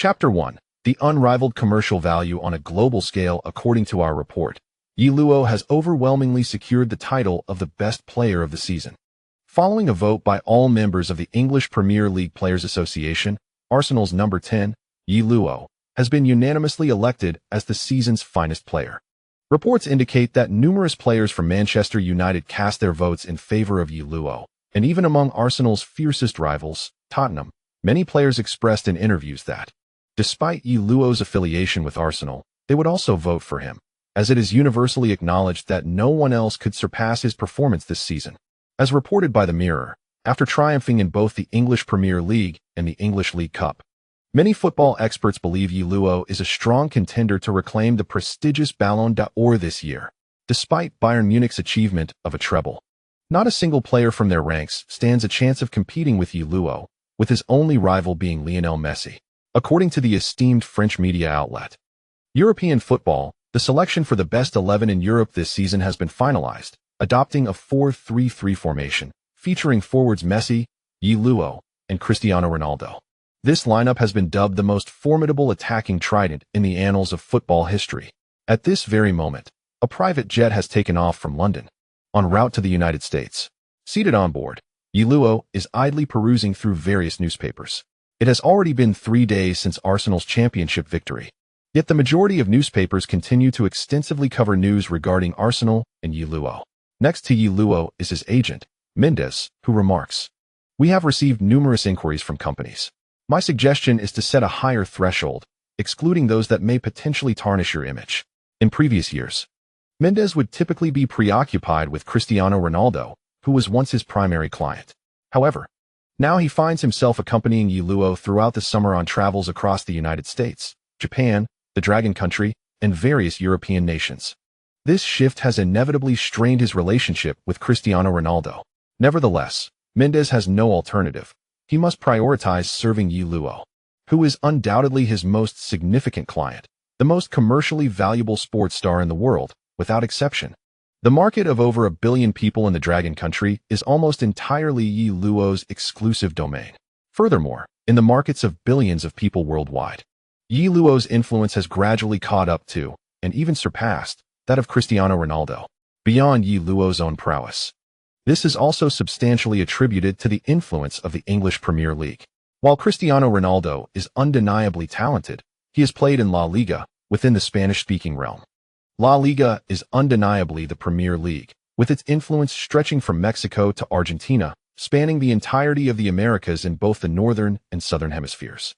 Chapter 1. The unrivaled commercial value on a global scale. According to our report, Ye Luo has overwhelmingly secured the title of the best player of the season. Following a vote by all members of the English Premier League Players Association, Arsenal's number 10, Ye Luo, has been unanimously elected as the season's finest player. Reports indicate that numerous players from Manchester United cast their votes in favor of Ye Luo, and even among Arsenal's fiercest rivals, Tottenham, many players expressed in interviews that, despite Ye Luo's affiliation with Arsenal, they would also vote for him, as it is universally acknowledged that no one else could surpass his performance this season. As reported by the Mirror, after triumphing in both the English Premier League and the English League Cup, many football experts believe Ye Luo is a strong contender to reclaim the prestigious Ballon d'Or this year, despite Bayern Munich's achievement of a treble. Not a single player from their ranks stands a chance of competing with Ye Luo, with his only rival being Lionel Messi. According to the esteemed French media outlet European Football, the selection for the best 11 in Europe this season has been finalized, adopting a 4-3-3 formation, featuring forwards Messi, Ye Luo, and Cristiano Ronaldo. This lineup has been dubbed the most formidable attacking trident in the annals of football history. At this very moment, a private jet has taken off from London, en route to the United States. Seated on board, Ye Luo is idly perusing through various newspapers. It has already been 3 days since Arsenal's championship victory. Yet the majority of newspapers continue to extensively cover news regarding Arsenal and Ye Luo. Next to Ye Luo is his agent, Mendes, who remarks, "We have received numerous inquiries from companies. My suggestion is to set a higher threshold, excluding those that may potentially tarnish your image." In previous years, Mendes would typically be preoccupied with Cristiano Ronaldo, who was once his primary client. However, now he finds himself accompanying Ye Luo throughout the summer on travels across the United States, Japan, the Dragon Country, and various European nations. This shift has inevitably strained his relationship with Cristiano Ronaldo. Nevertheless, Mendes has no alternative. He must prioritize serving Ye Luo, who is undoubtedly his most significant client, the most commercially valuable sports star in the world, without exception. The market of over 1 billion people in the Dragon Country is almost entirely Ye Luo's exclusive domain. Furthermore, in the markets of billions of people worldwide, Ye Luo's influence has gradually caught up to, and even surpassed, that of Cristiano Ronaldo, beyond Ye Luo's own prowess. This is also substantially attributed to the influence of the English Premier League. While Cristiano Ronaldo is undeniably talented, he has played in La Liga, within the Spanish-speaking realm. La Liga is undeniably the Premier League, with its influence stretching from Mexico to Argentina, spanning the entirety of the Americas in both the northern and southern hemispheres.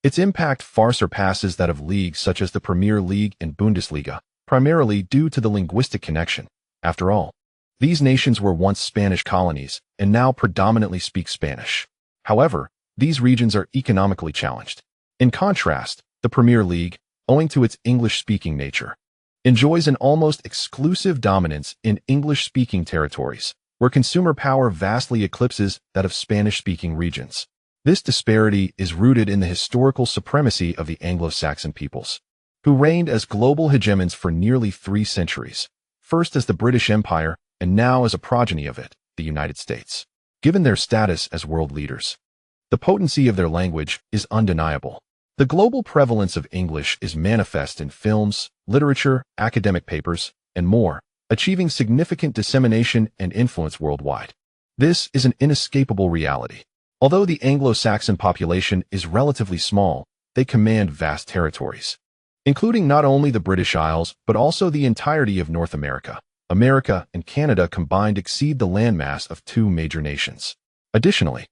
Its impact far surpasses that of leagues such as the Premier League and Bundesliga, primarily due to the linguistic connection. After all, these nations were once Spanish colonies and now predominantly speak Spanish. However, these regions are economically challenged. In contrast, the Premier League, owing to its English-speaking nature, enjoys an almost exclusive dominance in English-speaking territories, where consumer power vastly eclipses that of Spanish-speaking regions. This disparity is rooted in the historical supremacy of the Anglo-Saxon peoples, who reigned as global hegemons for nearly 3 centuries, first as the British Empire and now as a progeny of it, the United States. Given their status as world leaders, the potency of their language is undeniable. The global prevalence of English is manifest in films, literature, academic papers, and more, achieving significant dissemination and influence worldwide. This is an inescapable reality. Although the Anglo-Saxon population is relatively small, they command vast territories, including not only the British Isles but also the entirety of North America. America and Canada combined exceed the landmass of 2 major nations. Additionally,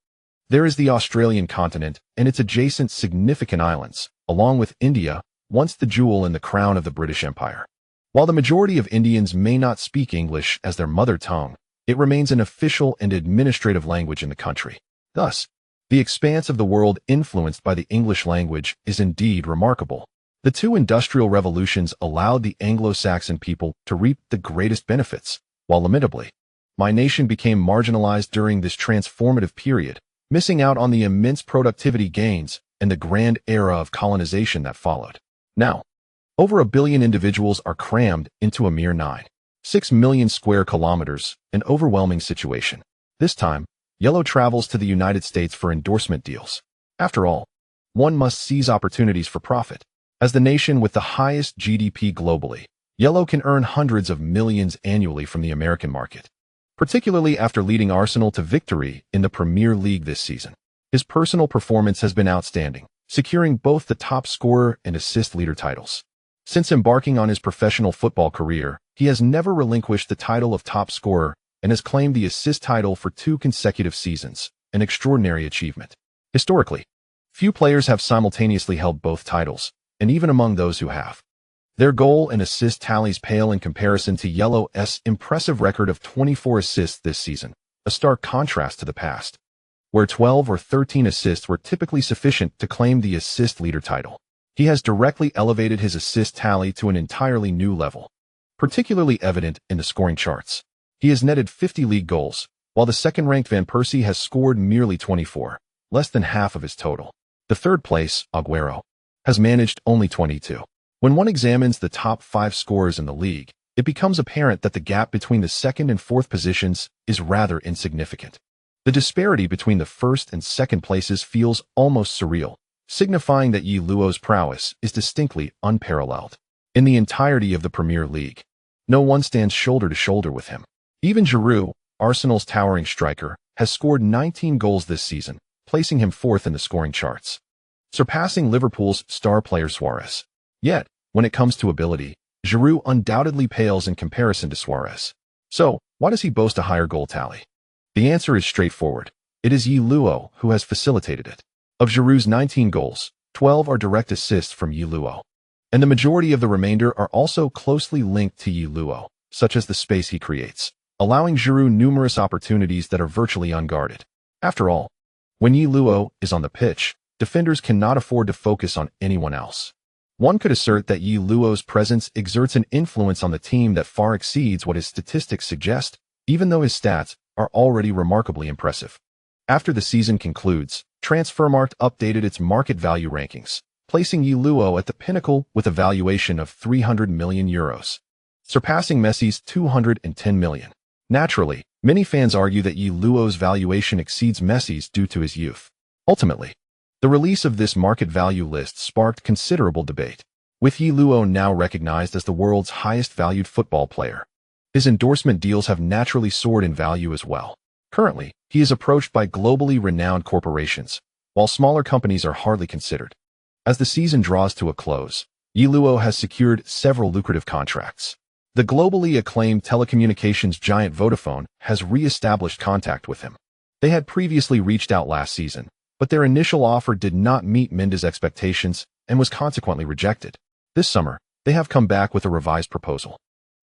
there is the Australian continent and its adjacent significant islands, along with India, once the jewel in the crown of the British Empire. While the majority of Indians may not speak English as their mother tongue, it remains an official and administrative language in the country. Thus, the expanse of the world influenced by the English language is indeed remarkable. The 2 industrial revolutions allowed the Anglo-Saxon people to reap the greatest benefits, while lamentably, my nation became marginalized during this transformative period, missing out on the immense productivity gains and the grand era of colonization that followed. Now, over 1 billion individuals are crammed into a mere 9.6 million square kilometers, an overwhelming situation. This time, Ye Luo travels to the United States for endorsement deals. After all, one must seize opportunities for profit. As the nation with the highest GDP globally, Ye Luo can earn hundreds of millions annually from the American market, particularly after leading Arsenal to victory in the Premier League this season. His personal performance has been outstanding, securing both the top scorer and assist leader titles. Since embarking on his professional football career, he has never relinquished the title of top scorer and has claimed the assist title for 2 consecutive seasons, an extraordinary achievement. Historically, few players have simultaneously held both titles, and even among those who have, their goal and assist tallies pale in comparison to Ye Luo's impressive record of 24 assists this season, a stark contrast to the past, where 12 or 13 assists were typically sufficient to claim the assist leader title. He has directly elevated his assist tally to an entirely new level, particularly evident in the scoring charts. He has netted 50 league goals, while the second-ranked Van Persie has scored merely 24, less than half of his total. The third-place, Aguero, has managed only 22. When one examines the top 5 scorers in the league, it becomes apparent that the gap between the second and fourth positions is rather insignificant. The disparity between the first and second places feels almost surreal, signifying that Ye Luo's prowess is distinctly unparalleled. In the entirety of the Premier League, no one stands shoulder to shoulder with him. Even Giroud, Arsenal's towering striker, has scored 19 goals this season, placing him 4th in the scoring charts, surpassing Liverpool's star player Suarez. Yet, when it comes to ability, Giroud undoubtedly pales in comparison to Suarez. So, why does he boast a higher goal tally? The answer is straightforward. It is Ye Luo who has facilitated it. Of Giroud's 19 goals, 12 are direct assists from Ye Luo, and the majority of the remainder are also closely linked to Ye Luo, such as the space he creates, allowing Giroud numerous opportunities that are virtually unguarded. After all, when Ye Luo is on the pitch, defenders cannot afford to focus on anyone else. One could assert that Ye Luo's presence exerts an influence on the team that far exceeds what his statistics suggest, even though his stats are already remarkably impressive. After the season concludes, Transfermarkt updated its market value rankings, placing Ye Luo at the pinnacle with a valuation of €300 million, surpassing Messi's €210 million. Naturally, many fans argue that Ye Luo's valuation exceeds Messi's due to his youth. Ultimately, the release of this market value list sparked considerable debate, with Ye Luo now recognized as the world's highest valued football player. His endorsement deals have naturally soared in value as well. Currently, he is approached by globally renowned corporations, while smaller companies are hardly considered. As the season draws to a close, Ye Luo has secured several lucrative contracts. The globally acclaimed telecommunications giant Vodafone has re-established contact with him. They had previously reached out last season, but their initial offer did not meet Mendes' expectations and was consequently rejected. This summer, they have come back with a revised proposal,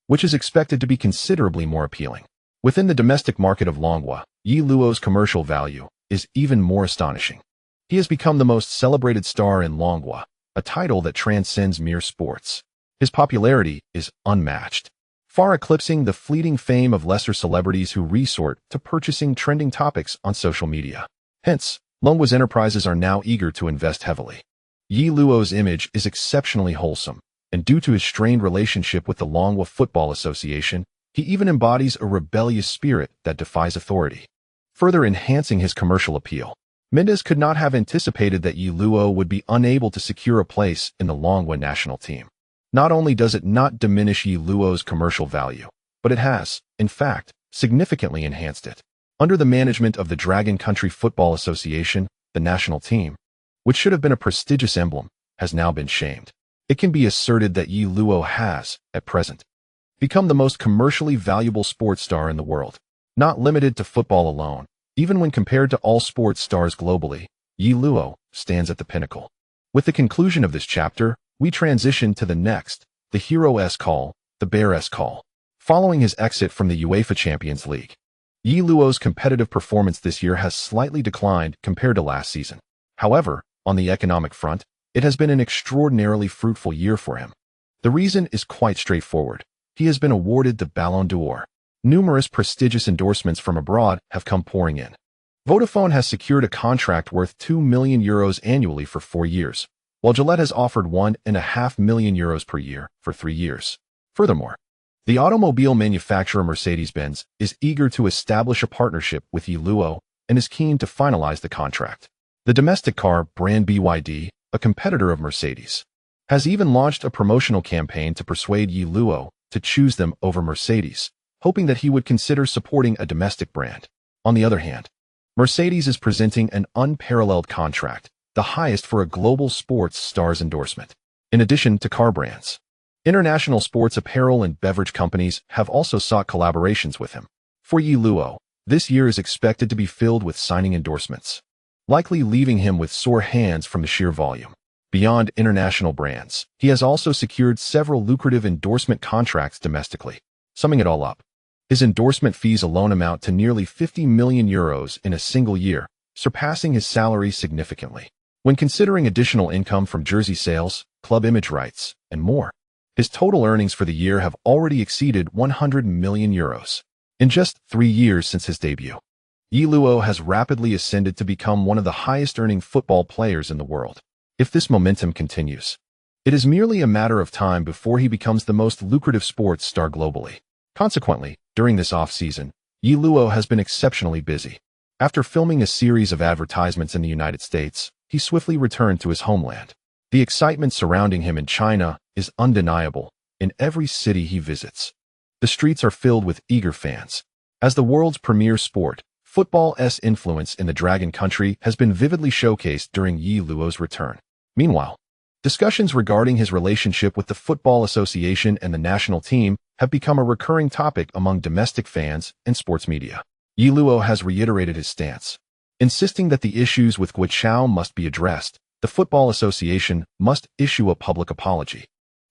which is expected to be considerably more appealing. Within the domestic market of Longwa, Ye Luo's commercial value is even more astonishing. He has become the most celebrated star in Longwa, a title that transcends mere sports. His popularity is unmatched, far eclipsing the fleeting fame of lesser celebrities who resort to purchasing trending topics on social media. Hence, Longwa's enterprises are now eager to invest heavily. Ye Luo's image is exceptionally wholesome, and due to his strained relationship with the Longwa Football Association, he even embodies a rebellious spirit that defies authority, further enhancing his commercial appeal. Mendes could not have anticipated that Ye Luo would be unable to secure a place in the Longwa national team. Not only does it not diminish Ye Luo's commercial value, but it has, in fact, significantly enhanced it. Under the management of the Dragon Country Football Association, the national team, which should have been a prestigious emblem, has now been shamed. It can be asserted that Ye Luo has, at present, become the most commercially valuable sports star in the world. Not limited to football alone, even when compared to all sports stars globally, Ye Luo stands at the pinnacle. With the conclusion of this chapter, we transition to the next, the hero's call, the bear's call. Following his exit from the UEFA Champions League, Ye Luo's competitive performance this year has slightly declined compared to last season. However, on the economic front, it has been an extraordinarily fruitful year for him. The reason is quite straightforward. He has been awarded the Ballon d'Or. Numerous prestigious endorsements from abroad have come pouring in. Vodafone has secured a contract worth €2 million annually for 4 years, while Gillette has offered €1.5 million per year for 3 years. Furthermore, the automobile manufacturer Mercedes-Benz is eager to establish a partnership with Ye Luo and is keen to finalize the contract. The domestic car brand BYD, a competitor of Mercedes, has even launched a promotional campaign to persuade Ye Luo to choose them over Mercedes, hoping that he would consider supporting a domestic brand. On the other hand, Mercedes is presenting an unparalleled contract, the highest for a global sports star's endorsement. In addition to car brands, international sports apparel and beverage companies have also sought collaborations with him. For Ye Luo, this year is expected to be filled with signing endorsements, likely leaving him with sore hands from the sheer volume. Beyond international brands, he has also secured several lucrative endorsement contracts domestically. Summing it all up, his endorsement fees alone amount to nearly 50 million euros in a single year, surpassing his salary significantly. When considering additional income from jersey sales, club image rights, and more, his total earnings for the year have already exceeded 100 million euros. In just 3 years since his debut, Ye Luo has rapidly ascended to become one of the highest-earning football players in the world. If this momentum continues, it is merely a matter of time before he becomes the most lucrative sports star globally. Consequently, during this off-season, Ye Luo has been exceptionally busy. After filming a series of advertisements in the United States, he swiftly returned to his homeland. The excitement surrounding him in China is undeniable in every city he visits. The streets are filled with eager fans. As the world's premier sport, football's influence in the Dragon Country has been vividly showcased during Ye Luo's return. Meanwhile, discussions regarding his relationship with the Football Association and the national team have become a recurring topic among domestic fans and sports media. Ye Luo has reiterated his stance, insisting that the issues with Guichao must be addressed, the Football Association must issue a public apology,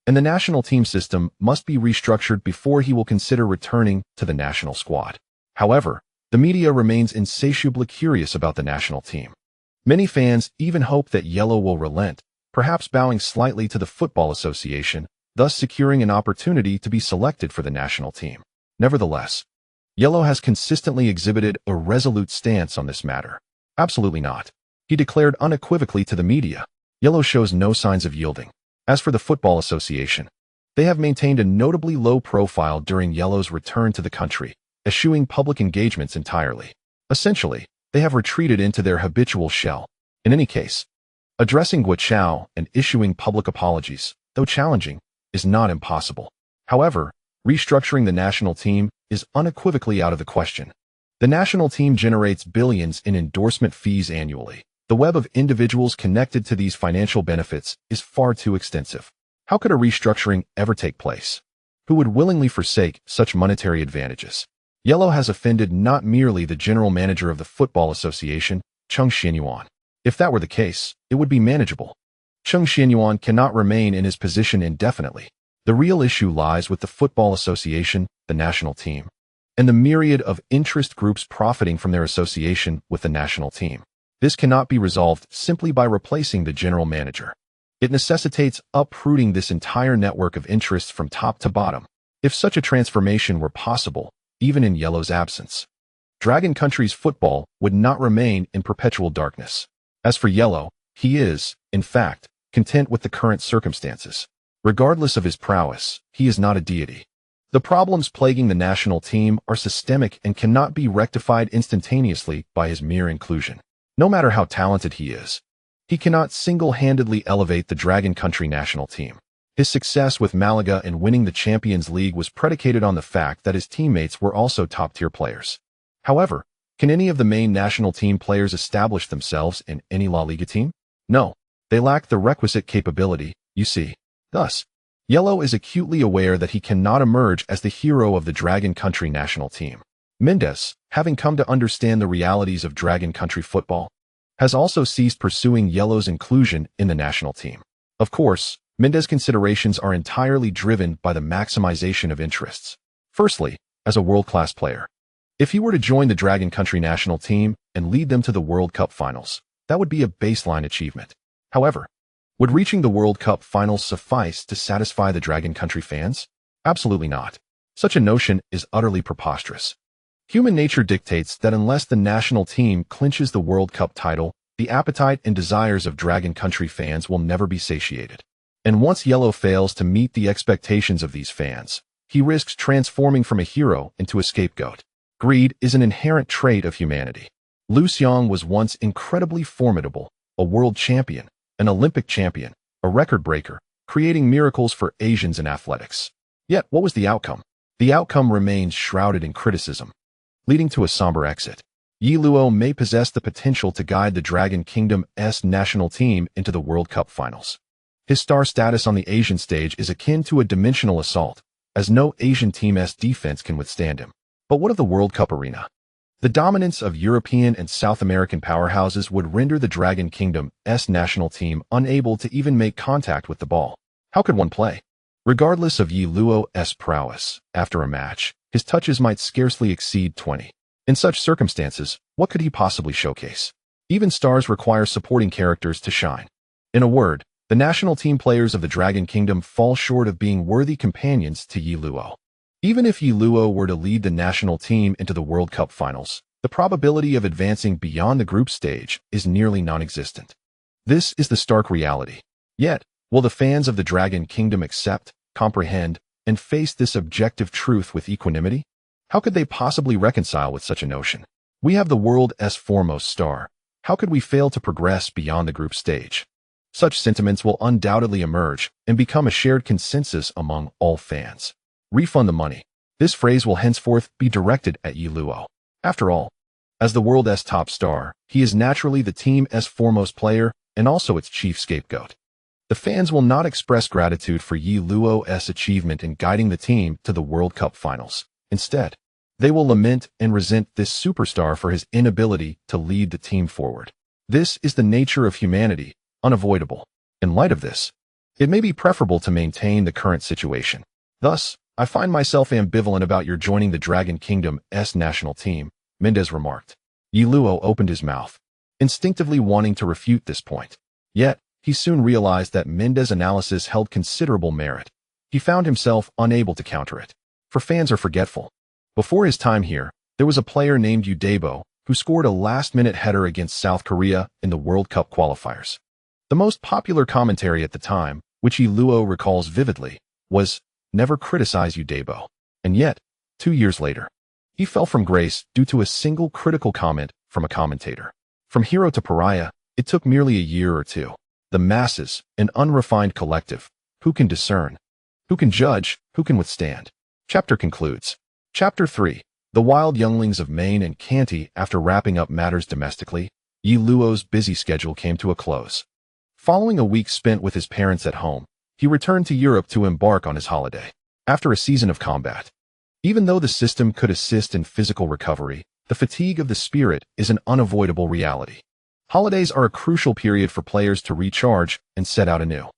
and the national team system must be restructured before he will consider returning to the national squad. However, the media remains insatiably curious about the national team. Many fans even hope that Ye Luo will relent, perhaps bowing slightly to the Football Association, thus securing an opportunity to be selected for the national team. Nevertheless, Ye Luo has consistently exhibited a resolute stance on this matter. Absolutely not. He declared unequivocally to the media. Ye Luo shows no signs of yielding. As for the Football Association, they have maintained a notably low profile during Ye Luo's return to the country, eschewing public engagements entirely. Essentially, they have retreated into their habitual shell. In any case, addressing Guichao and issuing public apologies, though challenging, is not impossible. However, restructuring the national team is unequivocally out of the question. The national team generates billions in endorsement fees annually. The web of individuals connected to these financial benefits is far too extensive. How could a restructuring ever take place? Who would willingly forsake such monetary advantages? Ye Luo has offended not merely the general manager of the Football Association, Cheng Xianyuan. If that were the case, it would be manageable. Cheng Xianyuan cannot remain in his position indefinitely. The real issue lies with the Football Association, the national team, and the myriad of interest groups profiting from their association with the national team. This cannot be resolved simply by replacing the general manager. It necessitates uprooting this entire network of interests from top to bottom. If such a transformation were possible, even in Ye Luo's absence, Dragon Country's football would not remain in perpetual darkness. As for Ye Luo, he is, in fact, content with the current circumstances. Regardless of his prowess, he is not a deity. The problems plaguing the national team are systemic and cannot be rectified instantaneously by his mere inclusion. No matter how talented he is, he cannot single-handedly elevate the Dragon Country national team. His success with Malaga in winning the Champions League was predicated on the fact that his teammates were also top-tier players. However, can any of the main national team players establish themselves in any La Liga team? No, they lack the requisite capability, you see. Thus, Ye Luo is acutely aware that he cannot emerge as the hero of the Dragon Country national team. Mendes, having come to understand the realities of Dragon Country football, has also ceased pursuing Ye Luo's inclusion in the national team. Of course, Mendes' considerations are entirely driven by the maximization of interests. Firstly, as a world-class player, if he were to join the Dragon Country national team and lead them to the World Cup finals, that would be a baseline achievement. However, would reaching the World Cup finals suffice to satisfy the Dragon Country fans? Absolutely not. Such a notion is utterly preposterous. Human nature dictates that unless the national team clinches the World Cup title, the appetite and desires of Dragon Country fans will never be satiated. And once Ye Luo fails to meet the expectations of these fans, he risks transforming from a hero into a scapegoat. Greed is an inherent trait of humanity. Liu Xiong was once incredibly formidable, a world champion, an Olympic champion, a record breaker, creating miracles for Asians in athletics. Yet, what was the outcome? The outcome remains shrouded in criticism, leading to a somber exit. Ye Luo may possess the potential to guide the Dragon Kingdom's national team into the World Cup finals. His star status on the Asian stage is akin to a dimensional assault, as no Asian team's defense can withstand him. But what of the World Cup arena? The dominance of European and South American powerhouses would render the Dragon Kingdom's national team unable to even make contact with the ball. How could one play? Regardless of Ye Luo's prowess, after a match, his touches might scarcely exceed 20. In such circumstances, what could he possibly showcase? Even stars require supporting characters to shine. In a word, the national team players of the Dragon Kingdom fall short of being worthy companions to Ye Luo. Even if Ye Luo were to lead the national team into the World Cup finals, the probability of advancing beyond the group stage is nearly non-existent. This is the stark reality. Yet, will the fans of the Dragon Kingdom accept, comprehend, and face this objective truth with equanimity? How could they possibly reconcile with such a notion? We have the world's foremost star. How could we fail to progress beyond the group stage? Such sentiments will undoubtedly emerge and become a shared consensus among all fans. Refund the money. This phrase will henceforth be directed at Ye Luo. After all, as the world's top star, he is naturally the team's foremost player and also its chief scapegoat. The fans will not express gratitude for Ye Luo's achievement in guiding the team to the World Cup finals. Instead, they will lament and resent this superstar for his inability to lead the team forward. This is the nature of humanity, unavoidable. In light of this, it may be preferable to maintain the current situation. Thus, I find myself ambivalent about your joining the Dragon Kingdom's national team, Mendes remarked. Ye Luo opened his mouth, instinctively wanting to refute this point. Yet, he soon realized that Mendes' analysis held considerable merit. He found himself unable to counter it. For fans are forgetful. Before his time here, there was a player named Udebo who scored a last-minute header against South Korea in the World Cup qualifiers. The most popular commentary at the time, which Ye Luo recalls vividly, was, "Never criticize Udebo." And yet, 2 years later, he fell from grace due to a single critical comment from a commentator. From hero to pariah, it took merely a year or two. The masses, an unrefined collective, who can discern? Who can judge? Who can withstand? Chapter concludes. Chapter 3. The wild younglings of Maine and Canty. After wrapping up matters domestically, Ye Luo's busy schedule came to a close. Following a week spent with his parents at home, he returned to Europe to embark on his holiday. After a season of combat, even though the system could assist in physical recovery, the fatigue of the spirit is an unavoidable reality. Holidays are a crucial period for players to recharge and set out anew.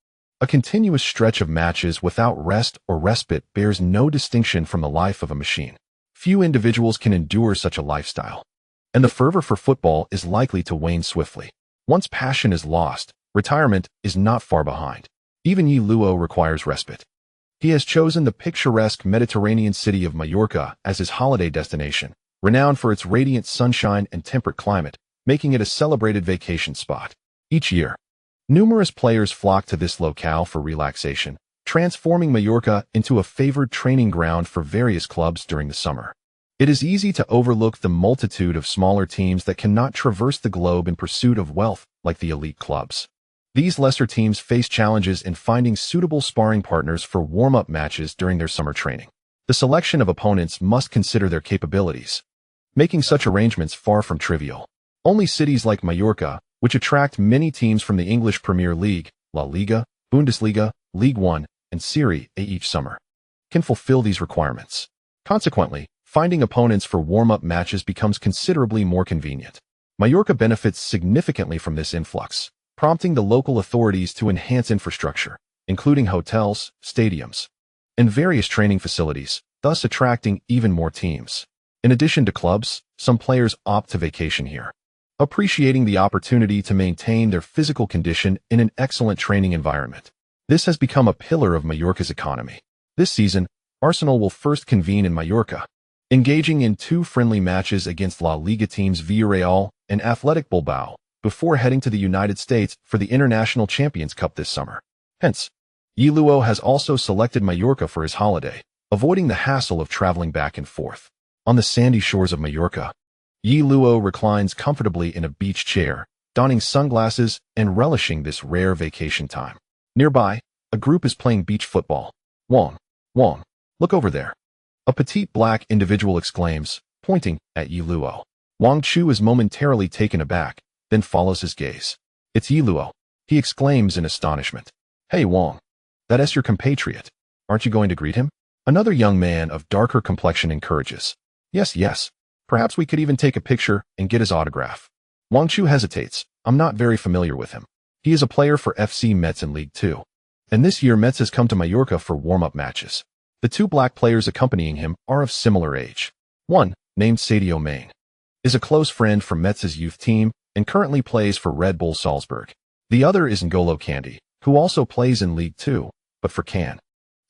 A continuous stretch of matches without rest or respite bears no distinction from the life of a machine. Few individuals can endure such a lifestyle, and the fervor for football is likely to wane swiftly. Once passion is lost, retirement is not far behind. Even Ye Luo requires respite. He has chosen the picturesque Mediterranean city of Mallorca as his holiday destination, renowned for its radiant sunshine and temperate climate, making it a celebrated vacation spot. Each year, numerous players flock to this locale for relaxation, transforming Mallorca into a favored training ground for various clubs during the summer. It is easy to overlook the multitude of smaller teams that cannot traverse the globe in pursuit of wealth like the elite clubs. These lesser teams face challenges in finding suitable sparring partners for warm-up matches during their summer training. The selection of opponents must consider their capabilities, making such arrangements far from trivial. Only cities like Mallorca, which attract many teams from the English Premier League, La Liga, Bundesliga, Ligue 1, and Serie A each summer, can fulfill these requirements. Consequently, finding opponents for warm-up matches becomes considerably more convenient. Mallorca benefits significantly from this influx, prompting the local authorities to enhance infrastructure, including hotels, stadiums, and various training facilities, thus attracting even more teams. In addition to clubs, some players opt to vacation here, appreciating the opportunity to maintain their physical condition in an excellent training environment. This has become a pillar of Mallorca's economy. This season, Arsenal will first convene in Mallorca, engaging in 2 friendly matches against La Liga teams Villarreal and Athletic Bilbao, before heading to the United States for the International Champions Cup this summer. Hence, Ye Luo has also selected Mallorca for his holiday, avoiding the hassle of traveling back and forth. On the sandy shores of Mallorca, Ye Luo reclines comfortably in a beach chair, donning sunglasses and relishing this rare vacation time. Nearby, a group is playing beach football. Wong, look over there. A petite black individual exclaims, pointing at Ye Luo. Wang Chu is momentarily taken aback, then follows his gaze. It's Ye Luo, he exclaims in astonishment. Hey Wang, that's your compatriot. Aren't you going to greet him? Another young man of darker complexion encourages. Yes. Perhaps we could even take a picture and get his autograph. Wang Chu hesitates. I'm not very familiar with him. He is a player for FC Metz in League 2. And this year Metz has come to Mallorca for warm-up matches. The two black players accompanying him are of similar age. One, named Sadio Mane, is a close friend from Metz's youth team and currently plays for Red Bull Salzburg. The other is N'Golo Kante, who also plays in League 2, but for Cannes.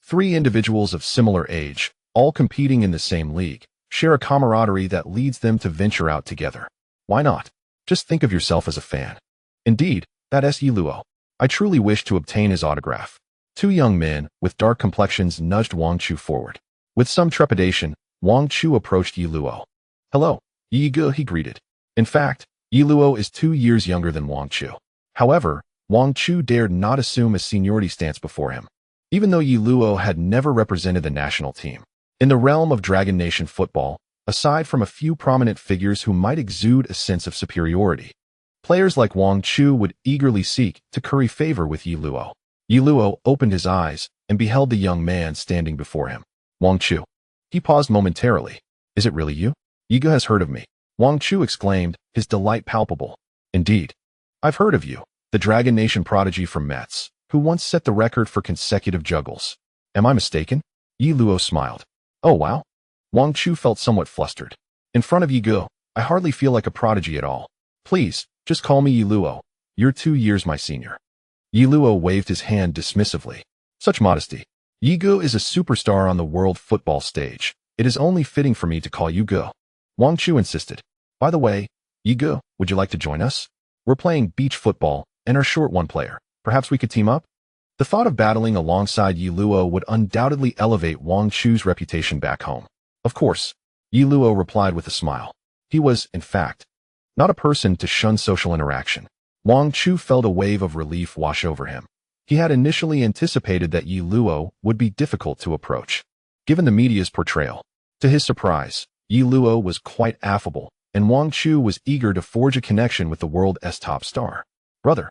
Three individuals of similar age, all competing in the same league, share a camaraderie that leads them to venture out together. Why not? Just think of yourself as a fan. Indeed, that's Ye Luo. I truly wish to obtain his autograph. Two young men with dark complexions nudged Wang Chu forward. With some trepidation, Wang Chu approached Ye Luo. Hello, Ye Ge, he greeted. In fact, Ye Luo is 2 years younger than Wang Chu. However, Wang Chu dared not assume a seniority stance before him, even though Ye Luo had never represented the national team. In the realm of Dragon Nation football, aside from a few prominent figures who might exude a sense of superiority, players like Wang Chu would eagerly seek to curry favor with Ye Luo. Ye Luo opened his eyes and beheld the young man standing before him. Wang Chu. He paused momentarily. Is it really you? Ye Ge has heard of me. Wang Chu exclaimed, his delight palpable. Indeed. I've heard of you, the Dragon Nation prodigy from Metz, who once set the record for consecutive juggles. Am I mistaken? Ye Luo smiled. Oh wow. Wang Chu felt somewhat flustered. In front of Ye Ge, I hardly feel like a prodigy at all. Please, just call me Ye Luo. You're 2 years my senior. Ye Luo waved his hand dismissively. Such modesty. Ye Ge is a superstar on the world football stage. It is only fitting for me to call you Ge. Wang Chu insisted. By the way, Ye Ge, would you like to join us? We're playing beach football and are short one player. Perhaps we could team up? The thought of battling alongside Ye Luo would undoubtedly elevate Wang Chu's reputation back home. Of course, Ye Luo replied with a smile. He was, in fact, not a person to shun social interaction. Wang Chu felt a wave of relief wash over him. He had initially anticipated that Ye Luo would be difficult to approach, given the media's portrayal. To his surprise, Ye Luo was quite affable, and Wang Chu was eager to forge a connection with the world's top star. Brother,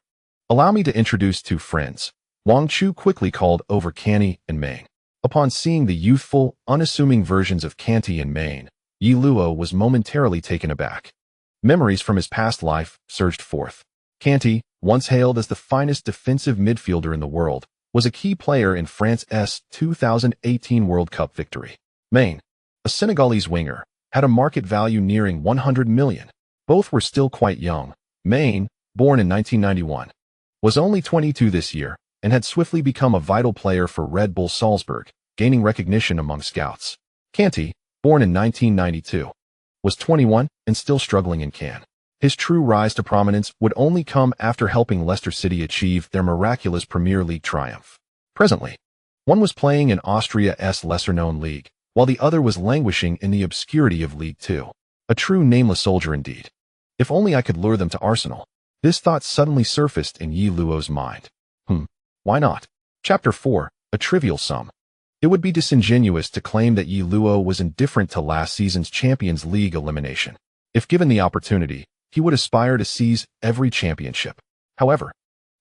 allow me to introduce two friends. Wang Chu quickly called over Kante and Mane. Upon seeing the youthful, unassuming versions of Kante and Mane, Ye Luo was momentarily taken aback. Memories from his past life surged forth. Kante, once hailed as the finest defensive midfielder in the world, was a key player in France's 2018 World Cup victory. Mane, a Senegalese winger, had a market value nearing 100 million. Both were still quite young. Mane, born in 1991, was only 22 this year and had swiftly become a vital player for Red Bull Salzburg, gaining recognition among scouts. Kante, born in 1992, was 21 and still struggling in Cannes. His true rise to prominence would only come after helping Leicester City achieve their miraculous Premier League triumph. Presently, one was playing in Austria's lesser-known league, while the other was languishing in the obscurity of League 2. A true nameless soldier indeed. If only I could lure them to Arsenal. This thought suddenly surfaced in Ye Luo's mind. Why not? Chapter 4, a trivial sum. It would be disingenuous to claim that Ye Luo was indifferent to last season's Champions League elimination. If given the opportunity, he would aspire to seize every championship. However,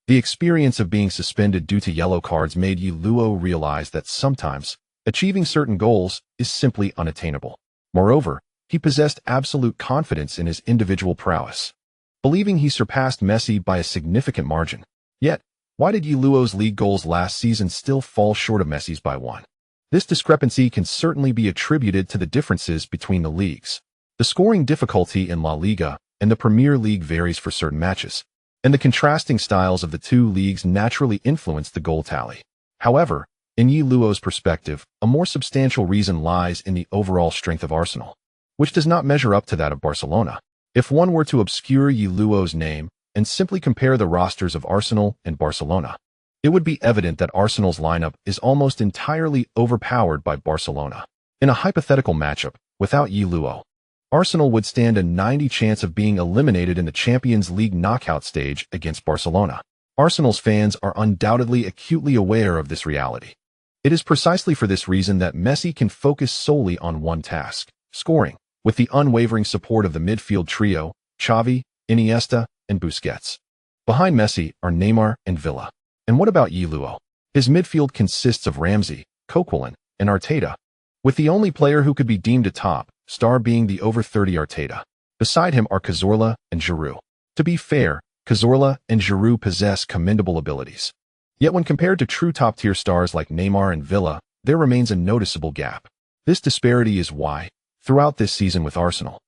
the experience of being suspended due to yellow cards made Ye Luo realize that sometimes, achieving certain goals is simply unattainable. Moreover, he possessed absolute confidence in his individual prowess, believing he surpassed Messi by a significant margin. Yet, why did Ye Luo's league goals last season still fall short of Messi's by one? This discrepancy can certainly be attributed to the differences between the leagues. The scoring difficulty in La Liga and the Premier League varies for certain matches, and the contrasting styles of the two leagues naturally influence the goal tally. However, in Ye Luo's perspective, a more substantial reason lies in the overall strength of Arsenal, which does not measure up to that of Barcelona. If one were to obscure Ye Luo's name and simply compare the rosters of Arsenal and Barcelona, it would be evident that Arsenal's lineup is almost entirely overpowered by Barcelona. In a hypothetical matchup, without Ye Luo, Arsenal would stand a 90% chance of being eliminated in the Champions League knockout stage against Barcelona. Arsenal's fans are undoubtedly acutely aware of this reality. It is precisely for this reason that Messi can focus solely on one task, scoring, with the unwavering support of the midfield trio, Xavi, Iniesta, and Busquets. Behind Messi are Neymar and Villa. And what about Ye Luo? His midfield consists of Ramsey, Coquelin, and Arteta, with the only player who could be deemed a top star being the over 30 Arteta. Beside him are Cazorla and Giroud. To be fair, Cazorla and Giroud possess commendable abilities. Yet when compared to true top-tier stars like Neymar and Villa, there remains a noticeable gap. This disparity is why, throughout this season with Arsenal,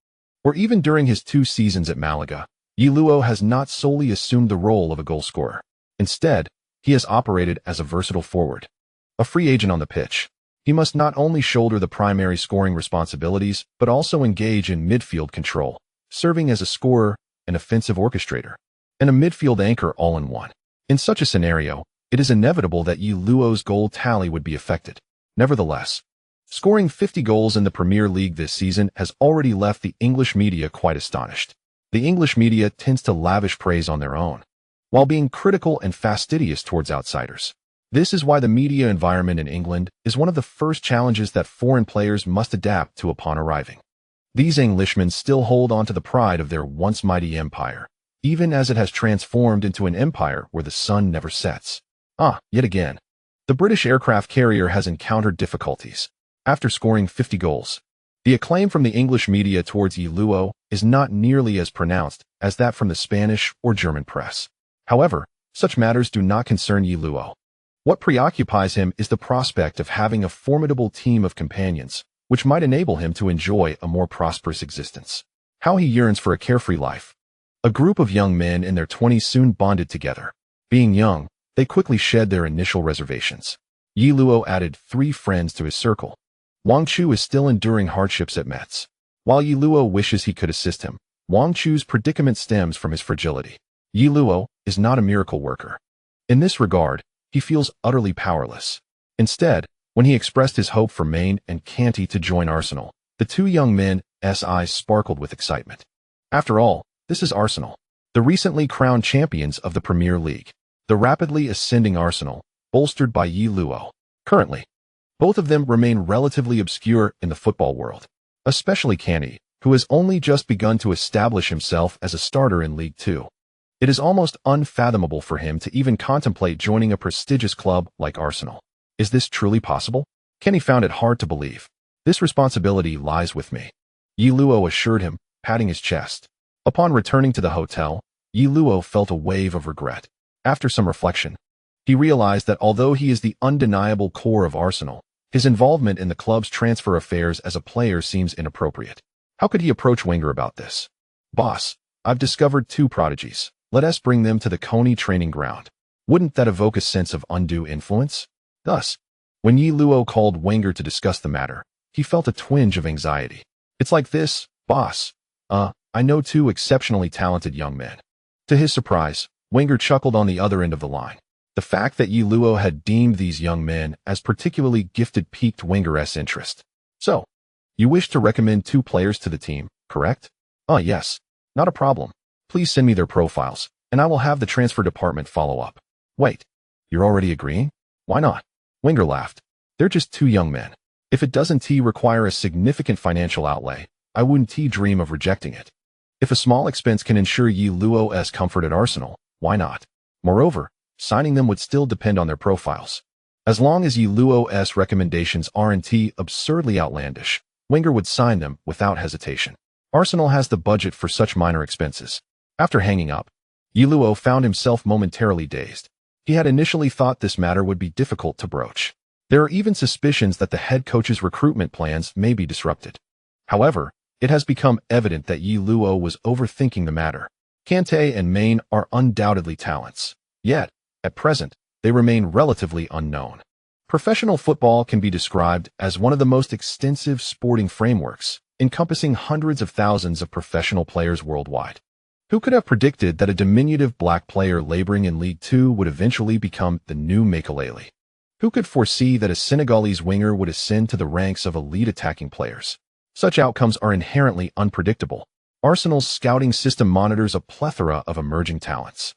or even during his 2 seasons at Malaga, Ye Luo has not solely assumed the role of a goal-scorer. Instead, he has operated as a versatile forward, a free agent on the pitch. He must not only shoulder the primary scoring responsibilities, but also engage in midfield control, serving as a scorer, an offensive orchestrator, and a midfield anchor all in one. In such a scenario, it is inevitable that Ye Luo's goal tally would be affected. Nevertheless, scoring 50 goals in the Premier League this season has already left the English media quite astonished. The English media tends to lavish praise on their own, while being critical and fastidious towards outsiders. This is why the media environment in England is one of the first challenges that foreign players must adapt to upon arriving. These Englishmen still hold on to the pride of their once mighty empire, even as it has transformed into an empire where the sun never sets. Yet again, the British aircraft carrier has encountered difficulties. After scoring 50 goals, the acclaim from the English media towards Ye Luo is not nearly as pronounced as that from the Spanish or German press. However, such matters do not concern Ye Luo. What preoccupies him is the prospect of having a formidable team of companions, which might enable him to enjoy a more prosperous existence. How he yearns for a carefree life. A group of young men in their 20s soon bonded together. Being young, they quickly shed their initial reservations. Ye Luo added 3 friends to his circle. Wang Chu is still enduring hardships at Metz. While Ye Luo wishes he could assist him, Wang Chu's predicament stems from his fragility. Ye Luo is not a miracle worker. In this regard, he feels utterly powerless. Instead, when he expressed his hope for Maine and Kanté to join Arsenal, the 2 young men's eyes sparkled with excitement. After all, this is Arsenal, the recently crowned champions of the Premier League. The rapidly ascending Arsenal, bolstered by Ye Luo. Currently, both of them remain relatively obscure in the football world, especially Kanté, who has only just begun to establish himself as a starter in League 2. It is almost unfathomable for him to even contemplate joining a prestigious club like Arsenal. Is this truly possible? Kenny found it hard to believe. This responsibility lies with me, Ye Luo assured him, patting his chest. Upon returning to the hotel, Ye Luo felt a wave of regret. After some reflection, he realized that although he is the undeniable core of Arsenal, his involvement in the club's transfer affairs as a player seems inappropriate. How could he approach Wenger about this? Boss, I've discovered 2 prodigies. Let us bring them to the Coney training ground. Wouldn't that evoke a sense of undue influence? Thus, when Ye Luo called Wenger to discuss the matter, he felt a twinge of anxiety. It's like this, boss. I know 2 exceptionally talented young men. To his surprise, Wenger chuckled on the other end of the line. The fact that Ye Luo had deemed these young men as particularly gifted piqued Wenger's interest. So, you wish to recommend 2 players to the team, correct? Yes. Not a problem. Please send me their profiles, and I will have the transfer department follow up. Wait, you're already agreeing? Why not? Wenger laughed. They're just 2 young men. If it doesn't require a significant financial outlay, I wouldn't dream of rejecting it. If a small expense can ensure Ye Luo's comfort at Arsenal, why not? Moreover, signing them would still depend on their profiles. As long as Ye Luo's recommendations aren't absurdly outlandish, Wenger would sign them without hesitation. Arsenal has the budget for such minor expenses. After hanging up, Ye Luo found himself momentarily dazed. He had initially thought this matter would be difficult to broach. There are even suspicions that the head coach's recruitment plans may be disrupted. However, it has become evident that Ye Luo was overthinking the matter. Kanté and Maine are undoubtedly talents. Yet, at present, they remain relatively unknown. Professional football can be described as one of the most extensive sporting frameworks, encompassing hundreds of thousands of professional players worldwide. Who could have predicted that a diminutive black player laboring in League 2 would eventually become the new Makelele? Who could foresee that a Senegalese winger would ascend to the ranks of elite attacking players? Such outcomes are inherently unpredictable. Arsenal's scouting system monitors a plethora of emerging talents,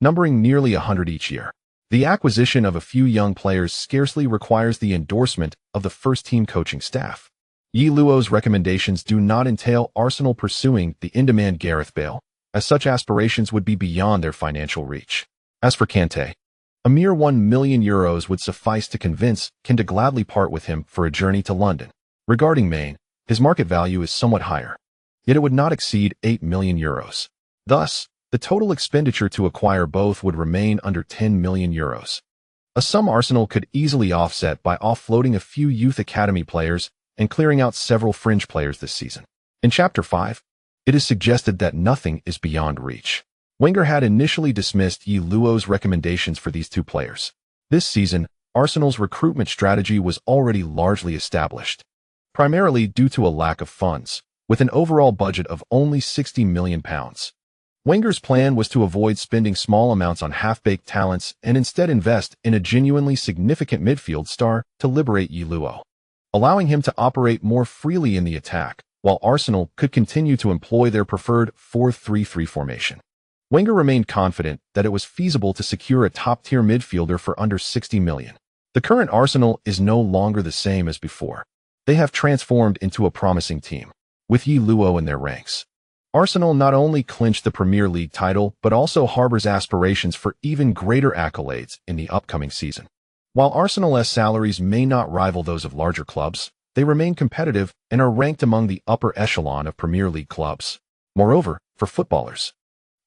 numbering nearly 100 each year. The acquisition of a few young players scarcely requires the endorsement of the first-team coaching staff. Ye Luo's recommendations do not entail Arsenal pursuing the in-demand Gareth Bale, as such aspirations would be beyond their financial reach. As for Kanté, a mere €1 million would suffice to convince Ken to gladly part with him for a journey to London. Regarding Maine, his market value is somewhat higher, yet it would not exceed €8 million. Thus, the total expenditure to acquire both would remain under €10 million. A sum Arsenal could easily offset by offloading a few youth academy players and clearing out several fringe players this season. In Chapter 5, it is suggested that nothing is beyond reach. Wenger had initially dismissed Ye Luo's recommendations for these two players. This season, Arsenal's recruitment strategy was already largely established, primarily due to a lack of funds, with an overall budget of only £60 million. Wenger's plan was to avoid spending small amounts on half-baked talents and instead invest in a genuinely significant midfield star to liberate Ye Luo, allowing him to operate more freely in the attack, while Arsenal could continue to employ their preferred 4-3-3 formation. Wenger remained confident that it was feasible to secure a top-tier midfielder for under £60 million. The current Arsenal is no longer the same as before. They have transformed into a promising team, with Ye Luo in their ranks. Arsenal not only clinched the Premier League title but also harbors aspirations for even greater accolades in the upcoming season. While Arsenal's salaries may not rival those of larger clubs, they remain competitive and are ranked among the upper echelon of Premier League clubs. Moreover, for footballers,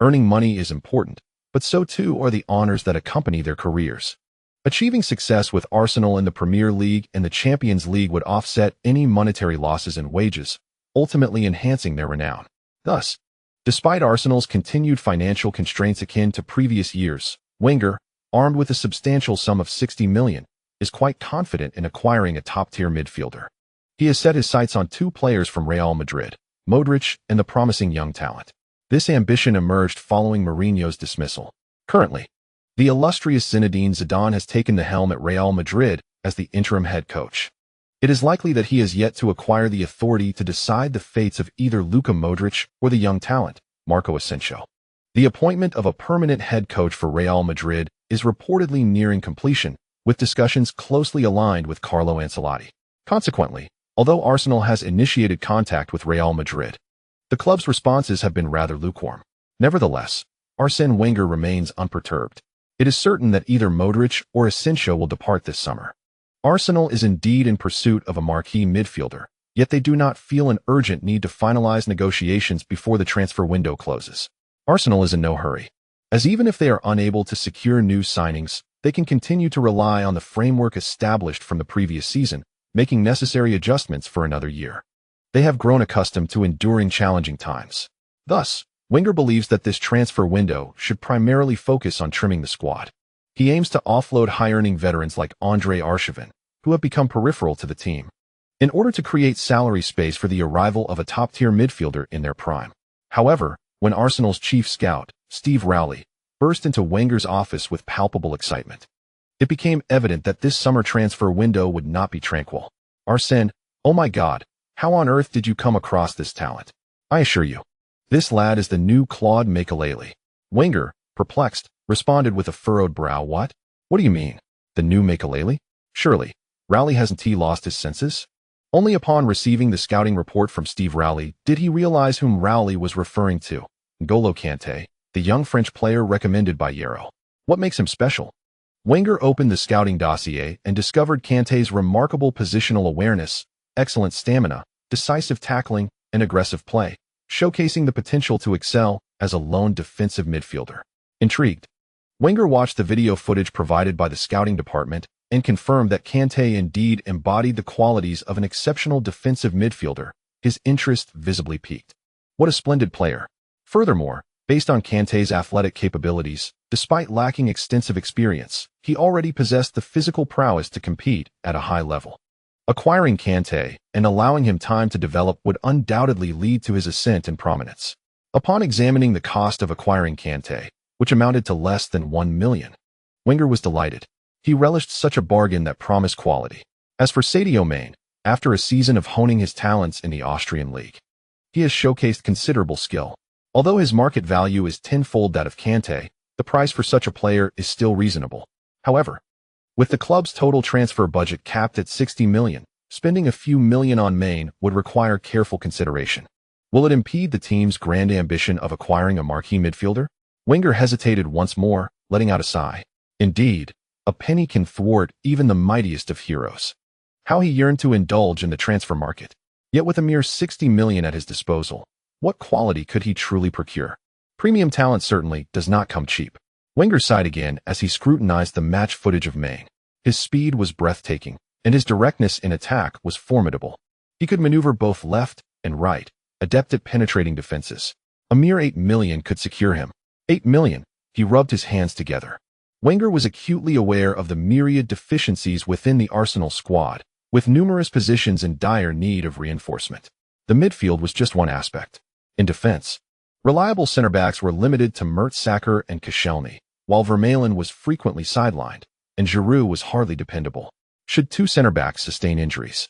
earning money is important, but so too are the honors that accompany their careers. Achieving success with Arsenal in the Premier League and the Champions League would offset any monetary losses in wages, ultimately enhancing their renown. Thus, despite Arsenal's continued financial constraints akin to previous years, Wenger, armed with a substantial sum of £60 million, is quite confident in acquiring a top-tier midfielder. He has set his sights on two players from Real Madrid, Modric and the promising young talent. This ambition emerged following Mourinho's dismissal. Currently, the illustrious Zinedine Zidane has taken the helm at Real Madrid as the interim head coach. It is likely that he has yet to acquire the authority to decide the fates of either Luka Modric or the young talent, Marco Asensio. The appointment of a permanent head coach for Real Madrid is reportedly nearing completion, with discussions closely aligned with Carlo Ancelotti. Consequently, although Arsenal has initiated contact with Real Madrid, the club's responses have been rather lukewarm. Nevertheless, Arsene Wenger remains unperturbed. It is certain that either Modric or Asensio will depart this summer. Arsenal is indeed in pursuit of a marquee midfielder, yet they do not feel an urgent need to finalize negotiations before the transfer window closes. Arsenal is in no hurry, as even if they are unable to secure new signings, they can continue to rely on the framework established from the previous season, making necessary adjustments for another year. They have grown accustomed to enduring challenging times. Thus, Wenger believes that this transfer window should primarily focus on trimming the squad. He aims to offload high-earning veterans like Andrei Arshavin, who have become peripheral to the team, in order to create salary space for the arrival of a top-tier midfielder in their prime. However, when Arsenal's chief scout, Steve Rowley, burst into Wenger's office with palpable excitement, it became evident that this summer transfer window would not be tranquil. Arsene, oh my God, how on earth did you come across this talent? I assure you, this lad is the new Claude Makelele. Wenger, perplexed, responded with a furrowed brow. What? What do you mean? The new Makelele? Surely, Rowley hasn't he lost his senses? Only upon receiving the scouting report from Steve Rowley did he realize whom Rowley was referring to. N'Golo Kanté, the young French player recommended by Ye Luo. What makes him special? Wenger opened the scouting dossier and discovered Kanté's remarkable positional awareness, excellent stamina, decisive tackling, and aggressive play, showcasing the potential to excel as a lone defensive midfielder. Intrigued, Wenger watched the video footage provided by the scouting department and confirmed that Kanté indeed embodied the qualities of an exceptional defensive midfielder. His interest visibly peaked. What a splendid player! Furthermore, based on Kanté's athletic capabilities, despite lacking extensive experience, he already possessed the physical prowess to compete at a high level. Acquiring Kanté and allowing him time to develop would undoubtedly lead to his ascent in prominence. Upon examining the cost of acquiring Kanté, which amounted to less than $1 million, Wenger was delighted. He relished such a bargain that promised quality. As for Sadio Mane, After a season of honing his talents in the Austrian league, he has showcased considerable skill. Although his market value is tenfold that of Kante, the price for such a player is still reasonable. However, with the club's total transfer budget capped at 60 million, spending a few million on Maine would require careful consideration. Will it impede the team's grand ambition of acquiring a marquee midfielder? Wenger hesitated once more, letting out a sigh. Indeed, a penny can thwart even the mightiest of heroes. How he yearned to indulge in the transfer market. Yet with a mere 60 million at his disposal, what quality could he truly procure? Premium talent certainly does not come cheap. Wenger sighed again as he scrutinized the match footage of Maine. His speed was breathtaking, and his directness in attack was formidable. He could maneuver both left and right, adept at penetrating defenses. A mere 8 million could secure him. 8 million, he rubbed his hands together. Wenger was acutely aware of the myriad deficiencies within the Arsenal squad, with numerous positions in dire need of reinforcement. The midfield was just one aspect. In defense, reliable center-backs were limited to Mertesacker and Koscielny, while Vermaelen was frequently sidelined, and Giroud was hardly dependable. Should two center-backs sustain injuries,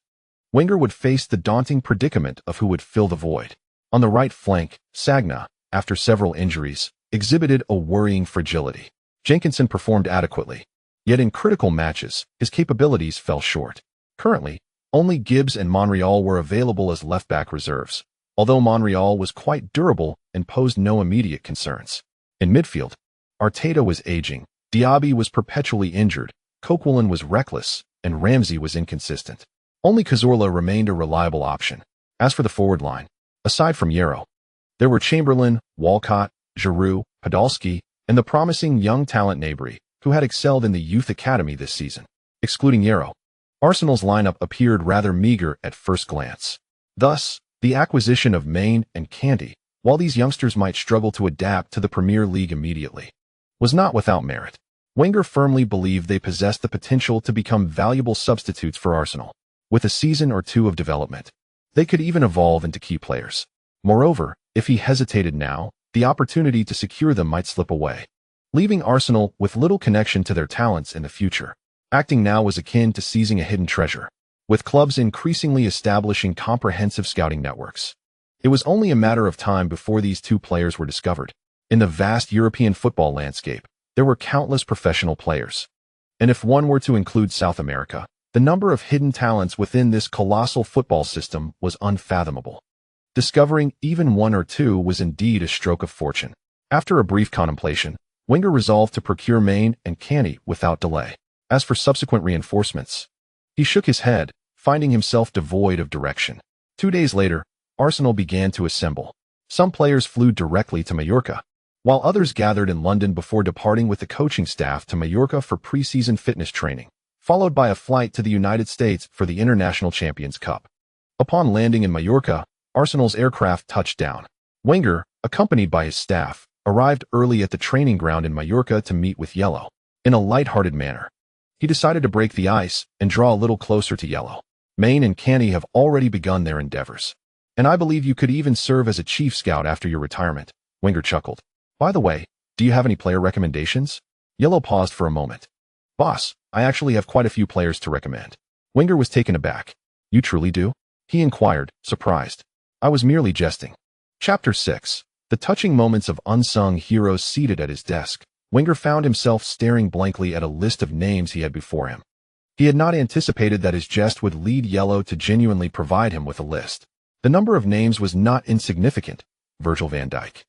Wenger would face the daunting predicament of who would fill the void. On the right flank, Sagna, after several injuries, exhibited a worrying fragility. Jenkinson performed adequately, yet in critical matches, his capabilities fell short. Currently, only Gibbs and Monreal were available as left-back reserves, although Monreal was quite durable and posed no immediate concerns. In midfield, Arteta was aging, Diaby was perpetually injured, Coquelin was reckless, and Ramsey was inconsistent. Only Cazorla remained a reliable option. As for the forward line, aside from Ye Luo, there were Chamberlain, Walcott, Giroud, Podolski, and the promising young talent Gnabry, who had excelled in the youth academy this season. Excluding Ye Luo, Arsenal's lineup appeared rather meager at first glance. Thus, the acquisition of Maine and Kante, while these youngsters might struggle to adapt to the Premier League immediately, was not without merit. Wenger firmly believed they possessed the potential to become valuable substitutes for Arsenal. With a season or two of development, they could even evolve into key players. Moreover, if he hesitated now, the opportunity to secure them might slip away, leaving Arsenal with little connection to their talents in the future. Acting now was akin to seizing a hidden treasure, with clubs increasingly establishing comprehensive scouting networks. It was only a matter of time before these two players were discovered. In the vast European football landscape, there were countless professional players. And if one were to include South America, the number of hidden talents within this colossal football system was unfathomable. Discovering even one or two was indeed a stroke of fortune. After a brief contemplation, Wenger resolved to procure Maine and Kante without delay. As for subsequent reinforcements, he shook his head, finding himself devoid of direction. 2 days later, Arsenal began to assemble. Some players flew directly to Mallorca, while others gathered in London before departing with the coaching staff to Mallorca for pre-season fitness training, followed by a flight to the United States for the International Champions Cup. Upon landing in Mallorca, Arsenal's aircraft touched down. Wenger, accompanied by his staff, arrived early at the training ground in Mallorca to meet with Ye Luo. In a light-hearted manner, he decided to break the ice and draw a little closer to Ye Luo. Maine and Kante have already begun their endeavors, and I believe you could even serve as a chief scout after your retirement. Wenger chuckled. By the way, do you have any player recommendations? Ye Luo paused for a moment. Boss, I actually have quite a few players to recommend. Wenger was taken aback. You truly do? He inquired, surprised. I was merely jesting. Chapter 6. The touching moments of unsung heroes. Seated at his desk, Wenger found himself staring blankly at a list of names he had before him. He had not anticipated that his jest would lead Ye Luo to genuinely provide him with a list. The number of names was not insignificant. Virgil van Dijk,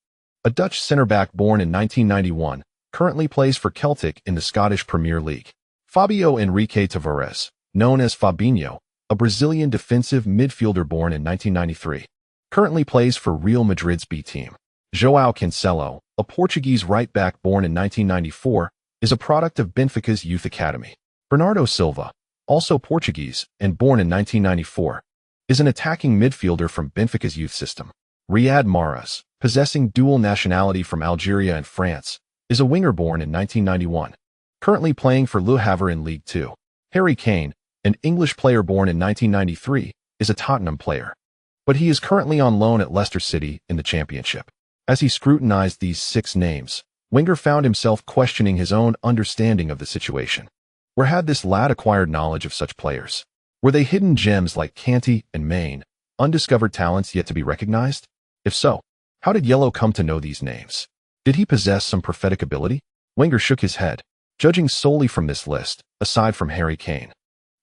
a Dutch centre-back born in 1991, currently plays for Celtic in the Scottish Premier League. Fabio Henrique Tavares, known as Fabinho, a Brazilian defensive midfielder born in 1993, currently plays for Real Madrid's B team. João Cancelo, a Portuguese right-back born in 1994, is a product of Benfica's youth academy. Bernardo Silva, also Portuguese and born in 1994, is an attacking midfielder from Benfica's youth system. Riyad Mahrez, possessing dual nationality from Algeria and France, is a winger born in 1991, currently playing for Le Havre in League 2. Harry Kane, an English player born in 1993, is a Tottenham player, but he is currently on loan at Leicester City in the Championship. As he scrutinized these 6 names, Wenger found himself questioning his own understanding of the situation. Where had this lad acquired knowledge of such players? Were they hidden gems like Kanté and Maine, undiscovered talents yet to be recognized? If so, how did Ye Luo come to know these names? Did he possess some prophetic ability? Wenger shook his head, judging solely from this list, aside from Harry Kane.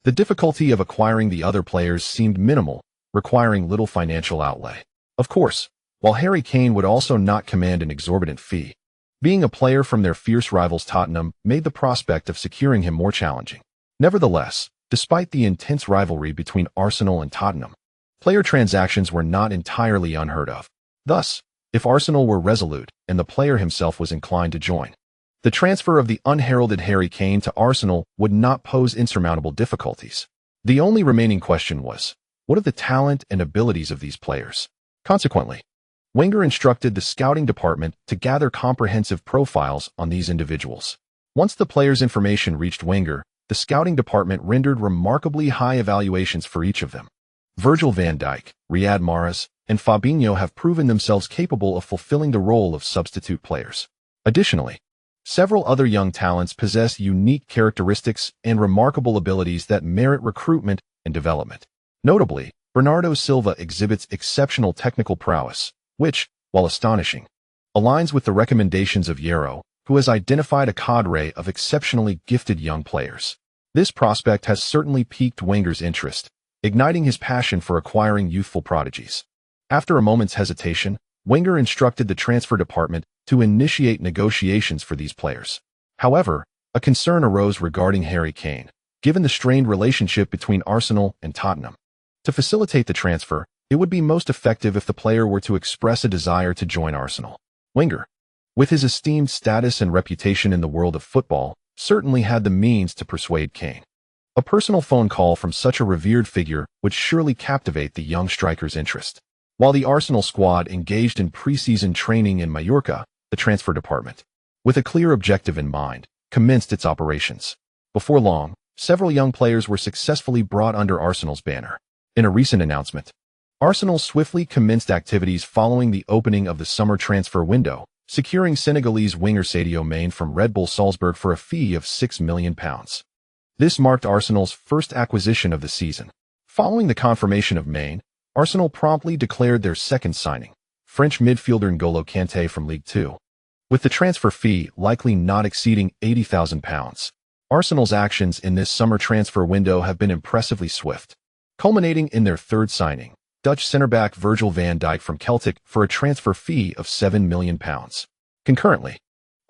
The difficulty of acquiring the other players seemed minimal, requiring little financial outlay. Of course, while Harry Kane would also not command an exorbitant fee, being a player from their fierce rivals Tottenham made the prospect of securing him more challenging. Nevertheless, despite the intense rivalry between Arsenal and Tottenham, player transactions were not entirely unheard of. Thus, if Arsenal were resolute and the player himself was inclined to join, the transfer of the unheralded Harry Kane to Arsenal would not pose insurmountable difficulties. The only remaining question was, what of the talent and abilities of these players? Consequently, Wenger instructed the scouting department to gather comprehensive profiles on these individuals. Once the players' information reached Wenger, the scouting department rendered remarkably high evaluations for each of them. Virgil van Dijk, Riyad Mahrez, and Fabinho have proven themselves capable of fulfilling the role of substitute players. Additionally, several other young talents possess unique characteristics and remarkable abilities that merit recruitment and development. Notably, Bernardo Silva exhibits exceptional technical prowess, which, while astonishing, aligns with the recommendations of Ye Luo, who has identified a cadre of exceptionally gifted young players. This prospect has certainly piqued Wenger's interest, igniting his passion for acquiring youthful prodigies. After a moment's hesitation, Wenger instructed the transfer department to initiate negotiations for these players. However, a concern arose regarding Harry Kane, given the strained relationship between Arsenal and Tottenham. To facilitate the transfer, it would be most effective if the player were to express a desire to join Arsenal. Wenger, with his esteemed status and reputation in the world of football, certainly had the means to persuade Kane. A personal phone call from such a revered figure would surely captivate the young striker's interest. While the Arsenal squad engaged in pre-season training in Mallorca, the transfer department, with a clear objective in mind, commenced its operations. Before long, several young players were successfully brought under Arsenal's banner. In a recent announcement, Arsenal swiftly commenced activities following the opening of the summer transfer window, securing Senegalese winger Sadio Mane from Red Bull Salzburg for a fee of £6 million. This marked Arsenal's first acquisition of the season. Following the confirmation of Mane, Arsenal promptly declared their second signing, French midfielder N'Golo Kanté from League 2. With the transfer fee likely not exceeding £80,000, Arsenal's actions in this summer transfer window have been impressively swift, culminating in their third signing, Dutch centre-back Virgil van Dijk from Celtic for a transfer fee of £7 million. Concurrently,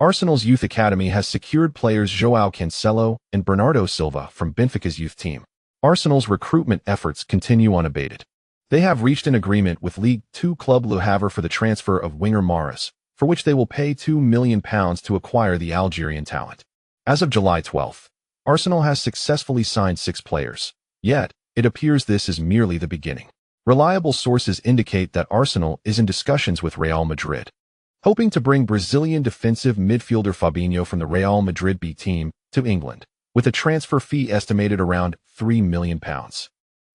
Arsenal's youth academy has secured players João Cancelo and Bernardo Silva from Benfica's youth team. Arsenal's recruitment efforts continue unabated. They have reached an agreement with League 2 club Le Havre for the transfer of winger Mahrez, for which they will pay £2 million to acquire the Algerian talent. As of July 12th, Arsenal has successfully signed 6 players, yet it appears this is merely the beginning. Reliable sources indicate that Arsenal is in discussions with Real Madrid, hoping to bring Brazilian defensive midfielder Fabinho from the Real Madrid B team to England, with a transfer fee estimated around £3 million.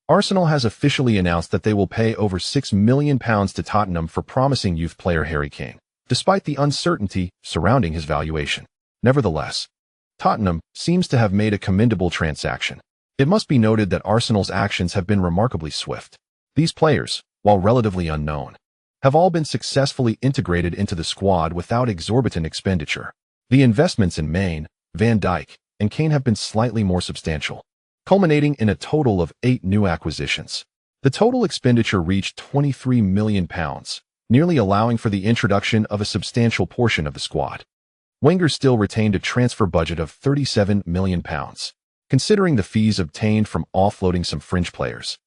Arsenal has officially announced that they will pay over £6 million to Tottenham for promising youth player Harry Kane, despite the uncertainty surrounding his valuation. Nevertheless, Tottenham seems to have made a commendable transaction. It must be noted that Arsenal's actions have been remarkably swift. These players, while relatively unknown, have all been successfully integrated into the squad without exorbitant expenditure. The investments in Mane, Van Dijk, and Kane have been slightly more substantial, culminating in a total of 8 new acquisitions. The total expenditure reached £23 million, nearly allowing for the introduction of a substantial portion of the squad. Wenger still retained a transfer budget of £37 million, considering the fees obtained from offloading some fringe players.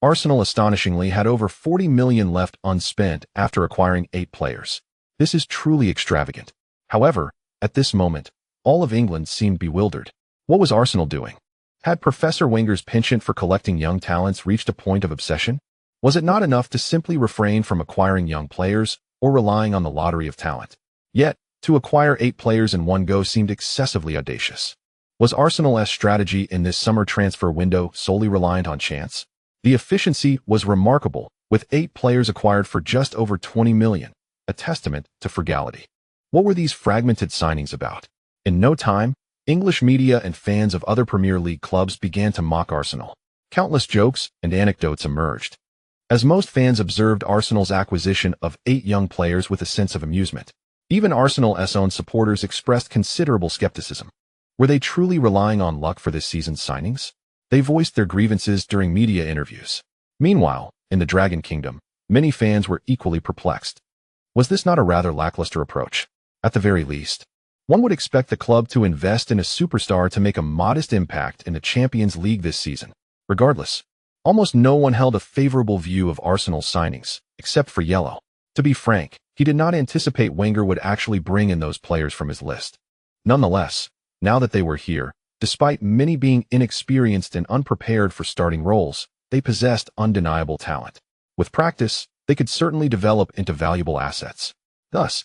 Arsenal astonishingly had over £40 million left unspent after acquiring 8 players. This is truly extravagant. However, at this moment, all of England seemed bewildered. What was Arsenal doing? Had Professor Wenger's penchant for collecting young talents reached a point of obsession? Was it not enough to simply refrain from acquiring young players or relying on the lottery of talent? Yet, to acquire 8 players in one go seemed excessively audacious. Was Arsenal's strategy in this summer transfer window solely reliant on chance? The efficiency was remarkable, with 8 players acquired for just over £20 million, a testament to frugality. What were these fragmented signings about? In no time, English media and fans of other Premier League clubs began to mock Arsenal. Countless jokes and anecdotes emerged, as most fans observed Arsenal's acquisition of 8 young players with a sense of amusement. Even Arsenal's own supporters expressed considerable skepticism. Were they truly relying on luck for this season's signings? They voiced their grievances during media interviews. Meanwhile, in the Dragon Kingdom, many fans were equally perplexed. Was this not a rather lackluster approach? At the very least, one would expect the club to invest in a superstar to make a modest impact in the Champions League this season. Regardless, almost no one held a favorable view of Arsenal's signings, except for Ye Luo. To be frank, he did not anticipate Wenger would actually bring in those players from his list. Nonetheless, now that they were here, despite many being inexperienced and unprepared for starting roles, they possessed undeniable talent. With practice, they could certainly develop into valuable assets. Thus,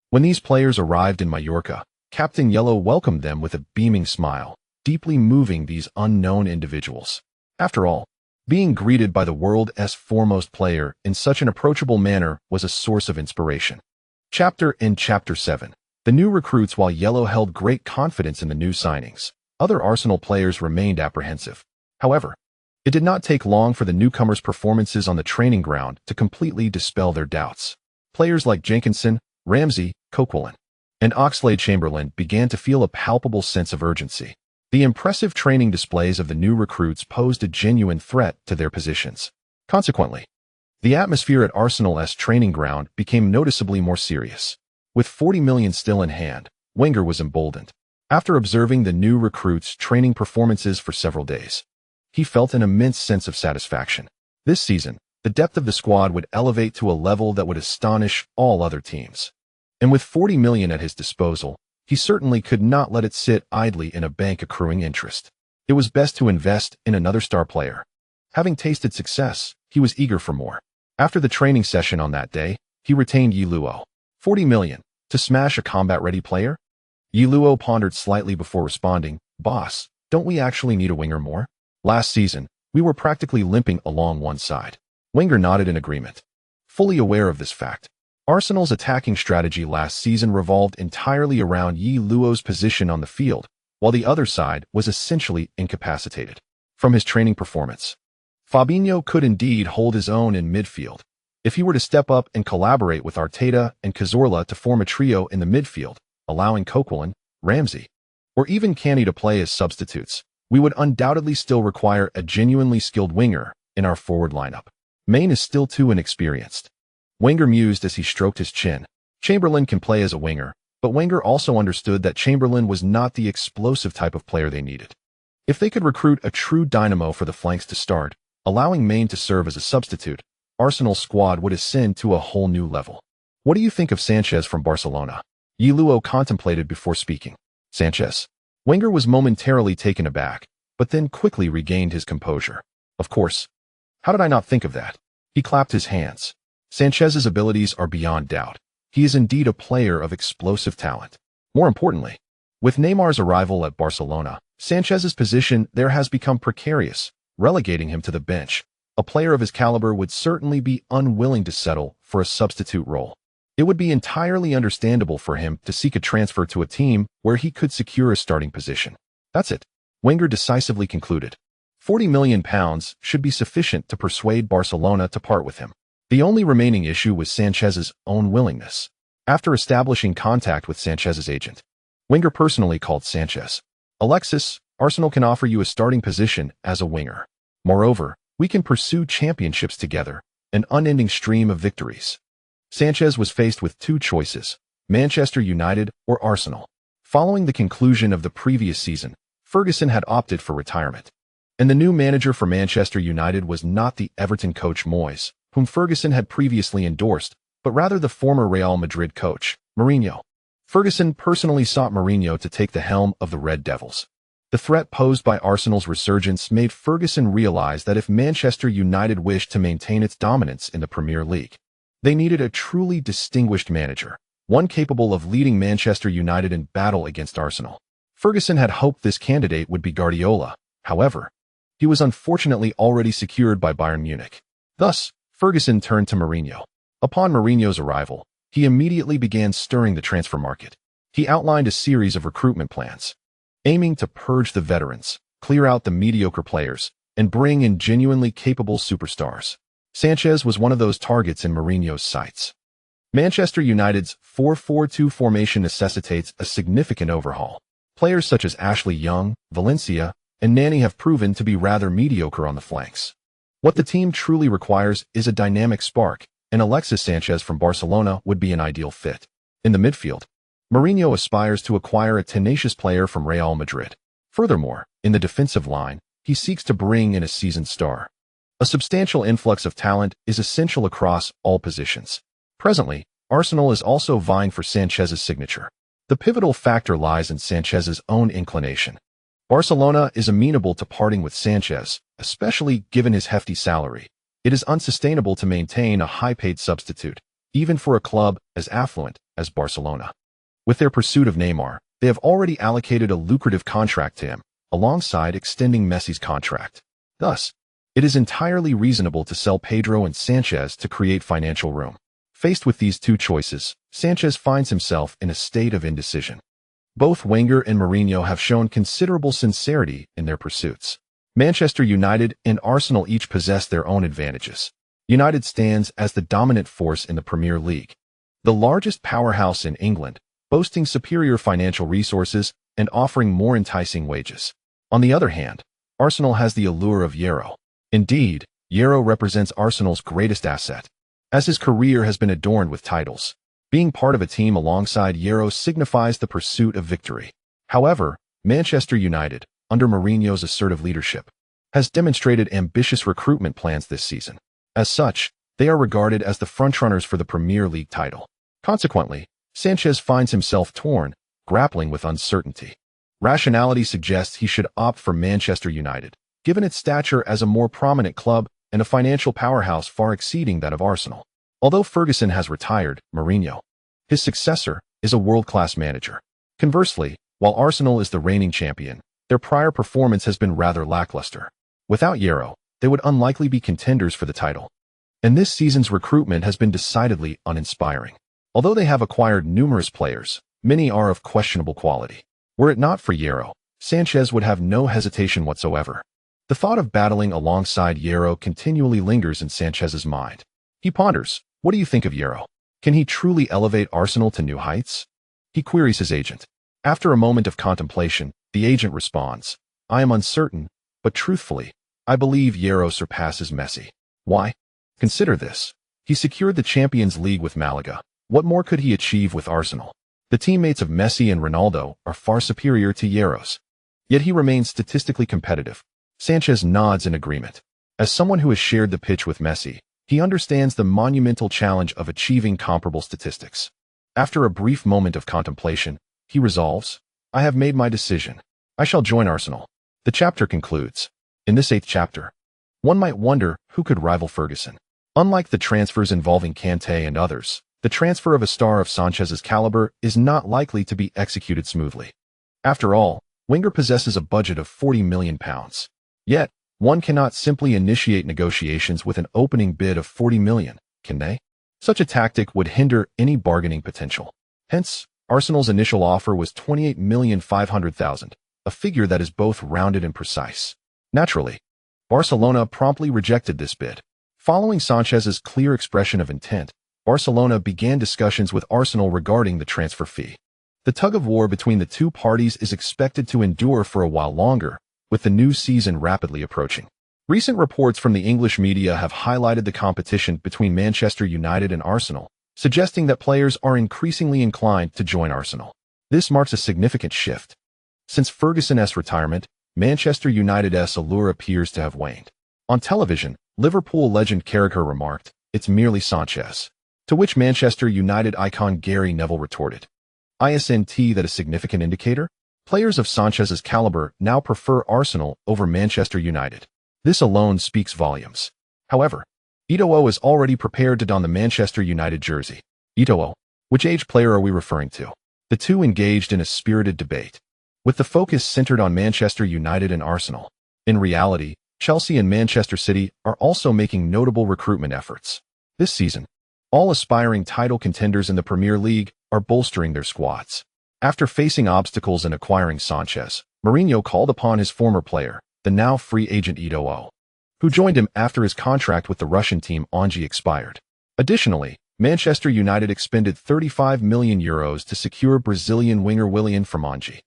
when these players arrived in Mallorca, Captain Ye Luo welcomed them with a beaming smile, deeply moving these unknown individuals. After all, being greeted by the world's foremost player in such an approachable manner was a source of inspiration. Chapter 7. The new recruits. While Ye Luo held great confidence in the new signings, other Arsenal players remained apprehensive. However, it did not take long for the newcomers' performances on the training ground to completely dispel their doubts. Players like Jenkinson, Ramsey, Coquelin, and Oxlade-Chamberlain began to feel a palpable sense of urgency. The impressive training displays of the new recruits posed a genuine threat to their positions. Consequently, the atmosphere at Arsenal's training ground became noticeably more serious. With 40 million still in hand, Wenger was emboldened. After observing the new recruits' training performances for several days, he felt an immense sense of satisfaction. This season, the depth of the squad would elevate to a level that would astonish all other teams. And with 40 million at his disposal, he certainly could not let it sit idly in a bank accruing interest. It was best to invest in another star player. Having tasted success, he was eager for more. After the training session on that day, he retained Ye Luo. 40 million, to smash a combat-ready player? Ye Luo pondered slightly before responding, "Boss, don't we actually need a winger more? Last season, we were practically limping along one side." Wenger nodded in agreement. Fully aware of this fact, Arsenal's attacking strategy last season revolved entirely around Ye Luo's position on the field, while the other side was essentially incapacitated. From his training performance, Fabinho could indeed hold his own in midfield. If he were to step up and collaborate with Arteta and Cazorla to form a trio in the midfield, allowing Coquelin, Ramsey, or even Canny to play as substitutes, we would undoubtedly still require a genuinely skilled winger in our forward lineup. Maine is still too inexperienced. Wenger mused as he stroked his chin. Chamberlain can play as a winger, but Wenger also understood that Chamberlain was not the explosive type of player they needed. If they could recruit a true dynamo for the flanks to start, allowing Maine to serve as a substitute, Arsenal's squad would ascend to a whole new level. What do you think of Sanchez from Barcelona? Ye Luo contemplated before speaking. Sanchez. Wenger was momentarily taken aback, but then quickly regained his composure. Of course. How did I not think of that? He clapped his hands. Sanchez's abilities are beyond doubt. He is indeed a player of explosive talent. More importantly, with Neymar's arrival at Barcelona, Sanchez's position there has become precarious, relegating him to the bench. A player of his caliber would certainly be unwilling to settle for a substitute role. It would be entirely understandable for him to seek a transfer to a team where he could secure a starting position. That's it, Wenger decisively concluded. £40 million should be sufficient to persuade Barcelona to part with him. The only remaining issue was Sanchez's own willingness. After establishing contact with Sanchez's agent, Wenger personally called Sanchez. "Alexis, Arsenal can offer you a starting position as a winger. Moreover, we can pursue championships together, an unending stream of victories." Sanchez was faced with two choices, Manchester United or Arsenal. Following the conclusion of the previous season, Ferguson had opted for retirement. And the new manager for Manchester United was not the Everton coach Moyes, whom Ferguson had previously endorsed, but rather the former Real Madrid coach, Mourinho. Ferguson personally sought Mourinho to take the helm of the Red Devils. The threat posed by Arsenal's resurgence made Ferguson realize that if Manchester United wished to maintain its dominance in the Premier League, they needed a truly distinguished manager, one capable of leading Manchester United in battle against Arsenal. Ferguson had hoped this candidate would be Guardiola. However, he was unfortunately already secured by Bayern Munich. Thus, Ferguson turned to Mourinho. Upon Mourinho's arrival, he immediately began stirring the transfer market. He outlined a series of recruitment plans, aiming to purge the veterans, clear out the mediocre players, and bring in genuinely capable superstars. Sanchez was one of those targets in Mourinho's sights. Manchester United's 4-4-2 formation necessitates a significant overhaul. Players such as Ashley Young, Valencia, and Nani have proven to be rather mediocre on the flanks. What the team truly requires is a dynamic spark, and Alexis Sanchez from Barcelona would be an ideal fit. In the midfield, Mourinho aspires to acquire a tenacious player from Real Madrid. Furthermore, in the defensive line, he seeks to bring in a seasoned star. A substantial influx of talent is essential across all positions. Presently, Arsenal is also vying for Sanchez's signature. The pivotal factor lies in Sanchez's own inclination. Barcelona is amenable to parting with Sanchez, especially given his hefty salary. It is unsustainable to maintain a high-paid substitute, even for a club as affluent as Barcelona. With their pursuit of Neymar, they have already allocated a lucrative contract to him, alongside extending Messi's contract. Thus, it is entirely reasonable to sell Pedro and Sanchez to create financial room. Faced with these two choices, Sanchez finds himself in a state of indecision. Both Wenger and Mourinho have shown considerable sincerity in their pursuits. Manchester United and Arsenal each possess their own advantages. United stands as the dominant force in the Premier League, the largest powerhouse in England, boasting superior financial resources and offering more enticing wages. On the other hand, Arsenal has the allure of Ye Luo. Indeed, Ye Luo represents Arsenal's greatest asset, as his career has been adorned with titles. Being part of a team alongside Ye Luo signifies the pursuit of victory. However, Manchester United, under Mourinho's assertive leadership, has demonstrated ambitious recruitment plans this season. As such, they are regarded as the frontrunners for the Premier League title. Consequently, Sanchez finds himself torn, grappling with uncertainty. Rationality suggests he should opt for Manchester United, given its stature as a more prominent club and a financial powerhouse far exceeding that of Arsenal. Although Ferguson has retired, Mourinho, his successor, is a world-class manager. Conversely, while Arsenal is the reigning champion, their prior performance has been rather lackluster. Without Ye Luo, they would unlikely be contenders for the title. And this season's recruitment has been decidedly uninspiring. Although they have acquired numerous players, many are of questionable quality. Were it not for Ye Luo, Sanchez would have no hesitation whatsoever. The thought of battling alongside Ye Luo continually lingers in Sanchez's mind. He ponders, what do you think of Ye Luo? Can he truly elevate Arsenal to new heights? He queries his agent. After a moment of contemplation, the agent responds, I am uncertain, but truthfully, I believe Ye Luo surpasses Messi. Why? Consider this. He secured the Champions League with Malaga. What more could he achieve with Arsenal? The teammates of Messi and Ronaldo are far superior to Ye Luo's. Yet he remains statistically competitive. Sanchez nods in agreement. As someone who has shared the pitch with Messi, he understands the monumental challenge of achieving comparable statistics. After a brief moment of contemplation, he resolves, I have made my decision. I shall join Arsenal. The chapter concludes. In this 8th chapter, one might wonder who could rival Ferguson. Unlike the transfers involving Kanté and others, the transfer of a star of Sanchez's caliber is not likely to be executed smoothly. After all, Wenger possesses a budget of £40 million. Yet, one cannot simply initiate negotiations with an opening bid of £40 million, can they? Such a tactic would hinder any bargaining potential. Hence, Arsenal's initial offer was £28,500,000, a figure that is both rounded and precise. Naturally, Barcelona promptly rejected this bid. Following Sanchez's clear expression of intent, Barcelona began discussions with Arsenal regarding the transfer fee. The tug-of-war between the two parties is expected to endure for a while longer, with the new season rapidly approaching. Recent reports from the English media have highlighted the competition between Manchester United and Arsenal, suggesting that players are increasingly inclined to join Arsenal. This marks a significant shift. Since Ferguson's retirement, Manchester United's allure appears to have waned. On television, Liverpool legend Carragher remarked, "It's merely Sanchez." To which Manchester United icon Gary Neville retorted, "Isn't that a significant indicator? Players of Sanchez's caliber now prefer Arsenal over Manchester United. This alone speaks volumes." However, Eto'o is already prepared to don the Manchester United jersey. Eto'o, which age player are we referring to? The two engaged in a spirited debate, with the focus centered on Manchester United and Arsenal. In reality, Chelsea and Manchester City are also making notable recruitment efforts. This season, all aspiring title contenders in the Premier League are bolstering their squads. After facing obstacles in acquiring Sanchez, Mourinho called upon his former player, the now free agent Ye Luo, who joined him after his contract with the Russian team Angers expired. Additionally, Manchester United expended €35 million to secure Brazilian winger Willian from Angers.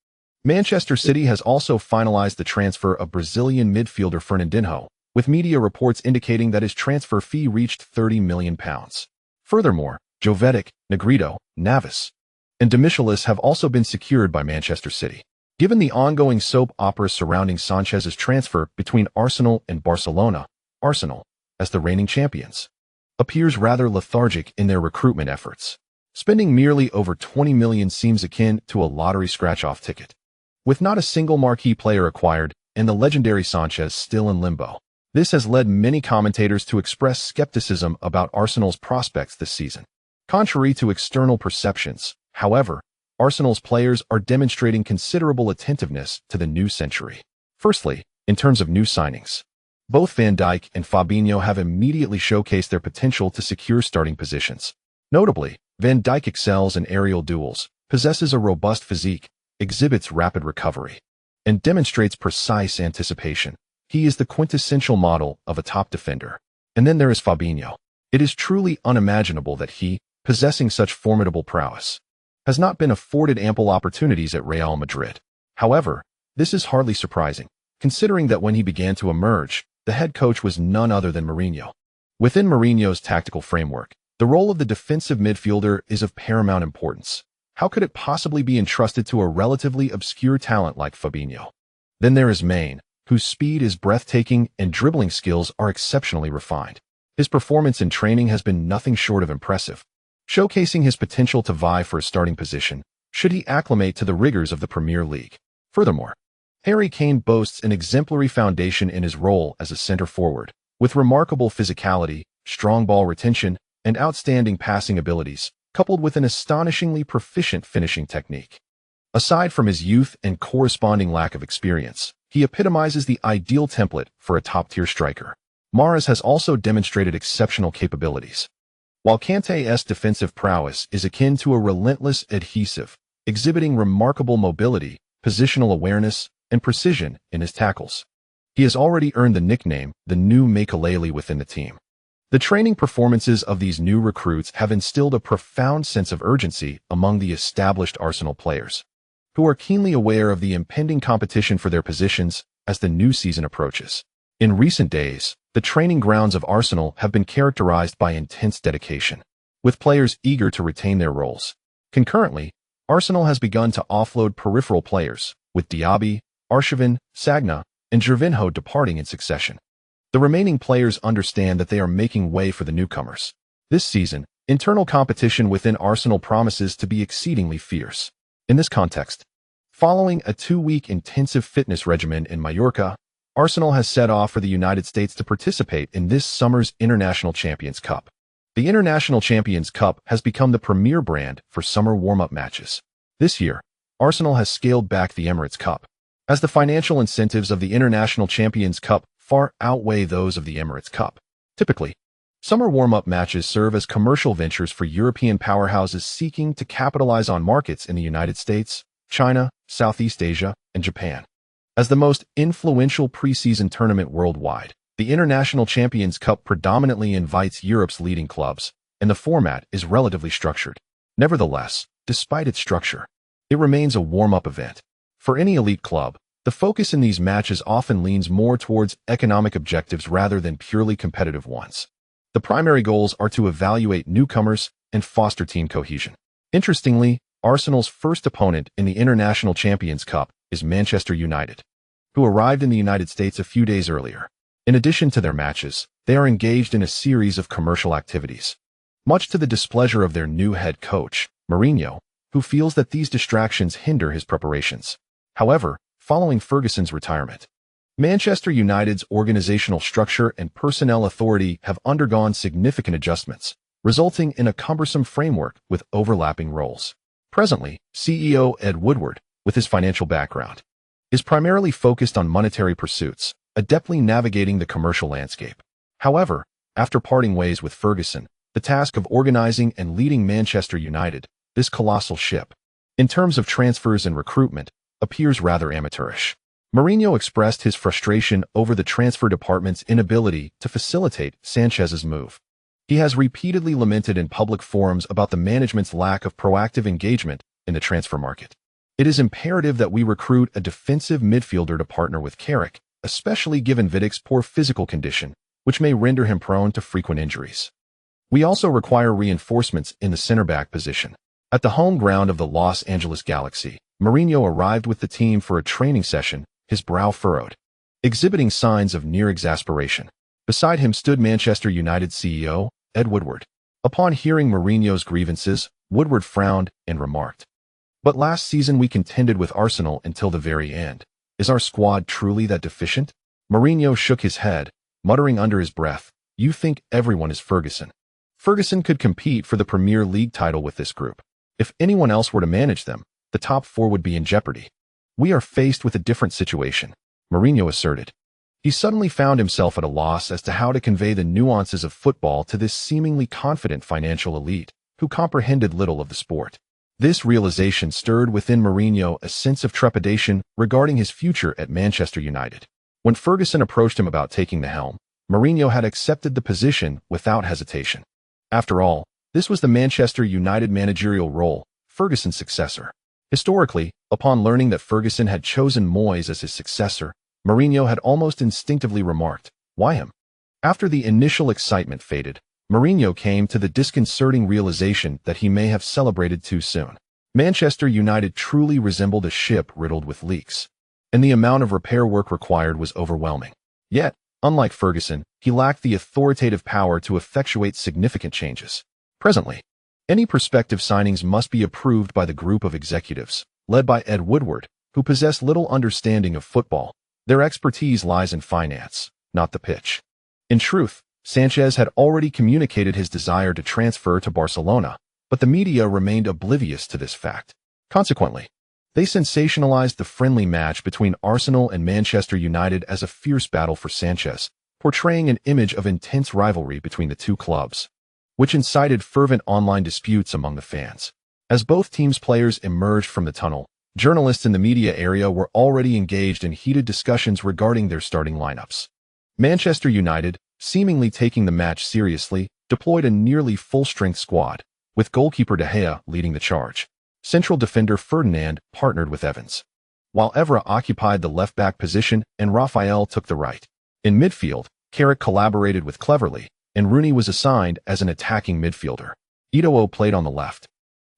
Manchester City has also finalized the transfer of Brazilian midfielder Fernandinho, with media reports indicating that his transfer fee reached £30 million. Furthermore, Jovetic, Negrito, Navas, and Demichelis have also been secured by Manchester City. Given the ongoing soap opera surrounding Sanchez's transfer between Arsenal and Barcelona, Arsenal, as the reigning champions, appears rather lethargic in their recruitment efforts. Spending merely over $20 million seems akin to a lottery scratch-off ticket, with not a single marquee player acquired and the legendary Sanchez still in limbo. This has led many commentators to express skepticism about Arsenal's prospects this season. Contrary to external perceptions, however, Arsenal's players are demonstrating considerable attentiveness to the new century. Firstly, in terms of new signings, both Van Dijk and Fabinho have immediately showcased their potential to secure starting positions. Notably, Van Dijk excels in aerial duels, possesses a robust physique, exhibits rapid recovery, and demonstrates precise anticipation. He is the quintessential model of a top defender. And then there is Fabinho. It is truly unimaginable that he, possessing such formidable prowess, has not been afforded ample opportunities at Real Madrid. However, this is hardly surprising, considering that when he began to emerge, the head coach was none other than Mourinho. Within Mourinho's tactical framework, the role of the defensive midfielder is of paramount importance. How could it possibly be entrusted to a relatively obscure talent like Fabinho? Then there is Mane, whose speed is breathtaking and dribbling skills are exceptionally refined. His performance in training has been nothing short of impressive, showcasing his potential to vie for a starting position should he acclimate to the rigors of the Premier League. Furthermore, Harry Kane boasts an exemplary foundation in his role as a center forward, with remarkable physicality, strong ball retention, and outstanding passing abilities, coupled with an astonishingly proficient finishing technique. Aside from his youth and corresponding lack of experience, he epitomizes the ideal template for a top-tier striker. Mahrez has also demonstrated exceptional capabilities, while Kanté's defensive prowess is akin to a relentless adhesive, exhibiting remarkable mobility, positional awareness, and precision in his tackles. He has already earned the nickname, the new Makelele within the team. The training performances of these new recruits have instilled a profound sense of urgency among the established Arsenal players, who are keenly aware of the impending competition for their positions as the new season approaches. In recent days, the training grounds of Arsenal have been characterized by intense dedication, with players eager to retain their roles. Concurrently, Arsenal has begun to offload peripheral players, with Diaby, Arshavin, Sagna, and Gervinho departing in succession. The remaining players understand that they are making way for the newcomers. This season, internal competition within Arsenal promises to be exceedingly fierce. In this context, following a 2-week intensive fitness regimen in Mallorca, Arsenal has set off for the United States to participate in this summer's International Champions Cup. The International Champions Cup has become the premier brand for summer warm-up matches. This year, Arsenal has scaled back the Emirates Cup, as the financial incentives of the International Champions Cup far outweigh those of the Emirates Cup. Typically, summer warm-up matches serve as commercial ventures for European powerhouses seeking to capitalize on markets in the United States, China, Southeast Asia, and Japan. As the most influential preseason tournament worldwide, the International Champions Cup predominantly invites Europe's leading clubs, and the format is relatively structured. Nevertheless, despite its structure, it remains a warm-up event. For any elite club, the focus in these matches often leans more towards economic objectives rather than purely competitive ones. The primary goals are to evaluate newcomers and foster team cohesion. Interestingly, Arsenal's first opponent in the International Champions Cup is Manchester United, who arrived in the United States a few days earlier. In addition to their matches, they are engaged in a series of commercial activities, much to the displeasure of their new head coach, Mourinho, who feels that these distractions hinder his preparations. However, following Ferguson's retirement, Manchester United's organizational structure and personnel authority have undergone significant adjustments, resulting in a cumbersome framework with overlapping roles. Presently, CEO Ed Woodward, with his financial background, is primarily focused on monetary pursuits, adeptly navigating the commercial landscape. However, after parting ways with Ferguson, the task of organizing and leading Manchester United, this colossal ship, in terms of transfers and recruitment, appears rather amateurish. Mourinho expressed his frustration over the transfer department's inability to facilitate Sanchez's move. He has repeatedly lamented in public forums about the management's lack of proactive engagement in the transfer market. It is imperative that we recruit a defensive midfielder to partner with Carrick, especially given Vidic's poor physical condition, which may render him prone to frequent injuries. We also require reinforcements in the center-back position. At the home ground of the Los Angeles Galaxy, Mourinho arrived with the team for a training session, his brow furrowed, exhibiting signs of near exasperation. Beside him stood Manchester United CEO, Ed Woodward. Upon hearing Mourinho's grievances, Woodward frowned and remarked, "But last season we contended with Arsenal until the very end. Is our squad truly that deficient?" Mourinho shook his head, muttering under his breath, "You think everyone is Ferguson. Ferguson could compete for the Premier League title with this group. If anyone else were to manage them, the top four would be in jeopardy. We are faced with a different situation," Mourinho asserted. He suddenly found himself at a loss as to how to convey the nuances of football to this seemingly confident financial elite, who comprehended little of the sport. This realization stirred within Mourinho a sense of trepidation regarding his future at Manchester United. When Ferguson approached him about taking the helm, Mourinho had accepted the position without hesitation. After all, this was the Manchester United managerial role, Ferguson's successor. Historically, upon learning that Ferguson had chosen Moyes as his successor, Mourinho had almost instinctively remarked, "Why him?" After the initial excitement faded, Mourinho came to the disconcerting realization that he may have celebrated too soon. Manchester United truly resembled a ship riddled with leaks, and the amount of repair work required was overwhelming. Yet, unlike Ferguson, he lacked the authoritative power to effectuate significant changes. Presently, any prospective signings must be approved by the group of executives, led by Ed Woodward, who possess little understanding of football. Their expertise lies in finance, not the pitch. In truth, Sanchez had already communicated his desire to transfer to Barcelona, but the media remained oblivious to this fact. Consequently, they sensationalized the friendly match between Arsenal and Manchester United as a fierce battle for Sanchez, portraying an image of intense rivalry between the two clubs, which incited fervent online disputes among the fans. As both teams' players emerged from the tunnel, journalists in the media area were already engaged in heated discussions regarding their starting lineups. Manchester United, seemingly taking the match seriously, deployed a nearly full-strength squad, with goalkeeper De Gea leading the charge. Central defender Ferdinand partnered with Evans, while Evra occupied the left-back position and Raphael took the right. In midfield, Carrick collaborated with Cleverley, and Rooney was assigned as an attacking midfielder. Eto'o played on the left,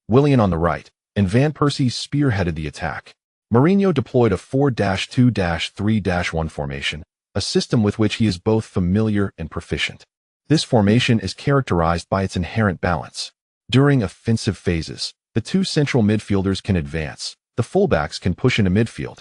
Willian on the right, and Van Persie spearheaded the attack. Mourinho deployed a 4-2-3-1 formation, a system with which he is both familiar and proficient. This formation is characterized by its inherent balance. During offensive phases, the two central midfielders can advance, the fullbacks can push into midfield,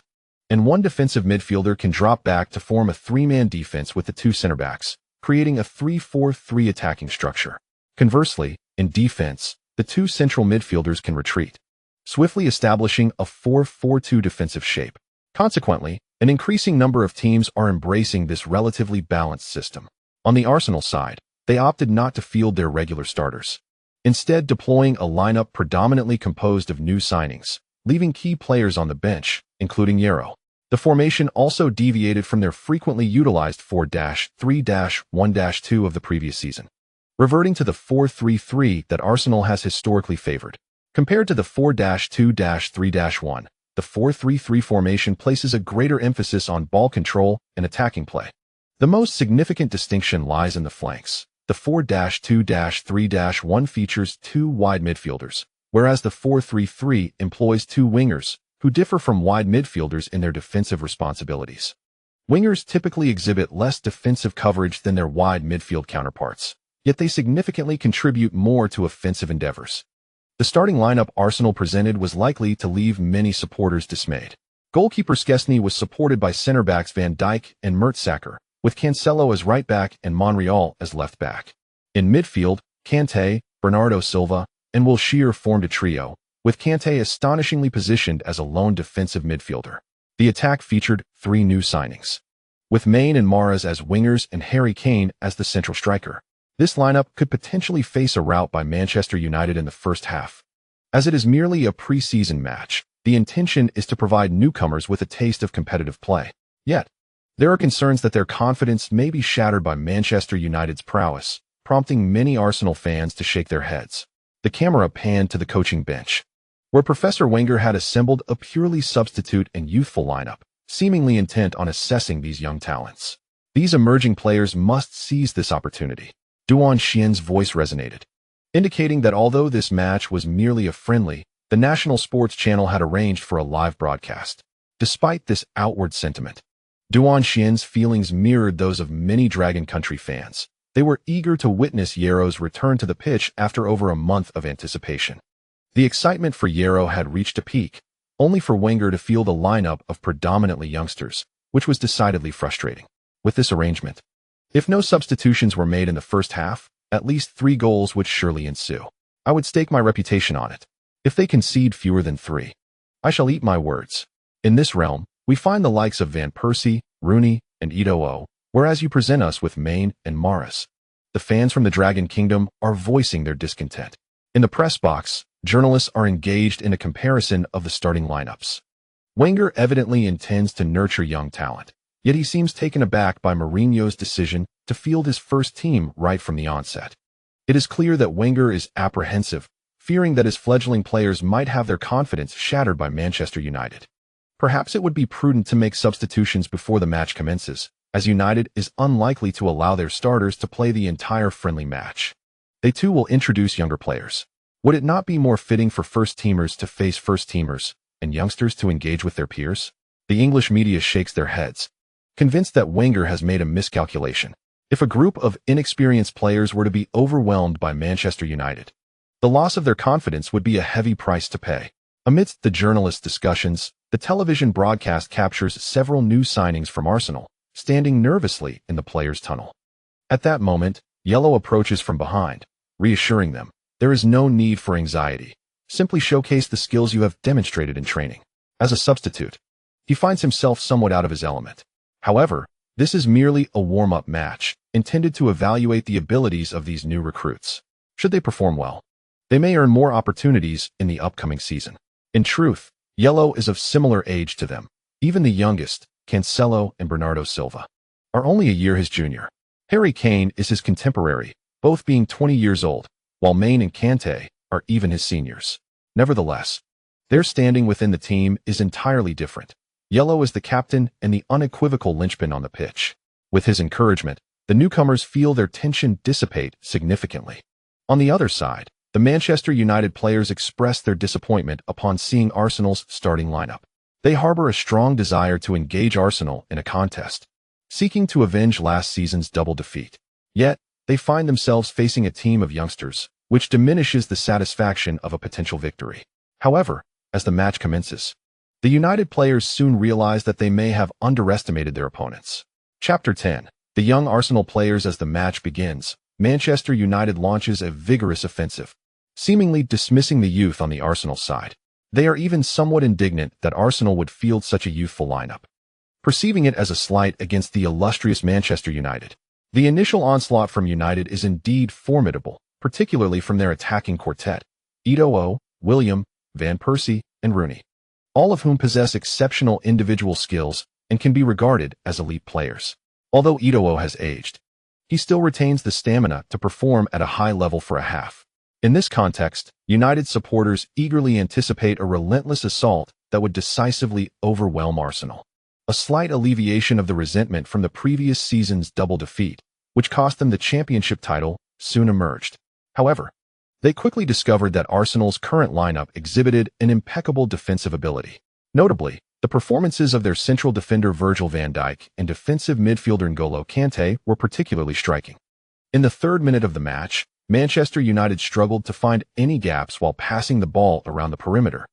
and one defensive midfielder can drop back to form a three-man defense with the two center-backs, creating a 3-4-3 attacking structure. Conversely, in defense, the two central midfielders can retreat, swiftly establishing a 4-4-2 defensive shape. Consequently, an increasing number of teams are embracing this relatively balanced system. On the Arsenal side, they opted not to field their regular starters, instead deploying a lineup predominantly composed of new signings, leaving key players on the bench, including Ye Luo. The formation also deviated from their frequently utilized 4-3-1-2 of the previous season, reverting to the 4-3-3 that Arsenal has historically favored. Compared to the 4-2-3-1, the 4-3-3 formation places a greater emphasis on ball control and attacking play. The most significant distinction lies in the flanks. The 4-2-3-1 features two wide midfielders, whereas the 4-3-3 employs two wingers, who differ from wide midfielders in their defensive responsibilities. Wingers typically exhibit less defensive coverage than their wide midfield counterparts, yet they significantly contribute more to offensive endeavors. The starting lineup Arsenal presented was likely to leave many supporters dismayed. Goalkeeper Szczesny was supported by center-backs Van Dijk and Mertesacker, with Cancelo as right-back and Monreal as left-back. In midfield, Kanté, Bernardo Silva, and Wilshere formed a trio, with Kanté astonishingly positioned as a lone defensive midfielder. The attack featured three new signings, with Maine and Mahrez as wingers and Harry Kane as the central striker. This lineup could potentially face a rout by Manchester United in the first half. As it is merely a pre-season match, The intention is to provide newcomers with a taste of competitive play. Yet, there are concerns that their confidence may be shattered by Manchester United's prowess, prompting many Arsenal fans to shake their heads. The camera panned to the coaching bench, where Professor Wenger had assembled a purely substitute and youthful lineup, seemingly intent on assessing these young talents. These emerging players must seize this opportunity. Duan Xian's voice resonated, indicating that although this match was merely a friendly, the national sports channel had arranged for a live broadcast. Despite this outward sentiment, Duan Xian's feelings mirrored those of many Dragon Country fans. They were eager to witness Ye Luo's return to the pitch after over a month of anticipation. The excitement for Ye Luo had reached a peak, only for Wenger to field a lineup of predominantly youngsters, which was decidedly frustrating. With this arrangement, if no substitutions were made in the first half, at least 3 goals would surely ensue. I would stake my reputation on it. If they concede fewer than 3, I shall eat my words. In this realm, we find the likes of Van Persie, Rooney, and Ye Luo, whereas you present us with Maine and Mahrez. The fans from the Dragon Kingdom are voicing their discontent. In the press box, journalists are engaged in a comparison of the starting lineups. Wenger evidently intends to nurture young talent, yet he seems taken aback by Mourinho's decision to field his first team right from the onset. It is clear that Wenger is apprehensive, fearing that his fledgling players might have their confidence shattered by Manchester United. Perhaps it would be prudent to make substitutions before the match commences, as United is unlikely to allow their starters to play the entire friendly match. They too will introduce younger players. Would it not be more fitting for first-teamers to face first-teamers and youngsters to engage with their peers? The English media shakes their heads, convinced that Wenger has made a miscalculation. If a group of inexperienced players were to be overwhelmed by Manchester United, the loss of their confidence would be a heavy price to pay. Amidst the journalists' discussions, the television broadcast captures several new signings from Arsenal, standing nervously in the players' tunnel. At that moment, Ye Luo approaches from behind, reassuring them, there is no need for anxiety. Simply showcase the skills you have demonstrated in training. As a substitute, he finds himself somewhat out of his element. However, this is merely a warm-up match, intended to evaluate the abilities of these new recruits. Should they perform well, they may earn more opportunities in the upcoming season. In truth, Ye Luo is of similar age to them. Even the youngest, Cancelo and Bernardo Silva, are only a year his junior. Harry Kane is his contemporary, both being 20 years old, while Maine and Kante are even his seniors. Nevertheless, their standing within the team is entirely different. Ye Luo is the captain and the unequivocal linchpin on the pitch. With his encouragement, the newcomers feel their tension dissipate significantly. On the other side, the Manchester United players express their disappointment upon seeing Arsenal's starting lineup. They harbor a strong desire to engage Arsenal in a contest, seeking to avenge last season's double defeat. Yet, they find themselves facing a team of youngsters, which diminishes the satisfaction of a potential victory. However, as the match commences, the United players soon realize that they may have underestimated their opponents. Chapter 10. The young Arsenal players. As the match begins, Manchester United launches a vigorous offensive, seemingly dismissing the youth on the Arsenal side. They are even somewhat indignant that Arsenal would field such a youthful lineup, perceiving it as a slight against the illustrious Manchester United. The initial onslaught from United is indeed formidable, particularly from their attacking quartet, Ye Luo, William, Van Persie, and Rooney, all of whom possess exceptional individual skills and can be regarded as elite players. Although Ye Luo has aged, he still retains the stamina to perform at a high level for a half. In this context, United supporters eagerly anticipate a relentless assault that would decisively overwhelm Arsenal. A slight alleviation of the resentment from the previous season's double defeat, which cost them the championship title, soon emerged. However, they quickly discovered that Arsenal's current lineup exhibited an impeccable defensive ability. Notably, the performances of their central defender Virgil van Dijk and defensive midfielder N'Golo Kante were particularly striking. In the 3rd minute of the match, Manchester United struggled to find any gaps while passing the ball around the perimeter,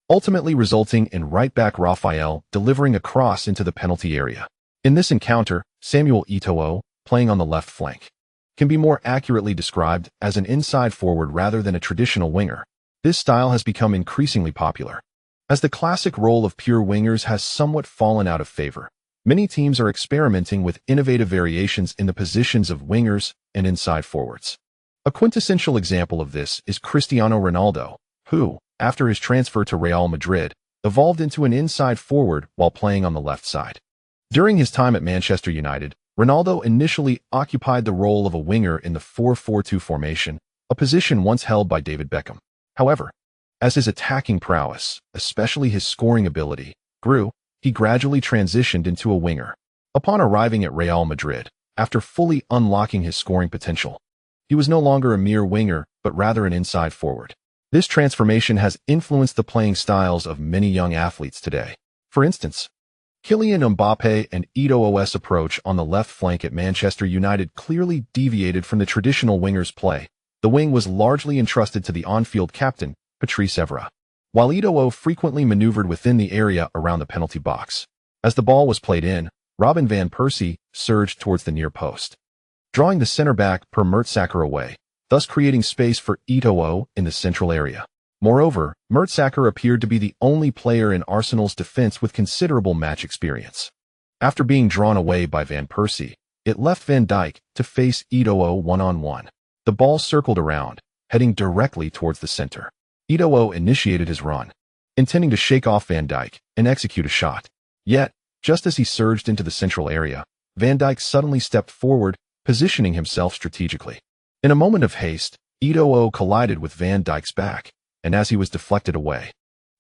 ultimately resulting in right-back Raphael delivering a cross into the penalty area. In this encounter, Samuel Eto'o, playing on the left flank, can be more accurately described as an inside forward rather than a traditional winger. This style has become increasingly popular, as the classic role of pure wingers has somewhat fallen out of favor. Many teams are experimenting with innovative variations in the positions of wingers and inside forwards. A quintessential example of this is Cristiano Ronaldo, who, after his transfer to Real Madrid, evolved into an inside forward while playing on the left side. During his time at Manchester United, Ronaldo initially occupied the role of a winger in the 4-4-2 formation, a position once held by David Beckham. However, as his attacking prowess, especially his scoring ability, grew, he gradually transitioned into a winger. Upon arriving at Real Madrid, after fully unlocking his scoring potential, he was no longer a mere winger, but rather an inside forward. This transformation has influenced the playing styles of many young athletes today. For instance, Kylian Mbappe and Eto'o's approach on the left flank at Manchester United clearly deviated from the traditional winger's play. The wing was largely entrusted to the on-field captain, Patrice Evra, while Eto'o frequently maneuvered within the area around the penalty box. As the ball was played in, Robin van Persie surged towards the near post, drawing the center-back Per Mertesacker away, thus creating space for Eto'o in the central area. Moreover, Mertesacker appeared to be the only player in Arsenal's defense with considerable match experience. After being drawn away by Van Persie, it left Van Dijk to face Eto'o one-on-one. The ball circled around, heading directly towards the center. Eto'o initiated his run, intending to shake off Van Dijk and execute a shot. Yet, just as he surged into the central area, Van Dijk suddenly stepped forward, positioning himself strategically. In a moment of haste, Eto'o collided with Van Dijk's back, and as he was deflected away,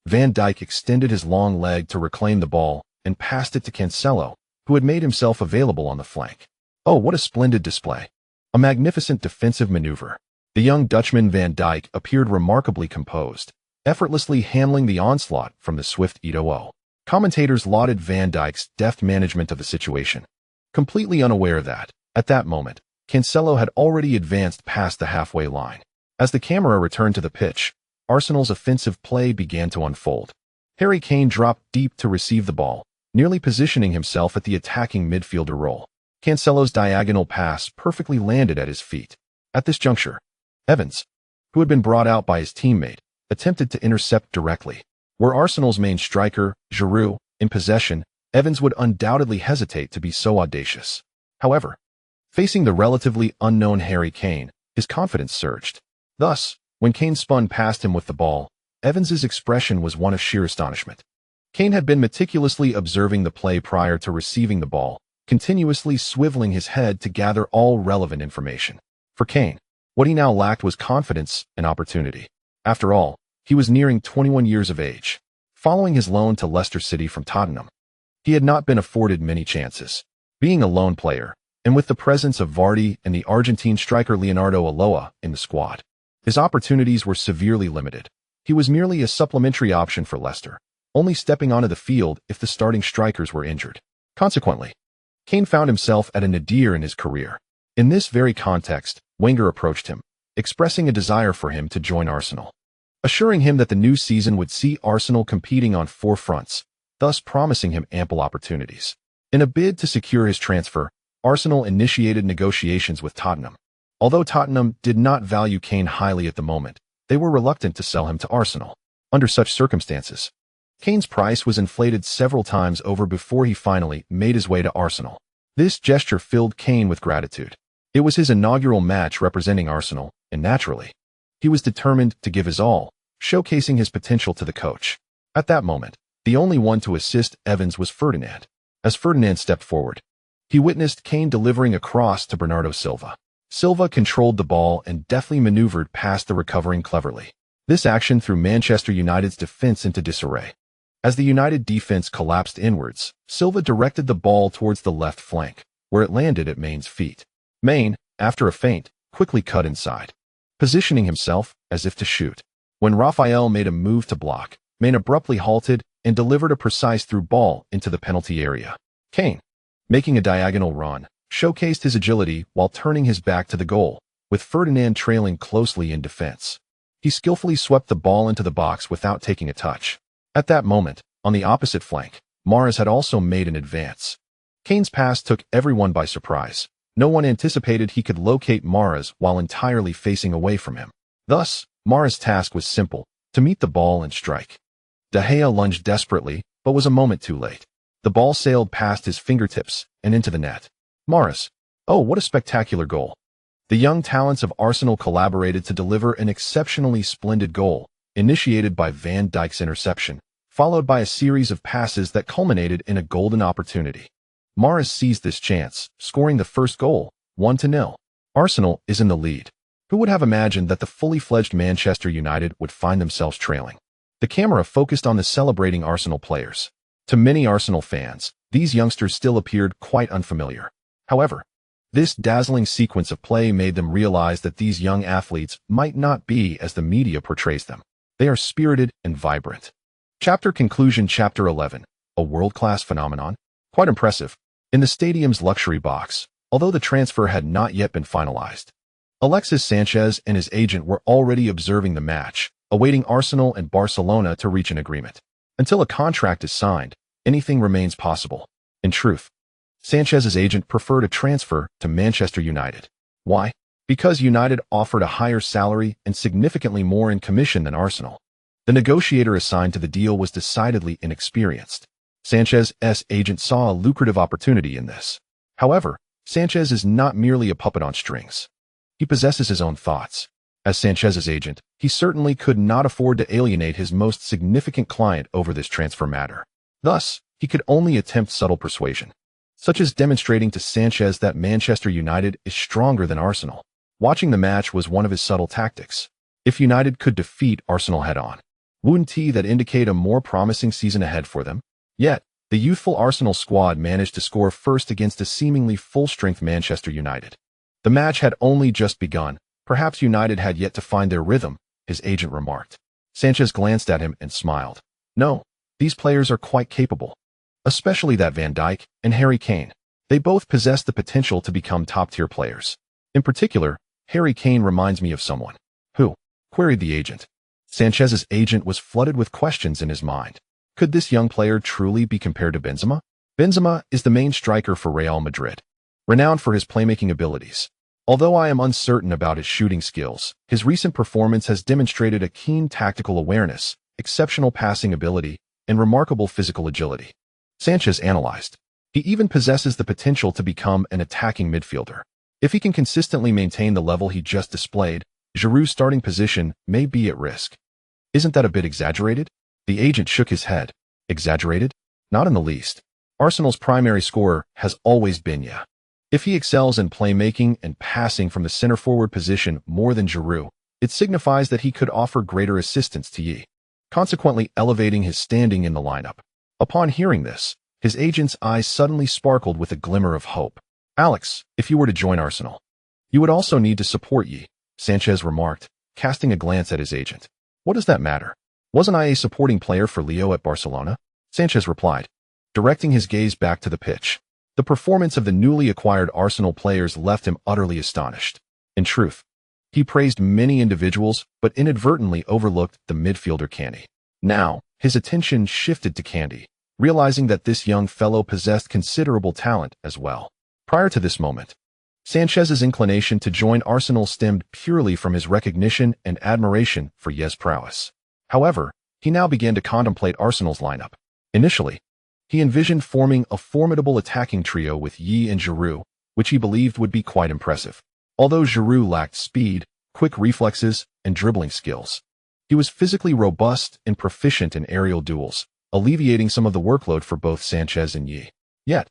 Van Dijk extended his long leg to reclaim the ball and passed it to Cancelo, who had made himself available on the flank. Oh, what a splendid display! A magnificent defensive maneuver. The young Dutchman Van Dijk appeared remarkably composed, effortlessly handling the onslaught from the swift Eto'o. Commentators lauded Van Dijk's deft management of the situation, completely unaware that, at that moment, Cancelo had already advanced past the halfway line. As the camera returned to the pitch, Arsenal's offensive play began to unfold. Harry Kane dropped deep to receive the ball, nearly positioning himself at the attacking midfielder role. Cancelo's diagonal pass perfectly landed at his feet. At this juncture, Evans, who had been brought out by his teammate, attempted to intercept directly. Were Arsenal's main striker, Giroud, in possession, Evans would undoubtedly hesitate to be so audacious. However, facing the relatively unknown Harry Kane, his confidence surged. Thus, when Kane spun past him with the ball, Evans's expression was one of sheer astonishment. Kane had been meticulously observing the play prior to receiving the ball, continuously swiveling his head to gather all relevant information. For Kane, what he now lacked was confidence and opportunity. After all, he was nearing 21 years of age. Following his loan to Leicester City from Tottenham, he had not been afforded many chances. Being a lone player, and with the presence of Vardy and the Argentine striker Leonardo Aloa in the squad, his opportunities were severely limited. He was merely a supplementary option for Leicester, only stepping onto the field if the starting strikers were injured. Consequently, Kane found himself at a nadir in his career. In this very context, Wenger approached him, expressing a desire for him to join Arsenal, assuring him that the new season would see Arsenal competing on 4 fronts, thus promising him ample opportunities. In a bid to secure his transfer, Arsenal initiated negotiations with Tottenham. Although Tottenham did not value Kane highly at the moment, they were reluctant to sell him to Arsenal. Under such circumstances, Kane's price was inflated several times over before he finally made his way to Arsenal. This gesture filled Kane with gratitude. It was his inaugural match representing Arsenal, and naturally, he was determined to give his all, showcasing his potential to the coach. At that moment, the only one to assist Evans was Ferdinand. As Ferdinand stepped forward, he witnessed Kane delivering a cross to Bernardo Silva. Silva controlled the ball and deftly maneuvered past the recovering cleverly. This action threw Manchester United's defense into disarray. As the United defense collapsed inwards, Silva directed the ball towards the left flank, where it landed at Main's feet. Main, after a feint, quickly cut inside, positioning himself as if to shoot. When Raphael made a move to block, Main abruptly halted and delivered a precise through ball into the penalty area. Kane, making a diagonal run, showcased his agility while turning his back to the goal, with Ferdinand trailing closely in defense. He skillfully swept the ball into the box without taking a touch. At that moment, on the opposite flank, Mahrez had also made an advance. Kane's pass took everyone by surprise. No one anticipated he could locate Mahrez while entirely facing away from him. Thus, Mahrez's task was simple, to meet the ball and strike. De Gea lunged desperately, but was a moment too late. The ball sailed past his fingertips and into the net. Mahrez. Oh, what a spectacular goal. The young talents of Arsenal collaborated to deliver an exceptionally splendid goal, initiated by Van Dijk's interception, followed by a series of passes that culminated in a golden opportunity. Mahrez seized this chance, scoring the first goal, 1-0. Arsenal is in the lead. Who would have imagined that the fully fledged Manchester United would find themselves trailing? The camera focused on the celebrating Arsenal players. To many Arsenal fans, these youngsters still appeared quite unfamiliar. However, this dazzling sequence of play made them realize that these young athletes might not be as the media portrays them. They are spirited and vibrant. Chapter conclusion. Chapter 11. A world-class phenomenon? Quite impressive. In the stadium's luxury box, although the transfer had not yet been finalized, Alexis Sanchez and his agent were already observing the match, awaiting Arsenal and Barcelona to reach an agreement. Until a contract is signed, anything remains possible. In truth, Sanchez's agent preferred a transfer to Manchester United. Why? Because United offered a higher salary and significantly more in commission than Arsenal. The negotiator assigned to the deal was decidedly inexperienced. Sanchez's agent saw a lucrative opportunity in this. However, Sanchez is not merely a puppet on strings. He possesses his own thoughts. As Sanchez's agent, he certainly could not afford to alienate his most significant client over this transfer matter. Thus, he could only attempt subtle persuasion, such as demonstrating to Sanchez that Manchester United is stronger than Arsenal. Watching the match was one of his subtle tactics. If United could defeat Arsenal head-on, wouldn't that indicate a more promising season ahead for them? Yet, the youthful Arsenal squad managed to score first against a seemingly full-strength Manchester United. The match had only just begun. Perhaps United had yet to find their rhythm, his agent remarked. Sanchez glanced at him and smiled. No, these players are quite capable. Especially that Van Dijk and Harry Kane. They both possess the potential to become top-tier players. In particular, Harry Kane reminds me of someone. Who? Queried the agent. Sanchez's agent was flooded with questions in his mind. Could this young player truly be compared to Benzema? Benzema is the main striker for Real Madrid, renowned for his playmaking abilities. Although I am uncertain about his shooting skills, his recent performance has demonstrated a keen tactical awareness, exceptional passing ability, and remarkable physical agility. Sanchez analyzed. He even possesses the potential to become an attacking midfielder. If he can consistently maintain the level he just displayed, Giroud's starting position may be at risk. Isn't that a bit exaggerated? The agent shook his head. Exaggerated? Not in the least. Arsenal's primary scorer has always been Ye. If he excels in playmaking and passing from the center-forward position more than Giroud, it signifies that he could offer greater assistance to Ye, consequently elevating his standing in the lineup. Upon hearing this, his agent's eyes suddenly sparkled with a glimmer of hope. Alex, if you were to join Arsenal, you would also need to support Ye, Sanchez remarked, casting a glance at his agent. What does that matter? Wasn't I a supporting player for Leo at Barcelona? Sanchez replied, directing his gaze back to the pitch. The performance of the newly acquired Arsenal players left him utterly astonished. In truth, he praised many individuals, but inadvertently overlooked the midfielder Candy. Now, his attention shifted to Candy, realizing that this young fellow possessed considerable talent as well. Prior to this moment, Sanchez's inclination to join Arsenal stemmed purely from his recognition and admiration for Ye's prowess. However, he now began to contemplate Arsenal's lineup. Initially, he envisioned forming a formidable attacking trio with Ye and Giroud, which he believed would be quite impressive. Although Giroud lacked speed, quick reflexes, and dribbling skills, he was physically robust and proficient in aerial duels, alleviating some of the workload for both Sanchez and Ye. Yet,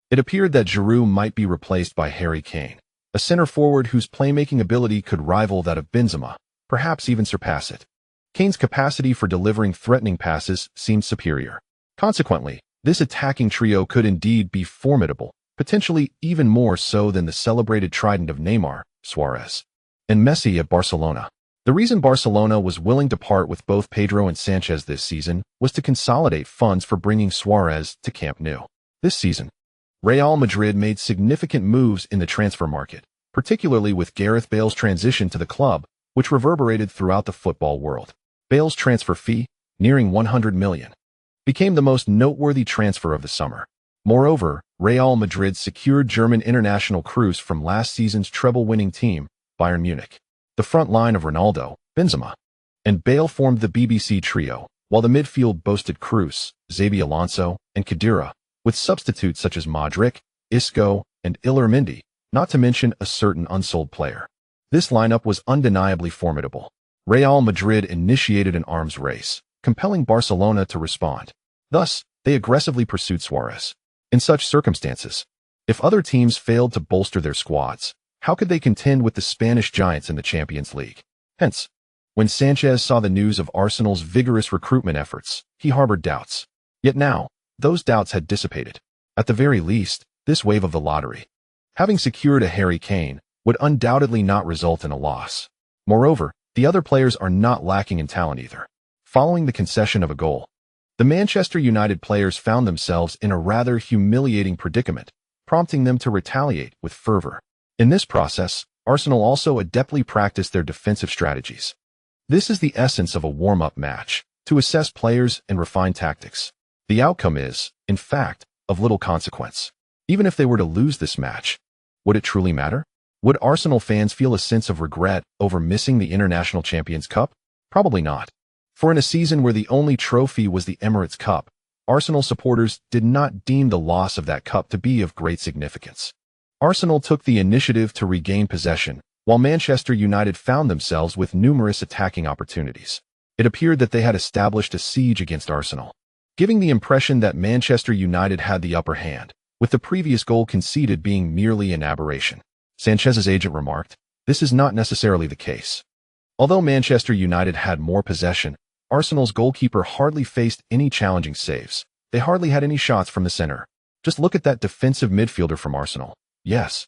it appeared that Giroud might be replaced by Harry Kane, a center-forward whose playmaking ability could rival that of Benzema, perhaps even surpass it. Kane's capacity for delivering threatening passes seemed superior. Consequently, this attacking trio could indeed be formidable, potentially even more so than the celebrated trident of Neymar, Suarez, and Messi at Barcelona. The reason Barcelona was willing to part with both Pedro and Sanchez this season was to consolidate funds for bringing Suarez to Camp Nou. This season, Real Madrid made significant moves in the transfer market, particularly with Gareth Bale's transition to the club, which reverberated throughout the football world. Bale's transfer fee, nearing $100 million, became the most noteworthy transfer of the summer. Moreover, Real Madrid secured German international Kroos from last season's treble-winning team, Bayern Munich. The front line of Ronaldo, Benzema, and Bale formed the BBC trio, while the midfield boasted Kroos, Xabi Alonso, and Khedira, with substitutes such as Modric, Isco, and Illermindi, not to mention a certain unsold player. This lineup was undeniably formidable. Real Madrid initiated an arms race, compelling Barcelona to respond. Thus, they aggressively pursued Suarez. In such circumstances, if other teams failed to bolster their squads, how could they contend with the Spanish giants in the Champions League? Hence, when Sanchez saw the news of Arsenal's vigorous recruitment efforts, he harbored doubts. Yet now, those doubts had dissipated. At the very least, this wave of the lottery, having secured a Harry Kane, would undoubtedly not result in a loss. Moreover, the other players are not lacking in talent either. Following the concession of a goal, the Manchester United players found themselves in a rather humiliating predicament, prompting them to retaliate with fervor. In this process, Arsenal also adeptly practiced their defensive strategies. This is the essence of a warm-up match, to assess players and refine tactics. The outcome is, in fact, of little consequence. Even if they were to lose this match, would it truly matter? Would Arsenal fans feel a sense of regret over missing the International Champions Cup? Probably not. For in a season where the only trophy was the Emirates Cup, Arsenal supporters did not deem the loss of that cup to be of great significance. Arsenal took the initiative to regain possession, while Manchester United found themselves with numerous attacking opportunities. It appeared that they had established a siege against Arsenal, giving the impression that Manchester United had the upper hand, with the previous goal conceded being merely an aberration. Sanchez's agent remarked, "This is not necessarily the case." Although Manchester United had more possession, Arsenal's goalkeeper hardly faced any challenging saves. They hardly had any shots from the center. Just look at that defensive midfielder from Arsenal. Yes,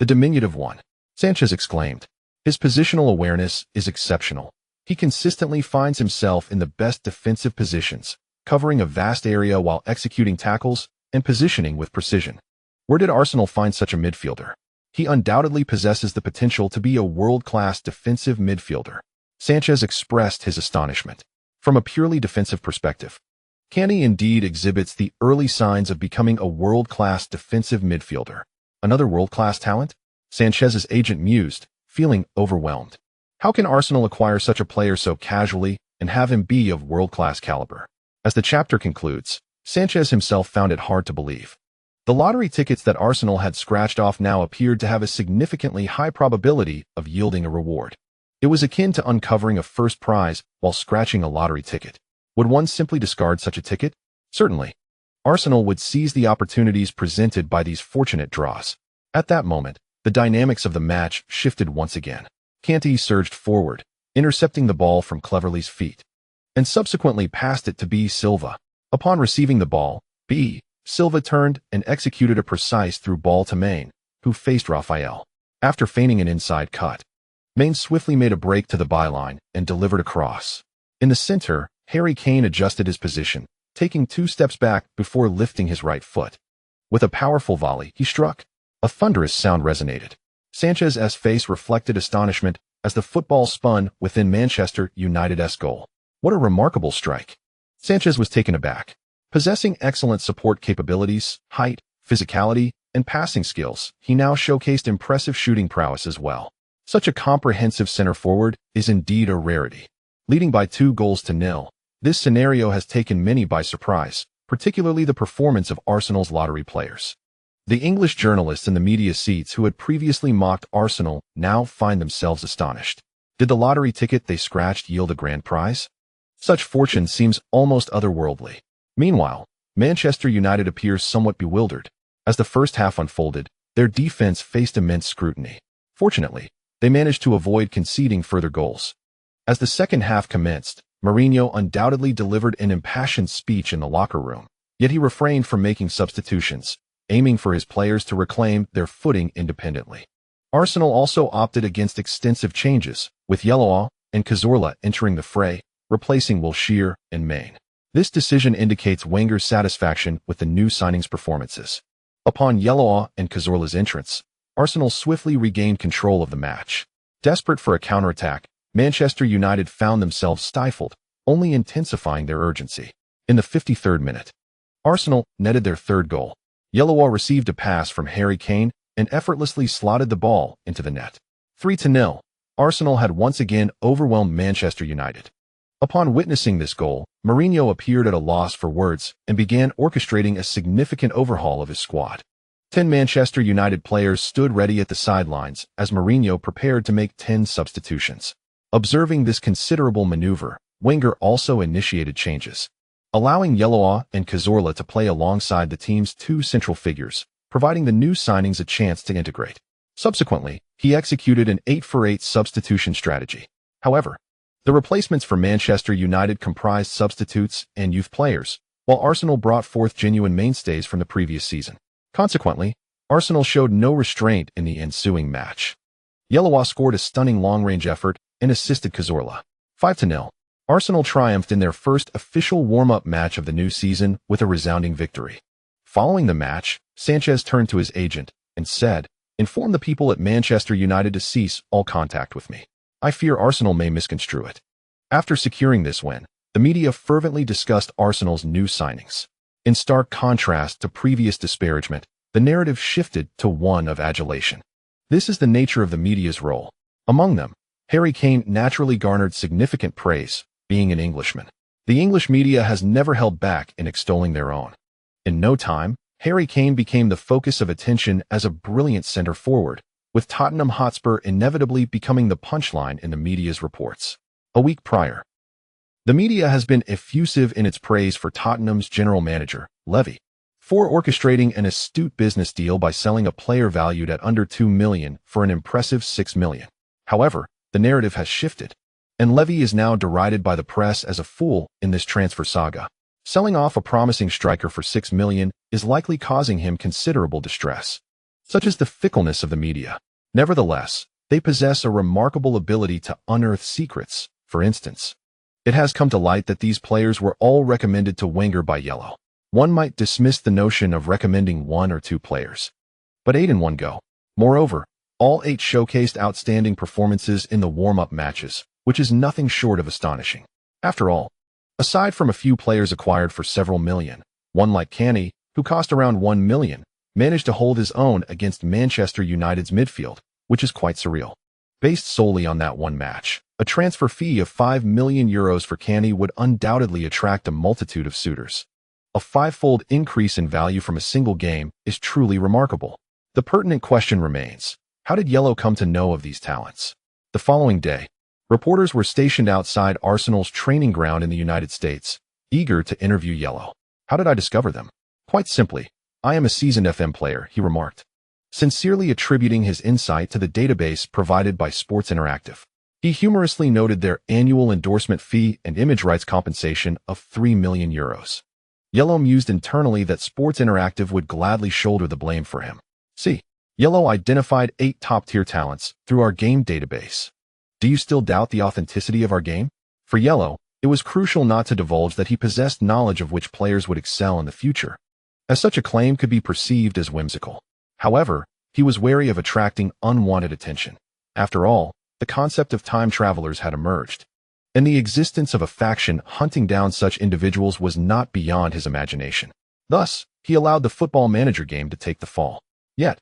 the diminutive one, Sanchez exclaimed. His positional awareness is exceptional. He consistently finds himself in the best defensive positions, covering a vast area while executing tackles and positioning with precision. Where did Arsenal find such a midfielder? He undoubtedly possesses the potential to be a world-class defensive midfielder. Sanchez expressed his astonishment. From a purely defensive perspective, Kane indeed exhibits the early signs of becoming a world-class defensive midfielder. Another world-class talent? Sanchez's agent mused, feeling overwhelmed. How can Arsenal acquire such a player so casually and have him be of world-class caliber? As the chapter concludes, Sanchez himself found it hard to believe. The lottery tickets that Arsenal had scratched off now appeared to have a significantly high probability of yielding a reward. It was akin to uncovering a first prize while scratching a lottery ticket. Would one simply discard such a ticket? Certainly. Arsenal would seize the opportunities presented by these fortunate draws. At that moment, the dynamics of the match shifted once again. Kante surged forward, intercepting the ball from Cleverley's feet, and subsequently passed it to B. Silva. Upon receiving the ball, B. Silva turned and executed a precise through ball to Maine, who faced Raphael. After feigning an inside cut, Maine swiftly made a break to the byline and delivered a cross. In the center, Harry Kane adjusted his position, taking 2 steps back before lifting his right foot. With a powerful volley, he struck. A thunderous sound resonated. Sanchez's face reflected astonishment as the football spun within Manchester United's goal. What a remarkable strike! Sanchez was taken aback. Possessing excellent support capabilities, height, physicality, and passing skills, he now showcased impressive shooting prowess as well. Such a comprehensive center forward is indeed a rarity. Leading by 2-0, this scenario has taken many by surprise, particularly the performance of Arsenal's lottery players. The English journalists in the media seats who had previously mocked Arsenal now find themselves astonished. Did the lottery ticket they scratched yield a grand prize? Such fortune seems almost otherworldly. Meanwhile, Manchester United appears somewhat bewildered. As the first half unfolded, their defense faced immense scrutiny. Fortunately, they managed to avoid conceding further goals. As the second half commenced, Mourinho undoubtedly delivered an impassioned speech in the locker room, yet he refrained from making substitutions, aiming for his players to reclaim their footing independently. Arsenal also opted against extensive changes, with Ye Luo and Cazorla entering the fray, replacing Wilshere and Maine. This decision indicates Wenger's satisfaction with the new signings' performances. Upon Ye Luo and Cazorla's entrance, Arsenal swiftly regained control of the match. Desperate for a counterattack, Manchester United found themselves stifled, only intensifying their urgency. In the 53rd minute, Arsenal netted their third goal. Ye Luo received a pass from Harry Kane and effortlessly slotted the ball into the net. 3-0. Arsenal had once again overwhelmed Manchester United. Upon witnessing this goal, Mourinho appeared at a loss for words and began orchestrating a significant overhaul of his squad. 10 Manchester United players stood ready at the sidelines as Mourinho prepared to make 10 substitutions. Observing this considerable maneuver, Wenger also initiated changes, allowing Ye Luo and Cazorla to play alongside the team's two central figures, providing the new signings a chance to integrate. Subsequently, he executed an 8-for-8 substitution strategy. However, the replacements for Manchester United comprised substitutes and youth players, while Arsenal brought forth genuine mainstays from the previous season. Consequently, Arsenal showed no restraint in the ensuing match. Ye Luo scored a stunning long-range effort and assisted Cazorla. 5-0. Arsenal triumphed in their first official warm-up match of the new season with a resounding victory. Following the match, Sanchez turned to his agent and said, "Inform the people at Manchester United to cease all contact with me. I fear Arsenal may misconstrue it." After securing this win, the media fervently discussed Arsenal's new signings. In stark contrast to previous disparagement, the narrative shifted to one of adulation. This is the nature of the media's role. Among them, Harry Kane naturally garnered significant praise, being an Englishman. The English media has never held back in extolling their own. In no time, Harry Kane became the focus of attention as a brilliant center forward, with Tottenham Hotspur inevitably becoming the punchline in the media's reports. A week prior, the media has been effusive in its praise for Tottenham's general manager, Levy, for orchestrating an astute business deal by selling a player valued at under $2 million for an impressive $6 million. However, the narrative has shifted, and Levy is now derided by the press as a fool in this transfer saga. Selling off a promising striker for $6 million is likely causing him considerable distress. Such is the fickleness of the media. Nevertheless, they possess a remarkable ability to unearth secrets. For instance, it has come to light that these players were all recommended to Wenger by Ye Luo. One might dismiss the notion of recommending one or two players, but 8 in one go. Moreover, all 8 showcased outstanding performances in the warm-up matches, which is nothing short of astonishing. After all, aside from a few players acquired for several million, one like Kane, who cost around $1 million, managed to hold his own against Manchester United's midfield, which is quite surreal. Based solely on that one match, a transfer fee of €5 million for Kane would undoubtedly attract a multitude of suitors. A 5-fold increase in value from a single game is truly remarkable. The pertinent question remains, how did Ye Luo come to know of these talents? The following day, reporters were stationed outside Arsenal's training ground in the United States, eager to interview Ye Luo. How did I discover them? Quite simply, I am a seasoned FM player, he remarked, sincerely attributing his insight to the database provided by Sports Interactive. He humorously noted their annual endorsement fee and image rights compensation of €3 million. Ye Luo mused internally that Sports Interactive would gladly shoulder the blame for him. See, Ye Luo identified 8 top-tier talents through our game database. Do you still doubt the authenticity of our game? For Ye Luo, it was crucial not to divulge that he possessed knowledge of which players would excel in the future, as such a claim could be perceived as whimsical. However, he was wary of attracting unwanted attention. After all, the concept of time travelers had emerged, and the existence of a faction hunting down such individuals was not beyond his imagination. Thus, he allowed the Football Manager game to take the fall. Yet,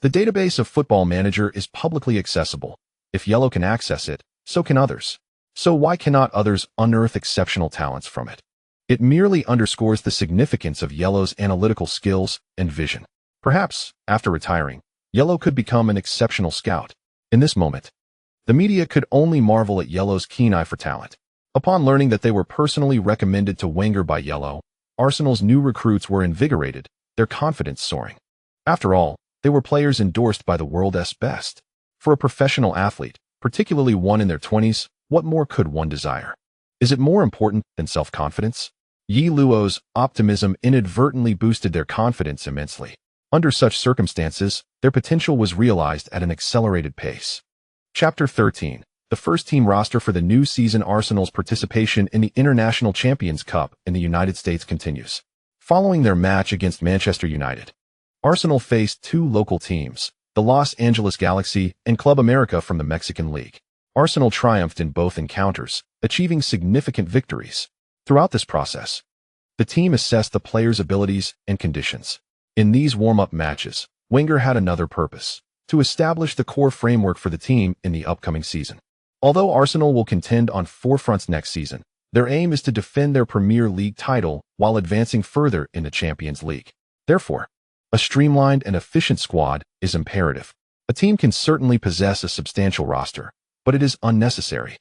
the database of Football Manager is publicly accessible. If Ye Luo can access it, so can others. So why cannot others unearth exceptional talents from it? It merely underscores the significance of Ye Luo's analytical skills and vision. Perhaps, after retiring, Ye Luo could become an exceptional scout. In this moment, the media could only marvel at Ye Luo's keen eye for talent. Upon learning that they were personally recommended to Wenger by Ye Luo, Arsenal's new recruits were invigorated, their confidence soaring. After all, they were players endorsed by the world's best. For a professional athlete, particularly one in their 20s, what more could one desire? Is it more important than self-confidence? Ye Luo's optimism inadvertently boosted their confidence immensely. Under such circumstances, their potential was realized at an accelerated pace. Chapter 13. The first team roster for the new season. Arsenal's participation in the International Champions Cup in the United States continues. Following their match against Manchester United, Arsenal faced 2 local teams, the Los Angeles Galaxy and Club America from the Mexican League. Arsenal triumphed in both encounters, achieving significant victories. Throughout this process, the team assessed the players' abilities and conditions. In these warm-up matches, Wenger had another purpose: to establish the core framework for the team in the upcoming season. Although Arsenal will contend on 4 fronts next season, their aim is to defend their Premier League title while advancing further in the Champions League. Therefore, a streamlined and efficient squad is imperative. A team can certainly possess a substantial roster, but it is unnecessary.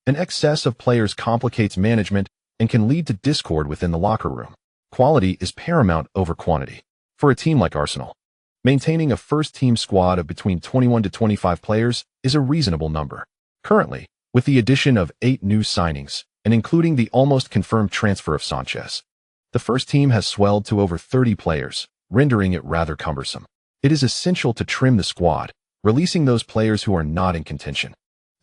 An excess of players complicates management and can lead to discord within the locker room. Quality is paramount over quantity. For a team like Arsenal, maintaining a first-team squad of between 21 to 25 players is a reasonable number. Currently, with the addition of 8 new signings, and including the almost confirmed transfer of Sanchez, the first team has swelled to over 30 players, rendering it rather cumbersome. It is essential to trim the squad, releasing those players who are not in contention.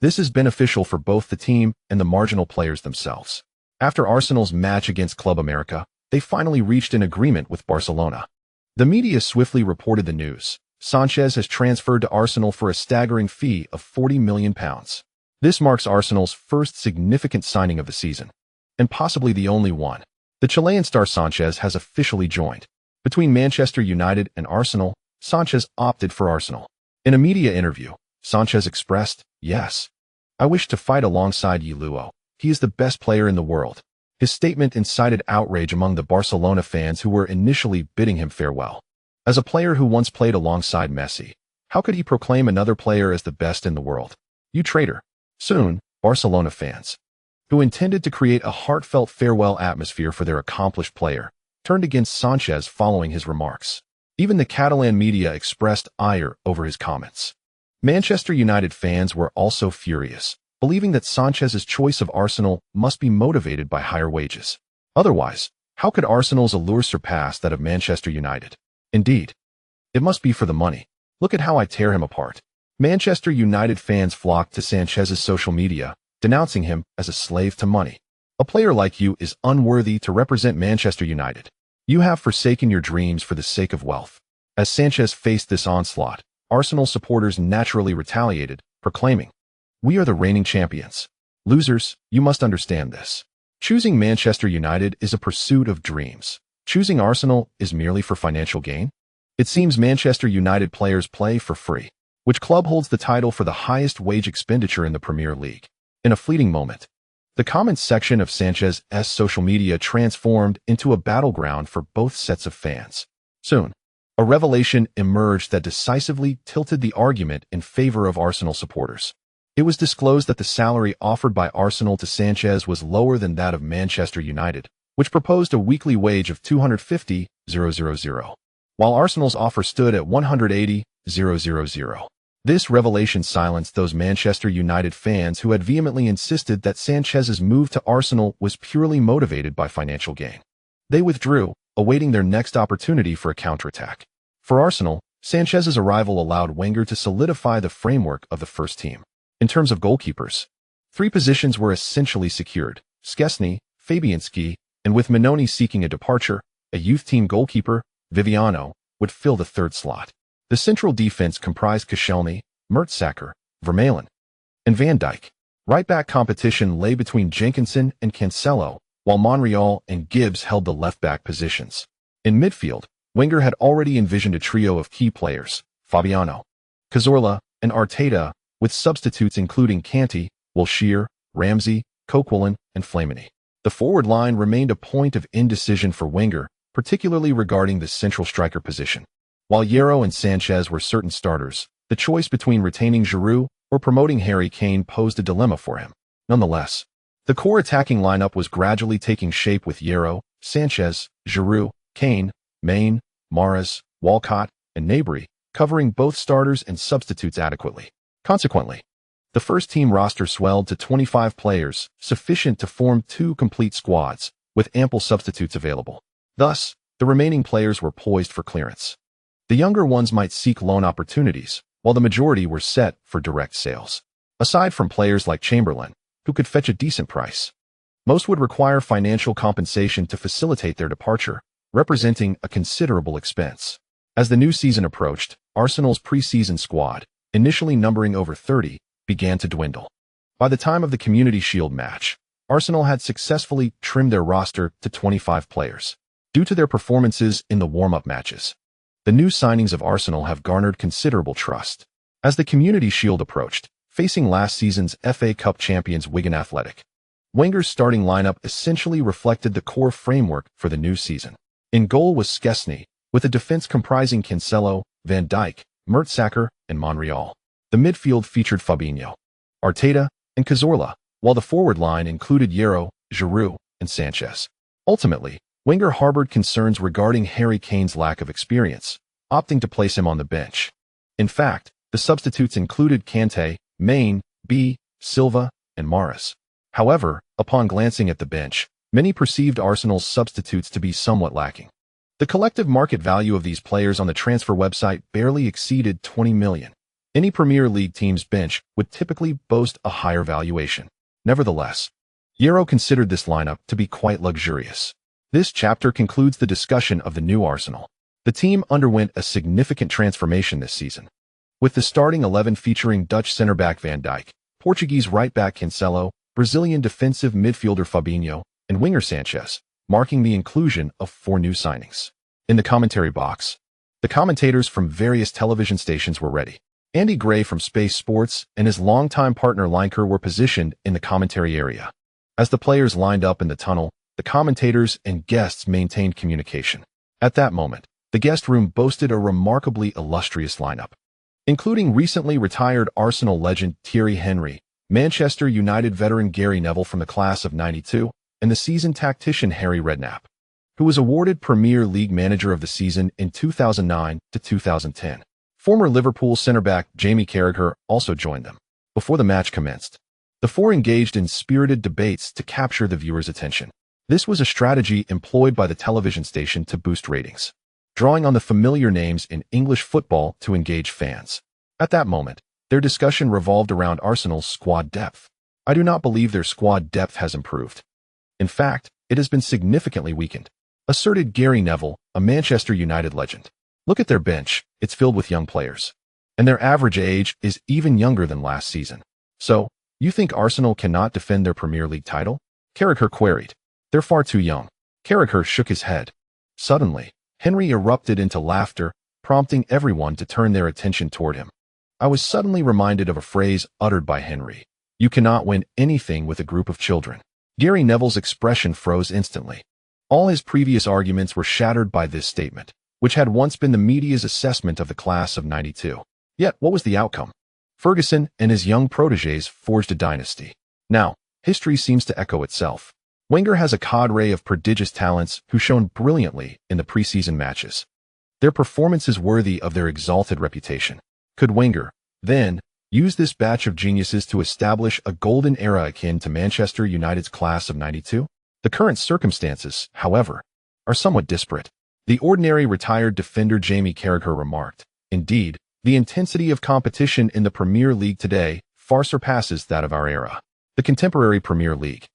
This is beneficial for both the team and the marginal players themselves. After Arsenal's match against Club America, they finally reached an agreement with Barcelona. The media swiftly reported the news. Sanchez has transferred to Arsenal for a staggering fee of £40 million. This marks Arsenal's first significant signing of the season, and possibly the only one. The Chilean star Sanchez has officially joined. Between Manchester United and Arsenal, Sanchez opted for Arsenal. In a media interview, Sanchez expressed, "Yes, I wish to fight alongside Ye Luo. He is the best player in the world." His statement incited outrage among the Barcelona fans who were initially bidding him farewell. As a player who once played alongside Messi, how could he proclaim another player as the best in the world? You traitor. Soon, Barcelona fans, who intended to create a heartfelt farewell atmosphere for their accomplished player, turned against Sanchez following his remarks. Even the Catalan media expressed ire over his comments. Manchester United fans were also furious, believing that Sanchez's choice of Arsenal must be motivated by higher wages. Otherwise, how could Arsenal's allure surpass that of Manchester United? Indeed, it must be for the money. Look at how I tear him apart. Manchester United fans flocked to Sanchez's social media, denouncing him as a slave to money. A player like you is unworthy to represent Manchester United. You have forsaken your dreams for the sake of wealth. As Sanchez faced this onslaught, Arsenal supporters naturally retaliated, proclaiming, "We are the reigning champions. Losers, you must understand this." Choosing Manchester United is a pursuit of dreams. Choosing Arsenal is merely for financial gain? It seems Manchester United players play for free. Which club holds the title for the highest wage expenditure in the Premier League? In a fleeting moment, the comments section of Sanchez's social media transformed into a battleground for both sets of fans. Soon, a revelation emerged that decisively tilted the argument in favor of Arsenal supporters. It was disclosed that the salary offered by Arsenal to Sanchez was lower than that of Manchester United, which proposed a weekly wage of $250,000, while Arsenal's offer stood at $180,000. This revelation silenced those Manchester United fans who had vehemently insisted that Sanchez's move to Arsenal was purely motivated by financial gain. They withdrew, awaiting their next opportunity for a counterattack. For Arsenal, Sanchez's arrival allowed Wenger to solidify the framework of the first team. In terms of goalkeepers, 3 positions were essentially secured: Szczesny, Fabianski, and with Minoni seeking a departure, a youth team goalkeeper, Viviano, would fill the 3rd slot. The central defense comprised Koscielny, Mertesacker, Vermaelen, and Van Dijk. Right-back competition lay between Jenkinson and Cancelo, while Monreal and Gibbs held the left-back positions. In midfield, Wenger had already envisioned a trio of key players: Fabiano, Cazorla, and Arteta, with substitutes including Kanté, Wilshere, Ramsey, Coquelin, and Flamini. The forward line remained a point of indecision for Wenger, particularly regarding the central striker position. While Ye Luo and Sanchez were certain starters, the choice between retaining Giroud or promoting Harry Kane posed a dilemma for him. Nonetheless, the core attacking lineup was gradually taking shape with Ye Luo, Sanchez, Giroud, Kane, Maine, Mahrez, Walcott, and Gnabry, covering both starters and substitutes adequately. Consequently, the first-team roster swelled to 25 players, sufficient to form 2 complete squads, with ample substitutes available. Thus, the remaining players were poised for clearance. The younger ones might seek loan opportunities, while the majority were set for direct sales. Aside from players like Chamberlain, who could fetch a decent price, most would require financial compensation to facilitate their departure, representing a considerable expense. As the new season approached, Arsenal's pre-season squad, initially numbering over 30, began to dwindle. By the time of the Community Shield match, Arsenal had successfully trimmed their roster to 25 players. Due to their performances in the warm-up matches, the new signings of Arsenal have garnered considerable trust. As the Community Shield approached, facing last season's FA Cup champions Wigan Athletic, Wenger's starting lineup essentially reflected the core framework for the new season. In goal was Szczesny, with a defense comprising Cancelo, Van Dijk, Mertesacker, and Monreal. The midfield featured Fabinho, Arteta, and Cazorla, while the forward line included Ye Luo, Giroud, and Sanchez. Ultimately, Wenger harbored concerns regarding Harry Kane's lack of experience, opting to place him on the bench. In fact, the substitutes included Kante, Main, B, Silva, and Mahrez. However, upon glancing at the bench, many perceived Arsenal's substitutes to be somewhat lacking. The collective market value of these players on the transfer website barely exceeded 20 million. Any Premier League team's bench would typically boast a higher valuation. Nevertheless, Ye Luo considered this lineup to be quite luxurious. This chapter concludes the discussion of the new Arsenal. The team underwent a significant transformation this season, with the starting 11 featuring Dutch centre-back Van Dijk, Portuguese right-back Cancelo, Brazilian defensive midfielder Fabinho, and winger Sanchez, marking the inclusion of 4 new signings. In the commentary box, the commentators from various television stations were ready. Andy Gray from Space Sports and his longtime partner Lineker were positioned in the commentary area. As the players lined up in the tunnel, the commentators and guests maintained communication. At that moment, the guest room boasted a remarkably illustrious lineup, including recently retired Arsenal legend Thierry Henry, Manchester United veteran Gary Neville from the class of '92, and the seasoned tactician Harry Redknapp, who was awarded Premier League Manager of the Season in 2009 to 2010. Former Liverpool centre-back Jamie Carragher also joined them. Before the match commenced, the 4 engaged in spirited debates to capture the viewer's attention. This was a strategy employed by the television station to boost ratings, drawing on the familiar names in English football to engage fans. At that moment, their discussion revolved around Arsenal's squad depth. I do not believe their squad depth has improved. In fact, it has been significantly weakened, asserted Gary Neville, a Manchester United legend. Look at their bench, it's filled with young players, and their average age is even younger than last season. So, you think Arsenal cannot defend their Premier League title? Carragher queried. They're far too young. Carragher shook his head. Suddenly, Henry erupted into laughter, prompting everyone to turn their attention toward him. I was suddenly reminded of a phrase uttered by Henry. You cannot win anything with a group of children. Gary Neville's expression froze instantly. All his previous arguments were shattered by this statement, which had once been the media's assessment of the class of '92. Yet, what was the outcome? Ferguson and his young protégés forged a dynasty. Now, history seems to echo itself. Wenger has a cadre of prodigious talents who shone brilliantly in the preseason matches. Their performance is worthy of their exalted reputation. Could Wenger, then, use this batch of geniuses to establish a golden era akin to Manchester United's class of '92? The current circumstances, however, are somewhat disparate. The ordinary retired defender Jamie Carragher remarked, "Indeed, the intensity of competition in the Premier League today far surpasses that of our era." The contemporary Premier League,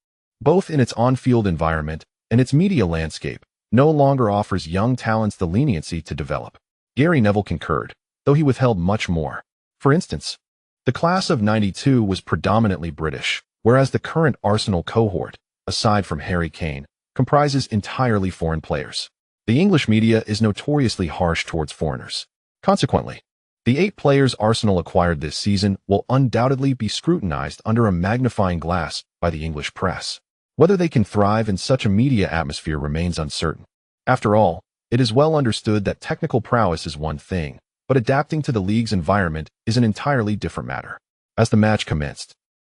both in its on-field environment and its media landscape, no longer offers young talents the leniency to develop. Gary Neville concurred, though he withheld much more. For instance, the class of '92 was predominantly British, whereas the current Arsenal cohort, aside from Harry Kane, comprises entirely foreign players. The English media is notoriously harsh towards foreigners. Consequently, the 8 players Arsenal acquired this season will undoubtedly be scrutinized under a magnifying glass by the English press. Whether they can thrive in such a media atmosphere remains uncertain. After all, it is well understood that technical prowess is one thing, but adapting to the league's environment is an entirely different matter. As the match commenced,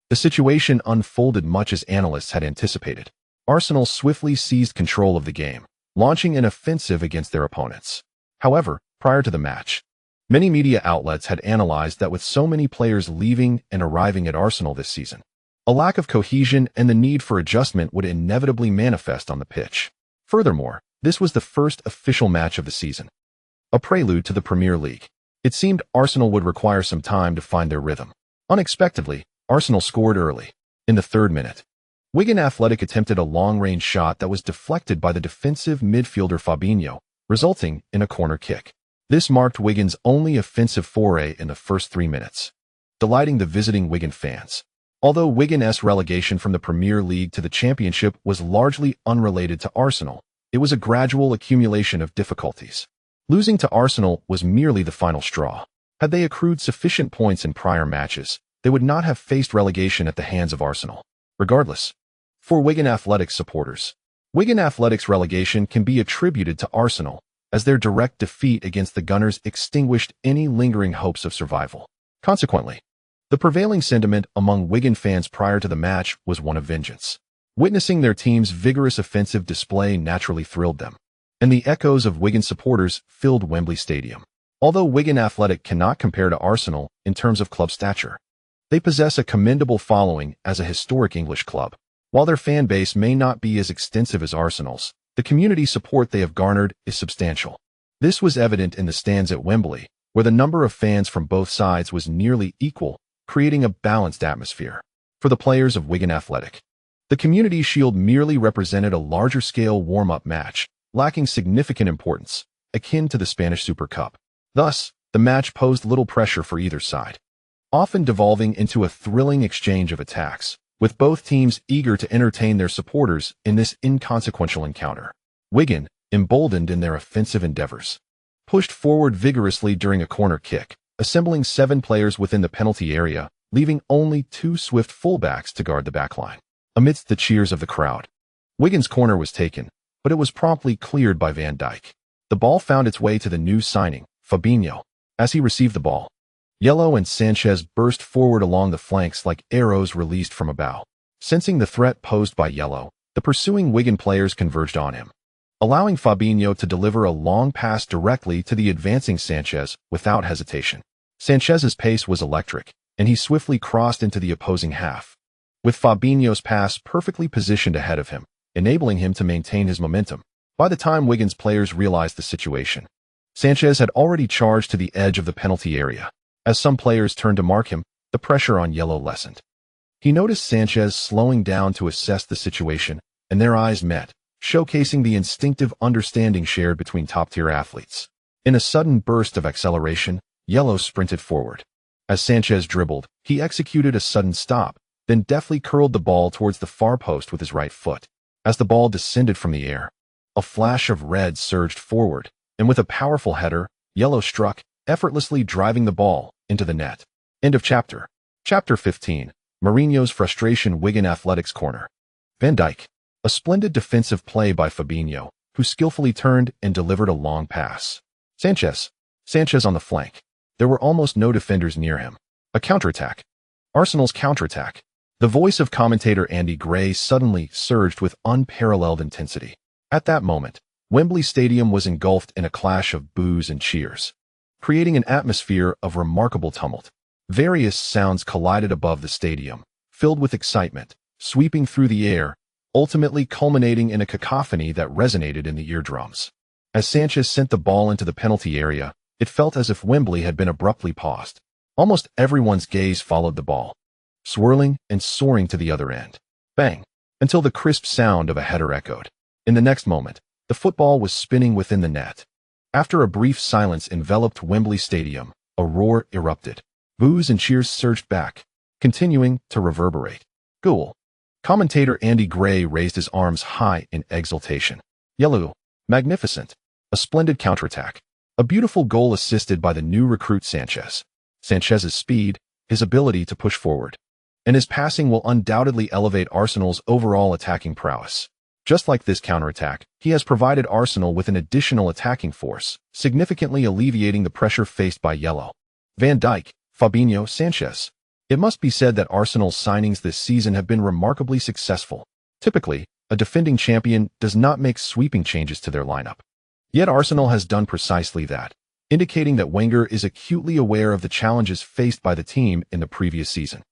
the situation unfolded much as analysts had anticipated. Arsenal swiftly seized control of the game, launching an offensive against their opponents. However, prior to the match, many media outlets had analyzed that with so many players leaving and arriving at Arsenal this season, a lack of cohesion and the need for adjustment would inevitably manifest on the pitch. Furthermore, this was the first official match of the season, a prelude to the Premier League. It seemed Arsenal would require some time to find their rhythm. Unexpectedly, Arsenal scored early. In the 3rd minute, Wigan Athletic attempted a long-range shot that was deflected by the defensive midfielder Fabinho, resulting in a corner kick. This marked Wigan's only offensive foray in the first 3 minutes, delighting the visiting Wigan fans. Although Wigan's relegation from the Premier League to the Championship was largely unrelated to Arsenal, it was a gradual accumulation of difficulties. Losing to Arsenal was merely the final straw. Had they accrued sufficient points in prior matches, they would not have faced relegation at the hands of Arsenal. Regardless, for Wigan Athletics supporters, Wigan Athletics relegation can be attributed to Arsenal, as their direct defeat against the Gunners extinguished any lingering hopes of survival. Consequently, The prevailing sentiment among Wigan fans prior to the match was one of vengeance. Witnessing their team's vigorous offensive display naturally thrilled them, and the echoes of Wigan supporters filled Wembley Stadium. Although Wigan Athletic cannot compare to Arsenal in terms of club stature, they possess a commendable following as a historic English club. While their fan base may not be as extensive as Arsenal's, the community support they have garnered is substantial. This was evident in the stands at Wembley, where the number of fans from both sides was nearly equal, creating a balanced atmosphere. For the players of Wigan Athletic, the Community Shield merely represented a larger-scale warm-up match, lacking significant importance, akin to the Spanish Super Cup. Thus, the match posed little pressure for either side, often devolving into a thrilling exchange of attacks, with both teams eager to entertain their supporters in this inconsequential encounter. Wigan, emboldened in their offensive endeavors, pushed forward vigorously during a corner kick, assembling 7 players within the penalty area, leaving only 2 swift fullbacks to guard the backline. Amidst the cheers of the crowd, Wigan's corner was taken, but it was promptly cleared by Van Dijk. The ball found its way to the new signing, Fabinho. As he received the ball, Ye Luo and Sanchez burst forward along the flanks like arrows released from a bow. Sensing the threat posed by Ye Luo, the pursuing Wigan players converged on him, allowing Fabinho to deliver a long pass directly to the advancing Sanchez without hesitation. Sanchez's pace was electric, and he swiftly crossed into the opposing half, with Fabinho's pass perfectly positioned ahead of him, enabling him to maintain his momentum. By the time Wigan's players realized the situation, Sanchez had already charged to the edge of the penalty area. As some players turned to mark him, the pressure on Ye Luo lessened. He noticed Sanchez slowing down to assess the situation, and their eyes met, showcasing the instinctive understanding shared between top-tier athletes. In a sudden burst of acceleration, Ye Luo sprinted forward. As Sanchez dribbled, he executed a sudden stop, then deftly curled the ball towards the far post with his right foot. As the ball descended from the air, a flash of red surged forward, and with a powerful header, Ye Luo struck, effortlessly driving the ball into the net. End of chapter. Chapter 15. Mourinho's frustration. Wigan Athletics corner. Van Dijk. A splendid defensive play by Fabinho, who skillfully turned and delivered a long pass. Sanchez on the flank. There were almost no defenders near him. A counterattack. Arsenal's counterattack. The voice of commentator Andy Gray suddenly surged with unparalleled intensity. At that moment, Wembley Stadium was engulfed in a clash of boos and cheers, creating an atmosphere of remarkable tumult. Various sounds collided above the stadium, filled with excitement, sweeping through the air, ultimately culminating in a cacophony that resonated in the eardrums. As Sanchez sent the ball into the penalty area, it felt as if Wembley had been abruptly paused. Almost everyone's gaze followed the ball, swirling and soaring to the other end. Bang! Until the crisp sound of a header echoed. In the next moment, the football was spinning within the net. After a brief silence enveloped Wembley Stadium, a roar erupted. Boos and cheers surged back, continuing to reverberate. Goal. Commentator Andy Gray raised his arms high in exultation. Ye Luo. Magnificent. A splendid counterattack. A beautiful goal assisted by the new recruit Sanchez. Sanchez's speed, his ability to push forward, and his passing will undoubtedly elevate Arsenal's overall attacking prowess. Just like this counterattack, he has provided Arsenal with an additional attacking force, significantly alleviating the pressure faced by Ye Luo. Van Dijk, Fabinho, Sanchez. It must be said that Arsenal's signings this season have been remarkably successful. Typically, a defending champion does not make sweeping changes to their lineup. Yet Arsenal has done precisely that, indicating that Wenger is acutely aware of the challenges faced by the team in the previous season.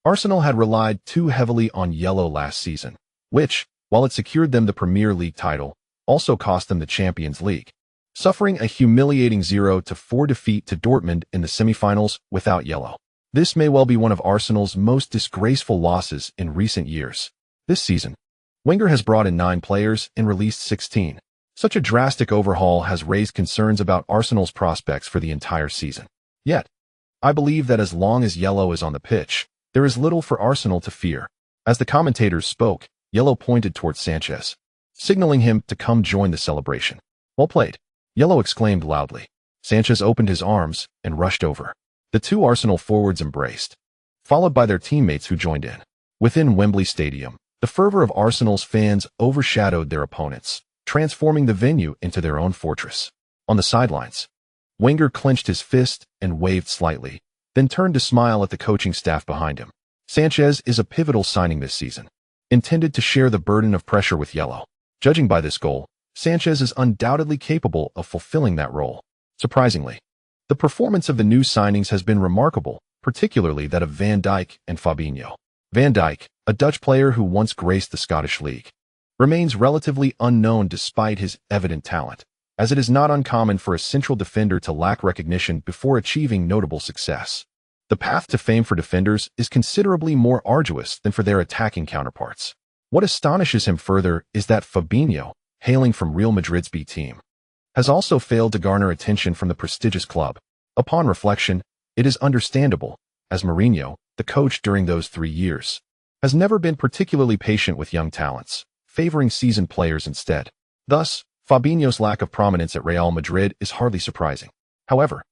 Arsenal had relied too heavily on Ye Luo last season, which, while it secured them the Premier League title, also cost them the Champions League, suffering a humiliating 0-4 defeat to Dortmund in the semifinals without Ye Luo. This may well be one of Arsenal's most disgraceful losses in recent years. This season, Wenger has brought in 9 players and released 16. Such a drastic overhaul has raised concerns about Arsenal's prospects for the entire season. Yet, I believe that as long as Ye Luo is on the pitch, there is little for Arsenal to fear. As the commentators spoke, Ye Luo pointed towards Sanchez, signaling him to come join the celebration. Well played, Ye Luo exclaimed loudly. Sanchez opened his arms and rushed over. The two Arsenal forwards embraced, followed by their teammates who joined in. Within Wembley Stadium, the fervor of Arsenal's fans overshadowed their opponents, transforming the venue into their own fortress. On the sidelines, Wenger clenched his fist and waved slightly, then turned to smile at the coaching staff behind him. Sanchez is a pivotal signing this season, intended to share the burden of pressure with Ye Luo. Judging by this goal, Sanchez is undoubtedly capable of fulfilling that role. Surprisingly, the performance of the new signings has been remarkable, particularly that of Van Dijk and Fabinho. Van Dijk, a Dutch player who once graced the Scottish League, remains relatively unknown despite his evident talent, as it is not uncommon for a central defender to lack recognition before achieving notable success. The path to fame for defenders is considerably more arduous than for their attacking counterparts. What astonishes him further is that Fabinho, hailing from Real Madrid's B team, has also failed to garner attention from the prestigious club. Upon reflection, it is understandable, as Mourinho, the coach during those 3 years, has never been particularly patient with young talents, favoring seasoned players instead. Thus, Fabinho's lack of prominence at Real Madrid is hardly surprising. However,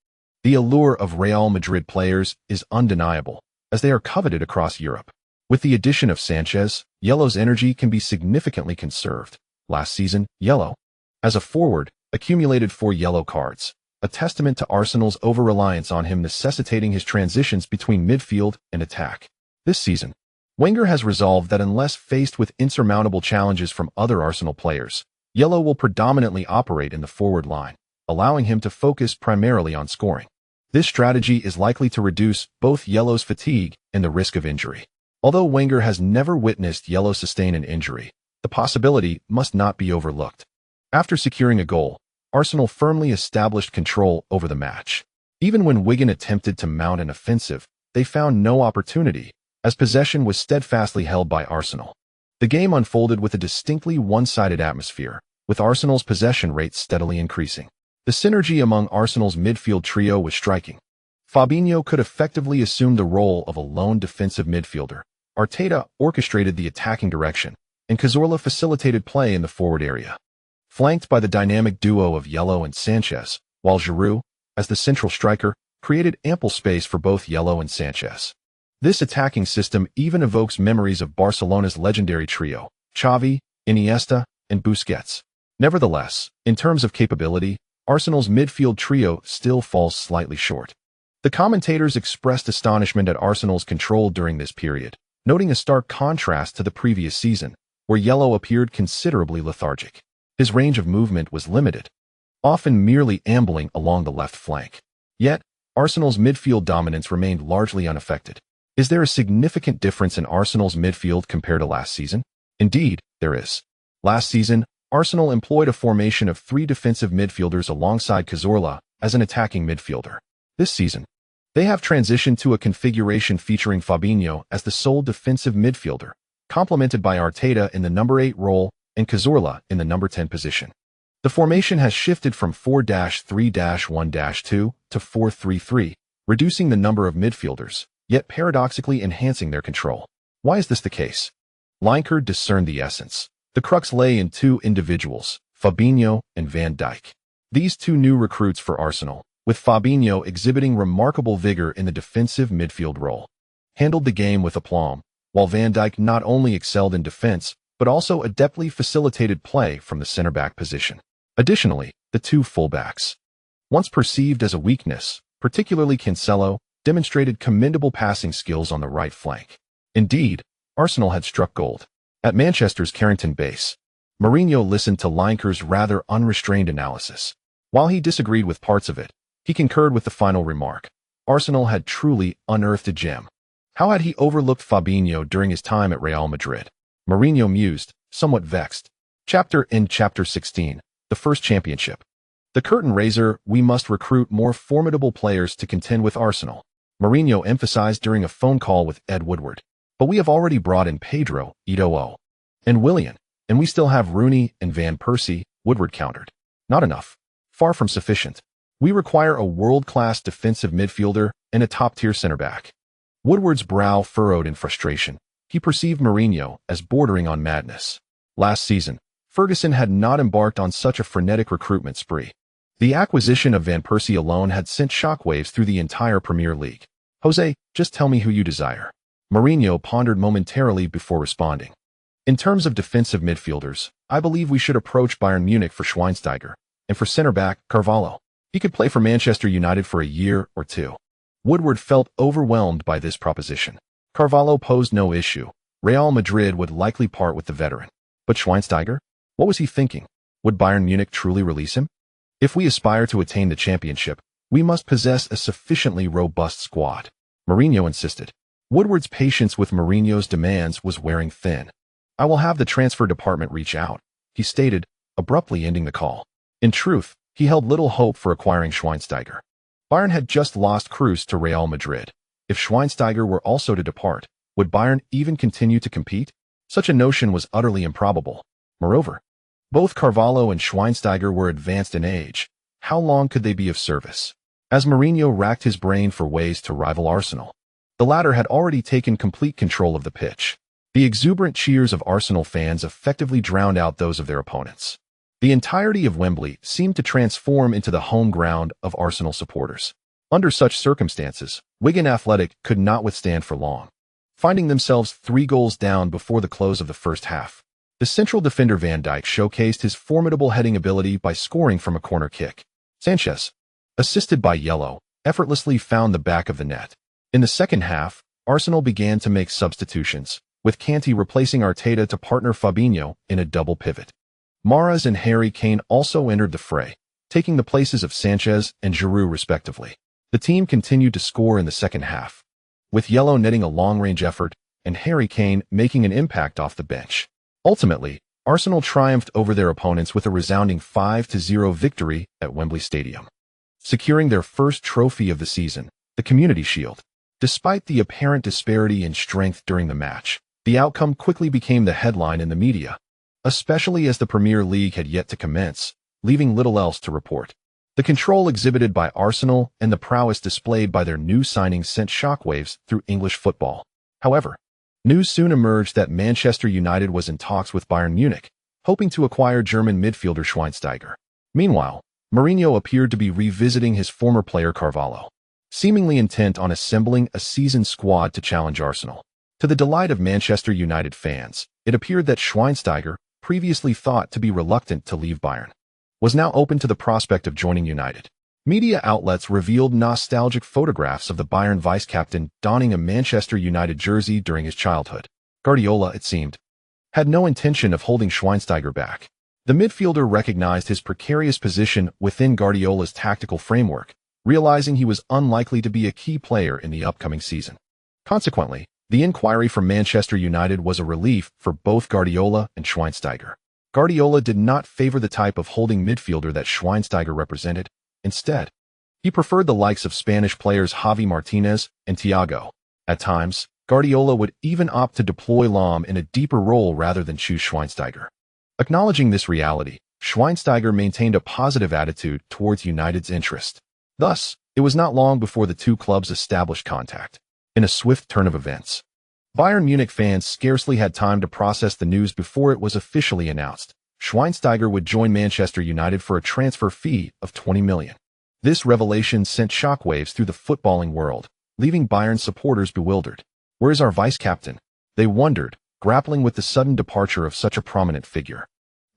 the allure of Real Madrid players is undeniable, as they are coveted across Europe. With the addition of Sanchez, Ye Luo's energy can be significantly conserved. Last season, Ye Luo, as a forward, accumulated 4 yellow cards, a testament to Arsenal's over-reliance on him necessitating his transitions between midfield and attack. This season, Wenger has resolved that unless faced with insurmountable challenges from other Arsenal players, Ye Luo will predominantly operate in the forward line, allowing him to focus primarily on scoring. This strategy is likely to reduce both Ye Luo's fatigue and the risk of injury. Although Wenger has never witnessed Ye Luo sustain an injury, the possibility must not be overlooked. After securing a goal, Arsenal firmly established control over the match. Even when Wigan attempted to mount an offensive, they found no opportunity, as possession was steadfastly held by Arsenal. The game unfolded with a distinctly one-sided atmosphere, with Arsenal's possession rate steadily increasing. The synergy among Arsenal's midfield trio was striking. Fabinho could effectively assume the role of a lone defensive midfielder. Arteta orchestrated the attacking direction, and Cazorla facilitated play in the forward area. Flanked by the dynamic duo of Ye Luo and Sanchez, while Giroud, as the central striker, created ample space for both Ye Luo and Sanchez. This attacking system even evokes memories of Barcelona's legendary trio, Xavi, Iniesta, and Busquets. Nevertheless, in terms of capability, Arsenal's midfield trio still falls slightly short. The commentators expressed astonishment at Arsenal's control during this period, noting a stark contrast to the previous season, where Ye Luo appeared considerably lethargic. His range of movement was limited, often merely ambling along the left flank. Yet, Arsenal's midfield dominance remained largely unaffected. Is there a significant difference in Arsenal's midfield compared to last season? Indeed, there is. Last season, Arsenal employed a formation of 3 defensive midfielders alongside Cazorla as an attacking midfielder. This season, they have transitioned to a configuration featuring Fabinho as the sole defensive midfielder, complemented by Arteta in the number 8 role and Cazorla in the number 10 position. The formation has shifted from 4-3-1-2 to 4-3-3, reducing the number of midfielders, yet paradoxically enhancing their control. Why is this the case? Lineker discerned the essence. The crux lay in 2 individuals, Fabinho and Van Dijk. These 2 new recruits for Arsenal, with Fabinho exhibiting remarkable vigor in the defensive midfield role, handled the game with aplomb, while Van Dijk not only excelled in defense, but also adeptly facilitated play from the center-back position. Additionally, the 2 fullbacks, once perceived as a weakness, particularly Cancelo, demonstrated commendable passing skills on the right flank. Indeed, Arsenal had struck gold. At Manchester's Carrington base, Mourinho listened to Lineker's rather unrestrained analysis. While he disagreed with parts of it, he concurred with the final remark. Arsenal had truly unearthed a gem. How had he overlooked Fabinho during his time at Real Madrid? Mourinho mused, somewhat vexed. Chapter 16, the first championship. The curtain raiser, we must recruit more formidable players to contend with Arsenal, Mourinho emphasized during a phone call with Ed Woodward. But we have already brought in Pedro, Eto'o, and Willian, and we still have Rooney and Van Persie, Woodward countered. Not enough. Far from sufficient. We require a world-class defensive midfielder and a top-tier center-back. Woodward's brow furrowed in frustration. He perceived Mourinho as bordering on madness. Last season, Ferguson had not embarked on such a frenetic recruitment spree. The acquisition of Van Persie alone had sent shockwaves through the entire Premier League. Jose, just tell me who you desire. Mourinho pondered momentarily before responding. In terms of defensive midfielders, I believe we should approach Bayern Munich for Schweinsteiger, and for center-back, Carvalho. He could play for Manchester United for a year or 2. Woodward felt overwhelmed by this proposition. Carvalho posed no issue. Real Madrid would likely part with the veteran. But Schweinsteiger? What was he thinking? Would Bayern Munich truly release him? If we aspire to attain the championship, we must possess a sufficiently robust squad, Mourinho insisted. Woodward's patience with Mourinho's demands was wearing thin. I will have the transfer department reach out, he stated, abruptly ending the call. In truth, he held little hope for acquiring Schweinsteiger. Bayern had just lost Cruz to Real Madrid. If Schweinsteiger were also to depart, would Bayern even continue to compete? Such a notion was utterly improbable. Moreover, both Carvalho and Schweinsteiger were advanced in age. How long could they be of service? As Mourinho racked his brain for ways to rival Arsenal, the latter had already taken complete control of the pitch. The exuberant cheers of Arsenal fans effectively drowned out those of their opponents. The entirety of Wembley seemed to transform into the home ground of Arsenal supporters. Under such circumstances, Wigan Athletic could not withstand for long. Finding themselves 3 goals down before the close of the first half, the central defender Van Dijk showcased his formidable heading ability by scoring from a corner kick. Sanchez, assisted by Ye Luo, effortlessly found the back of the net. In the second half, Arsenal began to make substitutions, with Kanté replacing Arteta to partner Fabinho in a double pivot. Mahrez and Harry Kane also entered the fray, taking the places of Sanchez and Giroud respectively. The team continued to score in the second half, with Ye Luo netting a long-range effort and Harry Kane making an impact off the bench. Ultimately, Arsenal triumphed over their opponents with a resounding 5-0 victory at Wembley Stadium, securing their first trophy of the season, the Community Shield. Despite the apparent disparity in strength during the match, the outcome quickly became the headline in the media, especially as the Premier League had yet to commence, leaving little else to report. The control exhibited by Arsenal and the prowess displayed by their new signings sent shockwaves through English football. However, news soon emerged that Manchester United was in talks with Bayern Munich, hoping to acquire German midfielder Schweinsteiger. Meanwhile, Mourinho appeared to be revisiting his former player Carvalho, seemingly intent on assembling a seasoned squad to challenge Arsenal. To the delight of Manchester United fans, it appeared that Schweinsteiger, previously thought to be reluctant to leave Bayern, was now open to the prospect of joining United. Media outlets revealed nostalgic photographs of the Bayern vice-captain donning a Manchester United jersey during his childhood. Guardiola, it seemed, had no intention of holding Schweinsteiger back. The midfielder recognized his precarious position within Guardiola's tactical framework, realizing he was unlikely to be a key player in the upcoming season. Consequently, the inquiry from Manchester United was a relief for both Guardiola and Schweinsteiger. Guardiola did not favor the type of holding midfielder that Schweinsteiger represented. Instead, he preferred the likes of Spanish players Javi Martinez and Thiago. At times, Guardiola would even opt to deploy Lahm in a deeper role rather than choose Schweinsteiger. Acknowledging this reality, Schweinsteiger maintained a positive attitude towards United's interest. Thus, it was not long before the two clubs established contact. In a swift turn of events, Bayern Munich fans scarcely had time to process the news before it was officially announced. Schweinsteiger would join Manchester United for a transfer fee of $20 million. This revelation sent shockwaves through the footballing world, leaving Bayern supporters bewildered. Where is our vice-captain? They wondered, grappling with the sudden departure of such a prominent figure.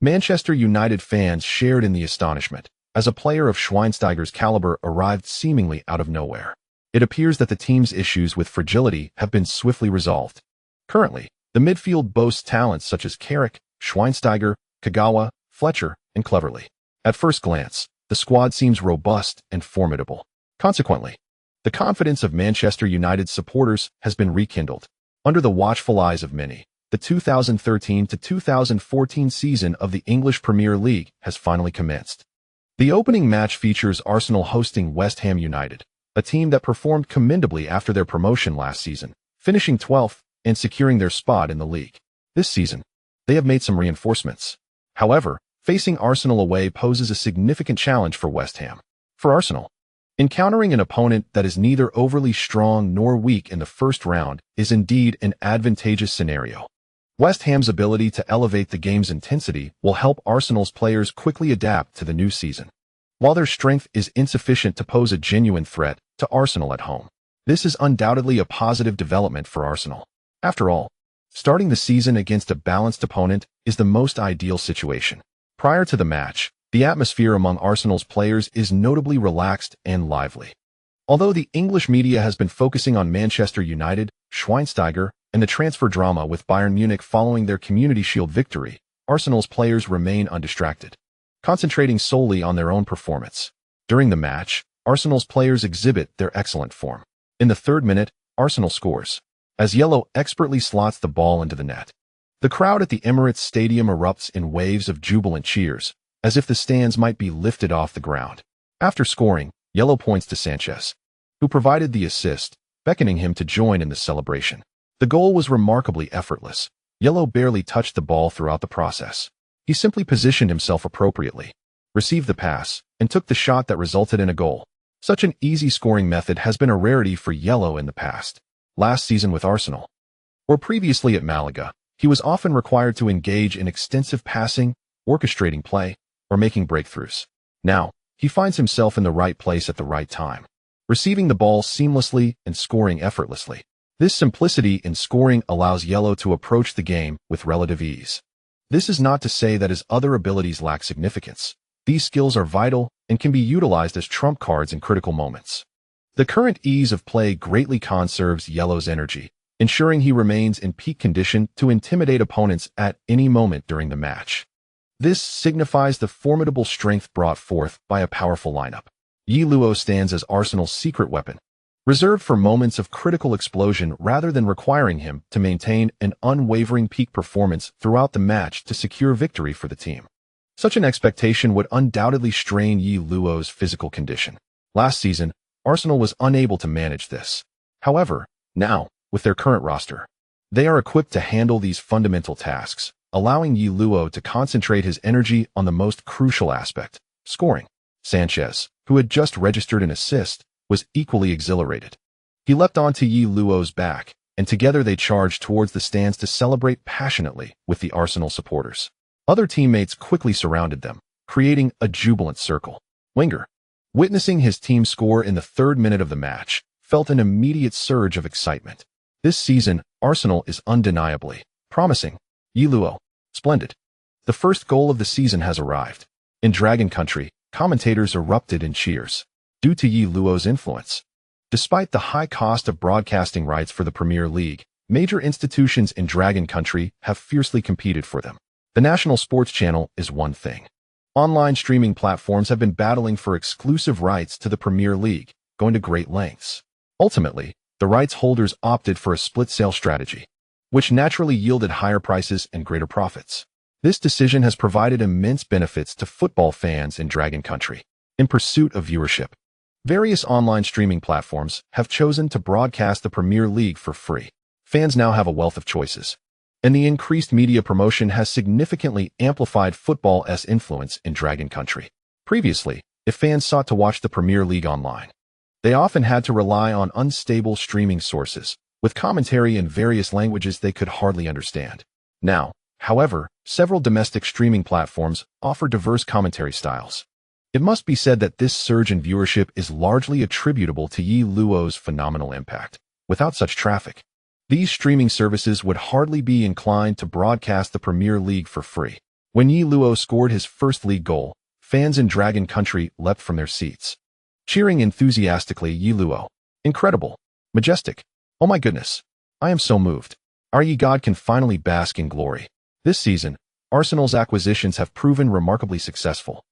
Manchester United fans shared in the astonishment, as a player of Schweinsteiger's caliber arrived seemingly out of nowhere. It appears that the team's issues with fragility have been swiftly resolved. Currently, the midfield boasts talents such as Carrick, Schweinsteiger, Kagawa, Fletcher, and Cleverley. At first glance, the squad seems robust and formidable. Consequently, the confidence of Manchester United supporters has been rekindled. Under the watchful eyes of many, the 2013-2014 season of the English Premier League has finally commenced. The opening match features Arsenal hosting West Ham United, a team that performed commendably after their promotion last season, finishing 12th and securing their spot in the league. This season, they have made some reinforcements. However, facing Arsenal away poses a significant challenge for West Ham. For Arsenal, encountering an opponent that is neither overly strong nor weak in the first round is indeed an advantageous scenario. West Ham's ability to elevate the game's intensity will help Arsenal's players quickly adapt to the new season. While their strength is insufficient to pose a genuine threat to Arsenal at home, this is undoubtedly a positive development for Arsenal. After all, starting the season against a balanced opponent is the most ideal situation. Prior to the match, the atmosphere among Arsenal's players is notably relaxed and lively. Although the English media has been focusing on Manchester United, Schweinsteiger, and the transfer drama with Bayern Munich following their Community Shield victory, Arsenal's players remain undistracted, concentrating solely on their own performance. During the match, Arsenal's players exhibit their excellent form. In the 3rd minute, Arsenal scores, as Ye Luo expertly slots the ball into the net. The crowd at the Emirates Stadium erupts in waves of jubilant cheers, as if the stands might be lifted off the ground. After scoring, Ye Luo points to Sanchez, who provided the assist, beckoning him to join in the celebration. The goal was remarkably effortless. Ye Luo barely touched the ball throughout the process. He simply positioned himself appropriately, received the pass, and took the shot that resulted in a goal. Such an easy scoring method has been a rarity for Ye Luo in the past. Last season with Arsenal, or previously at Malaga, he was often required to engage in extensive passing, orchestrating play, or making breakthroughs. Now, he finds himself in the right place at the right time, receiving the ball seamlessly and scoring effortlessly. This simplicity in scoring allows Ye Luo to approach the game with relative ease. This is not to say that his other abilities lack significance. These skills are vital and can be utilized as trump cards in critical moments. The current ease of play greatly conserves Ye Luo's energy, ensuring he remains in peak condition to intimidate opponents at any moment during the match. This signifies the formidable strength brought forth by a powerful lineup. Ye Luo stands as Arsenal's secret weapon, reserved for moments of critical explosion rather than requiring him to maintain an unwavering peak performance throughout the match to secure victory for the team. Such an expectation would undoubtedly strain Ye Luo's physical condition. Last season, Arsenal was unable to manage this. However, now, with their current roster, they are equipped to handle these fundamental tasks, allowing Ye Luo to concentrate his energy on the most crucial aspect, scoring. Sanchez, who had just registered an assist, was equally exhilarated. He leapt onto Ye Luo's back, and together they charged towards the stands to celebrate passionately with the Arsenal supporters. Other teammates quickly surrounded them, creating a jubilant circle. Wenger, witnessing his team score in the 3rd minute of the match, felt an immediate surge of excitement. This season, Arsenal is undeniably promising. Ye Luo, splendid. The first goal of the season has arrived. In Dragon Country, commentators erupted in cheers, due to Ye Luo's influence. Despite the high cost of broadcasting rights for the Premier League, major institutions in Dragon Country have fiercely competed for them. The national sports channel is one thing. Online streaming platforms have been battling for exclusive rights to the Premier League, going to great lengths. Ultimately, the rights holders opted for a split sale strategy, which naturally yielded higher prices and greater profits. This decision has provided immense benefits to football fans in Dragon Country. In pursuit of viewership, various online streaming platforms have chosen to broadcast the Premier League for free. Fans now have a wealth of choices, and the increased media promotion has significantly amplified football's influence in Dragon Country. Previously, if fans sought to watch the Premier League online, they often had to rely on unstable streaming sources, with commentary in various languages they could hardly understand. Now, however, several domestic streaming platforms offer diverse commentary styles. It must be said that this surge in viewership is largely attributable to Ye Luo's phenomenal impact. Without such traffic, these streaming services would hardly be inclined to broadcast the Premier League for free. When Ye Luo scored his first league goal, fans in Dragon Country leapt from their seats, cheering enthusiastically. Ye Luo, incredible, majestic. Oh my goodness, I am so moved. Our Ye God can finally bask in glory. This season, Arsenal's acquisitions have proven remarkably successful.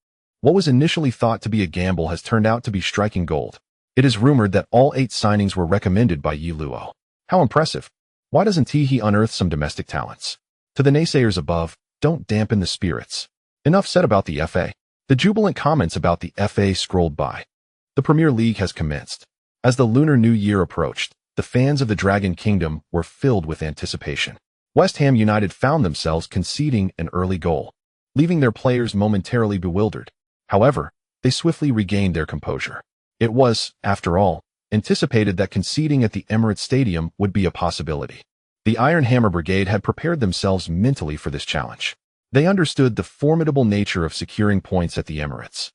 What was initially thought to be a gamble has turned out to be striking gold. It is rumored that all 8 signings were recommended by Ye Luo. How impressive. Why doesn't he unearth some domestic talents? To the naysayers above, don't dampen the spirits. Enough said about the FA. The jubilant comments about the FA scrolled by. The Premier League has commenced. As the Lunar New Year approached, the fans of the Dragon Kingdom were filled with anticipation. West Ham United found themselves conceding an early goal, leaving their players momentarily bewildered. However, they swiftly regained their composure. It was, after all, anticipated that conceding at the Emirates Stadium would be a possibility. The Iron Hammer Brigade had prepared themselves mentally for this challenge. They understood the formidable nature of securing points at the Emirates.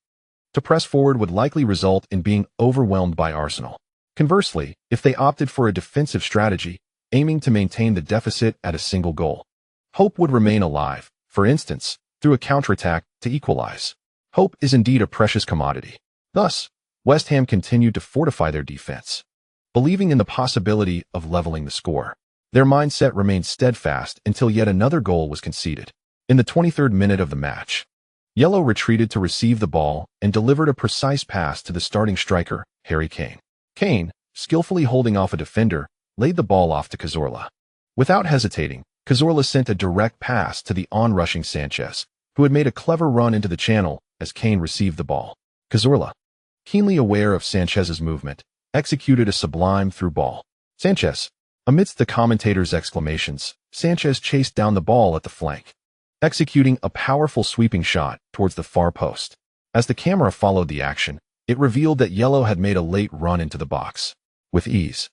To press forward would likely result in being overwhelmed by Arsenal. Conversely, if they opted for a defensive strategy, aiming to maintain the deficit at a single goal, hope would remain alive, for instance, through a counterattack to equalize. Hope is indeed a precious commodity. Thus, West Ham continued to fortify their defense, believing in the possibility of leveling the score. Their mindset remained steadfast until yet another goal was conceded. In the 23rd minute of the match, Ye Luo retreated to receive the ball and delivered a precise pass to the starting striker, Harry Kane. Kane, skillfully holding off a defender, laid the ball off to Cazorla. Without hesitating, Cazorla sent a direct pass to the on-rushing Sanchez, who had made a clever run into the channel as Kane received the ball. Cazorla, keenly aware of Sanchez's movement, executed a sublime through ball. Sanchez. Amidst the commentators' exclamations, Sanchez chased down the ball at the flank, executing a powerful sweeping shot towards the far post. As the camera followed the action, it revealed that Ye Luo had made a late run into the box. With ease,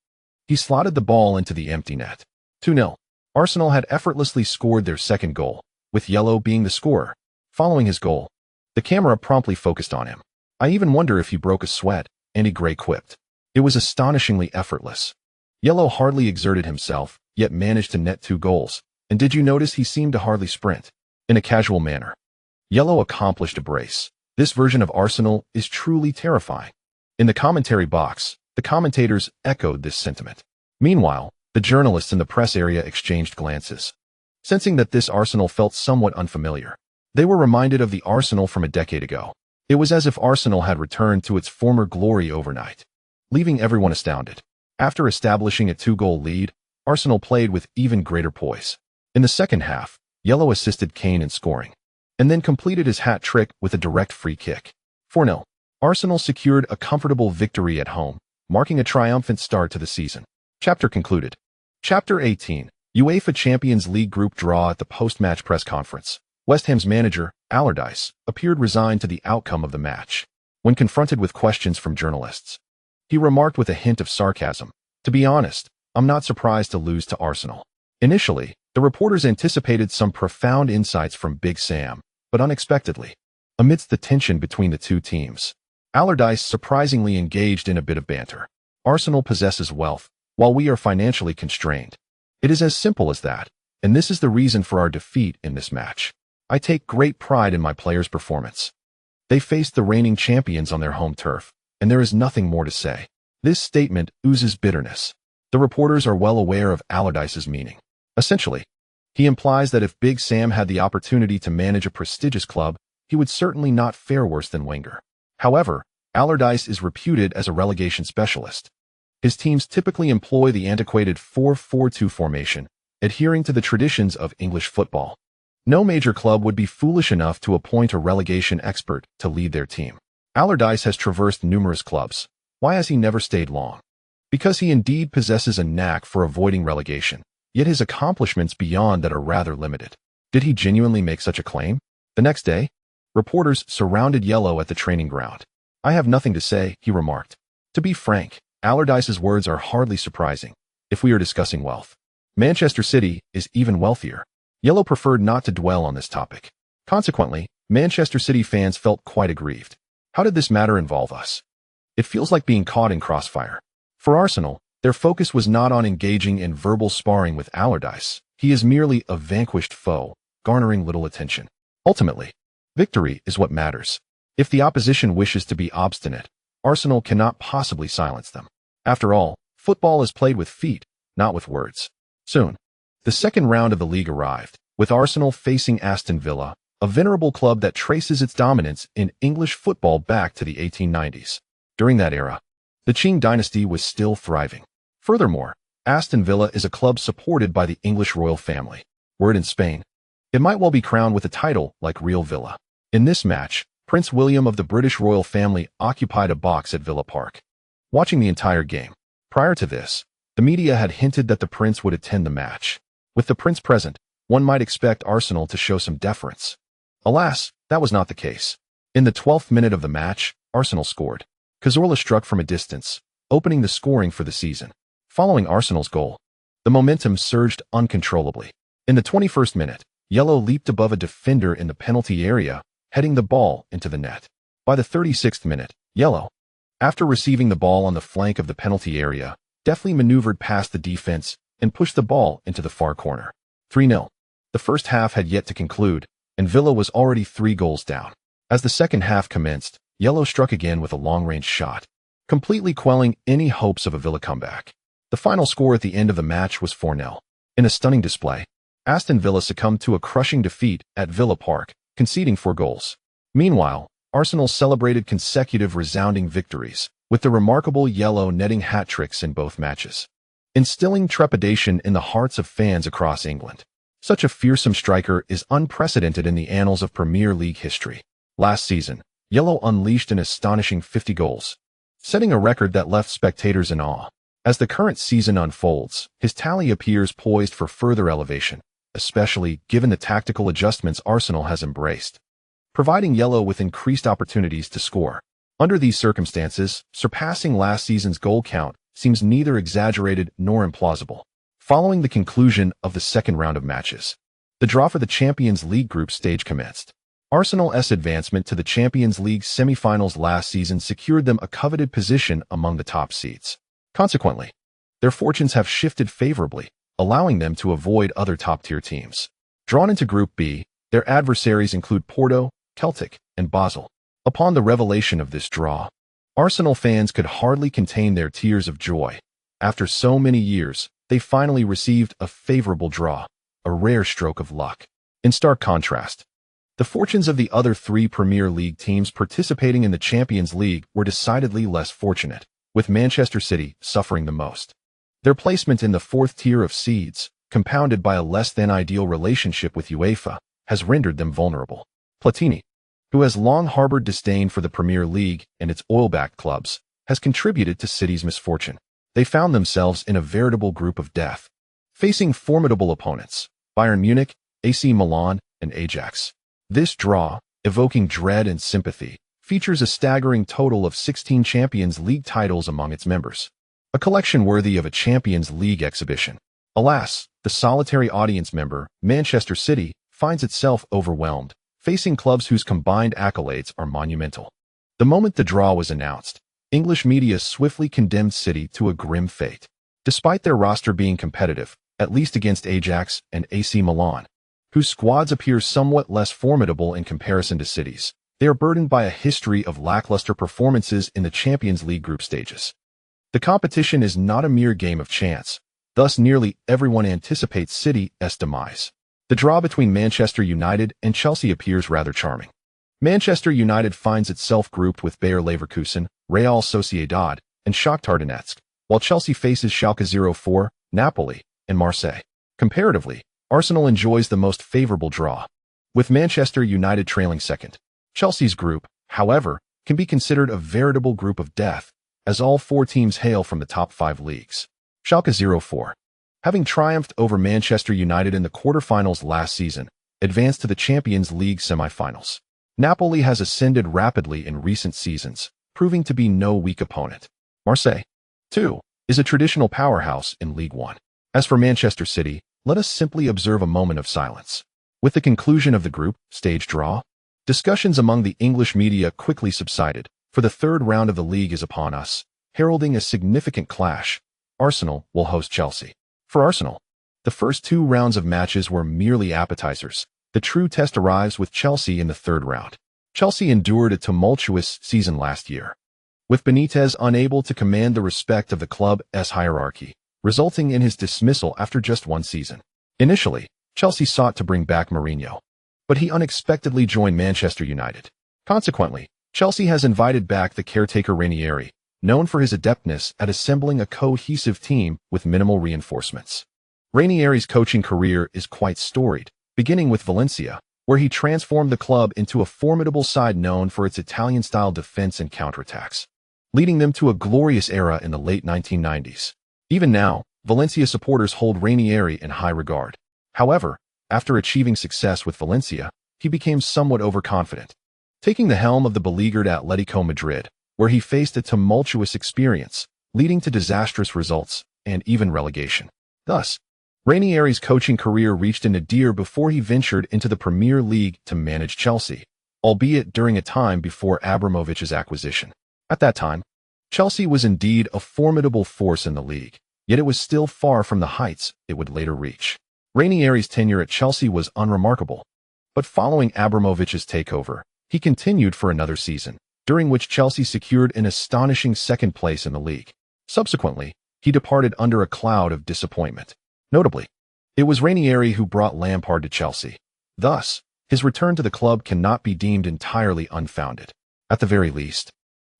he slotted the ball into the empty net. 2-0. Arsenal had effortlessly scored their second goal, with Ye Luo being the scorer. Following his goal, the camera promptly focused on him. "I even wonder if he broke a sweat," Andy Gray quipped. "It was astonishingly effortless. Ye Luo hardly exerted himself, yet managed to net 2 goals. And did you notice he seemed to hardly sprint? In a casual manner, Ye Luo accomplished a brace. This version of Arsenal is truly terrifying." In the commentary box, the commentators echoed this sentiment. Meanwhile, the journalists in the press area exchanged glances, sensing that this Arsenal felt somewhat unfamiliar. They were reminded of the Arsenal from a decade ago. It was as if Arsenal had returned to its former glory overnight, leaving everyone astounded. After establishing a 2-goal lead, Arsenal played with even greater poise. In the second half, Ye Luo assisted Kane in scoring, and then completed his hat trick with a direct free kick. 4-0. Arsenal secured a comfortable victory at home, marking a triumphant start to the season. Chapter concluded. Chapter 18. UEFA Champions League group draw. At the post-match press conference, West Ham's manager, Allardyce, appeared resigned to the outcome of the match. When confronted with questions from journalists, he remarked with a hint of sarcasm, "To be honest, I'm not surprised to lose to Arsenal." Initially, the reporters anticipated some profound insights from Big Sam, but unexpectedly, amidst the tension between the two teams, Allardyce surprisingly engaged in a bit of banter. "Arsenal possesses wealth, while we are financially constrained. It is as simple as that, and this is the reason for our defeat in this match. I take great pride in my players' performance. They faced the reigning champions on their home turf, and there is nothing more to say." This statement oozes bitterness. The reporters are well aware of Allardyce's meaning. Essentially, he implies that if Big Sam had the opportunity to manage a prestigious club, he would certainly not fare worse than Wenger. However, Allardyce is reputed as a relegation specialist. His teams typically employ the antiquated 4-4-2 formation, adhering to the traditions of English football. No major club would be foolish enough to appoint a relegation expert to lead their team. Allardyce has traversed numerous clubs. Why has he never stayed long? Because he indeed possesses a knack for avoiding relegation, yet his accomplishments beyond that are rather limited. Did he genuinely make such a claim? The next day, reporters surrounded Ye Luo at the training ground. "I have nothing to say," he remarked. To be frank, Allardyce's words are hardly surprising if we are discussing wealth. Manchester City is even wealthier. Ye Luo preferred not to dwell on this topic. Consequently, Manchester City fans felt quite aggrieved. How did this matter involve us? It feels like being caught in crossfire. For Arsenal, their focus was not on engaging in verbal sparring with Allardyce. He is merely a vanquished foe, garnering little attention. Ultimately, victory is what matters. If the opposition wishes to be obstinate, Arsenal cannot possibly silence them. After all, football is played with feet, not with words. Soon, the second round of the league arrived, with Arsenal facing Aston Villa, a venerable club that traces its dominance in English football back to the 1890s. During that era, the Qing dynasty was still thriving. Furthermore, Aston Villa is a club supported by the English royal family. Word in Spain, it might well be crowned with a title like Real Villa. In this match, Prince William of the British royal family occupied a box at Villa Park, watching the entire game. Prior to this, the media had hinted that the prince would attend the match. With the prince present, one might expect Arsenal to show some deference. Alas, that was not the case. In the 12th minute of the match, Arsenal scored. Cazorla struck from a distance, opening the scoring for the season. Following Arsenal's goal, the momentum surged uncontrollably. In the 21st minute, Ye Luo leaped above a defender in the penalty area, heading the ball into the net. By the 36th minute, Ye Luo, after receiving the ball on the flank of the penalty area, deftly maneuvered past the defense and pushed the ball into the far corner. 3-0. The first half had yet to conclude, and Villa was already 3 goals down. As the second half commenced, Yellow struck again with a long-range shot, completely quelling any hopes of a Villa comeback. The final score at the end of the match was 4-0. In a stunning display, Aston Villa succumbed to a crushing defeat at Villa Park, conceding 4 goals. Meanwhile, Arsenal celebrated consecutive resounding victories, with the remarkable Yellow netting hat-tricks in both matches, instilling trepidation in the hearts of fans across England. Such a fearsome striker is unprecedented in the annals of Premier League history. Last season, Yellow unleashed an astonishing 50 goals, setting a record that left spectators in awe. As the current season unfolds, his tally appears poised for further elevation, especially given the tactical adjustments Arsenal has embraced, providing Yellow with increased opportunities to score. Under these circumstances, surpassing last season's goal count seems neither exaggerated nor implausible. Following the conclusion of the second round of matches, the draw for the Champions League group stage commenced. Arsenal's advancement to the Champions League semi-finals last season secured them a coveted position among the top seeds. Consequently, their fortunes have shifted favorably, allowing them to avoid other top-tier teams. Drawn into Group B, their adversaries include Porto, Celtic, and Basel. Upon the revelation of this draw, Arsenal fans could hardly contain their tears of joy. After so many years, they finally received a favorable draw, a rare stroke of luck. In stark contrast, the fortunes of the other 3 Premier League teams participating in the Champions League were decidedly less fortunate, with Manchester City suffering the most. Their placement in the 4th tier of seeds, compounded by a less-than-ideal relationship with UEFA, has rendered them vulnerable. Platini, who has long harbored disdain for the Premier League and its oil-backed clubs, has contributed to City's misfortune. They found themselves in a veritable group of death, facing formidable opponents, Bayern Munich, AC Milan, and Ajax. This draw, evoking dread and sympathy, features a staggering total of 16 Champions League titles among its members, a collection worthy of a Champions League exhibition. Alas, the solitary audience member, Manchester City, finds itself overwhelmed, facing clubs whose combined accolades are monumental. The moment the draw was announced, English media swiftly condemned City to a grim fate. Despite their roster being competitive, at least against Ajax and AC Milan, whose squads appear somewhat less formidable in comparison to City's, they are burdened by a history of lackluster performances in the Champions League group stages. The competition is not a mere game of chance, thus nearly everyone anticipates City's demise. The draw between Manchester United and Chelsea appears rather charming. Manchester United finds itself grouped with Bayer Leverkusen, Real Sociedad, and Shakhtar Donetsk, while Chelsea faces Schalke 04, Napoli, and Marseille. Comparatively, Arsenal enjoys the most favorable draw, with Manchester United trailing second. Chelsea's group, however, can be considered a veritable group of death, as all 4 teams hail from the top 5 leagues. Schalke 04, having triumphed over Manchester United in the quarterfinals last season, advanced to the Champions League semi-finals. Napoli has ascended rapidly in recent seasons, proving to be no weak opponent. Marseille, too, is a traditional powerhouse in League One. As for Manchester City, let us simply observe a moment of silence. With the conclusion of the group stage draw, discussions among the English media quickly subsided, for the 3rd round of the league is upon us, heralding a significant clash. Arsenal will host Chelsea. For Arsenal, the first 2 rounds of matches were merely appetizers. The true test arrives with Chelsea in the 3rd round. Chelsea endured a tumultuous season last year, with Benitez unable to command the respect of the club's hierarchy, resulting in his dismissal after just 1 season. Initially, Chelsea sought to bring back Mourinho, but he unexpectedly joined Manchester United. Consequently, Chelsea has invited back the caretaker Ranieri, known for his adeptness at assembling a cohesive team with minimal reinforcements. Ranieri's coaching career is quite storied, beginning with Valencia, where he transformed the club into a formidable side known for its Italian-style defense and counterattacks, leading them to a glorious era in the late 1990s. Even now, Valencia supporters hold Ranieri in high regard. However, after achieving success with Valencia, he became somewhat overconfident, taking the helm of the beleaguered Atletico Madrid, where he faced a tumultuous experience, leading to disastrous results and even relegation. Thus, Ranieri's coaching career reached a nadir before he ventured into the Premier League to manage Chelsea, albeit during a time before Abramovich's acquisition. At that time, Chelsea was indeed a formidable force in the league, yet it was still far from the heights it would later reach. Ranieri's tenure at Chelsea was unremarkable, but following Abramovich's takeover, he continued for another season, during which Chelsea secured an astonishing second place in the league. Subsequently, he departed under a cloud of disappointment. Notably, it was Ranieri who brought Lampard to Chelsea. Thus, his return to the club cannot be deemed entirely unfounded. At the very least,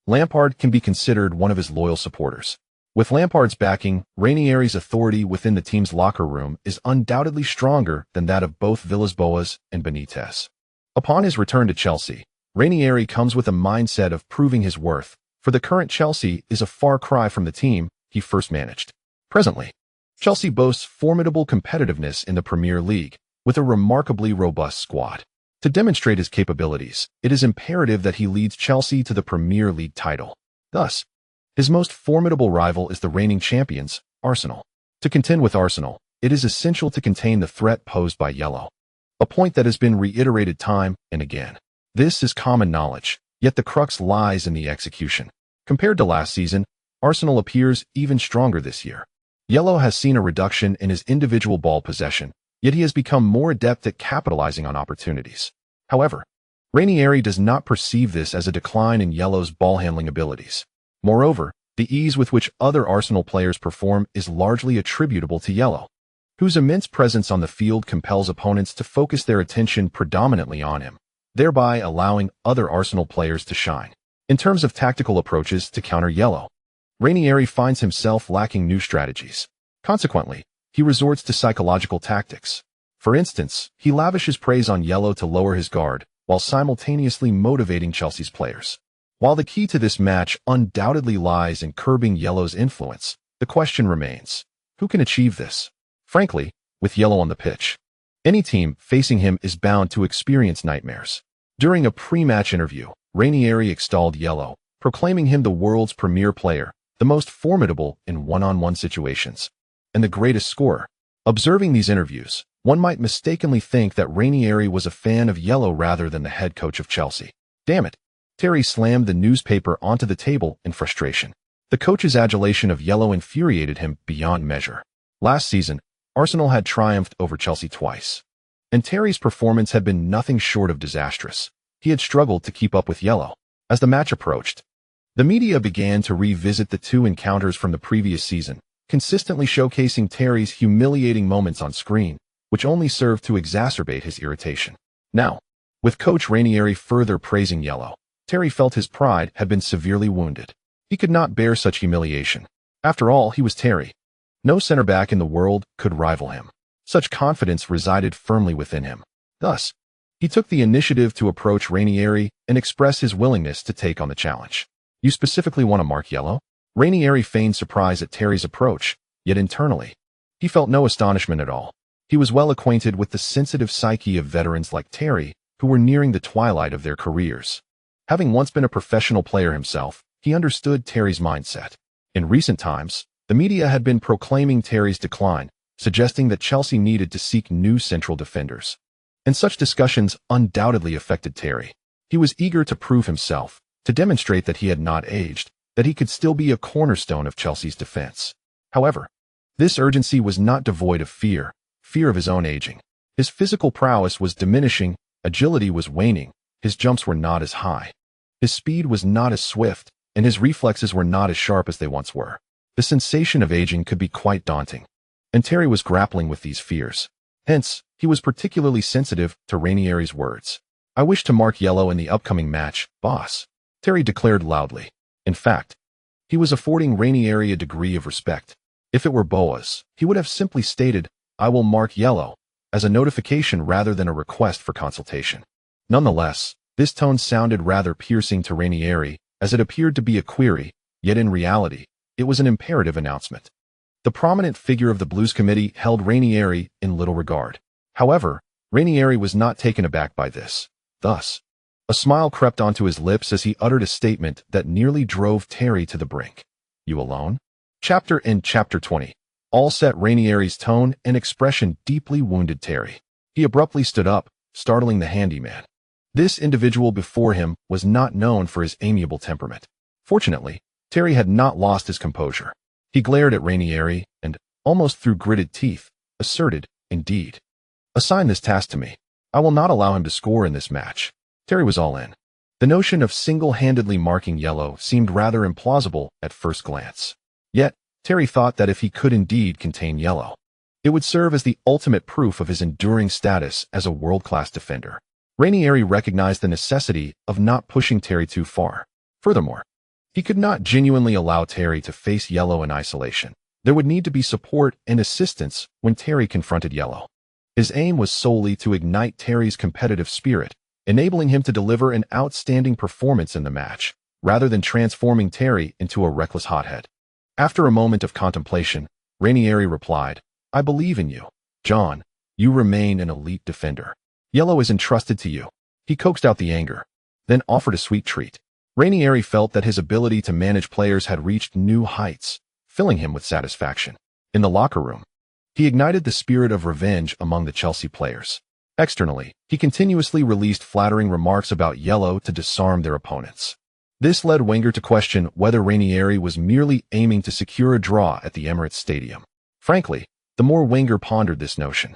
Lampard can be considered one of his loyal supporters. With Lampard's backing, Ranieri's authority within the team's locker room is undoubtedly stronger than that of both Villas-Boas and Benitez. Upon his return to Chelsea, Ranieri comes with a mindset of proving his worth, for the current Chelsea is a far cry from the team he first managed. Presently, Chelsea boasts formidable competitiveness in the Premier League, with a remarkably robust squad. To demonstrate his capabilities, it is imperative that he leads Chelsea to the Premier League title. Thus, his most formidable rival is the reigning champions, Arsenal. To contend with Arsenal, it is essential to contain the threat posed by Ye Luo, a point that has been reiterated time and again. This is common knowledge, yet the crux lies in the execution. Compared to last season, Arsenal appears even stronger this year. Ye Luo has seen a reduction in his individual ball possession, yet he has become more adept at capitalizing on opportunities. However, Ranieri does not perceive this as a decline in Ye Luo's ball-handling abilities. Moreover, the ease with which other Arsenal players perform is largely attributable to Ye Luo, whose immense presence on the field compels opponents to focus their attention predominantly on him, thereby allowing other Arsenal players to shine. In terms of tactical approaches to counter Ye Luo, Ranieri finds himself lacking new strategies. Consequently, he resorts to psychological tactics. For instance, he lavishes praise on Ye Luo to lower his guard, while simultaneously motivating Chelsea's players. While the key to this match undoubtedly lies in curbing Ye Luo's influence, the question remains, who can achieve this? Frankly, with Ye Luo on the pitch, any team facing him is bound to experience nightmares. During a pre-match interview, Ranieri extolled Ye Luo, proclaiming him the world's premier player, the most formidable in one-on-one situations, and the greatest scorer. Observing these interviews, one might mistakenly think that Ranieri was a fan of Ye Luo rather than the head coach of Chelsea. Damn it! Terry slammed the newspaper onto the table in frustration. The coach's adulation of Ye Luo infuriated him beyond measure. Last season, Arsenal had triumphed over Chelsea twice, and Terry's performance had been nothing short of disastrous. He had struggled to keep up with Ye Luo. As the match approached, the media began to revisit the two encounters from the previous season, consistently showcasing Terry's humiliating moments on screen, which only served to exacerbate his irritation. Now, with coach Ranieri further praising Ye Luo, Terry felt his pride had been severely wounded. He could not bear such humiliation. After all, he was Terry. No center-back in the world could rival him. Such confidence resided firmly within him. Thus, he took the initiative to approach Ranieri and express his willingness to take on the challenge. You specifically want to mark Ye Luo? Ranieri feigned surprise at Terry's approach, yet internally, he felt no astonishment at all. He was well acquainted with the sensitive psyche of veterans like Terry, who were nearing the twilight of their careers. Having once been a professional player himself, he understood Terry's mindset. In recent times, the media had been proclaiming Terry's decline, suggesting that Chelsea needed to seek new central defenders. And such discussions undoubtedly affected Terry. He was eager to prove himself, to demonstrate that he had not aged, that he could still be a cornerstone of Chelsea's defense. However, this urgency was not devoid of fear of his own aging. His physical prowess was diminishing, agility was waning, his jumps were not as high. His speed was not as swift, and his reflexes were not as sharp as they once were. The sensation of aging could be quite daunting, and Terry was grappling with these fears. Hence, he was particularly sensitive to Ranieri's words. I wish to mark Ye Luo in the upcoming match, boss, Terry declared loudly. In fact, he was affording Ranieri a degree of respect. If it were Boas, he would have simply stated, I will mark Ye Luo, as a notification rather than a request for consultation. Nonetheless, this tone sounded rather piercing to Ranieri, as it appeared to be a query, yet in reality, it was an imperative announcement. The prominent figure of the Blues committee held Ranieri in little regard. However, Ranieri was not taken aback by this. Thus, a smile crept onto his lips as he uttered a statement that nearly drove Terry to the brink. You alone? Chapter 20. All set. Ranieri's tone and expression deeply wounded Terry. He abruptly stood up, startling the handyman. This individual before him was not known for his amiable temperament. Fortunately, Terry had not lost his composure. He glared at Ranieri and, almost through gritted teeth, asserted, indeed. Assign this task to me. I will not allow him to score in this match. Terry was all in. The notion of single-handedly marking Ye Luo seemed rather implausible at first glance. Yet, Terry thought that if he could indeed contain Ye Luo, it would serve as the ultimate proof of his enduring status as a world-class defender. Ranieri recognized the necessity of not pushing Terry too far. Furthermore, he could not genuinely allow Terry to face Ye Luo in isolation. There would need to be support and assistance when Terry confronted Ye Luo. His aim was solely to ignite Terry's competitive spirit, enabling him to deliver an outstanding performance in the match, rather than transforming Terry into a reckless hothead. After a moment of contemplation, Ranieri replied, "I believe in you, John. You remain an elite defender. Ye Luo is entrusted to you." He coaxed out the anger, then offered a sweet treat. Ranieri felt that his ability to manage players had reached new heights, filling him with satisfaction. In the locker room, he ignited the spirit of revenge among the Chelsea players. Externally, he continuously released flattering remarks about Ye Luo to disarm their opponents. This led Wenger to question whether Ranieri was merely aiming to secure a draw at the Emirates Stadium. Frankly, the more Wenger pondered this notion,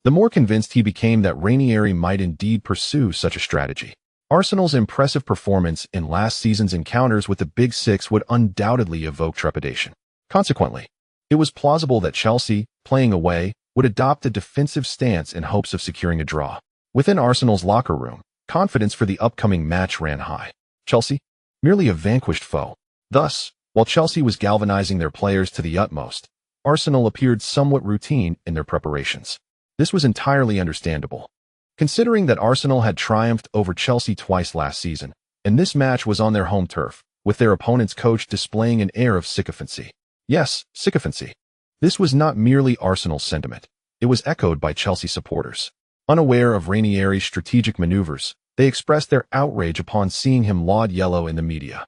the more convinced he became that Ranieri might indeed pursue such a strategy. Arsenal's impressive performance in last season's encounters with the Big Six would undoubtedly evoke trepidation. Consequently, it was plausible that Chelsea, playing away, would adopt a defensive stance in hopes of securing a draw. Within Arsenal's locker room, confidence for the upcoming match ran high. Chelsea? Merely a vanquished foe. Thus, while Chelsea was galvanizing their players to the utmost, Arsenal appeared somewhat routine in their preparations. This was entirely understandable, considering that Arsenal had triumphed over Chelsea twice last season, and this match was on their home turf, with their opponent's coach displaying an air of sycophancy. Yes, sycophancy. This was not merely Arsenal's sentiment. It was echoed by Chelsea supporters. Unaware of Ranieri's strategic maneuvers, they expressed their outrage upon seeing him laud Ye Luo in the media.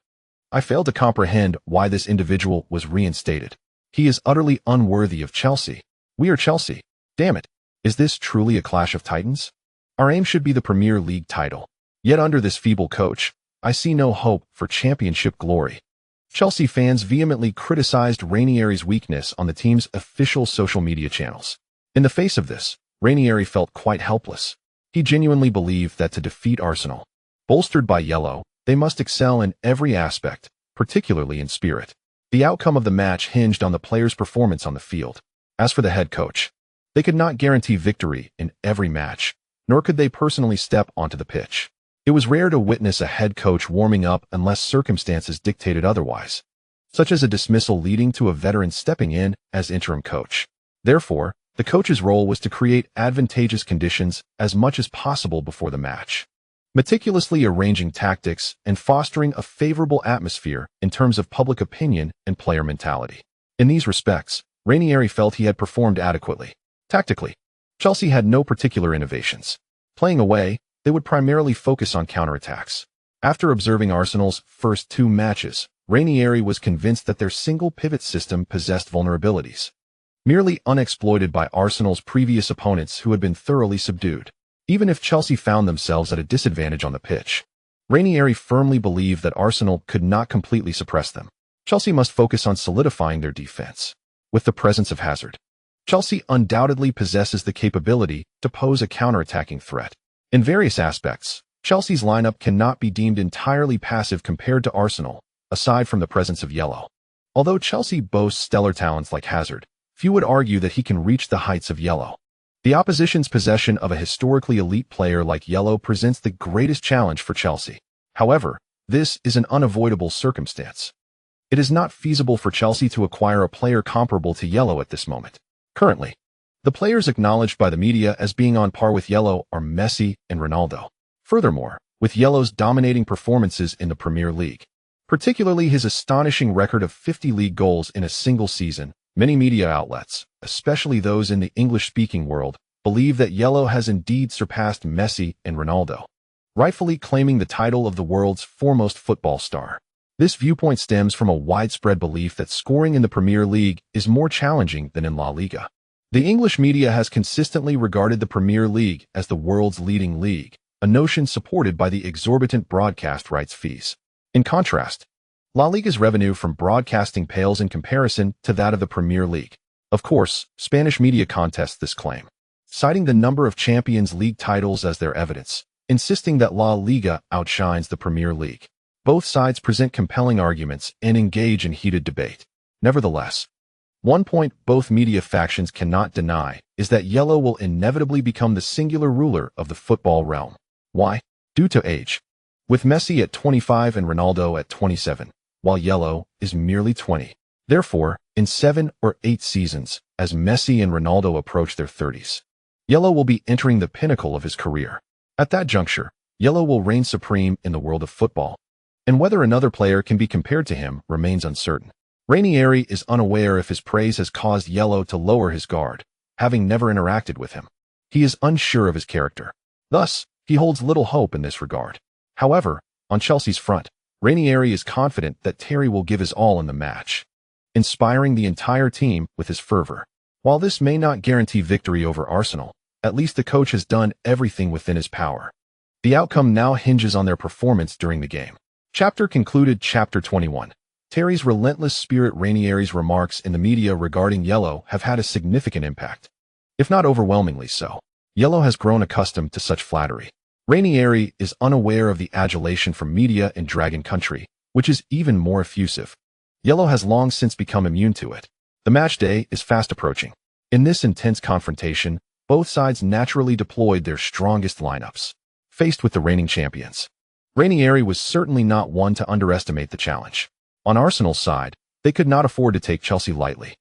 "I failed to comprehend why this individual was reinstated. He is utterly unworthy of Chelsea. We are Chelsea. Damn it. Is this truly a clash of titans? Our aim should be the Premier League title. Yet under this feeble coach, I see no hope for championship glory." Chelsea fans vehemently criticized Ranieri's weakness on the team's official social media channels. In the face of this, Ranieri felt quite helpless. He genuinely believed that to defeat Arsenal, bolstered by Ye Luo, they must excel in every aspect, particularly in spirit. The outcome of the match hinged on the players' performance on the field. As for the head coach, they could not guarantee victory in every match, nor could they personally step onto the pitch. It was rare to witness a head coach warming up unless circumstances dictated otherwise, such as a dismissal leading to a veteran stepping in as interim coach. Therefore, the coach's role was to create advantageous conditions as much as possible before the match, meticulously arranging tactics and fostering a favorable atmosphere in terms of public opinion and player mentality. In these respects, Ranieri felt he had performed adequately. Tactically, Chelsea had no particular innovations. Playing away, they would primarily focus on counterattacks. After observing Arsenal's first two matches, Ranieri was convinced that their single pivot system possessed vulnerabilities, merely unexploited by Arsenal's previous opponents who had been thoroughly subdued. Even if Chelsea found themselves at a disadvantage on the pitch, Ranieri firmly believed that Arsenal could not completely suppress them. Chelsea must focus on solidifying their defense. With the presence of Hazard, Chelsea undoubtedly possesses the capability to pose a counterattacking threat. In various aspects, Chelsea's lineup cannot be deemed entirely passive compared to Arsenal, aside from the presence of Ye Luo. Although Chelsea boasts stellar talents like Hazard, few would argue that he can reach the heights of Ye Luo. The opposition's possession of a historically elite player like Ye Luo presents the greatest challenge for Chelsea. However, this is an unavoidable circumstance. It is not feasible for Chelsea to acquire a player comparable to Ye Luo at this moment. Currently, the players acknowledged by the media as being on par with Ye Luo are Messi and Ronaldo. Furthermore, with Ye Luo's dominating performances in the Premier League, particularly his astonishing record of 50 league goals in a single season, many media outlets, especially those in the English-speaking world, believe that Ye Luo has indeed surpassed Messi and Ronaldo, rightfully claiming the title of the world's foremost football star. This viewpoint stems from a widespread belief that scoring in the Premier League is more challenging than in La Liga. The English media has consistently regarded the Premier League as the world's leading league, a notion supported by the exorbitant broadcast rights fees. In contrast, La Liga's revenue from broadcasting pales in comparison to that of the Premier League. Of course, Spanish media contest this claim, citing the number of Champions League titles as their evidence. insisting that La Liga outshines the Premier League. Both sides present compelling arguments and engage in heated debate. Nevertheless, one point both media factions cannot deny is that yellow will inevitably become the singular ruler of the football realm. Why? Due to age. With Messi at 25 and Ronaldo at 27, while yellow is merely 20. Therefore, in 7 or 8 seasons, as Messi and Ronaldo approach their 30s, yellow will be entering the pinnacle of his career. At that juncture, yellow will reign supreme in the world of football, and whether another player can be compared to him remains uncertain. Ranieri is unaware if his praise has caused yellow to lower his guard, having never interacted with him. He is unsure of his character. Thus, he holds little hope in this regard. However, on Chelsea's front, Ranieri is confident that Terry will give his all in the match, inspiring the entire team with his fervor. While this may not guarantee victory over Arsenal, at least the coach has done everything within his power. The outcome now hinges on their performance during the game. Chapter concluded. Chapter 21. Terry's relentless spirit. Ranieri's remarks in the media regarding yellow have had a significant impact, if not overwhelmingly so. Yellow has grown accustomed to such flattery. Ranieri is unaware of the adulation from media in Dragon Country, which is even more effusive. Yellow has long since become immune to it. The match day is fast approaching. In this intense confrontation, both sides naturally deployed their strongest lineups. Faced with the reigning champions, Ranieri was certainly not one to underestimate the challenge. On Arsenal's side, they could not afford to take Chelsea lightly,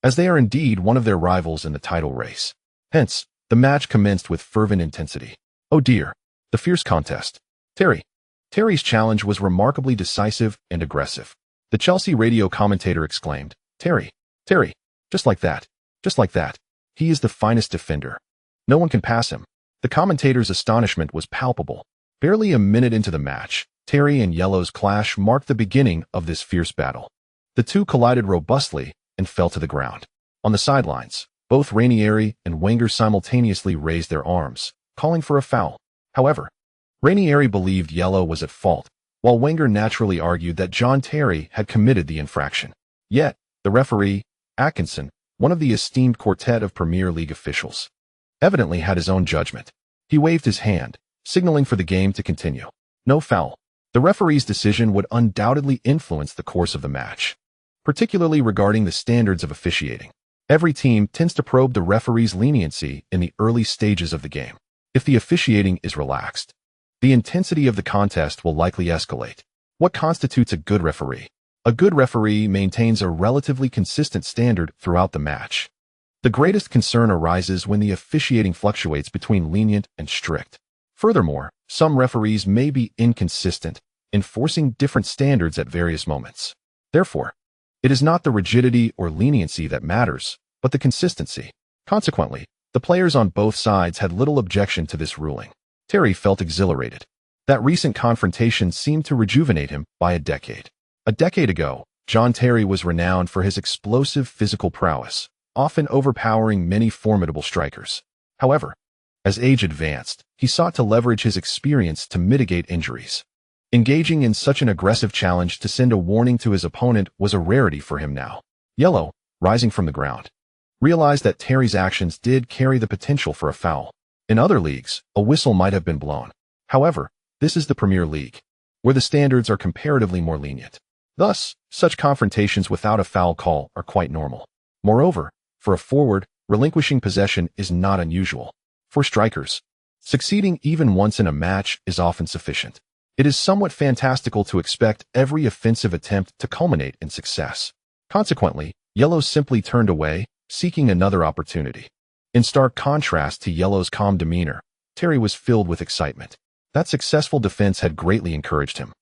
as they are indeed one of their rivals in the title race. Hence, the match commenced with fervent intensity. Oh dear, the fierce contest. Terry's challenge was remarkably decisive and aggressive. The Chelsea radio commentator exclaimed, Terry, just like that. He is the finest defender. No one can pass him." The commentator's astonishment was palpable. Barely a minute into the match, Terry and Yellow's clash marked the beginning of this fierce battle. The two collided robustly and fell to the ground. On the sidelines, both Ranieri and Wenger simultaneously raised their arms, calling for a foul. However, Ranieri believed Yellow was at fault, while Wenger naturally argued that John Terry had committed the infraction. Yet, the referee, Atkinson, one of the esteemed quartet of Premier League officials, evidently had his own judgment. He waved his hand, signaling for the game to continue. No foul. The referee's decision would undoubtedly influence the course of the match, particularly regarding the standards of officiating. Every team tends to probe the referee's leniency in the early stages of the game. If the officiating is relaxed, the intensity of the contest will likely escalate. What constitutes a good referee? A good referee maintains a relatively consistent standard throughout the match. The greatest concern arises when the officiating fluctuates between lenient and strict. Furthermore, some referees may be inconsistent, enforcing different standards at various moments. Therefore, it is not the rigidity or leniency that matters, but the consistency. Consequently, the players on both sides had little objection to this ruling. Terry felt exhilarated. That recent confrontation seemed to rejuvenate him by a decade. A decade ago, John Terry was renowned for his explosive physical prowess, often overpowering many formidable strikers. However, as age advanced, he sought to leverage his experience to mitigate injuries. Engaging in such an aggressive challenge to send a warning to his opponent was a rarity for him now. Yellow, rising from the ground, realized that Terry's actions did carry the potential for a foul. In other leagues, a whistle might have been blown. However, this is the Premier League, where the standards are comparatively more lenient. Thus, such confrontations without a foul call are quite normal. Moreover, for a forward, relinquishing possession is not unusual. For strikers, succeeding even once in a match is often sufficient. It is somewhat fantastical to expect every offensive attempt to culminate in success. Consequently, Yellow simply turned away, seeking another opportunity. In stark contrast to Yellow's calm demeanor, Terry was filled with excitement. That successful defense had greatly encouraged him,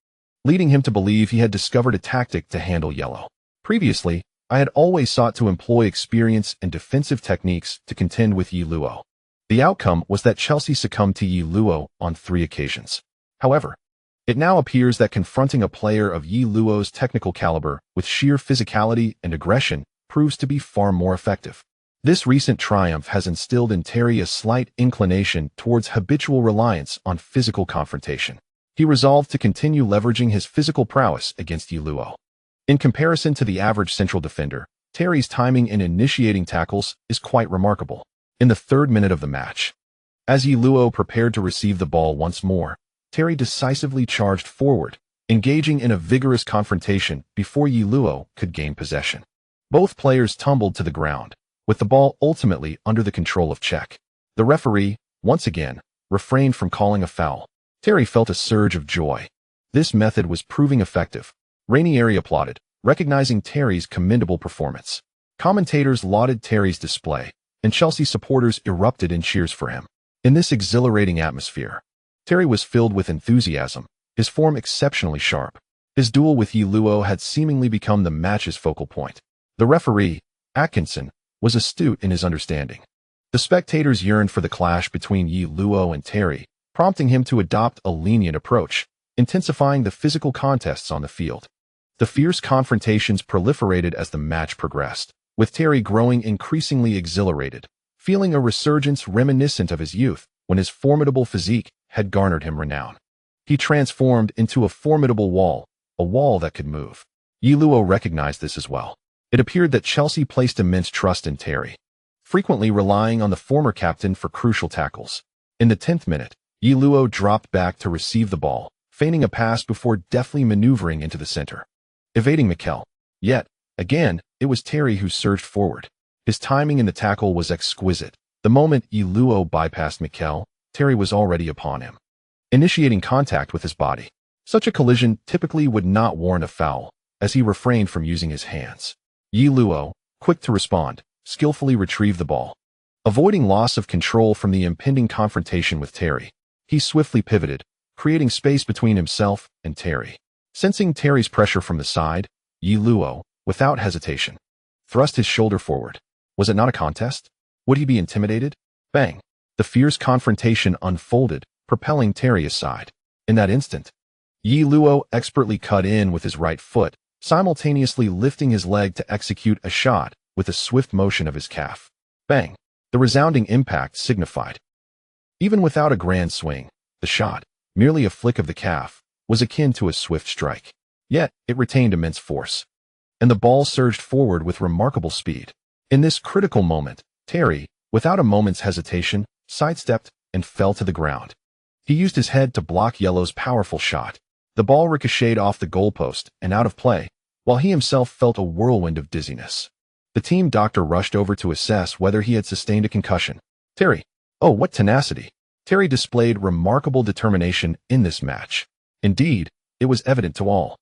leading him to believe he had discovered a tactic to handle Yellow. Previously, I had always sought to employ experience and defensive techniques to contend with Ye Luo. The outcome was that Chelsea succumbed to Ye Luo on 3 occasions. However, it now appears that confronting a player of Ye Luo's technical caliber with sheer physicality and aggression proves to be far more effective. This recent triumph has instilled in Terry a slight inclination towards habitual reliance on physical confrontation. He resolved to continue leveraging his physical prowess against Ye Luo. In comparison to the average central defender, Terry's timing in initiating tackles is quite remarkable. In the 3rd minute of the match, As Ye Luo prepared to receive the ball once more, Terry decisively charged forward, engaging in a vigorous confrontation before Ye Luo could gain possession. Both players tumbled to the ground, with the ball ultimately under the control of Czech. The referee, once again, refrained from calling a foul. Terry felt a surge of joy. This method was proving effective. Ranieri applauded, recognizing Terry's commendable performance. Commentators lauded Terry's display, and Chelsea supporters erupted in cheers for him. In this exhilarating atmosphere, Terry was filled with enthusiasm, his form exceptionally sharp. His duel with Ye Luo had seemingly become the match's focal point. The referee, Atkinson, was astute in his understanding. The spectators yearned for the clash between Ye Luo and Terry, prompting him to adopt a lenient approach, intensifying the physical contests on the field. The fierce confrontations proliferated as the match progressed, with Terry growing increasingly exhilarated, feeling a resurgence reminiscent of his youth when his formidable physique had garnered him renown. He transformed into a formidable wall, a wall that could move. Ye Luo recognized this as well. It appeared that Chelsea placed immense trust in Terry, frequently relying on the former captain for crucial tackles. In the 10th minute, Ye Luo dropped back to receive the ball, feigning a pass before deftly maneuvering into the center, evading Mikel. Yet, again, it was Terry who surged forward. His timing in the tackle was exquisite. The moment Ye Luo bypassed Mikel, Terry was already upon him, initiating contact with his body. Such a collision typically would not warrant a foul, as he refrained from using his hands. Ye Luo, quick to respond, skillfully retrieved the ball. Avoiding loss of control from the impending confrontation with Terry, he swiftly pivoted, creating space between himself and Terry. Sensing Terry's pressure from the side, Ye Luo, without hesitation, thrust his shoulder forward. Was it not a contest? Would he be intimidated? Bang! The fierce confrontation unfolded, propelling Terry aside. In that instant, Ye Luo expertly cut in with his right foot, simultaneously lifting his leg to execute a shot with a swift motion of his calf. Bang! The resounding impact signified. Even without a grand swing, the shot, merely a flick of the calf, was akin to a swift strike. Yet, it retained immense force, and the ball surged forward with remarkable speed. In this critical moment, Terry, without a moment's hesitation, sidestepped and fell to the ground. He used his head to block Yellow's powerful shot. The ball ricocheted off the goalpost and out of play, while he himself felt a whirlwind of dizziness. The team doctor rushed over to assess whether he had sustained a concussion. Terry, oh, what tenacity! Terry displayed remarkable determination in this match. Indeed, it was evident to all.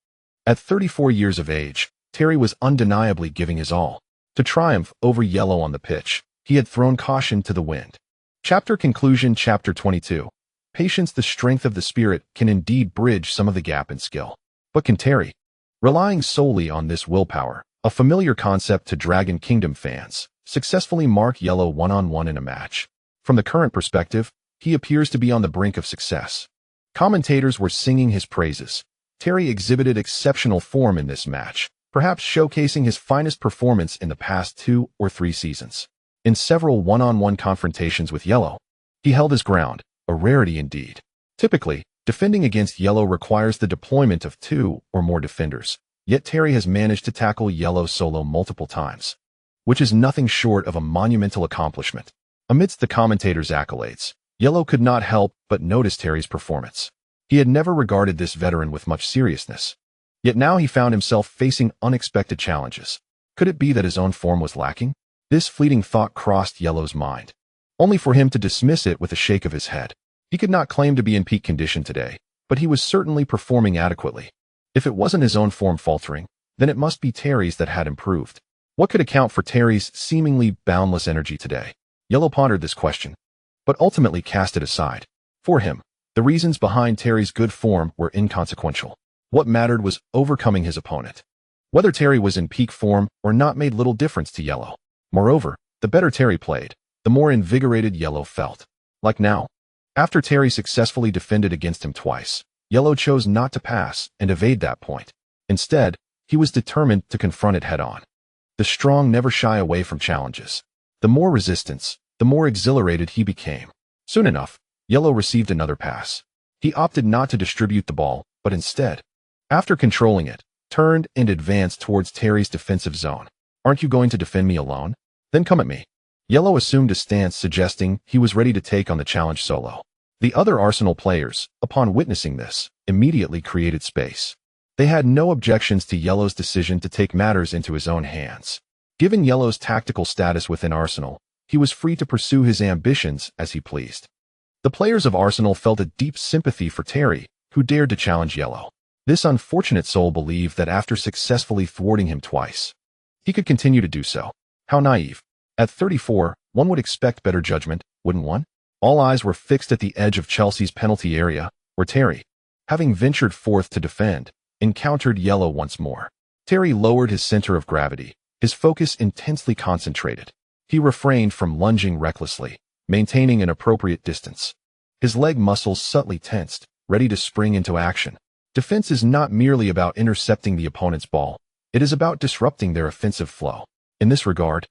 At 34 years of age, Terry was undeniably giving his all. To triumph over Yellow on the pitch, he had thrown caution to the wind. Chapter conclusion. Chapter 22. Patience. The strength of the spirit can indeed bridge some of the gap in skill. But can Terry, relying solely on this willpower, a familiar concept to Dragon Kingdom fans, successfully mark Yellow one-on-one in a match? From the current perspective, he appears to be on the brink of success. Commentators were singing his praises. Terry exhibited exceptional form in this match, perhaps showcasing his finest performance in the past 2 or 3 seasons. In several one-on-one confrontations with Yellow, he held his ground, a rarity indeed. Typically, defending against Yellow requires the deployment of 2 or more defenders, yet Terry has managed to tackle Yellow solo multiple times, which is nothing short of a monumental accomplishment. Amidst the commentators' accolades, Yellow could not help but notice Terry's performance. He had never regarded this veteran with much seriousness. Yet now he found himself facing unexpected challenges. Could it be that his own form was lacking? This fleeting thought crossed Yellow's mind, only for him to dismiss it with a shake of his head. He could not claim to be in peak condition today, but he was certainly performing adequately. If it wasn't his own form faltering, then it must be Terry's that had improved. What could account for Terry's seemingly boundless energy today? Yellow pondered this question, but ultimately cast it aside. For him, the reasons behind Terry's good form were inconsequential. What mattered was overcoming his opponent. Whether Terry was in peak form or not made little difference to Yellow. Moreover, the better Terry played, the more invigorated Yellow felt. Like now. After Terry successfully defended against him twice, Yellow chose not to pass and evade that point. Instead, he was determined to confront it head-on. The strong never shy away from challenges. The more resistance, the more exhilarated he became. Soon enough, Yellow received another pass. He opted not to distribute the ball, but instead, after controlling it, turned and advanced towards Terry's defensive zone. Aren't you going to defend me alone? Then come at me. Yellow assumed a stance suggesting he was ready to take on the challenge solo. The other Arsenal players, upon witnessing this, immediately created space. They had no objections to Yellow's decision to take matters into his own hands. Given Yellow's tactical status within Arsenal, he was free to pursue his ambitions as he pleased. The players of Arsenal felt a deep sympathy for Terry, who dared to challenge Yellow. This unfortunate soul believed that after successfully thwarting him twice, he could continue to do so. How naive. At 34, one would expect better judgment, wouldn't one? All eyes were fixed at the edge of Chelsea's penalty area, where Terry, having ventured forth to defend, encountered Yellow once more. Terry lowered his center of gravity, his focus intensely concentrated. He refrained from lunging recklessly, maintaining an appropriate distance. His leg muscles subtly tensed, ready to spring into action. Defense is not merely about intercepting the opponent's ball, it is about disrupting their offensive flow. In this regard,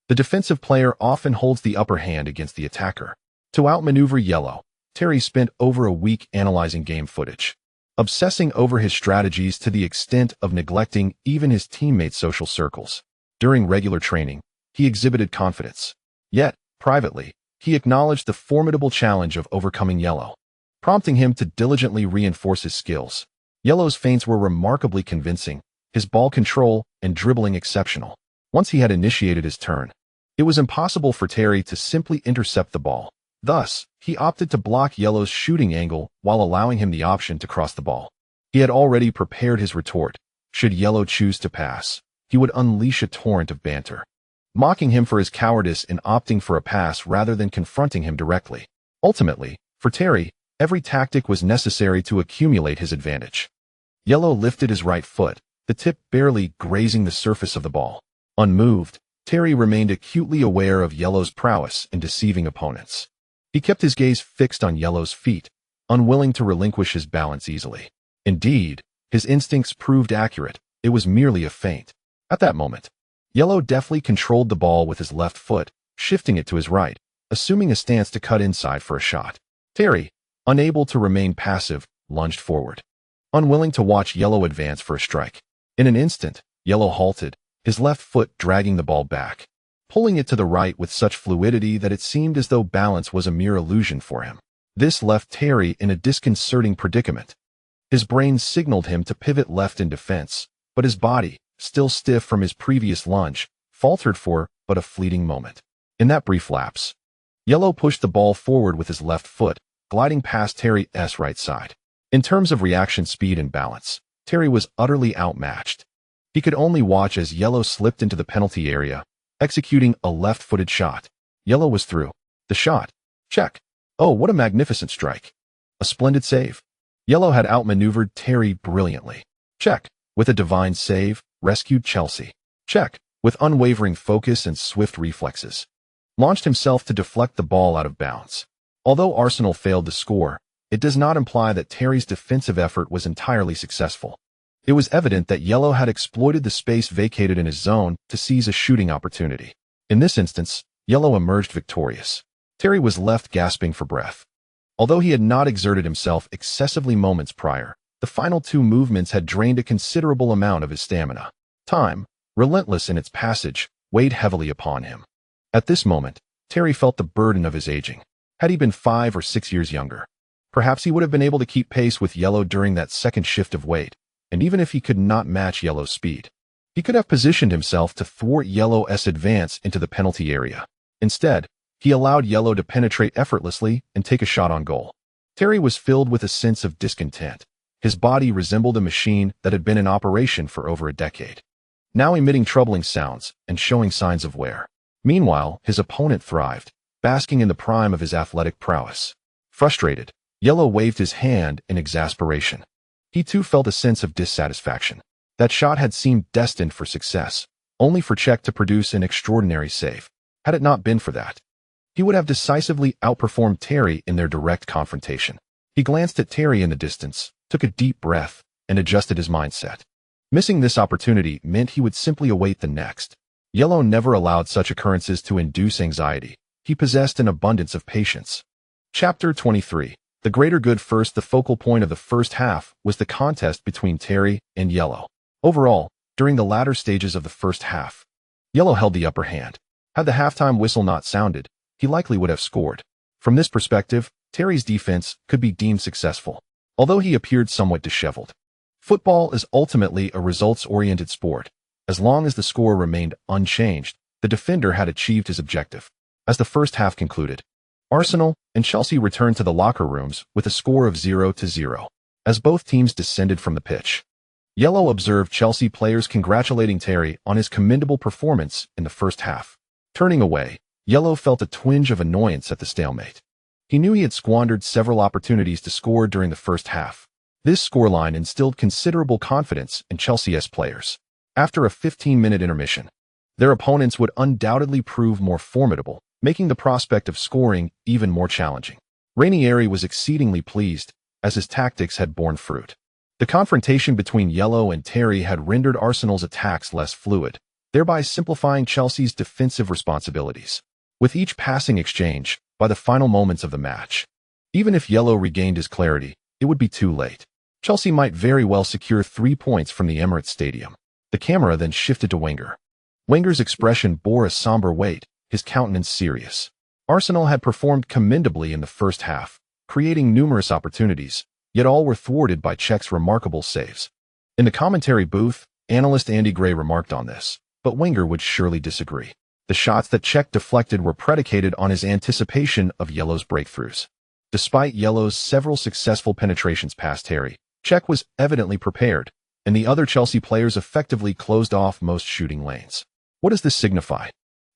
the defensive player often holds the upper hand against the attacker. To outmaneuver Yellow, Terry spent over a week analyzing game footage, obsessing over his strategies to the extent of neglecting even his teammates' social circles. During regular training, he exhibited confidence. Yet, privately, he acknowledged the formidable challenge of overcoming Yellow, prompting him to diligently reinforce his skills. Yellow's feints were remarkably convincing, his ball control and dribbling exceptional. Once he had initiated his turn, it was impossible for Terry to simply intercept the ball. Thus, he opted to block Yellow's shooting angle while allowing him the option to cross the ball. He had already prepared his retort. Should Yellow choose to pass, he would unleash a torrent of banter, mocking him for his cowardice in opting for a pass rather than confronting him directly. Ultimately, for Terry, every tactic was necessary to accumulate his advantage. Yellow lifted his right foot, the tip barely grazing the surface of the ball. Unmoved, Terry remained acutely aware of Yellow's prowess in deceiving opponents. He kept his gaze fixed on Yellow's feet, unwilling to relinquish his balance easily. Indeed, his instincts proved accurate. It was merely a feint. At that moment, Yellow deftly controlled the ball with his left foot, shifting it to his right, assuming a stance to cut inside for a shot. Terry, unable to remain passive, lunged forward, unwilling to watch Yellow advance for a strike. In an instant, Yellow halted, his left foot dragging the ball back, pulling it to the right with such fluidity that it seemed as though balance was a mere illusion for him. This left Terry in a disconcerting predicament. His brain signaled him to pivot left in defense, but his body, still stiff from his previous lunge, faltered for but a fleeting moment. In that brief lapse, Yellow pushed the ball forward with his left foot, gliding past Terry's right side. In terms of reaction speed and balance, Terry was utterly outmatched. He could only watch as Yellow slipped into the penalty area, executing a left-footed shot. Yellow was through. The shot. Check. Oh, what a magnificent strike. A splendid save. Yellow had outmaneuvered Terry brilliantly. Check. With a divine save, rescued Chelsea. Check. With unwavering focus and swift reflexes, launched himself to deflect the ball out of bounds. Although Arsenal failed to score, it does not imply that Terry's defensive effort was entirely successful. It was evident that Yellow had exploited the space vacated in his zone to seize a shooting opportunity. In this instance, Yellow emerged victorious. Terry was left gasping for breath. Although he had not exerted himself excessively moments prior, the final two movements had drained a considerable amount of his stamina. Time, relentless in its passage, weighed heavily upon him. At this moment, Terry felt the burden of his aging. Had he been 5 or 6 years younger, perhaps he would have been able to keep pace with Yellow during that second shift of weight. And even if he could not match Yellow's speed, he could have positioned himself to thwart Yellow's advance into the penalty area. Instead, he allowed Yellow to penetrate effortlessly and take a shot on goal. Terry was filled with a sense of discontent. His body resembled a machine that had been in operation for over a decade, now emitting troubling sounds and showing signs of wear. Meanwhile, his opponent thrived, basking in the prime of his athletic prowess. Frustrated, Yellow waved his hand in exasperation. He too felt a sense of dissatisfaction. That shot had seemed destined for success, only for Czech to produce an extraordinary save. Had it not been for that, he would have decisively outperformed Terry in their direct confrontation. He glanced at Terry in the distance, took a deep breath, and adjusted his mindset. Missing this opportunity meant he would simply await the next. Yellow never allowed such occurrences to induce anxiety. He possessed an abundance of patience. Chapter 23. The greater good. First, the focal point of the first half was the contest between Terry and Yellow. Overall, during the latter stages of the first half, Yellow held the upper hand. Had the halftime whistle not sounded, he likely would have scored. From this perspective, Terry's defense could be deemed successful, although he appeared somewhat disheveled. Football is ultimately a results-oriented sport. As long as the score remained unchanged, the defender had achieved his objective. As the first half concluded, Arsenal and Chelsea returned to the locker rooms with a score of 0-0. As both teams descended from the pitch, Ye Luo observed Chelsea players congratulating Terry on his commendable performance in the first half. Turning away, Ye Luo felt a twinge of annoyance at the stalemate. He knew he had squandered several opportunities to score during the first half. This scoreline instilled considerable confidence in Chelsea's players. After a 15-minute intermission, their opponents would undoubtedly prove more formidable, making the prospect of scoring even more challenging. Ranieri was exceedingly pleased, as his tactics had borne fruit. The confrontation between Ye Luo and Terry had rendered Arsenal's attacks less fluid, thereby simplifying Chelsea's defensive responsibilities. With each passing exchange, by the final moments of the match, even if Ye Luo regained his clarity, it would be too late. Chelsea might very well secure 3 points from the Emirates Stadium. The camera then shifted to Wenger. Wenger's expression bore a somber weight, his countenance serious. Arsenal had performed commendably in the first half, creating numerous opportunities, yet all were thwarted by Cech's remarkable saves. In the commentary booth, analyst Andy Gray remarked on this, but Wenger would surely disagree. The shots that Cech deflected were predicated on his anticipation of Ye Luo's breakthroughs. Despite Ye Luo's several successful penetrations past Terry, Cech was evidently prepared, and the other Chelsea players effectively closed off most shooting lanes. What does this signify?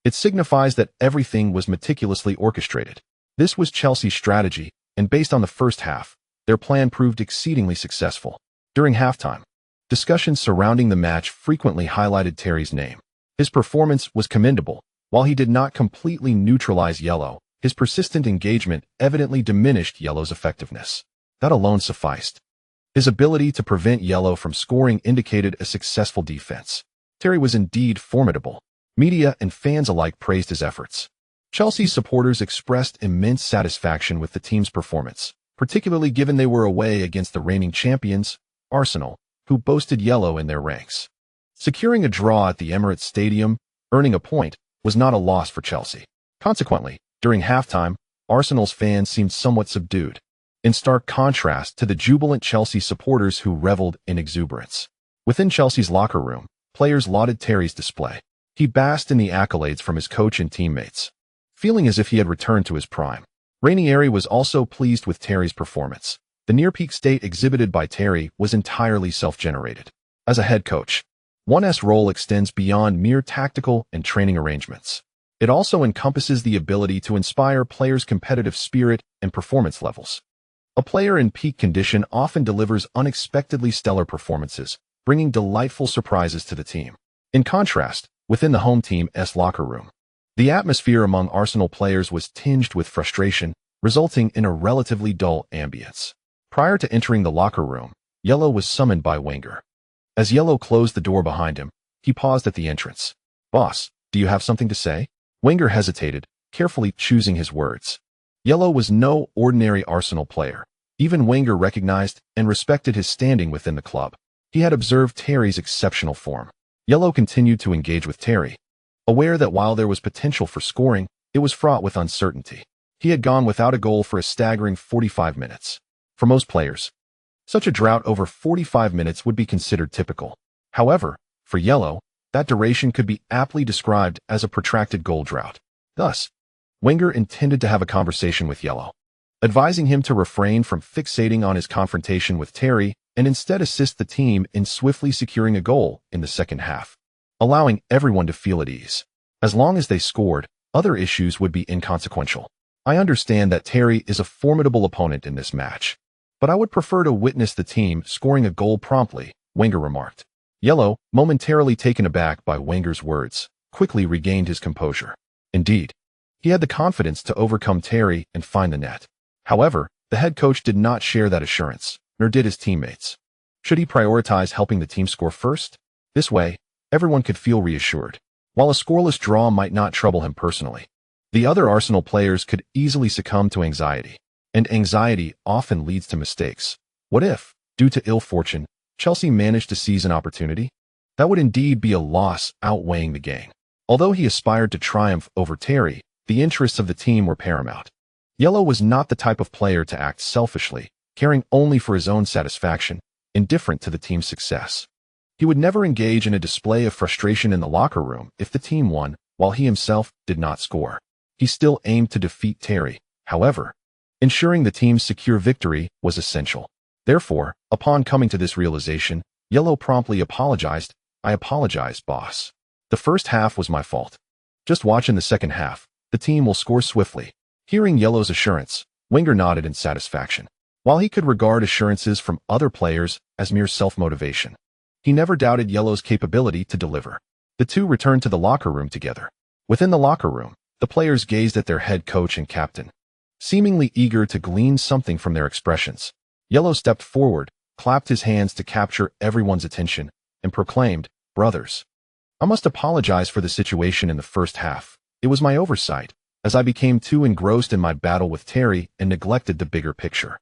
It signifies that everything was meticulously orchestrated. This was Chelsea's strategy, and based on the first half, their plan proved exceedingly successful. During halftime, discussions surrounding the match frequently highlighted Terry's name. His performance was commendable. While he did not completely neutralize Ye Luo, his persistent engagement evidently diminished Ye Luo's effectiveness. That alone sufficed. His ability to prevent Ye Luo from scoring indicated a successful defense. Terry was indeed formidable. Media and fans alike praised his efforts. Chelsea supporters expressed immense satisfaction with the team's performance, particularly given they were away against the reigning champions, Arsenal, who boasted Ye Luo in their ranks. Securing a draw at the Emirates Stadium, earning a point, was not a loss for Chelsea. Consequently, during halftime, Arsenal's fans seemed somewhat subdued, in stark contrast to the jubilant Chelsea supporters who reveled in exuberance. Within Chelsea's locker room, players lauded Terry's display. He basked in the accolades from his coach and teammates, feeling as if he had returned to his prime. Ranieri was also pleased with Terry's performance. The near-peak state exhibited by Terry was entirely self-generated. As a head coach, one's role extends beyond mere tactical and training arrangements. It also encompasses the ability to inspire players' competitive spirit and performance levels. A player in peak condition often delivers unexpectedly stellar performances, bringing delightful surprises to the team. In contrast, within the home team's locker room, the atmosphere among Arsenal players was tinged with frustration, resulting in a relatively dull ambience. Prior to entering the locker room, Ye Luo was summoned by Wenger. As Ye Luo closed the door behind him, he paused at the entrance. "Boss, do you have something to say?" Wenger hesitated, carefully choosing his words. Ye Luo was no ordinary Arsenal player. Even Wenger recognized and respected his standing within the club. He had observed Terry's exceptional form. Ye Luo continued to engage with Terry, aware that while there was potential for scoring, it was fraught with uncertainty. He had gone without a goal for a staggering 45 minutes. For most players, such a drought over 45 minutes would be considered typical. However, for Ye Luo, that duration could be aptly described as a protracted goal drought. Thus, Wenger intended to have a conversation with Ye Luo, advising him to refrain from fixating on his confrontation with Terry and instead assist the team in swiftly securing a goal in the second half, allowing everyone to feel at ease. As long as they scored, other issues would be inconsequential. "I understand that Terry is a formidable opponent in this match, but I would prefer to witness the team scoring a goal promptly," Wenger remarked. Ye Luo, momentarily taken aback by Wenger's words, quickly regained his composure. Indeed, he had the confidence to overcome Terry and find the net. However, the head coach did not share that assurance, nor did his teammates. Should he prioritize helping the team score first? This way, everyone could feel reassured. While a scoreless draw might not trouble him personally, the other Arsenal players could easily succumb to anxiety, and anxiety often leads to mistakes. What if, due to ill fortune, Chelsea managed to seize an opportunity? That would indeed be a loss outweighing the gain. Although he aspired to triumph over Terry, the interests of the team were paramount. Yellow was not the type of player to act selfishly, caring only for his own satisfaction, indifferent to the team's success. He would never engage in a display of frustration in the locker room if the team won, while he himself did not score. He still aimed to defeat Terry. However, ensuring the team's secure victory was essential. Therefore, upon coming to this realization, Yellow promptly apologized. "I apologize, boss. The first half was my fault. Just watch in the second half. The team will score swiftly." Hearing Yellow's assurance, Wenger nodded in satisfaction. While he could regard assurances from other players as mere self-motivation, he never doubted Yellow's capability to deliver. The two returned to the locker room together. Within the locker room, the players gazed at their head coach and captain, seemingly eager to glean something from their expressions. Yellow stepped forward, clapped his hands to capture everyone's attention, and proclaimed, "Brothers, I must apologize for the situation in the first half. It was my oversight, as I became too engrossed in my battle with Terry and neglected the bigger picture.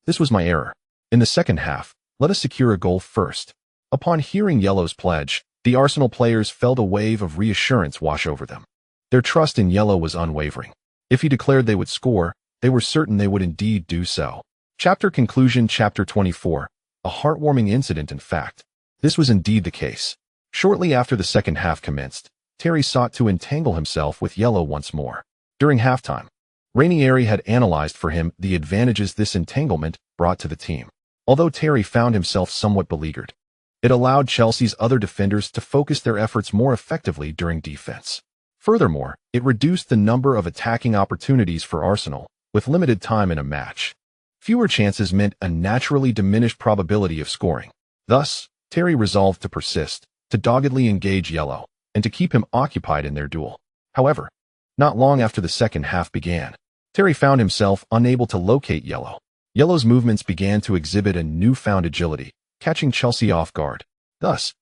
This was my error. In the second half, let us secure a goal first." Upon hearing Yellow's pledge, the Arsenal players felt a wave of reassurance wash over them. Their trust in Yellow was unwavering. If he declared they would score, they were certain they would indeed do so. Chapter conclusion. Chapter 24. A heartwarming incident. In fact, this was indeed the case. Shortly after the second half commenced, Terry sought to entangle himself with Yellow once more. During halftime, Ranieri had analyzed for him the advantages this entanglement brought to the team. Although Terry found himself somewhat beleaguered, it allowed Chelsea's other defenders to focus their efforts more effectively during defense. Furthermore, it reduced the number of attacking opportunities for Arsenal, with limited time in a match. Fewer chances meant a naturally diminished probability of scoring. Thus, Terry resolved to persist, to doggedly engage Yellow, and to keep him occupied in their duel. However, not long after the second half began, Terry found himself unable to locate Yellow. Yellow's movements began to exhibit a newfound agility, catching Chelsea off guard. Thus,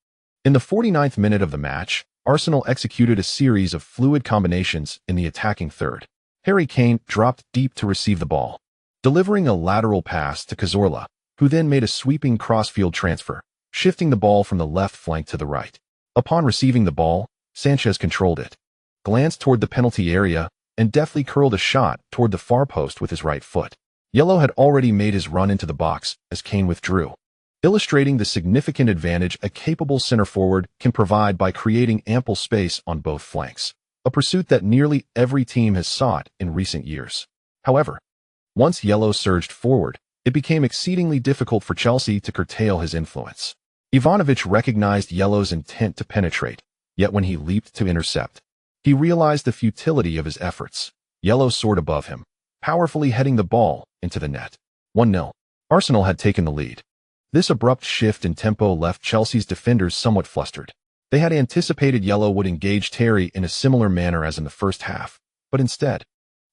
in the 49th minute of the match, Arsenal executed a series of fluid combinations in the attacking third. Harry Kane dropped deep to receive the ball, delivering a lateral pass to Cazorla, who then made a sweeping cross-field transfer, shifting the ball from the left flank to the right. Upon receiving the ball, Sanchez controlled it, glanced toward the penalty area, and deftly curled a shot toward the far post with his right foot. Yellow had already made his run into the box as Kane withdrew, illustrating the significant advantage a capable center forward can provide by creating ample space on both flanks, a pursuit that nearly every team has sought in recent years. However, once Yellow surged forward, it became exceedingly difficult for Chelsea to curtail his influence. Ivanovic recognized Yellow's intent to penetrate, yet when he leaped to intercept, he realized the futility of his efforts. Yellow soared above him, powerfully heading the ball into the net. 1-0. Arsenal had taken the lead. This abrupt shift in tempo left Chelsea's defenders somewhat flustered. They had anticipated Yellow would engage Terry in a similar manner as in the first half, but instead,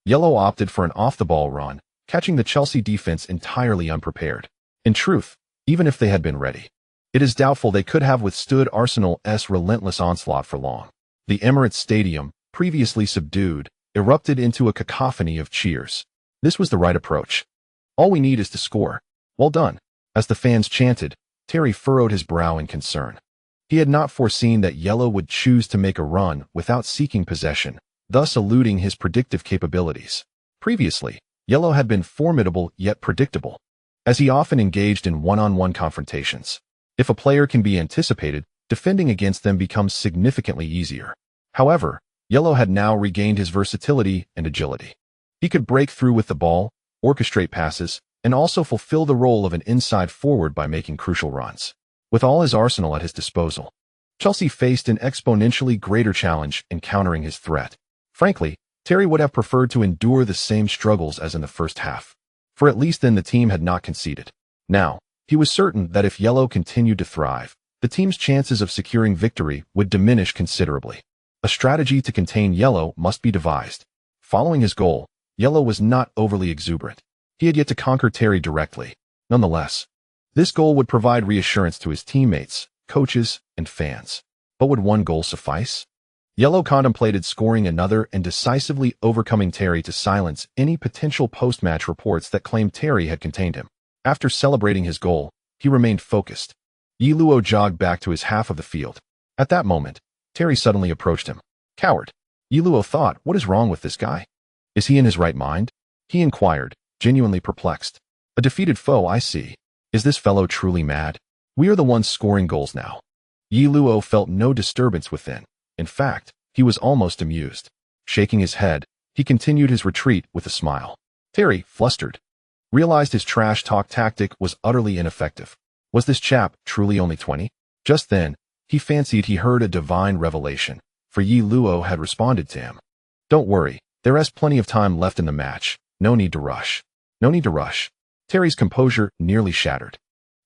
Yellow opted for an off-the-ball run, catching the Chelsea defense entirely unprepared. In truth, even if they had been ready, it is doubtful they could have withstood Arsenal's relentless onslaught for long. The Emirates Stadium, previously subdued, erupted into a cacophony of cheers. This was the right approach. "All we need is to score. Well done." As the fans chanted, Terry furrowed his brow in concern. He had not foreseen that Yellow would choose to make a run without seeking possession, thus eluding his predictive capabilities. Previously, Yellow had been formidable yet predictable, as he often engaged in one-on-one confrontations. If a player can be anticipated, defending against them becomes significantly easier. However, Yellow had now regained his versatility and agility. He could break through with the ball, orchestrate passes, and also fulfill the role of an inside forward by making crucial runs. With all his arsenal at his disposal, Chelsea faced an exponentially greater challenge in countering his threat. Frankly, Terry would have preferred to endure the same struggles as in the first half, for at least then the team had not conceded. Now, he was certain that if Yellow continued to thrive, the team's chances of securing victory would diminish considerably. A strategy to contain Yellow must be devised. Following his goal, Yellow was not overly exuberant. He had yet to conquer Terry directly. Nonetheless, this goal would provide reassurance to his teammates, coaches, and fans. But would one goal suffice? Yellow contemplated scoring another and decisively overcoming Terry to silence any potential post-match reports that claimed Terry had contained him. After celebrating his goal, he remained focused. Ye Luo jogged back to his half of the field. At that moment, Terry suddenly approached him. Coward. Ye Luo thought, what is wrong with this guy? Is he in his right mind? He inquired, genuinely perplexed. A defeated foe, I see. Is this fellow truly mad? We are the ones scoring goals now. Ye Luo felt no disturbance within. In fact, he was almost amused. Shaking his head, he continued his retreat with a smile. Terry, flustered, realized his trash talk tactic was utterly ineffective. Was this chap truly only 20? Just then, he fancied he heard a divine revelation, for Ye Luo had responded to him. Don't worry, there is plenty of time left in the match. No need to rush. No need to rush. Terry's composure nearly shattered.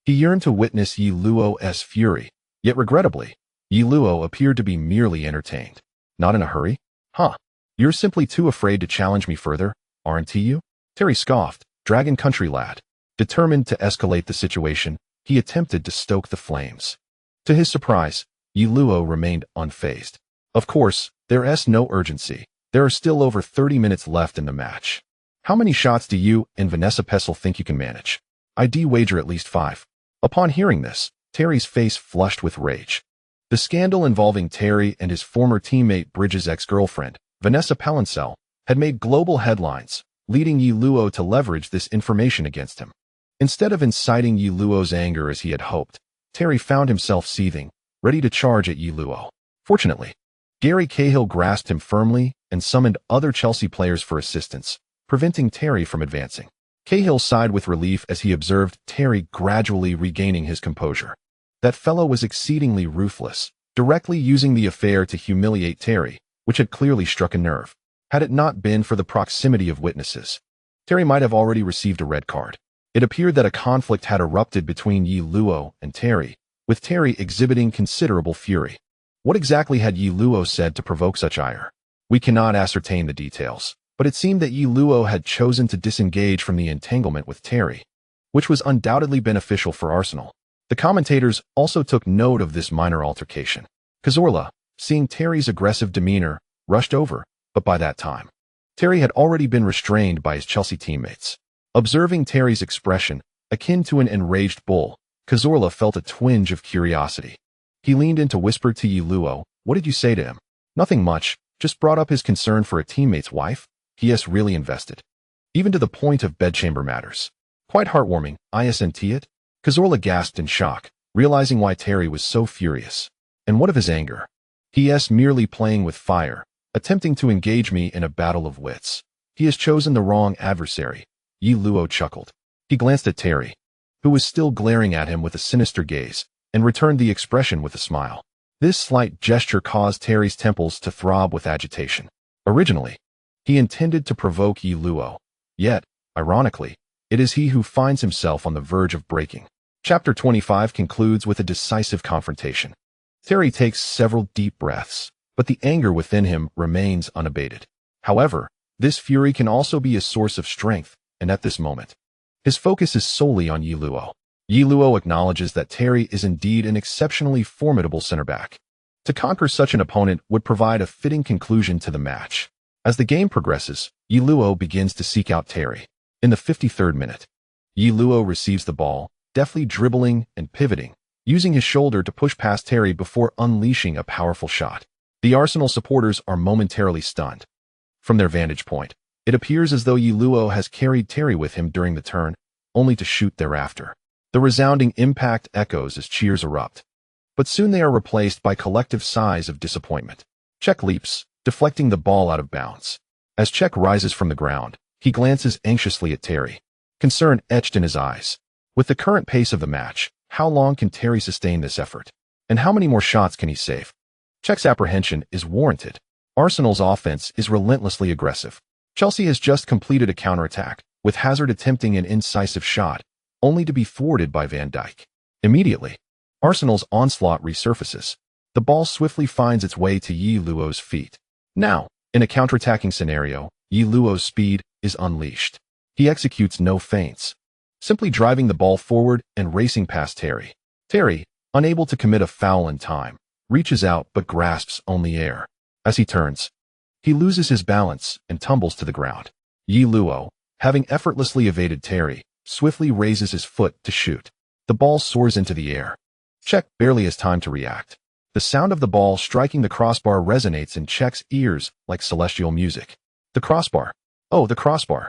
He yearned to witness Ye Luo's fury, yet regrettably, Ye Luo appeared to be merely entertained. Not in a hurry? Huh. You're simply too afraid to challenge me further, aren't you? Terry scoffed, Dragon Country lad. Determined to escalate the situation, he attempted to stoke the flames. To his surprise, Ye Luo remained unfazed. Of course, there is no urgency. There are still over 30 minutes left in the match. How many shots do you and Vanessa Pessel think you can manage? I'd wager at least 5. Upon hearing this, Terry's face flushed with rage. The scandal involving Terry and his former teammate Bridges' ex-girlfriend, Vanessa Palencel, had made global headlines, leading Ye Luo to leverage this information against him. Instead of inciting Ye Luo's anger as he had hoped, Terry found himself seething, ready to charge at Ye Luo. Fortunately, Gary Cahill grasped him firmly and summoned other Chelsea players for assistance, preventing Terry from advancing. Cahill sighed with relief as he observed Terry gradually regaining his composure. That fellow was exceedingly ruthless, directly using the affair to humiliate Terry, which had clearly struck a nerve. Had it not been for the proximity of witnesses, Terry might have already received a red card. It appeared that a conflict had erupted between Ye Luo and Terry, with Terry exhibiting considerable fury. What exactly had Ye Luo said to provoke such ire? We cannot ascertain the details, but it seemed that Ye Luo had chosen to disengage from the entanglement with Terry, which was undoubtedly beneficial for Arsenal. The commentators also took note of this minor altercation. Cazorla, seeing Terry's aggressive demeanor, rushed over, but by that time, Terry had already been restrained by his Chelsea teammates. Observing Terry's expression, akin to an enraged bull, Cazorla felt a twinge of curiosity. He leaned in to whisper to Ye Luo, what did you say to him? Nothing much, just brought up his concern for a teammate's wife. He is really invested. Even to the point of bedchamber matters. Quite heartwarming, isn't it? Cazorla gasped in shock, realizing why Terry was so furious. And what of his anger? He is merely playing with fire, attempting to engage me in a battle of wits. He has chosen the wrong adversary. Ye Luo chuckled. He glanced at Terry, who was still glaring at him with a sinister gaze, and returned the expression with a smile. This slight gesture caused Terry's temples to throb with agitation. Originally, he intended to provoke Ye Luo, yet, ironically, it is he who finds himself on the verge of breaking. Chapter 25 concludes with a decisive confrontation. Terry takes several deep breaths, but the anger within him remains unabated. However, this fury can also be a source of strength, and at this moment, his focus is solely on Ye Luo. Ye Luo acknowledges that Terry is indeed an exceptionally formidable center-back. To conquer such an opponent would provide a fitting conclusion to the match. As the game progresses, Ye Luo begins to seek out Terry. In the 53rd minute, Ye Luo receives the ball, deftly dribbling and pivoting, using his shoulder to push past Terry before unleashing a powerful shot. The Arsenal supporters are momentarily stunned. From their vantage point, it appears as though Ye Luo has carried Terry with him during the turn, only to shoot thereafter. The resounding impact echoes as cheers erupt. But soon they are replaced by collective sighs of disappointment. Cech leaps, deflecting the ball out of bounds. As Cech rises from the ground, he glances anxiously at Terry, concern etched in his eyes. With the current pace of the match, how long can Terry sustain this effort? And how many more shots can he save? Cech's apprehension is warranted. Arsenal's offense is relentlessly aggressive. Chelsea has just completed a counterattack, with Hazard attempting an incisive shot, only to be thwarted by Van Dijk. Immediately, Arsenal's onslaught resurfaces. The ball swiftly finds its way to Ye Luo's feet. Now, in a counterattacking scenario, Ye Luo's speed is unleashed. He executes no feints, simply driving the ball forward and racing past Terry. Terry, unable to commit a foul in time, reaches out but grasps only air. As he turns, he loses his balance and tumbles to the ground. Ye Luo, having effortlessly evaded Terry, swiftly raises his foot to shoot. The ball soars into the air. Cech barely has time to react. The sound of the ball striking the crossbar resonates in Cech's ears like celestial music. The crossbar. Oh, the crossbar.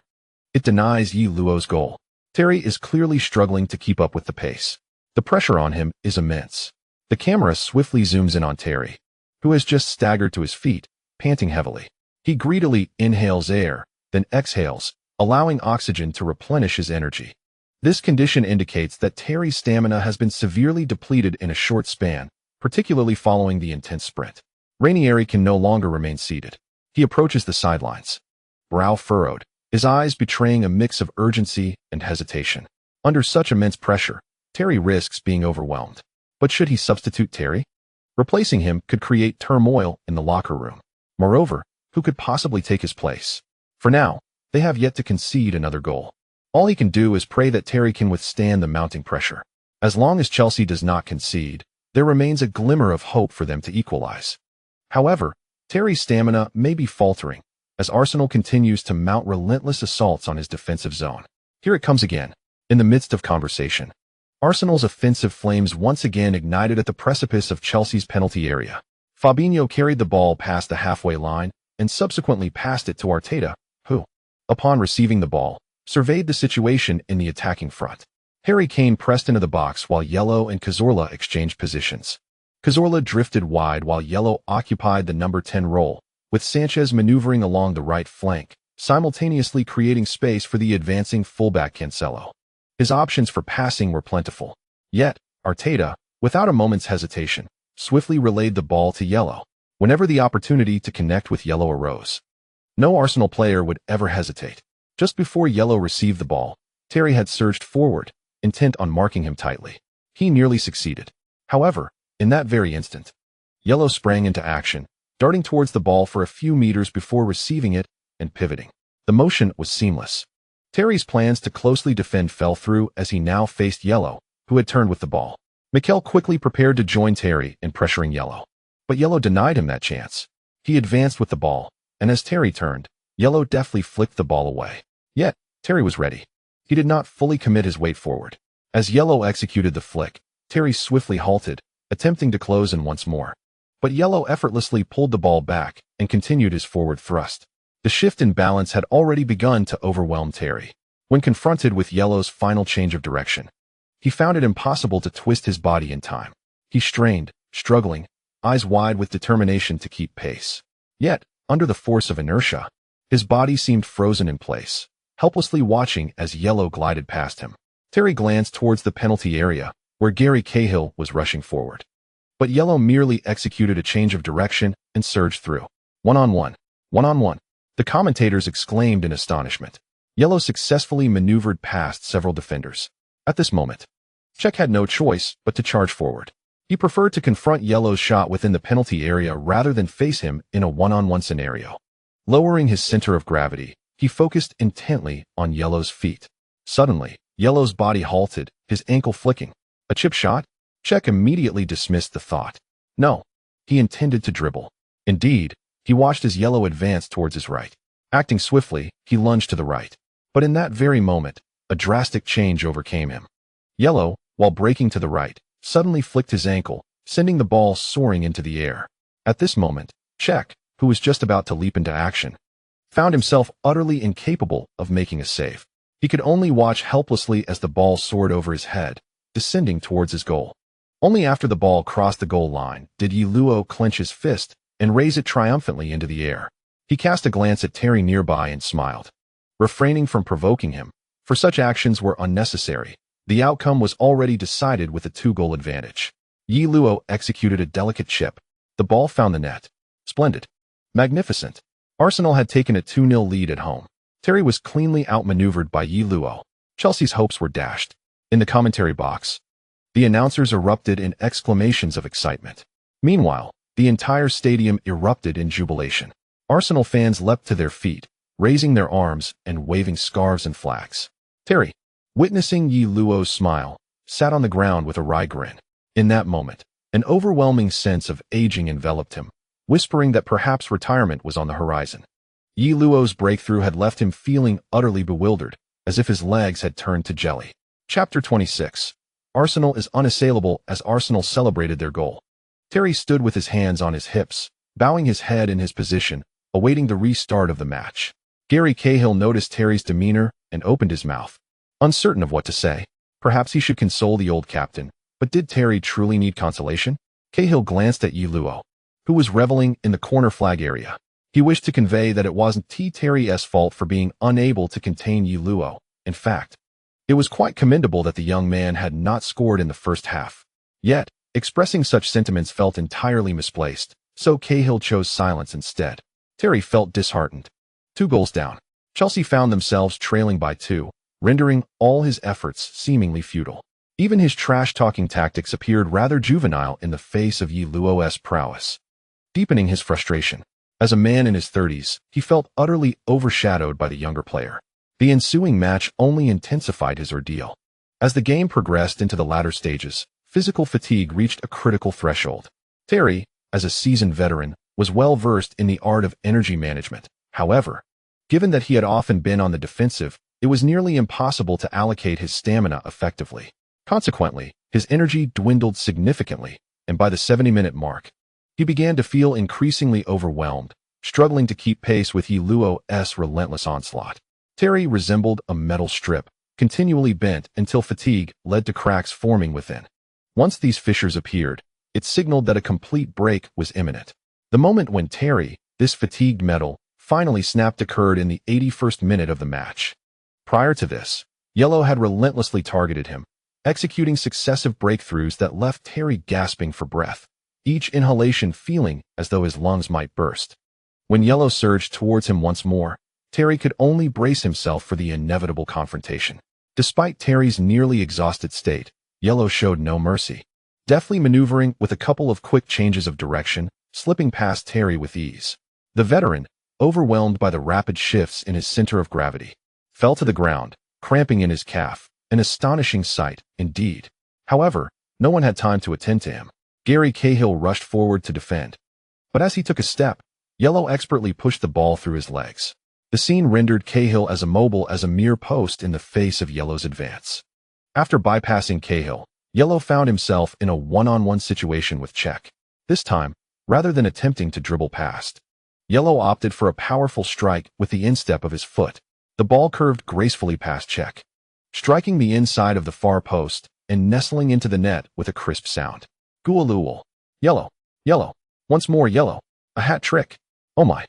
It denies Ye Luo's goal. Terry is clearly struggling to keep up with the pace. The pressure on him is immense. The camera swiftly zooms in on Terry, who has just staggered to his feet, panting heavily. He greedily inhales air, then exhales, allowing oxygen to replenish his energy. This condition indicates that Terry's stamina has been severely depleted in a short span, particularly following the intense sprint. Ranieri can no longer remain seated. He approaches the sidelines, brow furrowed, his eyes betraying a mix of urgency and hesitation. Under such immense pressure, Terry risks being overwhelmed. But should he substitute Terry? Replacing him could create turmoil in the locker room. Moreover, who could possibly take his place? For now, they have yet to concede another goal. All he can do is pray that Terry can withstand the mounting pressure. As long as Chelsea does not concede, there remains a glimmer of hope for them to equalize. However, Terry's stamina may be faltering as Arsenal continues to mount relentless assaults on his defensive zone. Here it comes again. In the midst of conversation, Arsenal's offensive flames once again ignited at the precipice of Chelsea's penalty area. Fabinho carried the ball past the halfway line and subsequently passed it to Arteta, who, upon receiving the ball, surveyed the situation in the attacking front. Harry Kane pressed into the box while Ye Luo and Cazorla exchanged positions. Cazorla drifted wide while Ye Luo occupied the number 10 role, with Sanchez maneuvering along the right flank, simultaneously creating space for the advancing fullback Cancelo. His options for passing were plentiful. Yet, Arteta, without a moment's hesitation, swiftly relayed the ball to Ye Luo whenever the opportunity to connect with Ye Luo arose. No Arsenal player would ever hesitate. Just before Ye Luo received the ball, Terry had surged forward, intent on marking him tightly. He nearly succeeded. However, in that very instant, Ye Luo sprang into action, darting towards the ball for a few meters before receiving it and pivoting. The motion was seamless. Terry's plans to closely defend fell through as he now faced Ye Luo, who had turned with the ball. Mikel quickly prepared to join Terry in pressuring Ye Luo, but Ye Luo denied him that chance. He advanced with the ball, and as Terry turned, Ye Luo deftly flicked the ball away. Yet, Terry was ready. He did not fully commit his weight forward. As Ye Luo executed the flick, Terry swiftly halted, attempting to close in once more. But Ye Luo effortlessly pulled the ball back and continued his forward thrust. The shift in balance had already begun to overwhelm Terry. When confronted with Ye Luo's final change of direction, he found it impossible to twist his body in time. He strained, struggling, eyes wide with determination to keep pace. Yet, under the force of inertia, his body seemed frozen in place, helplessly watching as Ye Luo glided past him. Terry glanced towards the penalty area, where Gary Cahill was rushing forward. But Ye Luo merely executed a change of direction and surged through. One-on-one. One-on-one. The commentators exclaimed in astonishment. Ye Luo successfully maneuvered past several defenders. At this moment, Cech had no choice but to charge forward. He preferred to confront Ye Luo's shot within the penalty area rather than face him in a one-on-one scenario. Lowering his center of gravity, he focused intently on Ye Luo's feet. Suddenly, Ye Luo's body halted, his ankle flicking. A chip shot? Cech immediately dismissed the thought. No, he intended to dribble. Indeed, he watched as Ye Luo advanced towards his right. Acting swiftly, he lunged to the right. But in that very moment, a drastic change overcame him. Ye Luo, while breaking to the right, suddenly flicked his ankle, sending the ball soaring into the air. At this moment, Cech, who was just about to leap into action, found himself utterly incapable of making a save. He could only watch helplessly as the ball soared over his head, descending towards his goal. Only after the ball crossed the goal line did Ye Luo clench his fist and raise it triumphantly into the air. He cast a glance at Terry nearby and smiled. Refraining from provoking him, for such actions were unnecessary. The outcome was already decided with a 2-goal advantage. Ye Luo executed a delicate chip. The ball found the net. Splendid. Magnificent. Arsenal had taken a 2-0 lead at home. Terry was cleanly outmaneuvered by Ye Luo. Chelsea's hopes were dashed. In the commentary box, the announcers erupted in exclamations of excitement. Meanwhile, the entire stadium erupted in jubilation. Arsenal fans leapt to their feet, raising their arms and waving scarves and flags. Terry, witnessing Ye Luo's smile, sat on the ground with a wry grin. In that moment, an overwhelming sense of aging enveloped him, whispering that perhaps retirement was on the horizon. Ye Luo's breakthrough had left him feeling utterly bewildered, as if his legs had turned to jelly. Chapter 26. Arsenal is unassailable. As Arsenal celebrated their goal, Terry stood with his hands on his hips, bowing his head in his position, awaiting the restart of the match. Gary Cahill noticed Terry's demeanor and opened his mouth, uncertain of what to say. Perhaps he should console the old captain, but did Terry truly need consolation? Cahill glanced at Ye Luo, who was reveling in the corner flag area. He wished to convey that it wasn't Terry's fault for being unable to contain Ye Luo. In fact, it was quite commendable that the young man had not scored in the first half. Yet, expressing such sentiments felt entirely misplaced, so Cahill chose silence instead. Terry felt disheartened. 2 goals down. Chelsea found themselves trailing by 2, rendering all his efforts seemingly futile. Even his trash-talking tactics appeared rather juvenile in the face of Ye Luo's prowess, deepening his frustration. As a man in his 30s, he felt utterly overshadowed by the younger player. The ensuing match only intensified his ordeal. As the game progressed into the latter stages, physical fatigue reached a critical threshold. Terry, as a seasoned veteran, was well versed in the art of energy management. However, given that he had often been on the defensive, it was nearly impossible to allocate his stamina effectively. Consequently, his energy dwindled significantly, and by the 70-minute mark, he began to feel increasingly overwhelmed, struggling to keep pace with Ye Luo's relentless onslaught. Terry resembled a metal strip, continually bent until fatigue led to cracks forming within. Once these fissures appeared, it signaled that a complete break was imminent. The moment when Terry, this fatigued metal, finally snapped occurred in the 81st minute of the match. Prior to this, Ye Luo had relentlessly targeted him, executing successive breakthroughs that left Terry gasping for breath, each inhalation feeling as though his lungs might burst. When Ye Luo surged towards him once more, Terry could only brace himself for the inevitable confrontation. Despite Terry's nearly exhausted state, Ye Luo showed no mercy, deftly maneuvering with a couple of quick changes of direction, slipping past Terry with ease. The veteran, overwhelmed by the rapid shifts in his center of gravity, fell to the ground, cramping in his calf, an astonishing sight, indeed. However, no one had time to attend to him. Gary Cahill rushed forward to defend, but as he took a step, Ye Luo expertly pushed the ball through his legs. The scene rendered Cahill as immobile as a mere post in the face of Ye Luo's advance. After bypassing Cahill, Ye Luo found himself in a one-on-one situation with Cech. This time, rather than attempting to dribble past, Ye Luo opted for a powerful strike with the instep of his foot. The ball curved gracefully past Cech, striking the inside of the far post and nestling into the net with a crisp sound. Gua Ye Luo, Ye Luo, once more Ye Luo, a hat trick. Oh my.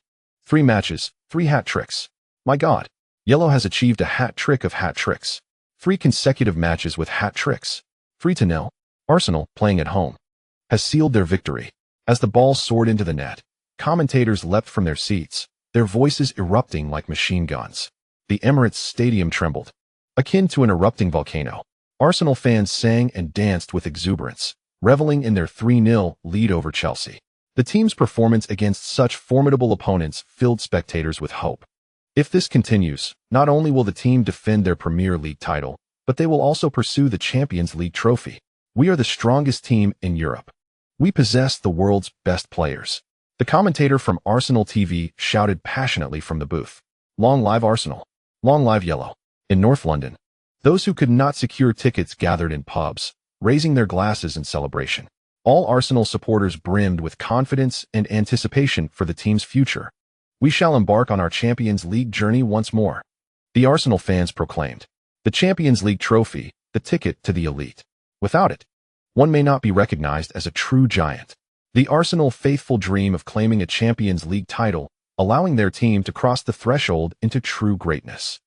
3 matches, 3 hat tricks. My God, Ye Luo has achieved a hat trick of hat tricks. 3 consecutive matches with hat tricks. 3-0. Arsenal, playing at home, has sealed their victory. As the ball soared into the net, commentators leapt from their seats, their voices erupting like machine guns. The Emirates Stadium trembled, akin to an erupting volcano. Arsenal fans sang and danced with exuberance, reveling in their 3-0 lead over Chelsea. The team's performance against such formidable opponents filled spectators with hope. If this continues, not only will the team defend their Premier League title, but they will also pursue the Champions League trophy. We are the strongest team in Europe. We possess the world's best players. The commentator from Arsenal TV shouted passionately from the booth. Long live Arsenal. Long live Ye Luo. In North London, those who could not secure tickets gathered in pubs, raising their glasses in celebration. All Arsenal supporters brimmed with confidence and anticipation for the team's future. We shall embark on our Champions League journey once more. The Arsenal fans proclaimed. The Champions League trophy, the ticket to the elite. Without it, one may not be recognized as a true giant. The Arsenal faithful dream of claiming a Champions League title, allowing their team to cross the threshold into true greatness.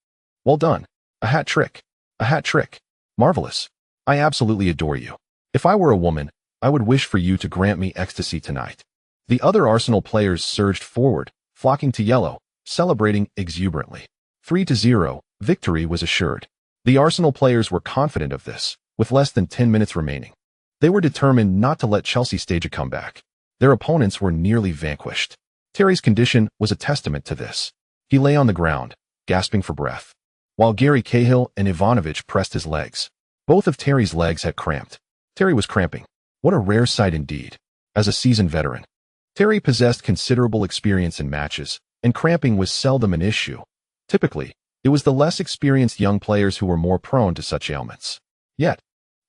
Well done. A hat trick. A hat trick. Marvelous. I absolutely adore you. If I were a woman, I would wish for you to grant me ecstasy tonight. The other Arsenal players surged forward, flocking to Ye Luo, celebrating exuberantly. 3-0, victory was assured. The Arsenal players were confident of this, with less than 10 minutes remaining. They were determined not to let Chelsea stage a comeback. Their opponents were nearly vanquished. Terry's condition was a testament to this. He lay on the ground, gasping for breath, while Gary Cahill and Ivanovic pressed his legs. Both of Terry's legs had cramped. Terry was cramping. What a rare sight indeed. As a seasoned veteran, Terry possessed considerable experience in matches, and cramping was seldom an issue. Typically, it was the less experienced young players who were more prone to such ailments. Yet,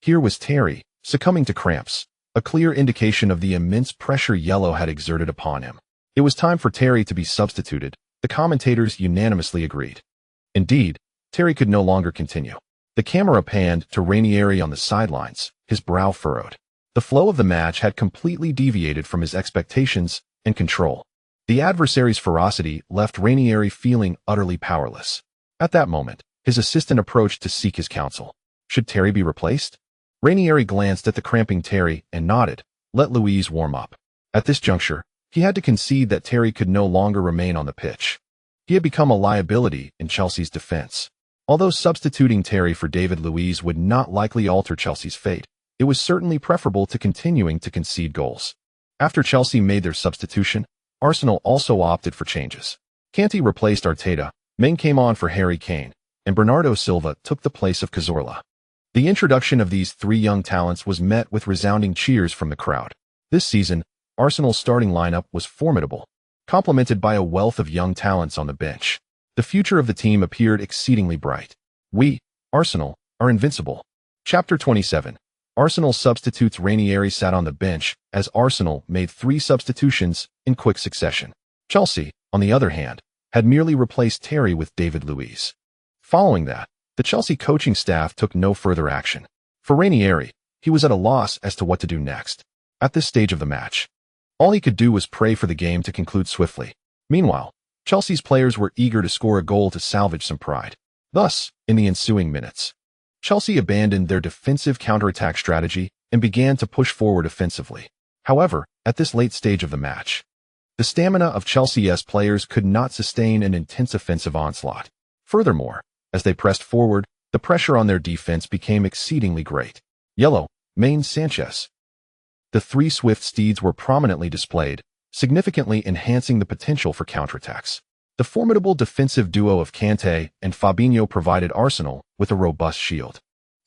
here was Terry, succumbing to cramps, a clear indication of the immense pressure Ye Luo had exerted upon him. It was time for Terry to be substituted. The commentators unanimously agreed. Indeed, Terry could no longer continue. The camera panned to Ranieri on the sidelines, his brow furrowed. The flow of the match had completely deviated from his expectations and control. The adversary's ferocity left Ranieri feeling utterly powerless. At that moment, his assistant approached to seek his counsel. Should Terry be replaced? Ranieri glanced at the cramping Terry and nodded. Let Luiz warm up. At this juncture, he had to concede that Terry could no longer remain on the pitch. He had become a liability in Chelsea's defense. Although substituting Terry for David Luiz would not likely alter Chelsea's fate, it was certainly preferable to continuing to concede goals. After Chelsea made their substitution, Arsenal also opted for changes. Kanté replaced Arteta, Main came on for Harry Kane, and Bernardo Silva took the place of Cazorla. The introduction of these three young talents was met with resounding cheers from the crowd. This season, Arsenal's starting lineup was formidable, complemented by a wealth of young talents on the bench. The future of the team appeared exceedingly bright. We, Arsenal, are invincible. Chapter 27. Arsenal substitutes. Ranieri sat on the bench as Arsenal made 3 substitutions in quick succession. Chelsea, on the other hand, had merely replaced Terry with David Luiz. Following that, the Chelsea coaching staff took no further action. For Ranieri, he was at a loss as to what to do next. At this stage of the match, all he could do was pray for the game to conclude swiftly. Meanwhile, Chelsea's players were eager to score a goal to salvage some pride. Thus, in the ensuing minutes, Chelsea abandoned their defensive counterattack strategy and began to push forward offensively. However, at this late stage of the match, the stamina of Chelsea's players could not sustain an intense offensive onslaught. Furthermore, as they pressed forward, the pressure on their defense became exceedingly great. Ye Luo, Main, Sanchez. The 3 swift steeds were prominently displayed, significantly enhancing the potential for counterattacks. The formidable defensive duo of Kanté and Fabinho provided Arsenal with a robust shield.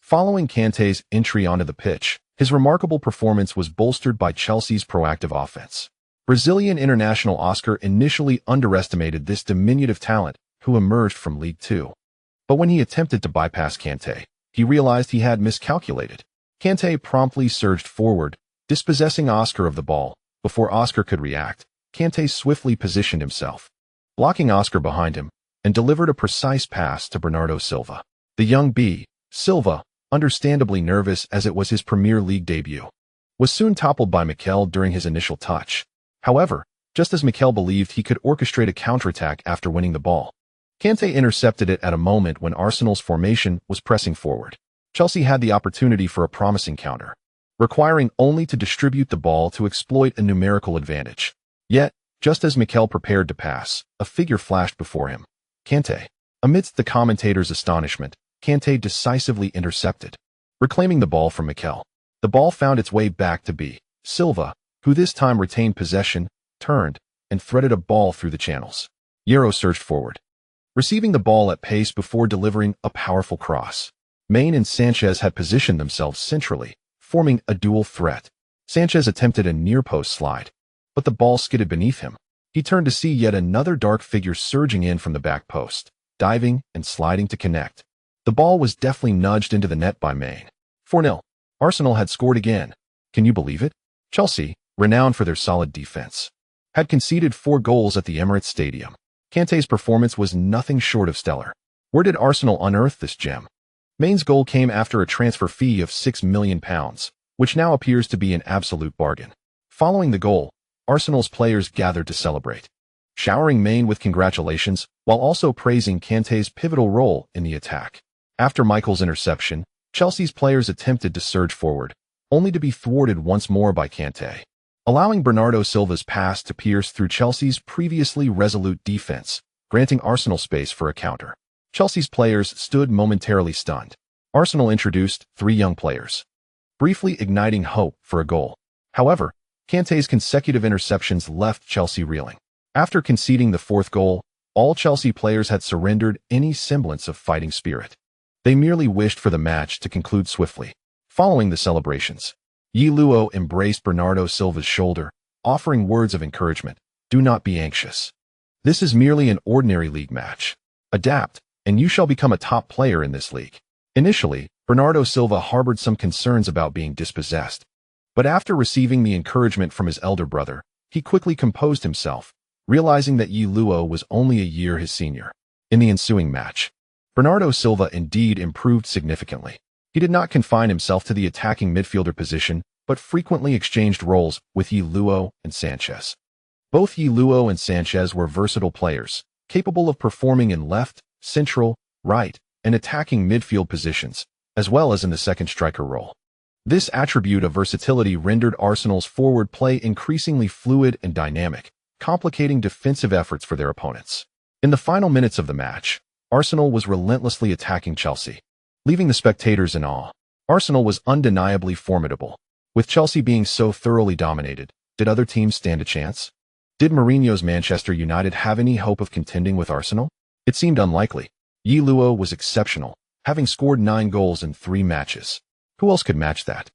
Following Kanté's entry onto the pitch, his remarkable performance was bolstered by Chelsea's proactive offense. Brazilian international Oscar initially underestimated this diminutive talent who emerged from League Two. But when he attempted to bypass Kanté, he realized he had miscalculated. Kanté promptly surged forward, dispossessing Oscar of the ball. Before Oscar could react, Kanté swiftly positioned himself, blocking Oscar behind him, and delivered a precise pass to Bernardo Silva. The young Silva, understandably nervous as it was his Premier League debut, was soon toppled by Mikel during his initial touch. However, just as Mikel believed he could orchestrate a counterattack after winning the ball, Kanté intercepted it at a moment when Arsenal's formation was pressing forward. Chelsea had the opportunity for a promising counter, requiring only to distribute the ball to exploit a numerical advantage. Yet, just as Mikel prepared to pass, a figure flashed before him. Kanté. Amidst the commentators' astonishment, Kanté decisively intercepted, reclaiming the ball from Mikel. The ball found its way back to Silva, who this time retained possession, turned, and threaded a ball through the channels. Ye Luo surged forward, receiving the ball at pace before delivering a powerful cross. Main and Sanchez had positioned themselves centrally, forming a dual threat. Sanchez attempted a near-post slide, but the ball skidded beneath him. He turned to see yet another dark figure surging in from the back post, diving and sliding to connect. The ball was deftly nudged into the net by Main. 4-0. Arsenal had scored again. Can you believe it? Chelsea, renowned for their solid defense, had conceded 4 goals at the Emirates Stadium. Kanté's performance was nothing short of stellar. Where did Arsenal unearth this gem? Main's goal came after a transfer fee of £6 million, which now appears to be an absolute bargain. Following the goal, Arsenal's players gathered to celebrate, showering Main with congratulations while also praising Kanté's pivotal role in the attack. After Michael's interception, Chelsea's players attempted to surge forward, only to be thwarted once more by Kanté, allowing Bernardo Silva's pass to pierce through Chelsea's previously resolute defense, granting Arsenal space for a counter. Chelsea's players stood momentarily stunned. Arsenal introduced 3 young players, briefly igniting hope for a goal. However, Kanté's consecutive interceptions left Chelsea reeling. After conceding the 4th goal, all Chelsea players had surrendered any semblance of fighting spirit. They merely wished for the match to conclude swiftly. Following the celebrations, Ye Luo embraced Bernardo Silva's shoulder, offering words of encouragement. Do not be anxious. This is merely an ordinary league match. Adapt, and you shall become a top player in this league. Initially, Bernardo Silva harbored some concerns about being dispossessed, But after receiving the encouragement from his elder brother, he quickly composed himself, realizing that Ye Luo was only a year his senior. In the ensuing match, Bernardo Silva indeed improved significantly. He did not confine himself to the attacking midfielder position, but frequently exchanged roles with Ye Luo and Sanchez. Both Ye Luo and Sanchez were versatile players, capable of performing in left, central, right, and attacking midfield positions, as well as in the second striker role. This attribute of versatility rendered Arsenal's forward play increasingly fluid and dynamic, complicating defensive efforts for their opponents. In the final minutes of the match, Arsenal was relentlessly attacking Chelsea, leaving the spectators in awe. Arsenal was undeniably formidable. With Chelsea being so thoroughly dominated, did other teams stand a chance? Did Mourinho's Manchester United have any hope of contending with Arsenal? It seemed unlikely. Ye Luo was exceptional, having scored 9 goals in 3 matches. Who else could match that?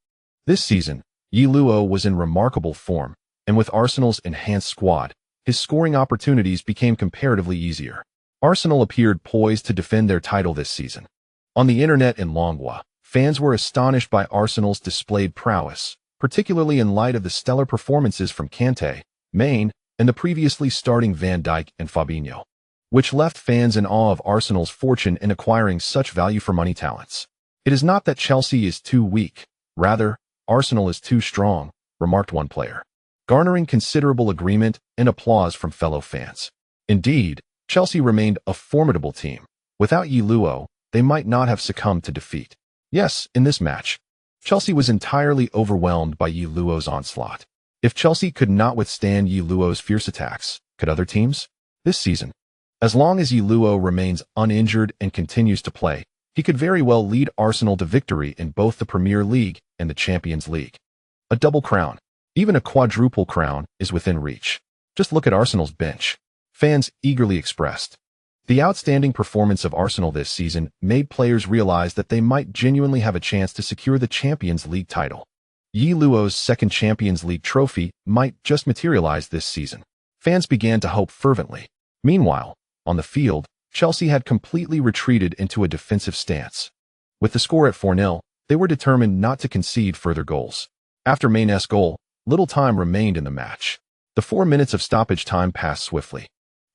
This season, Ye Luo was in remarkable form, and with Arsenal's enhanced squad, his scoring opportunities became comparatively easier. Arsenal appeared poised to defend their title this season. On the internet in Longwa, fans were astonished by Arsenal's displayed prowess, particularly in light of the stellar performances from Kante, Maine, and the previously starting Van Dijk and Fabinho, which left fans in awe of Arsenal's fortune in acquiring such value-for-money talents. It is not that Chelsea is too weak, rather, Arsenal is too strong, remarked one player, garnering considerable agreement and applause from fellow fans. Indeed, Chelsea remained a formidable team. Without Ye Luo, they might not have succumbed to defeat. Yes, in this match, Chelsea was entirely overwhelmed by Ye Luo's onslaught. If Chelsea could not withstand Ye Luo's fierce attacks, could other teams? This season, as long as Ye Luo remains uninjured and continues to play, he could very well lead Arsenal to victory in both the Premier League and the Champions League. A double crown, even a quadruple crown, is within reach. Just look at Arsenal's bench. Fans eagerly expressed. The outstanding performance of Arsenal this season made players realize that they might genuinely have a chance to secure the Champions League title. Ye Luo's second Champions League trophy might just materialize this season. Fans began to hope fervently. Meanwhile, on the field, Chelsea had completely retreated into a defensive stance. With the score at 4-0, they were determined not to concede further goals. After Maine's goal, little time remained in the match. The 4 minutes of stoppage time passed swiftly.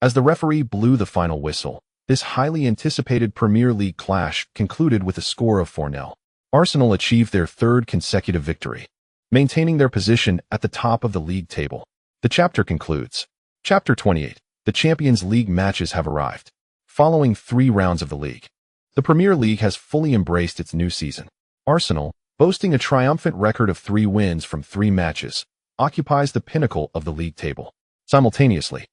As the referee blew the final whistle, this highly anticipated Premier League clash concluded with a score of 4-0. Arsenal achieved their 3rd consecutive victory, maintaining their position at the top of the league table. The chapter concludes. Chapter 28. The Champions League matches have arrived. Following 3 rounds of the league, the Premier League has fully embraced its new season. Arsenal, boasting a triumphant record of 3 wins from 3 matches, occupies the pinnacle of the league table. Simultaneously,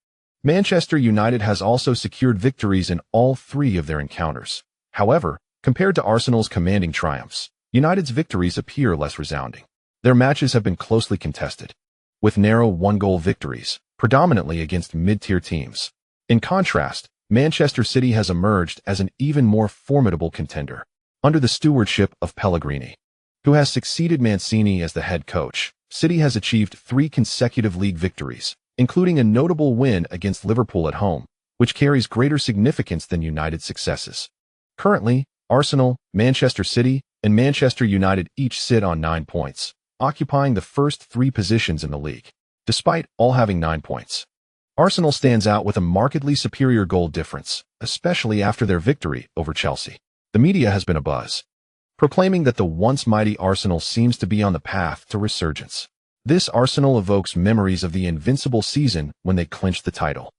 Manchester United has also secured victories in all 3 of their encounters. However, compared to Arsenal's commanding triumphs, United's victories appear less resounding. Their matches have been closely contested, with narrow 1-goal victories, predominantly against mid-tier teams. In contrast, Manchester City has emerged as an even more formidable contender. Under the stewardship of Pellegrini, who has succeeded Mancini as the head coach, City has achieved 3 consecutive league victories, including a notable win against Liverpool at home, which carries greater significance than United's successes. Currently, Arsenal, Manchester City, and Manchester United each sit on 9 points, occupying the first 3 positions in the league. Despite all having 9 points, Arsenal stands out with a markedly superior goal difference, especially after their victory over Chelsea. The media has been abuzz, proclaiming that the once mighty Arsenal seems to be on the path to resurgence. This Arsenal evokes memories of the invincible season when they clinched the title.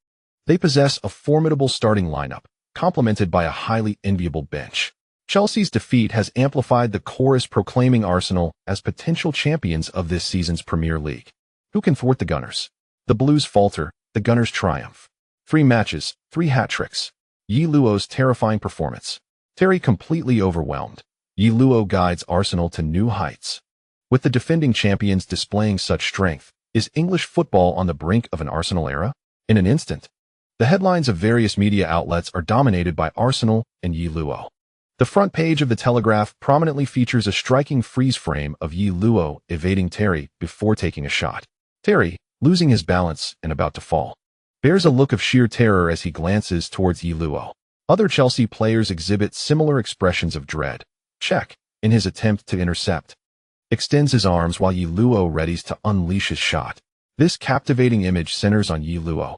They possess a formidable starting lineup, complemented by a highly enviable bench. Chelsea's defeat has amplified the chorus proclaiming Arsenal as potential champions of this season's Premier League. Who can thwart the Gunners? The Blues falter, the Gunners triumph. 3 matches, 3 hat-tricks. Ye Luo's terrifying performance. Terry completely overwhelmed. Ye Luo guides Arsenal to new heights. With the defending champions displaying such strength, is English football on the brink of an Arsenal era? In an instant, the headlines of various media outlets are dominated by Arsenal and Ye Luo. The front page of the Telegraph prominently features a striking freeze frame of Ye Luo evading Terry before taking a shot. Terry, losing his balance and about to fall, bears a look of sheer terror as he glances towards Ye Luo. Other Chelsea players exhibit similar expressions of dread. Check, in his attempt to intercept. extends his arms while Ye Luo readies to unleash his shot. This captivating image centers on Ye Luo,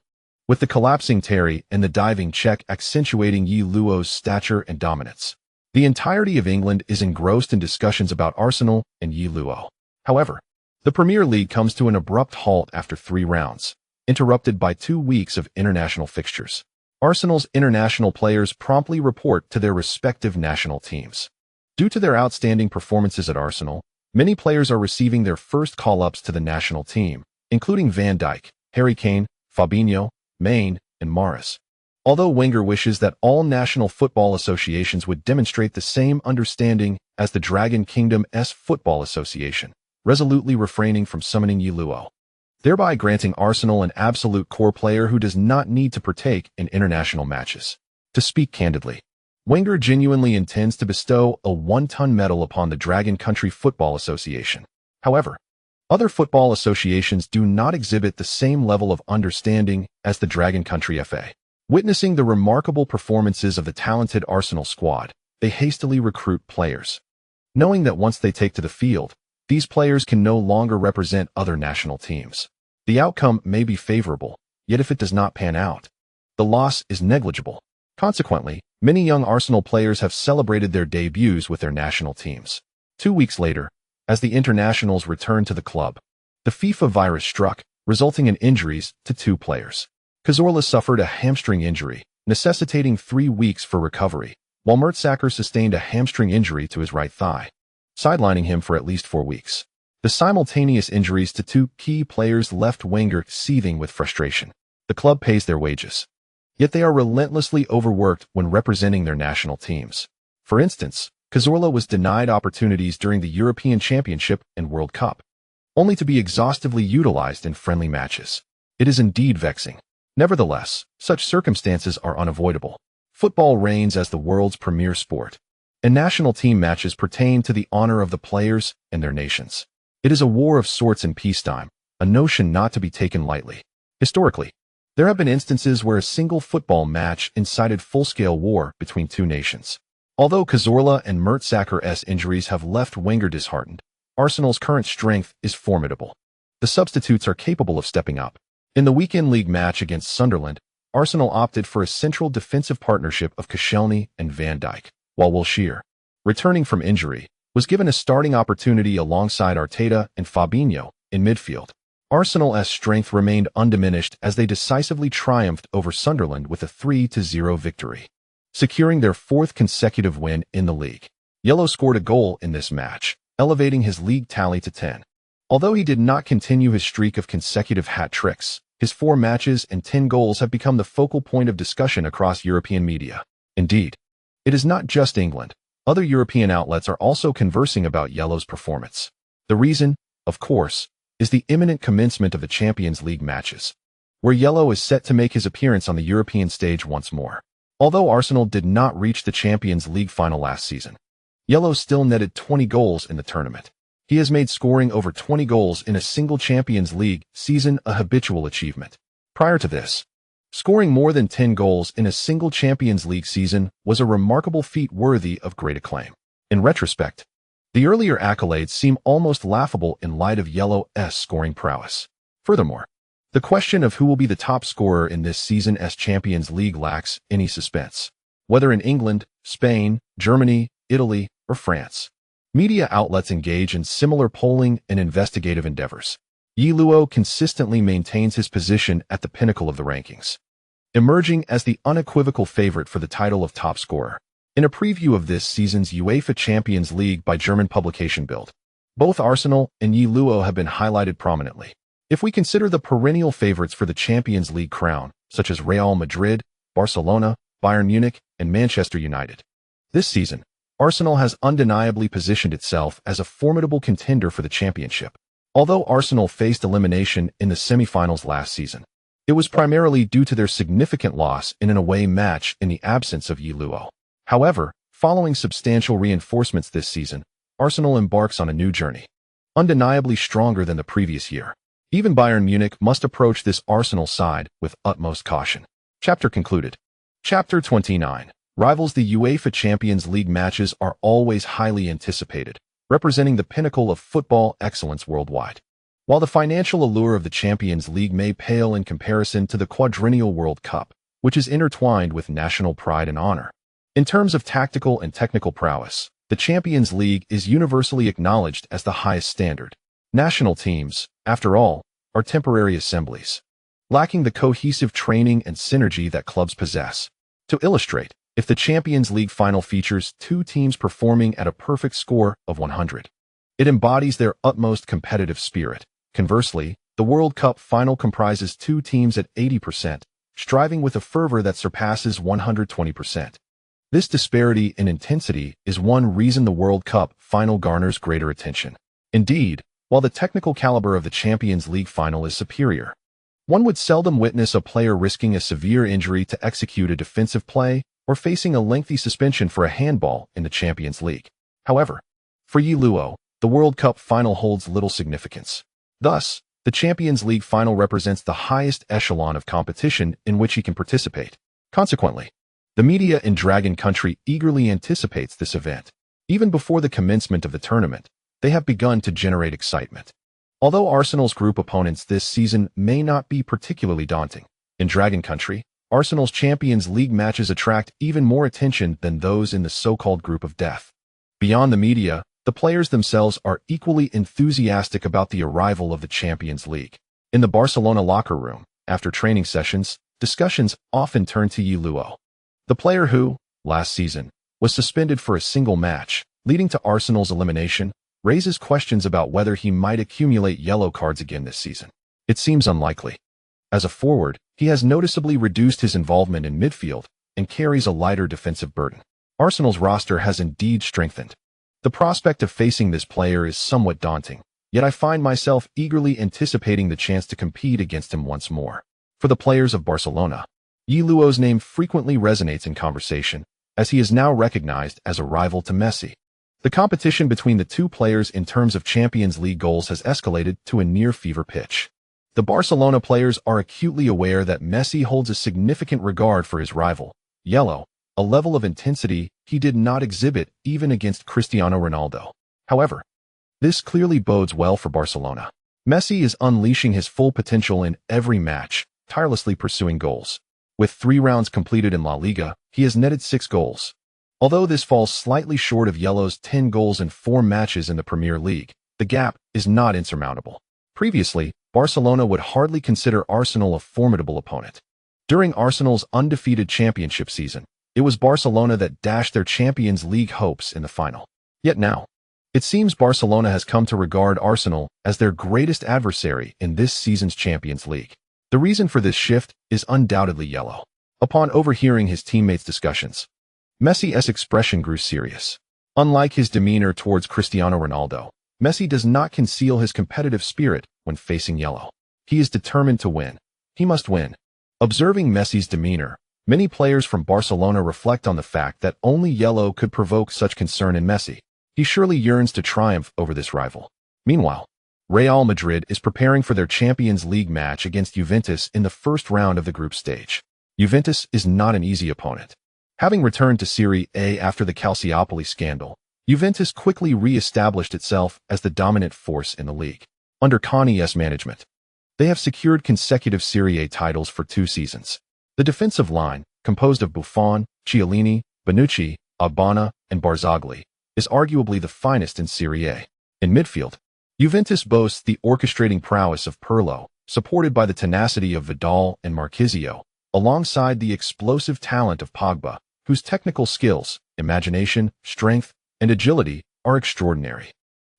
with the collapsing Terry and the diving check accentuating Ye Luo's stature and dominance. The entirety of England is engrossed in discussions about Arsenal and Ye Luo. However, the Premier League comes to an abrupt halt after 3 rounds, interrupted by 2 weeks of international fixtures. Arsenal's international players promptly report to their respective national teams. Due to their outstanding performances at Arsenal, many players are receiving their first call-ups to the national team, including Van Dijk, Harry Kane, Fabinho, Mane, and Mahrez. Although Wenger wishes that all national football associations would demonstrate the same understanding as the Dragon Kingdom's Football Association, resolutely refraining from summoning Ye Luo, thereby granting Arsenal an absolute core player who does not need to partake in international matches. To speak candidly, Wenger genuinely intends to bestow a 1-ton medal upon the Dragon Country Football Association. However, other football associations do not exhibit the same level of understanding as the Dragon Country FA. Witnessing the remarkable performances of the talented Arsenal squad, they hastily recruit players, knowing that once they take to the field, these players can no longer represent other national teams. The outcome may be favorable, yet if it does not pan out, the loss is negligible. Consequently, many young Arsenal players have celebrated their debuts with their national teams. 2 weeks later, as the internationals returned to the club, the FIFA virus struck, resulting in injuries to 2 players. Cazorla suffered a hamstring injury, necessitating 3 weeks for recovery, while Mertesacker sustained a hamstring injury to his right thigh, sidelining him for at least 4 weeks. The simultaneous injuries to 2 key players left Wenger seething with frustration. The club pays their wages, yet they are relentlessly overworked when representing their national teams. For instance, Cazorla was denied opportunities during the European Championship and World Cup, only to be exhaustively utilized in friendly matches. It is indeed vexing. Nevertheless, such circumstances are unavoidable. Football reigns as the world's premier sport, and national team matches pertain to the honor of the players and their nations. It is a war of sorts in peacetime, a notion not to be taken lightly. Historically, there have been instances where a single football match incited full-scale war between 2 nations. Although Cazorla and Mertesacker's injuries have left Wenger disheartened, Arsenal's current strength is formidable. The substitutes are capable of stepping up. In the weekend league match against Sunderland, Arsenal opted for a central defensive partnership of Koscielny and Van Dijk, while Wilshere, returning from injury, was given a starting opportunity alongside Arteta and Fabinho in midfield. Arsenal's strength remained undiminished as they decisively triumphed over Sunderland with a 3-0 victory, securing their 4th consecutive win in the league. Ye Luo scored a goal in this match, elevating his league tally to 10. Although he did not continue his streak of consecutive hat-tricks, his 4 matches and 10 goals have become the focal point of discussion across European media. Indeed, it is not just England. Other European outlets are also conversing about Ye Luo's performance. The reason, of course, is the imminent commencement of the Champions League matches, where Ye Luo is set to make his appearance on the European stage once more. Although Arsenal did not reach the Champions League final last season, Ye Luo still netted 20 goals in the tournament. He has made scoring over 20 goals in a single Champions League season a habitual achievement. Prior to this, scoring more than 10 goals in a single Champions League season was a remarkable feat worthy of great acclaim. In retrospect, the earlier accolades seem almost laughable in light of Ye Luo's scoring prowess. Furthermore, the question of who will be the top scorer in this season's Champions League lacks any suspense. Whether in England, Spain, Germany, Italy, or France, media outlets engage in similar polling and investigative endeavors. Ye Luo consistently maintains his position at the pinnacle of the rankings, emerging as the unequivocal favorite for the title of top scorer. In a preview of this season's UEFA Champions League by German publication Bild, both Arsenal and Ye Luo have been highlighted prominently. If we consider the perennial favorites for the Champions League crown, such as Real Madrid, Barcelona, Bayern Munich, and Manchester United, this season, Arsenal has undeniably positioned itself as a formidable contender for the championship. Although Arsenal faced elimination in the semi-finals last season, it was primarily due to their significant loss in an away match in the absence of Ye Luo. However, following substantial reinforcements this season, Arsenal embarks on a new journey, undeniably stronger than the previous year. Even Bayern Munich must approach this Arsenal side with utmost caution. Chapter concluded. Chapter 29. Rivals. The UEFA Champions League matches are always highly anticipated, representing the pinnacle of football excellence worldwide. While the financial allure of the Champions League may pale in comparison to the quadrennial World Cup, which is intertwined with national pride and honor. In terms of tactical and technical prowess, the Champions League is universally acknowledged as the highest standard. National teams, after all, are temporary assemblies, lacking the cohesive training and synergy that clubs possess. To illustrate, if the Champions League final features two teams performing at a perfect score of 100, it embodies their utmost competitive spirit. Conversely, the World Cup final comprises two teams at 80%, striving with a fervor that surpasses 120%. This disparity in intensity is one reason the World Cup final garners greater attention. Indeed, while the technical caliber of the Champions League final is superior, one would seldom witness a player risking a severe injury to execute a defensive play or facing a lengthy suspension for a handball in the Champions League. However, for Ye Luo, the World Cup final holds little significance. Thus, the Champions League final represents the highest echelon of competition in which he can participate. Consequently, the media in Dragon Country eagerly anticipates this event. Even before the commencement of the tournament, they have begun to generate excitement. Although Arsenal's group opponents this season may not be particularly daunting, in Dragon Country, Arsenal's Champions League matches attract even more attention than those in the so-called group of death. Beyond the media, the players themselves are equally enthusiastic about the arrival of the Champions League. In the Barcelona locker room, after training sessions, discussions often turn to Ye Luo, the player who, last season, was suspended for a single match, leading to Arsenal's elimination, raises questions about whether he might accumulate yellow cards again this season. It seems unlikely. As a forward, he has noticeably reduced his involvement in midfield and carries a lighter defensive burden. Arsenal's roster has indeed strengthened. The prospect of facing this player is somewhat daunting, yet I find myself eagerly anticipating the chance to compete against him once more. For the players of Barcelona, Ye Luo's name frequently resonates in conversation, as he is now recognized as a rival to Messi. The competition between the two players in terms of Champions League goals has escalated to a near-fever pitch. The Barcelona players are acutely aware that Messi holds a significant regard for his rival, Ye Luo, a level of intensity he did not exhibit even against Cristiano Ronaldo. However, this clearly bodes well for Barcelona. Messi is unleashing his full potential in every match, tirelessly pursuing goals. With 3 rounds completed in La Liga, he has netted 6 goals. Although this falls slightly short of Ye Luo's 10 goals in 4 matches in the Premier League, the gap is not insurmountable. Previously, Barcelona would hardly consider Arsenal a formidable opponent. During Arsenal's undefeated championship season, it was Barcelona that dashed their Champions League hopes in the final. Yet now, it seems Barcelona has come to regard Arsenal as their greatest adversary in this season's Champions League. The reason for this shift is undoubtedly Ye Luo. Upon overhearing his teammates' discussions, Messi's expression grew serious. Unlike his demeanor towards Cristiano Ronaldo, Messi does not conceal his competitive spirit when facing Ye Luo. He is determined to win. He must win. Observing Messi's demeanor, many players from Barcelona reflect on the fact that only Ye Luo could provoke such concern in Messi. He surely yearns to triumph over this rival. Meanwhile, Real Madrid is preparing for their Champions League match against Juventus in the first round of the group stage. Juventus is not an easy opponent. Having returned to Serie A after the Calciopoli scandal, Juventus quickly re-established itself as the dominant force in the league. Under Conte's management, they have secured consecutive Serie A titles for 2 seasons. The defensive line, composed of Buffon, Chiellini, Bonucci, Ogbonna, and Barzagli, is arguably the finest in Serie A. In midfield, Juventus boasts the orchestrating prowess of Pirlo, supported by the tenacity of Vidal and Marquisio, alongside the explosive talent of Pogba, whose technical skills, imagination, strength, and agility are extraordinary.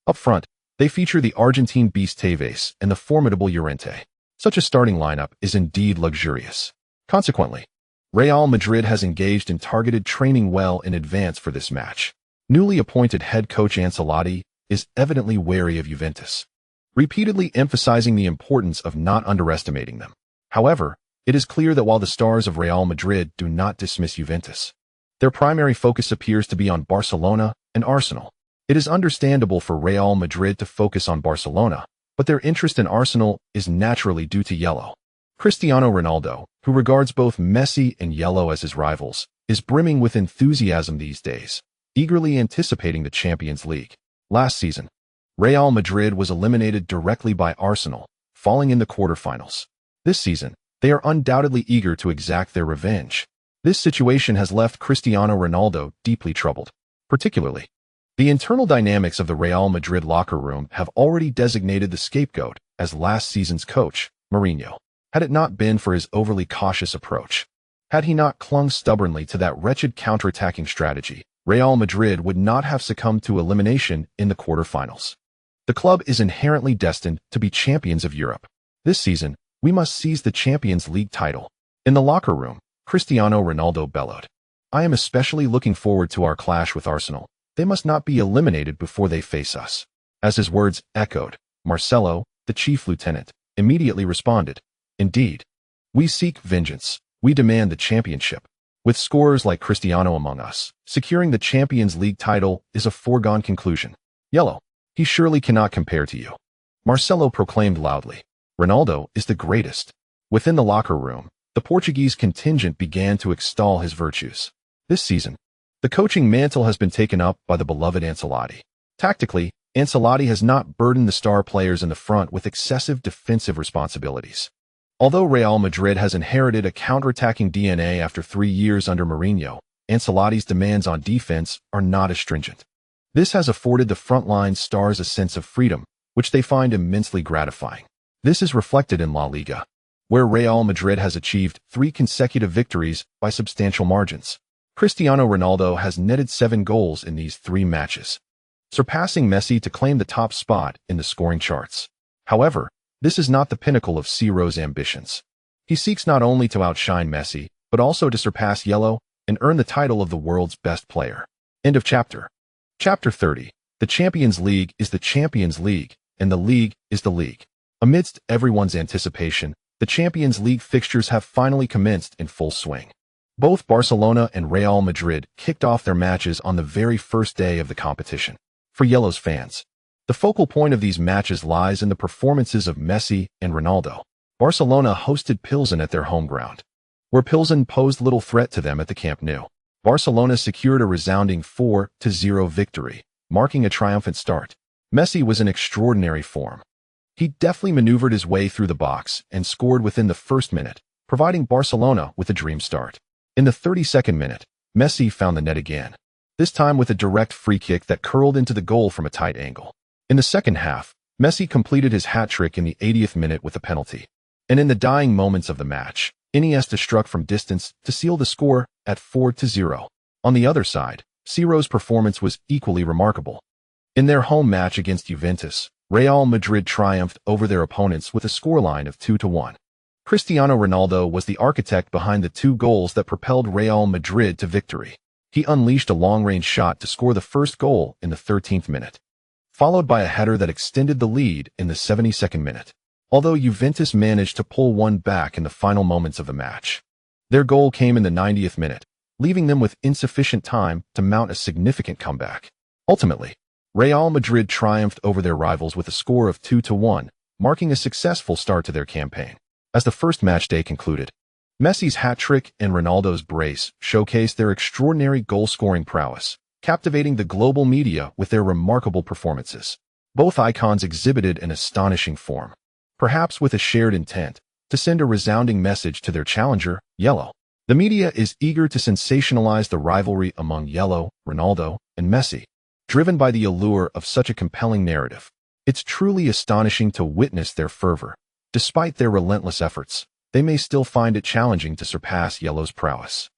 Up front, they feature the Argentine beast Tevez and the formidable Llorente. Such a starting lineup is indeed luxurious. Consequently, Real Madrid has engaged in targeted training well in advance for this match. Newly appointed head coach Ancelotti is evidently wary of Juventus, repeatedly emphasizing the importance of not underestimating them. However, it is clear that while the stars of Real Madrid do not dismiss Juventus, their primary focus appears to be on Barcelona and Arsenal. It is understandable for Real Madrid to focus on Barcelona, but their interest in Arsenal is naturally due to Ye Luo. Cristiano Ronaldo, who regards both Messi and Ye Luo as his rivals, is brimming with enthusiasm these days, eagerly anticipating the Champions League. Last season, Real Madrid was eliminated directly by Arsenal, falling in the quarterfinals. This season, they are undoubtedly eager to exact their revenge. This situation has left Cristiano Ronaldo deeply troubled. Particularly, the internal dynamics of the Real Madrid locker room have already designated the scapegoat as last season's coach, Mourinho. Had it not been for his overly cautious approach, had he not clung stubbornly to that wretched counterattacking strategy, Real Madrid would not have succumbed to elimination in the quarterfinals. The club is inherently destined to be champions of Europe. This season, we must seize the Champions League title. In the locker room, Cristiano Ronaldo bellowed, "I am especially looking forward to our clash with Arsenal. They must not be eliminated before they face us." As his words echoed, Marcelo, the chief lieutenant, immediately responded, "Indeed. We seek vengeance. We demand the championship. With scorers like Cristiano among us, securing the Champions League title is a foregone conclusion. Yellow, he surely cannot compare to you." Marcelo proclaimed loudly, "Ronaldo is the greatest." Within the locker room, the Portuguese contingent began to extol his virtues. This season, the coaching mantle has been taken up by the beloved Ancelotti. Tactically, Ancelotti has not burdened the star players in the front with excessive defensive responsibilities. Although Real Madrid has inherited a counterattacking DNA after 3 years under Mourinho, Ancelotti's demands on defense are not as stringent. This has afforded the frontline stars a sense of freedom, which they find immensely gratifying. This is reflected in La Liga, where Real Madrid has achieved 3 consecutive victories by substantial margins. Cristiano Ronaldo has netted 7 goals in these 3 matches, surpassing Messi to claim the top spot in the scoring charts. However, this is not the pinnacle of Ciro's ambitions. He seeks not only to outshine Messi, but also to surpass Ye Luo and earn the title of the world's best player. End of chapter. Chapter 30. The Champions League is the Champions League, and the league is the league. Amidst everyone's anticipation, the Champions League fixtures have finally commenced in full swing. Both Barcelona and Real Madrid kicked off their matches on the very first day of the competition. For Ye Luo's fans, the focal point of these matches lies in the performances of Messi and Ronaldo. Barcelona hosted Pilsen at their home ground, where Pilsen posed little threat to them at the Camp Nou. Barcelona secured a resounding 4-0 victory, marking a triumphant start. Messi was in extraordinary form. He deftly maneuvered his way through the box and scored within the first minute, providing Barcelona with a dream start. In the 32nd minute, Messi found the net again, this time with a direct free kick that curled into the goal from a tight angle. In the second half, Messi completed his hat-trick in the 80th minute with a penalty. And in the dying moments of the match, Iniesta struck from distance to seal the score at 4-0. On the other side, Ciro's performance was equally remarkable. In their home match against Juventus, Real Madrid triumphed over their opponents with a scoreline of 2-1. Cristiano Ronaldo was the architect behind the 2 goals that propelled Real Madrid to victory. He unleashed a long-range shot to score the first goal in the 13th minute, followed by a header that extended the lead in the 72nd minute. Although Juventus managed to pull one back in the final moments of the match, their goal came in the 90th minute, leaving them with insufficient time to mount a significant comeback. Ultimately, Real Madrid triumphed over their rivals with a score of 2-1, marking a successful start to their campaign. As the first match day concluded, Messi's hat-trick and Ronaldo's brace showcased their extraordinary goal-scoring prowess, captivating the global media with their remarkable performances. Both icons exhibited an astonishing form, perhaps with a shared intent to send a resounding message to their challenger, Ye Luo. The media is eager to sensationalize the rivalry among Ye Luo, Ronaldo, and Messi, driven by the allure of such a compelling narrative. It's truly astonishing to witness their fervor. Despite their relentless efforts, they may still find it challenging to surpass Ye Luo's prowess.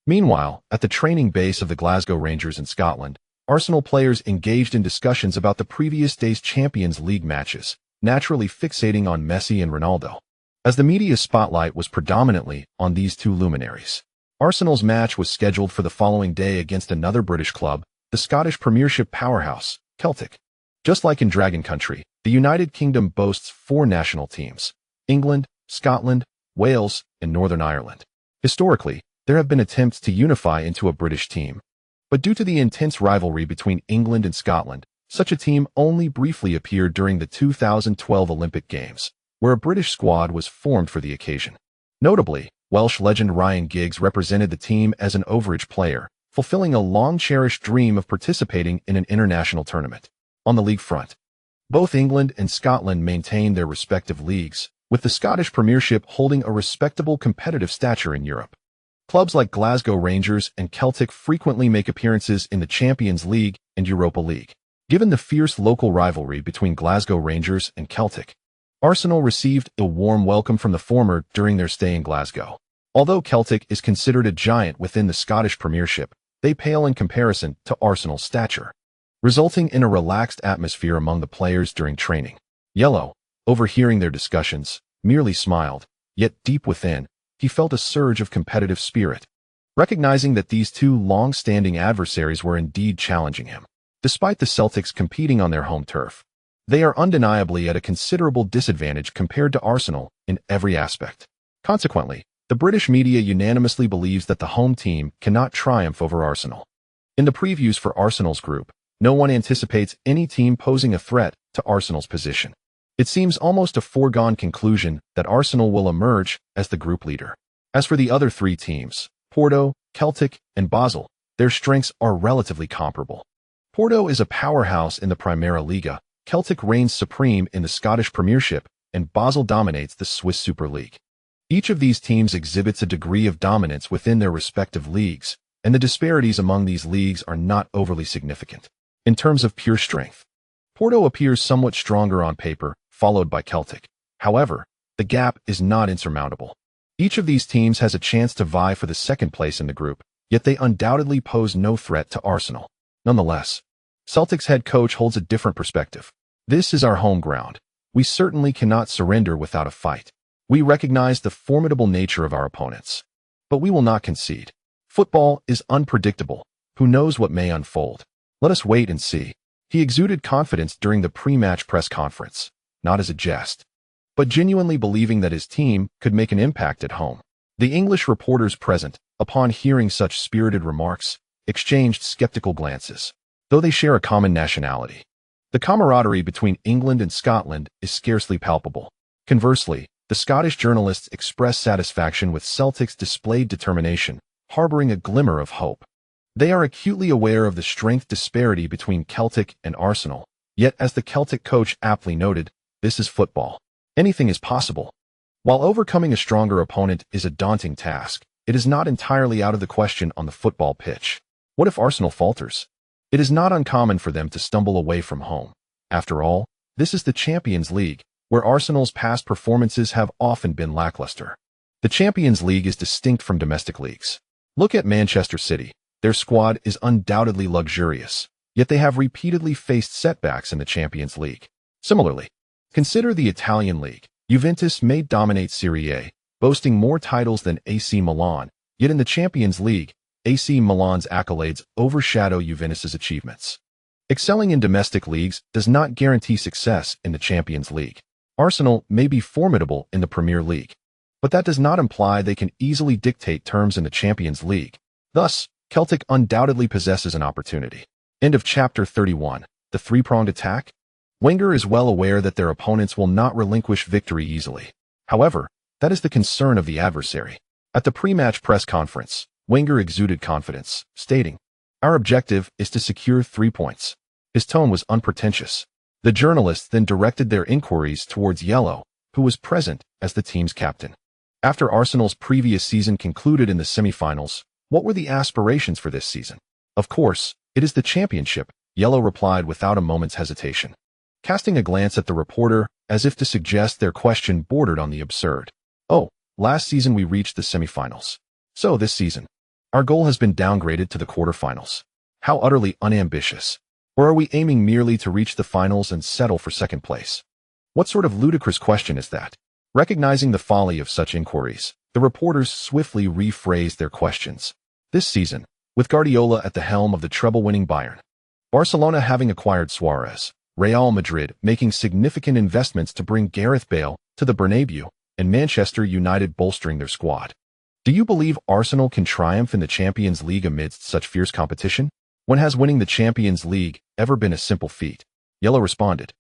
Meanwhile, at the training base of the Glasgow Rangers in Scotland, Arsenal players engaged in discussions about the previous day's Champions League matches, naturally fixating on Messi and Ronaldo. As the media spotlight was predominantly on these 2 luminaries, Arsenal's match was scheduled for the following day against another British club, the Scottish Premiership powerhouse, Celtic. Just like in Dragon Country, the United Kingdom boasts 4 national teams: England, Scotland, Wales, and Northern Ireland. Historically, there have been attempts to unify into a British team, but due to the intense rivalry between England and Scotland, such a team only briefly appeared during the 2012 Olympic Games, where a British squad was formed for the occasion. Notably, Welsh legend Ryan Giggs represented the team as an overage player, fulfilling a long-cherished dream of participating in an international tournament. On the league front, both England and Scotland maintain their respective leagues, with the Scottish Premiership holding a respectable competitive stature in Europe. Clubs like Glasgow Rangers and Celtic frequently make appearances in the Champions League and Europa League. Given the fierce local rivalry between Glasgow Rangers and Celtic, Arsenal received a warm welcome from the former during their stay in Glasgow. Although Celtic is considered a giant within the Scottish Premiership, they pale in comparison to Arsenal's stature, resulting in a relaxed atmosphere among the players during training. Ye Luo, overhearing their discussions, merely smiled, yet deep within, he felt a surge of competitive spirit, recognizing that these two long-standing adversaries were indeed challenging him. Despite the Celtics competing on their home turf, they are undeniably at a considerable disadvantage compared to Arsenal in every aspect. Consequently, the British media unanimously believes that the home team cannot triumph over Arsenal. In the previews for Arsenal's group, no one anticipates any team posing a threat to Arsenal's position. It seems almost a foregone conclusion that Arsenal will emerge as the group leader. As for the other three teams, Porto, Celtic, and Basel, their strengths are relatively comparable. Porto is a powerhouse in the Primera Liga, Celtic reigns supreme in the Scottish Premiership, and Basel dominates the Swiss Super League. Each of these teams exhibits a degree of dominance within their respective leagues, and the disparities among these leagues are not overly significant. In terms of pure strength, Porto appears somewhat stronger on paper, followed by Celtic. However, the gap is not insurmountable. Each of these teams has a chance to vie for the second place in the group, yet they undoubtedly pose no threat to Arsenal. Nonetheless, Celtic's head coach holds a different perspective. This is our home ground. We certainly cannot surrender without a fight. We recognize the formidable nature of our opponents, but we will not concede. Football is unpredictable. Who knows what may unfold? Let us wait and see. He exuded confidence during the pre-match press conference, not as a jest, but genuinely believing that his team could make an impact at home. The English reporters present, upon hearing such spirited remarks, exchanged skeptical glances, though they share a common nationality. The camaraderie between England and Scotland is scarcely palpable. Conversely, the Scottish journalists express satisfaction with Celtic's displayed determination, harboring a glimmer of hope. They are acutely aware of the strength disparity between Celtic and Arsenal, yet as the Celtic coach aptly noted, this is football. Anything is possible. While overcoming a stronger opponent is a daunting task, it is not entirely out of the question on the football pitch. What if Arsenal falters? It is not uncommon for them to stumble away from home. After all, this is the Champions League, where Arsenal's past performances have often been lackluster. The Champions League is distinct from domestic leagues. Look at Manchester City. Their squad is undoubtedly luxurious, yet they have repeatedly faced setbacks in the Champions League. Similarly, consider the Italian league. Juventus may dominate Serie A, boasting more titles than AC Milan, yet in the Champions League, AC Milan's accolades overshadow Juventus's achievements. Excelling in domestic leagues does not guarantee success in the Champions League. Arsenal may be formidable in the Premier League, but that does not imply they can easily dictate terms in the Champions League. Thus, Celtic undoubtedly possesses an opportunity. End of chapter 31. The three-pronged attack? Wenger is well aware that their opponents will not relinquish victory easily. However, that is the concern of the adversary. At the pre-match press conference, Wenger exuded confidence, stating, "Our objective is to secure 3 points." His tone was unpretentious. The journalists then directed their inquiries towards Ye Luo, who was present as the team's captain. After Arsenal's previous season concluded in the semi-finals, what were the aspirations for this season? Of course, it is the championship, Ye Luo replied without a moment's hesitation, casting a glance at the reporter as if to suggest their question bordered on the absurd. "Oh, last season we reached the semi-finals. So this season, our goal has been downgraded to the quarterfinals. How utterly unambitious. Or are we aiming merely to reach the finals and settle for second place? What sort of ludicrous question is that?" Recognizing the folly of such inquiries, the reporters swiftly rephrased their questions. This season, with Guardiola at the helm of the treble-winning Bayern, Barcelona having acquired Suarez, Real Madrid making significant investments to bring Gareth Bale to the Bernabeu, and Manchester United bolstering their squad. Do you believe Arsenal can triumph in the Champions League amidst such fierce competition? When has winning the Champions League ever been a simple feat? Ye Luo responded,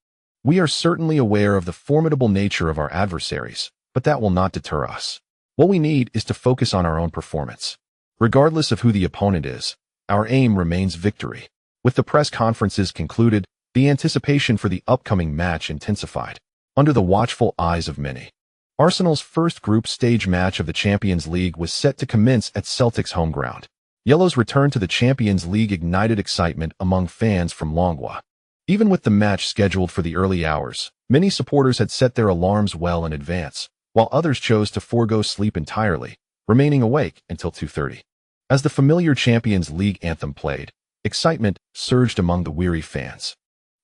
"We are certainly aware of the formidable nature of our adversaries, but that will not deter us. What we need is to focus on our own performance. Regardless of who the opponent is, our aim remains victory." With the press conferences concluded, The anticipation for the upcoming match intensified. Under the watchful eyes of many, Arsenal's first group stage match of the Champions League was set to commence at Celtic's home ground. Yellow's return to the Champions League ignited excitement among fans from Longwa. Even with the match scheduled for the early hours, many supporters had set their alarms well in advance, while others chose to forego sleep entirely, remaining awake until 2:30. As the familiar Champions League anthem played, excitement surged among the weary fans.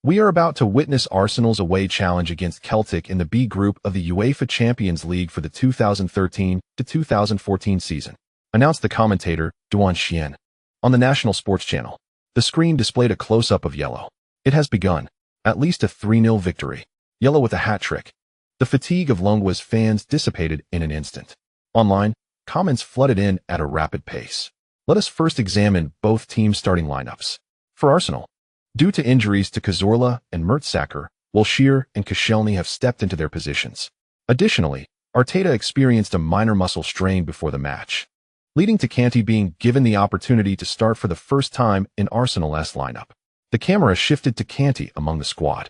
We are about to witness Arsenal's away challenge against Celtic in the B group of the UEFA Champions League for the 2013-2014 season, announced the commentator, Duan Xian. On the national sports channel, the screen displayed a close-up of Yellow. It has begun. At least a 3-0 victory. Yellow with a hat-trick. The fatigue of Longwa's fans dissipated in an instant. Online, comments flooded in at a rapid pace. Let us first examine both teams' starting lineups. For Arsenal, due to injuries to Cazorla and Mertesacker, Wilshere and Koscielny have stepped into their positions. Additionally, Arteta experienced a minor muscle strain before the match, leading to Kanté being given the opportunity to start for the first time in Arsenal's lineup. The camera shifted to Kanté among the squad.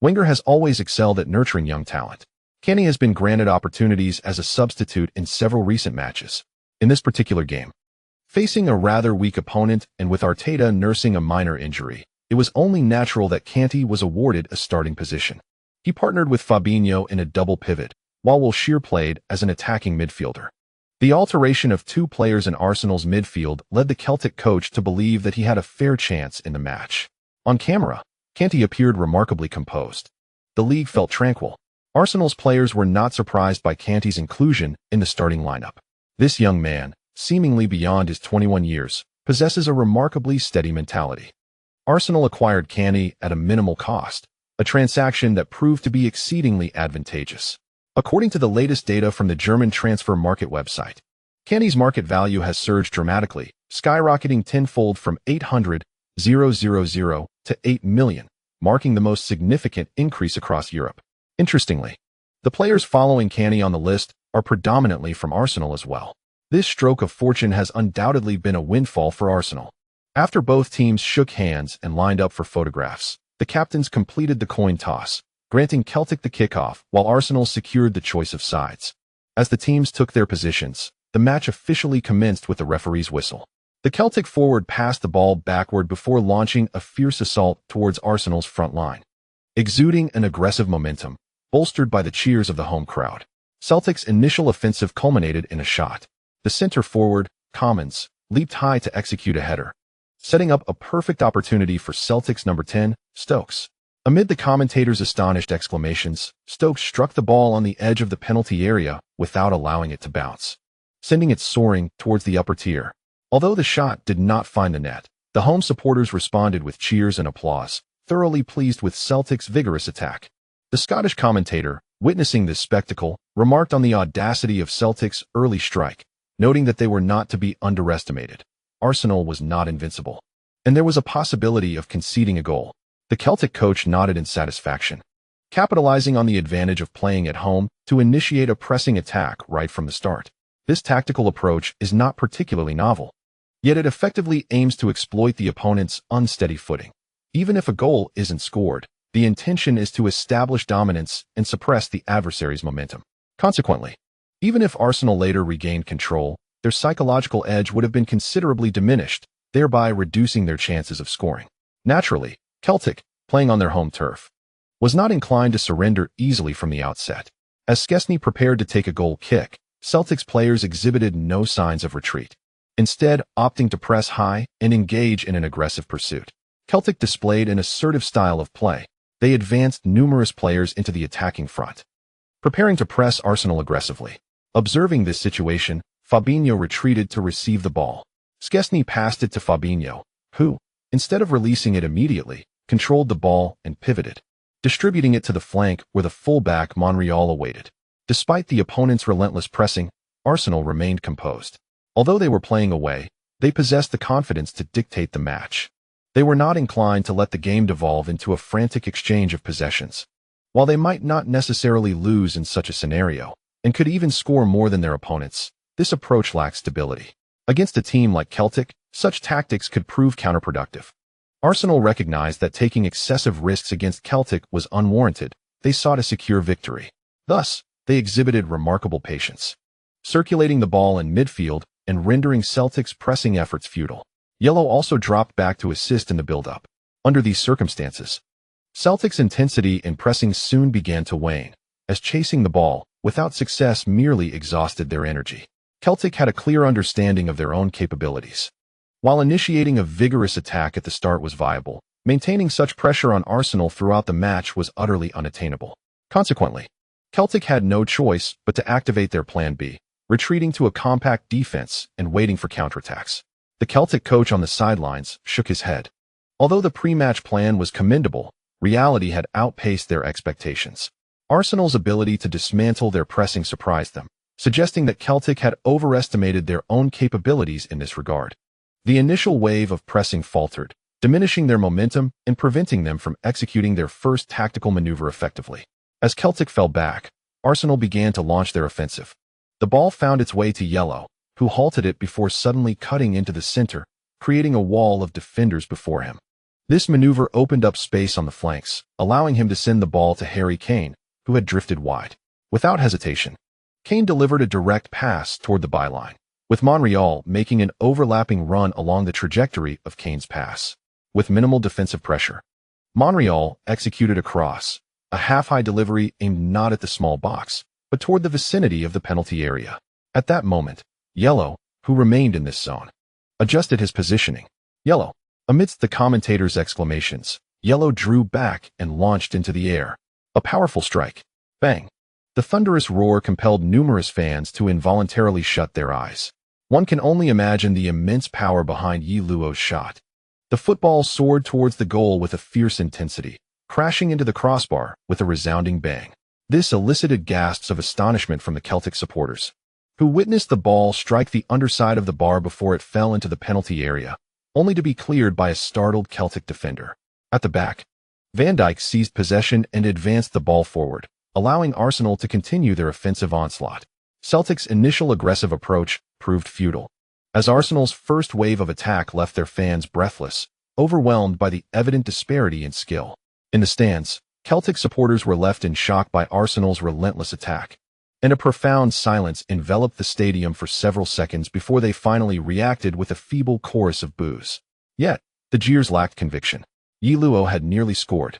Wenger has always excelled at nurturing young talent. Kanté has been granted opportunities as a substitute in several recent matches. In this particular game, facing a rather weak opponent and with Arteta nursing a minor injury, it was only natural that Kanté was awarded a starting position. He partnered with Fabinho in a double pivot, while Wilshere played as an attacking midfielder. The alteration of two players in Arsenal's midfield led the Celtic coach to believe that he had a fair chance in the match. On camera, Kanté appeared remarkably composed. The league felt tranquil. Arsenal's players were not surprised by Kanté's inclusion in the starting lineup. This young man, seemingly beyond his 21 years, possesses a remarkably steady mentality. Arsenal acquired Kanté at a minimal cost, a transaction that proved to be exceedingly advantageous. According to the latest data from the German transfer market website, Kanté's market value has surged dramatically, skyrocketing tenfold from 800,000 to 8 million, marking the most significant increase across Europe. Interestingly, the players following Kanté on the list are predominantly from Arsenal as well. This stroke of fortune has undoubtedly been a windfall for Arsenal. After both teams shook hands and lined up for photographs, the captains completed the coin toss, granting Celtic the kickoff while Arsenal secured the choice of sides. As the teams took their positions, the match officially commenced with the referee's whistle. The Celtic forward passed the ball backward before launching a fierce assault towards Arsenal's front line. Exuding an aggressive momentum, bolstered by the cheers of the home crowd, Celtic's initial offensive culminated in a shot. The center forward, Commons, leaped high to execute a header, setting up a perfect opportunity for Celtic's number 10, Stokes. Amid the commentators' astonished exclamations, Stokes struck the ball on the edge of the penalty area without allowing it to bounce, sending it soaring towards the upper tier. Although the shot did not find the net, the home supporters responded with cheers and applause, thoroughly pleased with Celtic's vigorous attack. The Scottish commentator, witnessing this spectacle, remarked on the audacity of Celtic's early strike, noting that they were not to be underestimated. Arsenal was not invincible, and there was a possibility of conceding a goal. The Celtic coach nodded in satisfaction, capitalizing on the advantage of playing at home to initiate a pressing attack right from the start. This tactical approach is not particularly novel, yet it effectively aims to exploit the opponent's unsteady footing. Even if a goal isn't scored, the intention is to establish dominance and suppress the adversary's momentum. Consequently, even if Arsenal later regained control, their psychological edge would have been considerably diminished, thereby reducing their chances of scoring. Naturally, Celtic, playing on their home turf, was not inclined to surrender easily from the outset. As Szczesny prepared to take a goal kick, Celtic's players exhibited no signs of retreat, instead opting to press high and engage in an aggressive pursuit. Celtic displayed an assertive style of play. They advanced numerous players into the attacking front, preparing to press Arsenal aggressively. Observing this situation, Fabinho retreated to receive the ball. Szczesny passed it to Fabinho, who, instead of releasing it immediately, controlled the ball and pivoted, distributing it to the flank where the fullback Monreal awaited. Despite the opponent's relentless pressing, Arsenal remained composed. Although they were playing away, they possessed the confidence to dictate the match. They were not inclined to let the game devolve into a frantic exchange of possessions. While they might not necessarily lose in such a scenario, and could even score more than their opponents, this approach lacked stability. Against a team like Celtic, such tactics could prove counterproductive. Arsenal recognized that taking excessive risks against Celtic was unwarranted. They sought a secure victory. Thus, they exhibited remarkable patience, circulating the ball in midfield and rendering Celtic's pressing efforts futile. Ye Luo also dropped back to assist in the build-up. Under these circumstances, Celtic's intensity in pressing soon began to wane, as chasing the ball, without success, merely exhausted their energy. Celtic had a clear understanding of their own capabilities. While initiating a vigorous attack at the start was viable, maintaining such pressure on Arsenal throughout the match was utterly unattainable. Consequently, Celtic had no choice but to activate their Plan B, retreating to a compact defense and waiting for counterattacks. The Celtic coach on the sidelines shook his head. Although the pre-match plan was commendable, reality had outpaced their expectations. Arsenal's ability to dismantle their pressing surprised them, suggesting that Celtic had overestimated their own capabilities in this regard. The initial wave of pressing faltered, diminishing their momentum and preventing them from executing their first tactical maneuver effectively. As Celtic fell back, Arsenal began to launch their offensive. The ball found its way to Ye Luo, who halted it before suddenly cutting into the center, creating a wall of defenders before him. This maneuver opened up space on the flanks, allowing him to send the ball to Harry Kane, who had drifted wide. Without hesitation, Kane delivered a direct pass toward the byline, with Monreal making an overlapping run along the trajectory of Kane's pass. With minimal defensive pressure, Monreal executed a cross, a half-high delivery aimed not at the small box, but toward the vicinity of the penalty area. At that moment, Ye Luo, who remained in this zone, adjusted his positioning. Ye Luo. Amidst the commentators' exclamations, Ye Luo drew back and launched into the air. A powerful strike. Bang! The thunderous roar compelled numerous fans to involuntarily shut their eyes. One can only imagine the immense power behind Ye Luo's shot. The football soared towards the goal with a fierce intensity, crashing into the crossbar with a resounding bang. This elicited gasps of astonishment from the Celtic supporters, who witnessed the ball strike the underside of the bar before it fell into the penalty area, only to be cleared by a startled Celtic defender. At the back, Van Dijk seized possession and advanced the ball forward, allowing Arsenal to continue their offensive onslaught. Celtic's initial aggressive approach proved futile, as Arsenal's first wave of attack left their fans breathless, overwhelmed by the evident disparity in skill. In the stands, Celtic supporters were left in shock by Arsenal's relentless attack, and a profound silence enveloped the stadium for several seconds before they finally reacted with a feeble chorus of boos. Yet, the jeers lacked conviction. Ye Luo had nearly scored.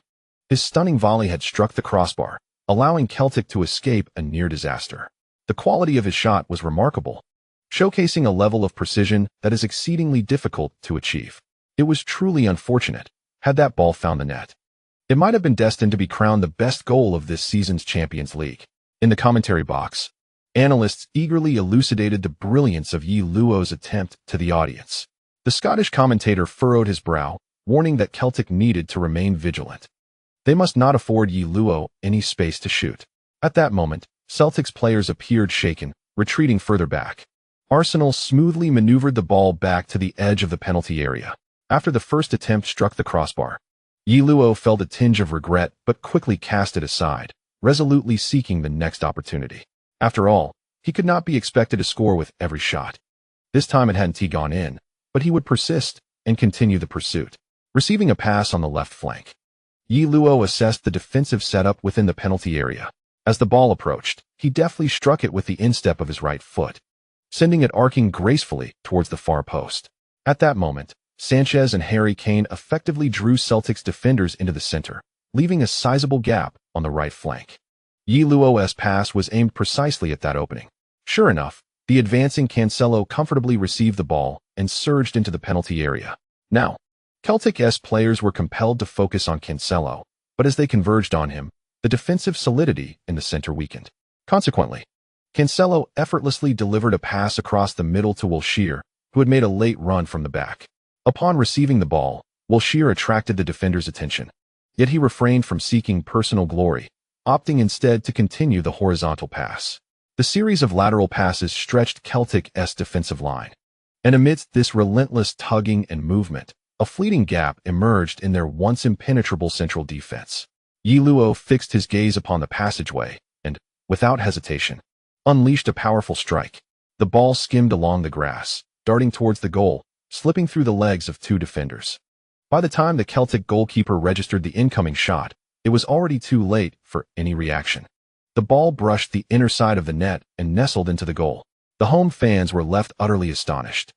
His stunning volley had struck the crossbar, allowing Celtic to escape a near disaster. The quality of his shot was remarkable, showcasing a level of precision that is exceedingly difficult to achieve. It was truly unfortunate, had that ball found the net. It might have been destined to be crowned the best goal of this season's Champions League. In the commentary box, analysts eagerly elucidated the brilliance of Ye Luo's attempt to the audience. The Scottish commentator furrowed his brow, warning that Celtic needed to remain vigilant. They must not afford Ye Luo any space to shoot. At that moment, Celtic's players appeared shaken, retreating further back. Arsenal smoothly maneuvered the ball back to the edge of the penalty area. After the first attempt struck the crossbar, Ye Luo felt a tinge of regret but quickly cast it aside, resolutely seeking the next opportunity. After all, he could not be expected to score with every shot. This time it hadn't gone in, but he would persist and continue the pursuit. Receiving a pass on the left flank, Ye Luo assessed the defensive setup within the penalty area. As the ball approached, he deftly struck it with the instep of his right foot, sending it arcing gracefully towards the far post. At that moment, Sanchez and Harry Kane effectively drew Celtic's defenders into the center, leaving a sizable gap on the right flank. Ye Luo's pass was aimed precisely at that opening. Sure enough, the advancing Cancelo comfortably received the ball and surged into the penalty area. Now, Celtic's players were compelled to focus on Cancelo, but as they converged on him, the defensive solidity in the center weakened. Consequently, Cancelo effortlessly delivered a pass across the middle to Wilshere, who had made a late run from the back. Upon receiving the ball, Wilshere attracted the defender's attention. Yet he refrained from seeking personal glory, opting instead to continue the horizontal pass. The series of lateral passes stretched Celtic's defensive line, and amidst this relentless tugging and movement, a fleeting gap emerged in their once impenetrable central defense. Ye Luo fixed his gaze upon the passageway and, without hesitation, unleashed a powerful strike. The ball skimmed along the grass, darting towards the goal, slipping through the legs of two defenders. By the time the Celtic goalkeeper registered the incoming shot, it was already too late for any reaction. The ball brushed the inner side of the net and nestled into the goal. The home fans were left utterly astonished.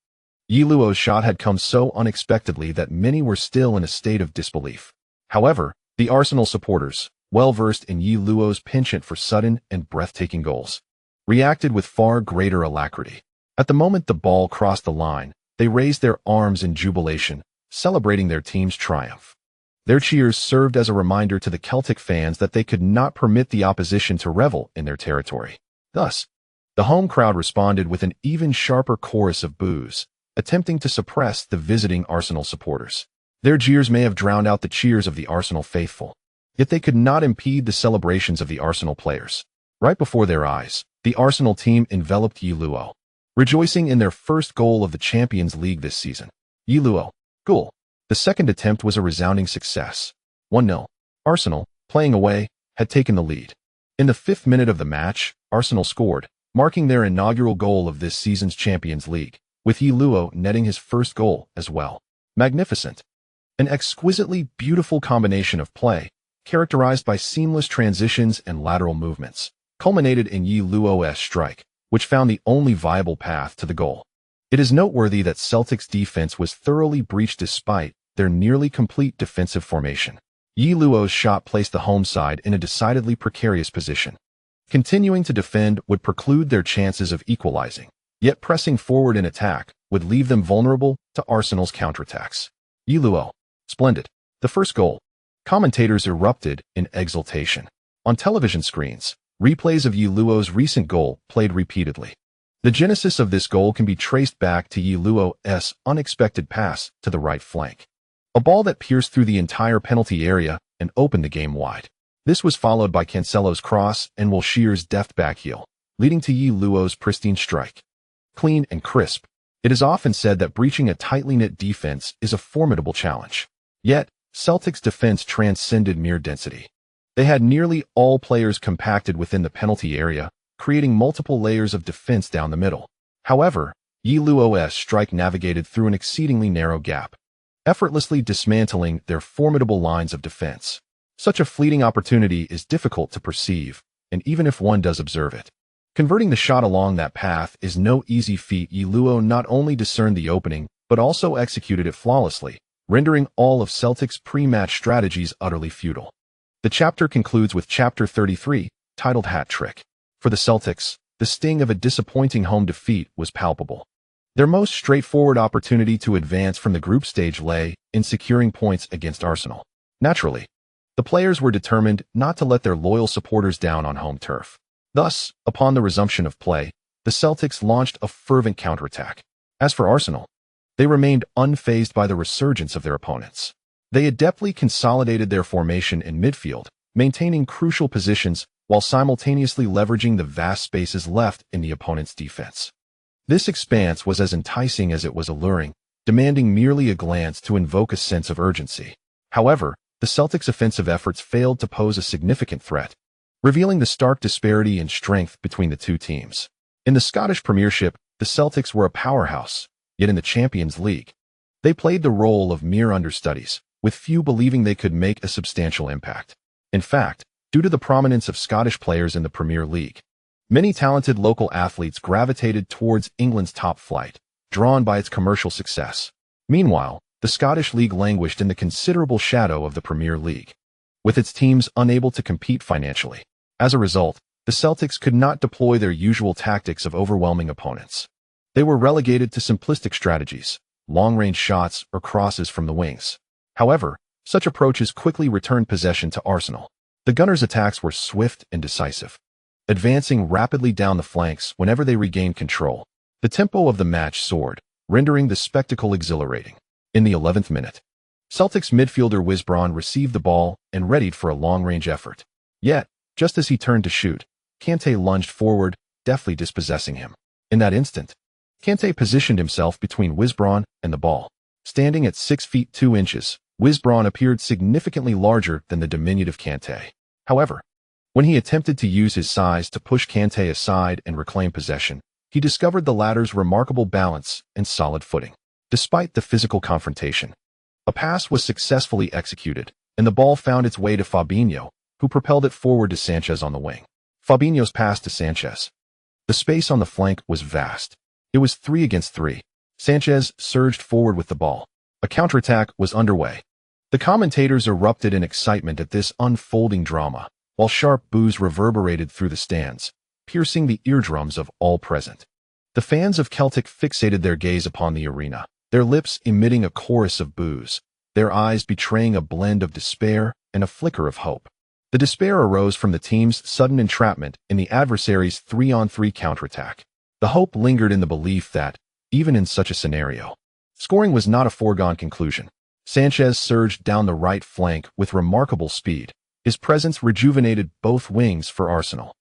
Ye Luo's shot had come so unexpectedly that many were still in a state of disbelief. However, the Arsenal supporters, well-versed in Ye Luo's penchant for sudden and breathtaking goals, reacted with far greater alacrity. At the moment the ball crossed the line, they raised their arms in jubilation, celebrating their team's triumph. Their cheers served as a reminder to the Celtic fans that they could not permit the opposition to revel in their territory. Thus, the home crowd responded with an even sharper chorus of boos, attempting to suppress the visiting Arsenal supporters. Their jeers may have drowned out the cheers of the Arsenal faithful, yet they could not impede the celebrations of the Arsenal players. Right before their eyes, the Arsenal team enveloped Ye Luo, rejoicing in their first goal of the Champions League this season. Ye Luo, goal. The second attempt was a resounding success. 1-0. Arsenal, playing away, had taken the lead. In the 5th minute of the match, Arsenal scored, marking their inaugural goal of this season's Champions League, with Ye Luo netting his first goal as well. Magnificent. An exquisitely beautiful combination of play, characterized by seamless transitions and lateral movements, culminated in Ye Luo's strike, which found the only viable path to the goal. It is noteworthy that Celtic's defense was thoroughly breached despite their nearly complete defensive formation. Ye Luo's shot placed the home side in a decidedly precarious position. Continuing to defend would preclude their chances of equalizing, yet pressing forward in attack would leave them vulnerable to Arsenal's counterattacks. Ye Luo, splendid. The first goal. Commentators erupted in exultation. On television screens, replays of Ye Luo's recent goal played repeatedly. The genesis of this goal can be traced back to Ye Luo's unexpected pass to the right flank, a ball that pierced through the entire penalty area and opened the game wide. This was followed by Cancelo's cross and Wilshere's deft backheel, leading to Ye Luo's pristine strike. Clean and crisp. It is often said that breaching a tightly knit defense is a formidable challenge. Yet, Celtic's defense transcended mere density. They had nearly all players compacted within the penalty area, creating multiple layers of defense down the middle. However, Ye Luo's strike navigated through an exceedingly narrow gap, effortlessly dismantling their formidable lines of defense. Such a fleeting opportunity is difficult to perceive, and even if one does observe it, converting the shot along that path is no easy feat. Ye Luo not only discerned the opening, but also executed it flawlessly, rendering all of Celtic's pre-match strategies utterly futile. The chapter concludes with Chapter 33, titled Hat Trick. For the Celtics, the sting of a disappointing home defeat was palpable. Their most straightforward opportunity to advance from the group stage lay in securing points against Arsenal. Naturally, the players were determined not to let their loyal supporters down on home turf. Thus, upon the resumption of play, the Celtics launched a fervent counterattack. As for Arsenal, they remained unfazed by the resurgence of their opponents. They adeptly consolidated their formation in midfield, maintaining crucial positions while simultaneously leveraging the vast spaces left in the opponent's defense. This expanse was as enticing as it was alluring, demanding merely a glance to invoke a sense of urgency. However, the Celtics' offensive efforts failed to pose a significant threat, revealing the stark disparity in strength between the two teams. In the Scottish Premiership, the Celtics were a powerhouse, yet in the Champions League, they played the role of mere understudies, with few believing they could make a substantial impact. In fact, due to the prominence of Scottish players in the Premier League, many talented local athletes gravitated towards England's top flight, drawn by its commercial success. Meanwhile, the Scottish League languished in the considerable shadow of the Premier League, with its teams unable to compete financially. As a result, the Celtics could not deploy their usual tactics of overwhelming opponents. They were relegated to simplistic strategies, long-range shots or crosses from the wings. However, such approaches quickly returned possession to Arsenal. The Gunners' attacks were swift and decisive, advancing rapidly down the flanks whenever they regained control. The tempo of the match soared, rendering the spectacle exhilarating. In the 11th minute, Celtics midfielder Wisbron received the ball and readied for a long-range effort. Yet, just as he turned to shoot, Kante lunged forward, deftly dispossessing him. In that instant, Kante positioned himself between Wisbron and the ball. Standing at 6 feet 2 inches, Wisbron appeared significantly larger than the diminutive Kante. However, when he attempted to use his size to push Kante aside and reclaim possession, he discovered the latter's remarkable balance and solid footing. Despite the physical confrontation, A pass was successfully executed, and the ball found its way to Fabinho, who propelled it forward to Sanchez on the wing. Fabinho's pass to Sanchez. The space on the flank was vast. It was 3 against 3. Sanchez surged forward with the ball. A counterattack was underway. The commentators erupted in excitement at this unfolding drama, while sharp boos reverberated through the stands, piercing the eardrums of all present. The fans of Celtic fixated their gaze upon the arena, their lips emitting a chorus of boos, their eyes betraying a blend of despair and a flicker of hope. The despair arose from the team's sudden entrapment in the adversary's 3-on-3 counterattack. The hope lingered in the belief that, even in such a scenario, scoring was not a foregone conclusion. Sanchez surged down the right flank with remarkable speed. His presence rejuvenated both wings for Arsenal.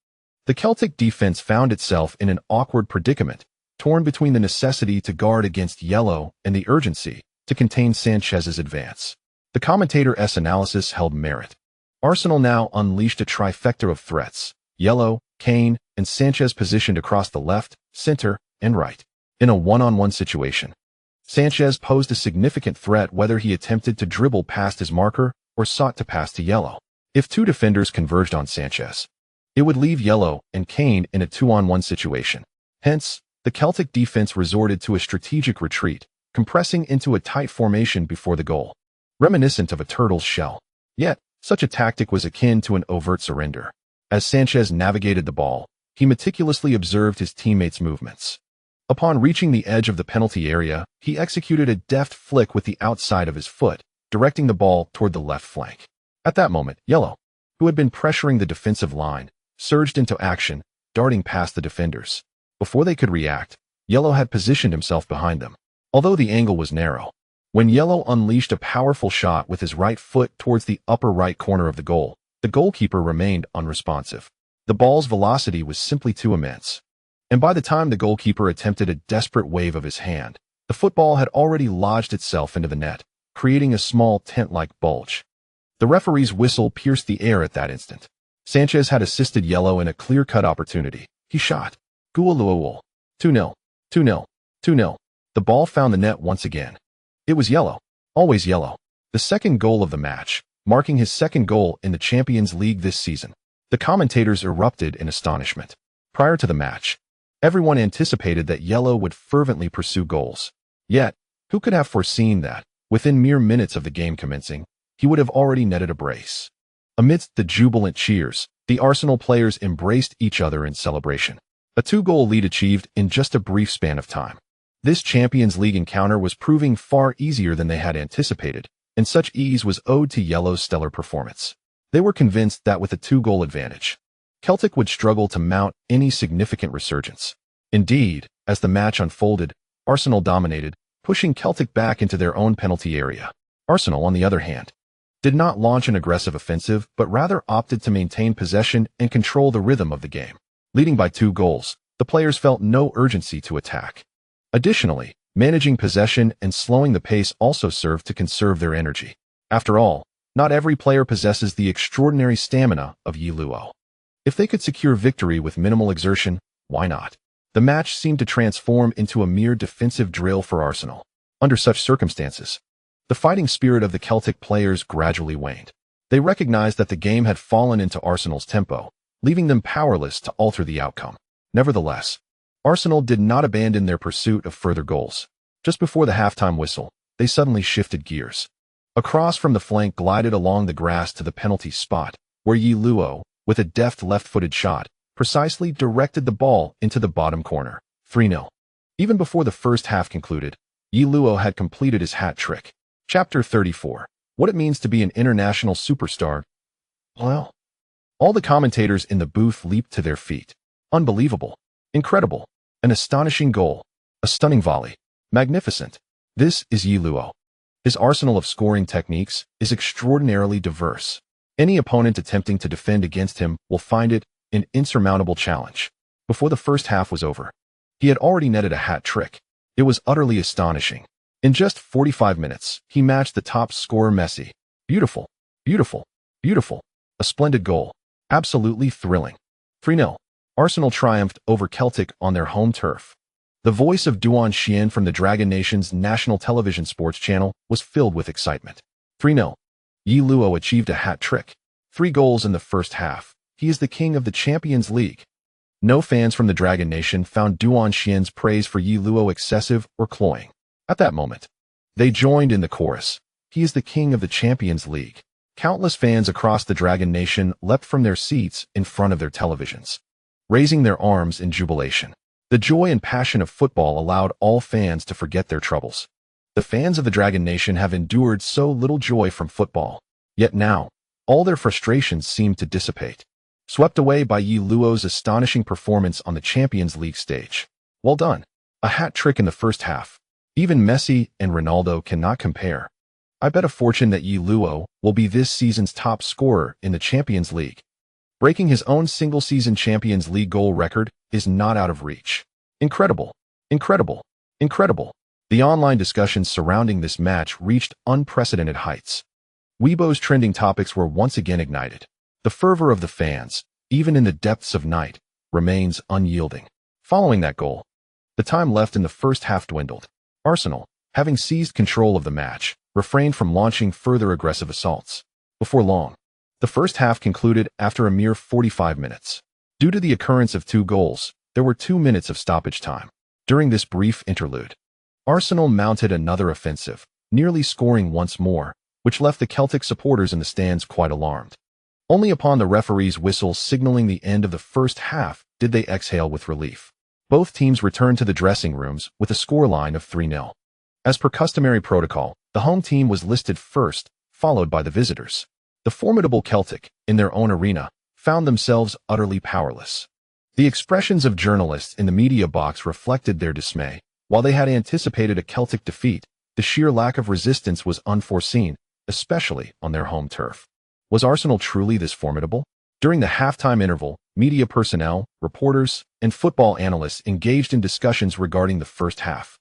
The Celtic defense found itself in an awkward predicament, torn between the necessity to guard against Ye Luo and the urgency to contain Sanchez's advance. The commentator's analysis held merit. Arsenal now unleashed a trifecta of threats: Ye Luo, Kane, and Sanchez positioned across the left, center, and right. In a one-on-one situation, Sanchez posed a significant threat whether he attempted to dribble past his marker or sought to pass to Ye Luo. If two defenders converged on Sanchez, it would leave Ye Luo and Kane in a 2-on-1 situation. Hence, the Celtic defense resorted to a strategic retreat, compressing into a tight formation before the goal, reminiscent of a turtle's shell. Yet, such a tactic was akin to an overt surrender. As Sanchez navigated the ball, he meticulously observed his teammates' movements. Upon reaching the edge of the penalty area, he executed a deft flick with the outside of his foot, directing the ball toward the left flank. At that moment, Ye Luo, who had been pressuring the defensive line, surged into action, darting past the defenders. Before they could react, Ye Luo had positioned himself behind them. Although the angle was narrow, when Ye Luo unleashed a powerful shot with his right foot towards the upper right corner of the goal, the goalkeeper remained unresponsive. The ball's velocity was simply too immense. And by the time the goalkeeper attempted a desperate wave of his hand, the football had already lodged itself into the net, creating a small tent-like bulge. The referee's whistle pierced the air at that instant. Sanchez had assisted Ye Luo in a clear-cut opportunity. He shot. Ye Luo. 2-0. 2-0. 2-0. The ball found the net once again. It was Ye Luo. Always Ye Luo. The second goal of the match, marking his second goal in the Champions League this season. The commentators erupted in astonishment. Prior to the match, everyone anticipated that Ye Luo would fervently pursue goals. Yet, who could have foreseen that, within mere minutes of the game commencing, he would have already netted a brace? Amidst the jubilant cheers, the Arsenal players embraced each other in celebration. A 2-goal lead achieved in just a brief span of time. This Champions League encounter was proving far easier than they had anticipated, and such ease was owed to Ye Luo's stellar performance. They were convinced that with a 2-goal advantage, Celtic would struggle to mount any significant resurgence. Indeed, as the match unfolded, Arsenal dominated, pushing Celtic back into their own penalty area. Arsenal, on the other hand, did not launch an aggressive offensive, but rather opted to maintain possession and control the rhythm of the game. Leading by 2 goals, the players felt no urgency to attack. Additionally, managing possession and slowing the pace also served to conserve their energy. After all, not every player possesses the extraordinary stamina of Ye Luo. If they could secure victory with minimal exertion, why not? The match seemed to transform into a mere defensive drill for Arsenal. Under such circumstances, the fighting spirit of the Celtic players gradually waned. They recognized that the game had fallen into Arsenal's tempo, leaving them powerless to alter the outcome. Nevertheless, Arsenal did not abandon their pursuit of further goals. Just before the halftime whistle, they suddenly shifted gears. A cross from the flank glided along the grass to the penalty spot, where Ye Luo, with a deft left-footed shot, precisely directed the ball into the bottom corner. 3-0. Even before the first half concluded, Ye Luo had completed his hat trick. Chapter 34. What it means to be an international superstar. Well, all the commentators in the booth leaped to their feet. Unbelievable. Incredible. An astonishing goal. A stunning volley. Magnificent. This is Ye Luo. His arsenal of scoring techniques is extraordinarily diverse. Any opponent attempting to defend against him will find it an insurmountable challenge. Before the first half was over, he had already netted a hat trick. It was utterly astonishing. In just 45 minutes, he matched the top scorer Messi. Beautiful, beautiful, beautiful. A splendid goal. Absolutely thrilling. 3-0. Arsenal triumphed over Celtic on their home turf. The voice of Duan Xian from the Dragon Nation's national television sports channel was filled with excitement. 3-0. Ye Luo achieved a hat trick. 3 goals in the first half. He is the king of the Champions League. No fans from the Dragon Nation found Duan Xian's praise for Ye Luo excessive or cloying. At that moment, they joined in the chorus. He is the king of the Champions League. Countless fans across the Dragon Nation leapt from their seats in front of their televisions, raising their arms in jubilation. The joy and passion of football allowed all fans to forget their troubles. The fans of the Dragon Nation have endured so little joy from football. Yet now, all their frustrations seem to dissipate, swept away by Ye Luo's astonishing performance on the Champions League stage. Well done. A hat trick in the first half. Even Messi and Ronaldo cannot compare. I bet a fortune that Ye Luo will be this season's top scorer in the Champions League. Breaking his own single-season Champions League goal record is not out of reach. Incredible, incredible, incredible. The online discussions surrounding this match reached unprecedented heights. Weibo's trending topics were once again ignited. The fervor of the fans, even in the depths of night, remains unyielding. Following that goal, the time left in the first half dwindled. Arsenal, having seized control of the match, refrained from launching further aggressive assaults. Before long, the first half concluded after a mere 45 minutes. Due to the occurrence of 2 goals, there were 2 minutes of stoppage time. During this brief interlude, Arsenal mounted another offensive, nearly scoring once more, which left the Celtic supporters in the stands quite alarmed. Only upon the referee's whistle signaling the end of the first half did they exhale with relief. Both teams returned to the dressing rooms with a scoreline of 3-0. As per customary protocol, the home team was listed first, followed by the visitors. The formidable Celtic, in their own arena, found themselves utterly powerless. The expressions of journalists in the media box reflected their dismay. While they had anticipated a Celtic defeat, the sheer lack of resistance was unforeseen, especially on their home turf. Was Arsenal truly this formidable? During the halftime interval, media personnel, reporters, and football analysts engaged in discussions regarding the first half.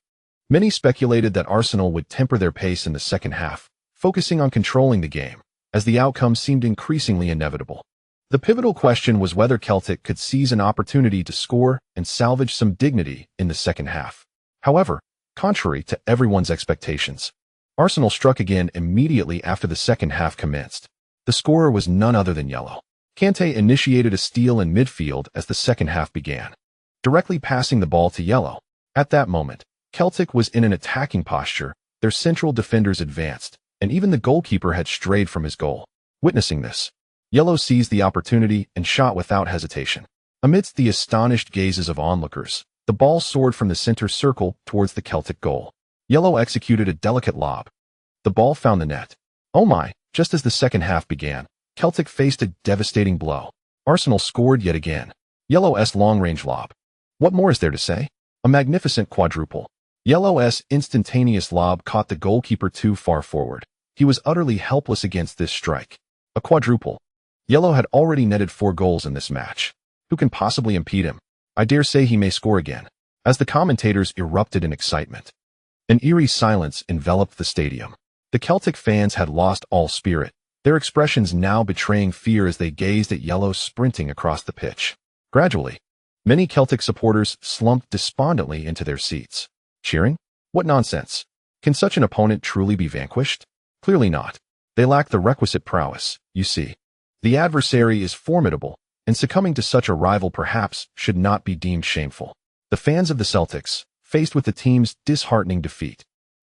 Many speculated that Arsenal would temper their pace in the second half, focusing on controlling the game, as the outcome seemed increasingly inevitable. The pivotal question was whether Celtic could seize an opportunity to score and salvage some dignity in the second half. However, contrary to everyone's expectations, Arsenal struck again immediately after the second half commenced. The scorer was none other than Ye Luo. Kante initiated a steal in midfield as the second half began, directly passing the ball to Ye Luo. At that moment, Celtic was in an attacking posture, their central defenders advanced, and even the goalkeeper had strayed from his goal. Witnessing this, Ye Luo seized the opportunity and shot without hesitation. Amidst the astonished gazes of onlookers, the ball soared from the center circle towards the Celtic goal. Ye Luo executed a delicate lob. The ball found the net. Oh my, just as the second half began, Celtic faced a devastating blow. Arsenal scored yet again. Ye Luo's long-range lob. What more is there to say? A magnificent quadruple. Ye Luo's instantaneous lob caught the goalkeeper too far forward. He was utterly helpless against this strike. A quadruple. Ye Luo had already netted 4 goals in this match. Who can possibly impede him? I dare say he may score again. As the commentators erupted in excitement, an eerie silence enveloped the stadium. The Celtic fans had lost all spirit, their expressions now betraying fear as they gazed at Ye Luo sprinting across the pitch. Gradually, many Celtic supporters slumped despondently into their seats. Cheering? What nonsense! Can such an opponent truly be vanquished? Clearly not. They lack the requisite prowess, you see. The adversary is formidable, and succumbing to such a rival perhaps should not be deemed shameful. The fans of the Celtics, faced with the team's disheartening defeat,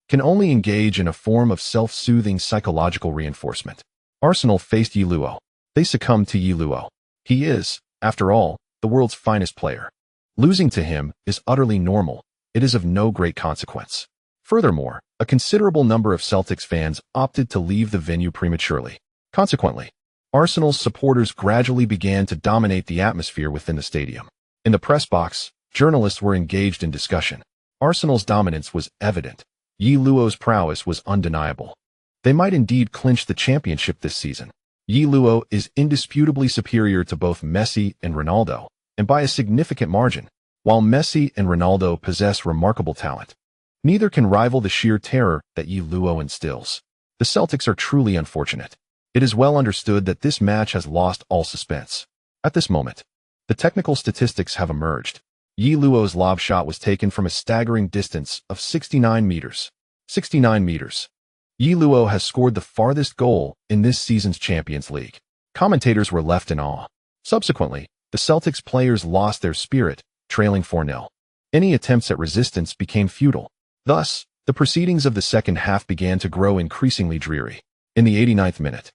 can only engage in a form of self-soothing psychological reinforcement. Arsenal faced Ye Luo. They succumbed to Ye Luo. He is, after all, the world's finest player. Losing to him is utterly normal. It is of no great consequence. Furthermore, a considerable number of Celtics fans opted to leave the venue prematurely. Consequently, Arsenal's supporters gradually began to dominate the atmosphere within the stadium. In the press box, journalists were engaged in discussion. Arsenal's dominance was evident. Ye Luo's prowess was undeniable. They might indeed clinch the championship this season. Ye Luo is indisputably superior to both Messi and Ronaldo, and by a significant margin. While Messi and Ronaldo possess remarkable talent, neither can rival the sheer terror that Ye Luo instills. The Celtics are truly unfortunate. It is well understood that this match has lost all suspense. At this moment, the technical statistics have emerged. Ye Luo's lob shot was taken from a staggering distance of 69 meters. 69 meters. Ye Luo has scored the farthest goal in this season's Champions League. Commentators were left in awe. Subsequently, the Celtics players lost their spirit, trailing 4-0. Any attempts at resistance became futile. Thus, the proceedings of the second half began to grow increasingly dreary. In the 89th minute,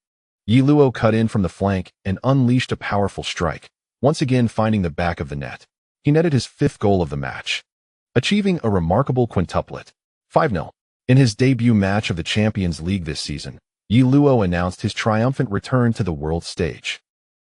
Ye Luo cut in from the flank and unleashed a powerful strike, once again finding the back of the net. He netted his 5th goal of the match, achieving a remarkable quintuplet. 5-0. In his debut match of the Champions League this season, Ye Luo announced his triumphant return to the world stage.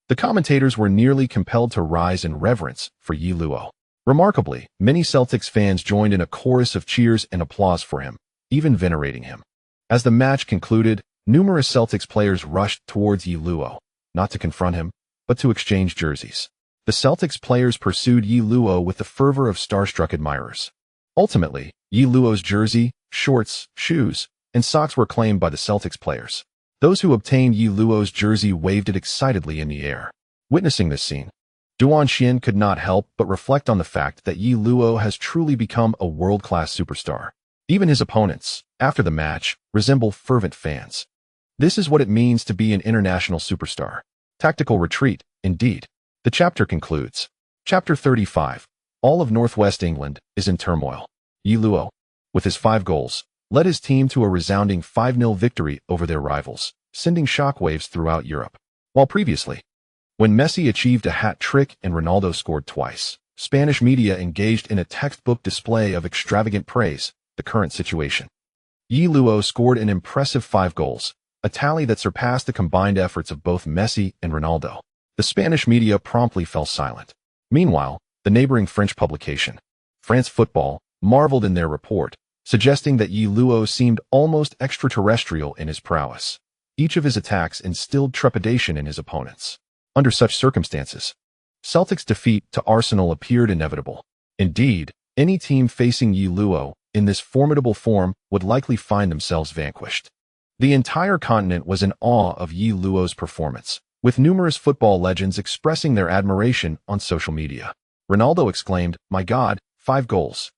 The commentators were nearly compelled to rise in reverence for Ye Luo. Remarkably, many Celtics fans joined in a chorus of cheers and applause for him, even venerating him. As the match concluded, numerous Celtics players rushed towards Ye Luo, not to confront him, but to exchange jerseys. The Celtics players pursued Ye Luo with the fervor of starstruck admirers. Ultimately, Ye Luo's jersey, shorts, shoes, and socks were claimed by the Celtics players. Those who obtained Ye Luo's jersey waved it excitedly in the air. Witnessing this scene, Duan Xian could not help but reflect on the fact that Ye Luo has truly become a world-class superstar. Even his opponents, after the match, resemble fervent fans. This is what it means to be an international superstar. Tactical retreat, indeed. The chapter concludes. Chapter 35. All of Northwest England is in turmoil. Ye Luo, with his 5 goals, led his team to a resounding 5-0 victory over their rivals, sending shockwaves throughout Europe. While previously, when Messi achieved a hat-trick and Ronaldo scored twice, Spanish media engaged in a textbook display of extravagant praise, the current situation. Ye Luo scored an impressive 5 goals, a tally that surpassed the combined efforts of both Messi and Ronaldo. The Spanish media promptly fell silent. Meanwhile, the neighboring French publication, France Football, marveled in their report, suggesting that Ye Luo seemed almost extraterrestrial in his prowess. Each of his attacks instilled trepidation in his opponents. Under such circumstances, Celtic's defeat to Arsenal appeared inevitable. Indeed, any team facing Ye Luo in this formidable form would likely find themselves vanquished. The entire continent was in awe of Ye Luo's performance, with numerous football legends expressing their admiration on social media. Ronaldo exclaimed, "My God, 5 goals.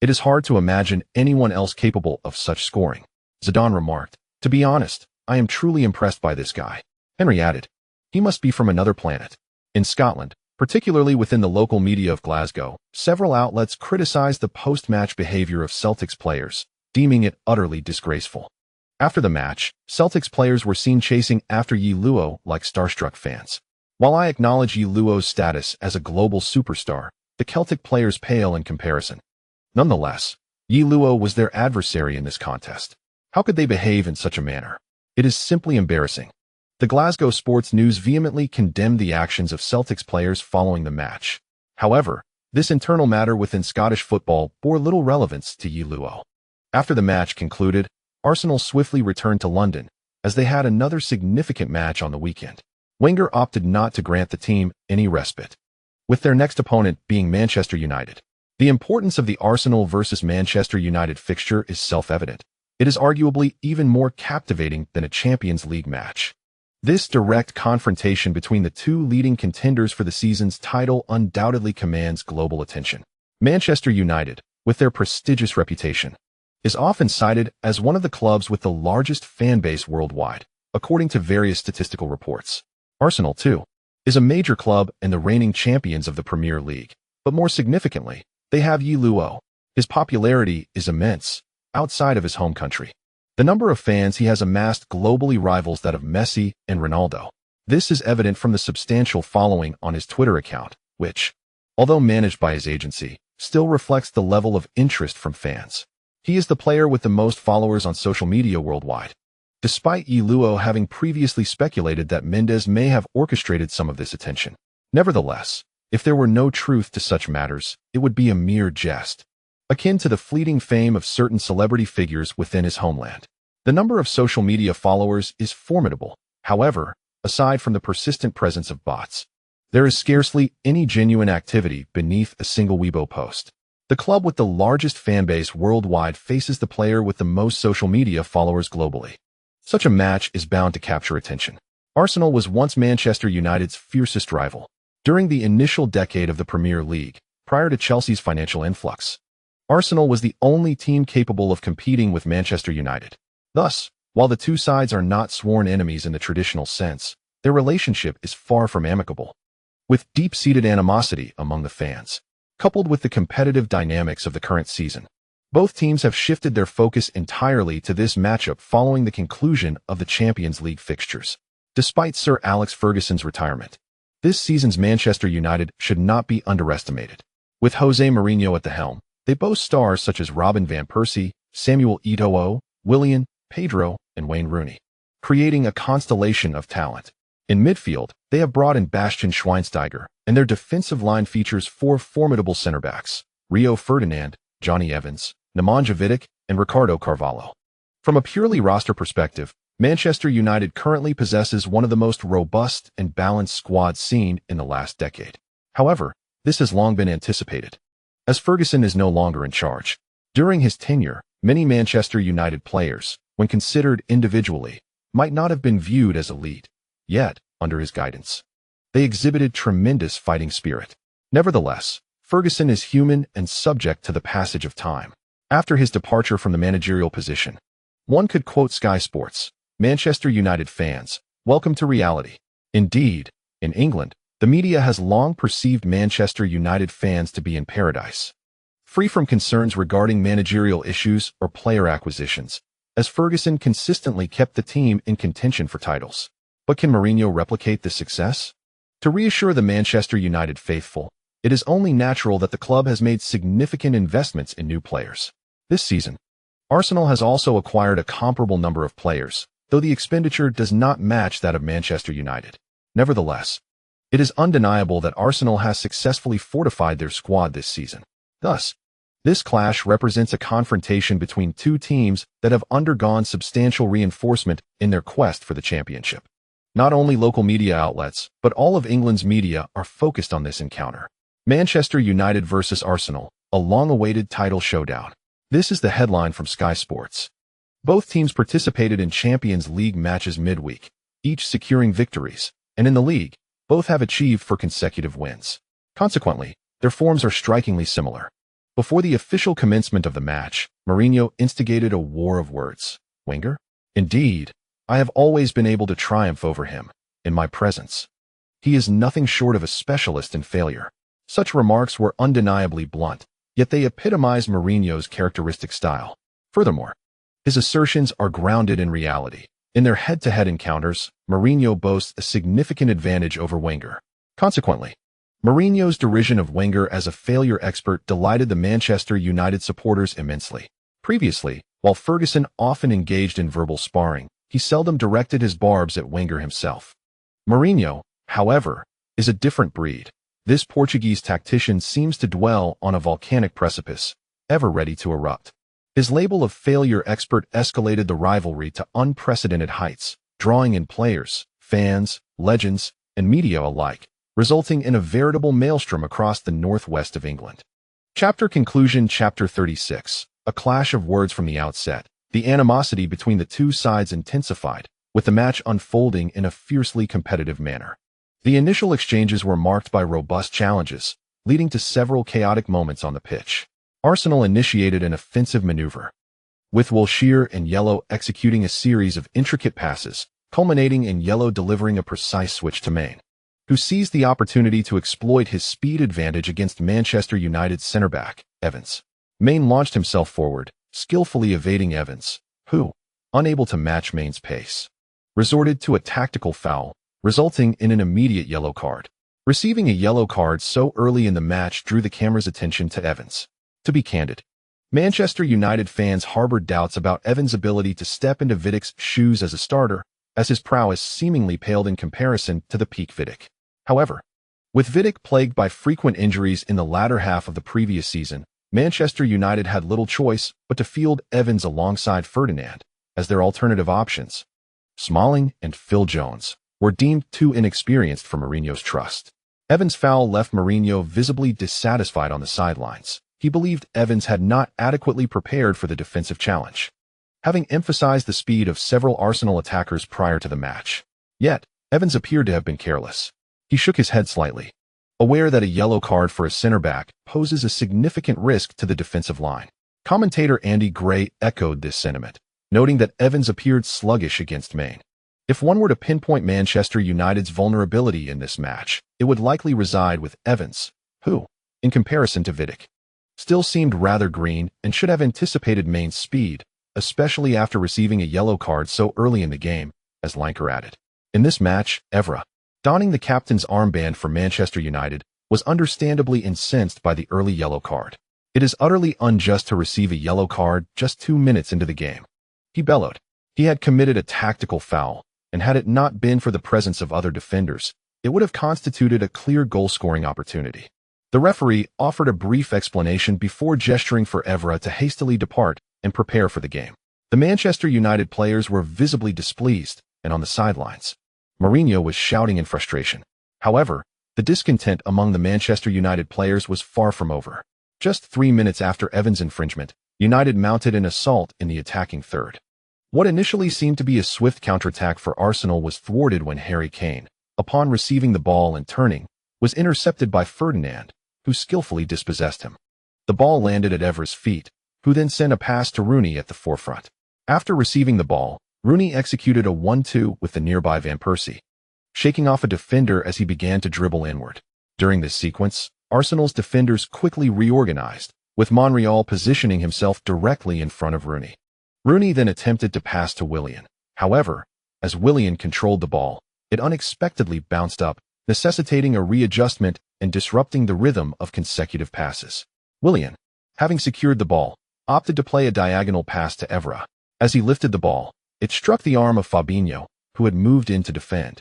It is hard to imagine anyone else capable of such scoring." Zidane remarked, "To be honest, I am truly impressed by this guy." Henry added, "He must be from another planet." In Scotland, particularly within the local media of Glasgow, several outlets criticized the post-match behavior of Celtics players, deeming it utterly disgraceful. After the match, Celtics players were seen chasing after Ye Luo like starstruck fans. While I acknowledge Ye Luo's status as a global superstar, the Celtic players pale in comparison. Nonetheless, Ye Luo was their adversary in this contest. How could they behave in such a manner? It is simply embarrassing. The Glasgow Sports News vehemently condemned the actions of Celtics players following the match. However, this internal matter within Scottish football bore little relevance to Ye Luo. After the match concluded, Arsenal swiftly returned to London, as they had another significant match on the weekend. Wenger opted not to grant the team any respite, with their next opponent being Manchester United. The importance of the Arsenal versus Manchester United fixture is self-evident. It is arguably even more captivating than a Champions League match. This direct confrontation between the two leading contenders for the season's title undoubtedly commands global attention. Manchester United, with their prestigious reputation, is often cited as one of the clubs with the largest fan base worldwide, according to various statistical reports. Arsenal, too, is a major club and the reigning champions of the Premier League. But more significantly, they have Ye Luo. His popularity is immense outside of his home country. The number of fans he has amassed globally rivals that of Messi and Ronaldo. This is evident from the substantial following on his Twitter account, which, although managed by his agency, still reflects the level of interest from fans. He is the player with the most followers on social media worldwide. Despite Ye Luo having previously speculated that Mendes may have orchestrated some of this attention. Nevertheless, if there were no truth to such matters, it would be a mere jest, akin to the fleeting fame of certain celebrity figures within his homeland. The number of social media followers is formidable. However, aside from the persistent presence of bots, there is scarcely any genuine activity beneath a single Weibo post. The club with the largest fan base worldwide faces the player with the most social media followers globally. Such a match is bound to capture attention. Arsenal was once Manchester United's fiercest rival. During the initial decade of the Premier League, prior to Chelsea's financial influx. Arsenal was the only team capable of competing with Manchester United. Thus, while the two sides are not sworn enemies in the traditional sense, their relationship is far from amicable. With deep-seated animosity among the fans, coupled with the competitive dynamics of the current season, both teams have shifted their focus entirely to this matchup following the conclusion of the Champions League fixtures. Despite Sir Alex Ferguson's retirement, this season's Manchester United should not be underestimated. With Jose Mourinho at the helm, they boast stars such as Robin van Persie, Samuel Eto'o, Willian, Pedro, and Wayne Rooney, creating a constellation of talent. In midfield, they have brought in Bastian Schweinsteiger, and their defensive line features four formidable center-backs: Rio Ferdinand, Johnny Evans, Nemanja Vidic, and Ricardo Carvalho. From a purely roster perspective, Manchester United currently possesses one of the most robust and balanced squads seen in the last decade. However, this has long been anticipated, as Ferguson is no longer in charge. During his tenure, many Manchester United players, when considered individually, might not have been viewed as elite. Yet, under his guidance, they exhibited tremendous fighting spirit. Nevertheless, Ferguson is human and subject to the passage of time. After his departure from the managerial position, one could quote Sky Sports, "Manchester United fans, welcome to reality." Indeed, in England, the media has long perceived Manchester United fans to be in paradise, free from concerns regarding managerial issues or player acquisitions, as Ferguson consistently kept the team in contention for titles. But can Mourinho replicate this success? To reassure the Manchester United faithful, it is only natural that the club has made significant investments in new players. This season, Arsenal has also acquired a comparable number of players, though the expenditure does not match that of Manchester United. Nevertheless, it is undeniable that Arsenal has successfully fortified their squad this season. Thus, this clash represents a confrontation between two teams that have undergone substantial reinforcement in their quest for the championship. Not only local media outlets, but all of England's media are focused on this encounter. Manchester United versus Arsenal, a long-awaited title showdown. This is the headline from Sky Sports. Both teams participated in Champions League matches midweek, each securing victories, and in the league, both have achieved 4 consecutive wins. Consequently, their forms are strikingly similar. Before the official commencement of the match, Mourinho instigated a war of words. Wenger? Indeed, I have always been able to triumph over him, in my presence. He is nothing short of a specialist in failure. Such remarks were undeniably blunt, yet they epitomize Mourinho's characteristic style. Furthermore, his assertions are grounded in reality. In their head-to-head encounters, Mourinho boasts a significant advantage over Wenger. Consequently, Mourinho's derision of Wenger as a failure expert delighted the Manchester United supporters immensely. Previously, while Ferguson often engaged in verbal sparring, he seldom directed his barbs at Wenger himself. Mourinho, however, is a different breed. This Portuguese tactician seems to dwell on a volcanic precipice, ever ready to erupt. His label of failure expert escalated the rivalry to unprecedented heights, drawing in players, fans, legends, and media alike, resulting in a veritable maelstrom across the northwest of England. Chapter Conclusion. Chapter 36. A clash of words from the outset. The animosity between the two sides intensified, with the match unfolding in a fiercely competitive manner. The initial exchanges were marked by robust challenges, leading to several chaotic moments on the pitch. Arsenal initiated an offensive maneuver, with Wilshere and Ye Luo executing a series of intricate passes, culminating in Ye Luo delivering a precise switch to Maine, who seized the opportunity to exploit his speed advantage against Manchester United's centre-back, Evans. Maine launched himself forward, skillfully evading Evans, who, unable to match Maine's pace, resorted to a tactical foul, resulting in an immediate yellow card. Receiving a yellow card so early in the match drew the camera's attention to Evans. To be candid, Manchester United fans harbored doubts about Evans' ability to step into Vidic's shoes as a starter, as his prowess seemingly paled in comparison to the peak Vidic. However, with Vidic plagued by frequent injuries in the latter half of the previous season, Manchester United had little choice but to field Evans alongside Ferdinand as their alternative options. Smalling and Phil Jones were deemed too inexperienced for Mourinho's trust. Evans' foul left Mourinho visibly dissatisfied on the sidelines. He believed Evans had not adequately prepared for the defensive challenge, having emphasized the speed of several Arsenal attackers prior to the match. Yet, Evans appeared to have been careless. He shook his head slightly, aware that a yellow card for a center back poses a significant risk to the defensive line. Commentator Andy Gray echoed this sentiment, noting that Evans appeared sluggish against Maine. If one were to pinpoint Manchester United's vulnerability in this match, it would likely reside with Evans, who, in comparison to Vidic, still seemed rather green and should have anticipated Maine's speed, especially after receiving a yellow card so early in the game, as Lanker added. In this match, Evra, donning the captain's armband for Manchester United, was understandably incensed by the early yellow card. It is utterly unjust to receive a yellow card just 2 minutes into the game, he bellowed. He had committed a tactical foul, and had it not been for the presence of other defenders, it would have constituted a clear goal-scoring opportunity. The referee offered a brief explanation before gesturing for Evra to hastily depart and prepare for the game. The Manchester United players were visibly displeased, and on the sidelines, Mourinho was shouting in frustration. However, the discontent among the Manchester United players was far from over. Just 3 minutes after Evans' infringement, United mounted an assault in the attacking third. What initially seemed to be a swift counterattack for Arsenal was thwarted when Harry Kane, upon receiving the ball and turning, was intercepted by Ferdinand, who skillfully dispossessed him. The ball landed at Evra's feet, who then sent a pass to Rooney at the forefront. After receiving the ball, Rooney executed a 1-2 with the nearby Van Persie, shaking off a defender as he began to dribble inward. During this sequence, Arsenal's defenders quickly reorganized, with Monreal positioning himself directly in front of Rooney. Rooney then attempted to pass to Willian. However, as Willian controlled the ball, it unexpectedly bounced up, necessitating a readjustment and disrupting the rhythm of consecutive passes. Willian, having secured the ball, opted to play a diagonal pass to Evra. As he lifted the ball, it struck the arm of Fabinho, who had moved in to defend.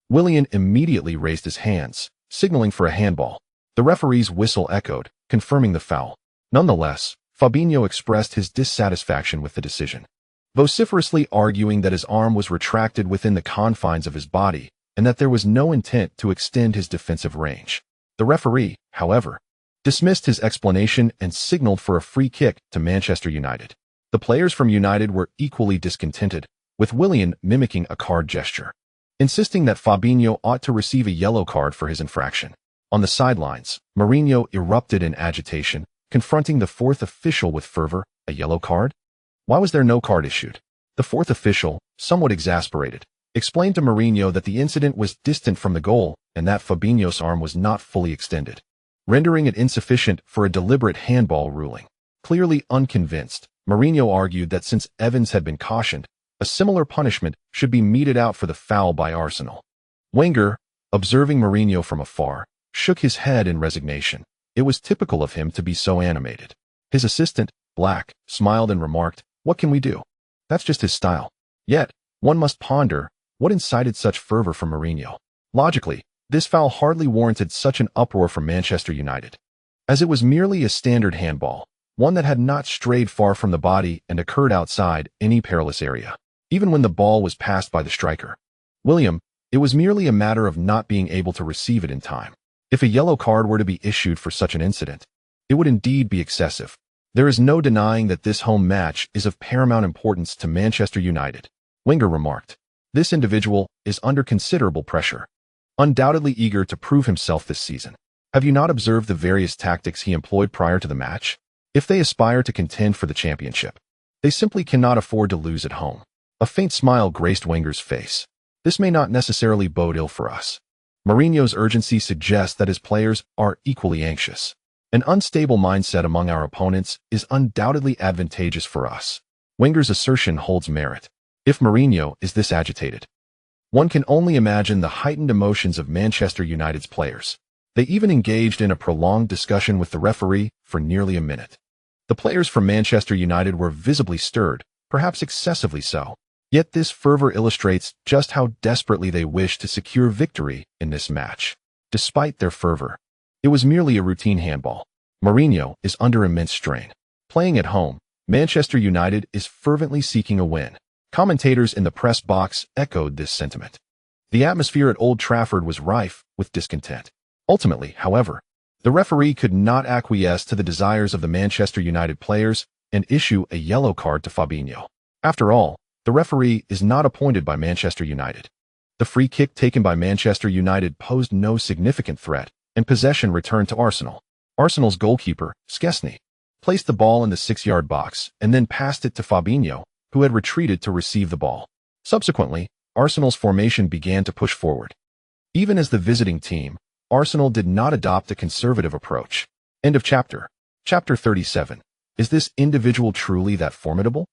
Willian immediately raised his hands, signaling for a handball. The referee's whistle echoed, confirming the foul. Nonetheless, Fabinho expressed his dissatisfaction with the decision, vociferously arguing that his arm was retracted within the confines of his body and that there was no intent to extend his defensive range. The referee, however, dismissed his explanation and signaled for a free kick to Manchester United. The players from United were equally discontented, with Willian mimicking a card gesture, insisting that Fabinho ought to receive a yellow card for his infraction. On the sidelines, Mourinho erupted in agitation, confronting the fourth official with fervor. A yellow card? Why was there no card issued? The fourth official, somewhat exasperated, explained to Mourinho that the incident was distant from the goal and that Fabinho's arm was not fully extended, rendering it insufficient for a deliberate handball ruling. Clearly unconvinced, Mourinho argued that since Evans had been cautioned, a similar punishment should be meted out for the foul by Arsenal. Wenger, observing Mourinho from afar, shook his head in resignation. It was typical of him to be so animated. His assistant, Black, smiled and remarked, "What can we do? That's just his style." Yet, one must ponder, what incited such fervor from Mourinho? Logically, this foul hardly warranted such an uproar from Manchester United, as it was merely a standard handball, one that had not strayed far from the body and occurred outside any perilous area, even when the ball was passed by the striker. William, it was merely a matter of not being able to receive it in time. If a yellow card were to be issued for such an incident, it would indeed be excessive. There is no denying that this home match is of paramount importance to Manchester United, Wenger remarked. This individual is under considerable pressure, undoubtedly eager to prove himself this season. Have you not observed the various tactics he employed prior to the match? If they aspire to contend for the championship, they simply cannot afford to lose at home. A faint smile graced Wenger's face. This may not necessarily bode ill for us. Mourinho's urgency suggests that his players are equally anxious. An unstable mindset among our opponents is undoubtedly advantageous for us. Wenger's assertion holds merit. If Mourinho is this agitated, one can only imagine the heightened emotions of Manchester United's players. They even engaged in a prolonged discussion with the referee for nearly a minute. The players from Manchester United were visibly stirred, perhaps excessively so. Yet this fervor illustrates just how desperately they wished to secure victory in this match. Despite their fervor, it was merely a routine handball. Mourinho is under immense strain. Playing at home, Manchester United is fervently seeking a win. Commentators in the press box echoed this sentiment. The atmosphere at Old Trafford was rife with discontent. Ultimately, however, the referee could not acquiesce to the desires of the Manchester United players and issue a yellow card to Fabinho. After all, the referee is not appointed by Manchester United. The free kick taken by Manchester United posed no significant threat, and possession returned to Arsenal. Arsenal's goalkeeper, Szczesny, placed the ball in the 6-yard box and then passed it to Fabinho, who had retreated to receive the ball. Subsequently, Arsenal's formation began to push forward. Even as the visiting team, Arsenal did not adopt a conservative approach. End of chapter. Chapter 37. Is this individual truly that formidable?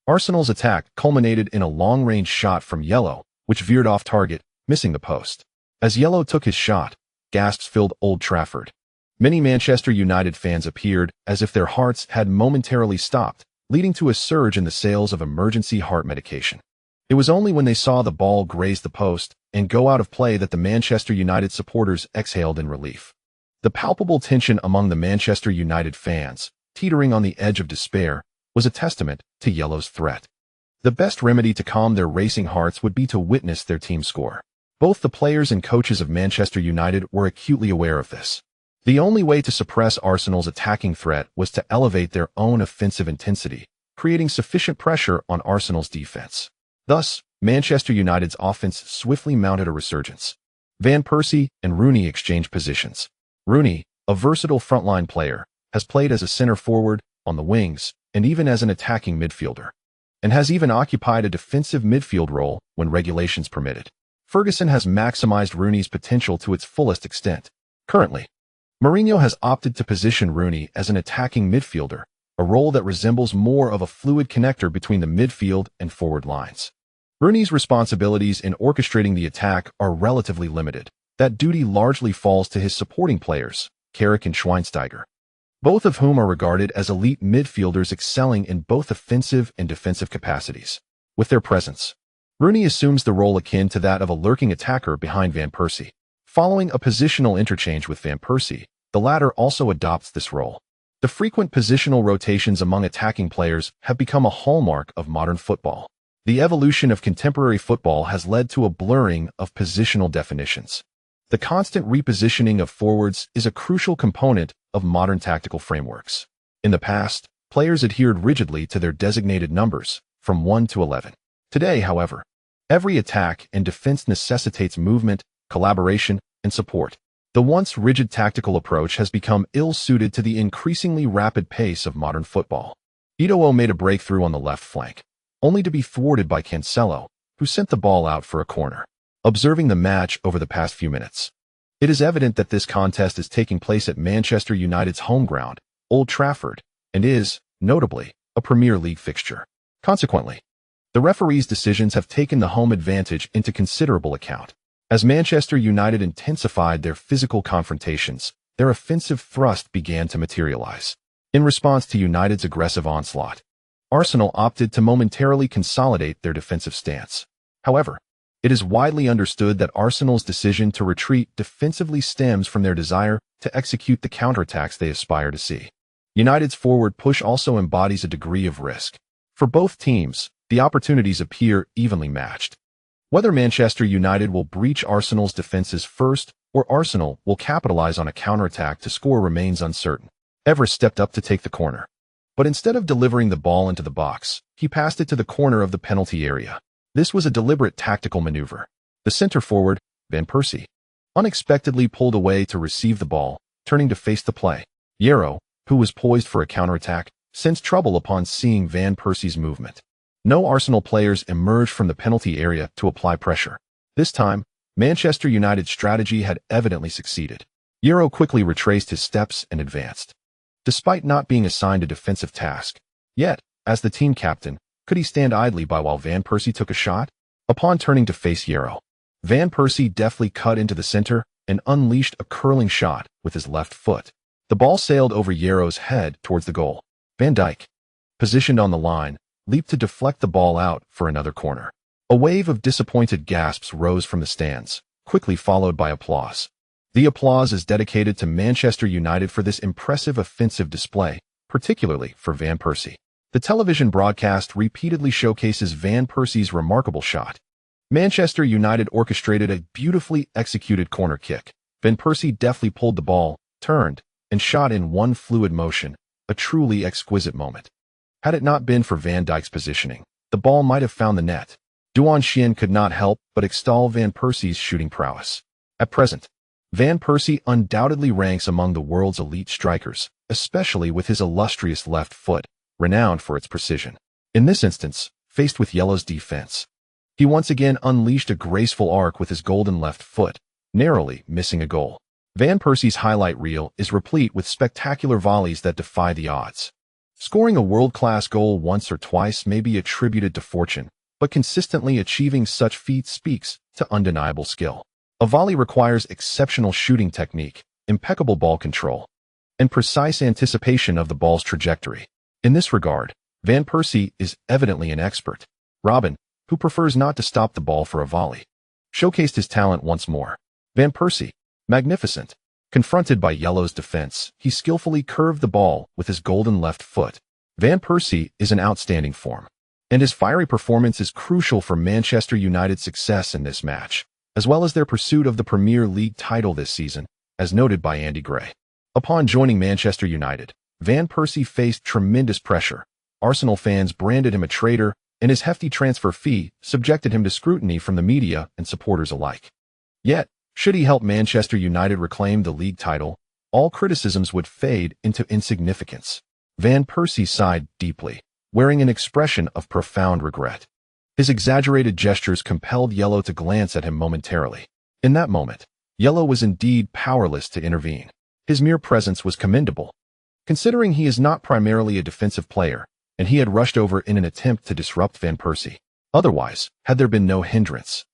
Arsenal's attack culminated in a long-range shot from Ye Luo, which veered off target, missing the post. As Ye Luo took his shot, gasps filled Old Trafford. Many Manchester United fans appeared as if their hearts had momentarily stopped, leading to a surge in the sales of emergency heart medication. It was only when they saw the ball graze the post and go out of play that the Manchester United supporters exhaled in relief. The palpable tension among the Manchester United fans, teetering on the edge of despair, was a testament to Ye Luo's threat. The best remedy to calm their racing hearts would be to witness their team score. Both the players and coaches of Manchester United were acutely aware of this. The only way to suppress Arsenal's attacking threat was to elevate their own offensive intensity, creating sufficient pressure on Arsenal's defense. Thus, Manchester United's offense swiftly mounted a resurgence. Van Persie and Rooney exchanged positions. Rooney, a versatile frontline player, has played as a center forward, on the wings, and even as an attacking midfielder, and has even occupied a defensive midfield role when regulations permitted. Ferguson has maximized Rooney's potential to its fullest extent. Currently, Mourinho has opted to position Rooney as an attacking midfielder, a role that resembles more of a fluid connector between the midfield and forward lines. Rooney's responsibilities in orchestrating the attack are relatively limited. That duty largely falls to his supporting players, Carrick and Schweinsteiger, both of whom are regarded as elite midfielders excelling in both offensive and defensive capacities. With their presence, Rooney assumes the role akin to that of a lurking attacker behind Van Persie. Following a positional interchange with Van Persie, the latter also adopts this role. The frequent positional rotations among attacking players have become a hallmark of modern football. The evolution of contemporary football has led to a blurring of positional definitions. The constant repositioning of forwards is a crucial component of modern tactical frameworks. In the past, players adhered rigidly to their designated numbers, from 1 to 11. Today, however, every attack and defense necessitates movement, collaboration, and support. The once rigid tactical approach has become ill-suited to the increasingly rapid pace of modern football. Ye Luo made a breakthrough on the left flank, only to be thwarted by Cancelo, who sent the ball out for a corner. Observing the match over the past few minutes, it is evident that this contest is taking place at Manchester United's home ground, Old Trafford, and is, notably, a Premier League fixture. Consequently, the referee's decisions have taken the home advantage into considerable account. As Manchester United intensified their physical confrontations, their offensive thrust began to materialize. In response to United's aggressive onslaught, Arsenal opted to momentarily consolidate their defensive stance. However, it is widely understood that Arsenal's decision to retreat defensively stems from their desire to execute the counterattacks they aspire to see. United's forward push also embodies a degree of risk. For both teams, the opportunities appear evenly matched. Whether Manchester United will breach Arsenal's defenses first or Arsenal will capitalize on a counterattack to score remains uncertain. Everest stepped up to take the corner, but instead of delivering the ball into the box, he passed it to the corner of the penalty area. This was a deliberate tactical maneuver. The center forward, Van Persie, unexpectedly pulled away to receive the ball, turning to face the play. Ye Luo, who was poised for a counterattack, sensed trouble upon seeing Van Persie's movement. No Arsenal players emerged from the penalty area to apply pressure. This time, Manchester United's strategy had evidently succeeded. Ye Luo quickly retraced his steps and advanced. Despite not being assigned a defensive task, yet, as the team captain, could he stand idly by while Van Persie took a shot? Upon turning to face Ye Luo, Van Persie deftly cut into the center and unleashed a curling shot with his left foot. The ball sailed over Ye Luo's head towards the goal. Van Dijk, positioned on the line, leaped to deflect the ball out for another corner. A wave of disappointed gasps rose from the stands, quickly followed by applause. The applause is dedicated to Manchester United for this impressive offensive display, particularly for Van Persie. The television broadcast repeatedly showcases Van Persie's remarkable shot. Manchester United orchestrated a beautifully executed corner kick. Van Persie deftly pulled the ball, turned, and shot in one fluid motion, a truly exquisite moment. Had it not been for Van Dijk's positioning, the ball might have found the net. Duan Xian could not help but extol Van Persie's shooting prowess. At present, Van Persie undoubtedly ranks among the world's elite strikers, especially with his illustrious left foot, renowned for its precision. In this instance, faced with Yellow's defense, he once again unleashed a graceful arc with his golden left foot, narrowly missing a goal. Van Persie's highlight reel is replete with spectacular volleys that defy the odds. Scoring a world-class goal once or twice may be attributed to fortune, but consistently achieving such feats speaks to undeniable skill. A volley requires exceptional shooting technique, impeccable ball control, and precise anticipation of the ball's trajectory. In this regard, Van Persie is evidently an expert. Robin, who prefers not to stop the ball for a volley, showcased his talent once more. Van Persie, magnificent. Confronted by Yellow's defense, he skillfully curved the ball with his golden left foot. Van Persie is in outstanding form, and his fiery performance is crucial for Manchester United's success in this match, as well as their pursuit of the Premier League title this season, as noted by Andy Gray. Upon joining Manchester United, Van Persie faced tremendous pressure. Arsenal fans branded him a traitor, and his hefty transfer fee subjected him to scrutiny from the media and supporters alike. Yet, should he help Manchester United reclaim the league title, all criticisms would fade into insignificance. Van Persie sighed deeply, wearing an expression of profound regret. His exaggerated gestures compelled Yellow to glance at him momentarily. In that moment, Yellow was indeed powerless to intervene. His mere presence was commendable, considering he is not primarily a defensive player, and he had rushed over in an attempt to disrupt Van Persie. Otherwise, had there been no hindrance,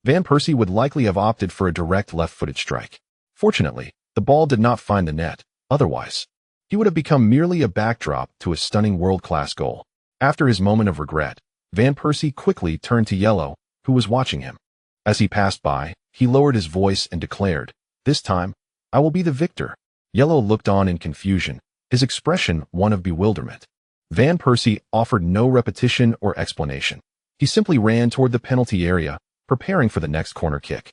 Van Persie would likely have opted for a direct left-footed strike. Fortunately, the ball did not find the net. Otherwise, he would have become merely a backdrop to a stunning world-class goal. After his moment of regret, Van Persie quickly turned to Yellow, who was watching him. As he passed by, he lowered his voice and declared, "This time, I will be the victor." Yellow looked on in confusion, his expression one of bewilderment. Van Persie offered no repetition or explanation. He simply ran toward the penalty area, preparing for the next corner kick.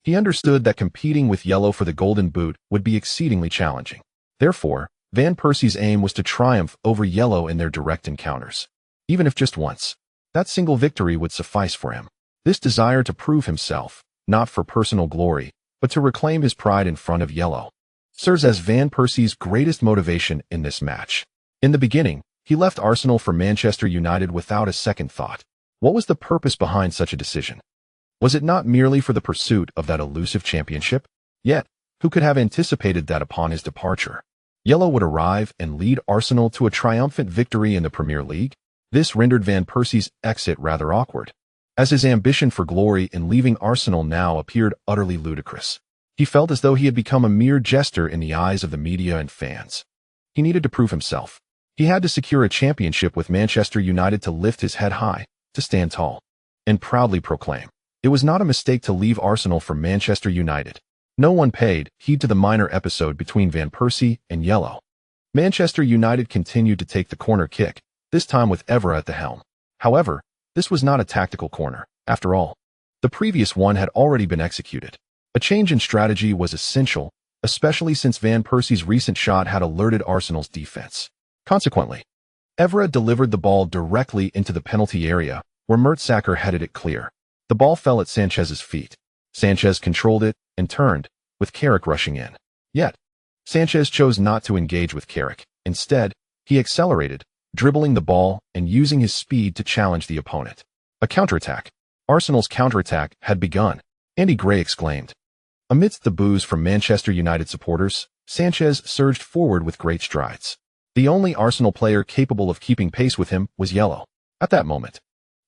He understood that competing with Yellow for the Golden Boot would be exceedingly challenging. Therefore, Van Persie's aim was to triumph over Yellow in their direct encounters. Even if just once, that single victory would suffice for him. This desire to prove himself, not for personal glory, but to reclaim his pride in front of Yellow, serves as Van Persie's greatest motivation in this match. In the beginning, he left Arsenal for Manchester United without a second thought. What was the purpose behind such a decision? Was it not merely for the pursuit of that elusive championship? Yet, who could have anticipated that upon his departure, Yellow would arrive and lead Arsenal to a triumphant victory in the Premier League? This rendered Van Persie's exit rather awkward, as his ambition for glory in leaving Arsenal now appeared utterly ludicrous. He felt as though he had become a mere jester in the eyes of the media and fans. He needed to prove himself. He had to secure a championship with Manchester United to lift his head high, to stand tall, and proudly proclaim, it was not a mistake to leave Arsenal for Manchester United. No one paid heed to the minor episode between Van Persie and Yellow. Manchester United continued to take the corner kick, this time with Evra at the helm. However, this was not a tactical corner. After all, the previous one had already been executed. A change in strategy was essential, especially since Van Persie's recent shot had alerted Arsenal's defense. Consequently, Evra delivered the ball directly into the penalty area, where Mertesacker headed it clear. The ball fell at Sanchez's feet. Sanchez controlled it and turned, with Carrick rushing in. Yet, Sanchez chose not to engage with Carrick. Instead, he accelerated, dribbling the ball and using his speed to challenge the opponent. A counterattack. Arsenal's counterattack had begun. Andy Gray exclaimed. Amidst the boos from Manchester United supporters, Sanchez surged forward with great strides. The only Arsenal player capable of keeping pace with him was Yellow. At that moment,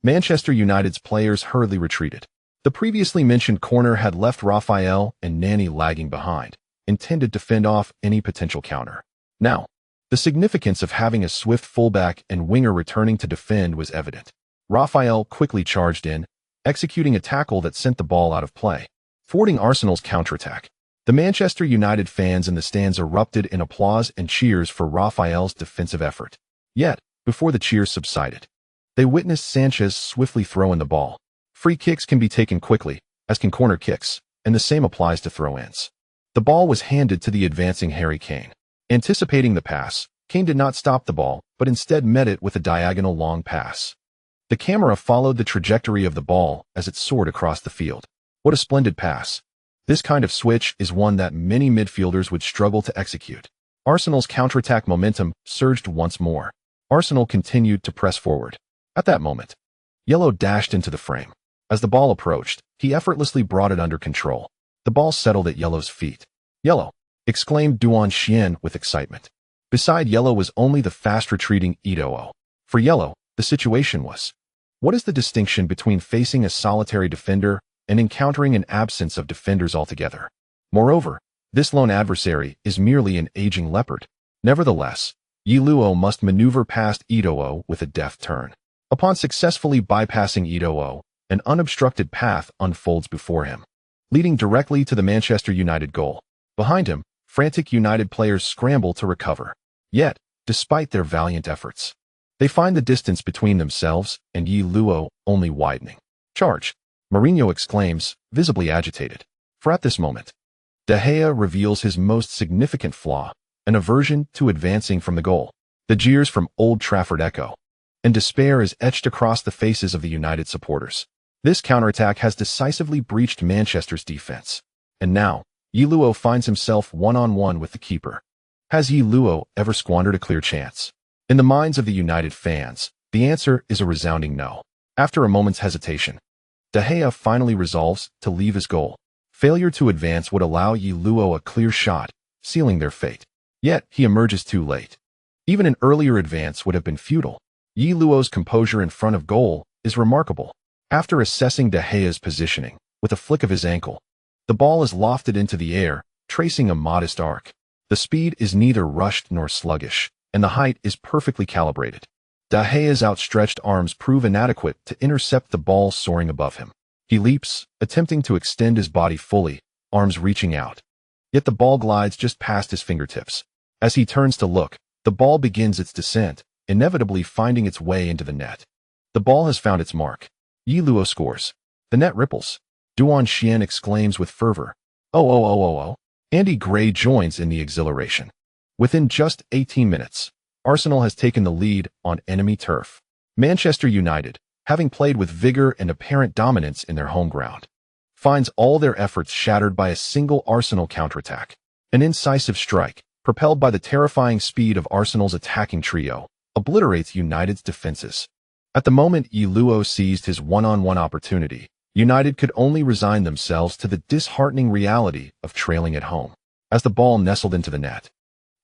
Manchester United's players hurriedly retreated. The previously mentioned corner had left Raphael and Nani lagging behind, intended to fend off any potential counter. Now, the significance of having a swift fullback and winger returning to defend was evident. Raphael quickly charged in, executing a tackle that sent the ball out of play, thwarting Arsenal's counterattack. The Manchester United fans in the stands erupted in applause and cheers for Raphael's defensive effort. Yet, before the cheers subsided, they witnessed Sanchez swiftly throw in the ball. Free kicks can be taken quickly, as can corner kicks, and the same applies to throw-ins. The ball was handed to the advancing Harry Kane. Anticipating the pass, Kane did not stop the ball, but instead met it with a diagonal long pass. The camera followed the trajectory of the ball as it soared across the field. What a splendid pass! This kind of switch is one that many midfielders would struggle to execute. Arsenal's counterattack momentum surged once more. Arsenal continued to press forward. At that moment, Ye Luo dashed into the frame. As the ball approached, he effortlessly brought it under control. The ball settled at Ye Luo's feet. "Ye Luo!" exclaimed Duan Xian with excitement. Beside Ye Luo was only the fast-retreating Ye Luo. For Ye Luo, the situation was, what is the distinction between facing a solitary defender and encountering an absence of defenders altogether? Moreover, this lone adversary is merely an aging leopard. Nevertheless, Ye Luo must maneuver past Ye Luo with a deft turn. Upon successfully bypassing Ye Luo, an unobstructed path unfolds before him, leading directly to the Manchester United goal. Behind him, frantic United players scramble to recover. Yet, despite their valiant efforts, they find the distance between themselves and Ye Luo only widening. "Charge!" Mourinho exclaims, visibly agitated. For at this moment, De Gea reveals his most significant flaw, an aversion to advancing from the goal. The jeers from Old Trafford echo, and despair is etched across the faces of the United supporters. This counterattack has decisively breached Manchester's defense. And now, Ye Luo finds himself one-on-one with the keeper. Has Ye Luo ever squandered a clear chance? In the minds of the United fans, the answer is a resounding no. After a moment's hesitation, De Gea finally resolves to leave his goal. Failure to advance would allow Ye Luo a clear shot, sealing their fate. Yet, he emerges too late. Even an earlier advance would have been futile. Ye Luo's composure in front of goal is remarkable. After assessing De Gea's positioning, with a flick of his ankle, the ball is lofted into the air, tracing a modest arc. The speed is neither rushed nor sluggish, and the height is perfectly calibrated. De Gea's outstretched arms prove inadequate to intercept the ball soaring above him. He leaps, attempting to extend his body fully, arms reaching out. Yet the ball glides just past his fingertips. As he turns to look, the ball begins its descent, inevitably finding its way into the net. The ball has found its mark. Ye Luo scores. The net ripples. Duan Xian exclaims with fervor. Oh. Andy Gray joins in the exhilaration. Within just 18 minutes, Arsenal has taken the lead on enemy turf. Manchester United, having played with vigor and apparent dominance in their home ground, finds all their efforts shattered by a single Arsenal counterattack. An incisive strike, propelled by the terrifying speed of Arsenal's attacking trio, obliterates United's defenses. At the moment Ye Luo seized his one-on-one opportunity, United could only resign themselves to the disheartening reality of trailing at home. As the ball nestled into the net,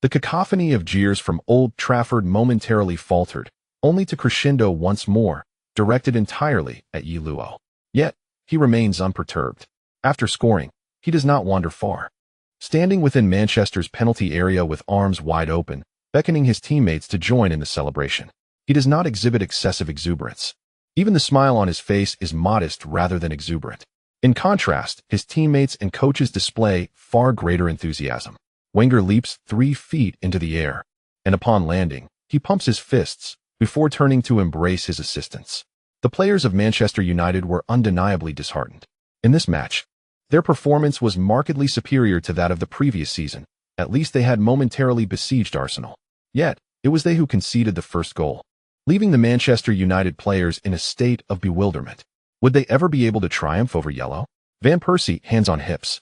the cacophony of jeers from Old Trafford momentarily faltered, only to crescendo once more, directed entirely at Ye Luo. Yet, he remains unperturbed. After scoring, he does not wander far. Standing within Manchester's penalty area with arms wide open, beckoning his teammates to join in the celebration. He does not exhibit excessive exuberance. Even the smile on his face is modest rather than exuberant. In contrast, his teammates and coaches display far greater enthusiasm. Wenger leaps 3 feet into the air, and upon landing, he pumps his fists before turning to embrace his assistants. The players of Manchester United were undeniably disheartened. In this match, their performance was markedly superior to that of the previous season. At least they had momentarily besieged Arsenal. Yet, it was they who conceded the first goal, leaving the Manchester United players in a state of bewilderment. Would they ever be able to triumph over Ye Luo? Van Persie, hands on hips,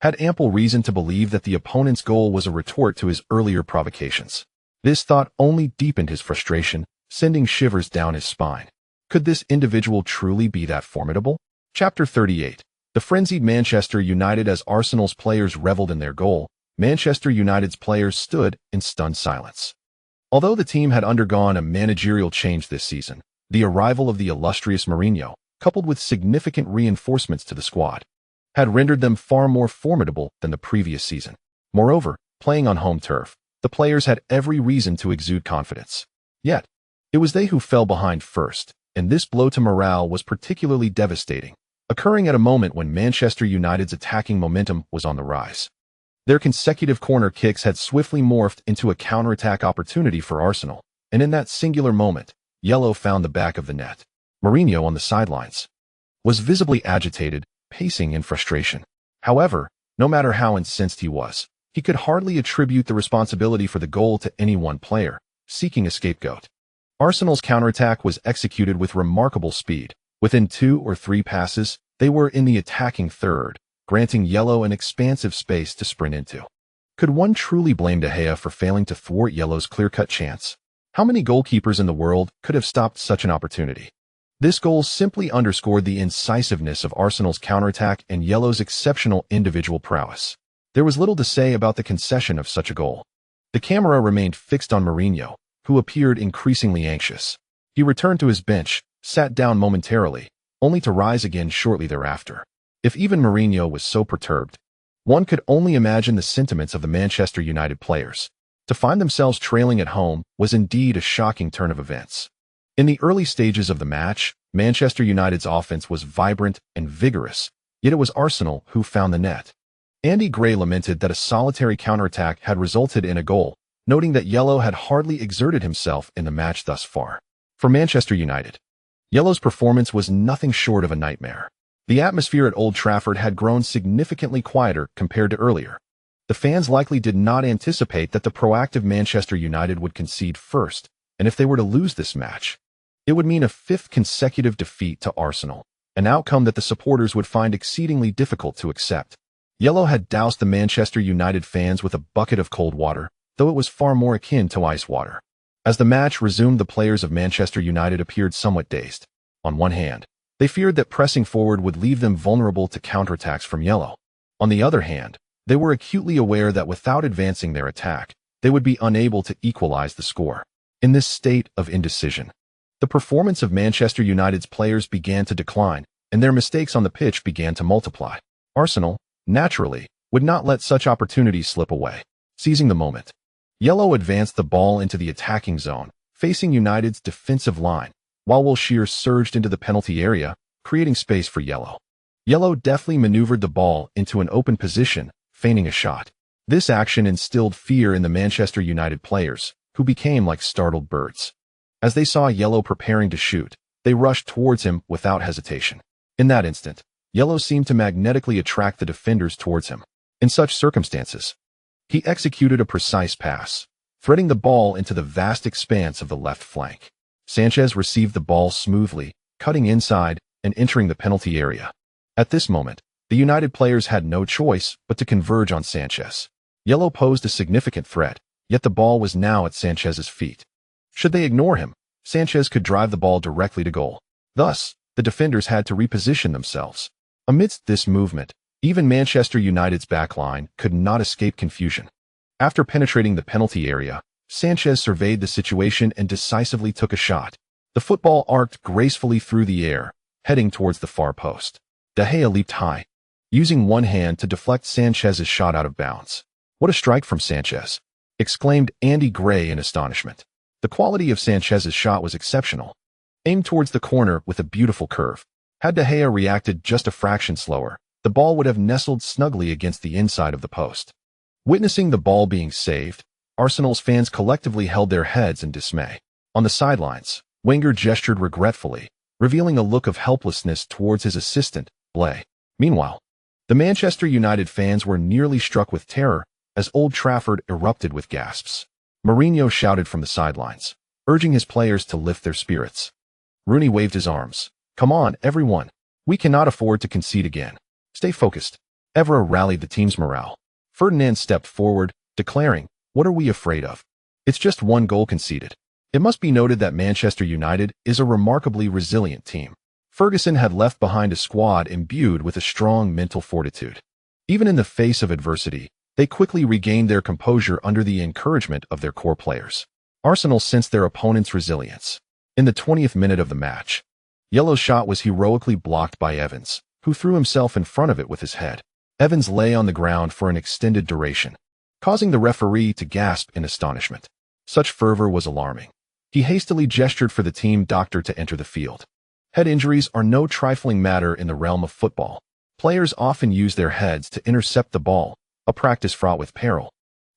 had ample reason to believe that the opponent's goal was a retort to his earlier provocations. This thought only deepened his frustration, sending shivers down his spine. Could this individual truly be that formidable? Chapter 38. The frenzied Manchester United. As Arsenal's players reveled in their goal, Manchester United's players stood in stunned silence. Although the team had undergone a managerial change this season, the arrival of the illustrious Mourinho, coupled with significant reinforcements to the squad, had rendered them far more formidable than the previous season. Moreover, playing on home turf, the players had every reason to exude confidence. Yet, it was they who fell behind first, and this blow to morale was particularly devastating, occurring at a moment when Manchester United's attacking momentum was on the rise. Their consecutive corner kicks had swiftly morphed into a counterattack opportunity for Arsenal, and in that singular moment, Ye Luo found the back of the net. Mourinho, on the sidelines, was visibly agitated, pacing in frustration. However, no matter how incensed he was, he could hardly attribute the responsibility for the goal to any one player, seeking a scapegoat. Arsenal's counterattack was executed with remarkable speed. Within 2 or 3 passes, they were in the attacking third, granting Yellow an expansive space to sprint into. Could one truly blame De Gea for failing to thwart Yellow's clear-cut chance? How many goalkeepers in the world could have stopped such an opportunity? This goal simply underscored the incisiveness of Arsenal's counterattack and Yellow's exceptional individual prowess. There was little to say about the concession of such a goal. The camera remained fixed on Mourinho, who appeared increasingly anxious. He returned to his bench, sat down momentarily, only to rise again shortly thereafter. If even Mourinho was so perturbed, one could only imagine the sentiments of the Manchester United players. To find themselves trailing at home was indeed a shocking turn of events. In the early stages of the match, Manchester United's offense was vibrant and vigorous, yet it was Arsenal who found the net. Andy Gray lamented that a solitary counterattack had resulted in a goal, noting that Yellow had hardly exerted himself in the match thus far. For Manchester United, Yellow's performance was nothing short of a nightmare. The atmosphere at Old Trafford had grown significantly quieter compared to earlier. The fans likely did not anticipate that the proactive Manchester United would concede first, and if they were to lose this match, it would mean a fifth consecutive defeat to Arsenal, an outcome that the supporters would find exceedingly difficult to accept. Yellow had doused the Manchester United fans with a bucket of cold water, though it was far more akin to ice water. As the match resumed, the players of Manchester United appeared somewhat dazed. On one hand, they feared that pressing forward would leave them vulnerable to counterattacks from Yellow. On the other hand, they were acutely aware that without advancing their attack, they would be unable to equalize the score. In this state of indecision, the performance of Manchester United's players began to decline, and their mistakes on the pitch began to multiply. Arsenal, naturally, would not let such opportunities slip away. Seizing the moment, Yellow advanced the ball into the attacking zone, facing United's defensive line, while Wilshere surged into the penalty area, creating space for Yellow. Yellow deftly maneuvered the ball into an open position, feigning a shot. This action instilled fear in the Manchester United players, who became like startled birds. As they saw Yellow preparing to shoot, they rushed towards him without hesitation. In that instant, Yellow seemed to magnetically attract the defenders towards him. In such circumstances, he executed a precise pass, threading the ball into the vast expanse of the left flank. Sanchez received the ball smoothly, cutting inside and entering the penalty area. At this moment, the United players had no choice but to converge on Sanchez. Yellow posed a significant threat, yet the ball was now at Sanchez's feet. Should they ignore him, Sanchez could drive the ball directly to goal. Thus, the defenders had to reposition themselves. Amidst this movement, even Manchester United's backline could not escape confusion. After penetrating the penalty area, Sanchez surveyed the situation and decisively took a shot. The football arced gracefully through the air, heading towards the far post. De Gea leaped high, using one hand to deflect Sanchez's shot out of bounds. "What a strike from Sanchez!" exclaimed Andy Gray in astonishment. The quality of Sanchez's shot was exceptional. Aimed towards the corner with a beautiful curve. Had De Gea reacted just a fraction slower, the ball would have nestled snugly against the inside of the post. Witnessing the ball being saved, Arsenal's fans collectively held their heads in dismay. On the sidelines, Wenger gestured regretfully, revealing a look of helplessness towards his assistant, Blay. Meanwhile, the Manchester United fans were nearly struck with terror as Old Trafford erupted with gasps. Mourinho shouted from the sidelines, urging his players to lift their spirits. Rooney waved his arms. "Come on, everyone. We cannot afford to concede again. Stay focused." Evra rallied the team's morale. Ferdinand stepped forward, declaring, "What are we afraid of? It's just one goal conceded." It must be noted that Manchester United is a remarkably resilient team. Ferguson had left behind a squad imbued with a strong mental fortitude. Even in the face of adversity, they quickly regained their composure under the encouragement of their core players. Arsenal sensed their opponent's resilience. In the 20th minute of the match, Yellow's shot was heroically blocked by Evans, who threw himself in front of it with his head. Evans lay on the ground for an extended duration, causing the referee to gasp in astonishment. Such fervor was alarming. He hastily gestured for the team doctor to enter the field. Head injuries are no trifling matter in the realm of football. Players often use their heads to intercept the ball, a practice fraught with peril.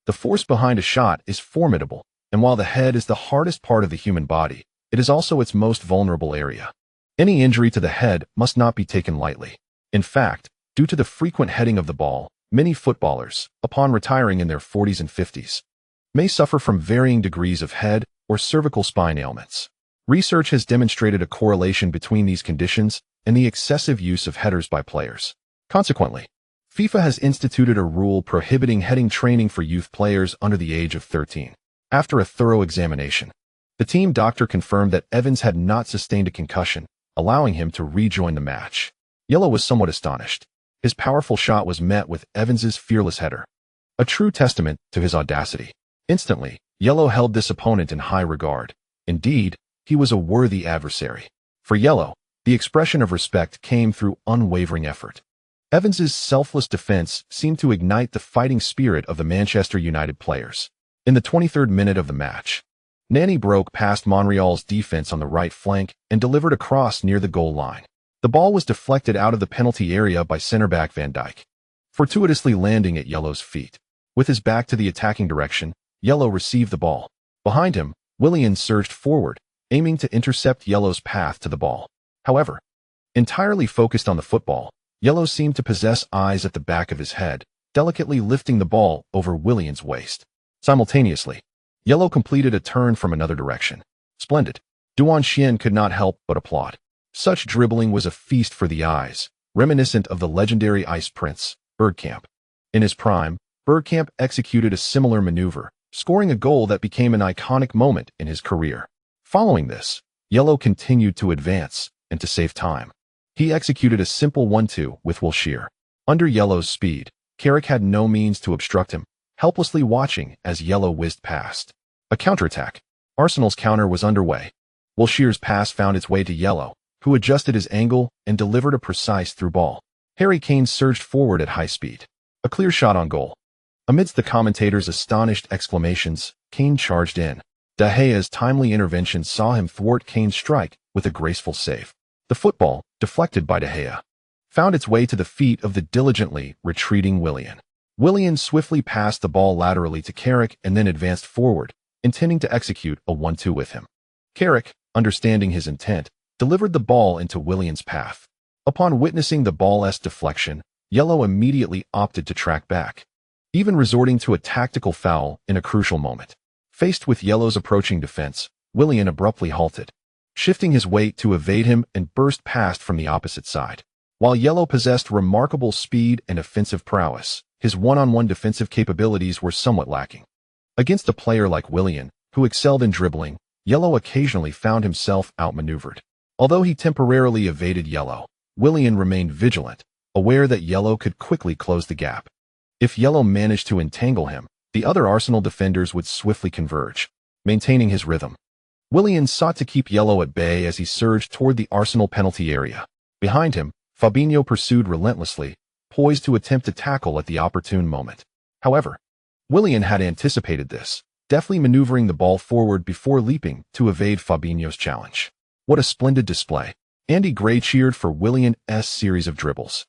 The force behind a shot is formidable, and while the head is the hardest part of the human body, it is also its most vulnerable area. Any injury to the head must not be taken lightly. In fact, due to the frequent heading of the ball, many footballers, upon retiring in their 40s and 50s, may suffer from varying degrees of head or cervical spine ailments. Research has demonstrated a correlation between these conditions and the excessive use of headers by players. Consequently, FIFA has instituted a rule prohibiting heading training for youth players under the age of 13. After a thorough examination, the team doctor confirmed that Evans had not sustained a concussion, allowing him to rejoin the match. Ye Luo was somewhat astonished. His powerful shot was met with Evans's fearless header, a true testament to his audacity. Instantly, Ye Luo held this opponent in high regard. Indeed, he was a worthy adversary. For Ye Luo, the expression of respect came through unwavering effort. Evans's selfless defense seemed to ignite the fighting spirit of the Manchester United players. In the 23rd minute of the match, Nani broke past Montreal's defense on the right flank and delivered a cross near the goal line. The ball was deflected out of the penalty area by centre-back Van Dijk, fortuitously landing at Ye Luo's feet. With his back to the attacking direction, Ye Luo received the ball. Behind him, Willian surged forward, aiming to intercept Ye Luo's path to the ball. However, entirely focused on the football, Ye Luo seemed to possess eyes at the back of his head, delicately lifting the ball over Willian's waist. Simultaneously, Ye Luo completed a turn from another direction. Splendid. Duan Xian could not help but applaud. Such dribbling was a feast for the eyes, reminiscent of the legendary Ice Prince, Bergkamp. In his prime, Bergkamp executed a similar maneuver, scoring a goal that became an iconic moment in his career. Following this, Ye Luo continued to advance, and to save time, he executed a simple 1-2 with Wilshere. Under Ye Luo's speed, Carrick had no means to obstruct him, helplessly watching as Ye Luo whizzed past. A counterattack. Arsenal's counter was underway. Wilshere's pass found its way to Ye Luo, who adjusted his angle and delivered a precise through ball. Harry Kane surged forward at high speed. A clear shot on goal. Amidst the commentators' astonished exclamations, Kane charged in. De Gea's timely intervention saw him thwart Kane's strike with a graceful save. The football, deflected by De Gea, found its way to the feet of the diligently retreating Willian. Willian swiftly passed the ball laterally to Carrick and then advanced forward, intending to execute a 1-2 with him. Carrick, understanding his intent, delivered the ball into Willian's path. Upon witnessing the ball's deflection, Ye Luo immediately opted to track back, even resorting to a tactical foul in a crucial moment. Faced with Ye Luo's approaching defense, Willian abruptly halted, shifting his weight to evade him and burst past from the opposite side. While Ye Luo possessed remarkable speed and offensive prowess, his one-on-one defensive capabilities were somewhat lacking. Against a player like Willian, who excelled in dribbling, Ye Luo occasionally found himself outmaneuvered. Although he temporarily evaded Ye Luo, Willian remained vigilant, aware that Ye Luo could quickly close the gap. If Ye Luo managed to entangle him, the other Arsenal defenders would swiftly converge, maintaining his rhythm. Willian sought to keep Ye Luo at bay as he surged toward the Arsenal penalty area. Behind him, Fabinho pursued relentlessly, poised to attempt a tackle at the opportune moment. However, Willian had anticipated this, deftly maneuvering the ball forward before leaping to evade Fabinho's challenge. What a splendid display. Andy Gray cheered for Willian's series of dribbles.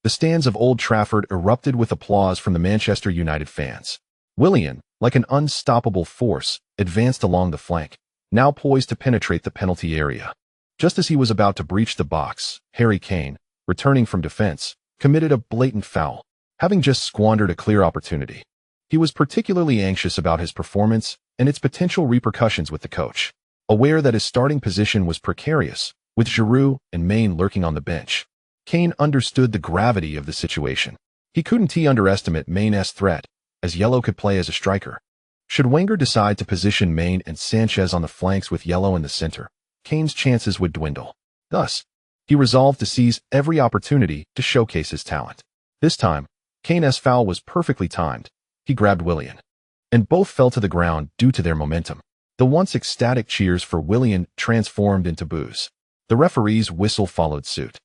The stands of Old Trafford erupted with applause from the Manchester United fans. Willian, like an unstoppable force, advanced along the flank, now poised to penetrate the penalty area. Just as he was about to breach the box, Harry Kane, returning from defense, committed a blatant foul, having just squandered a clear opportunity. He was particularly anxious about his performance and its potential repercussions with the coach, aware that his starting position was precarious, with Giroud and Maine lurking on the bench. Kane understood the gravity of the situation. He couldn't underestimate Maine's threat, as Ye Luo could play as a striker. Should Wenger decide to position Maine and Sanchez on the flanks with Ye Luo in the center, Kane's chances would dwindle. Thus, he resolved to seize every opportunity to showcase his talent. This time, Kane's foul was perfectly timed. He grabbed Willian, and both fell to the ground due to their momentum. The once ecstatic cheers for Willian transformed into boos. The referee's whistle followed suit.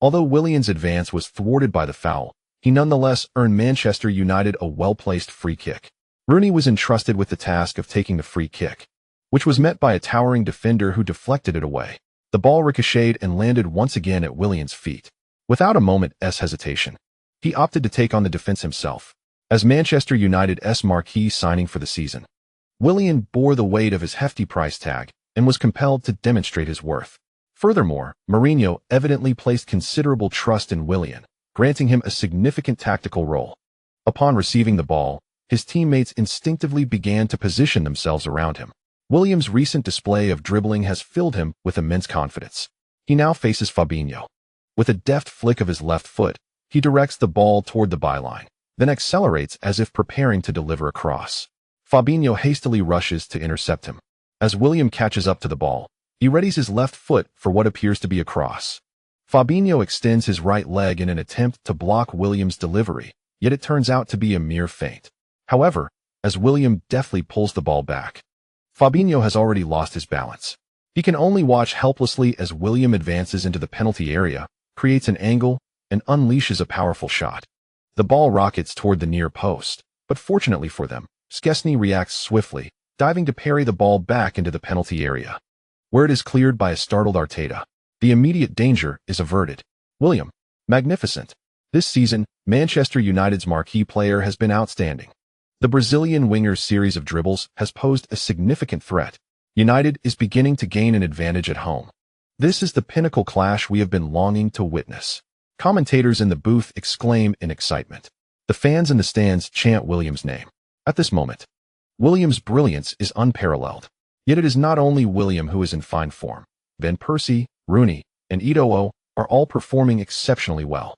Although Willian's advance was thwarted by the foul, he nonetheless earned Manchester United a well-placed free kick. Rooney was entrusted with the task of taking the free kick, which was met by a towering defender who deflected it away. The ball ricocheted and landed once again at Willian's feet. Without a moment's hesitation, he opted to take on the defense himself. As Manchester United's marquee signing for the season, Willian bore the weight of his hefty price tag and was compelled to demonstrate his worth. Furthermore, Mourinho evidently placed considerable trust in Willian, granting him a significant tactical role. Upon receiving the ball, his teammates instinctively began to position themselves around him. Willian's recent display of dribbling has filled him with immense confidence. He now faces Fabinho. With a deft flick of his left foot, He directs the ball toward the byline, then accelerates as if preparing to deliver a cross. Fabinho hastily rushes to intercept him. As William catches up to the ball, he readies his left foot for what appears to be a cross. Fabinho extends his right leg in an attempt to block William's delivery, yet it turns out to be a mere feint. However, as William deftly pulls the ball back, Fabinho has already lost his balance. He can only watch helplessly as William advances into the penalty area, creates an angle, and unleashes a powerful shot. The ball rockets toward the near post, but fortunately for them, Szczesny reacts swiftly, diving to parry the ball back into the penalty area, where it is cleared by a startled Arteta. The immediate danger is averted. William, magnificent. This season, Manchester United's marquee player has been outstanding. The Brazilian winger's series of dribbles has posed a significant threat. United is beginning to gain an advantage at home. This is the pinnacle clash we have been longing to witness. Commentators in the booth exclaim in excitement. The fans in the stands chant William's name. At this moment, William's brilliance is unparalleled. Yet it is not only William who is in fine form. Van Persie, Rooney, and Eto'o are all performing exceptionally well.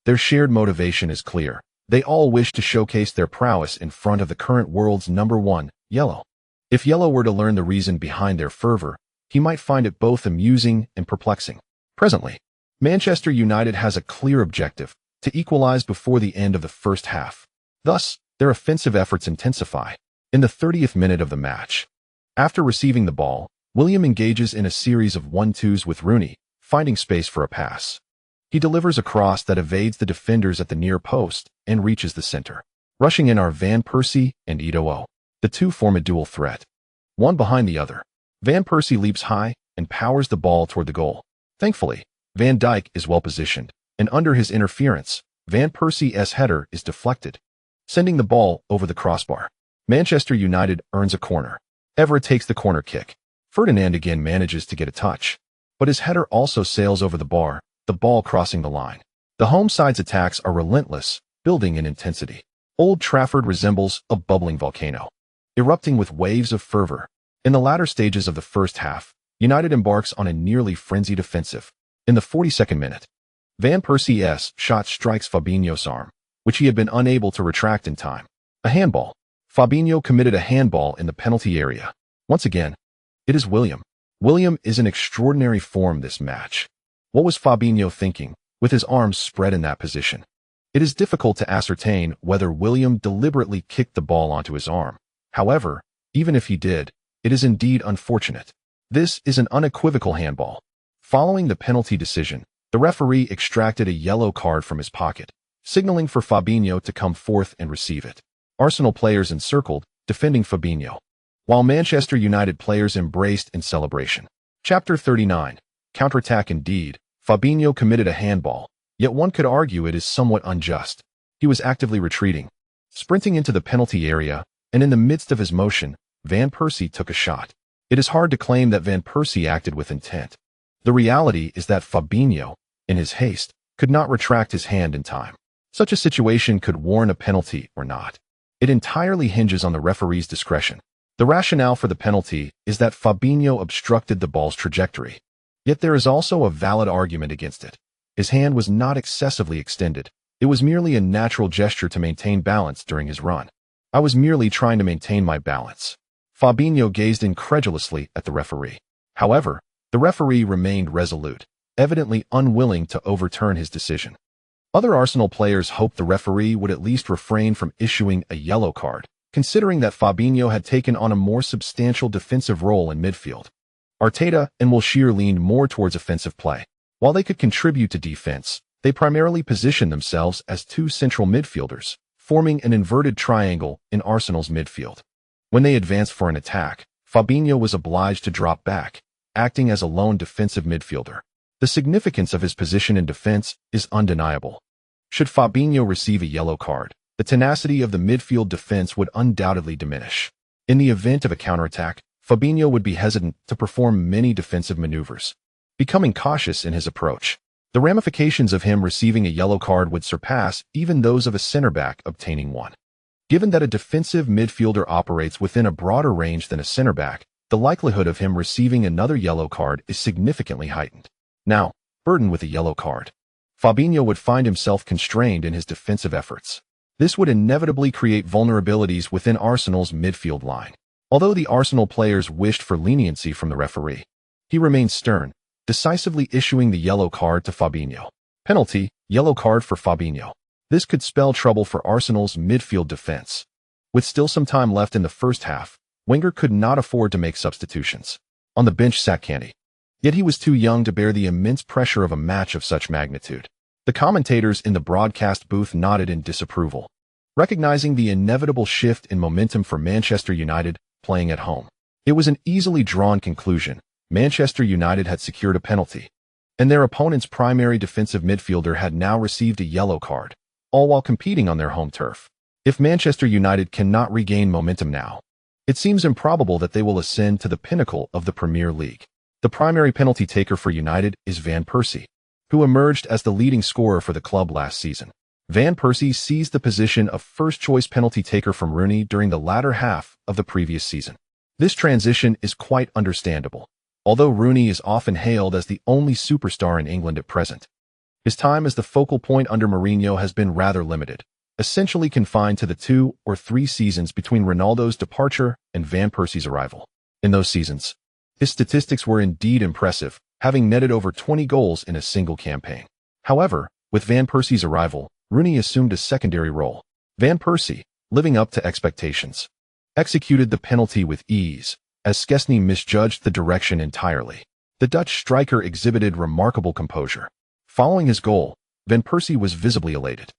Their shared motivation is clear. They all wish to showcase their prowess in front of the current world's number one, Ye Luo. If Ye Luo were to learn the reason behind their fervor, he might find it both amusing and perplexing. Presently, Manchester United has a clear objective: to equalize before the end of the first half. Thus, their offensive efforts intensify. In the 30th minute of the match, after receiving the ball, William engages in a series of 1-2s with Rooney, finding space for a pass. He delivers a cross that evades the defenders at the near post and reaches the center. Rushing in are Van Persie and Eto'o. The two form a dual threat, one behind the other. Van Persie leaps high and powers the ball toward the goal. Thankfully, Van Dijk is well positioned, and under his interference, Van Persie's header is deflected, sending the ball over the crossbar. Manchester United earns a corner. Evra takes the corner kick. Ferdinand again manages to get a touch, but his header also sails over the bar, the ball crossing the line. The home side's attacks are relentless, building in intensity. Old Trafford resembles a bubbling volcano, erupting with waves of fervor. In the latter stages of the first half, United embarks on a nearly frenzied offensive. In the 42nd minute, Van Persie's shot strikes Fabinho's arm, which he had been unable to retract in time. A handball. Fabinho committed a handball in the penalty area. Once again, it is William. William is in extraordinary form this match. What was Fabinho thinking, with his arms spread in that position? It is difficult to ascertain whether William deliberately kicked the ball onto his arm. However, even if he did, it is indeed unfortunate. This is an unequivocal handball. Following the penalty decision, the referee extracted a yellow card from his pocket, signaling for Fabinho to come forth and receive it. Arsenal players encircled, defending Fabinho, while Manchester United players embraced in celebration. Chapter 39. Counterattack. Indeed, Fabinho committed a handball, yet one could argue it is somewhat unjust. He was actively retreating, sprinting into the penalty area, and in the midst of his motion, Van Persie took a shot. It is hard to claim that Van Persie acted with intent. The reality is that Fabinho, in his haste, could not retract his hand in time. Such a situation could warrant a penalty or not. It entirely hinges on the referee's discretion. The rationale for the penalty is that Fabinho obstructed the ball's trajectory. Yet there is also a valid argument against it. His hand was not excessively extended. It was merely a natural gesture to maintain balance during his run. I was merely trying to maintain my balance. Fabinho gazed incredulously at the referee. However, the referee remained resolute, evidently unwilling to overturn his decision. Other Arsenal players hoped the referee would at least refrain from issuing a yellow card, considering that Fabinho had taken on a more substantial defensive role in midfield. Arteta and Wilshere leaned more towards offensive play. While they could contribute to defense, they primarily positioned themselves as two central midfielders, forming an inverted triangle in Arsenal's midfield. When they advanced for an attack, Fabinho was obliged to drop back, acting as a lone defensive midfielder. The significance of his position in defense is undeniable. Should Fabinho receive a yellow card, the tenacity of the midfield defense would undoubtedly diminish. In the event of a counterattack, Fabinho would be hesitant to perform many defensive maneuvers, becoming cautious in his approach. The ramifications of him receiving a yellow card would surpass even those of a center-back obtaining one. Given that a defensive midfielder operates within a broader range than a center-back, the likelihood of him receiving another yellow card is significantly heightened. Now, burdened with a yellow card, Fabinho would find himself constrained in his defensive efforts. This would inevitably create vulnerabilities within Arsenal's midfield line. Although the Arsenal players wished for leniency from the referee, he remained stern, decisively issuing the yellow card to Fabinho. Penalty, yellow card for Fabinho. This could spell trouble for Arsenal's midfield defense. With still some time left in the first half, Wenger could not afford to make substitutions. On the bench sat Kanté. Yet he was too young to bear the immense pressure of a match of such magnitude. The commentators in the broadcast booth nodded in disapproval, recognizing the inevitable shift in momentum for Manchester United playing at home. It was an easily drawn conclusion. Manchester United had secured a penalty, and their opponent's primary defensive midfielder had now received a yellow card, all while competing on their home turf. If Manchester United cannot regain momentum now, it seems improbable that they will ascend to the pinnacle of the Premier League. The primary penalty taker for United is Van Persie, who emerged as the leading scorer for the club last season. Van Persie seized the position of first-choice penalty taker from Rooney during the latter half of the previous season. This transition is quite understandable, although Rooney is often hailed as the only superstar in England at present. His time as the focal point under Mourinho has been rather limited, essentially confined to the 2 or 3 seasons between Ronaldo's departure and Van Persie's arrival. In those seasons, his statistics were indeed impressive, having netted over 20 goals in a single campaign. However, with Van Persie's arrival, Rooney assumed a secondary role. Van Persie, living up to expectations, executed the penalty with ease, as Szczesny misjudged the direction entirely. The Dutch striker exhibited remarkable composure. Following his goal, Van Persie was visibly elated.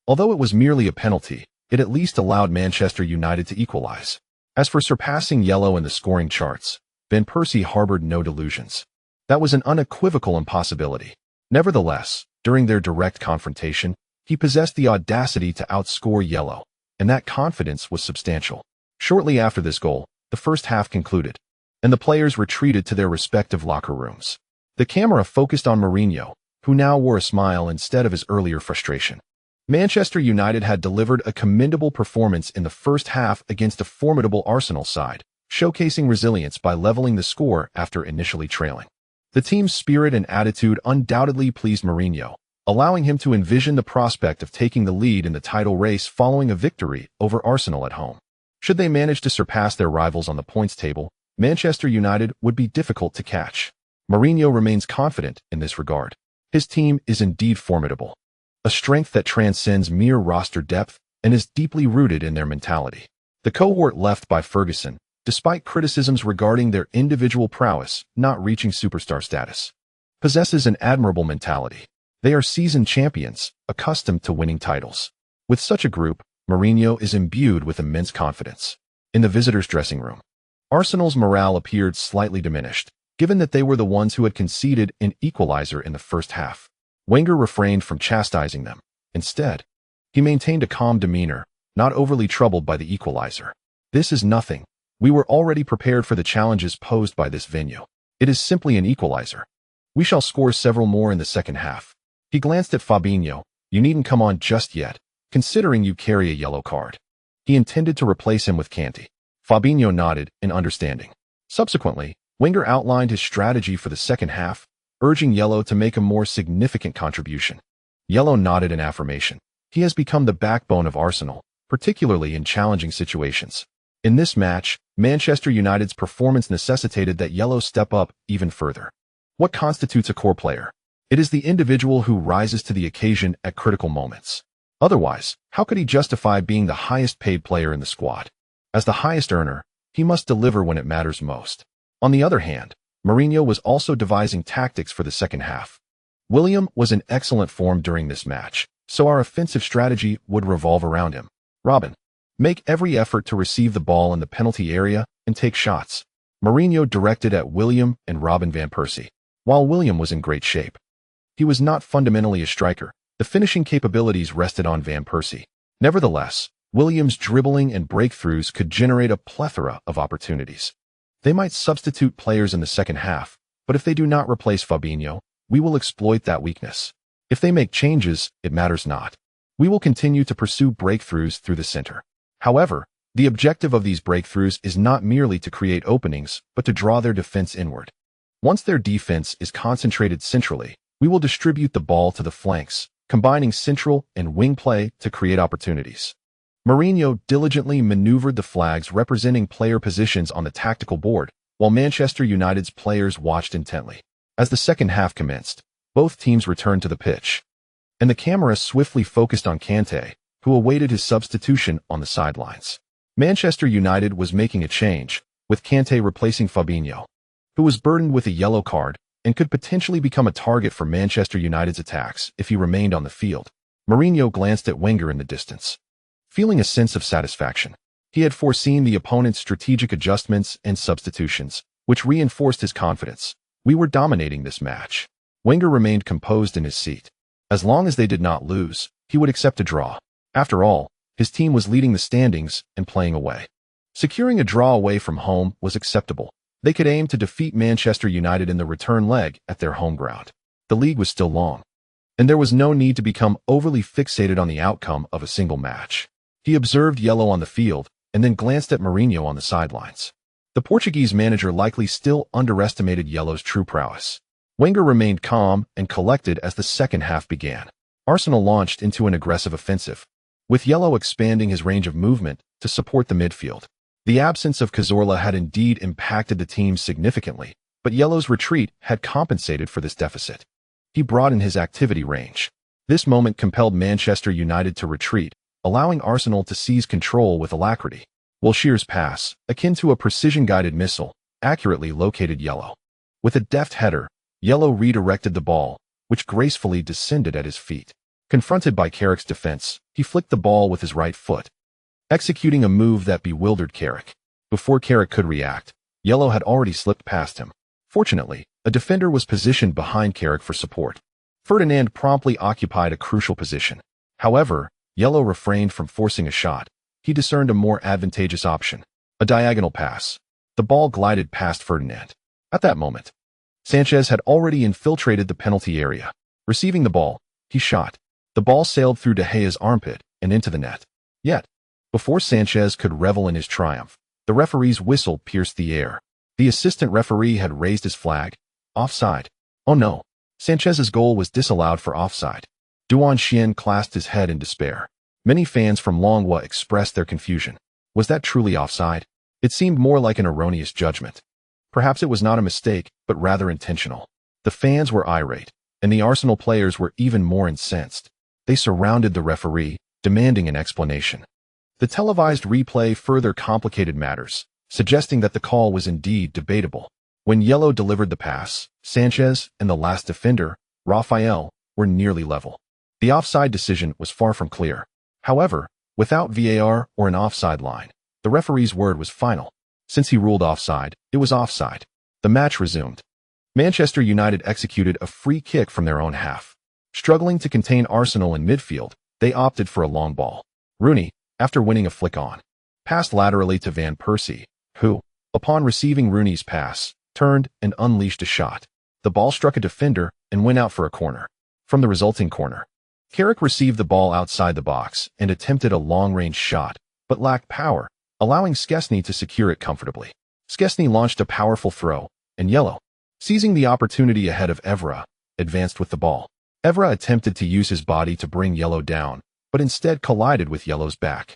Although it was merely a penalty, it at least allowed Manchester United to equalize. As for surpassing yellow in the scoring charts, Van Persie harbored no delusions. That was an unequivocal impossibility. Nevertheless, during their direct confrontation, he possessed the audacity to outscore yellow, and that confidence was substantial. Shortly after this goal, the first half concluded, and the players retreated to their respective locker rooms. The camera focused on Mourinho, who now wore a smile instead of his earlier frustration. Manchester United had delivered a commendable performance in the first half against a formidable Arsenal side, showcasing resilience by leveling the score after initially trailing. The team's spirit and attitude undoubtedly pleased Mourinho, allowing him to envision the prospect of taking the lead in the title race following a victory over Arsenal at home. Should they manage to surpass their rivals on the points table, Manchester United would be difficult to catch. Mourinho remains confident in this regard. His team is indeed formidable, a strength that transcends mere roster depth and is deeply rooted in their mentality. The cohort left by Ferguson, despite criticisms regarding their individual prowess not reaching superstar status, possesses an admirable mentality. They are seasoned champions, accustomed to winning titles. With such a group, Mourinho is imbued with immense confidence. In the visitors' dressing room, Arsenal's morale appeared slightly diminished, given that they were the ones who had conceded an equalizer in the first half. Wenger refrained from chastising them. Instead, he maintained a calm demeanor, not overly troubled by the equalizer. "This is nothing. We were already prepared for the challenges posed by this venue. It is simply an equalizer. We shall score several more in the second half." He glanced at Fabinho. "You needn't come on just yet, considering you carry a yellow card." He intended to replace him with Kanté. Fabinho nodded in understanding. Subsequently, Wenger outlined his strategy for the second half, urging Yellow to make a more significant contribution. Yellow nodded in affirmation. He has become the backbone of Arsenal, particularly in challenging situations. In this match, Manchester United's performance necessitated that Yellow step up even further. What constitutes a core player? It is the individual who rises to the occasion at critical moments. Otherwise, how could he justify being the highest-paid player in the squad? As the highest earner, he must deliver when it matters most. On the other hand, Mourinho was also devising tactics for the second half. William was in excellent form during this match, so our offensive strategy would revolve around him. Robin, make every effort to receive the ball in the penalty area and take shots. Mourinho directed at William and Robin van Persie. While William was in great shape, he was not fundamentally a striker. The finishing capabilities rested on Van Persie. Nevertheless, William's dribbling and breakthroughs could generate a plethora of opportunities. They might substitute players in the second half, but if they do not replace Fabinho, we will exploit that weakness. If they make changes, it matters not. We will continue to pursue breakthroughs through the center. However, the objective of these breakthroughs is not merely to create openings, but to draw their defense inward. Once their defense is concentrated centrally, We will distribute the ball to the flanks, combining central and wing play to create opportunities. Mourinho diligently maneuvered the flags representing player positions on the tactical board, while Manchester United's players watched intently. As the second half commenced, both teams returned to the pitch, and the camera swiftly focused on Kante, who awaited his substitution on the sidelines. Manchester United was making a change, with Kante replacing Fabinho, who was burdened with a yellow card and could potentially become a target for Manchester United's attacks if he remained on the field. Mourinho glanced at Wenger in the distance, feeling a sense of satisfaction. He had foreseen the opponent's strategic adjustments and substitutions, which reinforced his confidence. We were dominating this match. Wenger remained composed in his seat. As long as they did not lose, he would accept a draw. After all, his team was leading the standings and playing away. Securing a draw away from home was acceptable. They could aim to defeat Manchester United in the return leg at their home ground. The league was still long, and there was no need to become overly fixated on the outcome of a single match. He observed Ye Luo on the field and then glanced at Mourinho on the sidelines. The Portuguese manager likely still underestimated Ye Luo's true prowess. Wenger remained calm and collected as the second half began. Arsenal launched into an aggressive offensive, with Ye Luo expanding his range of movement to support the midfield. The absence of Cazorla had indeed impacted the team significantly, but Ye Luo's retreat had compensated for this deficit. He broadened his activity range. This moment compelled Manchester United to retreat, allowing Arsenal to seize control with alacrity. Wilshere's pass, akin to a precision-guided missile, accurately located Ye Luo. With a deft header, Ye Luo redirected the ball, which gracefully descended at his feet. Confronted by Carrick's defense, he flicked the ball with his right foot, executing a move that bewildered Carrick. Before Carrick could react, Ye Luo had already slipped past him. Fortunately, a defender was positioned behind Carrick for support. Ferdinand promptly occupied a crucial position. However, Ye Luo refrained from forcing a shot. He discerned a more advantageous option, a diagonal pass. The ball glided past Ferdinand. At that moment, Sanchez had already infiltrated the penalty area. Receiving the ball, he shot. The ball sailed through De Gea's armpit and into the net. Yet, before Sanchez could revel in his triumph, the referee's whistle pierced the air. The assistant referee had raised his flag. Offside. Oh no. Sanchez's goal was disallowed for offside. Duan Xian clasped his head in despair. Many fans from Longhua expressed their confusion. Was that truly offside? It seemed more like an erroneous judgment. Perhaps it was not a mistake, but rather intentional. The fans were irate, and the Arsenal players were even more incensed. They surrounded the referee, demanding an explanation. The televised replay further complicated matters, suggesting that the call was indeed debatable. When Ye Luo delivered the pass, Sanchez and the last defender, Raphael, were nearly level. The offside decision was far from clear. However, without VAR or an offside line, the referee's word was final. Since he ruled offside, it was offside. The match resumed. Manchester United executed a free kick from their own half. Struggling to contain Arsenal in midfield, they opted for a long ball. Rooney, after winning a flick-on, passed laterally to Van Persie, who, upon receiving Rooney's pass, turned and unleashed a shot. The ball struck a defender and went out for a corner. From the resulting corner, Carrick received the ball outside the box and attempted a long-range shot, but lacked power, allowing Szczesny to secure it comfortably. Szczesny launched a powerful throw, and Ye Luo, seizing the opportunity ahead of Evra, advanced with the ball. Evra attempted to use his body to bring Ye Luo down, but instead collided with Ye Luo's back.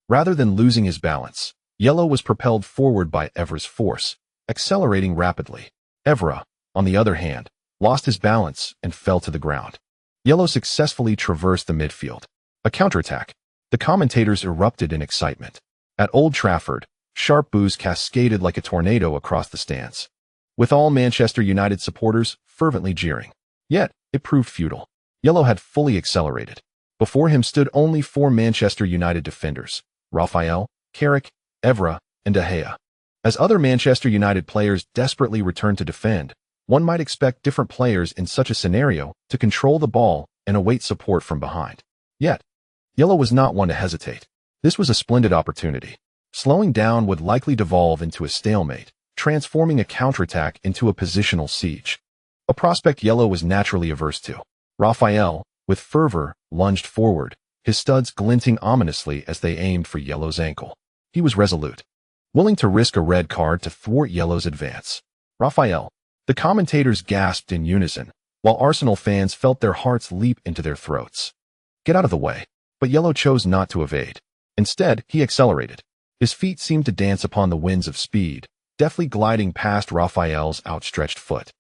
Rather than losing his balance, Ye Luo was propelled forward by Evra's force, accelerating rapidly. Evra, on the other hand, lost his balance and fell to the ground. Ye Luo successfully traversed the midfield. A counterattack. The commentators erupted in excitement. At Old Trafford, sharp boos cascaded like a tornado across the stands, with all Manchester United supporters fervently jeering. Yet, it proved futile. Ye Luo had fully accelerated. Before him stood only 4 Manchester United defenders: Raphael, Carrick, Evra, and De Gea. As other Manchester United players desperately returned to defend, one might expect different players in such a scenario to control the ball and await support from behind. Yet, Ye Luo was not one to hesitate. This was a splendid opportunity. Slowing down would likely devolve into a stalemate, transforming a counterattack into a positional siege. A prospect Ye Luo was naturally averse to. Raphael, with fervor, lunged forward, his studs glinting ominously as they aimed for Ye Luo's ankle. He was resolute, willing to risk a red card to thwart Ye Luo's advance. Raphael. The commentators gasped in unison, while Arsenal fans felt their hearts leap into their throats. Get out of the way. But Ye Luo chose not to evade. Instead, he accelerated. His feet seemed to dance upon the winds of speed, deftly gliding past Raphael's outstretched foot.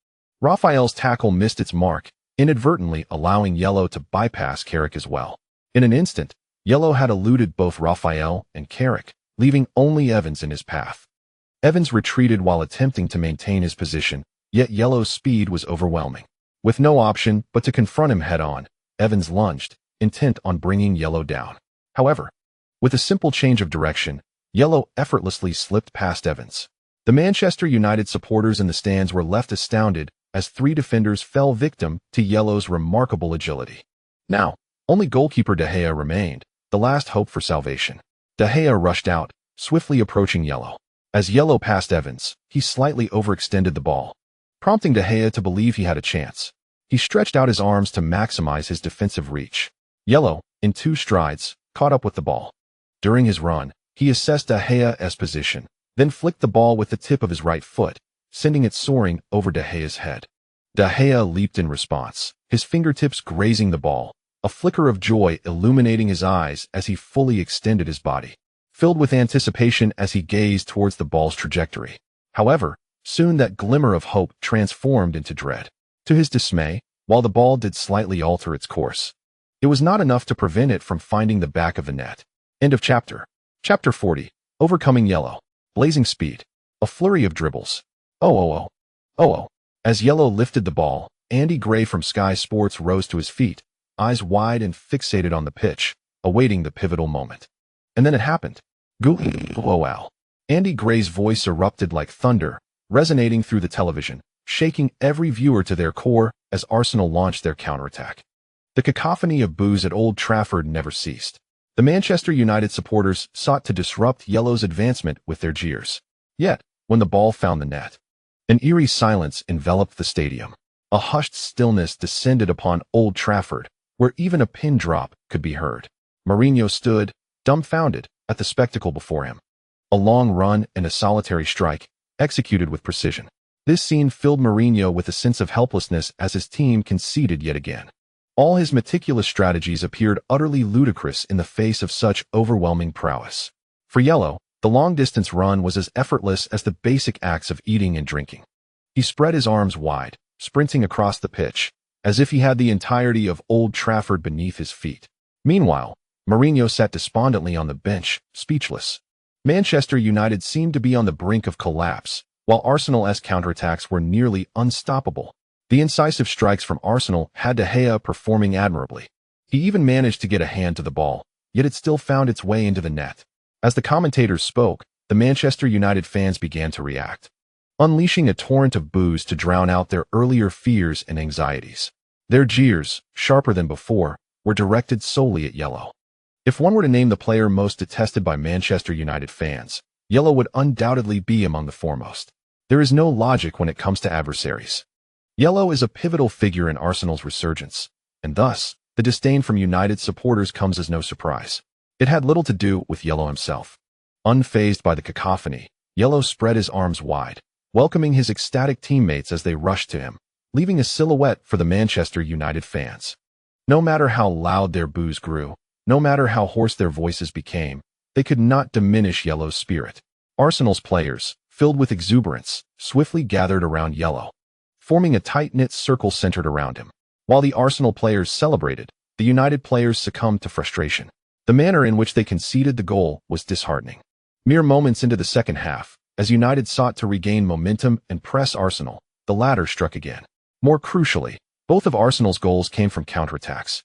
Raphael's tackle missed its mark, inadvertently allowing Ye Luo to bypass Carrick as well. In an instant, Ye Luo had eluded both Raphael and Carrick, leaving only Evans in his path. Evans retreated while attempting to maintain his position, yet Ye Luo's speed was overwhelming. With no option but to confront him head-on, Evans lunged, intent on bringing Ye Luo down. However, with a simple change of direction, Ye Luo effortlessly slipped past Evans. The Manchester United supporters in the stands were left astounded as 3 defenders fell victim to Ye Luo's remarkable agility. Now, only goalkeeper De Gea remained, the last hope for salvation. De Gea rushed out, swiftly approaching Ye Luo. As Ye Luo passed Evans, he slightly overextended the ball, prompting De Gea to believe he had a chance. He stretched out his arms to maximize his defensive reach. Ye Luo, in 2 strides, caught up with the ball. During his run, he assessed De Gea's position, then flicked the ball with the tip of his right foot, sending it soaring over De Gea's head. De Gea leaped in response, his fingertips grazing the ball, a flicker of joy illuminating his eyes as he fully extended his body, filled with anticipation as he gazed towards the ball's trajectory. However, soon that glimmer of hope transformed into dread. To his dismay, while the ball did slightly alter its course, it was not enough to prevent it from finding the back of the net. End of chapter. Chapter 40. Overcoming Ye Luo. Blazing speed. A flurry of dribbles. Oh. As Ye Luo lifted the ball, Andy Gray from Sky Sports rose to his feet, eyes wide and fixated on the pitch, awaiting the pivotal moment. And then it happened. Wow. Andy Gray's voice erupted like thunder, resonating through the television, shaking every viewer to their core as Arsenal launched their counterattack. The cacophony of boos at Old Trafford never ceased. The Manchester United supporters sought to disrupt Ye Luo's advancement with their jeers. Yet, when the ball found the net, an eerie silence enveloped the stadium. A hushed stillness descended upon Old Trafford, where even a pin drop could be heard. Mourinho stood, dumbfounded, at the spectacle before him. A long run and a solitary strike, executed with precision. This scene filled Mourinho with a sense of helplessness as his team conceded yet again. All his meticulous strategies appeared utterly ludicrous in the face of such overwhelming prowess. For Ye Luo, the long-distance run was as effortless as the basic acts of eating and drinking. He spread his arms wide, sprinting across the pitch, as if he had the entirety of Old Trafford beneath his feet. Meanwhile, Mourinho sat despondently on the bench, speechless. Manchester United seemed to be on the brink of collapse, while Arsenal's counterattacks were nearly unstoppable. The incisive strikes from Arsenal had De Gea performing admirably. He even managed to get a hand to the ball, yet it still found its way into the net. As the commentators spoke, the Manchester United fans began to react, unleashing a torrent of boos to drown out their earlier fears and anxieties. Their jeers, sharper than before, were directed solely at Ye Luo. If one were to name the player most detested by Manchester United fans, Ye Luo would undoubtedly be among the foremost. There is no logic when it comes to adversaries. Ye Luo is a pivotal figure in Arsenal's resurgence, and thus, the disdain from United supporters comes as no surprise. It had little to do with Ye Luo himself. Unfazed by the cacophony, Ye Luo spread his arms wide, welcoming his ecstatic teammates as they rushed to him, leaving a silhouette for the Manchester United fans. No matter how loud their boos grew, no matter how hoarse their voices became, they could not diminish Ye Luo's spirit. Arsenal's players, filled with exuberance, swiftly gathered around Ye Luo, forming a tight-knit circle centered around him. While the Arsenal players celebrated, the United players succumbed to frustration. The manner in which they conceded the goal was disheartening. Mere moments into the second half, as United sought to regain momentum and press Arsenal, the latter struck again. More crucially, both of Arsenal's goals came from counterattacks,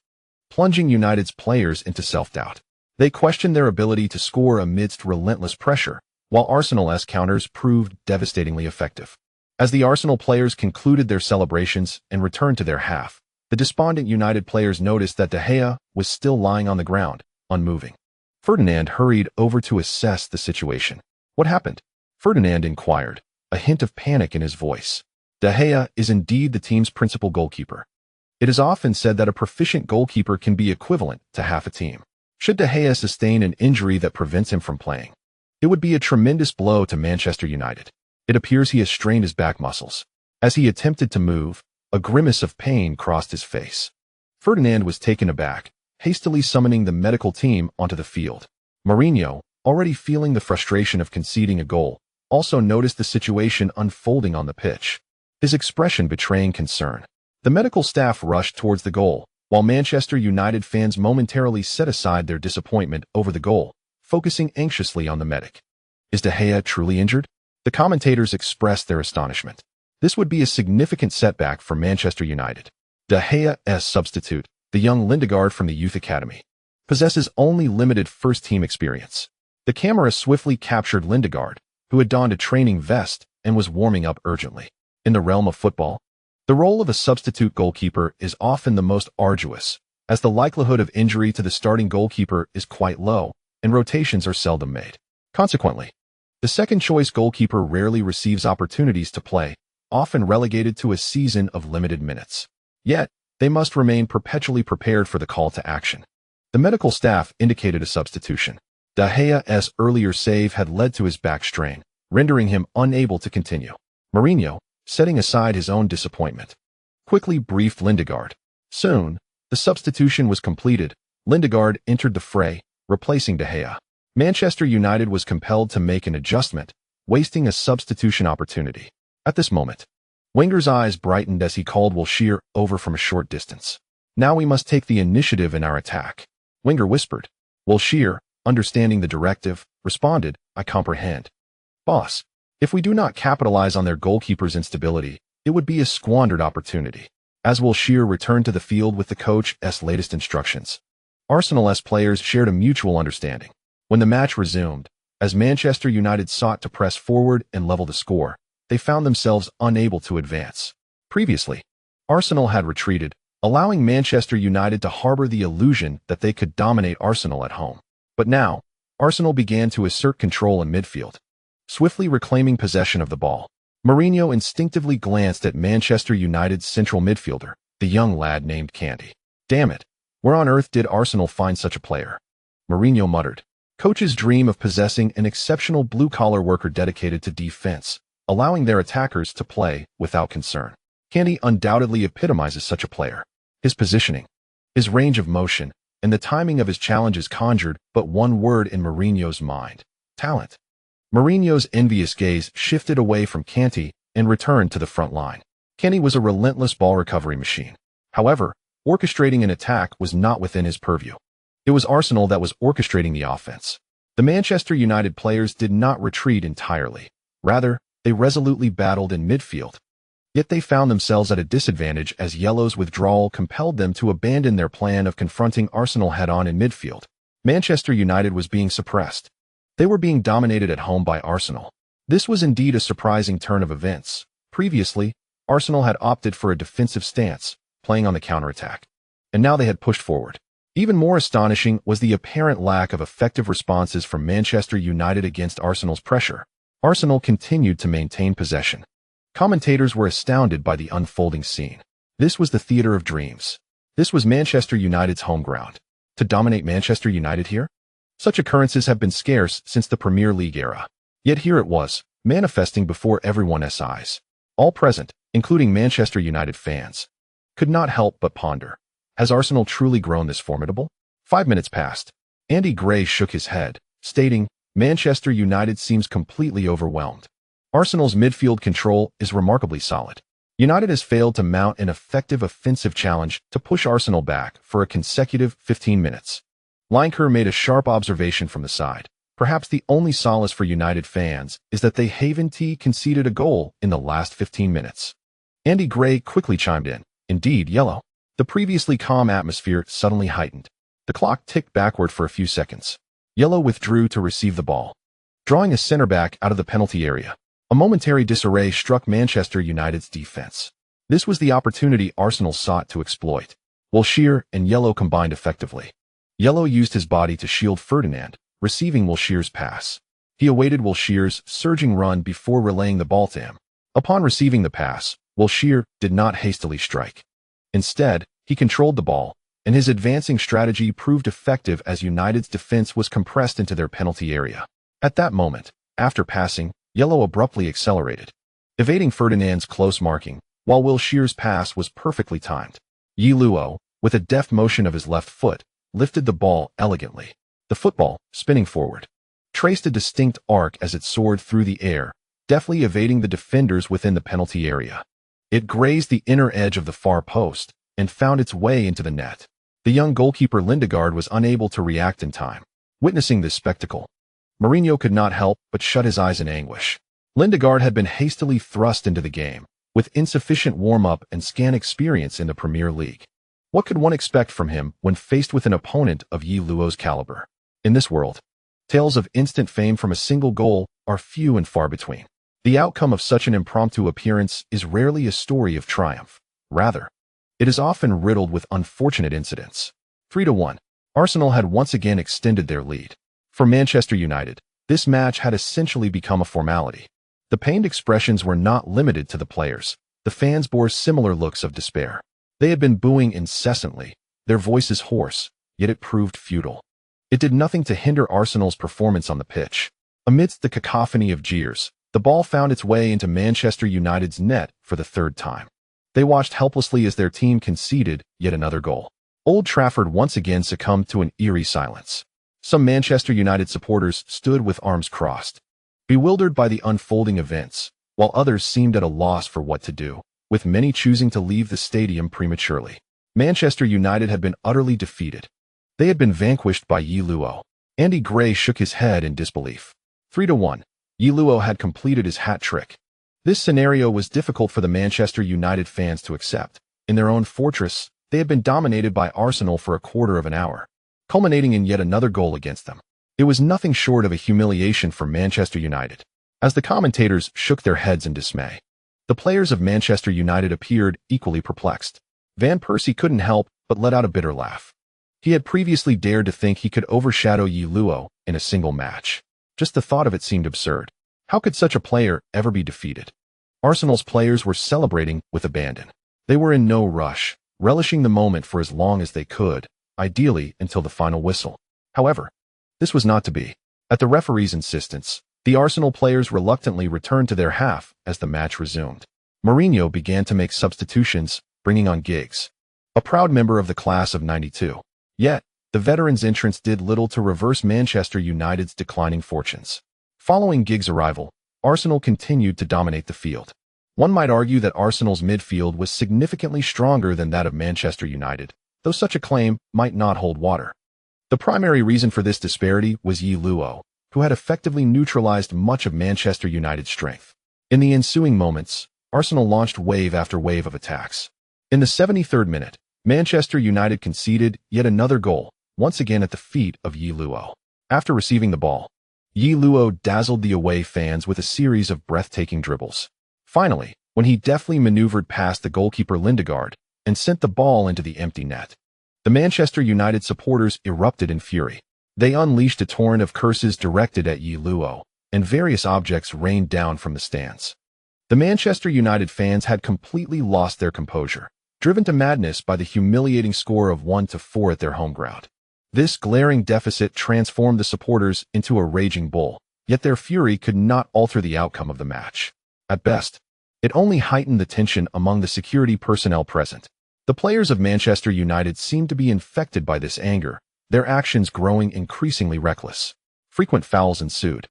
plunging United's players into self-doubt. They questioned their ability to score amidst relentless pressure, while Arsenal's counters proved devastatingly effective. As the Arsenal players concluded their celebrations and returned to their half, the despondent United players noticed that De Gea was still lying on the ground, unmoving. Ferdinand hurried over to assess the situation. What happened? Ferdinand inquired, a hint of panic in his voice. De Gea is indeed the team's principal goalkeeper. It is often said that a proficient goalkeeper can be equivalent to half a team. Should De Gea sustain an injury that prevents him from playing, it would be a tremendous blow to Manchester United. It appears he has strained his back muscles. As he attempted to move, A grimace of pain crossed his face. Ferdinand was taken aback, hastily summoning the medical team onto the field. Mourinho, already feeling the frustration of conceding a goal, also noticed the situation unfolding on the pitch, his expression betraying concern. The medical staff rushed towards the goal, while Manchester United fans momentarily set aside their disappointment over the goal, focusing anxiously on the medic. Is De Gea truly injured? The commentators expressed their astonishment. This would be a significant setback for Manchester United. De Gea's substitute, the young Lindegaard from the youth academy, possesses only limited first-team experience. The camera swiftly captured Lindegaard, who had donned a training vest and was warming up urgently. In the realm of football, the role of a substitute goalkeeper is often the most arduous, as the likelihood of injury to the starting goalkeeper is quite low, and rotations are seldom made. Consequently, the second-choice goalkeeper rarely receives opportunities to play, often relegated to a season of limited minutes. Yet, they must remain perpetually prepared for the call to action. The medical staff indicated a substitution. De Gea's earlier save had led to his back strain, rendering him unable to continue. Mourinho, setting aside his own disappointment, quickly briefed Lindegaard. Soon, the substitution was completed. Lindegaard entered the fray, replacing De Gea. Manchester United was compelled to make an adjustment, wasting a substitution opportunity. At this moment, Wenger's eyes brightened as he called Wilshere over from a short distance. Now we must take the initiative in our attack, Wenger whispered. Wilshere, understanding the directive, responded, I comprehend. Boss, if we do not capitalize on their goalkeeper's instability, it would be a squandered opportunity. As Wilshere returned to the field with the coach's latest instructions, Arsenal's players shared a mutual understanding. When the match resumed, as Manchester United sought to press forward and level the score, they found themselves unable to advance. Previously, Arsenal had retreated, allowing Manchester United to harbor the illusion that they could dominate Arsenal at home. But now, Arsenal began to assert control in midfield, swiftly reclaiming possession of the ball. Mourinho instinctively glanced at Manchester United's central midfielder, the young lad named Candy. Damn it, where on earth did Arsenal find such a player? Mourinho muttered. Coaches dream of possessing an exceptional blue-collar worker dedicated to defense, allowing their attackers to play without concern. Candy undoubtedly epitomizes such a player. His positioning, his range of motion, and the timing of his challenges conjured but one word in Mourinho's mind: talent. Mourinho's envious gaze shifted away from Canty and returned to the front line. Canty was a relentless ball recovery machine. However, orchestrating an attack was not within his purview. It was Arsenal that was orchestrating the offense. The Manchester United players did not retreat entirely. Rather, they resolutely battled in midfield. Yet they found themselves at a disadvantage as Yellow's withdrawal compelled them to abandon their plan of confronting Arsenal head-on in midfield. Manchester United was being suppressed. They were being dominated at home by Arsenal. This was indeed a surprising turn of events. Previously, Arsenal had opted for a defensive stance, playing on the counterattack. And now they had pushed forward. Even more astonishing was the apparent lack of effective responses from Manchester United against Arsenal's pressure. Arsenal continued to maintain possession. Commentators were astounded by the unfolding scene. This was the theater of dreams. This was Manchester United's home ground. To dominate Manchester United here? Such occurrences have been scarce since the Premier League era. Yet here it was, manifesting before everyone's eyes. All present, including Manchester United fans, could not help but ponder. Has Arsenal truly grown this formidable? 5 minutes passed. Andy Gray shook his head, stating, Manchester United seems completely overwhelmed. Arsenal's midfield control is remarkably solid. United has failed to mount an effective offensive challenge to push Arsenal back for a consecutive 15 minutes. Lineker made a sharp observation from the side. Perhaps the only solace for United fans is that they conceded a goal in the last 15 minutes. Andy Gray quickly chimed in. Indeed, Yellow. The previously calm atmosphere suddenly heightened. The clock ticked backward for a few seconds. Yellow withdrew to receive the ball, drawing a center-back out of the penalty area. A momentary disarray struck Manchester United's defense. This was the opportunity Arsenal sought to exploit. Wilshere and Yellow combined effectively. Yellow used his body to shield Ferdinand, receiving Wilshere's pass. He awaited Wilshere's surging run before relaying the ball to him. Upon receiving the pass, Wilshere did not hastily strike. Instead, he controlled the ball, and his advancing strategy proved effective as United's defense was compressed into their penalty area. At that moment, after passing, Yellow abruptly accelerated. Evading Ferdinand's close marking, while Wilshere's pass was perfectly timed. Ye Luo, with a deft motion of his left foot, lifted the ball elegantly. The football, spinning forward, traced a distinct arc as it soared through the air, deftly evading the defenders within the penalty area. It grazed the inner edge of the far post and found its way into the net. The young goalkeeper Lindegaard was unable to react in time. Witnessing this spectacle, Mourinho could not help but shut his eyes in anguish. Lindegaard had been hastily thrust into the game, with insufficient warm-up and scant experience in the Premier League. What could one expect from him when faced with an opponent of Ye Luo's caliber? In this world, tales of instant fame from a single goal are few and far between. The outcome of such an impromptu appearance is rarely a story of triumph. Rather, it is often riddled with unfortunate incidents. 3-1. Arsenal had once again extended their lead. For Manchester United, this match had essentially become a formality. The pained expressions were not limited to the players. The fans bore similar looks of despair. They had been booing incessantly, their voices hoarse, yet it proved futile. It did nothing to hinder Arsenal's performance on the pitch. Amidst the cacophony of jeers, the ball found its way into Manchester United's net for the third time. They watched helplessly as their team conceded yet another goal. Old Trafford once again succumbed to an eerie silence. Some Manchester United supporters stood with arms crossed, bewildered by the unfolding events, while others seemed at a loss for what to do, with many choosing to leave the stadium prematurely. Manchester United had been utterly defeated. They had been vanquished by Ye Luo. Andy Gray shook his head in disbelief. 3-1. Ye Luo had completed his hat trick. This scenario was difficult for the Manchester United fans to accept. In their own fortress, they had been dominated by Arsenal for a quarter of an hour, culminating in yet another goal against them. It was nothing short of a humiliation for Manchester United. As the commentators shook their heads in dismay, the players of Manchester United appeared equally perplexed. Van Persie couldn't help but let out a bitter laugh. He had previously dared to think he could overshadow Ye Luo in a single match. Just the thought of it seemed absurd. How could such a player ever be defeated? Arsenal's players were celebrating with abandon. They were in no rush, relishing the moment for as long as they could, ideally until the final whistle. However, this was not to be. At the referee's insistence, the Arsenal players reluctantly returned to their half as the match resumed. Mourinho began to make substitutions, bringing on Giggs, a proud member of the class of '92. Yet, the veteran's entrance did little to reverse Manchester United's declining fortunes. Following Giggs' arrival, Arsenal continued to dominate the field. One might argue that Arsenal's midfield was significantly stronger than that of Manchester United, though such a claim might not hold water. The primary reason for this disparity was Ye Luo, who had effectively neutralized much of Manchester United's strength. In the ensuing moments, Arsenal launched wave after wave of attacks. In the 73rd minute, Manchester United conceded yet another goal, once again at the feet of Ye Luo. After receiving the ball, Ye Luo dazzled the away fans with a series of breathtaking dribbles. Finally, when he deftly maneuvered past the goalkeeper Lindegaard and sent the ball into the empty net, the Manchester United supporters erupted in fury. They unleashed a torrent of curses directed at Ye Luo, and various objects rained down from the stands. The Manchester United fans had completely lost their composure, driven to madness by the humiliating score of 1-4 at their home ground. This glaring deficit transformed the supporters into a raging bull, yet their fury could not alter the outcome of the match. At best, it only heightened the tension among the security personnel present. The players of Manchester United seemed to be infected by this anger, their actions growing increasingly reckless. Frequent fouls ensued,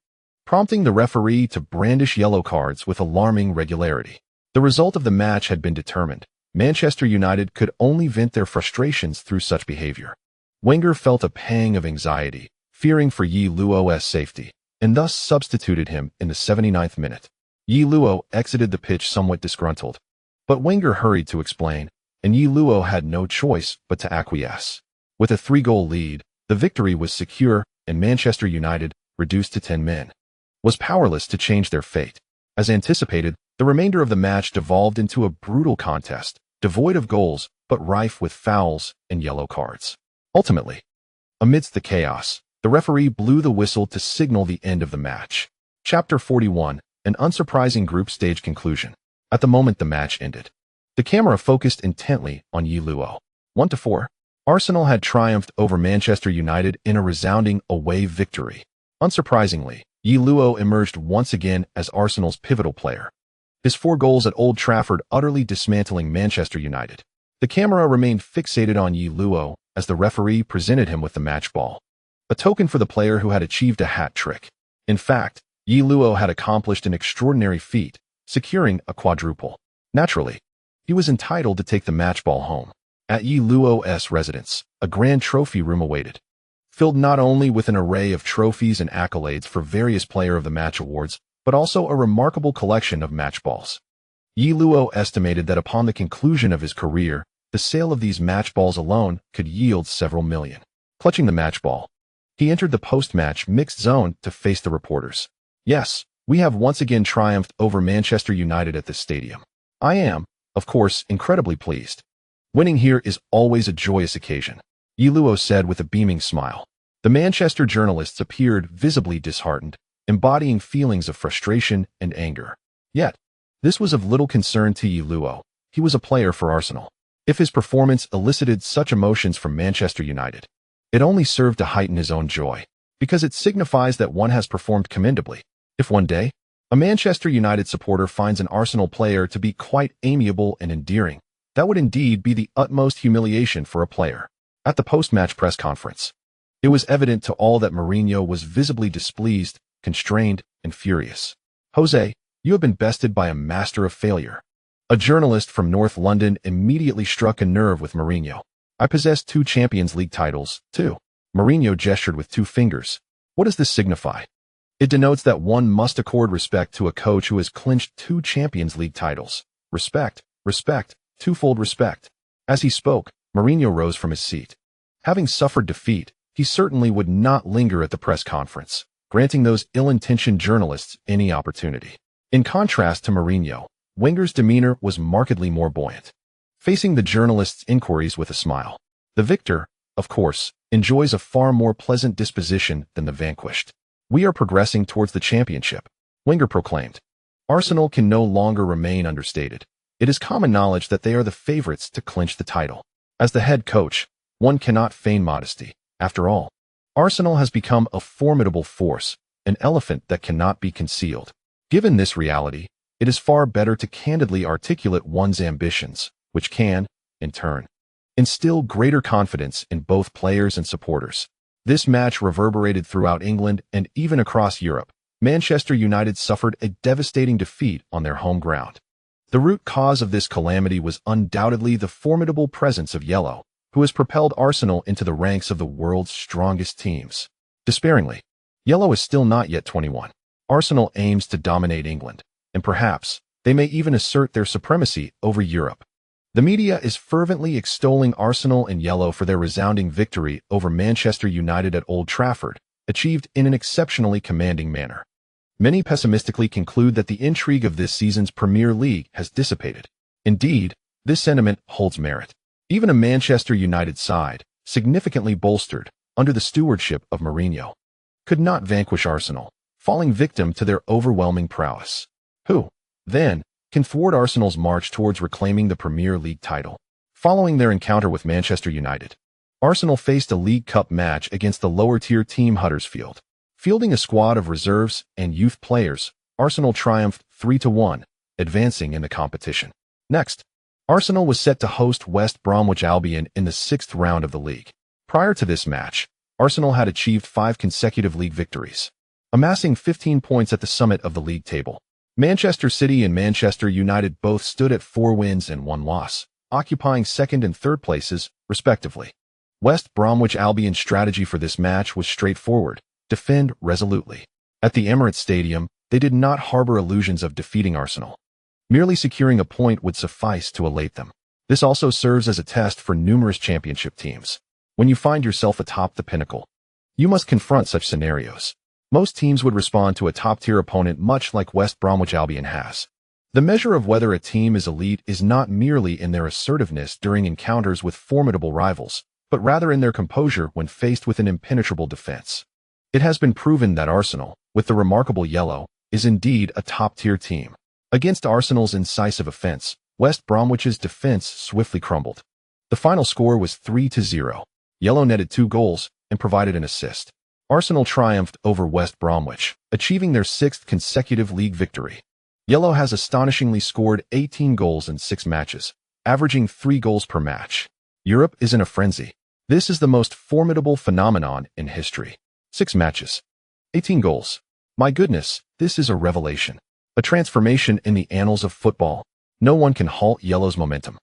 prompting the referee to brandish yellow cards with alarming regularity. The result of the match had been determined. Manchester United could only vent their frustrations through such behavior. Wenger felt a pang of anxiety, fearing for Ye Luo's safety, and thus substituted him in the 79th minute. Ye Luo exited the pitch somewhat disgruntled, but Wenger hurried to explain, and Ye Luo had no choice but to acquiesce. With a 3-goal lead, the victory was secure, and Manchester United, reduced to 10 men, was powerless to change their fate. As anticipated, the remainder of the match devolved into a brutal contest, devoid of goals, but rife with fouls and yellow cards. Ultimately, amidst the chaos, the referee blew the whistle to signal the end of the match. Chapter 41, an unsurprising group stage conclusion. At the moment the match ended, the camera focused intently on Ye Luo. 1-4. Arsenal had triumphed over Manchester United in a resounding away victory. Unsurprisingly, Ye Luo emerged once again as Arsenal's pivotal player. his 4 goals at Old Trafford utterly dismantling Manchester United. The camera remained fixated on Ye Luo as the referee presented him with the match ball, a token for the player who had achieved a hat trick. In fact, Ye Luo had accomplished an extraordinary feat, securing a quadruple. Naturally, he was entitled to take the match ball home. At Ye Luo's residence, a grand trophy room awaited, filled not only with an array of trophies and accolades for various Player of the Match awards, but also a remarkable collection of match balls. Ye Luo estimated that upon the conclusion of his career, the sale of these match balls alone could yield several million. Clutching the match ball, he entered the post-match mixed zone to face the reporters. Yes, we have once again triumphed over Manchester United at this stadium. I am, of course, incredibly pleased. Winning here is always a joyous occasion, Ye Luo said with a beaming smile. The Manchester journalists appeared visibly disheartened, embodying feelings of frustration and anger. Yet, this was of little concern to Ye Luo. He was a player for Arsenal. If his performance elicited such emotions from Manchester United, it only served to heighten his own joy, because it signifies that one has performed commendably. If one day, a Manchester United supporter finds an Arsenal player to be quite amiable and endearing, that would indeed be the utmost humiliation for a player. At the post-match press conference, it was evident to all that Mourinho was visibly displeased, constrained, and furious. "Jose, you have been bested by a master of failure." A journalist from North London immediately struck a nerve with Mourinho. "I possess 2 Champions League titles, too." Mourinho gestured with 2 fingers. What does this signify? It denotes that one must accord respect to a coach who has clinched 2 Champions League titles. Respect, respect, twofold respect. As he spoke, Mourinho rose from his seat. Having suffered defeat, he certainly would not linger at the press conference, granting those ill-intentioned journalists any opportunity. In contrast to Mourinho, Wenger's demeanor was markedly more buoyant, facing the journalists' inquiries with a smile. The victor, of course, enjoys a far more pleasant disposition than the vanquished. "We are progressing towards the championship," Wenger proclaimed. Arsenal can no longer remain understated. It is common knowledge that they are the favorites to clinch the title. As the head coach, one cannot feign modesty. After all, Arsenal has become a formidable force, an elephant that cannot be concealed. Given this reality, it is far better to candidly articulate one's ambitions, which can, in turn, instill greater confidence in both players and supporters. This match reverberated throughout England and even across Europe. Manchester United suffered a devastating defeat on their home ground. The root cause of this calamity was undoubtedly the formidable presence of Ye Luo, who has propelled Arsenal into the ranks of the world's strongest teams. Despairingly, Ye Luo is still not yet 21. Arsenal aims to dominate England, and perhaps they may even assert their supremacy over Europe. The media is fervently extolling Arsenal and Ye Luo for their resounding victory over Manchester United at Old Trafford, achieved in an exceptionally commanding manner. Many pessimistically conclude that the intrigue of this season's Premier League has dissipated. Indeed, this sentiment holds merit. Even a Manchester United side, significantly bolstered under the stewardship of Mourinho, could not vanquish Arsenal, falling victim to their overwhelming prowess. Who, then, can thwart Arsenal's march towards reclaiming the Premier League title? Following their encounter with Manchester United, Arsenal faced a League Cup match against the lower-tier team Huddersfield. Fielding a squad of reserves and youth players, Arsenal triumphed 3-1, advancing in the competition. Next, Arsenal was set to host West Bromwich Albion in the 6th round of the league. Prior to this match, Arsenal had achieved 5 consecutive league victories, amassing 15 points at the summit of the league table. Manchester City and Manchester United both stood at 4 wins and 1 loss, occupying 2nd and 3rd places, respectively. West Bromwich Albion's strategy for this match was straightforward: defend resolutely. At the Emirates Stadium, they did not harbor illusions of defeating Arsenal. Merely securing a point would suffice to elate them. This also serves as a test for numerous championship teams. When you find yourself atop the pinnacle, you must confront such scenarios. Most teams would respond to a top-tier opponent much like West Bromwich Albion has. The measure of whether a team is elite is not merely in their assertiveness during encounters with formidable rivals, but rather in their composure when faced with an impenetrable defense. It has been proven that Arsenal, with the remarkable Ye Luo, is indeed a top-tier team. Against Arsenal's incisive offense, West Bromwich's defense swiftly crumbled. The final score was 3-0. Ye Luo netted 2 goals and provided an assist. Arsenal triumphed over West Bromwich, achieving their 6th consecutive league victory. Yellow has astonishingly scored 18 goals in 6 matches, averaging 3 goals per match. Europe is in a frenzy. This is the most formidable phenomenon in history. 6 matches. 18 goals. My goodness, this is a revelation. A transformation in the annals of football. No one can halt Yellow's momentum.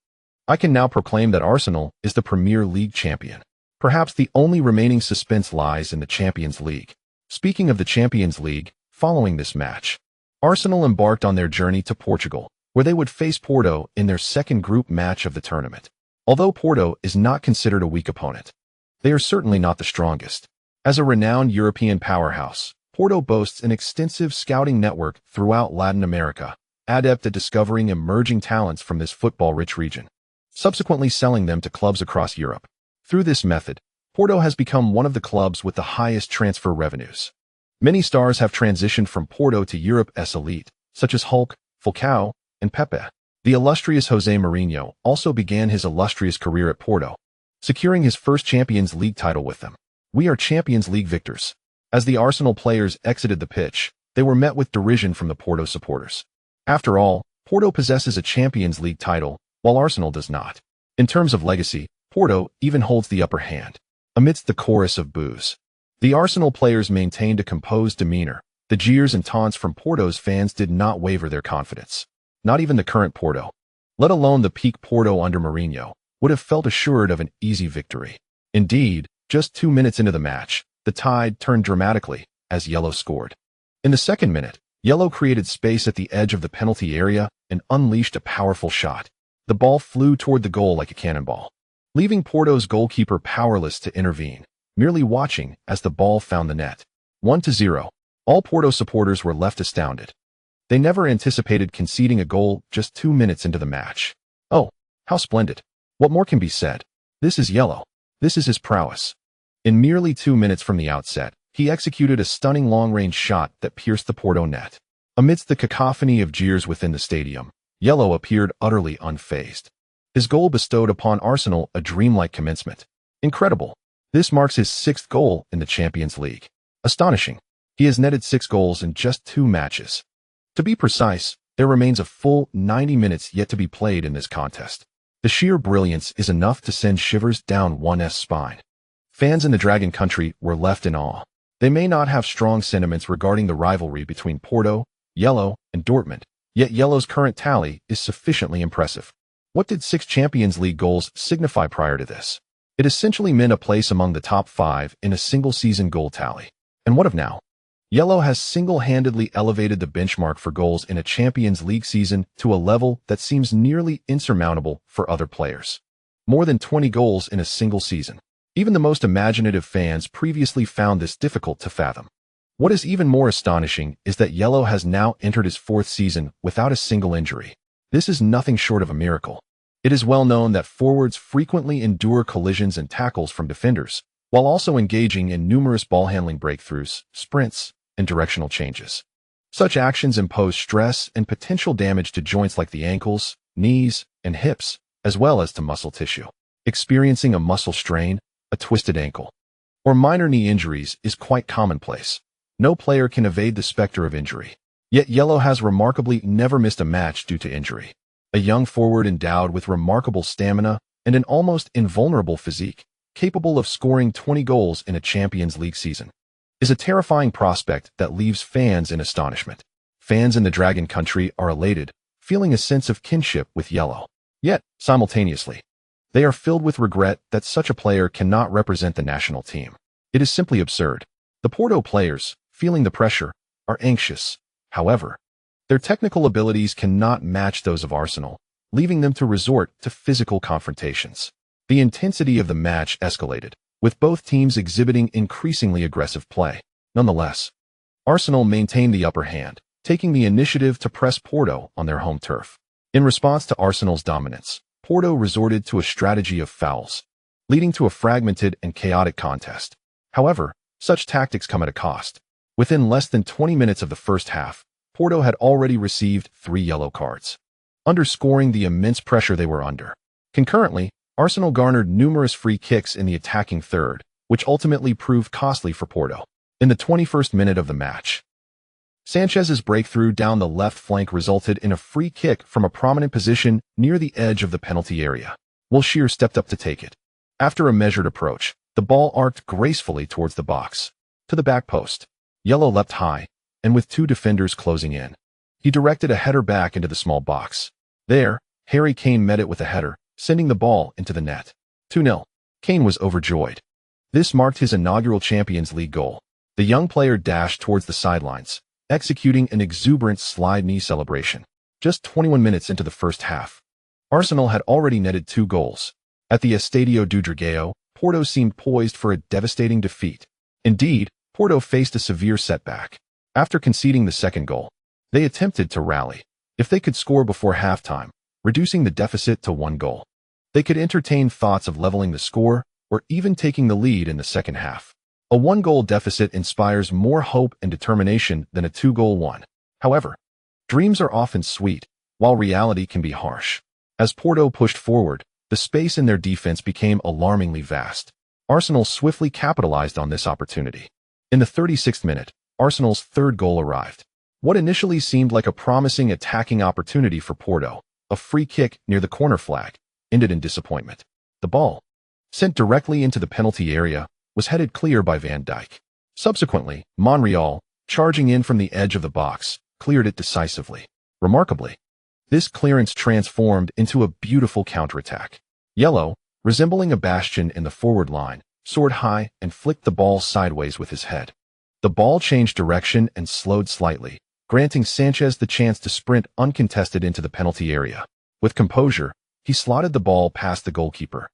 I can now proclaim that Arsenal is the Premier League champion. Perhaps the only remaining suspense lies in the Champions League. Speaking of the Champions League, following this match, Arsenal embarked on their journey to Portugal, where they would face Porto in their second group match of the tournament. Although Porto is not considered a weak opponent, they are certainly not the strongest. As a renowned European powerhouse, Porto boasts an extensive scouting network throughout Latin America, adept at discovering emerging talents from this football-rich region, subsequently selling them to clubs across Europe. Through this method, Porto has become one of the clubs with the highest transfer revenues. Many stars have transitioned from Porto to Europe's elite, such as Hulk, Falcao, and Pepe. The illustrious Jose Mourinho also began his illustrious career at Porto, securing his first Champions League title with them. We are Champions League victors. As the Arsenal players exited the pitch, they were met with derision from the Porto supporters. After all, Porto possesses a Champions League title, while Arsenal does not. In terms of legacy, Porto even holds the upper hand. Amidst the chorus of boos, the Arsenal players maintained a composed demeanor. The jeers and taunts from Porto's fans did not waver their confidence. Not even the current Porto, let alone the peak Porto under Mourinho, would have felt assured of an easy victory. Indeed, just 2 minutes into the match, the tide turned dramatically as Yellow scored. In the second minute, Yellow created space at the edge of the penalty area and unleashed a powerful shot. The ball flew toward the goal like a cannonball, leaving Porto's goalkeeper powerless to intervene, merely watching as the ball found the net. 1-0. All Porto supporters were left astounded. They never anticipated conceding a goal just 2 minutes into the match. Oh, how splendid. What more can be said? This is Yellow. This is his prowess. In merely 2 minutes from the outset, he executed a stunning long-range shot that pierced the Porto net. Amidst the cacophony of jeers within the stadium, Yellow appeared utterly unfazed. His goal bestowed upon Arsenal a dreamlike commencement. Incredible. This marks his 6th goal in the Champions League. Astonishing. He has netted 6 goals in just 2 matches. To be precise, there remains a full 90 minutes yet to be played in this contest. The sheer brilliance is enough to send shivers down one's spine. Fans in the Dragon Country were left in awe. They may not have strong sentiments regarding the rivalry between Porto, Yellow, and Dortmund, yet Yellow's current tally is sufficiently impressive. What did 6 Champions League goals signify prior to this? It essentially meant a place among the top 5 in a single-season goal tally. And what of now? Yellow has single-handedly elevated the benchmark for goals in a Champions League season to a level that seems nearly insurmountable for other players. More than 20 goals in a single season. Even the most imaginative fans previously found this difficult to fathom. What is even more astonishing is that Yellow has now entered his 4th season without a single injury. This is nothing short of a miracle. It is well known that forwards frequently endure collisions and tackles from defenders, while also engaging in numerous ball-handling breakthroughs, sprints, and directional changes. Such actions impose stress and potential damage to joints like the ankles, knees, and hips, as well as to muscle tissue. Experiencing a muscle strain, a twisted ankle, or minor knee injuries is quite commonplace. No player can evade the specter of injury. Yet Yellow has remarkably never missed a match due to injury. A young forward endowed with remarkable stamina and an almost invulnerable physique, capable of scoring 20 goals in a Champions League season, is a terrifying prospect that leaves fans in astonishment. Fans in the Dragon Country are elated, feeling a sense of kinship with Yellow. Yet, simultaneously, they are filled with regret that such a player cannot represent the national team. It is simply absurd. The Porto players, feeling the pressure, are anxious. However, their technical abilities cannot match those of Arsenal, leaving them to resort to physical confrontations. The intensity of the match escalated, with both teams exhibiting increasingly aggressive play. Nonetheless, Arsenal maintained the upper hand, taking the initiative to press Porto on their home turf. In response to Arsenal's dominance, Porto resorted to a strategy of fouls, leading to a fragmented and chaotic contest. However, such tactics come at a cost. Within less than 20 minutes of the first half, Porto had already received 3 yellow cards, underscoring the immense pressure they were under. Concurrently, Arsenal garnered numerous free kicks in the attacking third, which ultimately proved costly for Porto. In the 21st minute of the match, Sanchez's breakthrough down the left flank resulted in a free kick from a prominent position near the edge of the penalty area. Wilshere stepped up to take it. After a measured approach, the ball arced gracefully towards the box. To the back post. Yellow leapt high, and with two defenders closing in, he directed a header back into the small box. There, Harry Kane met it with a header, sending the ball into the net. 2-0. Kane was overjoyed. This marked his inaugural Champions League goal. The young player dashed towards the sidelines, executing an exuberant slide knee celebration. Just 21 minutes into the first half, Arsenal had already netted 2 goals. At the Estadio do Dragão, Porto seemed poised for a devastating defeat. Indeed, Porto faced a severe setback. After conceding the second goal, they attempted to rally. If they could score before halftime, reducing the deficit to 1 goal, they could entertain thoughts of leveling the score or even taking the lead in the second half. A 1-goal deficit inspires more hope and determination than a 2-goal one. However, dreams are often sweet, while reality can be harsh. As Porto pushed forward, the space in their defense became alarmingly vast. Arsenal swiftly capitalized on this opportunity. In the 36th minute, Arsenal's third goal arrived. What initially seemed like a promising attacking opportunity for Porto, a free kick near the corner flag, ended in disappointment. The ball, sent directly into the penalty area, was headed clear by Van Dijk. Subsequently, Monreal, charging in from the edge of the box, cleared it decisively. Remarkably, this clearance transformed into a beautiful counterattack. Yellow, resembling a bastion in the forward line, soared high and flicked the ball sideways with his head. The ball changed direction and slowed slightly, granting Sanchez the chance to sprint uncontested into the penalty area. With composure, he slotted the ball past the goalkeeper,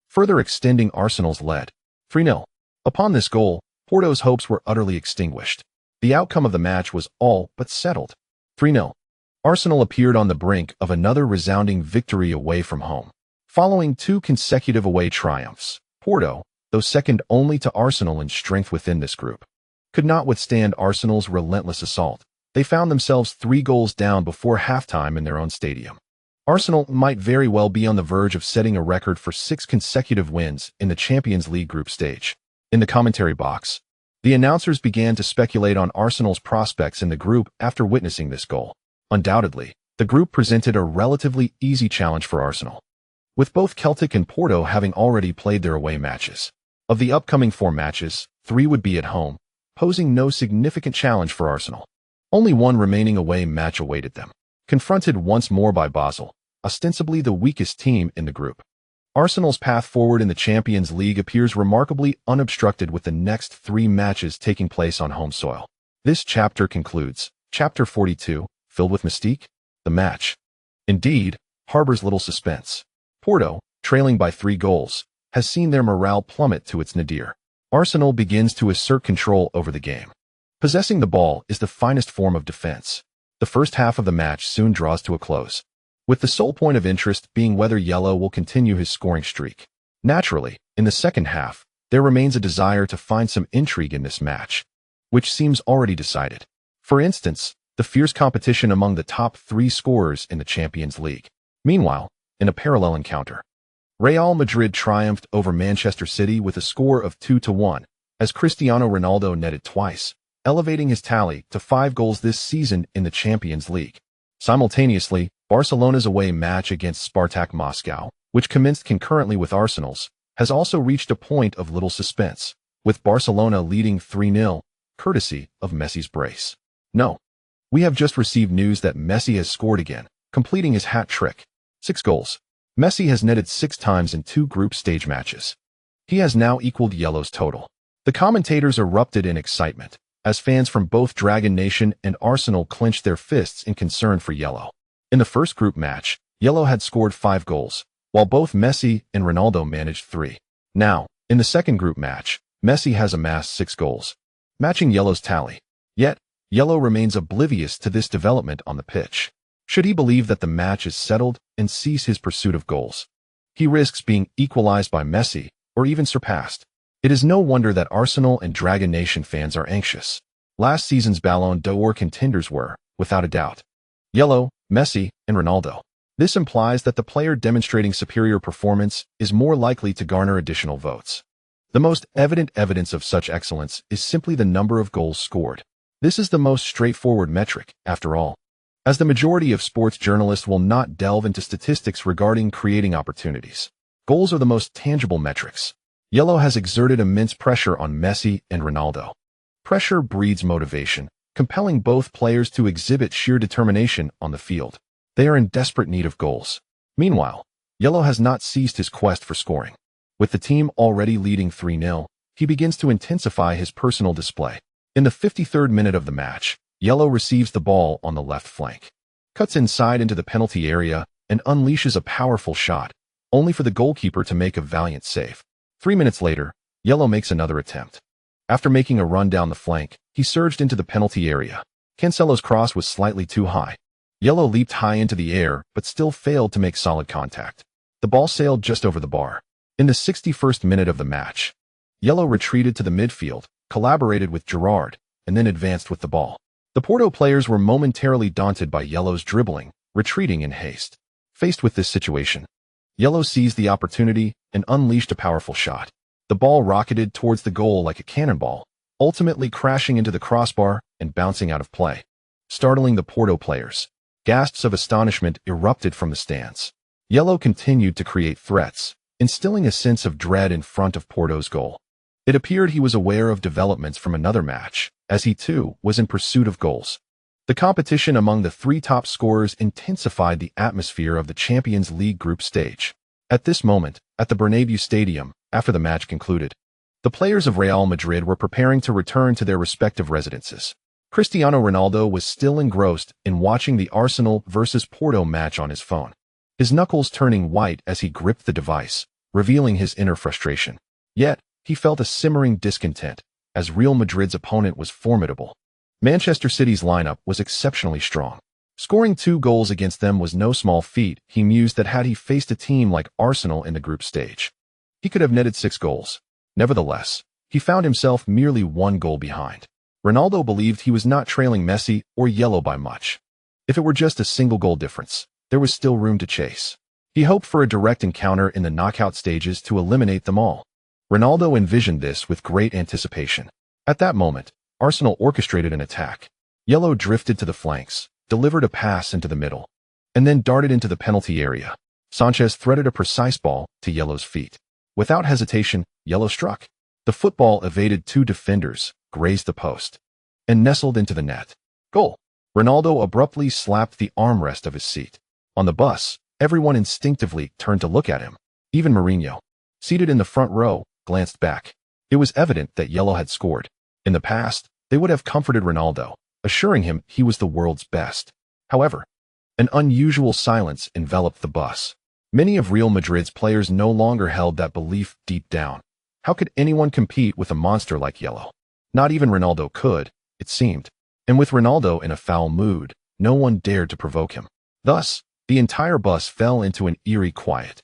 further extending Arsenal's lead. 3-0. Upon this goal, Porto's hopes were utterly extinguished. The outcome of the match was all but settled. 3-0. Arsenal appeared on the brink of another resounding victory away from home. Following 2 consecutive away triumphs, Porto, though second only to Arsenal in strength within this group, could not withstand Arsenal's relentless assault. They found themselves 3 goals down before halftime in their own stadium. Arsenal might very well be on the verge of setting a record for 6 consecutive wins in the Champions League group stage. In the commentary box, the announcers began to speculate on Arsenal's prospects in the group after witnessing this goal. Undoubtedly, the group presented a relatively easy challenge for Arsenal, with both Celtic and Porto having already played their away matches. Of the upcoming 4 matches, 3 would be at home, posing no significant challenge for Arsenal. Only one remaining away match awaited them. Confronted once more by Basel, ostensibly the weakest team in the group, Arsenal's path forward in the Champions League appears remarkably unobstructed with the next 3 matches taking place on home soil. This chapter concludes, Chapter 42, filled with mystique. The match, indeed, harbors little suspense. Porto, trailing by 3 goals, has seen their morale plummet to its nadir. Arsenal begins to assert control over the game. Possessing the ball is the finest form of defense. The first half of the match soon draws to a close, with the sole point of interest being whether Yellow will continue his scoring streak. Naturally, in the second half, there remains a desire to find some intrigue in this match, which seems already decided. For instance, the fierce competition among the top 3 scorers in the Champions League. Meanwhile, in a parallel encounter, Real Madrid triumphed over Manchester City with a score of 2-1, as Cristiano Ronaldo netted twice, elevating his tally to 5 goals this season in the Champions League. Simultaneously, Barcelona's away match against Spartak Moscow, which commenced concurrently with Arsenal's, has also reached a point of little suspense, with Barcelona leading 3-0, courtesy of Messi's brace. No, we have just received news that Messi has scored again, completing his hat trick. 6 goals. Messi has netted 6 times in 2 group stage matches. He has now equaled Yellow's total. The commentators erupted in excitement, as fans from both Dragon Nation and Arsenal clenched their fists in concern for Yellow. In the first group match, Yellow had scored 5 goals, while both Messi and Ronaldo managed 3. Now, in the second group match, Messi has amassed 6 goals, matching Yellow's tally. Yet, Yellow remains oblivious to this development on the pitch. Should he believe that the match is settled and cease his pursuit of goals, he risks being equalized by Messi or even surpassed. It is no wonder that Arsenal and Dragon Nation fans are anxious. Last season's Ballon d'Or contenders were, without a doubt, Yellow, Messi, and Ronaldo. This implies that the player demonstrating superior performance is more likely to garner additional votes. The most evident evidence of such excellence is simply the number of goals scored. This is the most straightforward metric, after all, as the majority of sports journalists will not delve into statistics regarding creating opportunities. Goals are the most tangible metrics. Ye Luo has exerted immense pressure on Messi and Ronaldo. Pressure breeds motivation, compelling both players to exhibit sheer determination on the field. They are in desperate need of goals. Meanwhile, Ye Luo has not ceased his quest for scoring. With the team already leading 3-0, he begins to intensify his personal display. In the 53rd minute of the match, Ye Luo receives the ball on the left flank, cuts inside into the penalty area, and unleashes a powerful shot, only for the goalkeeper to make a valiant save. 3 minutes later, Ye Luo makes another attempt. After making a run down the flank, he surged into the penalty area. Cancelo's cross was slightly too high. Ye Luo leaped high into the air, but still failed to make solid contact. The ball sailed just over the bar. In the 61st minute of the match, Ye Luo retreated to the midfield, collaborated with Gerrard, and then advanced with the ball. The Porto players were momentarily daunted by Ye Luo's dribbling, retreating in haste. Faced with this situation, Ye Luo seized the opportunity and unleashed a powerful shot. The ball rocketed towards the goal like a cannonball, ultimately crashing into the crossbar and bouncing out of play. Startling the Porto players, gasps of astonishment erupted from the stands. Ye Luo continued to create threats, instilling a sense of dread in front of Porto's goal. It appeared he was aware of developments from another match, as he too was in pursuit of goals. The competition among the three top scorers intensified the atmosphere of the Champions League group stage. At this moment, at the Bernabeu Stadium, after the match concluded, the players of Real Madrid were preparing to return to their respective residences. Cristiano Ronaldo was still engrossed in watching the Arsenal versus Porto match on his phone, his knuckles turning white as he gripped the device, revealing his inner frustration. Yet, he felt a simmering discontent, as Real Madrid's opponent was formidable. Manchester City's lineup was exceptionally strong. Scoring 2 goals against them was no small feat. He mused that had he faced a team like Arsenal in the group stage, he could have netted 6 goals. Nevertheless, he found himself merely 1 goal behind. Ronaldo believed he was not trailing Messi or Ye Luo by much. If it were just a single goal difference, there was still room to chase. He hoped for a direct encounter in the knockout stages to eliminate them all. Ronaldo envisioned this with great anticipation. At that moment, Arsenal orchestrated an attack. Ye Luo drifted to the flanks, delivered a pass into the middle, and then darted into the penalty area. Sanchez threaded a precise ball to Ye Luo's feet. Without hesitation, Ye Luo struck. The football evaded 2 defenders, grazed the post, and nestled into the net. Goal! Ronaldo abruptly slapped the armrest of his seat. On the bus, everyone instinctively turned to look at him. Even Mourinho, seated in the front row, glanced back. It was evident that Ye Luo had scored. In the past, they would have comforted Ronaldo, assuring him he was the world's best. However, an unusual silence enveloped the bus. Many of Real Madrid's players no longer held that belief deep down. How could anyone compete with a monster like Ye Luo? Not even Ronaldo could, it seemed. And with Ronaldo in a foul mood, no one dared to provoke him. Thus, the entire bus fell into an eerie quiet.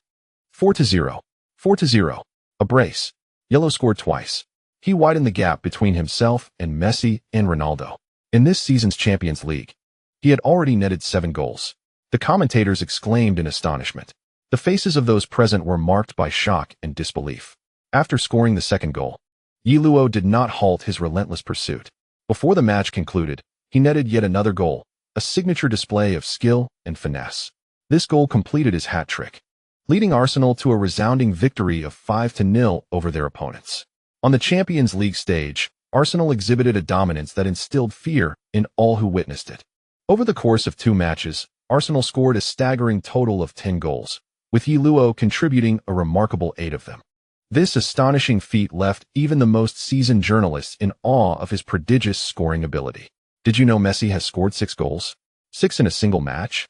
4-0. 4-0. A brace. Ye Luo scored twice. He widened the gap between himself and Messi and Ronaldo. In this season's Champions League, he had already netted 7 goals. The commentators exclaimed in astonishment. The faces of those present were marked by shock and disbelief. After scoring the second goal, Ye Luo did not halt his relentless pursuit. Before the match concluded, he netted yet another goal, a signature display of skill and finesse. This goal completed his hat trick, leading Arsenal to a resounding victory of 5-0 over their opponents. On the Champions League stage, Arsenal exhibited a dominance that instilled fear in all who witnessed it. Over the course of 2 matches, Arsenal scored a staggering total of 10 goals, with Ye Luo contributing a remarkable 8 of them. This astonishing feat left even the most seasoned journalists in awe of his prodigious scoring ability. Did you know Messi has scored 6 goals? 6 in a single match?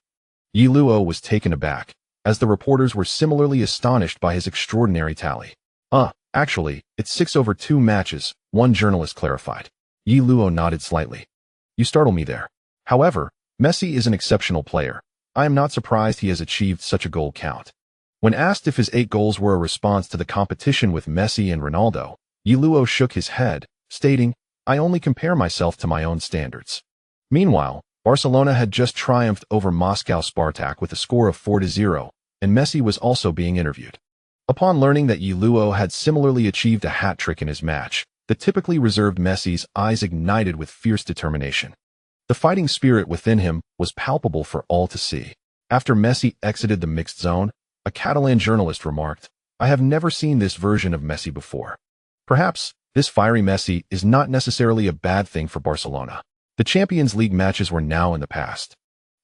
Ye Luo was taken aback, as the reporters were similarly astonished by his extraordinary tally. Actually, it's 6 over 2 matches, one journalist clarified. Ye Luo nodded slightly. You startle me there. However, Messi is an exceptional player. I am not surprised he has achieved such a goal count. When asked if his 8 goals were a response to the competition with Messi and Ronaldo, Ye Luo shook his head, stating, I only compare myself to my own standards. Meanwhile, Barcelona had just triumphed over Moscow Spartak with a score of 4-0, and Messi was also being interviewed. Upon learning that Ye Luo had similarly achieved a hat trick in his match, the typically reserved Messi's eyes ignited with fierce determination. The fighting spirit within him was palpable for all to see. After Messi exited the mixed zone, a Catalan journalist remarked, "I have never seen this version of Messi before." Perhaps this fiery Messi is not necessarily a bad thing for Barcelona. The Champions League matches were now in the past.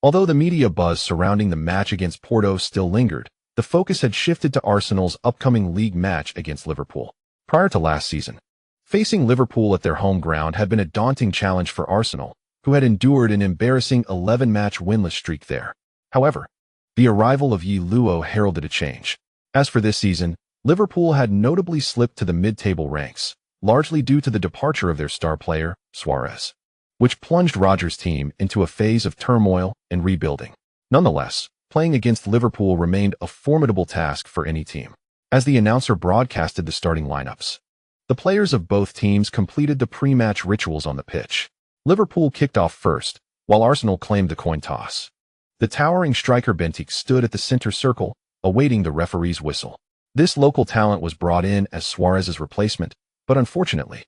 Although the media buzz surrounding the match against Porto still lingered, the focus had shifted to Arsenal's upcoming league match against Liverpool. Prior to last season, facing Liverpool at their home ground had been a daunting challenge for Arsenal, who had endured an embarrassing 11-match winless streak there. However, the arrival of Ye Luo heralded a change. As for this season, Liverpool had notably slipped to the mid-table ranks, largely due to the departure of their star player, Suarez, which plunged Rodgers' team into a phase of turmoil and rebuilding. Nonetheless, playing against Liverpool remained a formidable task for any team. As the announcer broadcasted the starting lineups, the players of both teams completed the pre-match rituals on the pitch. Liverpool kicked off first, while Arsenal claimed the coin toss. The towering striker Bentic stood at the center circle, awaiting the referee's whistle. This local talent was brought in as Suarez's replacement, but unfortunately,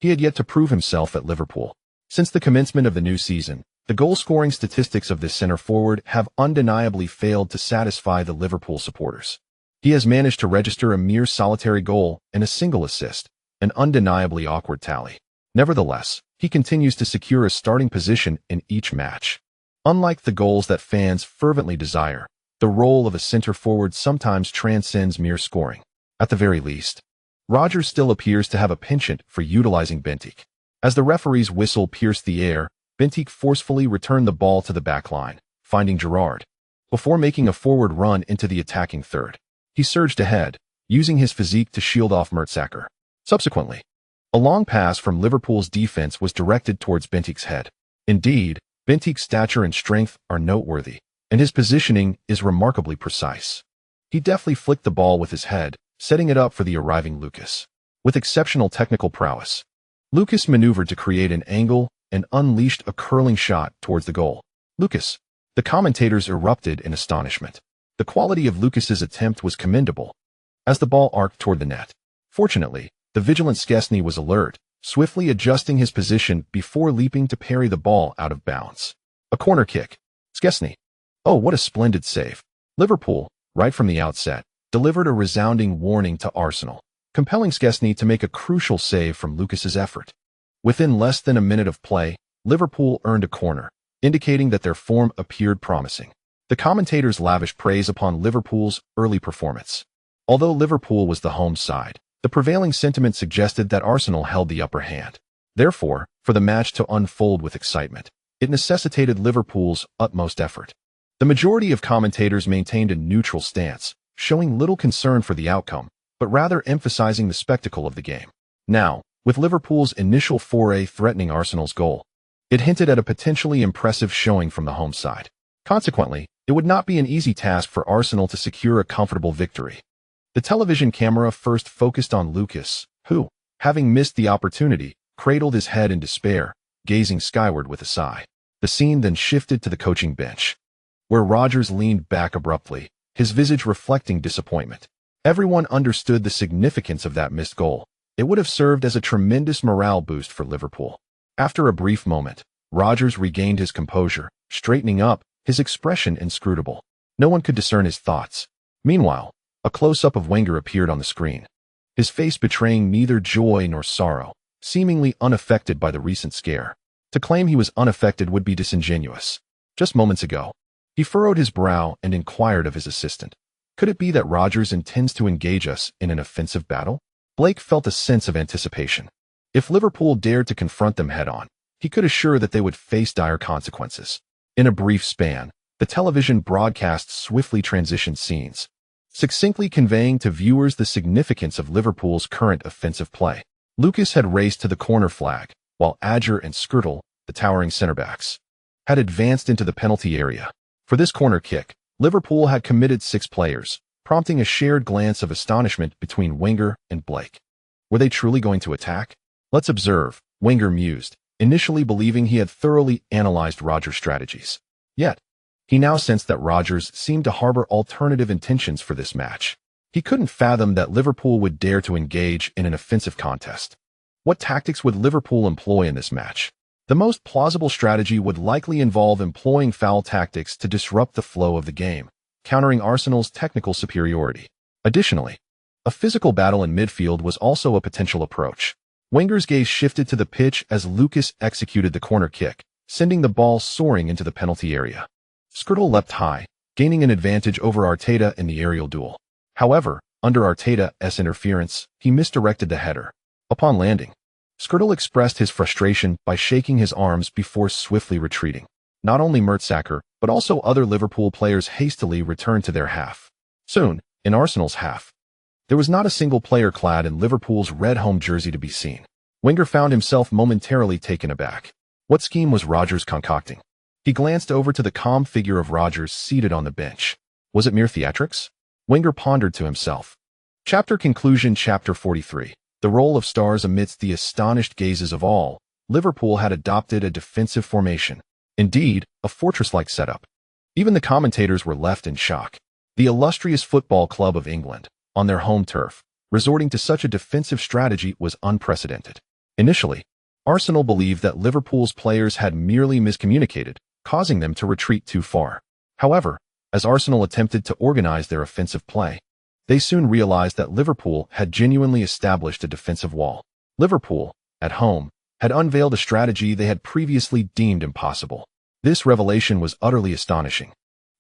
he had yet to prove himself at Liverpool. Since the commencement of the new season, the goal-scoring statistics of this center-forward have undeniably failed to satisfy the Liverpool supporters. He has managed to register a mere solitary goal and a single assist, an undeniably awkward tally. Nevertheless, he continues to secure a starting position in each match. Unlike the goals that fans fervently desire, the role of a center-forward sometimes transcends mere scoring. At the very least, Rodgers still appears to have a penchant for utilizing Bentic. As the referee's whistle pierced the air, Bentic forcefully returned the ball to the back line, finding Gerrard. Before making a forward run into the attacking third, he surged ahead, using his physique to shield off Mertesacker. Subsequently, a long pass from Liverpool's defense was directed towards Bentic's head. Indeed, Bentic's stature and strength are noteworthy, and his positioning is remarkably precise. He deftly flicked the ball with his head, setting it up for the arriving Lucas. With exceptional technical prowess, Lucas maneuvered to create an angle and unleashed a curling shot towards the goal. Lucas. The commentators erupted in astonishment. The quality of Lucas's attempt was commendable, as the ball arced toward the net. Fortunately, the vigilant Szczesny was alert, swiftly adjusting his position before leaping to parry the ball out of bounds. A corner kick. Szczesny. Oh, what a splendid save. Liverpool, right from the outset, delivered a resounding warning to Arsenal, compelling Szczesny to make a crucial save from Lucas's effort. Within less than a minute of play, Liverpool earned a corner, indicating that their form appeared promising. The commentators lavished praise upon Liverpool's early performance. Although Liverpool was the home side, the prevailing sentiment suggested that Arsenal held the upper hand. Therefore, for the match to unfold with excitement, it necessitated Liverpool's utmost effort. The majority of commentators maintained a neutral stance, showing little concern for the outcome, but rather emphasizing the spectacle of the game. Now, with Liverpool's initial foray threatening Arsenal's goal, it hinted at a potentially impressive showing from the home side. Consequently, it would not be an easy task for Arsenal to secure a comfortable victory. The television camera first focused on Lucas, who, having missed the opportunity, cradled his head in despair, gazing skyward with a sigh. The scene then shifted to the coaching bench, where Rodgers leaned back abruptly, his visage reflecting disappointment. Everyone understood the significance of that missed goal. It would have served as a tremendous morale boost for Liverpool. After a brief moment, Rodgers regained his composure, straightening up, his expression inscrutable. No one could discern his thoughts. Meanwhile, a close-up of Wenger appeared on the screen, his face betraying neither joy nor sorrow, seemingly unaffected by the recent scare. To claim he was unaffected would be disingenuous. Just moments ago, he furrowed his brow and inquired of his assistant, "Could it be that Rodgers intends to engage us in an offensive battle?" Blake felt a sense of anticipation. If Liverpool dared to confront them head-on, he could assure that they would face dire consequences. In a brief span, the television broadcast swiftly transitioned scenes, succinctly conveying to viewers the significance of Liverpool's current offensive play. Lucas had raced to the corner flag, while Adger and Skrtel, the towering centre-backs, had advanced into the penalty area. For this corner kick, Liverpool had committed 6 players, prompting a shared glance of astonishment between Wenger and Blake. Were they truly going to attack? Let's observe, Wenger mused, initially believing he had thoroughly analyzed Rodgers' strategies. Yet, he now sensed that Rodgers seemed to harbor alternative intentions for this match. He couldn't fathom that Liverpool would dare to engage in an offensive contest. What tactics would Liverpool employ in this match? The most plausible strategy would likely involve employing foul tactics to disrupt the flow of the game, countering Arsenal's technical superiority. Additionally, a physical battle in midfield was also a potential approach. Wenger's gaze shifted to the pitch as Lucas executed the corner kick, sending the ball soaring into the penalty area. Skrtel leapt high, gaining an advantage over Arteta in the aerial duel. However, under Arteta's interference, he misdirected the header. Upon landing, Skrtel expressed his frustration by shaking his arms before swiftly retreating. Not only Mertesacker, but also other Liverpool players hastily returned to their half. Soon, in Arsenal's half, there was not a single player clad in Liverpool's red home jersey to be seen. Wenger found himself momentarily taken aback. What scheme was Rodgers concocting? He glanced over to the calm figure of Rodgers seated on the bench. Was it mere theatrics? Wenger pondered to himself. Chapter conclusion. Chapter 43. The role of stars. Amidst the astonished gazes of all, Liverpool had adopted a defensive formation. Indeed, a fortress-like setup. Even the commentators were left in shock. The illustrious football club of England, on their home turf, resorting to such a defensive strategy was unprecedented. Initially, Arsenal believed that Liverpool's players had merely miscommunicated, causing them to retreat too far. However, as Arsenal attempted to organize their offensive play, they soon realized that Liverpool had genuinely established a defensive wall. Liverpool, at home, had unveiled a strategy they had previously deemed impossible. This revelation was utterly astonishing.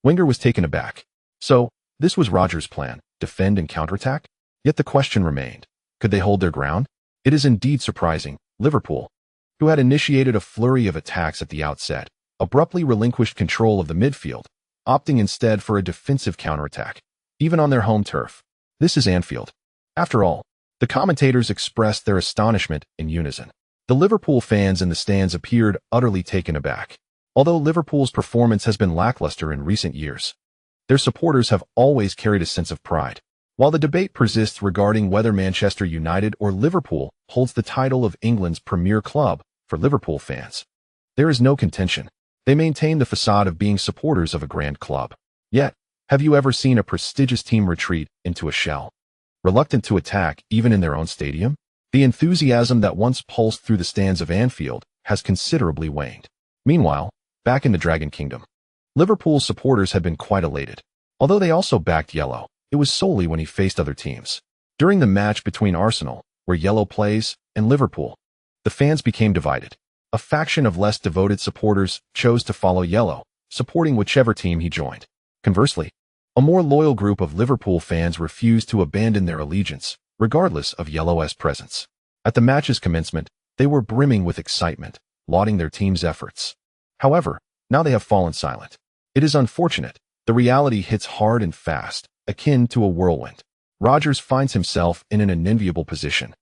Wenger was taken aback. So, this was Rodgers' plan, defend and counterattack? Yet the question remained, could they hold their ground? It is indeed surprising. Liverpool, who had initiated a flurry of attacks at the outset, abruptly relinquished control of the midfield, opting instead for a defensive counterattack. Even on their home turf. This is Anfield. After all, the commentators expressed their astonishment in unison. The Liverpool fans in the stands appeared utterly taken aback. Although Liverpool's performance has been lackluster in recent years, their supporters have always carried a sense of pride. While the debate persists regarding whether Manchester United or Liverpool holds the title of England's premier club, for Liverpool fans, there is no contention. They maintain the facade of being supporters of a grand club. Yet, have you ever seen a prestigious team retreat into a shell, reluctant to attack even in their own stadium? The enthusiasm that once pulsed through the stands of Anfield has considerably waned. Meanwhile, back in the Dragon Kingdom, Liverpool's supporters had been quite elated. Although they also backed Ye Luo, it was solely when he faced other teams. During the match between Arsenal, where Ye Luo plays, and Liverpool, the fans became divided. A faction of less devoted supporters chose to follow Ye Luo, supporting whichever team he joined. Conversely, a more loyal group of Liverpool fans refused to abandon their allegiance, regardless of Ye Luo's presence. At the match's commencement, they were brimming with excitement, lauding their team's efforts. However, now they have fallen silent. It is unfortunate. The reality hits hard and fast, akin to a whirlwind. Rodgers finds himself in an unenviable position,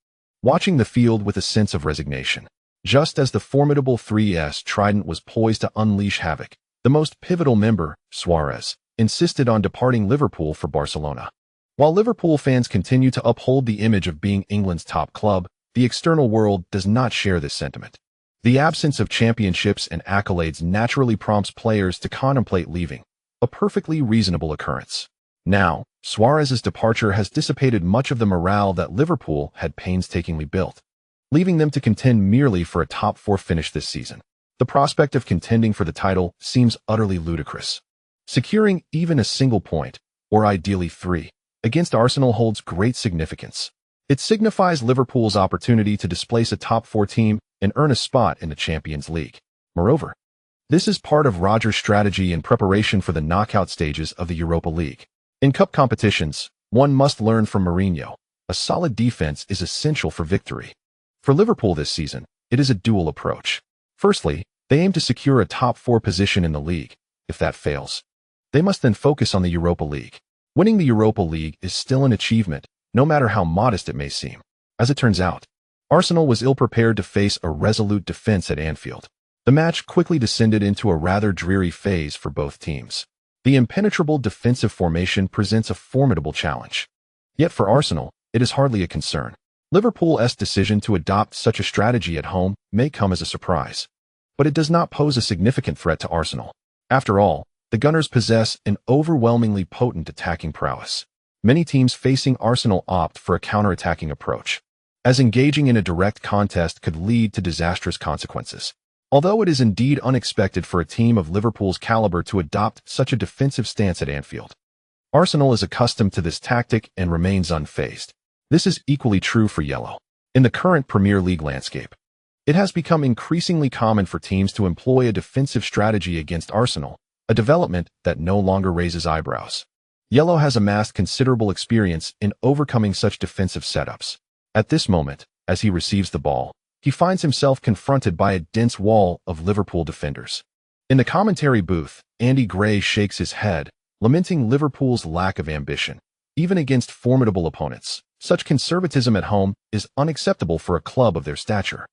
watching the field with a sense of resignation. Just as the formidable 3S trident was poised to unleash havoc, the most pivotal member, Suarez, insisted on departing Liverpool for Barcelona. While Liverpool fans continue to uphold the image of being England's top club, the external world does not share this sentiment. The absence of championships and accolades naturally prompts players to contemplate leaving, a perfectly reasonable occurrence. Now, Suarez's departure has dissipated much of the morale that Liverpool had painstakingly built, leaving them to contend merely for a top 4 finish this season. The prospect of contending for the title seems utterly ludicrous. Securing even a single point, or ideally 3, against Arsenal holds great significance. It signifies Liverpool's opportunity to displace a top 4 team and earn a spot in the Champions League. Moreover, this is part of Rodgers' strategy in preparation for the knockout stages of the Europa League. In cup competitions, one must learn from Mourinho. A solid defense is essential for victory. For Liverpool this season, it is a dual approach. Firstly, they aim to secure a top 4 position in the league. If that fails, they must then focus on the Europa League. Winning the Europa League is still an achievement, no matter how modest it may seem. As it turns out, Arsenal was ill-prepared to face a resolute defense at Anfield. The match quickly descended into a rather dreary phase for both teams. The impenetrable defensive formation presents a formidable challenge. Yet for Arsenal, it is hardly a concern. Liverpool's decision to adopt such a strategy at home may come as a surprise, but it does not pose a significant threat to Arsenal. After all, the Gunners possess an overwhelmingly potent attacking prowess. Many teams facing Arsenal opt for a counter-attacking approach. as engaging in a direct contest could lead to disastrous consequences. Although it is indeed unexpected for a team of Liverpool's caliber to adopt such a defensive stance at Anfield, Arsenal is accustomed to this tactic and remains unfazed. This is equally true for Ye Luo. In the current Premier League landscape, it has become increasingly common for teams to employ a defensive strategy against Arsenal, a development that no longer raises eyebrows. Ye Luo has amassed considerable experience in overcoming such defensive setups. At this moment, as he receives the ball, he finds himself confronted by a dense wall of Liverpool defenders. In the commentary booth, Andy Gray shakes his head, lamenting Liverpool's lack of ambition. Even against formidable opponents, such conservatism at home is unacceptable for a club of their stature.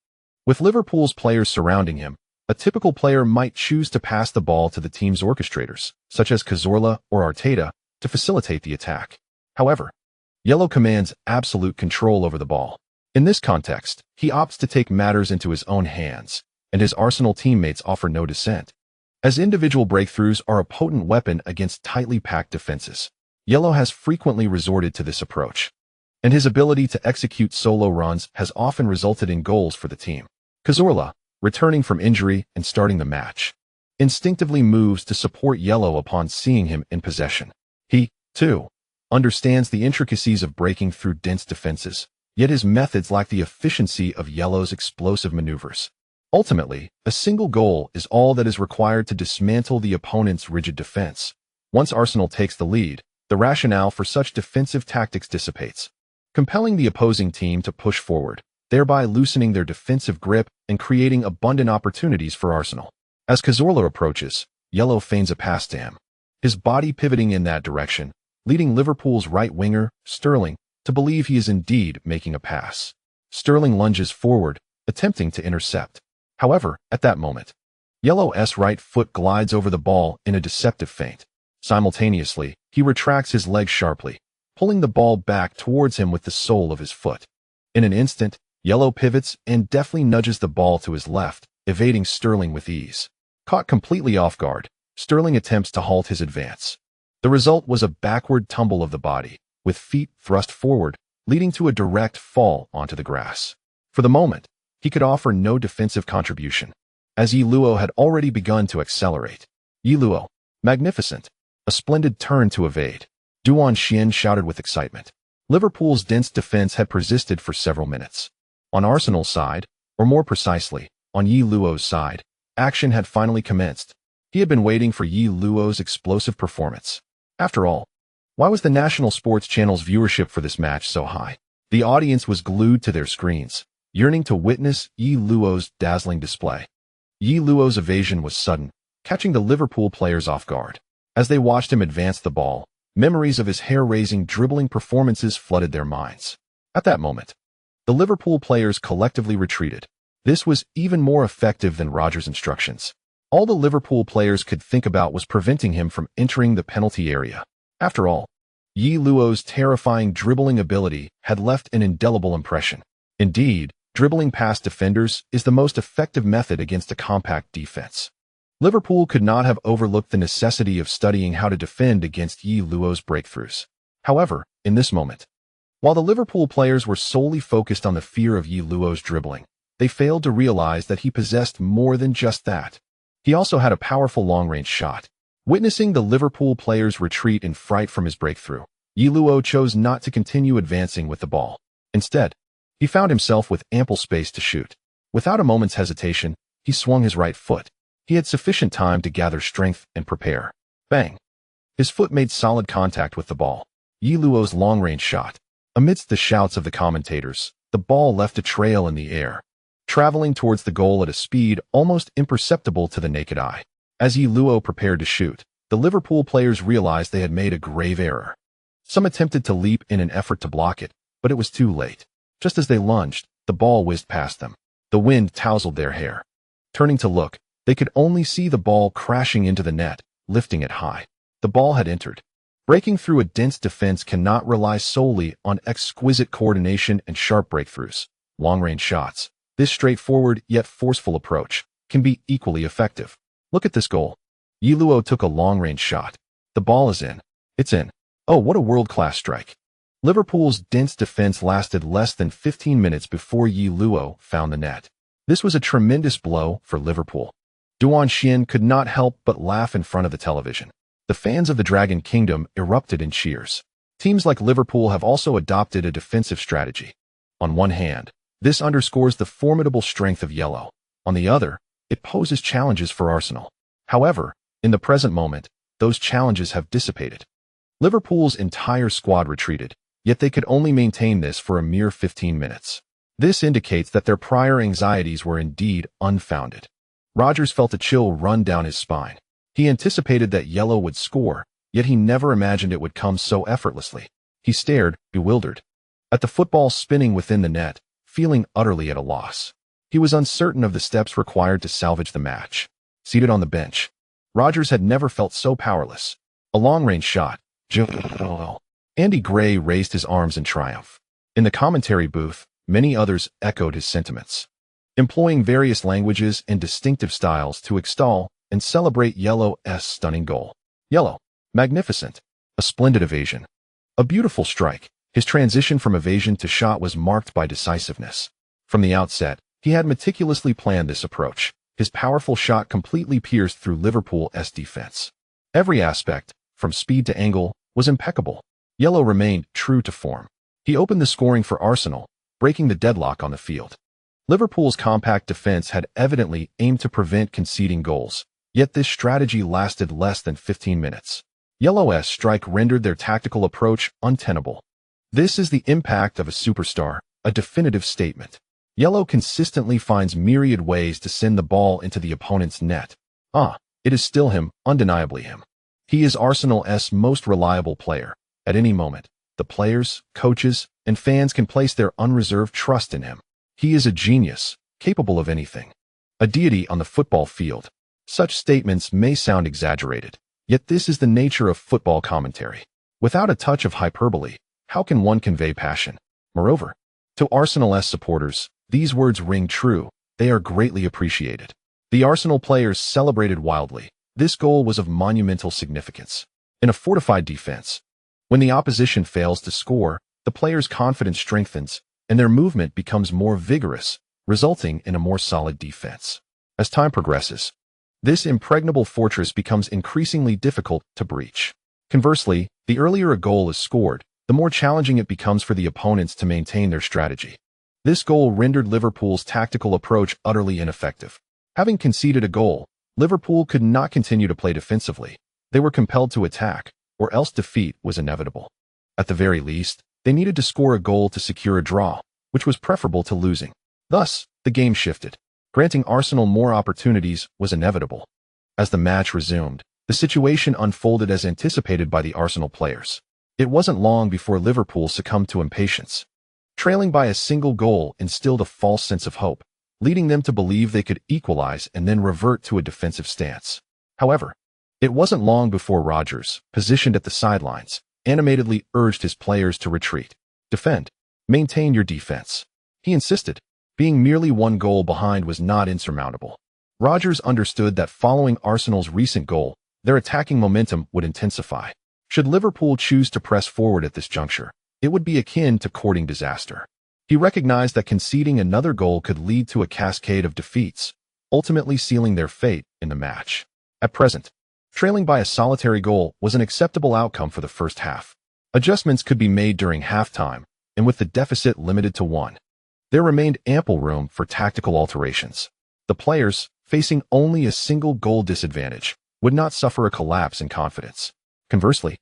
With Liverpool's players surrounding him, a typical player might choose to pass the ball to the team's orchestrators, such as Cazorla or Arteta, to facilitate the attack. However, Ye Luo commands absolute control over the ball. In this context, he opts to take matters into his own hands, and his Arsenal teammates offer no dissent. As individual breakthroughs are a potent weapon against tightly packed defenses, Ye Luo has frequently resorted to this approach, and his ability to execute solo runs has often resulted in goals for the team. Cazorla, returning from injury and starting the match, instinctively moves to support Ye Luo upon seeing him in possession. He, too, understands the intricacies of breaking through dense defenses, yet his methods lack the efficiency of Ye Luo's explosive maneuvers. Ultimately, a single goal is all that is required to dismantle the opponent's rigid defense. Once Arsenal takes the lead, the rationale for such defensive tactics dissipates, compelling the opposing team to push forward, thereby loosening their defensive grip and creating abundant opportunities for Arsenal. As Cazorla approaches, Ye Luo feigns a pass to him, his body pivoting in that direction, leading Liverpool's right winger, Sterling, to believe he is indeed making a pass. Sterling lunges forward, attempting to intercept. However, at that moment, Ye Luo's right foot glides over the ball in a deceptive feint. Simultaneously, he retracts his leg sharply, pulling the ball back towards him with the sole of his foot. In an instant, Ye Luo pivots and deftly nudges the ball to his left, evading Sterling with ease. Caught completely off guard, Sterling attempts to halt his advance. The result was a backward tumble of the body, with feet thrust forward, leading to a direct fall onto the grass. For the moment, he could offer no defensive contribution, as Ye Luo had already begun to accelerate. Ye Luo, magnificent, a splendid turn to evade, Duan Xian shouted with excitement. Liverpool's dense defense had persisted for several minutes. On Arsenal's side, or more precisely, on Ye Luo's side, action had finally commenced. He had been waiting for Ye Luo's explosive performance. After all, why was the national sports channel's viewership for this match so high? The audience was glued to their screens, yearning to witness Ye Luo's dazzling display. Ye Luo's evasion was sudden, catching the Liverpool players off guard. As they watched him advance the ball, memories of his hair-raising dribbling performances flooded their minds. At that moment, the Liverpool players collectively retreated. This was even more effective than Rodgers' instructions. All the Liverpool players could think about was preventing him from entering the penalty area. After all, Ye Luo's terrifying dribbling ability had left an indelible impression. Indeed, dribbling past defenders is the most effective method against a compact defense. Liverpool could not have overlooked the necessity of studying how to defend against Ye Luo's breakthroughs. However, in this moment, while the Liverpool players were solely focused on the fear of Ye Luo's dribbling, they failed to realize that he possessed more than just that. He also had a powerful long-range shot. Witnessing the Liverpool players retreat in fright from his breakthrough, Ye Luo chose not to continue advancing with the ball. Instead, he found himself with ample space to shoot. Without a moment's hesitation, he swung his right foot. He had sufficient time to gather strength and prepare. Bang! His foot made solid contact with the ball. Ye Luo's long-range shot. Amidst the shouts of the commentators, the ball left a trail in the air, traveling towards the goal at a speed almost imperceptible to the naked eye. As Ye Luo prepared to shoot, the Liverpool players realized they had made a grave error. Some attempted to leap in an effort to block it, but it was too late. Just as they lunged, the ball whizzed past them. The wind tousled their hair. Turning to look, they could only see the ball crashing into the net, lifting it high. The ball had entered. Breaking through a dense defense cannot rely solely on exquisite coordination and sharp breakthroughs. Long-range shots. This straightforward yet forceful approach can be equally effective. Look at this goal. Ye Luo took a long-range shot. The ball is in. It's in. Oh, what a world-class strike. Liverpool's dense defense lasted less than 15 minutes before Ye Luo found the net. This was a tremendous blow for Liverpool. Duan Xian could not help but laugh in front of the television. The fans of the Dragon Kingdom erupted in cheers. Teams like Liverpool have also adopted a defensive strategy. On one hand, this underscores the formidable strength of Ye Luo. On the other, it poses challenges for Arsenal. However, in the present moment, those challenges have dissipated. Liverpool's entire squad retreated, yet they could only maintain this for a mere 15 minutes. This indicates that their prior anxieties were indeed unfounded. Rodgers felt a chill run down his spine. He anticipated that Ye Luo would score, yet he never imagined it would come so effortlessly. He stared, bewildered, at the football spinning within the net, feeling utterly at a loss. He was uncertain of the steps required to salvage the match. Seated on the bench, Rodgers had never felt so powerless. A long-range shot. Andy Gray raised his arms in triumph. In the commentary booth, many others echoed his sentiments. Employing various languages and distinctive styles to extol and celebrate Ye Luo's stunning goal. Ye Luo, magnificent, a splendid evasion. A beautiful strike. His transition from evasion to shot was marked by decisiveness. From the outset, he had meticulously planned this approach. His powerful shot completely pierced through Liverpool's defense. Every aspect, from speed to angle, was impeccable. Ye Luo remained true to form. He opened the scoring for Arsenal, breaking the deadlock on the field. Liverpool's compact defense had evidently aimed to prevent conceding goals, yet this strategy lasted less than 15 minutes. Ye Luo's strike rendered their tactical approach untenable. This is the impact of a superstar, a definitive statement. Ye Luo consistently finds myriad ways to send the ball into the opponent's net. It is still him, undeniably him. He is Arsenal's most reliable player. At any moment, the players, coaches, and fans can place their unreserved trust in him. He is a genius, capable of anything. A deity on the football field. Such statements may sound exaggerated, yet this is the nature of football commentary. Without a touch of hyperbole, how can one convey passion? Moreover, to Arsenal's supporters, these words ring true. They are greatly appreciated. The Arsenal players celebrated wildly. This goal was of monumental significance. In a fortified defense, when the opposition fails to score, the players' confidence strengthens, and their movement becomes more vigorous, resulting in a more solid defense. As time progresses, this impregnable fortress becomes increasingly difficult to breach. Conversely, the earlier a goal is scored, the more challenging it becomes for the opponents to maintain their strategy. This goal rendered Liverpool's tactical approach utterly ineffective. Having conceded a goal, Liverpool could not continue to play defensively. They were compelled to attack, or else defeat was inevitable. At the very least, they needed to score a goal to secure a draw, which was preferable to losing. Thus, the game shifted. Granting Arsenal more opportunities was inevitable. As the match resumed, the situation unfolded as anticipated by the Arsenal players. It wasn't long before Liverpool succumbed to impatience. Trailing by a single goal instilled a false sense of hope, leading them to believe they could equalize and then revert to a defensive stance. However, it wasn't long before Rodgers, positioned at the sidelines, animatedly urged his players to retreat. Defend. Maintain your defense. He insisted. Being merely one goal behind was not insurmountable. Rodgers understood that following Arsenal's recent goal, their attacking momentum would intensify. Should Liverpool choose to press forward at this juncture, it would be akin to courting disaster. He recognized that conceding another goal could lead to a cascade of defeats, ultimately sealing their fate in the match. At present, trailing by a solitary goal was an acceptable outcome for the first half. Adjustments could be made during halftime, and with the deficit limited to 1, there remained ample room for tactical alterations. The players, facing only a single goal disadvantage, would not suffer a collapse in confidence. Conversely,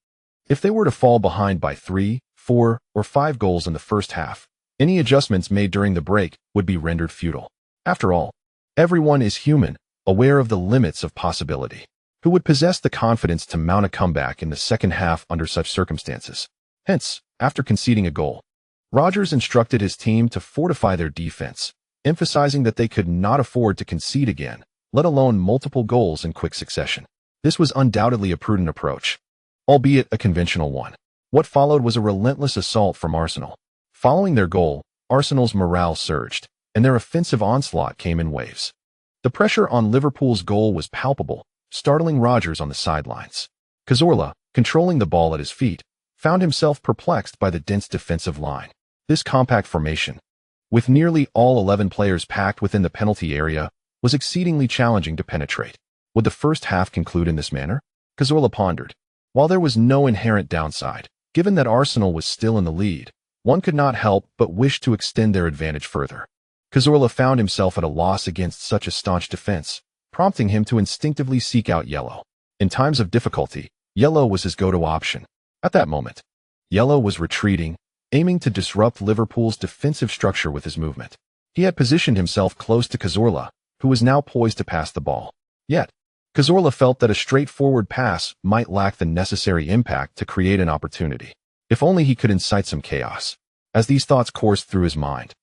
if they were to fall behind by 3, 4, or 5 goals in the first half, any adjustments made during the break would be rendered futile. After all, everyone is human, aware of the limits of possibility. Who would possess the confidence to mount a comeback in the second half under such circumstances? Hence, after conceding a goal, Rodgers instructed his team to fortify their defense, emphasizing that they could not afford to concede again, let alone multiple goals in quick succession. This was undoubtedly a prudent approach, albeit a conventional one. What followed was a relentless assault from Arsenal. Following their goal, Arsenal's morale surged, and their offensive onslaught came in waves. The pressure on Liverpool's goal was palpable, startling Rodgers on the sidelines. Cazorla, controlling the ball at his feet, found himself perplexed by the dense defensive line. This compact formation, with nearly all 11 players packed within the penalty area, was exceedingly challenging to penetrate. Would the first half conclude in this manner? Cazorla pondered. While there was no inherent downside, given that Arsenal was still in the lead, one could not help but wish to extend their advantage further. Cazorla found himself at a loss against such a staunch defense, prompting him to instinctively seek out Ye Luo. In times of difficulty, Ye Luo was his go-to option. At that moment, Ye Luo was retreating, aiming to disrupt Liverpool's defensive structure with his movement. He had positioned himself close to Cazorla, who was now poised to pass the ball. Yet, Cazorla felt that a straightforward pass might lack the necessary impact to create an opportunity. If only he could incite some chaos. As these thoughts coursed through his mind,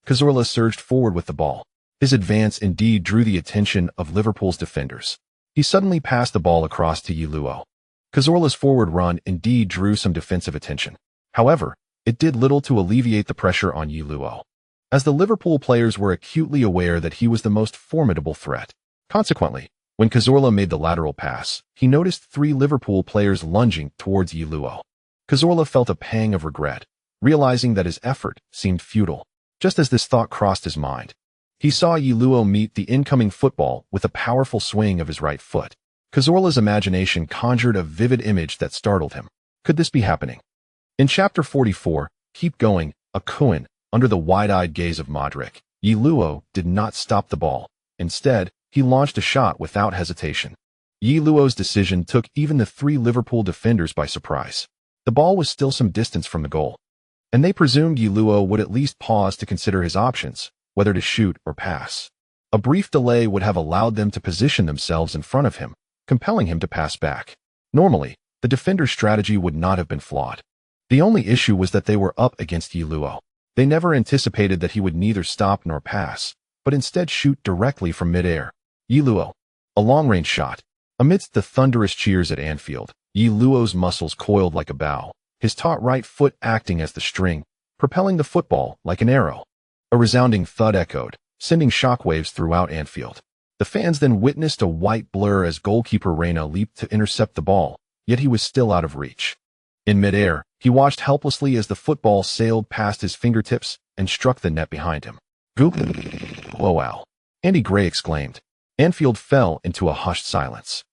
Cazorla surged forward with the ball. His advance indeed drew the attention of Liverpool's defenders. He suddenly passed the ball across to Ye Luo. Cazorla's forward run indeed drew some defensive attention. However, it did little to alleviate the pressure on Ye Luo, as the Liverpool players were acutely aware that he was the most formidable threat. Consequently, when Cazorla made the lateral pass, he noticed 3 Liverpool players lunging towards Ye Luo. Cazorla felt a pang of regret, realizing that his effort seemed futile. Just as this thought crossed his mind, he saw Ye Luo meet the incoming football with a powerful swing of his right foot. Cazorla's imagination conjured a vivid image that startled him. Could this be happening? In Chapter 44, Keep Going, a Koen, under the wide-eyed gaze of Modric, Ye Luo did not stop the ball. Instead, he launched a shot without hesitation. Ye Luo's decision took even the 3 Liverpool defenders by surprise. The ball was still some distance from the goal, and they presumed Ye Luo would at least pause to consider his options, whether to shoot or pass. A brief delay would have allowed them to position themselves in front of him, compelling him to pass back. Normally, the defender's strategy would not have been flawed. The only issue was that they were up against Ye Luo. They never anticipated that he would neither stop nor pass, but instead shoot directly from mid-air. Ye Luo, a long-range shot. Amidst the thunderous cheers at Anfield, Ye Luo's muscles coiled like a bow, his taut right foot acting as the string, propelling the football like an arrow. A resounding thud echoed, sending shockwaves throughout Anfield. The fans then witnessed a white blur as goalkeeper Reina leaped to intercept the ball, yet he was still out of reach. In mid-air, he watched helplessly as the football sailed past his fingertips and struck the net behind him. "Oh wow," Andy Gray exclaimed. Anfield fell into a hushed silence.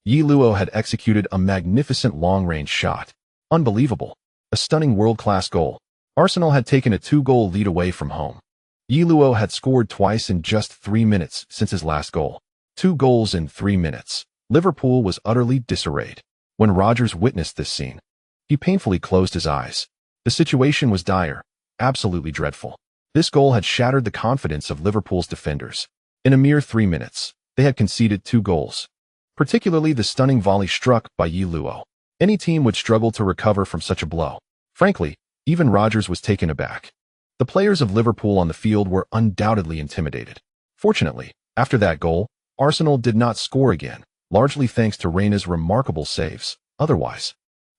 Ye Luo had executed a magnificent long-range shot. Unbelievable. A stunning world-class goal. Arsenal had taken a 2-goal lead away from home. Ye Luo had scored twice in just 3 minutes since his last goal. 2 goals in 3 minutes. Liverpool was utterly disarrayed. When Rodgers witnessed this scene, he painfully closed his eyes. The situation was dire, absolutely dreadful. This goal had shattered the confidence of Liverpool's defenders. In a mere 3 minutes, they had conceded 2 goals. Particularly the stunning volley struck by Ye Luo. Any team would struggle to recover from such a blow. Frankly, even Rodgers was taken aback. The players of Liverpool on the field were undoubtedly intimidated. Fortunately, after that goal, Arsenal did not score again, largely thanks to Reina's remarkable saves. Otherwise,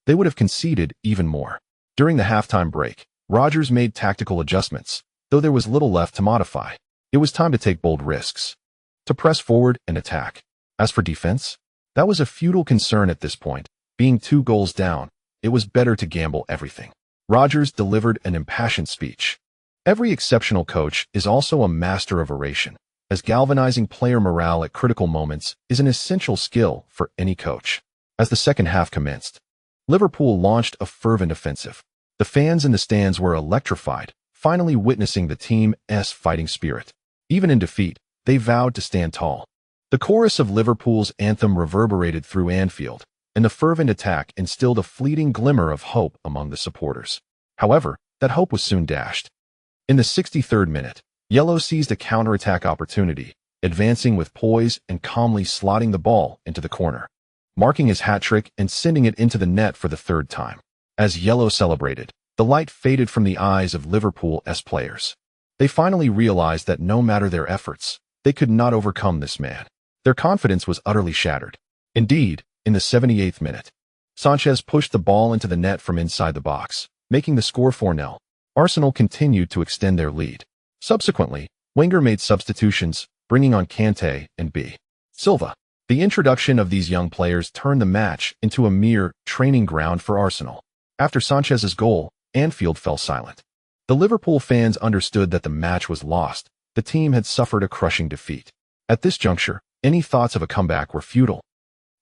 they would have conceded even more. During the halftime break, Rodgers made tactical adjustments, though there was little left to modify. It was time to take bold risks, to press forward and attack. As for defense, that was a futile concern at this point. Being 2 goals down, it was better to gamble everything. Rodgers delivered an impassioned speech. Every exceptional coach is also a master of oration, as galvanizing player morale at critical moments is an essential skill for any coach. As the second half commenced, Liverpool launched a fervent offensive. The fans in the stands were electrified, finally witnessing the team's fighting spirit. Even in defeat, they vowed to stand tall. The chorus of Liverpool's anthem reverberated through Anfield, and the fervent attack instilled a fleeting glimmer of hope among the supporters. However, that hope was soon dashed. In the 63rd minute, Ye Luo seized a counterattack opportunity, advancing with poise and calmly slotting the ball into the corner, marking his hat-trick and sending it into the net for the 3rd time. As Ye Luo celebrated, the light faded from the eyes of Liverpool's players. They finally realized that no matter their efforts, they could not overcome this man. Their confidence was utterly shattered. Indeed, in the 78th minute, Sanchez pushed the ball into the net from inside the box, making the score 4-0. Arsenal continued to extend their lead. Subsequently, Wenger made substitutions, bringing on Kante and B. Silva. The introduction of these young players turned the match into a mere training ground for Arsenal. After Sanchez's goal, Anfield fell silent. The Liverpool fans understood that the match was lost. The team had suffered a crushing defeat. At this juncture, any thoughts of a comeback were futile.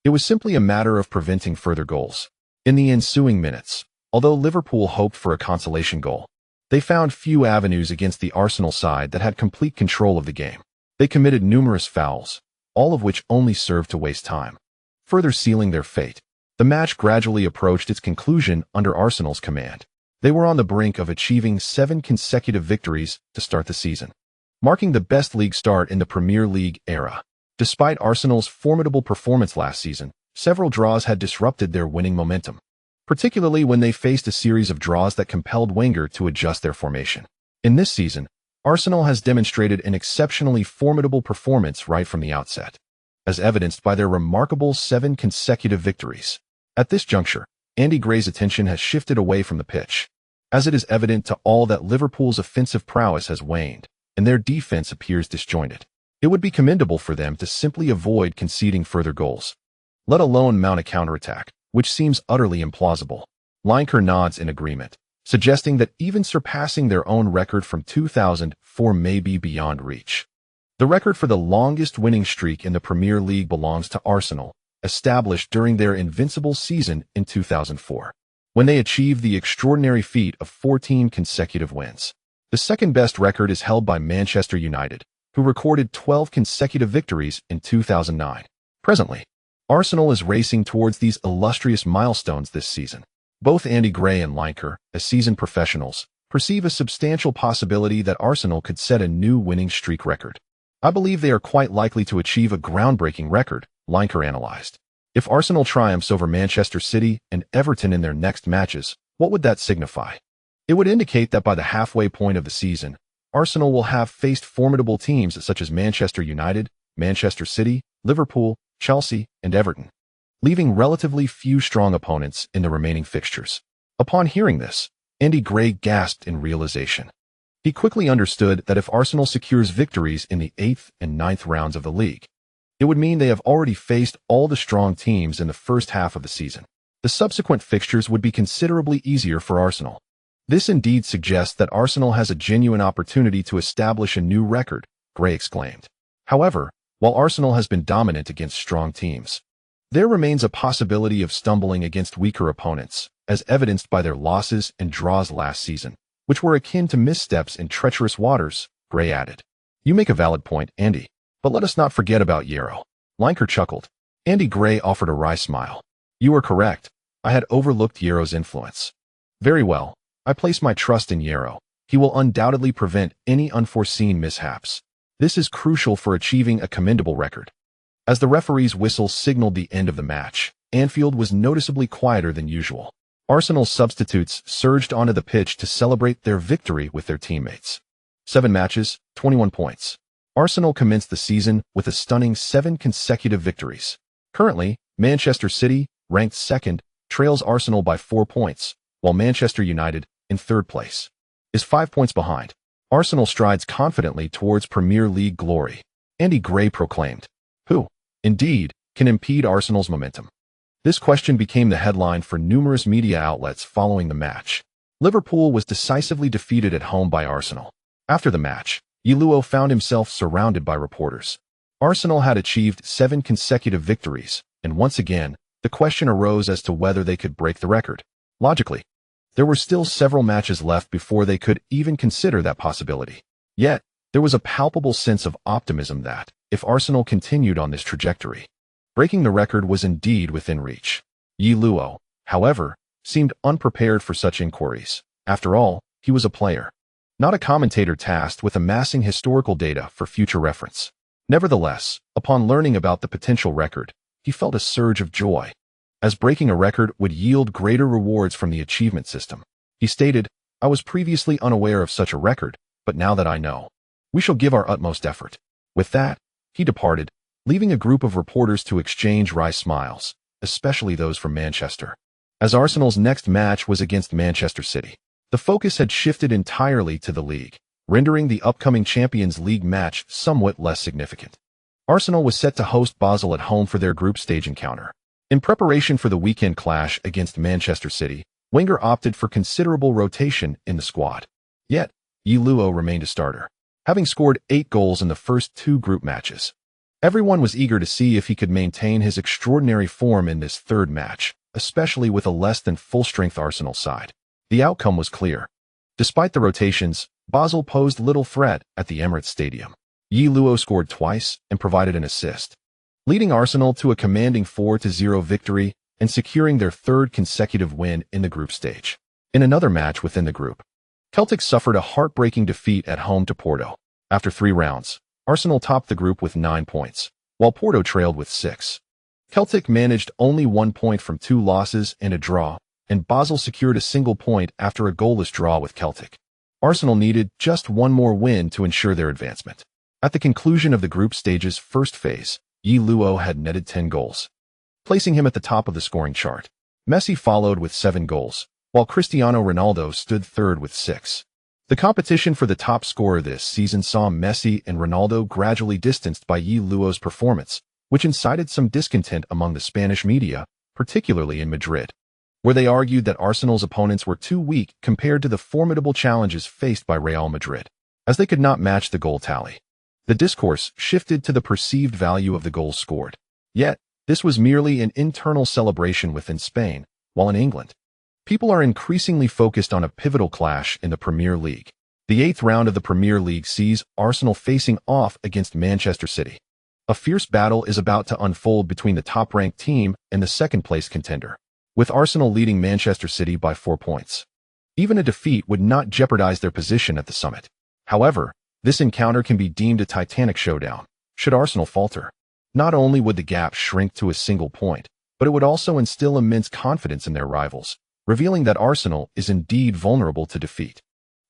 It was simply a matter of preventing further goals. In the ensuing minutes, although Liverpool hoped for a consolation goal, they found few avenues against the Arsenal side that had complete control of the game. They committed numerous fouls, all of which only served to waste time, further sealing their fate. The match gradually approached its conclusion under Arsenal's command. They were on the brink of achieving 7 consecutive victories to start the season, marking the best league start in the Premier League era. Despite Arsenal's formidable performance last season, several draws had disrupted their winning momentum, particularly when they faced a series of draws that compelled Wenger to adjust their formation. In this season, Arsenal has demonstrated an exceptionally formidable performance right from the outset, as evidenced by their remarkable 7 consecutive victories. At this juncture, Andy Gray's attention has shifted away from the pitch, as it is evident to all that Liverpool's offensive prowess has waned, and their defense appears disjointed. It would be commendable for them to simply avoid conceding further goals, let alone mount a counterattack, which seems utterly implausible. Lineker nods in agreement, suggesting that even surpassing their own record from 2004 may be beyond reach. The record for the longest winning streak in the Premier League belongs to Arsenal, established during their invincible season in 2004, when they achieved the extraordinary feat of 14 consecutive wins. The second-best record is held by Manchester United, who recorded 12 consecutive victories in 2009. Presently, Arsenal is racing towards these illustrious milestones this season. Both Andy Gray and Lineker, as seasoned professionals, perceive a substantial possibility that Arsenal could set a new winning streak record. I believe they are quite likely to achieve a groundbreaking record, Lineker analyzed. If Arsenal triumphs over Manchester City and Everton in their next matches, what would that signify? It would indicate that by the halfway point of the season, Arsenal will have faced formidable teams such as Manchester United, Manchester City, Liverpool, Chelsea, and Everton, leaving relatively few strong opponents in the remaining fixtures. Upon hearing this, Andy Gray gasped in realization. He quickly understood that if Arsenal secures victories in the 8th and 9th rounds of the league, it would mean they have already faced all the strong teams in the first half of the season. The subsequent fixtures would be considerably easier for Arsenal. This indeed suggests that Arsenal has a genuine opportunity to establish a new record, Gray exclaimed. However, while Arsenal has been dominant against strong teams, there remains a possibility of stumbling against weaker opponents, as evidenced by their losses and draws last season, which were akin to missteps in treacherous waters, Gray added. You make a valid point, Andy, but let us not forget about Ye Luo. Lineker chuckled. Andy Gray offered a wry smile. You are correct. I had overlooked Ye Luo's influence. Very well. I place my trust in Ye Luo. He will undoubtedly prevent any unforeseen mishaps. This is crucial for achieving a commendable record. As the referee's whistle signaled the end of the match, Anfield was noticeably quieter than usual. Arsenal's substitutes surged onto the pitch to celebrate their victory with their teammates. 7 matches, 21 points. Arsenal commenced the season with a stunning 7 consecutive victories. Currently, Manchester City, ranked second, trails Arsenal by 4 points, while Manchester United, in third place, is 5 points behind. Arsenal strides confidently towards Premier League glory. Andy Gray proclaimed. Who, indeed, can impede Arsenal's momentum? This question became the headline for numerous media outlets following the match. Liverpool was decisively defeated at home by Arsenal. After the match, Ye Luo found himself surrounded by reporters. Arsenal had achieved 7 consecutive victories, and once again, the question arose as to whether they could break the record. Logically, there were still several matches left before they could even consider that possibility. Yet, there was a palpable sense of optimism that, if Arsenal continued on this trajectory, breaking the record was indeed within reach. Ye Luo, however, seemed unprepared for such inquiries. After all, he was a player, not a commentator tasked with amassing historical data for future reference. Nevertheless, upon learning about the potential record, he felt a surge of joy, as breaking a record would yield greater rewards from the achievement system. He stated, I was previously unaware of such a record, but now that I know, we shall give our utmost effort. With that, he departed, leaving a group of reporters to exchange wry smiles, especially those from Manchester. As Arsenal's next match was against Manchester City, the focus had shifted entirely to the league, rendering the upcoming Champions League match somewhat less significant. Arsenal was set to host Basel at home for their group stage encounter. In preparation for the weekend clash against Manchester City, Wenger opted for considerable rotation in the squad. Yet, Ye Luo remained a starter, having scored 8 goals in the first 2 group matches. Everyone was eager to see if he could maintain his extraordinary form in this third match, especially with a less than full-strength Arsenal side. The outcome was clear. Despite the rotations, Basel posed little threat at the Emirates Stadium. Ye Luo scored twice and provided an assist, leading Arsenal to a commanding 4-0 victory and securing their 3rd consecutive win in the group stage. In another match within the group, Celtic suffered a heartbreaking defeat at home to Porto. After 3 rounds, Arsenal topped the group with 9 points, while Porto trailed with 6. Celtic managed only 1 point from 2 losses and a draw, and Basel secured a single point after a goalless draw with Celtic. Arsenal needed just 1 more win to ensure their advancement. At the conclusion of the group stage's first phase, Ye Luo had netted 10 goals, placing him at the top of the scoring chart. Messi followed with 7 goals, while Cristiano Ronaldo stood third with 6. The competition for the top scorer this season saw Messi and Ronaldo gradually distanced by Ye Luo's performance, which incited some discontent among the Spanish media, particularly in Madrid, where they argued that Arsenal's opponents were too weak compared to the formidable challenges faced by Real Madrid, as they could not match the goal tally. The discourse shifted to the perceived value of the goals scored. Yet, this was merely an internal celebration within Spain, while in England, people are increasingly focused on a pivotal clash in the Premier League. The 8th round of the Premier League sees Arsenal facing off against Manchester City. A fierce battle is about to unfold between the top-ranked team and the second-place contender, with Arsenal leading Manchester City by 4 points. Even a defeat would not jeopardize their position at the summit. However, this encounter can be deemed a titanic showdown, should Arsenal falter. Not only would the gap shrink to a single point, but it would also instill immense confidence in their rivals, revealing that Arsenal is indeed vulnerable to defeat.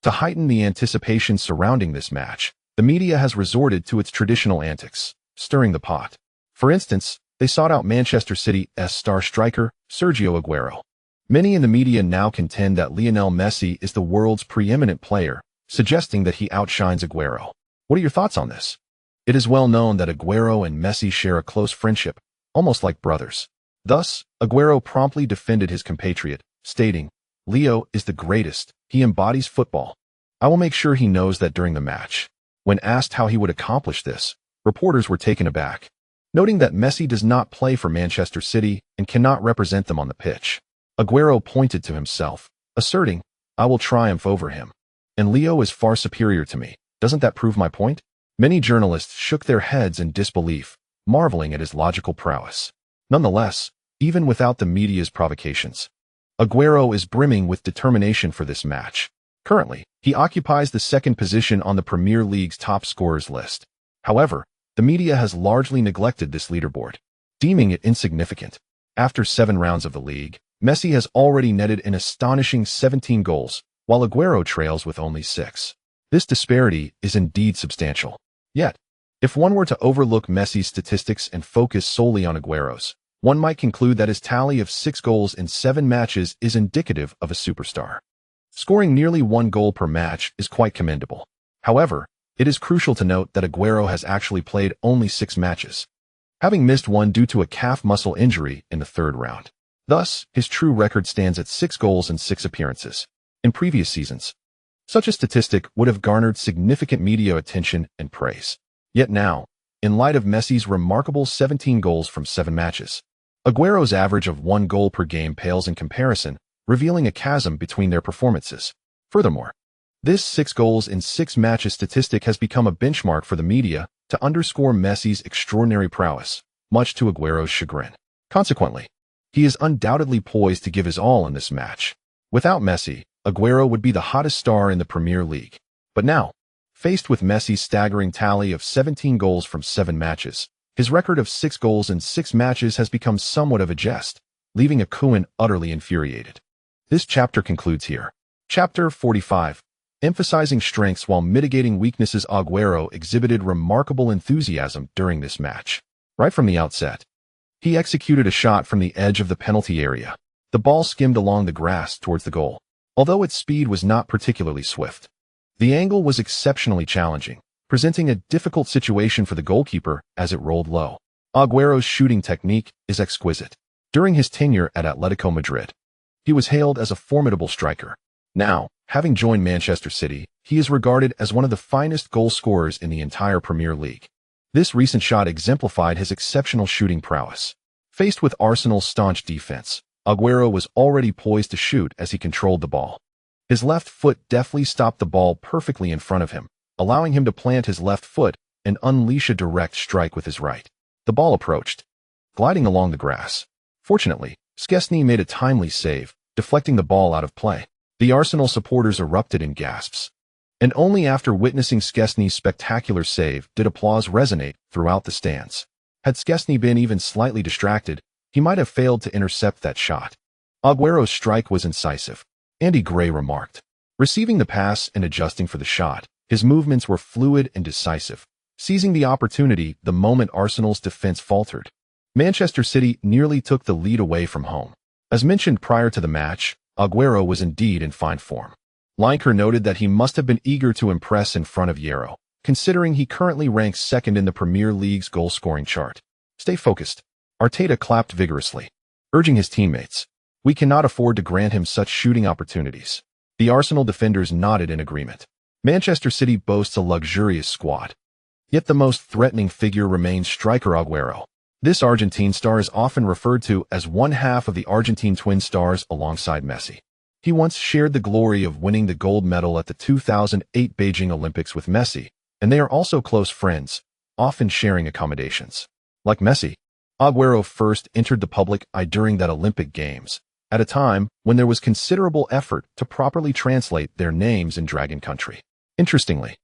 To heighten the anticipation surrounding this match, the media has resorted to its traditional antics, stirring the pot. For instance, they sought out Manchester City's star striker, Sergio Aguero. Many in the media now contend that Lionel Messi is the world's preeminent player, suggesting that he outshines Aguero. What are your thoughts on this? It is well known that Aguero and Messi share a close friendship, almost like brothers. Thus, Aguero promptly defended his compatriot, stating, "Leo is the greatest. He embodies football. I will make sure he knows that during the match." When asked how he would accomplish this, reporters were taken aback, noting that Messi does not play for Manchester City and cannot represent them on the pitch. Aguero pointed to himself, asserting, "I will triumph over him. And Leo is far superior to me. Doesn't that prove my point?" Many journalists shook their heads in disbelief, marveling at his logical prowess. Nonetheless, even without the media's provocations, Aguero is brimming with determination for this match. Currently, he occupies the 2nd position on the Premier League's top scorers list. However, the media has largely neglected this leaderboard, deeming it insignificant. After 7 rounds of the league, Messi has already netted an astonishing 17 goals, while Aguero trails with only 6. This disparity is indeed substantial. Yet, if one were to overlook Messi's statistics and focus solely on Aguero's, one might conclude that his tally of 6 goals in 7 matches is indicative of a superstar. Scoring nearly 1 goal per match is quite commendable. However, it is crucial to note that Aguero has actually played only 6 matches, having missed one due to a calf muscle injury in the 3rd round. Thus, his true record stands at 6 goals in 6 appearances. In previous seasons, such a statistic would have garnered significant media attention and praise. Yet now, in light of Messi's remarkable 17 goals from 7 matches, Aguero's average of 1 goal per game pales in comparison, revealing a chasm between their performances. Furthermore, this 6 goals in 6 matches statistic has become a benchmark for the media to underscore Messi's extraordinary prowess, much to Aguero's chagrin. Consequently, he is undoubtedly poised to give his all in this match. Without Messi, Aguero would be the hottest star in the Premier League. But now, faced with Messi's staggering tally of 17 goals from 7 matches, his record of 6 goals in 6 matches has become somewhat of a jest, leaving Aguero utterly infuriated. This chapter concludes here. Chapter 45. Emphasizing strengths while mitigating weaknesses. Aguero exhibited remarkable enthusiasm during this match. Right from the outset, he executed a shot from the edge of the penalty area. The ball skimmed along the grass towards the goal, although its speed was not particularly swift. The angle was exceptionally challenging, presenting a difficult situation for the goalkeeper as it rolled low. Aguero's shooting technique is exquisite. During his tenure at Atletico Madrid, He was hailed as a formidable striker. Now, having joined Manchester City, he is regarded as one of the finest goal scorers in the entire Premier League. This recent shot exemplified his exceptional shooting prowess. Faced with Arsenal's staunch defense, Aguero was already poised to shoot as he controlled the ball. His left foot deftly stopped the ball perfectly in front of him, allowing him to plant his left foot and unleash a direct strike with his right. The ball approached, gliding along the grass. Fortunately, Szczesny made a timely save, deflecting the ball out of play. The Arsenal supporters erupted in gasps. And only after witnessing Szczesny's spectacular save did applause resonate throughout the stands. Had Szczesny been even slightly distracted, he might have failed to intercept that shot. Aguero's strike was incisive. Andy Gray remarked. Receiving the pass and adjusting for the shot, his movements were fluid and decisive, seizing the opportunity the moment Arsenal's defense faltered. Manchester City nearly took the lead away from home. As mentioned prior to the match, Aguero was indeed in fine form. Lineker noted that he must have been eager to impress in front of Ye Luo, considering he currently ranks second in the Premier League's goal-scoring chart. Stay focused. Arteta clapped vigorously, urging his teammates. We cannot afford to grant him such shooting opportunities. The Arsenal defenders nodded in agreement. Manchester City boasts a luxurious squad. Yet the most threatening figure remains striker Aguero. This Argentine star is often referred to as one half of the Argentine twin stars alongside Messi. He once shared the glory of winning the gold medal at the 2008 Beijing Olympics with Messi, and they are also close friends, often sharing accommodations. Like Messi, Aguero first entered the public eye during that Olympic Games, at a time when there was considerable effort to properly translate their names in Dragon Country. Interestingly,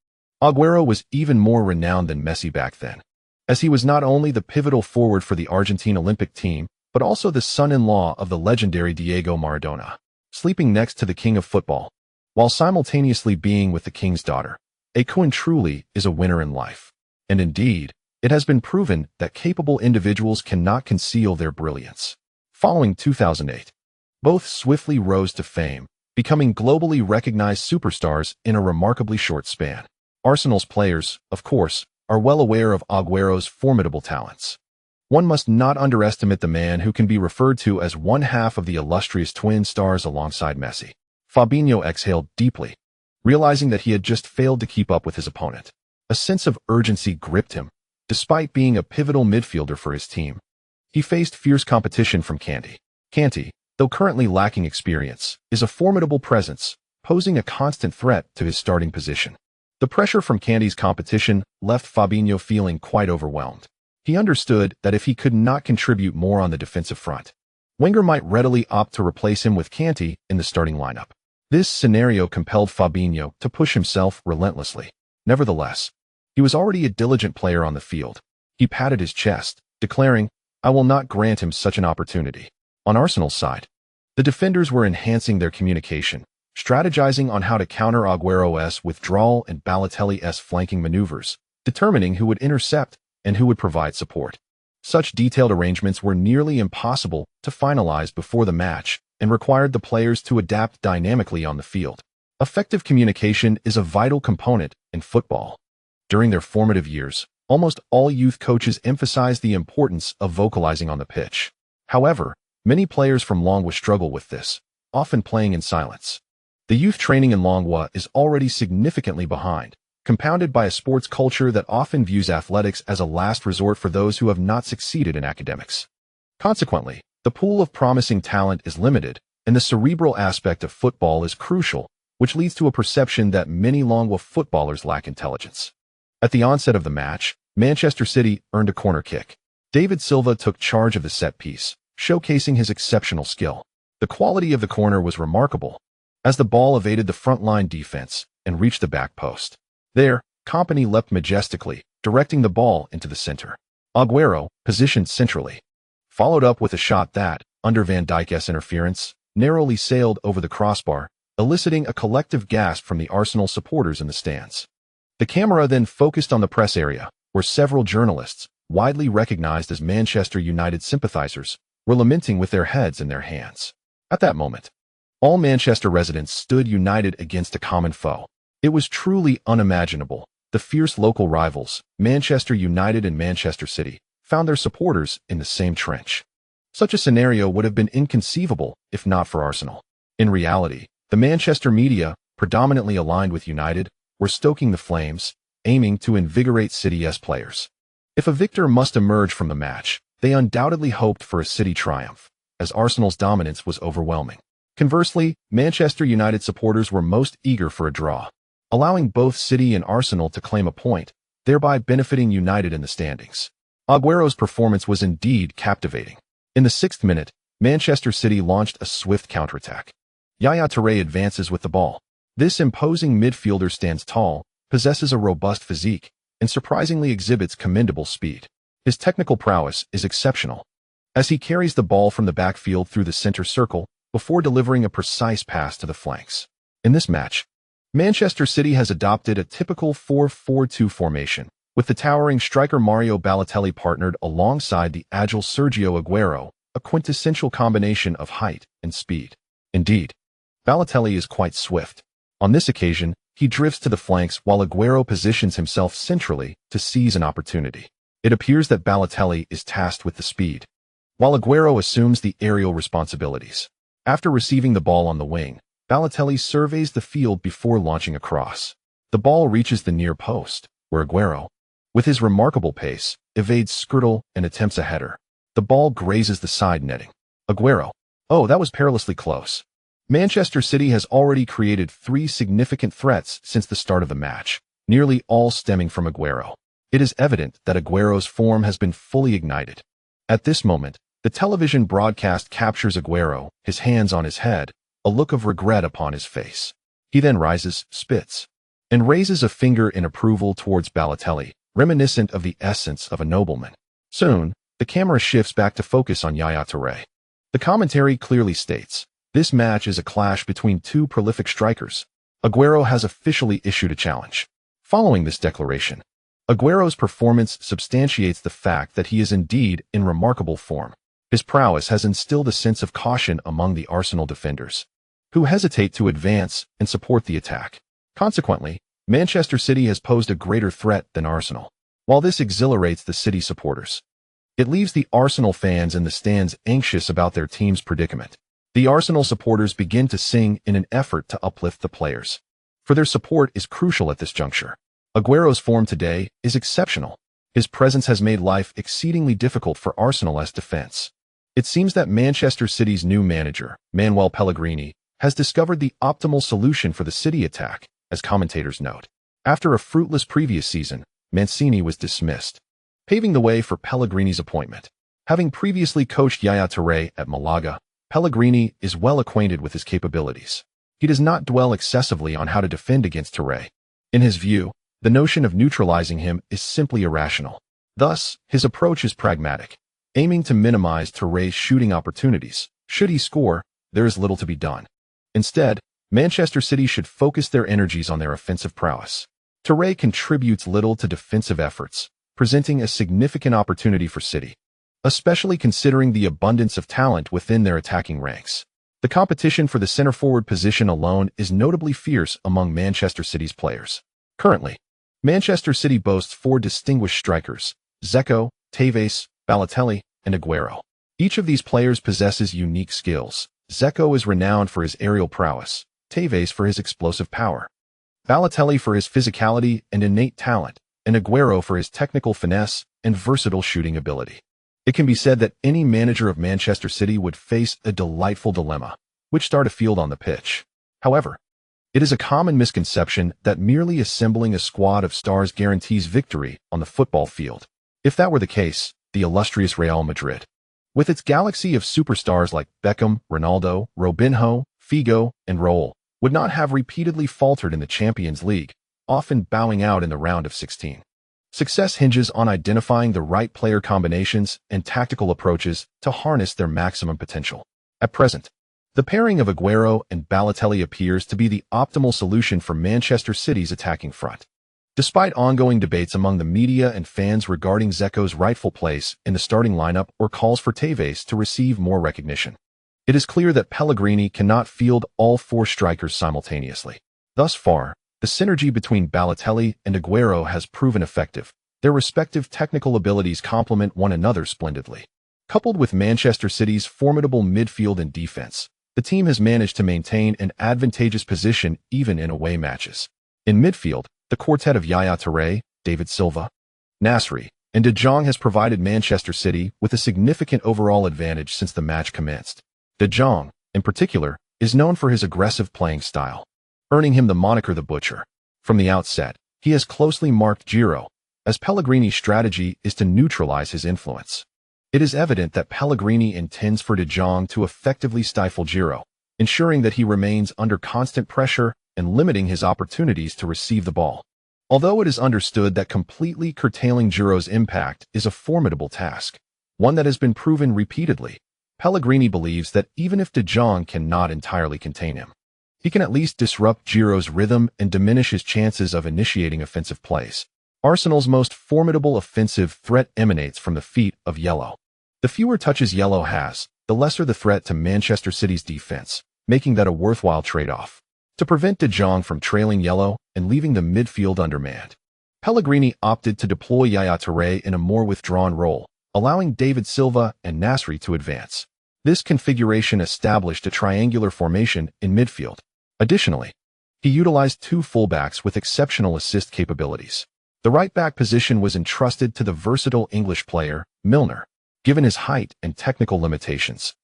Aguero was even more renowned than Messi back then, as he was not only the pivotal forward for the Argentine Olympic team, but also the son-in-law of the legendary Diego Maradona, sleeping next to the king of football, while simultaneously being with the king's daughter. A coin truly is a winner in life. And indeed, it has been proven that capable individuals cannot conceal their brilliance. Following 2008, both swiftly rose to fame, becoming globally recognized superstars in a remarkably short span. Arsenal's players, of course, are well aware of Aguero's formidable talents. One must not underestimate the man who can be referred to as one half of the illustrious twin stars alongside Messi. Fabinho exhaled deeply, realizing that he had just failed to keep up with his opponent. A sense of urgency gripped him, despite being a pivotal midfielder for his team. He faced fierce competition from Kanté. Kanté, though currently lacking experience, is a formidable presence, posing a constant threat to his starting position. The pressure from Kanté's competition left Fabinho feeling quite overwhelmed. He understood that if he could not contribute more on the defensive front, Wenger might readily opt to replace him with Kanté in the starting lineup. This scenario compelled Fabinho to push himself relentlessly. Nevertheless, he was already a diligent player on the field. He patted his chest, declaring, "I will not grant him such an opportunity." On Arsenal's side, the defenders were enhancing their communication, strategizing on how to counter Aguero's withdrawal and Balotelli's flanking maneuvers, determining who would intercept and who would provide support. Such detailed arrangements were nearly impossible to finalize before the match and required the players to adapt dynamically on the field. Effective communication is a vital component in football. During their formative years, almost all youth coaches emphasize the importance of vocalizing on the pitch. However, many players from Longwa struggle with this, often playing in silence. The youth training in Longwa is already significantly behind, compounded by a sports culture that often views athletics as a last resort for those who have not succeeded in academics. Consequently, the pool of promising talent is limited, and the cerebral aspect of football is crucial, which leads to a perception that many Longwa footballers lack intelligence. At the onset of the match, Manchester City earned a corner kick. David Silva took charge of the set piece, showcasing his exceptional skill. The quality of the corner was remarkable, as the ball evaded the front-line defense and reached the back post. There, Kompany leapt majestically, directing the ball into the center. Aguero, positioned centrally, followed up with a shot that, under Van Dijk's interference, narrowly sailed over the crossbar, eliciting a collective gasp from the Arsenal supporters in the stands. The camera then focused on the press area, where several journalists, widely recognized as Manchester United sympathizers, were lamenting with their heads in their hands. At that moment, all Manchester residents stood united against a common foe. It was truly unimaginable. The fierce local rivals, Manchester United and Manchester City, found their supporters in the same trench. Such a scenario would have been inconceivable if not for Arsenal. In reality, the Manchester media, predominantly aligned with United, were stoking the flames, aiming to invigorate City's players. If a victor must emerge from the match, they undoubtedly hoped for a City triumph, as Arsenal's dominance was overwhelming. Conversely, Manchester United supporters were most eager for a draw, allowing both City and Arsenal to claim a point, thereby benefiting United in the standings. Aguero's performance was indeed captivating. In the 6th minute, Manchester City launched a swift counterattack. Yaya Touré advances with the ball. This imposing midfielder stands tall, possesses a robust physique, and surprisingly exhibits commendable speed. His technical prowess is exceptional, as he carries the ball from the backfield through the center circle before delivering a precise pass to the flanks. In this match, Manchester City has adopted a typical 4-4-2 formation, with the towering striker Mario Balotelli partnered alongside the agile Sergio Aguero, a quintessential combination of height and speed. Indeed, Balotelli is quite swift. On this occasion, he drifts to the flanks while Aguero positions himself centrally to seize an opportunity. It appears that Balotelli is tasked with the speed, while Aguero assumes the aerial responsibilities. After receiving the ball on the wing, Balotelli surveys the field before launching a cross. The ball reaches the near post, where Aguero, with his remarkable pace, evades Skrtel and attempts a header. The ball grazes the side netting. Aguero. Oh, that was perilously close. Manchester City has already created 3 significant threats since the start of the match, nearly all stemming from Aguero. It is evident that Aguero's form has been fully ignited. At this moment, the television broadcast captures Aguero, his hands on his head, a look of regret upon his face. He then rises, spits, and raises a finger in approval towards Balotelli, reminiscent of the essence of a nobleman. Soon, the camera shifts back to focus on Yaya Touré. The commentary clearly states, this match is a clash between 2 prolific strikers. Aguero has officially issued a challenge. Following this declaration, Aguero's performance substantiates the fact that he is indeed in remarkable form. His prowess has instilled a sense of caution among the Arsenal defenders, who hesitate to advance and support the attack. Consequently, Manchester City has posed a greater threat than Arsenal. While this exhilarates the City supporters, it leaves the Arsenal fans in the stands anxious about their team's predicament. The Arsenal supporters begin to sing in an effort to uplift the players, for their support is crucial at this juncture. Aguero's form today is exceptional. His presence has made life exceedingly difficult for Arsenal's defense. It seems that Manchester City's new manager, Manuel Pellegrini, has discovered the optimal solution for the City attack, as commentators note. After a fruitless previous season, Mancini was dismissed, paving the way for Pellegrini's appointment. Having previously coached Yaya Touré at Malaga, Pellegrini is well acquainted with his capabilities. He does not dwell excessively on how to defend against Touré. In his view, the notion of neutralizing him is simply irrational. Thus, his approach is pragmatic, aiming to minimize Touré's shooting opportunities. Should he score, there is little to be done. Instead, Manchester City should focus their energies on their offensive prowess. Touré contributes little to defensive efforts, presenting a significant opportunity for City, especially considering the abundance of talent within their attacking ranks. The competition for the center-forward position alone is notably fierce among Manchester City's players. Currently, Manchester City boasts 4 distinguished strikers: Dzeko, Tevez, Balotelli, and Aguero. Each of these players possesses unique skills. Dzeko is renowned for his aerial prowess, Tevez for his explosive power, Balotelli for his physicality and innate talent, and Aguero for his technical finesse and versatile shooting ability. It can be said that any manager of Manchester City would face a delightful dilemma: which star to field on the pitch. However, it is a common misconception that merely assembling a squad of stars guarantees victory on the football field. If that were the case, the illustrious Real Madrid, with its galaxy of superstars like Beckham, Ronaldo, Robinho, Figo, and Raul, would not have repeatedly faltered in the Champions League, often bowing out in the round of 16. Success hinges on identifying the right player combinations and tactical approaches to harness their maximum potential. At present, the pairing of Aguero and Balotelli appears to be the optimal solution for Manchester City's attacking front. Despite ongoing debates among the media and fans regarding Dzeko's rightful place in the starting lineup or calls for Tevez to receive more recognition, it is clear that Pellegrini cannot field all 4 strikers simultaneously. Thus far, the synergy between Balotelli and Aguero has proven effective. Their respective technical abilities complement one another splendidly. Coupled with Manchester City's formidable midfield and defense, the team has managed to maintain an advantageous position even in away matches. In midfield, the quartet of Yaya Touré, David Silva, Nasri, and De Jong has provided Manchester City with a significant overall advantage since the match commenced. De Jong, in particular, is known for his aggressive playing style, earning him the moniker the Butcher. From the outset, he has closely marked Giroud, as Pellegrini's strategy is to neutralize his influence. It is evident that Pellegrini intends for De Jong to effectively stifle Giroud, ensuring that he remains under constant pressure and limiting his opportunities to receive the ball. Although it is understood that completely curtailing Giroud's impact is a formidable task, one that has been proven repeatedly, Pellegrini believes that even if De Jong cannot entirely contain him, he can at least disrupt Giroud's rhythm and diminish his chances of initiating offensive plays. Arsenal's most formidable offensive threat emanates from the feet of Ye Luo. The fewer touches Ye Luo has, the lesser the threat to Manchester City's defense, making that a worthwhile trade-off. To prevent De Jong from trailing Ye Luo and leaving the midfield undermanned, Pellegrini opted to deploy Yaya Touré in a more withdrawn role, allowing David Silva and Nasri to advance. This configuration established a triangular formation in midfield. Additionally, he utilized two fullbacks with exceptional assist capabilities. The right-back position was entrusted to the versatile English player, Milner. Given his height and technical limitations,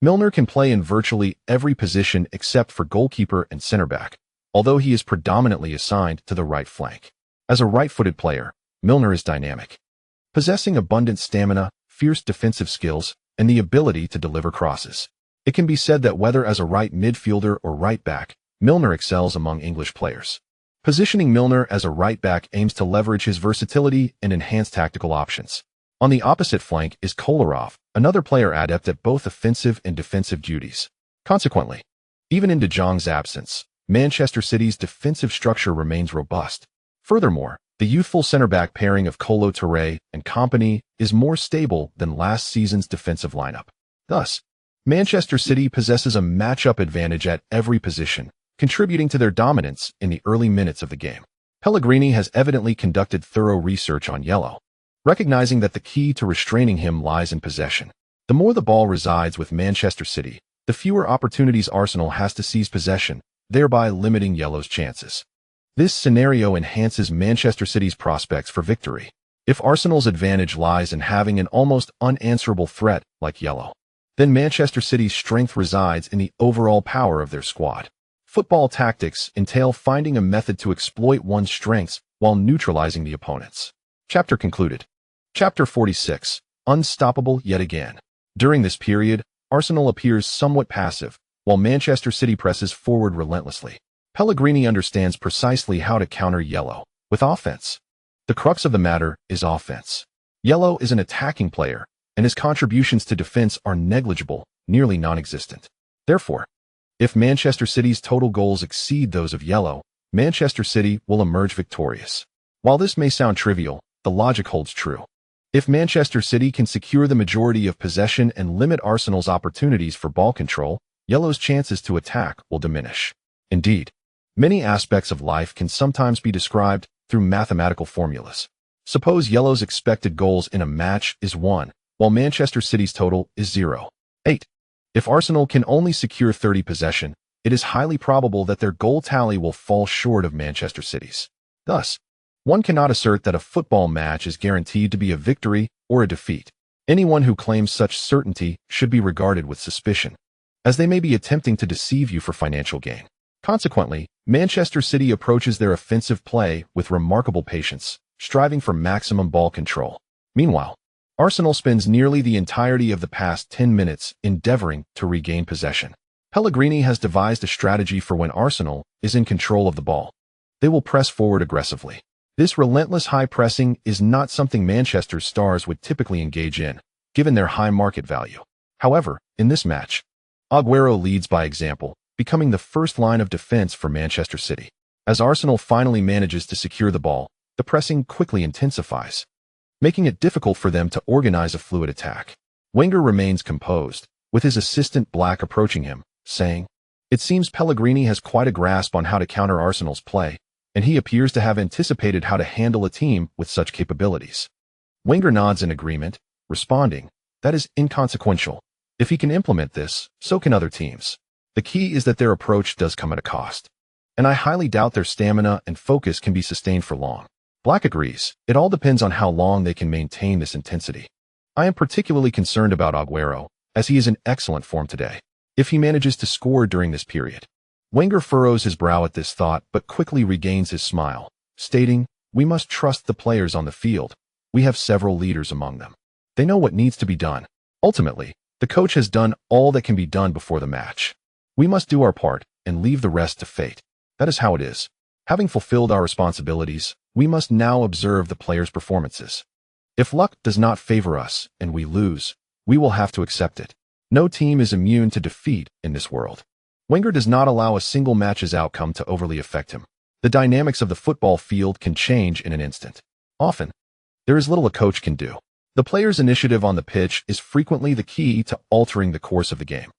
Milner can play in virtually every position except for goalkeeper and center-back, although he is predominantly assigned to the right flank. As a right-footed player, Milner is dynamic, possessing abundant stamina, fierce defensive skills, and the ability to deliver crosses. It can be said that whether as a right midfielder or right-back, Milner excels among English players. Positioning Milner as a right-back aims to leverage his versatility and enhance tactical options. On the opposite flank is Kolarov, another player adept at both offensive and defensive duties. Consequently, even in De Jong's absence, Manchester City's defensive structure remains robust. Furthermore, the youthful center-back pairing of Kolo Touré and company is more stable than last season's defensive lineup. Thus, Manchester City possesses a matchup advantage at every position, contributing to their dominance in the early minutes of the game. Pellegrini has evidently conducted thorough research on Ye Luo, recognizing that the key to restraining him lies in possession. The more the ball resides with Manchester City, the fewer opportunities Arsenal has to seize possession, thereby limiting Ye Luo's chances. This scenario enhances Manchester City's prospects for victory. If Arsenal's advantage lies in having an almost unanswerable threat like Ye Luo, then Manchester City's strength resides in the overall power of their squad. Football tactics entail finding a method to exploit one's strengths while neutralizing the opponent's. Chapter concluded. Chapter 46. Unstoppable yet again. During this period, Arsenal appears somewhat passive, while Manchester City presses forward relentlessly. Pellegrini understands precisely how to counter Ye Luo with offense. The crux of the matter is offense. Ye Luo is an attacking player, and his contributions to defense are negligible, nearly non-existent. Therefore, if Manchester City's total goals exceed those of Ye Luo, Manchester City will emerge victorious. While this may sound trivial, the logic holds true. If Manchester City can secure the majority of possession and limit Arsenal's opportunities for ball control, Ye Luo's chances to attack will diminish. Indeed, many aspects of life can sometimes be described through mathematical formulas. Suppose Ye Luo's expected goals in a match is 1, while Manchester City's total is 0. 8. If Arsenal can only secure 30 possession, it is highly probable that their goal tally will fall short of Manchester City's. Thus, one cannot assert that a football match is guaranteed to be a victory or a defeat. Anyone who claims such certainty should be regarded with suspicion, as they may be attempting to deceive you for financial gain. Consequently, Manchester City approaches their offensive play with remarkable patience, striving for maximum ball control. Meanwhile, Arsenal spends nearly the entirety of the past 10 minutes endeavoring to regain possession. Pellegrini has devised a strategy for when Arsenal is in control of the ball. They will press forward aggressively. This relentless high pressing is not something Manchester's stars would typically engage in, given their high market value. However, in this match, Aguero leads by example, becoming the first line of defense for Manchester City. As Arsenal finally manages to secure the ball, the pressing quickly intensifies, making it difficult for them to organize a fluid attack. Wenger remains composed, with his assistant Black approaching him, saying, "It seems Pellegrini has quite a grasp on how to counter Arsenal's play, and he appears to have anticipated how to handle a team with such capabilities." Wenger nods in agreement, responding, That is inconsequential. If he can implement this, so can other teams. The key is that their approach does come at a cost. And I highly doubt their stamina and focus can be sustained for long. Black agrees. It all depends on how long they can maintain this intensity. I am particularly concerned about Agüero, as he is in excellent form today. If he manages to score during this period. Wenger furrows his brow at this thought but quickly regains his smile, stating, "We must trust the players on the field. We have several leaders among them. They know what needs to be done. Ultimately, the coach has done all that can be done before the match. We must do our part and leave the rest to fate. That is how it is. Having fulfilled our responsibilities, we must now observe the players' performances. If luck does not favor us and we lose, we will have to accept it. No team is immune to defeat in this world." Wenger does not allow a single match's outcome to overly affect him. The dynamics of the football field can change in an instant. Often, there is little a coach can do. The player's initiative on the pitch is frequently the key to altering the course of the game.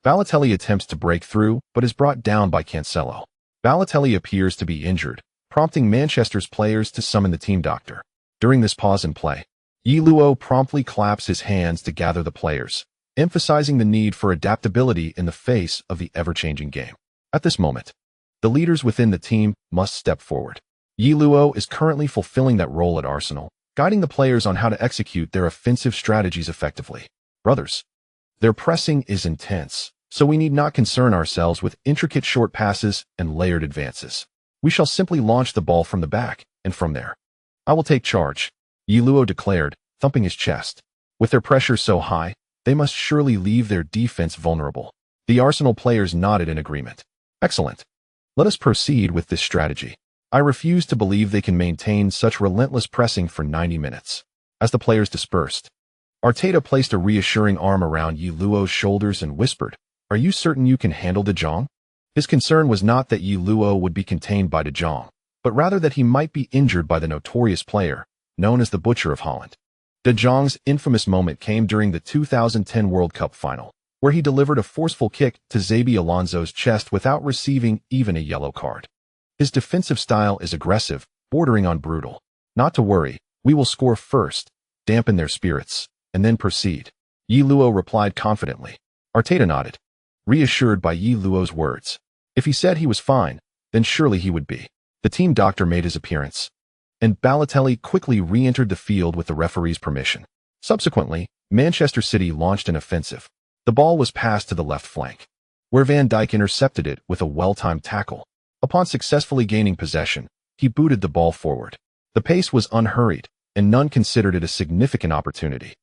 Balotelli attempts to break through, but is brought down by Cancelo. Balotelli appears to be injured, prompting Manchester's players to summon the team doctor. During this pause in play, Ye Luo promptly claps his hands to gather the players, emphasizing the need for adaptability in the face of the ever-changing game. At this moment, the leaders within the team must step forward. Ye Luo is currently fulfilling that role at Arsenal, guiding the players on how to execute their offensive strategies effectively. Brothers, their pressing is intense, so we need not concern ourselves with intricate short passes and layered advances. We shall simply launch the ball from the back, and from there. I will take charge, Ye Luo declared, thumping his chest. With their pressure so high, they must surely leave their defense vulnerable. The Arsenal players nodded in agreement. Excellent. Let us proceed with this strategy. I refuse to believe they can maintain such relentless pressing for 90 minutes. As the players dispersed, Arteta placed a reassuring arm around Ye Luo's shoulders and whispered, "Are you certain you can handle De Jong?" His concern was not that Ye Luo would be contained by De Jong, but rather that he might be injured by the notorious player, known as the Butcher of Holland. De Jong's infamous moment came during the 2010 World Cup final, where he delivered a forceful kick to Xabi Alonso's chest without receiving even a yellow card. His defensive style is aggressive, bordering on brutal. "Not to worry, we will score first, dampen their spirits, and then proceed," Ye Luo replied confidently. Arteta nodded, reassured by Ye Luo's words. If he said he was fine, then surely he would be. The team doctor made his appearance, and Balotelli quickly re-entered the field with the referee's permission. Subsequently, Manchester City launched an offensive. The ball was passed to the left flank, where Van Dijk intercepted it with a well-timed tackle. Upon successfully gaining possession, he booted the ball forward. The pace was unhurried, and none considered it a significant opportunity.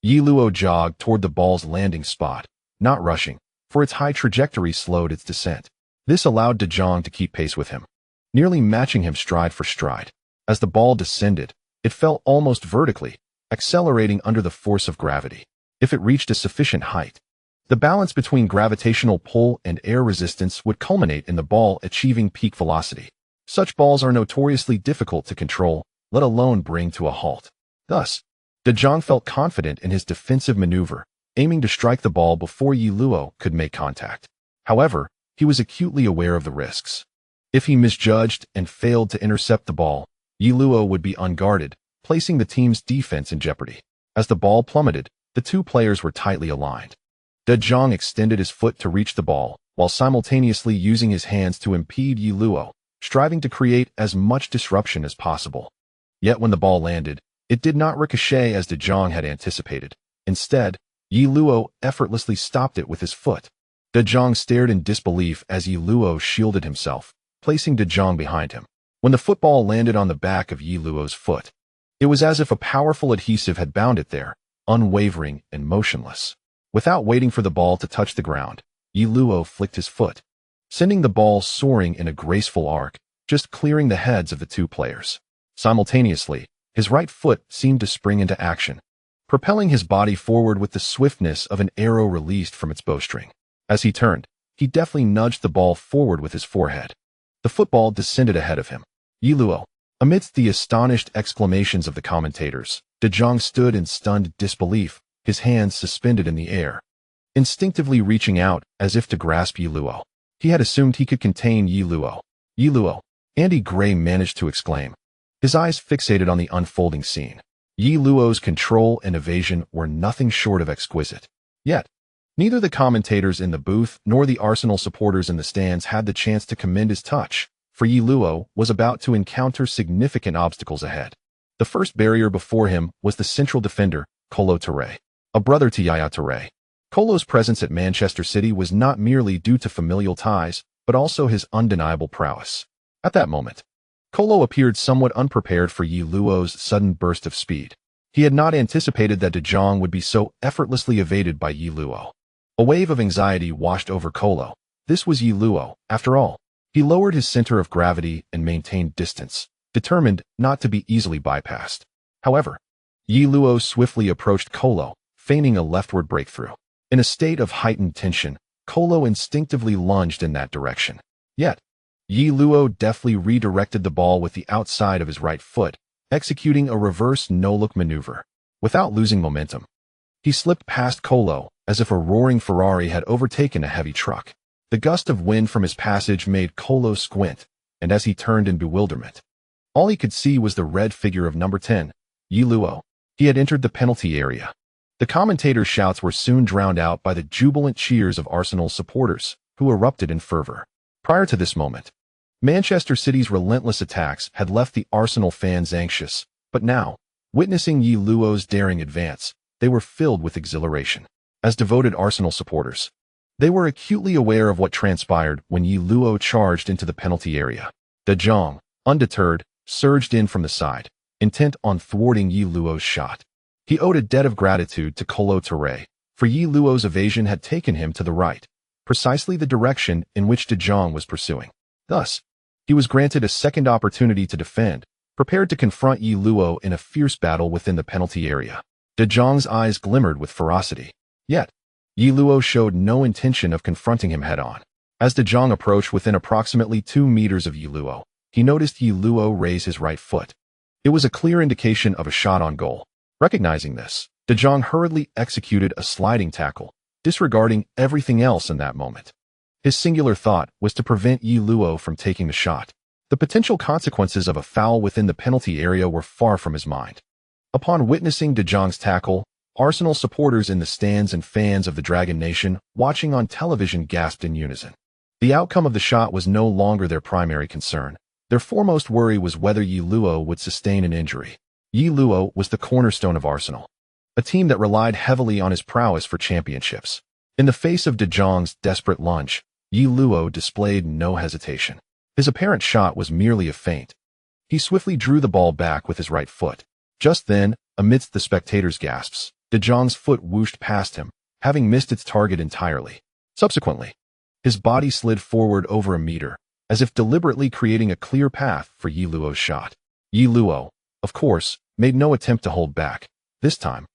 Ye Luo jogged toward the ball's landing spot, not rushing, for its high trajectory slowed its descent. This allowed De Jong to keep pace with him, nearly matching him stride for stride. As the ball descended, it fell almost vertically, accelerating under the force of gravity. If it reached a sufficient height, the balance between gravitational pull and air resistance would culminate in the ball achieving peak velocity. Such balls are notoriously difficult to control, let alone bring to a halt. Thus, De Jong felt confident in his defensive maneuver, aiming to strike the ball before Ye Luo could make contact. However, he was acutely aware of the risks. If he misjudged and failed to intercept the ball, Ye Luo would be unguarded, placing the team's defense in jeopardy. As the ball plummeted, the two players were tightly aligned. De Jong extended his foot to reach the ball, while simultaneously using his hands to impede Ye Luo, striving to create as much disruption as possible. Yet when the ball landed, it did not ricochet as De Jong had anticipated. Instead, Ye Luo effortlessly stopped it with his foot. De Jong stared in disbelief as Ye Luo shielded himself, placing De Jong behind him. When the football landed on the back of Ye Luo's foot, it was as if a powerful adhesive had bound it there, unwavering and motionless. Without waiting for the ball to touch the ground, Ye Luo flicked his foot, sending the ball soaring in a graceful arc, just clearing the heads of the two players. Simultaneously, his right foot seemed to spring into action, propelling his body forward with the swiftness of an arrow released from its bowstring. As he turned, he deftly nudged the ball forward with his forehead. The football descended ahead of him. Ye Luo. Amidst the astonished exclamations of the commentators, De Jong stood in stunned disbelief, his hands suspended in the air, instinctively reaching out as if to grasp Ye Luo. He had assumed he could contain Ye Luo. Ye Luo, Andy Gray managed to exclaim, his eyes fixated on the unfolding scene. Ye Luo's control and evasion were nothing short of exquisite. Yet, neither the commentators in the booth nor the Arsenal supporters in the stands had the chance to commend his touch, for Ye Luo was about to encounter significant obstacles ahead. The first barrier before him was the central defender, Kolo Touré, a brother to Yaya Touré. Kolo's presence at Manchester City was not merely due to familial ties, but also his undeniable prowess. At that moment, Kolo appeared somewhat unprepared for Ye Luo's sudden burst of speed. He had not anticipated that De Jong would be so effortlessly evaded by Ye Luo. A wave of anxiety washed over Kolo. This was Ye Luo, after all. He lowered his center of gravity and maintained distance, determined not to be easily bypassed. However, Ye Luo swiftly approached Kolo, feigning a leftward breakthrough. In a state of heightened tension, Kolo instinctively lunged in that direction. Yet, Ye Luo deftly redirected the ball with the outside of his right foot, executing a reverse no-look maneuver. Without losing momentum, he slipped past Kolo as if a roaring Ferrari had overtaken a heavy truck. The gust of wind from his passage made Kolo squint, and as he turned in bewilderment, all he could see was the red figure of number 10, Ye Luo. He had entered the penalty area. The commentators' shouts were soon drowned out by the jubilant cheers of Arsenal supporters, who erupted in fervor. Prior to this moment, Manchester City's relentless attacks had left the Arsenal fans anxious, but now, witnessing Ye Luo's daring advance, they were filled with exhilaration. As devoted Arsenal supporters, they were acutely aware of what transpired when Ye Luo charged into the penalty area. De Jong, undeterred, surged in from the side, intent on thwarting Ye Luo's shot. He owed a debt of gratitude to Kolo Touré, for Ye Luo's evasion had taken him to the right, precisely the direction in which De Jong was pursuing. Thus, he was granted a second opportunity to defend, prepared to confront Ye Luo in a fierce battle within the penalty area. De Jong's eyes glimmered with ferocity. Yet, Ye Luo showed no intention of confronting him head-on. As De Jong approached within approximately 2 meters of Ye Luo, he noticed Ye Luo raise his right foot. It was a clear indication of a shot on goal. Recognizing this, De Jong hurriedly executed a sliding tackle, disregarding everything else in that moment. His singular thought was to prevent Ye Luo from taking the shot. The potential consequences of a foul within the penalty area were far from his mind. Upon witnessing De Jong's tackle, Arsenal supporters in the stands and fans of the Dragon Nation watching on television gasped in unison. The outcome of the shot was no longer their primary concern. Their foremost worry was whether Ye Luo would sustain an injury. Ye Luo was the cornerstone of Arsenal, a team that relied heavily on his prowess for championships. In the face of De Jong's desperate lunge, Ye Luo displayed no hesitation. His apparent shot was merely a feint. He swiftly drew the ball back with his right foot. Just then, amidst the spectators' gasps, De Jong's foot whooshed past him, having missed its target entirely. Subsequently, his body slid forward over a meter, as if deliberately creating a clear path for Ye Luo's shot. Ye Luo, of course, made no attempt to hold back. This time,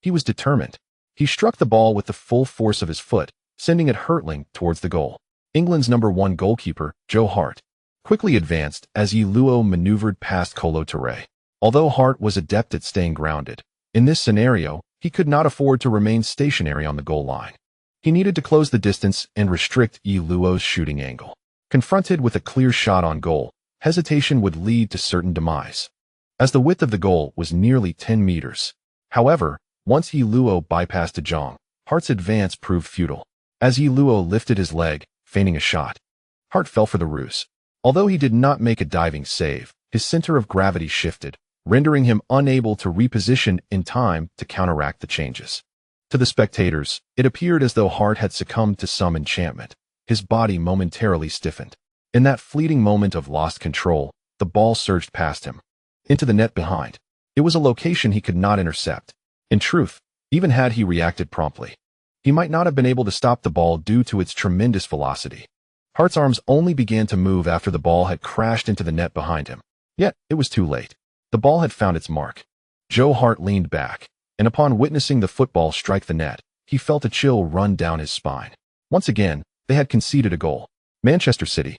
he was determined. He struck the ball with the full force of his foot, sending it hurtling towards the goal. England's #1 goalkeeper, Joe Hart, quickly advanced as Ye Luo maneuvered past Kolo Touré. Although Hart was adept at staying grounded, in this scenario, he could not afford to remain stationary on the goal line. He needed to close the distance and restrict Ye Luo's shooting angle. Confronted with a clear shot on goal, hesitation would lead to certain demise, as the width of the goal was nearly 10 meters. However, once Ye Luo bypassed De Jong, Hart's advance proved futile. As Ye Luo lifted his leg, feigning a shot, Hart fell for the ruse. Although he did not make a diving save, his center of gravity shifted, rendering him unable to reposition in time to counteract the changes. To the spectators, it appeared as though Hart had succumbed to some enchantment. His body momentarily stiffened. In that fleeting moment of lost control, the ball surged past him, into the net behind. It was a location he could not intercept. In truth, even had he reacted promptly, he might not have been able to stop the ball due to its tremendous velocity. Hart's arms only began to move after the ball had crashed into the net behind him. Yet, it was too late. The ball had found its mark. Joe Hart leaned back, and upon witnessing the football strike the net, he felt a chill run down his spine. Once again, they had conceded a goal. Manchester City,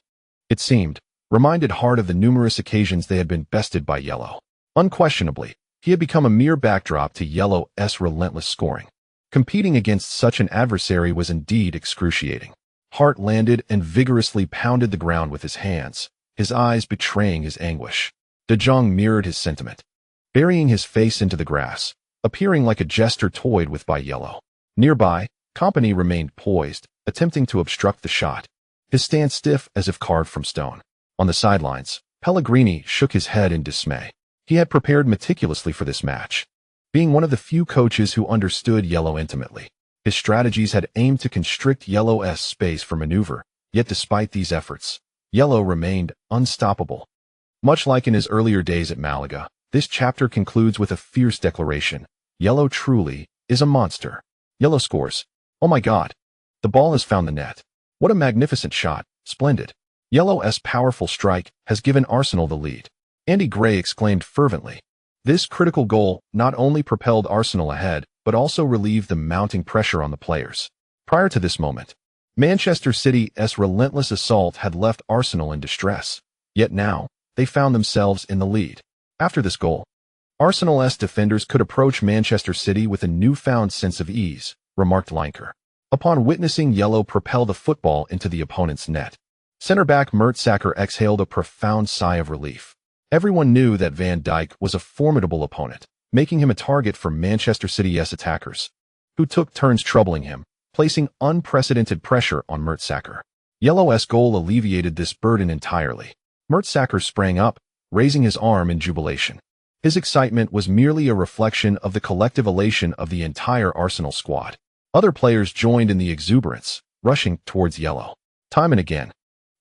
it seemed, reminded Hart of the numerous occasions they had been bested by Yellow. Unquestionably, he had become a mere backdrop to Yellow's relentless scoring. Competing against such an adversary was indeed excruciating. Hart landed and vigorously pounded the ground with his hands, his eyes betraying his anguish. De Jong mirrored his sentiment. burying his face into the grass, appearing like a jester toyed with by Yellow. Nearby, Company remained poised, attempting to obstruct the shot, his stance stiff as if carved from stone. On the sidelines, Pellegrini shook his head in dismay. He had prepared meticulously for this match. Being one of the few coaches who understood Yellow intimately, his strategies had aimed to constrict Yellow's space for maneuver, yet despite these efforts, Yellow remained unstoppable. Much like in his earlier days at Malaga, this chapter concludes with a fierce declaration. Yellow truly is a monster. Yellow scores. Oh my God. The ball has found the net. What a magnificent shot. Splendid. Yellow's powerful strike has given Arsenal the lead. Andy Gray exclaimed fervently. This critical goal not only propelled Arsenal ahead, but also relieved the mounting pressure on the players. Prior to this moment, Manchester City's relentless assault had left Arsenal in distress. Yet now, they found themselves in the lead. After this goal, Arsenal's defenders could approach Manchester City with a newfound sense of ease, remarked Lineker, upon witnessing Yellow propel the football into the opponent's net. Centre-back Mertesacker exhaled a profound sigh of relief. Everyone knew that Van Dijk was a formidable opponent, making him a target for Manchester City's attackers, who took turns troubling him, placing unprecedented pressure on Mertesacker. Yellow's goal alleviated this burden entirely. Mertesacker sprang up, raising his arm in jubilation. His excitement was merely a reflection of the collective elation of the entire Arsenal squad. Other players joined in the exuberance, rushing towards Yellow. Time and again,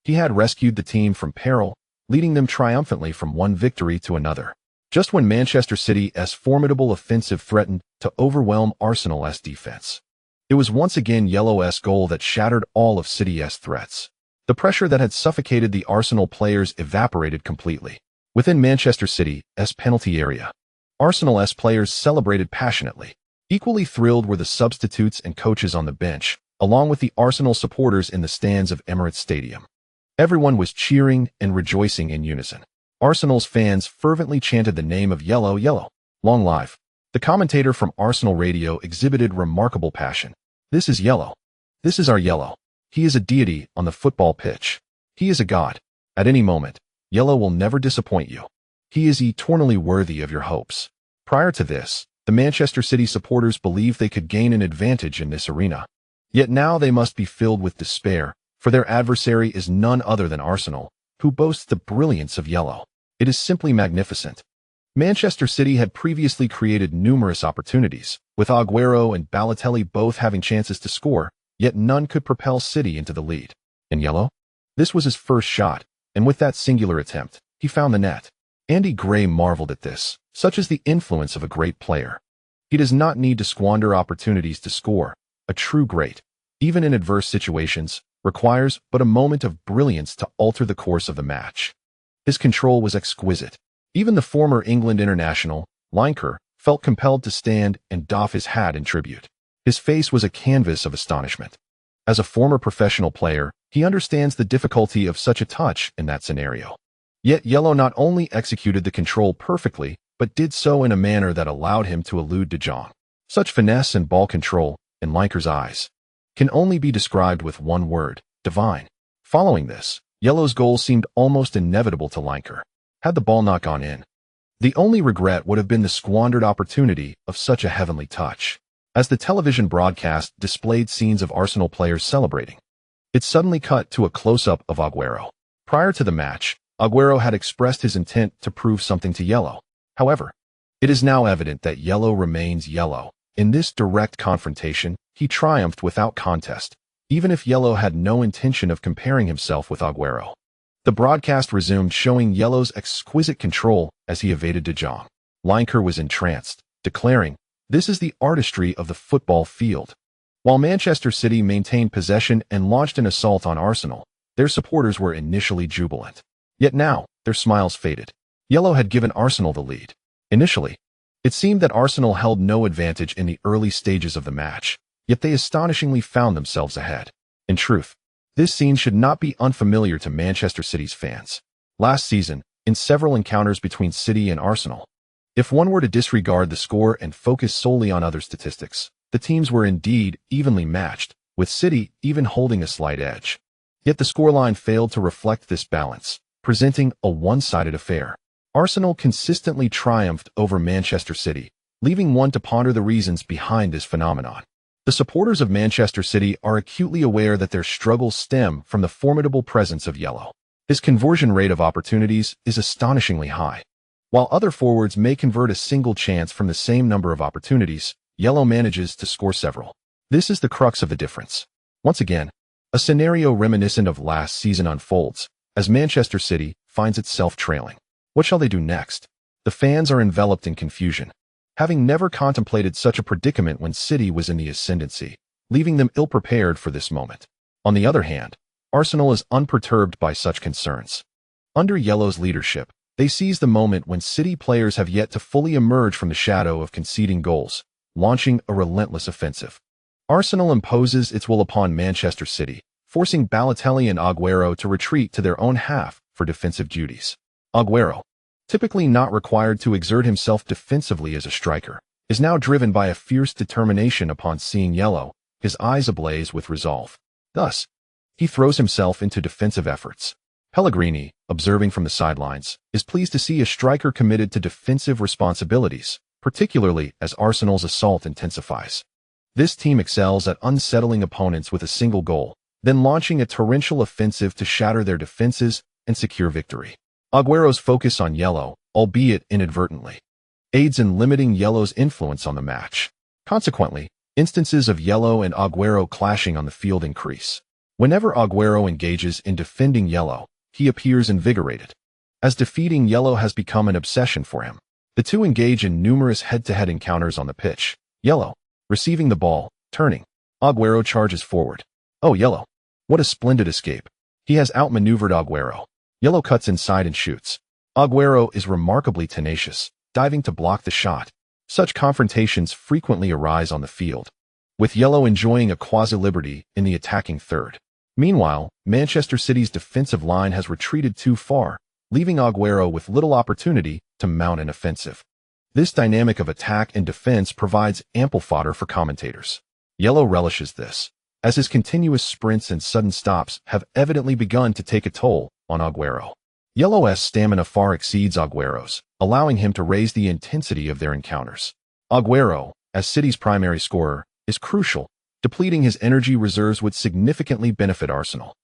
he had rescued the team from peril, leading them triumphantly from one victory to another. Just when Manchester City's formidable offensive threatened to overwhelm Arsenal's defense, it was once again Yellow's goal that shattered all of City's threats. The pressure that had suffocated the Arsenal players evaporated completely. Within Manchester City's penalty area, Arsenal's players celebrated passionately. Equally thrilled were the substitutes and coaches on the bench, along with the Arsenal supporters in the stands of Emirates Stadium. Everyone was cheering and rejoicing in unison. Arsenal's fans fervently chanted the name of Yellow, Yellow, long live. The commentator from Arsenal Radio exhibited remarkable passion. This is Yellow. This is our Yellow. He is a deity on the football pitch. He is a god. At any moment, Yellow will never disappoint you. He is eternally worthy of your hopes. Prior to this, the Manchester City supporters believed they could gain an advantage in this arena. Yet now they must be filled with despair, for their adversary is none other than Arsenal, who boasts the brilliance of Yellow. It is simply magnificent. Manchester City had previously created numerous opportunities, with Aguero and Balotelli both having chances to score, yet none could propel City into the lead. And Yellow? This was his first shot, and with that singular attempt, he found the net. Andy Gray marveled at this. Such is the influence of a great player. He does not need to squander opportunities to score. A true great, even in adverse situations, requires but a moment of brilliance to alter the course of the match. His control was exquisite. Even the former England international, Lineker, felt compelled to stand and doff his hat in tribute. His face was a canvas of astonishment. As a former professional player, he understands the difficulty of such a touch in that scenario. Yet Yellow not only executed the control perfectly, but did so in a manner that allowed him to elude De Jong. Such finesse and ball control, in Lineker's eyes, can only be described with one word: divine. Following this, Yellow's goal seemed almost inevitable to Lineker. Had the ball not gone in, the only regret would have been the squandered opportunity of such a heavenly touch. As the television broadcast displayed scenes of Arsenal players celebrating, it suddenly cut to a close-up of Aguero. Prior to the match, Aguero had expressed his intent to prove something to Yellow. However, it is now evident that Yellow remains Yellow. In this direct confrontation, he triumphed without contest, even if Yellow had no intention of comparing himself with Aguero. The broadcast resumed, showing Yellow's exquisite control as he evaded De Jong. Lineker was entranced, declaring, "This is the artistry of the football field." While Manchester City maintained possession and launched an assault on Arsenal, their supporters were initially jubilant. Yet now, their smiles faded. Yellow had given Arsenal the lead. Initially, it seemed that Arsenal held no advantage in the early stages of the match, yet they astonishingly found themselves ahead. In truth, this scene should not be unfamiliar to Manchester City's fans. Last season, in several encounters between City and Arsenal, if one were to disregard the score and focus solely on other statistics, the teams were indeed evenly matched, with City even holding a slight edge. Yet the scoreline failed to reflect this balance, presenting a one-sided affair. Arsenal consistently triumphed over Manchester City, leaving one to ponder the reasons behind this phenomenon. The supporters of Manchester City are acutely aware that their struggles stem from the formidable presence of Ye Luo. His conversion rate of opportunities is astonishingly high. While other forwards may convert a single chance from the same number of opportunities, Ye Luo manages to score several. This is the crux of the difference. Once again, a scenario reminiscent of last season unfolds, as Manchester City finds itself trailing. What shall they do next? The fans are enveloped in confusion, having never contemplated such a predicament when City was in the ascendancy, leaving them ill-prepared for this moment. On the other hand, Arsenal is unperturbed by such concerns. Under Ye Luo's leadership, they seize the moment when City players have yet to fully emerge from the shadow of conceding goals, launching a relentless offensive. Arsenal imposes its will upon Manchester City, forcing Balotelli and Aguero to retreat to their own half for defensive duties. Aguero, typically not required to exert himself defensively as a striker, is now driven by a fierce determination upon seeing Ye Luo, his eyes ablaze with resolve. Thus, he throws himself into defensive efforts. Pellegrini, observing from the sidelines, is pleased to see a striker committed to defensive responsibilities, particularly as Arsenal's assault intensifies. This team excels at unsettling opponents with a single goal, then launching a torrential offensive to shatter their defenses and secure victory. Aguero's focus on Ye Luo, albeit inadvertently, aids in limiting Ye Luo's influence on the match. Consequently, instances of Ye Luo and Aguero clashing on the field increase. Whenever Aguero engages in defending Ye Luo, he appears invigorated, as defeating Ye Luo has become an obsession for him. The two engage in numerous head-to-head encounters on the pitch. Ye Luo, receiving the ball, turning. Aguero charges forward. Oh, Ye Luo, what a splendid escape. He has outmaneuvered Aguero. Ye Luo cuts inside and shoots. Aguero is remarkably tenacious, diving to block the shot. Such confrontations frequently arise on the field, with Ye Luo enjoying a quasi-liberty in the attacking third. Meanwhile, Manchester City's defensive line has retreated too far, leaving Aguero with little opportunity to mount an offensive. This dynamic of attack and defense provides ample fodder for commentators. Ye Luo relishes this, as his continuous sprints and sudden stops have evidently begun to take a toll on Aguero. Ye Luo's stamina far exceeds Aguero's, allowing him to raise the intensity of their encounters. Aguero, as City's primary scorer, is crucial. Depleting his energy reserves would significantly benefit Arsenal,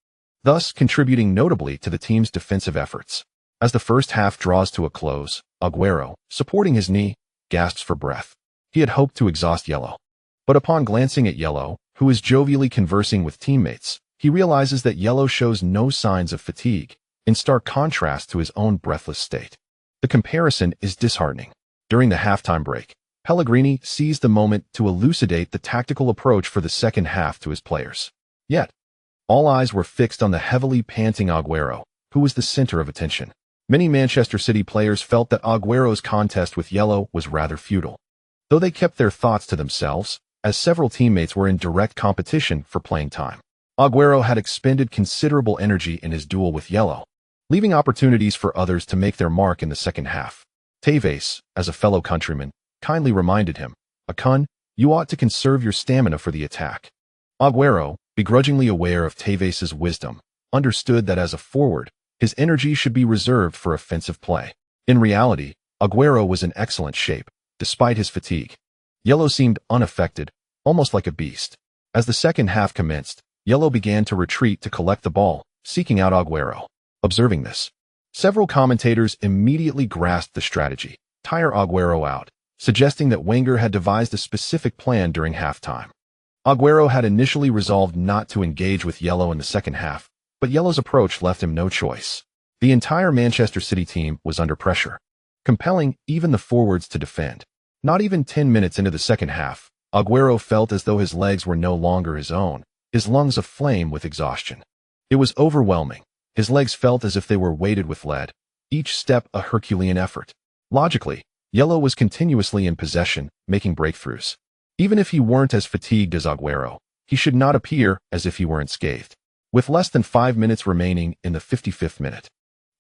thus contributing notably to the team's defensive efforts. As the first half draws to a close, Aguero, supporting his knee, gasps for breath. He had hoped to exhaust Ye Luo, but upon glancing at Ye Luo, who is jovially conversing with teammates, he realizes that Ye Luo shows no signs of fatigue, in stark contrast to his own breathless state. The comparison is disheartening. During the halftime break, Pellegrini seized the moment to elucidate the tactical approach for the second half to his players. Yet, all eyes were fixed on the heavily panting Aguero, who was the center of attention. Many Manchester City players felt that Aguero's contest with Ye Luo was rather futile, though they kept their thoughts to themselves, as several teammates were in direct competition for playing time. Aguero had expended considerable energy in his duel with Ye Luo, leaving opportunities for others to make their mark in the second half. Tevez, as a fellow countryman, kindly reminded him, "Akun, you ought to conserve your stamina for the attack." Aguero, begrudgingly aware of Tevez's wisdom, understood that as a forward, his energy should be reserved for offensive play. In reality, Aguero was in excellent shape, despite his fatigue. Ye Luo seemed unaffected, almost like a beast. As the second half commenced, Ye Luo began to retreat to collect the ball, seeking out Aguero. Observing this, several commentators immediately grasped the strategy: tire Aguero out, suggesting that Wenger had devised a specific plan during halftime. Aguero had initially resolved not to engage with Ye Luo in the second half, but Ye Luo's approach left him no choice. The entire Manchester City team was under pressure, compelling even the forwards to defend. Not even 10 minutes into the second half, Aguero felt as though his legs were no longer his own, his lungs aflame with exhaustion. It was overwhelming. His legs felt as if they were weighted with lead, each step a Herculean effort. Logically, Ye Luo was continuously in possession, making breakthroughs. Even if he weren't as fatigued as Aguero, he should not appear as if he were unscathed. With less than 5 minutes remaining in the 55th minute,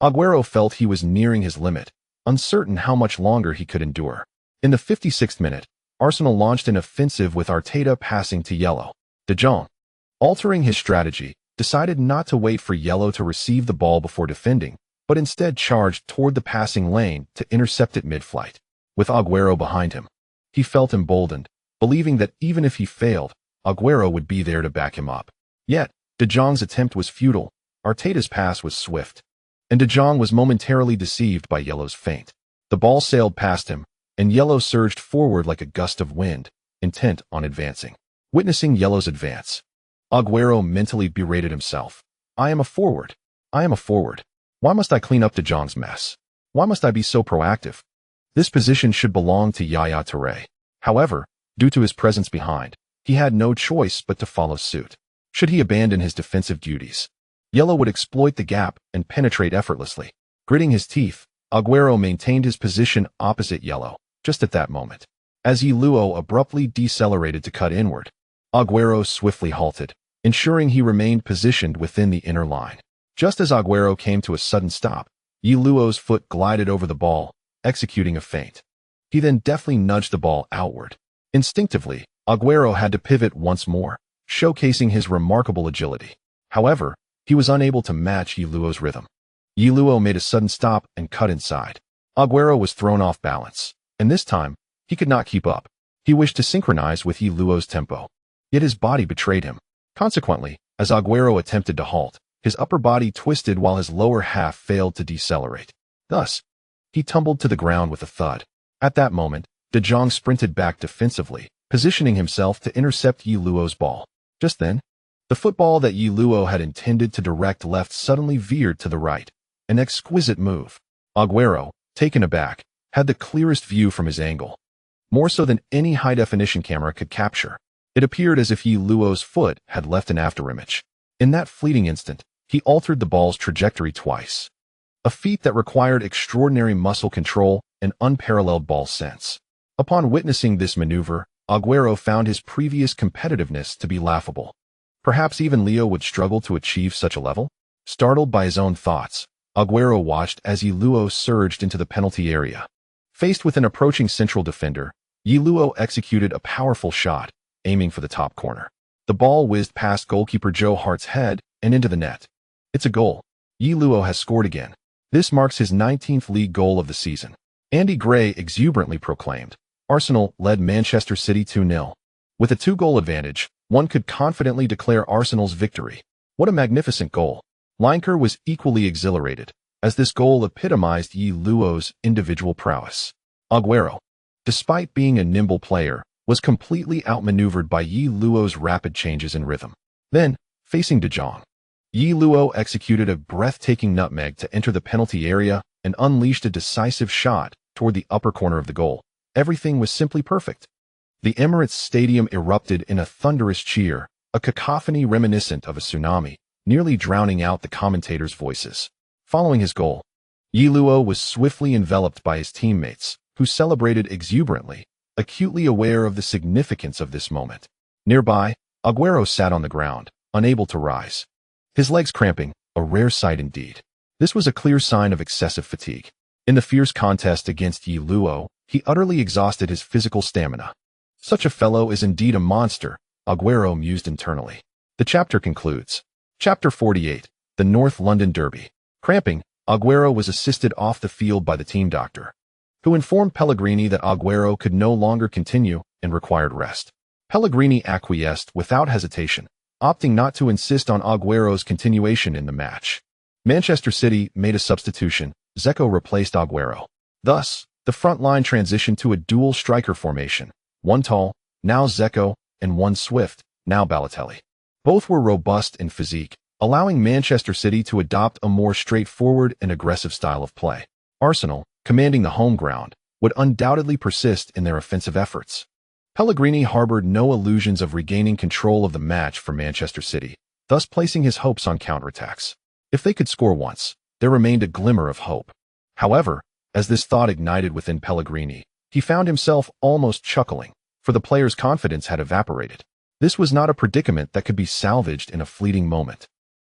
Aguero felt he was nearing his limit, uncertain how much longer he could endure. In the 56th minute, Arsenal launched an offensive with Arteta passing to Ye Luo. De Jong, altering his strategy, decided not to wait for Ye Luo to receive the ball before defending, but instead charged toward the passing lane to intercept it mid-flight. With Agüero behind him, he felt emboldened, believing that even if he failed, Agüero would be there to back him up. Yet, De Jong's attempt was futile, Arteta's pass was swift, and De Jong was momentarily deceived by Ye Luo's feint. The ball sailed past him, and Ye Luo surged forward like a gust of wind, intent on advancing. Witnessing Ye Luo's advance, Agüero mentally berated himself. I am a forward. I am a forward. Why must I clean up De Jong's mess? Why must I be so proactive? This position should belong to Yaya Touré. However, due to his presence behind, he had no choice but to follow suit. Should he abandon his defensive duties, Ye Luo would exploit the gap and penetrate effortlessly. Gritting his teeth, Agüero maintained his position opposite Ye Luo, just at that moment. As Ye Luo abruptly decelerated to cut inward, Agüero swiftly halted, ensuring he remained positioned within the inner line. Just as Agüero came to a sudden stop, Ye Luo's foot glided over the ball, executing a feint. He then deftly nudged the ball outward. Instinctively, Agüero had to pivot once more, showcasing his remarkable agility. However, he was unable to match Ye Luo's rhythm. Ye Luo made a sudden stop and cut inside. Agüero was thrown off balance, and this time, he could not keep up. He wished to synchronize with Ye Luo's tempo, yet his body betrayed him. Consequently, as Agüero attempted to halt, his upper body twisted while his lower half failed to decelerate. Thus, he tumbled to the ground with a thud. At that moment, De Jong sprinted back defensively, positioning himself to intercept Ye Luo's ball. Just then, the football that Ye Luo had intended to direct left suddenly veered to the right. An exquisite move. Agüero, taken aback, had the clearest view from his angle, more so than any high-definition camera could capture. It appeared as if Ye Luo's foot had left an afterimage. In that fleeting instant, he altered the ball's trajectory twice, a feat that required extraordinary muscle control and unparalleled ball sense. Upon witnessing this maneuver, Agüero found his previous competitiveness to be laughable. Perhaps even Leo would struggle to achieve such a level? Startled by his own thoughts, Agüero watched as Ye Luo surged into the penalty area. Faced with an approaching central defender, Ye Luo executed a powerful shot, aiming for the top corner. The ball whizzed past goalkeeper Joe Hart's head and into the net. It's a goal. Ye Luo has scored again. This marks his 19th league goal of the season. Andy Gray exuberantly proclaimed. Arsenal led Manchester City 2-0. With a 2-goal advantage, one could confidently declare Arsenal's victory. What a magnificent goal. Lineker was equally exhilarated, as this goal epitomized Ye Luo's individual prowess. Agüero, despite being a nimble player, was completely outmaneuvered by Ye Luo's rapid changes in rhythm. Then, facing De Jong, Ye Luo executed a breathtaking nutmeg to enter the penalty area and unleashed a decisive shot toward the upper corner of the goal. Everything was simply perfect. The Emirates Stadium erupted in a thunderous cheer, a cacophony reminiscent of a tsunami, nearly drowning out the commentators' voices. Following his goal, Ye Luo was swiftly enveloped by his teammates, who celebrated exuberantly, acutely aware of the significance of this moment. Nearby, Agüero sat on the ground, unable to rise. His legs cramping, a rare sight indeed. This was a clear sign of excessive fatigue. In the fierce contest against Ye Luo, he utterly exhausted his physical stamina. Such a fellow is indeed a monster, Agüero mused internally. The chapter concludes. Chapter 48, the North London Derby. Cramping, Agüero was assisted off the field by the team doctor, who informed Pellegrini that Agüero could no longer continue and required rest. Pellegrini acquiesced without hesitation, opting not to insist on Agüero's continuation in the match. Manchester City made a substitution. Dzeko replaced Agüero. Thus, the front line transitioned to a dual striker formation, one tall, now Dzeko, and one swift, now Balotelli. Both were robust in physique, allowing Manchester City to adopt a more straightforward and aggressive style of play. Arsenal, commanding the home ground, would undoubtedly persist in their offensive efforts. Pellegrini harbored no illusions of regaining control of the match for Manchester City, thus placing his hopes on counterattacks. If they could score once, there remained a glimmer of hope. However, as this thought ignited within Pellegrini, he found himself almost chuckling, for the player's confidence had evaporated. This was not a predicament that could be salvaged in a fleeting moment.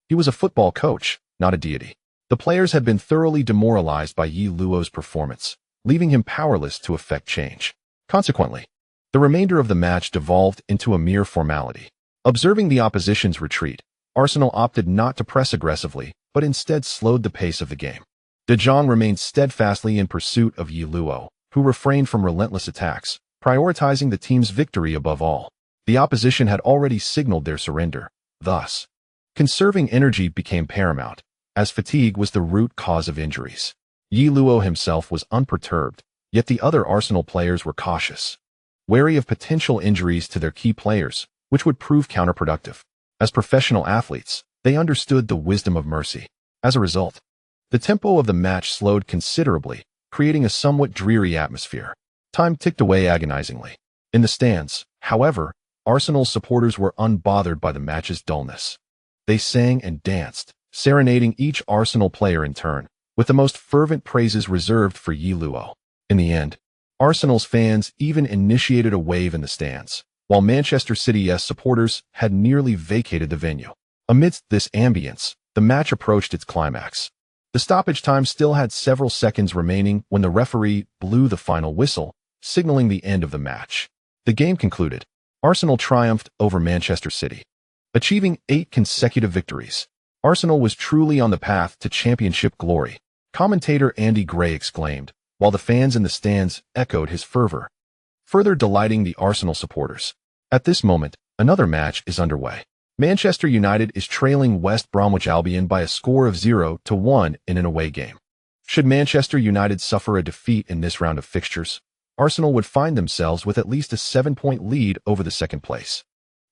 He was a football coach, not a deity. The players had been thoroughly demoralized by Ye Luo's performance, leaving him powerless to effect change. Consequently, the remainder of the match devolved into a mere formality. Observing the opposition's retreat, Arsenal opted not to press aggressively, but instead slowed the pace of the game. De Jong remained steadfastly in pursuit of Ye Luo, who refrained from relentless attacks, prioritizing the team's victory above all. The opposition had already signaled their surrender. Thus, conserving energy became paramount, as fatigue was the root cause of injuries. Ye Luo himself was unperturbed, yet the other Arsenal players were cautious, wary of potential injuries to their key players, which would prove counterproductive. As professional athletes, they understood the wisdom of mercy. As a result, the tempo of the match slowed considerably, creating a somewhat dreary atmosphere. Time ticked away agonizingly. In the stands, however, Arsenal's supporters were unbothered by the match's dullness. They sang and danced, serenading each Arsenal player in turn, with the most fervent praises reserved for Ye Luo. In the end, Arsenal's fans even initiated a wave in the stands, while Manchester City's supporters had nearly vacated the venue. Amidst this ambience, the match approached its climax. The stoppage time still had several seconds remaining when the referee blew the final whistle, signaling the end of the match. The game concluded. Arsenal triumphed over Manchester City, achieving 8 consecutive victories. Arsenal was truly on the path to championship glory, commentator Andy Gray exclaimed, while the fans in the stands echoed his fervor, further delighting the Arsenal supporters. At this moment, another match is underway. Manchester United is trailing West Bromwich Albion by a score of 0-1 in an away game. Should Manchester United suffer a defeat in this round of fixtures, Arsenal would find themselves with at least a 7-point lead over the second place.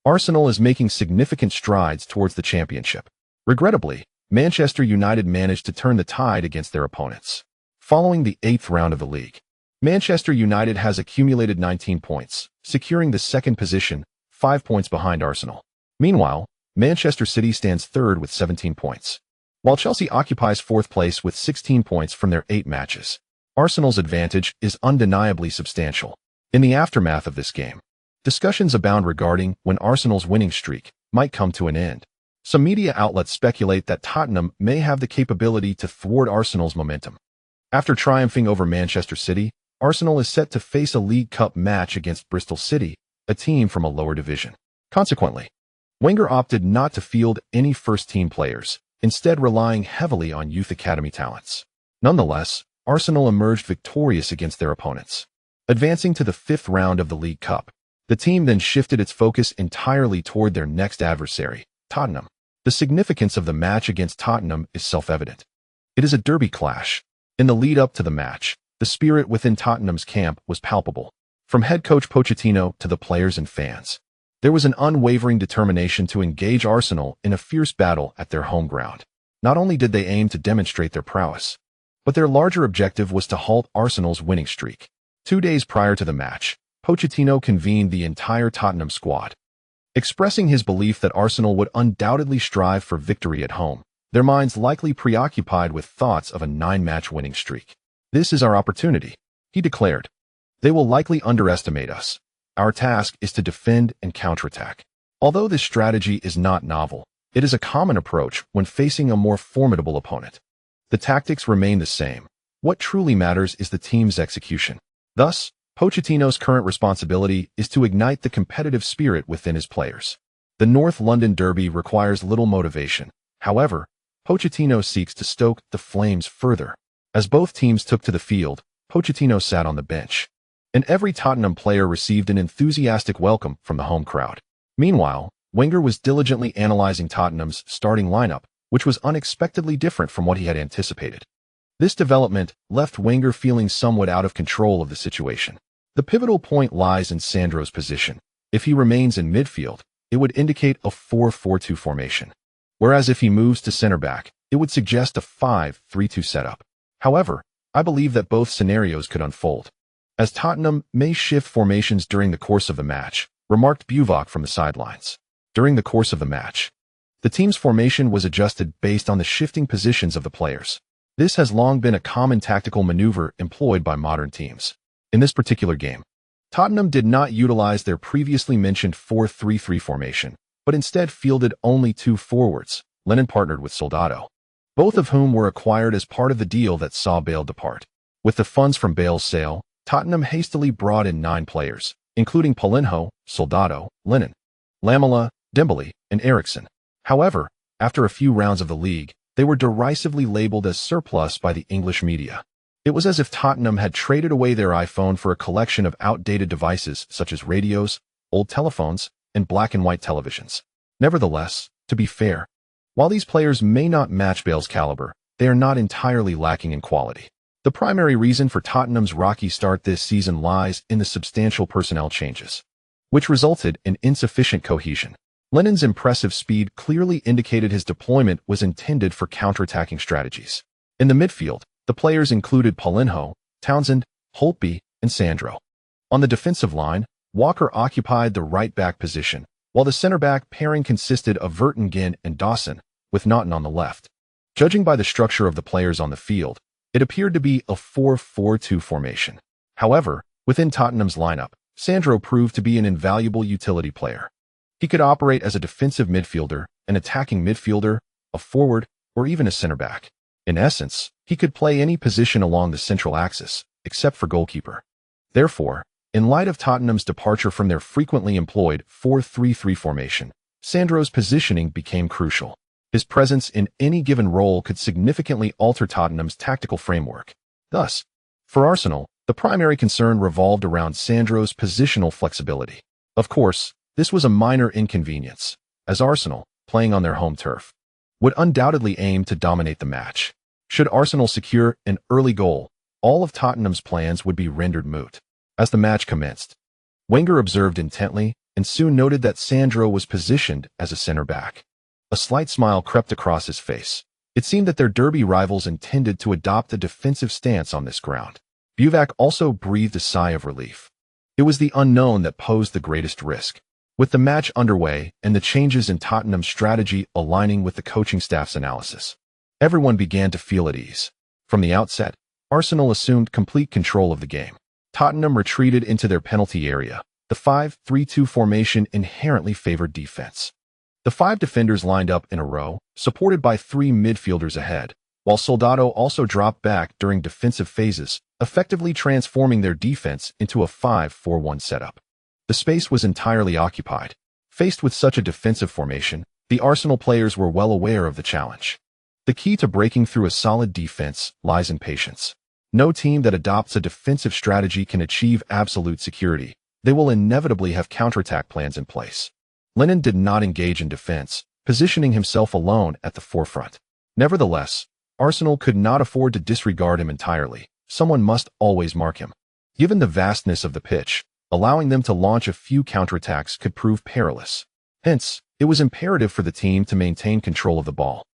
Arsenal is making significant strides towards the championship. Regrettably, Manchester United managed to turn the tide against their opponents. Following the 8th round of the league, Manchester United has accumulated 19 points, securing the second position, 5 points behind Arsenal. Meanwhile, Manchester City stands third with 17 points, while Chelsea occupies fourth place with 16 points from their 8 matches. Arsenal's advantage is undeniably substantial. In the aftermath of this game, discussions abound regarding when Arsenal's winning streak might come to an end. Some media outlets speculate that Tottenham may have the capability to thwart Arsenal's momentum. After triumphing over Manchester City, Arsenal is set to face a League Cup match against Bristol City, a team from a lower division. Consequently, Wenger opted not to field any first-team players, instead relying heavily on youth academy talents. Nonetheless, Arsenal emerged victorious against their opponents, advancing to the 5th round of the League Cup. The team then shifted its focus entirely toward their next adversary, Tottenham. The significance of the match against Tottenham is self-evident. It is a derby clash. In the lead-up to the match, the spirit within Tottenham's camp was palpable. From head coach Pochettino to the players and fans, there was an unwavering determination to engage Arsenal in a fierce battle at their home ground. Not only did they aim to demonstrate their prowess, but their larger objective was to halt Arsenal's winning streak. 2 days prior to the match, Pochettino convened the entire Tottenham squad, expressing his belief that Arsenal would undoubtedly strive for victory at home, their minds likely preoccupied with thoughts of a 9-match winning streak. "This is our opportunity," he declared. "They will likely underestimate us. Our task is to defend and counterattack." Although this strategy is not novel, it is a common approach when facing a more formidable opponent. The tactics remain the same. What truly matters is the team's execution. Thus, Pochettino's current responsibility is to ignite the competitive spirit within his players. The North London derby requires little motivation. However, Pochettino seeks to stoke the flames further. As both teams took to the field, Pochettino sat on the bench, and every Tottenham player received an enthusiastic welcome from the home crowd. Meanwhile, Wenger was diligently analyzing Tottenham's starting lineup, which was unexpectedly different from what he had anticipated. This development left Wenger feeling somewhat out of control of the situation. The pivotal point lies in Sandro's position. If he remains in midfield, it would indicate a 4-4-2 formation, whereas if he moves to center back, it would suggest a 5-3-2 setup. However, I believe that both scenarios could unfold, as Tottenham may shift formations during the course of the match, remarked Buvok from the sidelines. During the course of the match, the team's formation was adjusted based on the shifting positions of the players. This has long been a common tactical maneuver employed by modern teams. In this particular game, Tottenham did not utilize their previously mentioned 4-3-3 formation, but instead fielded only 2 forwards, Lennon partnered with Soldado, both of whom were acquired as part of the deal that saw Bale depart. With the funds from Bale's sale, Tottenham hastily brought in 9 players, including Paulinho, Soldado, Lennon, Lamela, Dembele, and Eriksen. However, after a few rounds of the league, They were derisively labeled as surplus by the English media. It was as if Tottenham had traded away their iPhone for a collection of outdated devices such as radios, old telephones, and black and white televisions. Nevertheless, to be fair, while these players may not match Bale's caliber, they are not entirely lacking in quality. The primary reason for Tottenham's rocky start this season lies in the substantial personnel changes, which resulted in insufficient cohesion. Lennon's impressive speed clearly indicated his deployment was intended for counterattacking strategies. In the midfield, the players included Paulinho, Townsend, Holtby, and Sandro. On the defensive line, Walker occupied the right-back position, while the center-back pairing consisted of Vertonghen and Dawson, with Naughton on the left. Judging by the structure of the players on the field, it appeared to be a 4-4-2 formation. However, within Tottenham's lineup, Sandro proved to be an invaluable utility player. He could operate as a defensive midfielder, an attacking midfielder, a forward, or even a center-back. In essence, he could play any position along the central axis, except for goalkeeper. Therefore, in light of Tottenham's departure from their frequently employed 4-3-3 formation, Sandro's positioning became crucial. His presence in any given role could significantly alter Tottenham's tactical framework. Thus, for Arsenal, the primary concern revolved around Sandro's positional flexibility. Of course, this was a minor inconvenience, as Arsenal, playing on their home turf, would undoubtedly aim to dominate the match. Should Arsenal secure an early goal, all of Tottenham's plans would be rendered moot. As the match commenced, Wenger observed intently and soon noted that Sandro was positioned as a center-back. A slight smile crept across his face. It seemed that their derby rivals intended to adopt a defensive stance on this ground. Buvac also breathed a sigh of relief. It was the unknown that posed the greatest risk. With the match underway and the changes in Tottenham's strategy aligning with the coaching staff's analysis, everyone began to feel at ease. From the outset, Arsenal assumed complete control of the game. Tottenham retreated into their penalty area. The 5-3-2 formation inherently favored defense. The 5 defenders lined up in a row, supported by 3 midfielders ahead, while Soldado also dropped back during defensive phases, effectively transforming their defense into a 5-4-1 setup. The space was entirely occupied. Faced with such a defensive formation, the Arsenal players were well aware of the challenge. The key to breaking through a solid defense lies in patience. No team that adopts a defensive strategy can achieve absolute security. They will inevitably have counterattack plans in place. Lennon did not engage in defense, positioning himself alone at the forefront. Nevertheless, Arsenal could not afford to disregard him entirely. Someone must always mark him. Given the vastness of the pitch, allowing them to launch a few counterattacks could prove perilous. Hence, it was imperative for the team to maintain control of the ball,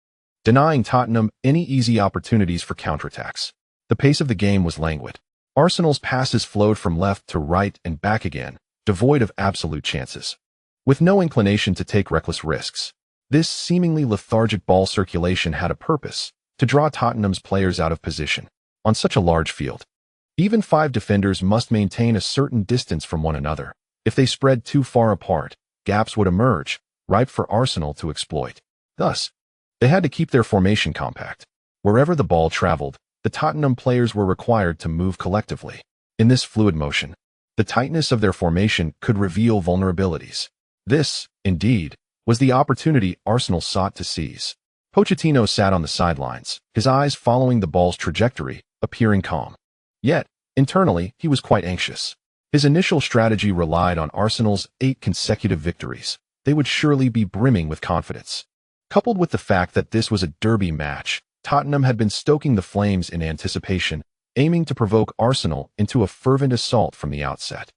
denying Tottenham any easy opportunities for counterattacks. The pace of the game was languid. Arsenal's passes flowed from left to right and back again, devoid of absolute chances. With no inclination to take reckless risks, this seemingly lethargic ball circulation had a purpose: to draw Tottenham's players out of position. On such a large field, even 5 defenders must maintain a certain distance from one another. If they spread too far apart, gaps would emerge, ripe for Arsenal to exploit. Thus, they had to keep their formation compact. Wherever the ball traveled, the Tottenham players were required to move collectively. In this fluid motion, the tightness of their formation could reveal vulnerabilities. This, indeed, was the opportunity Arsenal sought to seize. Pochettino sat on the sidelines, his eyes following the ball's trajectory, appearing calm. Yet, internally, he was quite anxious. His initial strategy relied on Arsenal's 8 consecutive victories. They would surely be brimming with confidence. Coupled with the fact that this was a derby match, Tottenham had been stoking the flames in anticipation, aiming to provoke Arsenal into a fervent assault from the outset.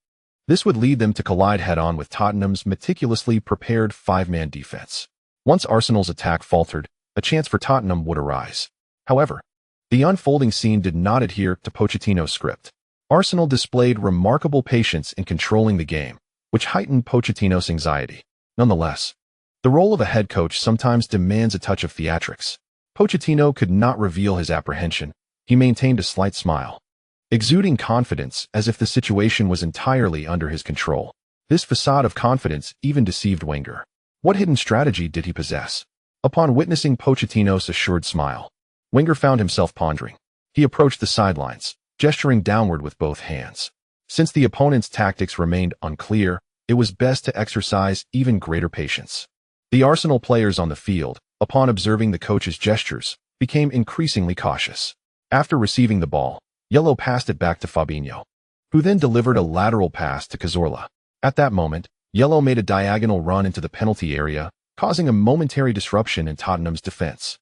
This would lead them to collide head-on with Tottenham's meticulously prepared 5-man defense. Once Arsenal's attack faltered, a chance for Tottenham would arise. However, the unfolding scene did not adhere to Pochettino's script. Arsenal displayed remarkable patience in controlling the game, which heightened Pochettino's anxiety. Nonetheless, the role of a head coach sometimes demands a touch of theatrics. Pochettino could not reveal his apprehension. He maintained a slight smile, exuding confidence as if the situation was entirely under his control. This facade of confidence even deceived Wenger. What hidden strategy did he possess? Upon witnessing Pochettino's assured smile, Wenger found himself pondering. He approached the sidelines, gesturing downward with both hands. Since the opponent's tactics remained unclear, it was best to exercise even greater patience. The Arsenal players on the field, upon observing the coach's gestures, became increasingly cautious. After receiving the ball, Ye Luo passed it back to Fabinho, who then delivered a lateral pass to Cazorla. At that moment, Ye Luo made a diagonal run into the penalty area, causing a momentary disruption in Tottenham's defense.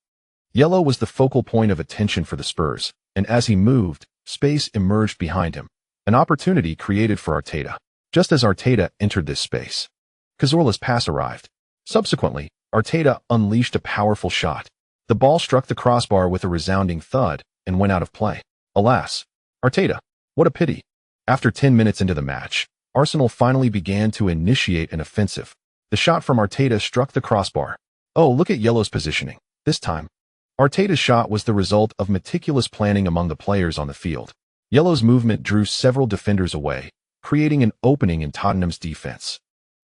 Ye Luo was the focal point of attention for the Spurs, and as he moved, space emerged behind him, an opportunity created for Arteta. Just as Arteta entered this space, Cazorla's pass arrived. Subsequently, Arteta unleashed a powerful shot. The ball struck the crossbar with a resounding thud and went out of play. Alas, Arteta, what a pity. After 10 minutes into the match, Arsenal finally began to initiate an offensive. The shot from Arteta struck the crossbar. Oh, look at Ye Luo's positioning. This time, Arteta's shot was the result of meticulous planning among the players on the field. Ye Luo's movement drew several defenders away, creating an opening in Tottenham's defense.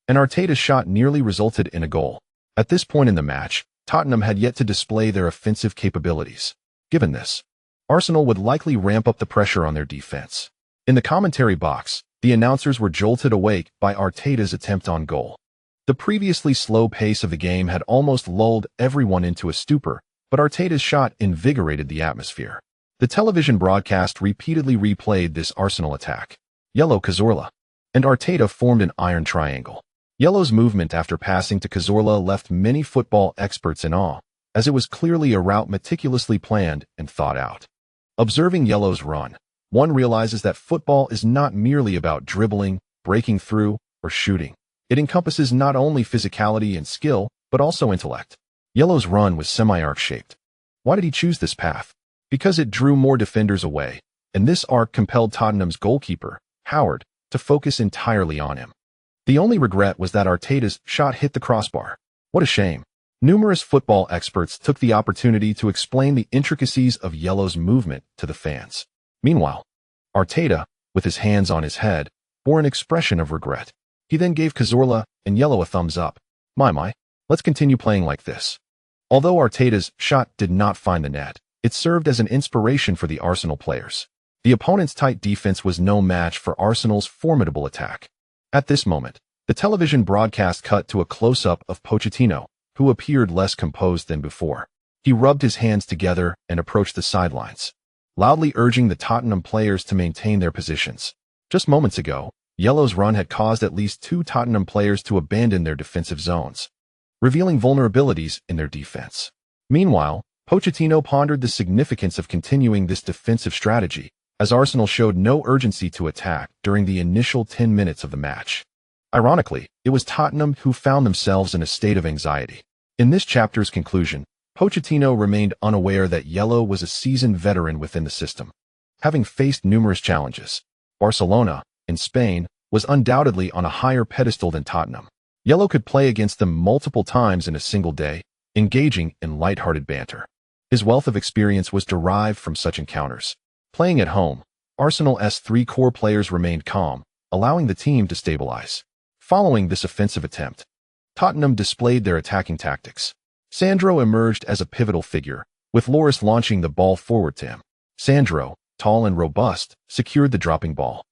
And Arteta's shot nearly resulted in a goal. At this point in the match, Tottenham had yet to display their offensive capabilities. Given this, Arsenal would likely ramp up the pressure on their defense. In the commentary box, the announcers were jolted awake by Arteta's attempt on goal. The previously slow pace of the game had almost lulled everyone into a stupor, but Arteta's shot invigorated the atmosphere. The television broadcast repeatedly replayed this Arsenal attack. Ye Luo, Cazorla, and Arteta formed an iron triangle. Ye Luo's movement after passing to Cazorla left many football experts in awe, as it was clearly a route meticulously planned and thought out. Observing Ye Luo's run, one realizes that football is not merely about dribbling, breaking through, or shooting. It encompasses not only physicality and skill, but also intellect. Ye Luo's run was semi-arc shaped. Why did he choose this path? Because it drew more defenders away, and this arc compelled Tottenham's goalkeeper, Howard, to focus entirely on him. The only regret was that Arteta's shot hit the crossbar. What a shame. Numerous football experts took the opportunity to explain the intricacies of Ye Luo's movement to the fans. Meanwhile, Arteta, with his hands on his head, bore an expression of regret. He then gave Cazorla and Ye Luo a thumbs up. My, let's continue playing like this. Although Arteta's shot did not find the net, it served as an inspiration for the Arsenal players. The opponent's tight defense was no match for Arsenal's formidable attack. At this moment, the television broadcast cut to a close-up of Pochettino, who appeared less composed than before. He rubbed his hands together and approached the sidelines, loudly urging the Tottenham players to maintain their positions. Just moments ago, Ye Luo's run had caused at least 2 Tottenham players to abandon their defensive zones, revealing vulnerabilities in their defense. Meanwhile, Pochettino pondered the significance of continuing this defensive strategy, as Arsenal showed no urgency to attack during the initial 10 minutes of the match. Ironically, it was Tottenham who found themselves in a state of anxiety. In this chapter's conclusion, Pochettino remained unaware that Ye Luo was a seasoned veteran within the system. Having faced numerous challenges, Barcelona, in Spain, was undoubtedly on a higher pedestal than Tottenham. Ye Luo could play against them multiple times in a single day, engaging in lighthearted banter. His wealth of experience was derived from such encounters. Playing at home, Arsenal's 3 core players remained calm, allowing the team to stabilize. Following this offensive attempt, Tottenham displayed their attacking tactics. Sandro emerged as a pivotal figure, with Lloris launching the ball forward to him. Sandro, tall and robust, secured the dropping ball,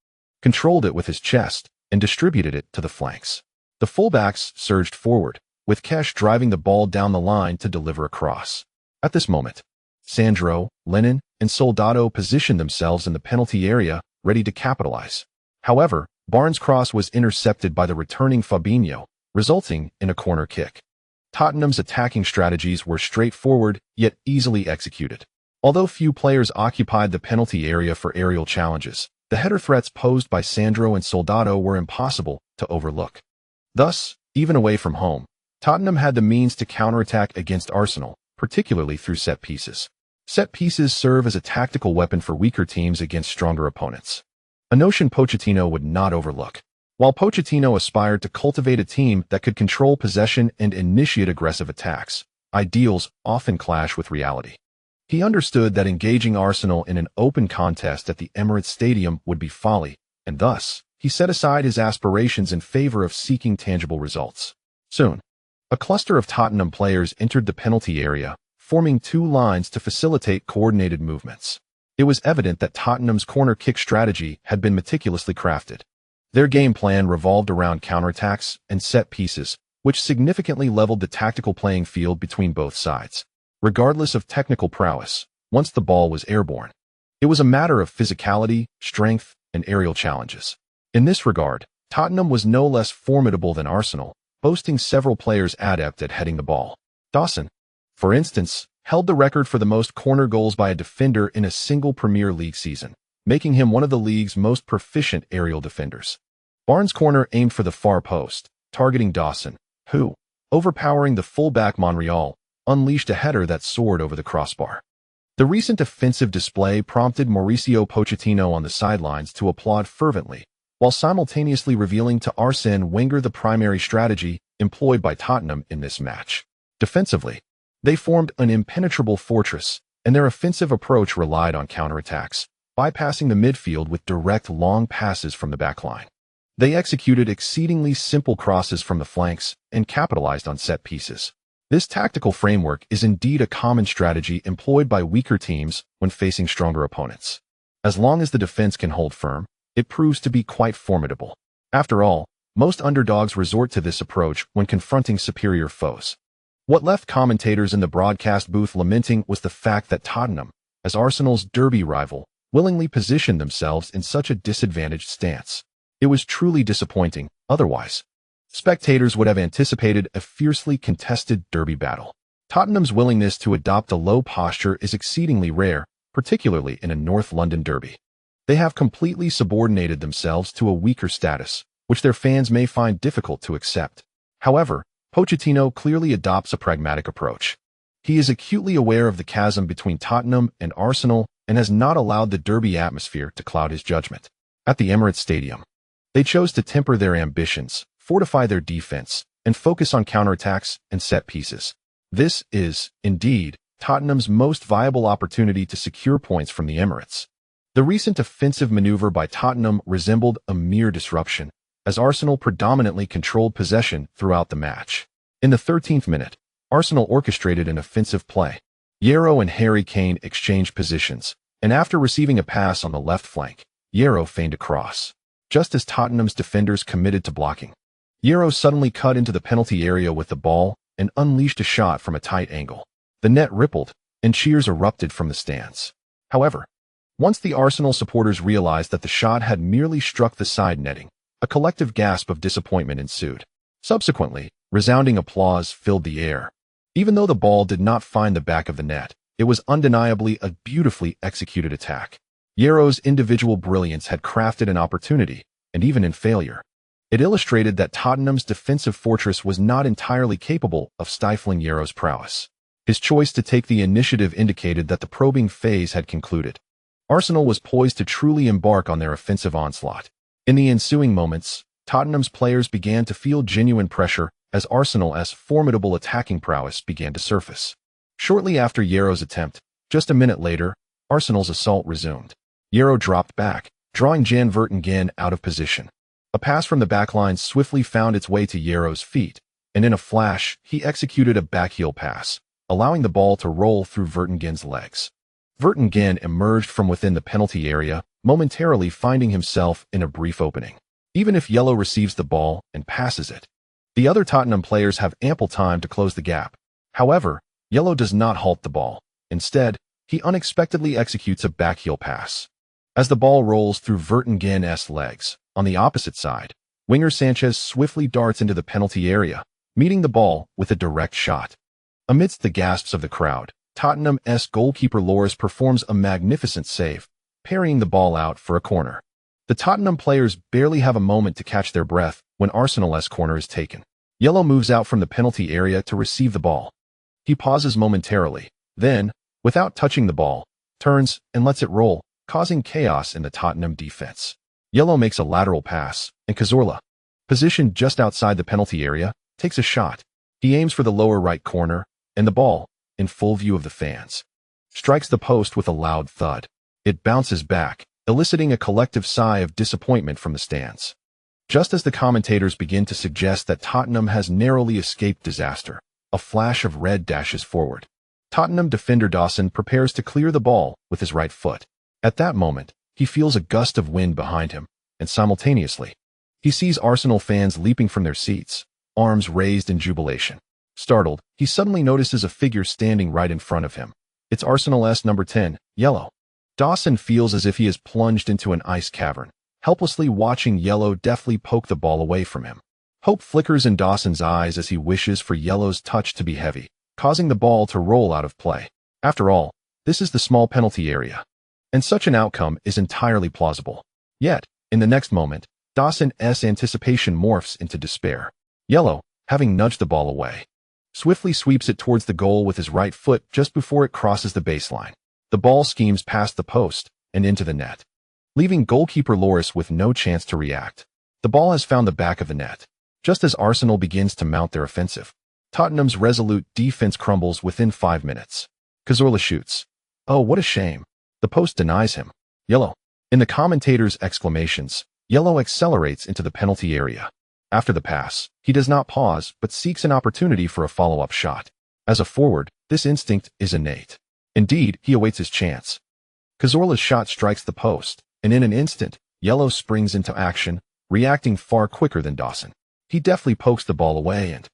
controlled it with his chest, and distributed it to the flanks. The fullbacks surged forward, with Kesh driving the ball down the line to deliver a cross. At this moment, Sandro, Lennon, and Soldado positioned themselves in the penalty area, ready to capitalize. However, Barnes' cross was intercepted by the returning Fabinho, resulting in a corner kick. Tottenham's attacking strategies were straightforward, yet easily executed. Although few players occupied the penalty area for aerial challenges, the header threats posed by Sandro and Soldado were impossible to overlook. Thus, even away from home, Tottenham had the means to counterattack against Arsenal, particularly through set pieces. Set pieces serve as a tactical weapon for weaker teams against stronger opponents, a notion Pochettino would not overlook. While Pochettino aspired to cultivate a team that could control possession and initiate aggressive attacks, ideals often clash with reality. He understood that engaging Arsenal in an open contest at the Emirates Stadium would be folly, and thus, he set aside his aspirations in favor of seeking tangible results. Soon, a cluster of Tottenham players entered the penalty area, forming 2 lines to facilitate coordinated movements. It was evident that Tottenham's corner kick strategy had been meticulously crafted. Their game plan revolved around counterattacks and set pieces, which significantly leveled the tactical playing field between both sides. Regardless of technical prowess, once the ball was airborne, it was a matter of physicality, strength, and aerial challenges. In this regard, Tottenham was no less formidable than Arsenal, boasting several players adept at heading the ball. Dawson, for instance, held the record for the most corner goals by a defender in a single Premier League season, making him one of the league's most proficient aerial defenders. Barnes' corner aimed for the far post, targeting Dawson, who, overpowering the fullback Monreal, unleashed a header that soared over the crossbar. The recent offensive display prompted Mauricio Pochettino on the sidelines to applaud fervently, while simultaneously revealing to Arsene Wenger the primary strategy employed by Tottenham in this match. Defensively, they formed an impenetrable fortress, and their offensive approach relied on counterattacks, bypassing the midfield with direct long passes from the backline. They executed exceedingly simple crosses from the flanks and capitalized on set pieces. This tactical framework is indeed a common strategy employed by weaker teams when facing stronger opponents. As long as the defense can hold firm, it proves to be quite formidable. After all, most underdogs resort to this approach when confronting superior foes. What left commentators in the broadcast booth lamenting was the fact that Tottenham, as Arsenal's derby rival, willingly positioned themselves in such a disadvantaged stance. It was truly disappointing, otherwise. Spectators would have anticipated a fiercely contested derby battle. Tottenham's willingness to adopt a low posture is exceedingly rare, particularly in a North London derby. They have completely subordinated themselves to a weaker status, which their fans may find difficult to accept. However, Pochettino clearly adopts a pragmatic approach. He is acutely aware of the chasm between Tottenham and Arsenal and has not allowed the derby atmosphere to cloud his judgment. At the Emirates Stadium, they chose to temper their ambitions, fortify their defense, and focus on counterattacks and set pieces. This is, indeed, Tottenham's most viable opportunity to secure points from the Emirates. The recent offensive maneuver by Tottenham resembled a mere disruption, as Arsenal predominantly controlled possession throughout the match. In the 13th minute, Arsenal orchestrated an offensive play. Ye Luo and Harry Kane exchanged positions, and after receiving a pass on the left flank, Ye Luo feigned a cross. Just as Tottenham's defenders committed to blocking, Ye Luo suddenly cut into the penalty area with the ball and unleashed a shot from a tight angle. The net rippled, and cheers erupted from the stands. However, once the Arsenal supporters realized that the shot had merely struck the side netting, a collective gasp of disappointment ensued. Subsequently, resounding applause filled the air. Even though the ball did not find the back of the net, it was undeniably a beautifully executed attack. Ye Luo's individual brilliance had crafted an opportunity, and even in failure, it illustrated that Tottenham's defensive fortress was not entirely capable of stifling Ye Luo's prowess. His choice to take the initiative indicated that the probing phase had concluded. Arsenal was poised to truly embark on their offensive onslaught. In the ensuing moments, Tottenham's players began to feel genuine pressure as Arsenal's formidable attacking prowess began to surface. Shortly after Ye Luo's attempt, just a minute later, Arsenal's assault resumed. Ye Luo dropped back, drawing Jan Vertonghen out of position. A pass from the backline swiftly found its way to Ye Luo's feet, and in a flash, he executed a backheel pass, allowing the ball to roll through Vertonghen's legs. Vertonghen emerged from within the penalty area, momentarily finding himself in a brief opening. Even if Ye Luo receives the ball and passes it, the other Tottenham players have ample time to close the gap. However, Ye Luo does not halt the ball. Instead, he unexpectedly executes a backheel pass. As the ball rolls through Vertonghen's legs, on the opposite side, winger Sanchez swiftly darts into the penalty area, meeting the ball with a direct shot. Amidst the gasps of the crowd, Tottenham's goalkeeper Lloris performs a magnificent save, parrying the ball out for a corner. The Tottenham players barely have a moment to catch their breath when Arsenal's corner is taken. Ye Luo moves out from the penalty area to receive the ball. He pauses momentarily, then, without touching the ball, turns and lets it roll, causing chaos in the Tottenham defense. Ye Luo makes a lateral pass, and Cazorla, positioned just outside the penalty area, takes a shot. He aims for the lower right corner, and the ball, in full view of the fans, strikes the post with a loud thud. It bounces back, eliciting a collective sigh of disappointment from the stands. Just as the commentators begin to suggest that Tottenham has narrowly escaped disaster, a flash of red dashes forward. Tottenham defender Dawson prepares to clear the ball with his right foot. At that moment, he feels a gust of wind behind him, and simultaneously, he sees Arsenal fans leaping from their seats. arms raised in jubilation. Startled, he suddenly notices a figure standing right in front of him. It's Arsenal's number 10, Ye Luo. Dawson feels as if he has plunged into an ice cavern, helplessly watching Ye Luo deftly poke the ball away from him. Hope flickers in Dawson's eyes as he wishes for Ye Luo's touch to be heavy, causing the ball to roll out of play. After all, this is the small penalty area, and such an outcome is entirely plausible. Yet, in the next moment, Dawson's anticipation morphs into despair. Ye Luo, having nudged the ball away, swiftly sweeps it towards the goal with his right foot just before it crosses the baseline. The ball schemes past the post and into the net, leaving goalkeeper Loris with no chance to react. The ball has found the back of the net. Just as Arsenal begins to mount their offensive, Tottenham's resolute defense crumbles within 5 minutes. Cazorla shoots. Oh, what a shame. The post denies him. Ye Luo. In the commentators' exclamations, Ye Luo accelerates into the penalty area. After the pass, he does not pause but seeks an opportunity for a follow-up shot. As a forward, this instinct is innate. Indeed, he awaits his chance. Cazorla's shot strikes the post, and in an instant, Ye Luo springs into action, reacting far quicker than Dawson. He deftly pokes the ball away and,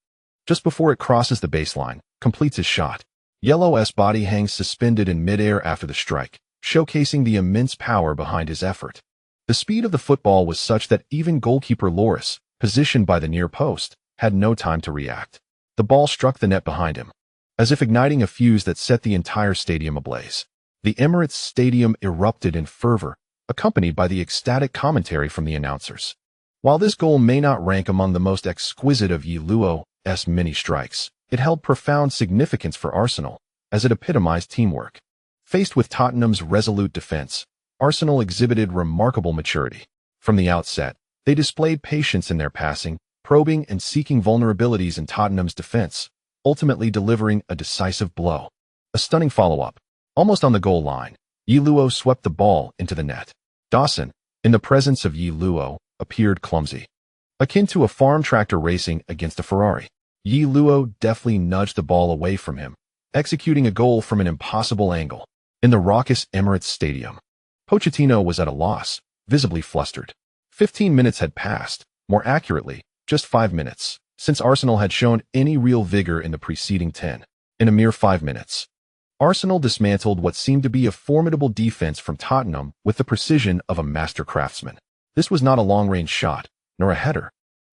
just before it crosses the baseline, completes his shot. Ye Luo's body hangs suspended in midair after the strike, showcasing the immense power behind his effort. The speed of the football was such that even goalkeeper Loris, positioned by the near post, had no time to react. The ball struck the net behind him, as if igniting a fuse that set the entire stadium ablaze. The Emirates Stadium erupted in fervor, accompanied by the ecstatic commentary from the announcers. While this goal may not rank among the most exquisite of Ye Luo's many strikes, it held profound significance for Arsenal, as it epitomized teamwork. Faced with Tottenham's resolute defense, Arsenal exhibited remarkable maturity. From the outset, they displayed patience in their passing, probing and seeking vulnerabilities in Tottenham's defense, ultimately delivering a decisive blow. A stunning follow-up. Almost on the goal line, Ye Luo swept the ball into the net. Dawson, in the presence of Ye Luo, appeared clumsy, akin to a farm tractor racing against a Ferrari. Ye Luo deftly nudged the ball away from him, executing a goal from an impossible angle. In the raucous Emirates Stadium, Pochettino was at a loss, visibly flustered. 15 minutes had passed, more accurately, just 5 minutes, since Arsenal had shown any real vigor in the preceding 10. In a mere 5 minutes, Arsenal dismantled what seemed to be a formidable defense from Tottenham with the precision of a master craftsman. This was not a long-range shot, nor a header,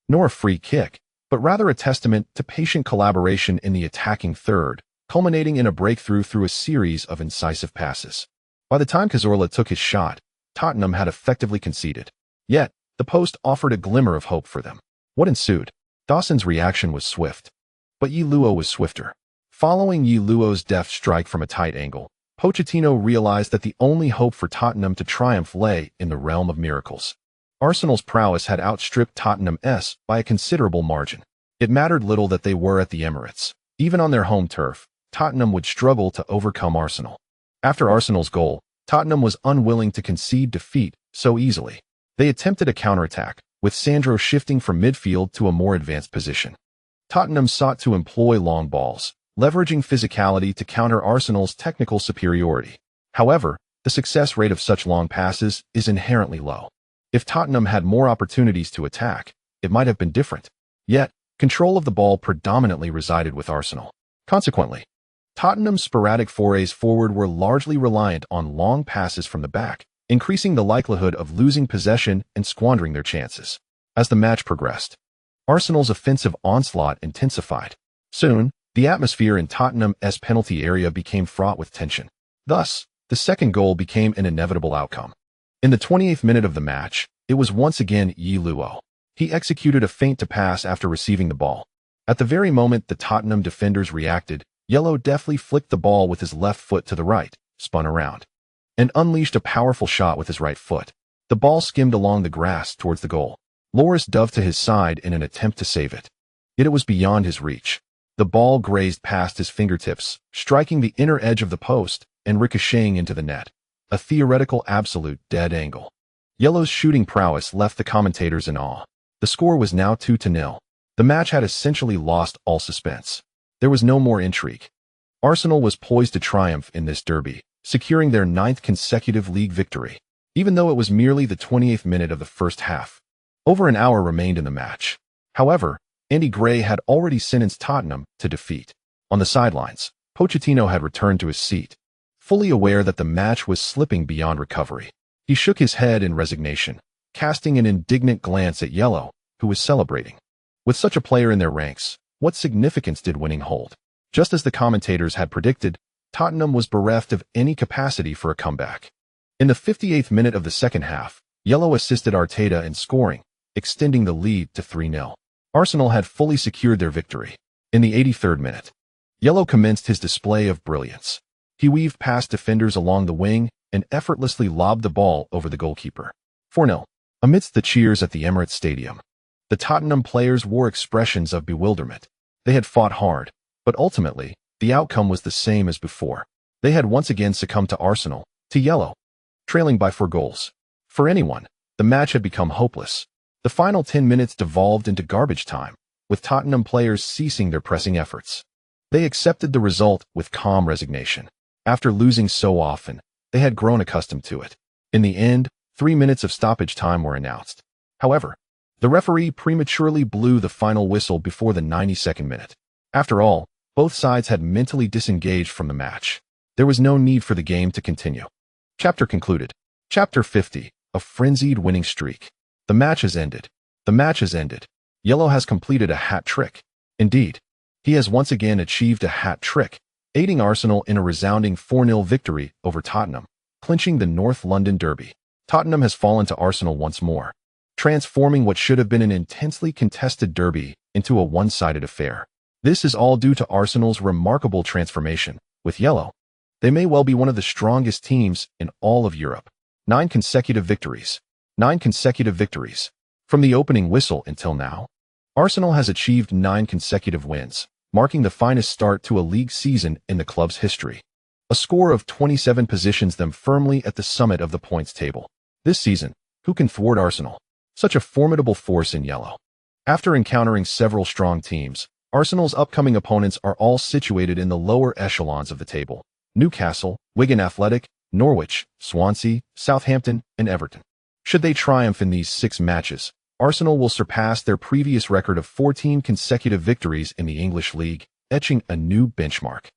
nor a free kick, but rather a testament to patient collaboration in the attacking third, culminating in a breakthrough through a series of incisive passes. By the time Cazorla took his shot, Tottenham had effectively conceded. Yet, the post offered a glimmer of hope for them. What ensued? Dawson's reaction was swift, but Ye Luo was swifter. Following Ye Luo's deft strike from a tight angle, Pochettino realized that the only hope for Tottenham to triumph lay in the realm of miracles. Arsenal's prowess had outstripped Tottenham's by a considerable margin. It mattered little that they were at the Emirates. Even on their home turf, Tottenham would struggle to overcome Arsenal. After Arsenal's goal, Tottenham was unwilling to concede defeat so easily. They attempted a counterattack, with Sandro shifting from midfield to a more advanced position. Tottenham sought to employ long balls, leveraging physicality to counter Arsenal's technical superiority. However, the success rate of such long passes is inherently low. If Tottenham had more opportunities to attack, it might have been different. Yet, control of the ball predominantly resided with Arsenal. Consequently, Tottenham's sporadic forays forward were largely reliant on long passes from the back, increasing the likelihood of losing possession and squandering their chances. As the match progressed, Arsenal's offensive onslaught intensified. Soon, the atmosphere in Tottenham's penalty area became fraught with tension. Thus, the second goal became an inevitable outcome. In the 28th minute of the match, it was once again Ye Luo. He executed a feint to pass after receiving the ball. At the very moment the Tottenham defenders reacted, Ye Luo deftly flicked the ball with his left foot to the right, spun around, and unleashed a powerful shot with his right foot. The ball skimmed along the grass towards the goal. Loris dove to his side in an attempt to save it. Yet it was beyond his reach. The ball grazed past his fingertips, striking the inner edge of the post and ricocheting into the net. A theoretical absolute dead angle. Ye Luo's shooting prowess left the commentators in awe. The score was now 2-0. The match had essentially lost all suspense. There was no more intrigue. Arsenal was poised to triumph in this derby, securing their 9th consecutive league victory. Even though it was merely the 28th minute of the first half, over an hour remained in the match. However, Andy Gray had already sentenced Tottenham to defeat. On the sidelines, Pochettino had returned to his seat, fully aware that the match was slipping beyond recovery. He shook his head in resignation, casting an indignant glance at Ye Luo, who was celebrating. With such a player in their ranks, what significance did winning hold? Just as the commentators had predicted, Tottenham was bereft of any capacity for a comeback. In the 58th minute of the second half, Ye Luo assisted Arteta in scoring, extending the lead to 3-0. Arsenal had fully secured their victory. In the 83rd minute, Ye Luo commenced his display of brilliance. He weaved past defenders along the wing and effortlessly lobbed the ball over the goalkeeper. 4-0. Amidst the cheers at the Emirates Stadium, the Tottenham players wore expressions of bewilderment. They had fought hard, but ultimately, the outcome was the same as before. They had once again succumbed to Arsenal, to Ye Luo, trailing by 4 goals. For anyone, the match had become hopeless. The final 10 minutes devolved into garbage time, with Tottenham players ceasing their pressing efforts. They accepted the result with calm resignation. After losing so often, they had grown accustomed to it. In the end, 3 minutes of stoppage time were announced. However, the referee prematurely blew the final whistle before the 92nd minute. After all, both sides had mentally disengaged from the match. There was no need for the game to continue. Chapter concluded. Chapter 50. A frenzied winning streak. The match has ended. The match has ended. Ye Luo has completed a hat trick. Indeed, he has once again achieved a hat trick, aiding Arsenal in a resounding 4-0 victory over Tottenham, clinching the North London derby. Tottenham has fallen to Arsenal once more, transforming what should have been an intensely contested derby into a one-sided affair. This is all due to Arsenal's remarkable transformation. With Ye Luo, they may well be one of the strongest teams in all of Europe. 9 consecutive victories. 9 consecutive victories. From the opening whistle until now, Arsenal has achieved 9 consecutive wins, marking the finest start to a league season in the club's history. A score of 27 positions them firmly at the summit of the points table. This season, who can thwart Arsenal? Such a formidable force in Ye Luo. After encountering several strong teams, Arsenal's upcoming opponents are all situated in the lower echelons of the table: Newcastle, Wigan Athletic, Norwich, Swansea, Southampton, and Everton. Should they triumph in these 6 matches, Arsenal will surpass their previous record of 14 consecutive victories in the English League, etching a new benchmark.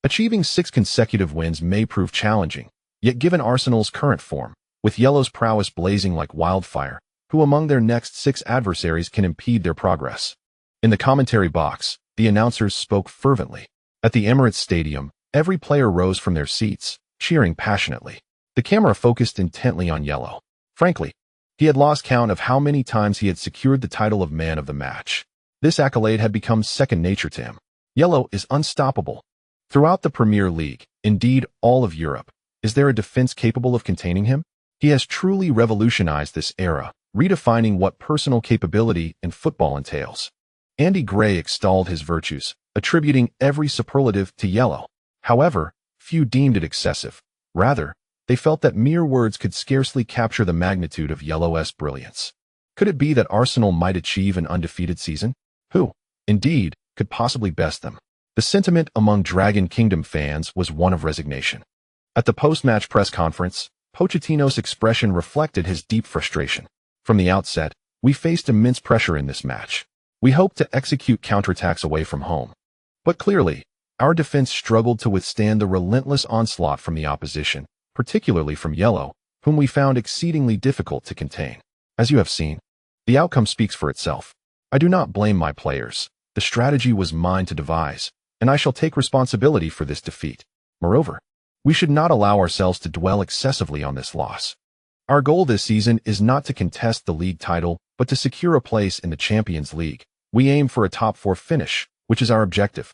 Achieving 6 consecutive wins may prove challenging, yet given Arsenal's current form, with Ye Luo's prowess blazing like wildfire, who among their next 6 adversaries can impede their progress? In the commentary box, the announcers spoke fervently. At the Emirates Stadium, every player rose from their seats, cheering passionately. The camera focused intently on Ye Luo. Frankly, he had lost count of how many times he had secured the title of man of the match. This accolade had become second nature to him. Ye Luo is unstoppable. Throughout the Premier League, indeed all of Europe, is there a defense capable of containing him? He has truly revolutionized this era, redefining what personal capability in football entails. Andy Gray extolled his virtues, attributing every superlative to Ye Luo. However, few deemed it excessive. Rather, they felt that mere words could scarcely capture the magnitude of Ye Luo's brilliance. Could it be that Arsenal might achieve an undefeated season? Who, indeed, could possibly best them? The sentiment among Dragon Kingdom fans was one of resignation. At the post-match press conference, Pochettino's expression reflected his deep frustration. From the outset, we faced immense pressure in this match. We hoped to execute counterattacks away from home. But clearly, our defense struggled to withstand the relentless onslaught from the opposition, particularly from Ye Luo, whom we found exceedingly difficult to contain. As you have seen, the outcome speaks for itself. I do not blame my players. The strategy was mine to devise, and I shall take responsibility for this defeat. Moreover, we should not allow ourselves to dwell excessively on this loss. Our goal this season is not to contest the league title, but to secure a place in the Champions League. We aim for a top 4 finish, which is our objective.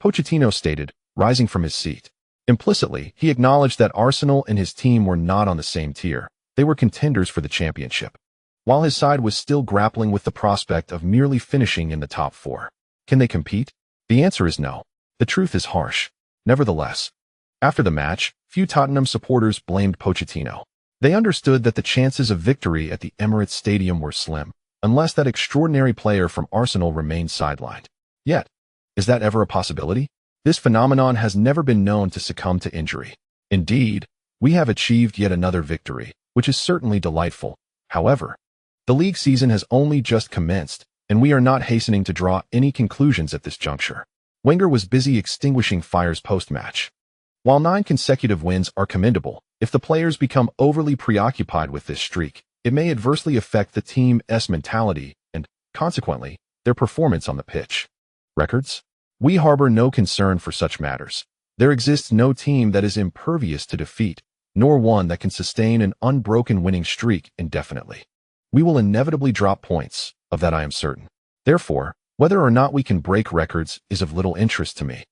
Pochettino stated, rising from his seat. Implicitly, he acknowledged that Arsenal and his team were not on the same tier. They were contenders for the championship, while his side was still grappling with the prospect of merely finishing in the top 4. Can they compete? The answer is no. The truth is harsh. Nevertheless, after the match, few Tottenham supporters blamed Pochettino. They understood that the chances of victory at the Emirates Stadium were slim, unless that extraordinary player from Arsenal remained sidelined. Yet, is that ever a possibility? This phenomenon has never been known to succumb to injury. Indeed, we have achieved yet another victory, which is certainly delightful. However, the league season has only just commenced, and we are not hastening to draw any conclusions at this juncture. Wenger was busy extinguishing fires post-match. While 9 consecutive wins are commendable, if the players become overly preoccupied with this streak, it may adversely affect the team's mentality and, consequently, their performance on the pitch. Records? We harbor no concern for such matters. There exists no team that is impervious to defeat, nor one that can sustain an unbroken winning streak indefinitely. We will inevitably drop points, of that I am certain. Therefore, whether or not we can break records is of little interest to me.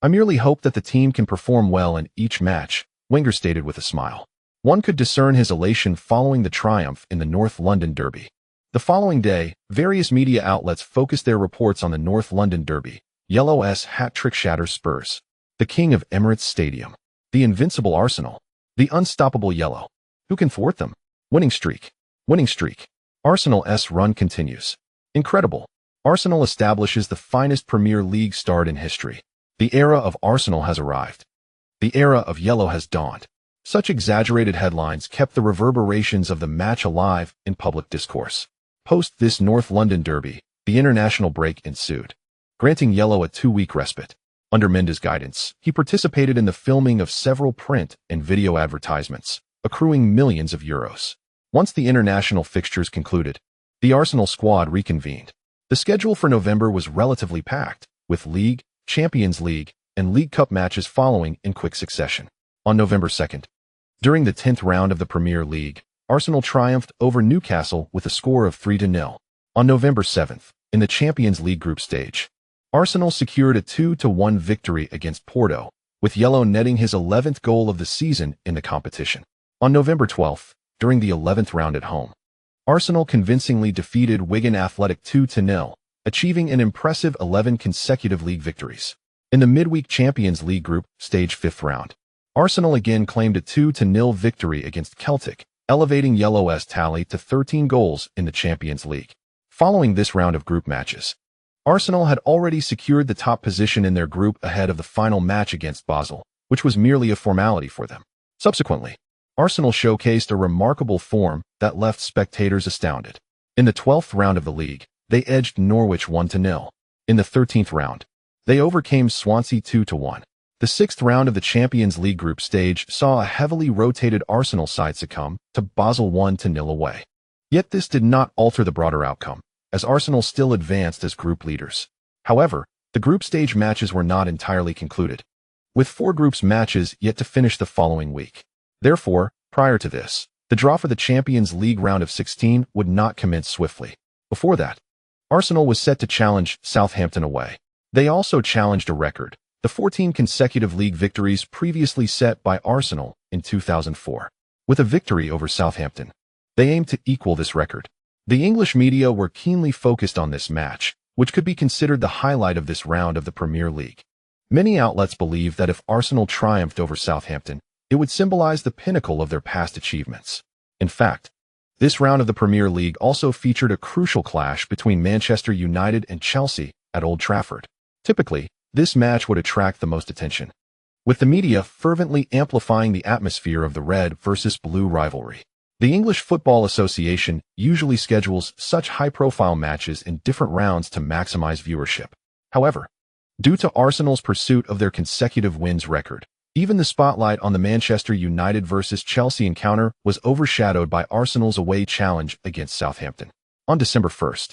I merely hope that the team can perform well in each match, Wenger stated with a smile. One could discern his elation following the triumph in the North London Derby. The following day, various media outlets focused their reports on the North London Derby. Ye Luo's hat-trick shatters Spurs. The king of Emirates Stadium. The invincible Arsenal. The unstoppable Ye Luo. Who can thwart them? Winning streak. Winning streak. Arsenal's run continues. Incredible. Arsenal establishes the finest Premier League start in history. The era of Arsenal has arrived. The era of Ye Luo has dawned. Such exaggerated headlines kept the reverberations of the match alive in public discourse. Post this North London Derby, the international break ensued, granting Ye Luo a 2-week respite. Under Mendes' guidance, he participated in the filming of several print and video advertisements, accruing millions of euros. Once the international fixtures concluded, the Arsenal squad reconvened. The schedule for November was relatively packed, with League, Champions League, and League Cup matches following in quick succession. On November 2nd, during the 10th round of the Premier League, Arsenal triumphed over Newcastle with a score of 3-0. On November 7th, in the Champions League group stage, Arsenal secured a 2-1 victory against Porto, with Ye Luo netting his 11th goal of the season in the competition. On November 12th, during the 11th round at home, Arsenal convincingly defeated Wigan Athletic 2-0, achieving an impressive 11 consecutive league victories. In the midweek Champions League group stage 5th round, Arsenal again claimed a 2-0 victory against Celtic, elevating Ye Luo's tally to 13 goals in the Champions League. Following this round of group matches, Arsenal had already secured the top position in their group ahead of the final match against Basel, which was merely a formality for them. Subsequently, Arsenal showcased a remarkable form that left spectators astounded. In the 12th round of the league, they edged Norwich 1-0. In the 13th round, they overcame Swansea 2-1. The 6th round of the Champions League group stage saw a heavily rotated Arsenal side succumb to Basel 1-0 away. Yet this did not alter the broader outcome, as Arsenal still advanced as group leaders. However, the group stage matches were not entirely concluded, with 4 groups matches yet to finish the following week. Therefore, prior to this, the draw for the Champions League round of 16 would not commence swiftly. Before that, Arsenal was set to challenge Southampton away. They also challenged a record, the 14 consecutive league victories previously set by Arsenal in 2004. With a victory over Southampton, they aimed to equal this record. The English media were keenly focused on this match, which could be considered the highlight of this round of the Premier League. Many outlets believe that if Arsenal triumphed over Southampton, it would symbolize the pinnacle of their past achievements. In fact, this round of the Premier League also featured a crucial clash between Manchester United and Chelsea at Old Trafford. Typically, this match would attract the most attention, with the media fervently amplifying the atmosphere of the red versus blue rivalry. The English Football Association usually schedules such high-profile matches in different rounds to maximize viewership. However, due to Arsenal's pursuit of their consecutive wins record, even the spotlight on the Manchester United versus Chelsea encounter was overshadowed by Arsenal's away challenge against Southampton. On December 1st,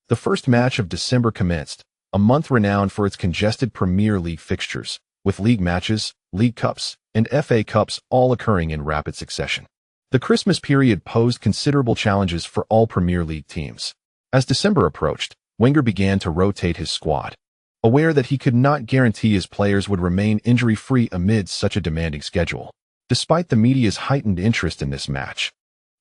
the first match of December commenced, a month renowned for its congested Premier League fixtures, with league matches, League Cups, and FA Cups all occurring in rapid succession. The Christmas period posed considerable challenges for all Premier League teams. As December approached, Wenger began to rotate his squad, aware that he could not guarantee his players would remain injury-free amid such a demanding schedule. Despite the media's heightened interest in this match,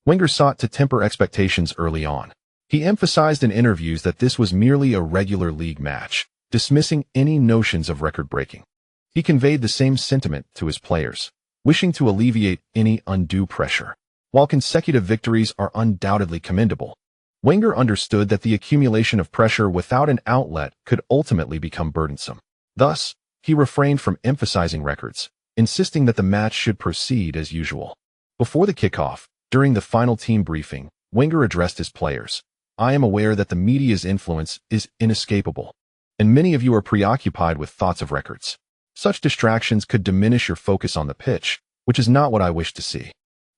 Wenger sought to temper expectations early on. He emphasized in interviews that this was merely a regular league match, dismissing any notions of record-breaking. He conveyed the same sentiment to his players, wishing to alleviate any undue pressure. While consecutive victories are undoubtedly commendable, Wenger understood that the accumulation of pressure without an outlet could ultimately become burdensome. Thus, he refrained from emphasizing records, insisting that the match should proceed as usual. Before the kickoff, during the final team briefing, Wenger addressed his players, I am aware that the media's influence is inescapable, and many of you are preoccupied with thoughts of records. Such distractions could diminish your focus on the pitch, which is not what I wish to see.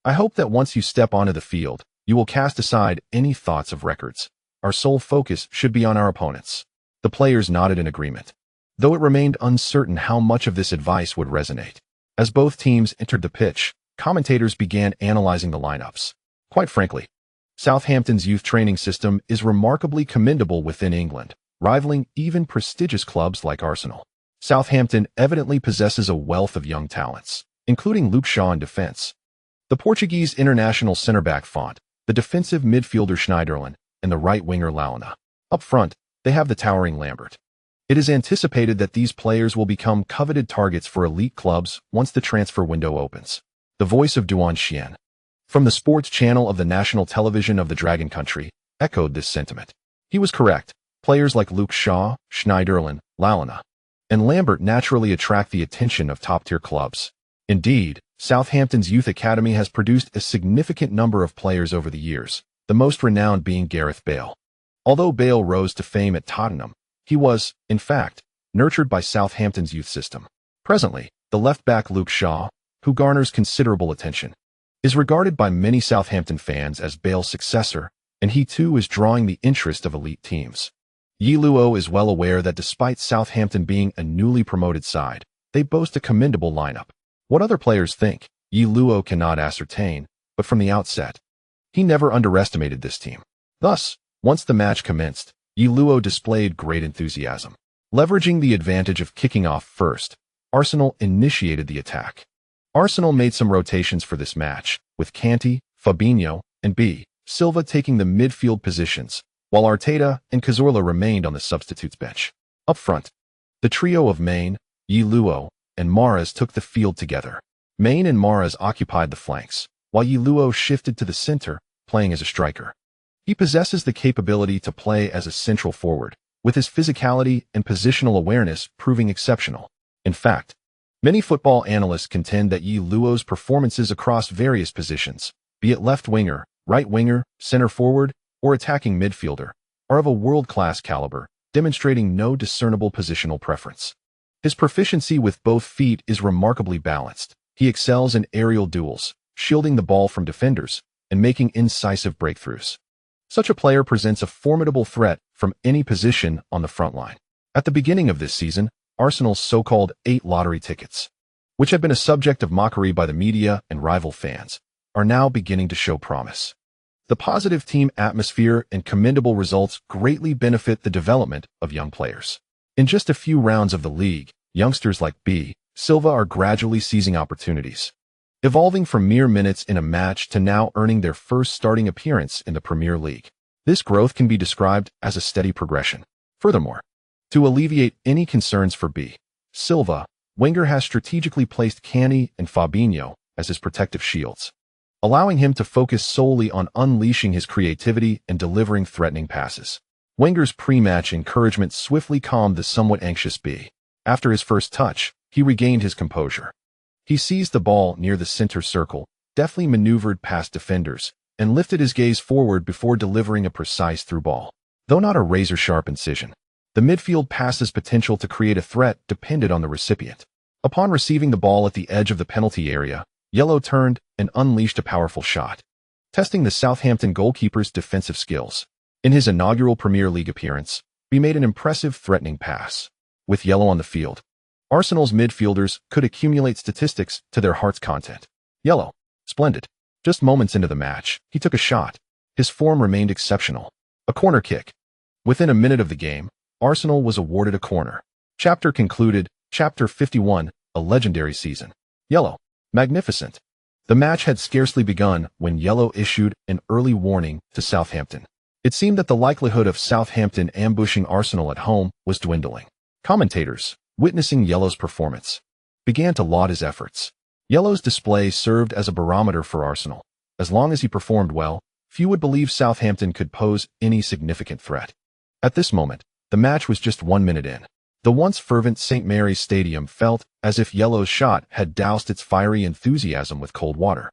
I hope that once you step onto the field, you will cast aside any thoughts of records. Our sole focus should be on our opponents. The players nodded in agreement, though it remained uncertain how much of this advice would resonate. As both teams entered the pitch, commentators began analyzing the lineups. Quite frankly, Southampton's youth training system is remarkably commendable within England, rivaling even prestigious clubs like Arsenal. Southampton evidently possesses a wealth of young talents, including Luke Shaw in defense, the Portuguese international centre-back Font, the defensive midfielder Schneiderlin, and the right winger Lallana. Up front, they have the towering Lambert. It is anticipated that these players will become coveted targets for elite clubs once the transfer window opens. The voice of Duan Xian, from the sports channel of the national television of the Dragon Country, echoed this sentiment. He was correct. Players like Luke Shaw, Schneiderlin, Lallana, and Lambert naturally attract the attention of top-tier clubs. Indeed, Southampton's youth academy has produced a significant number of players over the years, the most renowned being Gareth Bale. Although Bale rose to fame at Tottenham, he was, in fact, nurtured by Southampton's youth system. Presently, the left-back Luke Shaw, who garners considerable attention, is regarded by many Southampton fans as Bale's successor, and he too is drawing the interest of elite teams. Ye Luo is well aware that despite Southampton being a newly promoted side, they boast a commendable lineup. What other players think, Ye Luo cannot ascertain, but from the outset, he never underestimated this team. Thus, once the match commenced, Ye Luo displayed great enthusiasm. Leveraging the advantage of kicking off first, Arsenal initiated the attack. Arsenal made some rotations for this match, with Kanté, Fabinho, and B. Silva taking the midfield positions, while Arteta and Cazorla remained on the substitutes bench. Up front, the trio of Main, Ye Luo, and Mahrez took the field together. Main and Mahrez occupied the flanks, while Ye Luo shifted to the center, playing as a striker. He possesses the capability to play as a central forward, with his physicality and positional awareness proving exceptional. In fact, many football analysts contend that Ye Luo's performances across various positions, be it left winger, right winger, center forward, or attacking midfielder, are of a world-class caliber, demonstrating no discernible positional preference. His proficiency with both feet is remarkably balanced. He excels in aerial duels, shielding the ball from defenders, and making incisive breakthroughs. Such a player presents a formidable threat from any position on the front line. At the beginning of this season, Arsenal's so-called 8 lottery tickets, which have been a subject of mockery by the media and rival fans, are now beginning to show promise. The positive team atmosphere and commendable results greatly benefit the development of young players. In just a few rounds of the league, youngsters like B. Silva are gradually seizing opportunities, evolving from mere minutes in a match to now earning their first starting appearance in the Premier League. This growth can be described as a steady progression. Furthermore, to alleviate any concerns for B. Silva, Wenger has strategically placed Kanté and Fabinho as his protective shields, allowing him to focus solely on unleashing his creativity and delivering threatening passes. Wenger's pre-match encouragement swiftly calmed the somewhat anxious B. After his first touch, he regained his composure. He seized the ball near the center circle, deftly maneuvered past defenders, and lifted his gaze forward before delivering a precise through ball. Though not a razor-sharp incision, the midfield pass's potential to create a threat depended on the recipient. Upon receiving the ball at the edge of the penalty area, Yellow turned and unleashed a powerful shot, testing the Southampton goalkeeper's defensive skills. In his inaugural Premier League appearance, he made an impressive threatening pass. With Yellow on the field, Arsenal's midfielders could accumulate statistics to their heart's content. Yellow, splendid. Just moments into the match, he took a shot. His form remained exceptional. A corner kick. Within a minute of the game, Arsenal was awarded a corner. Chapter concluded. Chapter 51, a legendary season. Yellow, magnificent. The match had scarcely begun when Yellow issued an early warning to Southampton. It seemed that the likelihood of Southampton ambushing Arsenal at home was dwindling. Commentators, witnessing Yellow's performance, began to laud his efforts. Yellow's display served as a barometer for Arsenal. As long as he performed well, few would believe Southampton could pose any significant threat. At this moment, the match was just 1 minute in. The once fervent St. Mary's Stadium felt as if Yellow's shot had doused its fiery enthusiasm with cold water,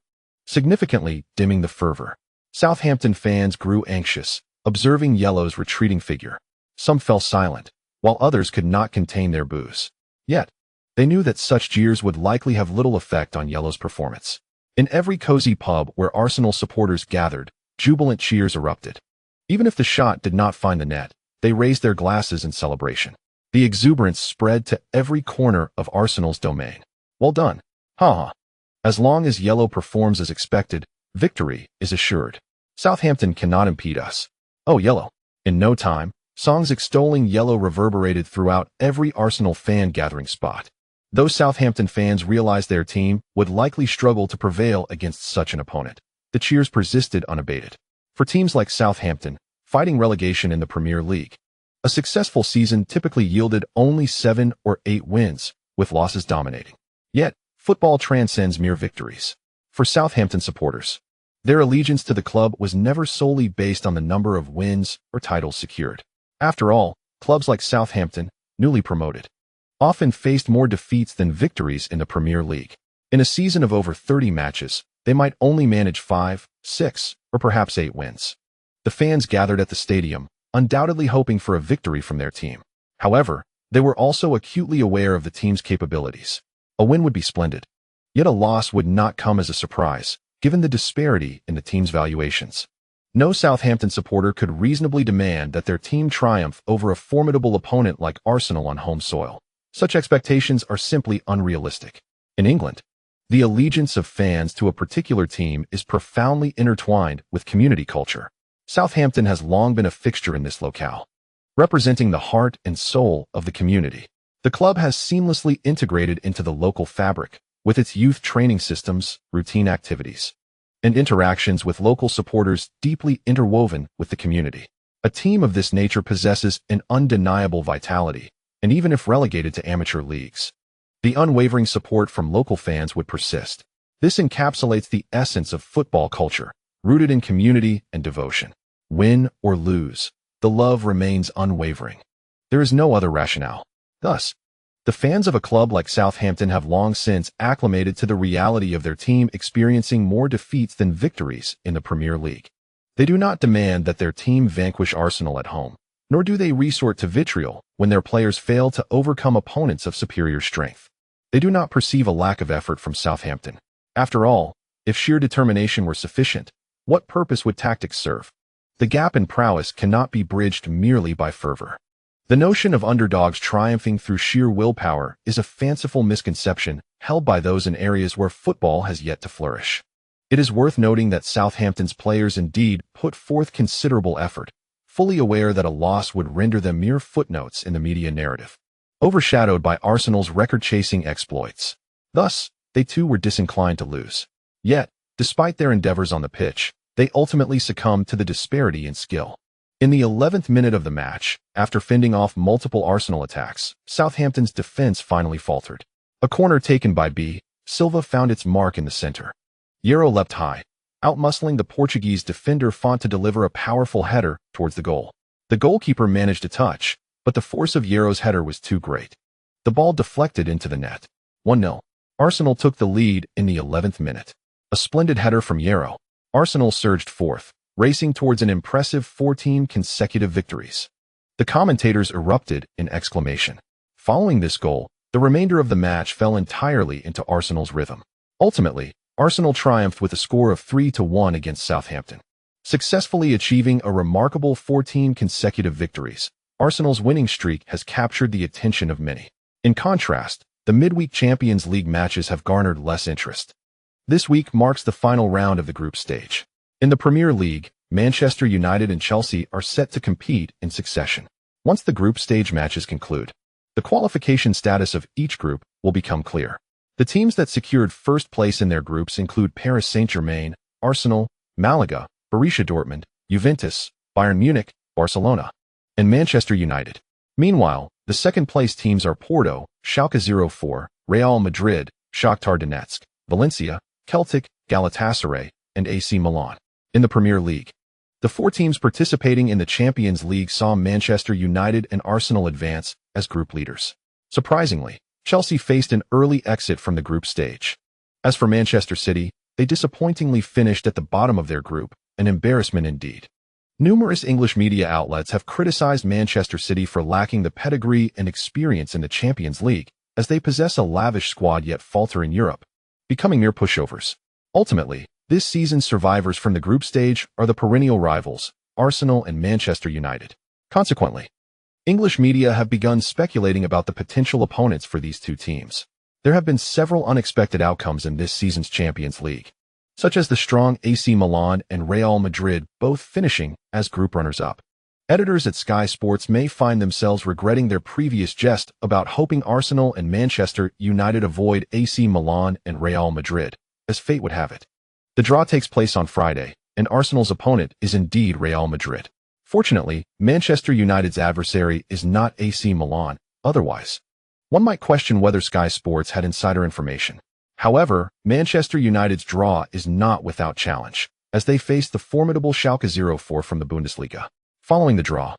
significantly dimming the fervor. Southampton fans grew anxious, observing Yellow's retreating figure. Some fell silent, while others could not contain their boos. Yet, they knew that such jeers would likely have little effect on Yellow's performance. In every cozy pub where Arsenal supporters gathered, jubilant cheers erupted. Even if the shot did not find the net, they raised their glasses in celebration. The exuberance spread to every corner of Arsenal's domain. Well done. Haha. As long as Yellow performs as expected, victory is assured. Southampton cannot impede us. Oh, Yellow. In no time, songs extolling Yellow reverberated throughout every Arsenal fan gathering spot. Those Southampton fans realized their team would likely struggle to prevail against such an opponent. The cheers persisted unabated. For teams like Southampton, fighting relegation in the Premier League, a successful season typically yielded only 7 or 8 wins, with losses dominating. Yet, football transcends mere victories. For Southampton supporters, their allegiance to the club was never solely based on the number of wins or titles secured. After all, clubs like Southampton, newly promoted, often faced more defeats than victories in the Premier League. In a season of over 30 matches, they might only manage 5, 6, or perhaps 8 wins. The fans gathered at the stadium, undoubtedly hoping for a victory from their team. However, they were also acutely aware of the team's capabilities. A win would be splendid. Yet a loss would not come as a surprise, given the disparity in the team's valuations. No Southampton supporter could reasonably demand that their team triumph over a formidable opponent like Arsenal on home soil. Such expectations are simply unrealistic. In England, the allegiance of fans to a particular team is profoundly intertwined with community culture. Southampton has long been a fixture in this locale, representing the heart and soul of the community. The club has seamlessly integrated into the local fabric, with its youth training systems, routine activities, and interactions with local supporters deeply interwoven with the community. A team of this nature possesses an undeniable vitality, and even if relegated to amateur leagues, the unwavering support from local fans would persist. This encapsulates the essence of football culture, rooted in community and devotion. Win or lose, the love remains unwavering. There is no other rationale. Thus, the fans of a club like Southampton have long since acclimated to the reality of their team experiencing more defeats than victories in the Premier League. They do not demand that their team vanquish Arsenal at home, nor do they resort to vitriol when their players fail to overcome opponents of superior strength. They do not perceive a lack of effort from Southampton. After all, if sheer determination were sufficient, what purpose would tactics serve? The gap in prowess cannot be bridged merely by fervor. The notion of underdogs triumphing through sheer willpower is a fanciful misconception held by those in areas where football has yet to flourish. It is worth noting that Southampton's players indeed put forth considerable effort, fully aware that a loss would render them mere footnotes in the media narrative, overshadowed by Arsenal's record-chasing exploits. Thus, they too were disinclined to lose. Yet, despite their endeavors on the pitch, they ultimately succumbed to the disparity in skill. In the 11th minute of the match, after fending off multiple Arsenal attacks, Southampton's defense finally faltered. A corner taken by B. Silva found its mark in the center. Ye Luo leapt high, outmuscling the Portuguese defender Font to deliver a powerful header towards the goal. The goalkeeper managed to touch, but the force of Ye Luo's header was too great. The ball deflected into the net. 1-0. Arsenal took the lead in the 11th minute. A splendid header from Ye Luo. Arsenal surged forth, racing towards an impressive 14 consecutive victories. The commentators erupted in exclamation. Following this goal, the remainder of the match fell entirely into Arsenal's rhythm. Ultimately, Arsenal triumphed with a score of 3-1 against Southampton, successfully achieving a remarkable 14 consecutive victories. Arsenal's winning streak has captured the attention of many. In contrast, the midweek Champions League matches have garnered less interest. This week marks the final round of the group stage. In the Premier League, Manchester United and Chelsea are set to compete in succession. Once the group stage matches conclude, the qualification status of each group will become clear. The teams that secured first place in their groups include Paris Saint-Germain, Arsenal, Malaga, Borussia Dortmund, Juventus, Bayern Munich, Barcelona, and Manchester United. Meanwhile, the second-place teams are Porto, Schalke 04, Real Madrid, Shakhtar Donetsk, Valencia, Celtic, Galatasaray, and AC Milan. In the Premier League, the 4 teams participating in the Champions League saw Manchester United and Arsenal advance as group leaders. Surprisingly, Chelsea faced an early exit from the group stage. As for Manchester City, they disappointingly finished at the bottom of their group, an embarrassment indeed. Numerous English media outlets have criticized Manchester City for lacking the pedigree and experience in the Champions League, as they possess a lavish squad yet falter in Europe, becoming mere pushovers. Ultimately, this season's survivors from the group stage are the perennial rivals, Arsenal and Manchester United. Consequently, English media have begun speculating about the potential opponents for these two teams. There have been several unexpected outcomes in this season's Champions League, such as the strong AC Milan and Real Madrid both finishing as group runners-up. Editors at Sky Sports may find themselves regretting their previous jest about hoping Arsenal and Manchester United avoid AC Milan and Real Madrid, as fate would have it. The draw takes place on Friday, and Arsenal's opponent is indeed Real Madrid. Fortunately, Manchester United's adversary is not AC Milan. Otherwise, one might question whether Sky Sports had insider information. However, Manchester United's draw is not without challenge, as they face the formidable Schalke 04 from the Bundesliga. Following the draw,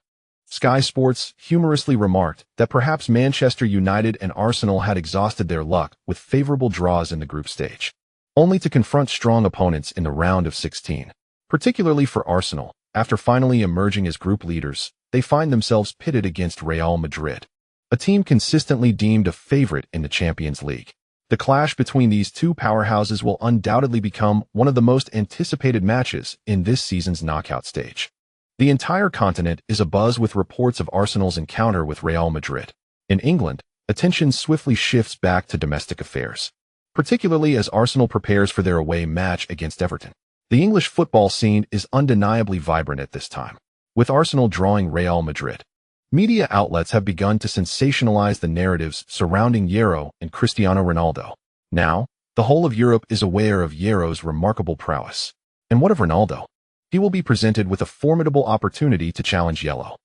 Sky Sports humorously remarked that perhaps Manchester United and Arsenal had exhausted their luck with favorable draws in the group stage, only to confront strong opponents in the round of 16. Particularly for Arsenal, after finally emerging as group leaders, they find themselves pitted against Real Madrid, a team consistently deemed a favorite in the Champions League. The clash between these two powerhouses will undoubtedly become one of the most anticipated matches in this season's knockout stage. The entire continent is abuzz with reports of Arsenal's encounter with Real Madrid. In England, attention swiftly shifts back to domestic affairs, particularly as Arsenal prepares for their away match against Everton. The English football scene is undeniably vibrant at this time, with Arsenal drawing Real Madrid. Media outlets have begun to sensationalize the narratives surrounding Ye Luo and Cristiano Ronaldo. Now, the whole of Europe is aware of Ye Luo's remarkable prowess. And what of Ronaldo? He will be presented with a formidable opportunity to challenge Ye Luo,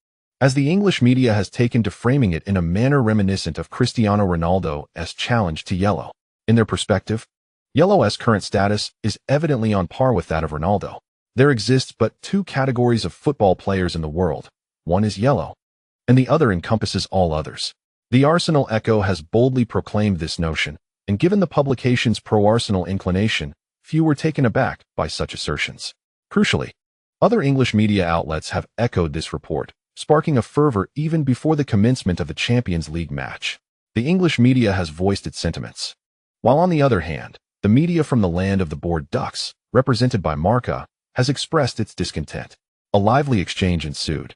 as the English media has taken to framing it in a manner reminiscent of Cristiano Ronaldo as challenge to Ye Luo. In their perspective, Ye Luo's current status is evidently on par with that of Ronaldo. There exists but two categories of football players in the world. One is Ye Luo, and the other encompasses all others. The Arsenal Echo has boldly proclaimed this notion, and given the publication's pro-Arsenal inclination, few were taken aback by such assertions. Crucially, other English media outlets have echoed this report, sparking a fervor even before the commencement of the Champions League match. The English media has voiced its sentiments, while on the other hand, the media from the land of the bored ducks, represented by Marca, has expressed its discontent. A lively exchange ensued,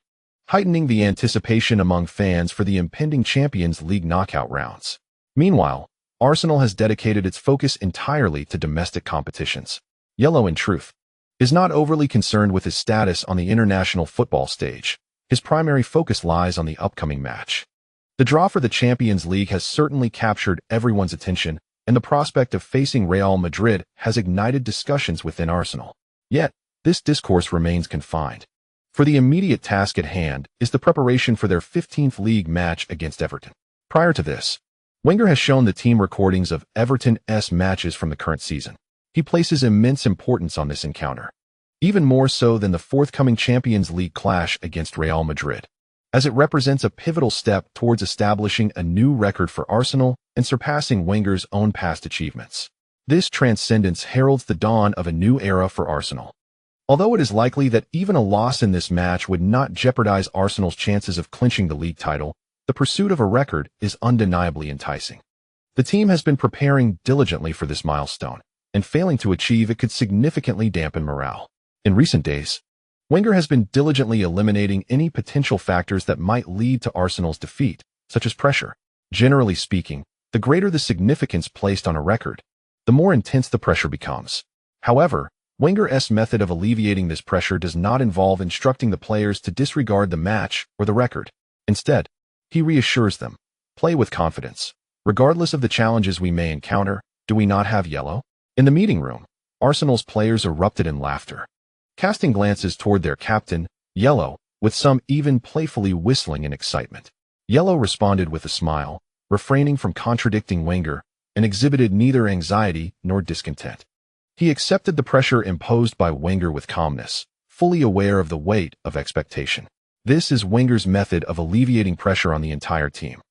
heightening the anticipation among fans for the impending Champions League knockout rounds. Meanwhile, Arsenal has dedicated its focus entirely to domestic competitions. Ye Luo, in truth, is not overly concerned with his status on the international football stage. His primary focus lies on the upcoming match. The draw for the Champions League has certainly captured everyone's attention, and the prospect of facing Real Madrid has ignited discussions within Arsenal. Yet, this discourse remains confined, for the immediate task at hand is the preparation for their 15th league match against Everton. Prior to this, Wenger has shown the team recordings of Everton's matches from the current season. He places immense importance on this encounter, even more so than the forthcoming Champions League clash against Real Madrid, as it represents a pivotal step towards establishing a new record for Arsenal and surpassing Wenger's own past achievements. This transcendence heralds the dawn of a new era for Arsenal. Although it is likely that even a loss in this match would not jeopardize Arsenal's chances of clinching the league title, the pursuit of a record is undeniably enticing. The team has been preparing diligently for this milestone, and failing to achieve it could significantly dampen morale. In recent days, Wenger has been diligently eliminating any potential factors that might lead to Arsenal's defeat, such as pressure. Generally speaking, the greater the significance placed on a record, the more intense the pressure becomes. However, Wenger's method of alleviating this pressure does not involve instructing the players to disregard the match or the record. Instead, he reassures them, "Play with confidence. Regardless of the challenges we may encounter, do we not have Ye Luo?" In the meeting room, Arsenal's players erupted in laughter, casting glances toward their captain, Ye Luo, with some even playfully whistling in excitement. Ye Luo responded with a smile, refraining from contradicting Wenger, and exhibited neither anxiety nor discontent. He accepted the pressure imposed by Wenger with calmness, fully aware of the weight of expectation. This is Wenger's method of alleviating pressure on the entire team.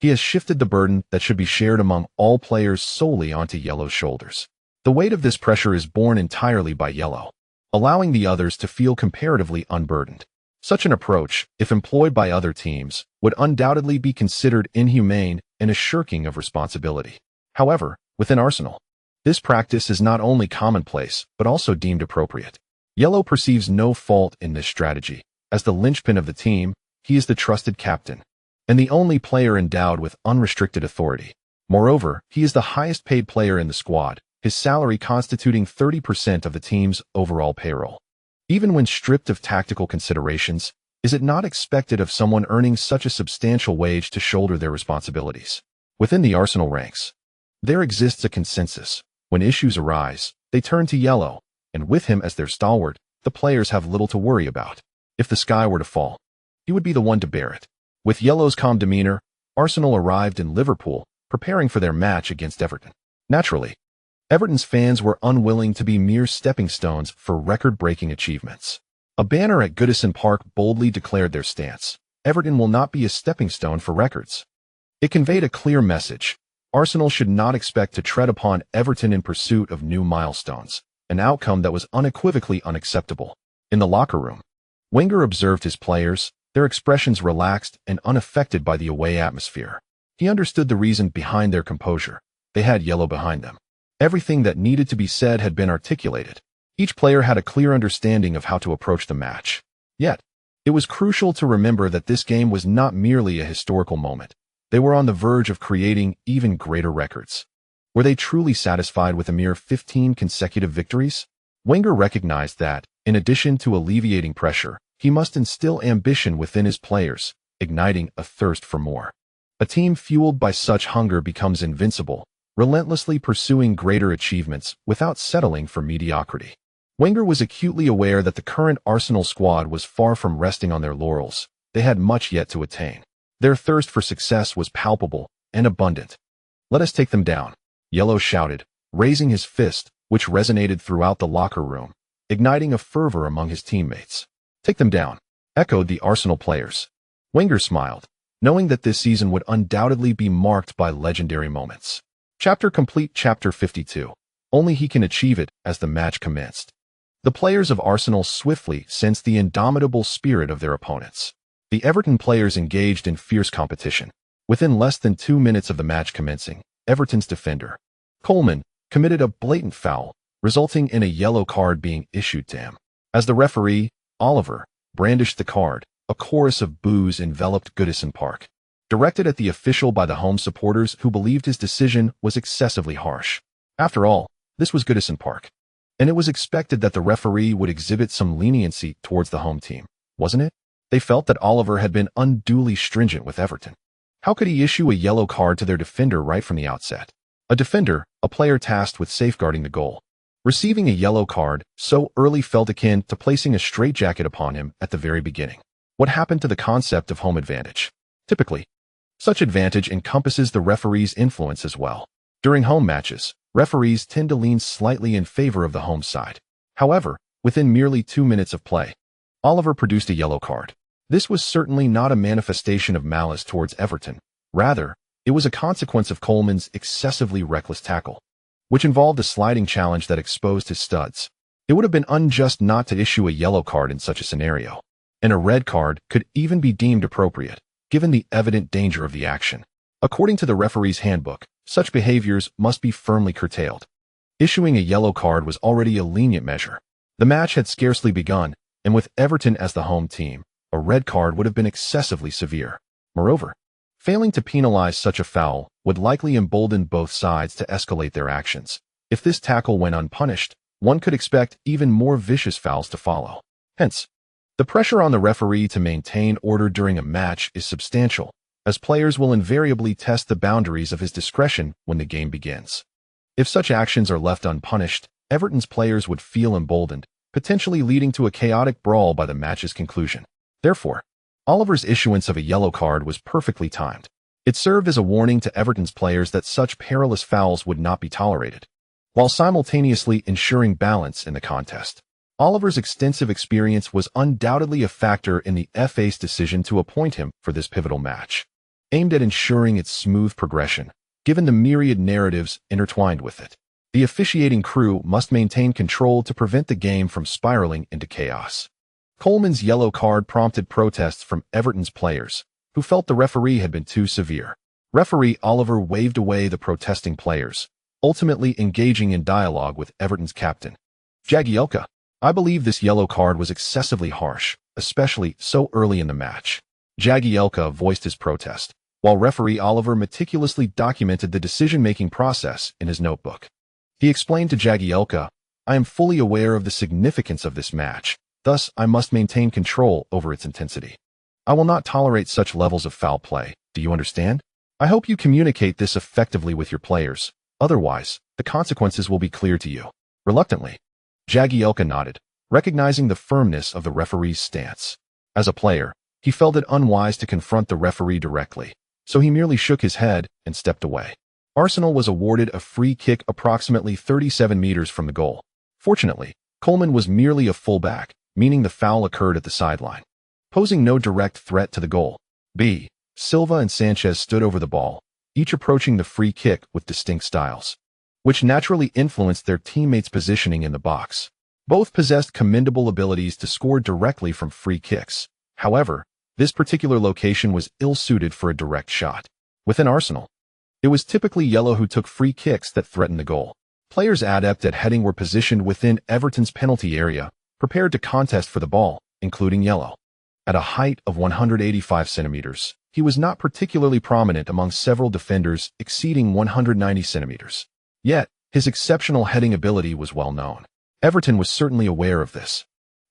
He has shifted the burden that should be shared among all players solely onto Ye Luo's shoulders. The weight of this pressure is borne entirely by Ye Luo. allowing the others to feel comparatively unburdened. Such an approach, if employed by other teams, would undoubtedly be considered inhumane and a shirking of responsibility. However, within Arsenal, this practice is not only commonplace, but also deemed appropriate. Yellow perceives no fault in this strategy. As the linchpin of the team, he is the trusted captain, and the only player endowed with unrestricted authority. Moreover, he is the highest paid player in the squad, his salary constituting 30% of the team's overall payroll. Even when stripped of tactical considerations, is it not expected of someone earning such a substantial wage to shoulder their responsibilities? Within the Arsenal ranks, there exists a consensus. When issues arise, they turn to Yellow, and with him as their stalwart, the players have little to worry about. If the sky were to fall, he would be the one to bear it. With Yellow's calm demeanor, Arsenal arrived in Liverpool, preparing for their match against Everton. Naturally, Everton's fans were unwilling to be mere stepping stones for record-breaking achievements. A banner at Goodison Park boldly declared their stance. Everton will not be a stepping stone for records. It conveyed a clear message. Arsenal should not expect to tread upon Everton in pursuit of new milestones, an outcome that was unequivocally unacceptable. In the locker room, Wenger observed his players, their expressions relaxed and unaffected by the away atmosphere. He understood the reason behind their composure. They had Yellow behind them. Everything that needed to be said had been articulated. Each player had a clear understanding of how to approach the match. Yet, it was crucial to remember that this game was not merely a historical moment. They were on the verge of creating even greater records. Were they truly satisfied with a mere 15 consecutive victories? Wenger recognized that, in addition to alleviating pressure, he must instill ambition within his players, igniting a thirst for more. A team fueled by such hunger becomes invincible, relentlessly pursuing greater achievements without settling for mediocrity. Wenger was acutely aware that the current Arsenal squad was far from resting on their laurels. They had much yet to attain. Their thirst for success was palpable and abundant. "Let us take them down," Yellow shouted, raising his fist, which resonated throughout the locker room, igniting a fervor among his teammates. "Take them down," echoed the Arsenal players. Wenger smiled, knowing that this season would undoubtedly be marked by legendary moments. Chapter complete. Chapter 52. Only he can achieve it. As the match commenced, the players of Arsenal swiftly sensed the indomitable spirit of their opponents. The Everton players engaged in fierce competition. Within less than 2 minutes of the match commencing, Everton's defender, Coleman, committed a blatant foul, resulting in a yellow card being issued to him. As the referee, Oliver, brandished the card, a chorus of boos enveloped Goodison Park, directed at the official by the home supporters who believed his decision was excessively harsh. After all, this was Goodison Park, and it was expected that the referee would exhibit some leniency towards the home team, wasn't it? They felt that Oliver had been unduly stringent with Everton. How could he issue a yellow card to their defender right from the outset? A defender, a player tasked with safeguarding the goal, receiving a yellow card so early felt akin to placing a straitjacket upon him at the very beginning. What happened to the concept of home advantage? Typically, such advantage encompasses the referee's influence as well. During home matches, referees tend to lean slightly in favor of the home side. However, within merely 2 minutes of play, Oliver produced a yellow card. This was certainly not a manifestation of malice towards Everton. Rather, it was a consequence of Coleman's excessively reckless tackle, which involved a sliding challenge that exposed his studs. It would have been unjust not to issue a yellow card in such a scenario, and a red card could even be deemed appropriate, given the evident danger of the action. According to the referee's handbook, such behaviors must be firmly curtailed. Issuing a yellow card was already a lenient measure. The match had scarcely begun, and with Everton as the home team, a red card would have been excessively severe. Moreover, failing to penalize such a foul would likely embolden both sides to escalate their actions. If this tackle went unpunished, one could expect even more vicious fouls to follow. Hence, the pressure on the referee to maintain order during a match is substantial, as players will invariably test the boundaries of his discretion when the game begins. If such actions are left unpunished, Everton's players would feel emboldened, potentially leading to a chaotic brawl by the match's conclusion. Therefore, Oliver's issuance of a yellow card was perfectly timed. It served as a warning to Everton's players that such perilous fouls would not be tolerated, while simultaneously ensuring balance in the contest. Oliver's extensive experience was undoubtedly a factor in the FA's decision to appoint him for this pivotal match, aimed at ensuring its smooth progression, given the myriad narratives intertwined with it. The officiating crew must maintain control to prevent the game from spiraling into chaos. Coleman's yellow card prompted protests from Everton's players, who felt the referee had been too severe. Referee Oliver waved away the protesting players, ultimately engaging in dialogue with Everton's captain. Jagielka, I believe this yellow card was excessively harsh, especially so early in the match. Jagielka voiced his protest, while referee Oliver meticulously documented the decision-making process in his notebook. He explained to Jagielka, I am fully aware of the significance of this match, thus I must maintain control over its intensity. I will not tolerate such levels of foul play, do you understand? I hope you communicate this effectively with your players, otherwise, the consequences will be clear to you. Reluctantly, Jagielka nodded, recognizing the firmness of the referee's stance. As a player, he felt it unwise to confront the referee directly, so he merely shook his head and stepped away. Arsenal was awarded a free kick approximately 37 meters from the goal. Fortunately, Coleman was merely a fullback, meaning the foul occurred at the sideline, posing no direct threat to the goal. Silva and Sanchez stood over the ball, each approaching the free kick with distinct styles, which naturally influenced their teammates' positioning in the box. Both possessed commendable abilities to score directly from free kicks. However, this particular location was ill-suited for a direct shot. Within Arsenal, it was typically Yellow who took free kicks that threatened the goal. Players adept at heading were positioned within Everton's penalty area, prepared to contest for the ball, including Yellow. At a height of 185 centimeters, he was not particularly prominent among several defenders exceeding 190 centimeters. Yet, his exceptional heading ability was well known. Everton was certainly aware of this,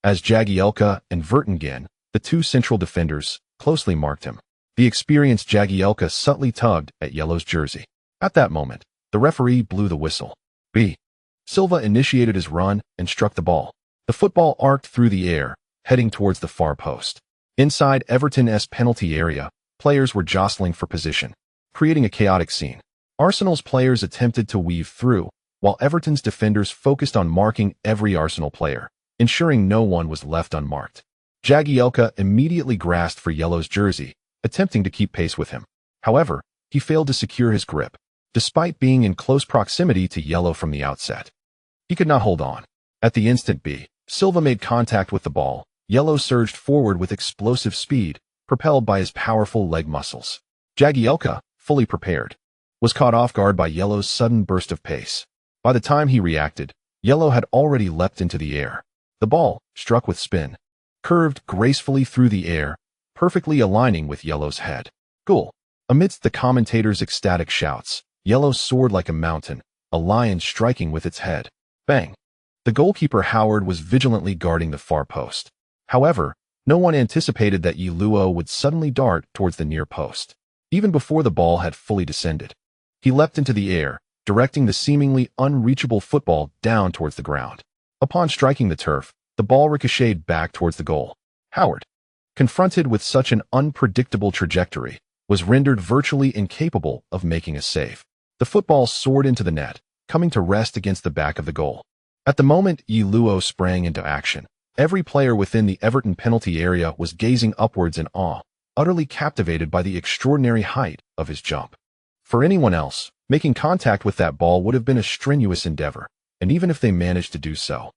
as Jagielka and Vertonghen, the two central defenders, closely marked him. The experienced Jagielka subtly tugged at Yellow's jersey. At that moment, the referee blew the whistle. Silva initiated his run and struck the ball. The football arced through the air, heading towards the far post. Inside Everton's penalty area, players were jostling for position, creating a chaotic scene. Arsenal's players attempted to weave through, while Everton's defenders focused on marking every Arsenal player, ensuring no one was left unmarked. Jagielka immediately grasped for Yellow's jersey, attempting to keep pace with him. However, he failed to secure his grip, despite being in close proximity to Yellow from the outset. He could not hold on. At the instant Silva made contact with the ball. Yellow surged forward with explosive speed, propelled by his powerful leg muscles. Jagielka, fully prepared, was caught off guard by Yellow's sudden burst of pace. By the time he reacted, Yellow had already leapt into the air. The ball, struck with spin, curved gracefully through the air, perfectly aligning with Yellow's head. Goal! Amidst the commentators' ecstatic shouts, Yellow soared like a mountain, a lion striking with its head. Bang! The goalkeeper Howard was vigilantly guarding the far post. However, no one anticipated that Ye Luo would suddenly dart towards the near post. Even before the ball had fully descended, he leapt into the air, directing the seemingly unreachable football down towards the ground. Upon striking the turf, the ball ricocheted back towards the goal. Howard, confronted with such an unpredictable trajectory, was rendered virtually incapable of making a save. The football soared into the net, coming to rest against the back of the goal. At the moment Ye Luo sprang into action, every player within the Everton penalty area was gazing upwards in awe, utterly captivated by the extraordinary height of his jump. For anyone else, making contact with that ball would have been a strenuous endeavor, and even if they managed to do so,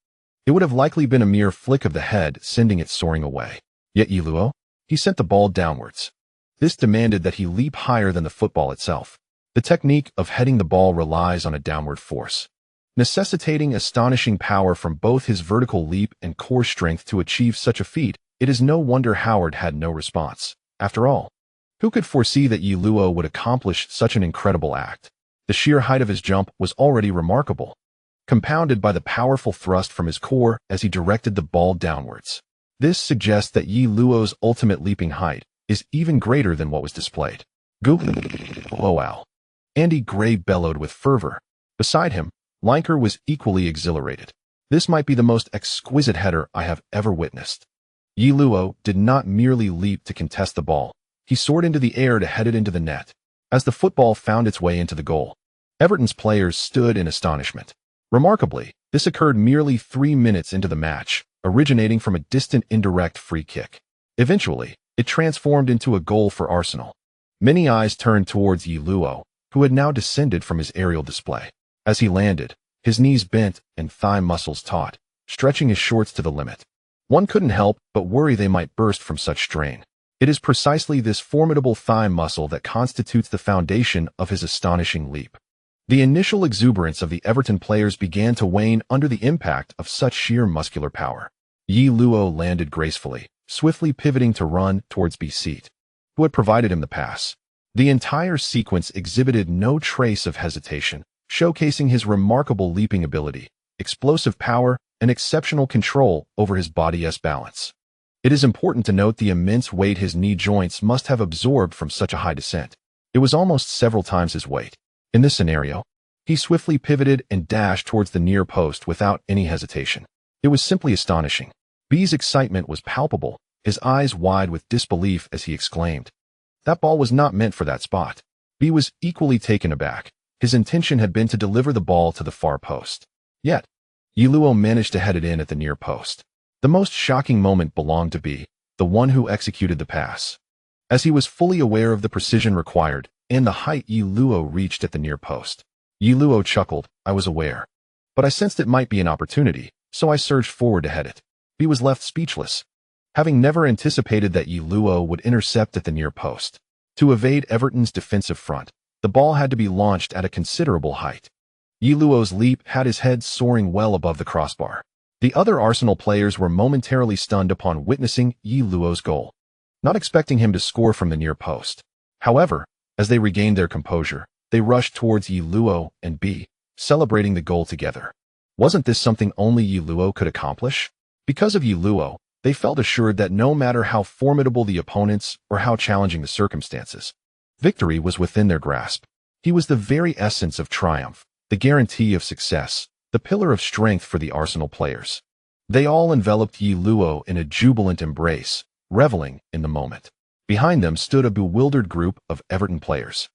it would have likely been a mere flick of the head sending it soaring away. Yet Ye Luo, he sent the ball downwards. This demanded that he leap higher than the football itself. The technique of heading the ball relies on a downward force, necessitating astonishing power from both his vertical leap and core strength to achieve such a feat. It is no wonder Howard had no response. After all, who could foresee that Ye Luo would accomplish such an incredible act? The sheer height of his jump was already remarkable, compounded by the powerful thrust from his core as he directed the ball downwards. This suggests that Ye Luo's ultimate leaping height is even greater than what was displayed. Oh wow! Andy Gray bellowed with fervor. Beside him, Lineker was equally exhilarated. This might be the most exquisite header I have ever witnessed. Ye Luo did not merely leap to contest the ball. He soared into the air to head it into the net. As the football found its way into the goal, Everton's players stood in astonishment. Remarkably, this occurred merely 3 minutes into the match, originating from a distant indirect free kick. Eventually, it transformed into a goal for Arsenal. Many eyes turned towards Ye Luo, who had now descended from his aerial display. As he landed, his knees bent and thigh muscles taut, stretching his shorts to the limit. One couldn't help but worry they might burst from such strain. It is precisely this formidable thigh muscle that constitutes the foundation of his astonishing leap. The initial exuberance of the Everton players began to wane under the impact of such sheer muscular power. Ye Luo landed gracefully, swiftly pivoting to run towards B-Seat, who had provided him the pass. The entire sequence exhibited no trace of hesitation, showcasing his remarkable leaping ability, explosive power, and exceptional control over his body's balance. It is important to note the immense weight his knee joints must have absorbed from such a high descent. It was almost several times his weight. In this scenario, he swiftly pivoted and dashed towards the near post without any hesitation. It was simply astonishing. B's excitement was palpable, his eyes wide with disbelief as he exclaimed, "That ball was not meant for that spot." B was equally taken aback. His intention had been to deliver the ball to the far post. Yet, Ye Luo managed to head it in at the near post. The most shocking moment belonged to B, the one who executed the pass. As he was fully aware of the precision required and the height Ye Luo reached at the near post, Ye Luo chuckled, "I was aware. But I sensed it might be an opportunity, so I surged forward to head it." B was left speechless, having never anticipated that Ye Luo would intercept at the near post. To evade Everton's defensive front, the ball had to be launched at a considerable height. Ye Luo's leap had his head soaring well above the crossbar. The other Arsenal players were momentarily stunned upon witnessing Ye Luo's goal, not expecting him to score from the near post. However, as they regained their composure, they rushed towards Ye Luo and B, celebrating the goal together. Wasn't this something only Ye Luo could accomplish? Because of Ye Luo, they felt assured that no matter how formidable the opponents or how challenging the circumstances, victory was within their grasp. He was the very essence of triumph, the guarantee of success, the pillar of strength for the Arsenal players. They all enveloped Ye Luo in a jubilant embrace, reveling in the moment. Behind them stood a bewildered group of Everton players.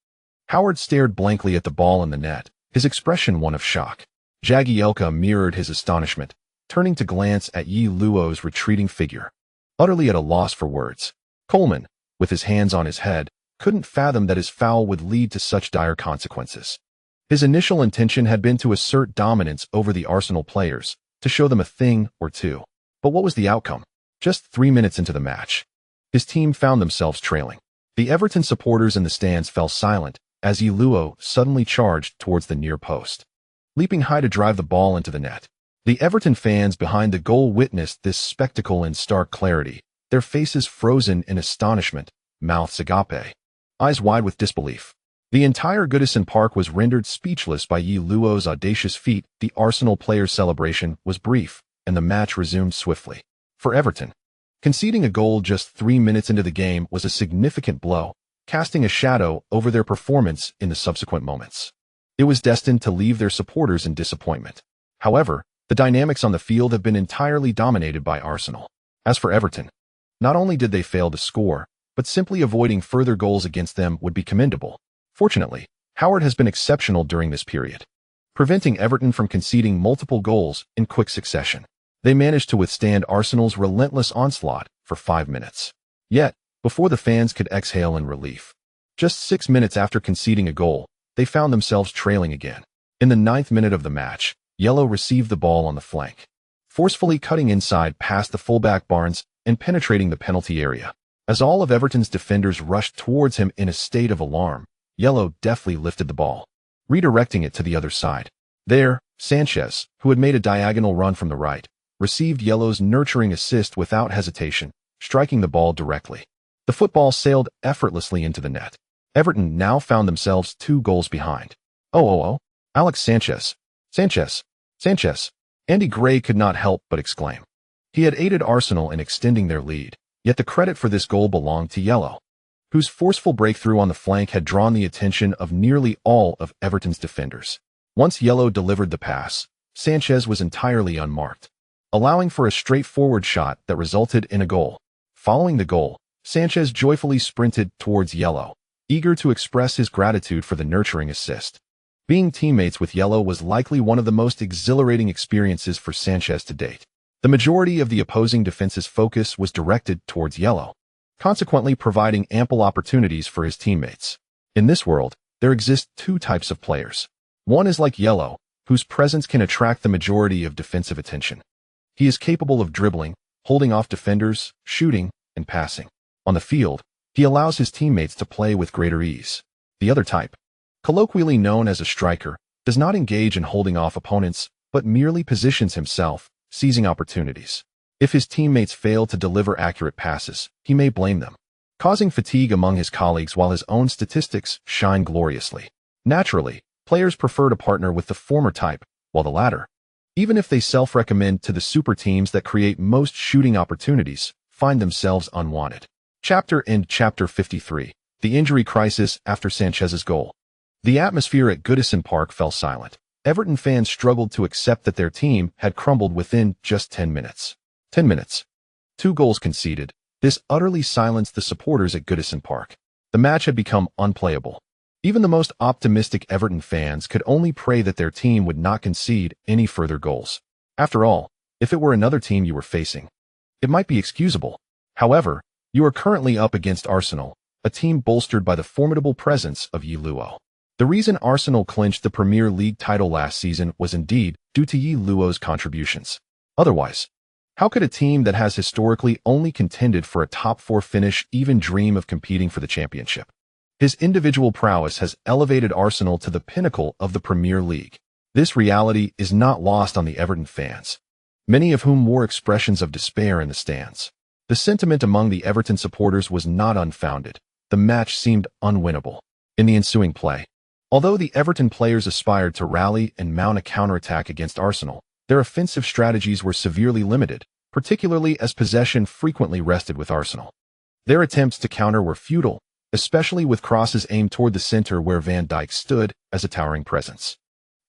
Howard stared blankly at the ball in the net, his expression one of shock. Jagielka mirrored his astonishment, turning to glance at Ye Luo's retreating figure, utterly at a loss for words. Coleman, with his hands on his head, couldn't fathom that his foul would lead to such dire consequences. His initial intention had been to assert dominance over the Arsenal players, to show them a thing or two. But what was the outcome? Just 3 minutes into the match, his team found themselves trailing. The Everton supporters in the stands fell silent as Ye Luo suddenly charged towards the near post, leaping high to drive the ball into the net. The Everton fans behind the goal witnessed this spectacle in stark clarity, their faces frozen in astonishment, mouths agape, eyes wide with disbelief. The entire Goodison Park was rendered speechless by Ye Luo's audacious feat. The Arsenal players' celebration was brief, and the match resumed swiftly. For Everton, conceding a goal just 3 minutes into the game was a significant blow, casting a shadow over their performance in the subsequent moments. It was destined to leave their supporters in disappointment. However, the dynamics on the field have been entirely dominated by Arsenal. As for Everton, not only did they fail to score, but simply avoiding further goals against them would be commendable. Fortunately, Howard has been exceptional during this period, preventing Everton from conceding multiple goals in quick succession. They managed to withstand Arsenal's relentless onslaught for 5 minutes. Yet, before the fans could exhale in relief, just 6 minutes after conceding a goal, they found themselves trailing again. In the 9th minute of the match, Yellow received the ball on the flank, forcefully cutting inside past the fullback Barnes and penetrating the penalty area. As all of Everton's defenders rushed towards him in a state of alarm, Yellow deftly lifted the ball, redirecting it to the other side. There, Sanchez, who had made a diagonal run from the right, received Yellow's nurturing assist without hesitation, striking the ball directly. The football sailed effortlessly into the net. Everton now found themselves 2 goals behind. Oh, Alex Sanchez. Sanchez. Andy Gray could not help but exclaim. He had aided Arsenal in extending their lead, yet the credit for this goal belonged to Yellow, whose forceful breakthrough on the flank had drawn the attention of nearly all of Everton's defenders. Once Yellow delivered the pass, Sanchez was entirely unmarked, allowing for a straightforward shot that resulted in a goal. Following the goal, Sanchez joyfully sprinted towards Yellow, eager to express his gratitude for the nurturing assist. Being teammates with Yellow was likely one of the most exhilarating experiences for Sanchez to date. The majority of the opposing defense's focus was directed towards Yellow, consequently providing ample opportunities for his teammates. In this world, there exist 2 types of players. One is like Yellow, whose presence can attract the majority of defensive attention. He is capable of dribbling, holding off defenders, shooting, and passing. On the field, he allows his teammates to play with greater ease. The other type, colloquially known as a striker, does not engage in holding off opponents, but merely positions himself, seizing opportunities. If his teammates fail to deliver accurate passes, he may blame them, causing fatigue among his colleagues while his own statistics shine gloriously. Naturally, players prefer to partner with the former type, while the latter, even if they self-recommend to the super teams that create most shooting opportunities, find themselves unwanted. Chapter 53. The injury crisis after Sanchez's goal. The atmosphere at Goodison Park fell silent. Everton fans struggled to accept that their team had crumbled within just 10 minutes. 10 minutes. 2 goals conceded. This utterly silenced the supporters at Goodison Park. The match had become unplayable. Even the most optimistic Everton fans could only pray that their team would not concede any further goals. After all, if it were another team you were facing, it might be excusable. However, you are currently up against Arsenal, a team bolstered by the formidable presence of Ye Luo. The reason Arsenal clinched the Premier League title last season was indeed due to Ye Luo's contributions. Otherwise, how could a team that has historically only contended for a top 4 finish even dream of competing for the championship? His individual prowess has elevated Arsenal to the pinnacle of the Premier League. This reality is not lost on the Everton fans, many of whom wore expressions of despair in the stands. The sentiment among the Everton supporters was not unfounded. The match seemed unwinnable. In the ensuing play, although the Everton players aspired to rally and mount a counterattack against Arsenal, their offensive strategies were severely limited, particularly as possession frequently rested with Arsenal. Their attempts to counter were futile, especially with crosses aimed toward the center where Van Dijk stood as a towering presence.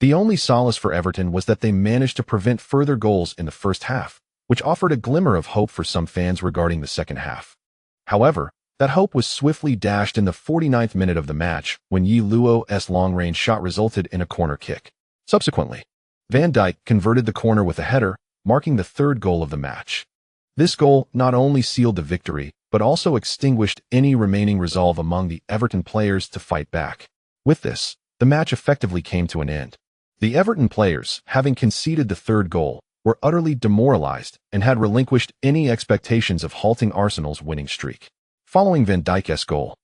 The only solace for Everton was that they managed to prevent further goals in the first half, which offered a glimmer of hope for some fans regarding the second half. However, that hope was swiftly dashed in the 49th minute of the match when Ye Luo's long-range shot resulted in a corner kick. Subsequently, Van Dijk converted the corner with a header, marking the 3rd goal of the match. This goal not only sealed the victory, but also extinguished any remaining resolve among the Everton players to fight back. With this, the match effectively came to an end. The Everton players, having conceded the 3rd goal, were utterly demoralized and had relinquished any expectations of halting Arsenal's winning streak. Following Van Dijk's goal,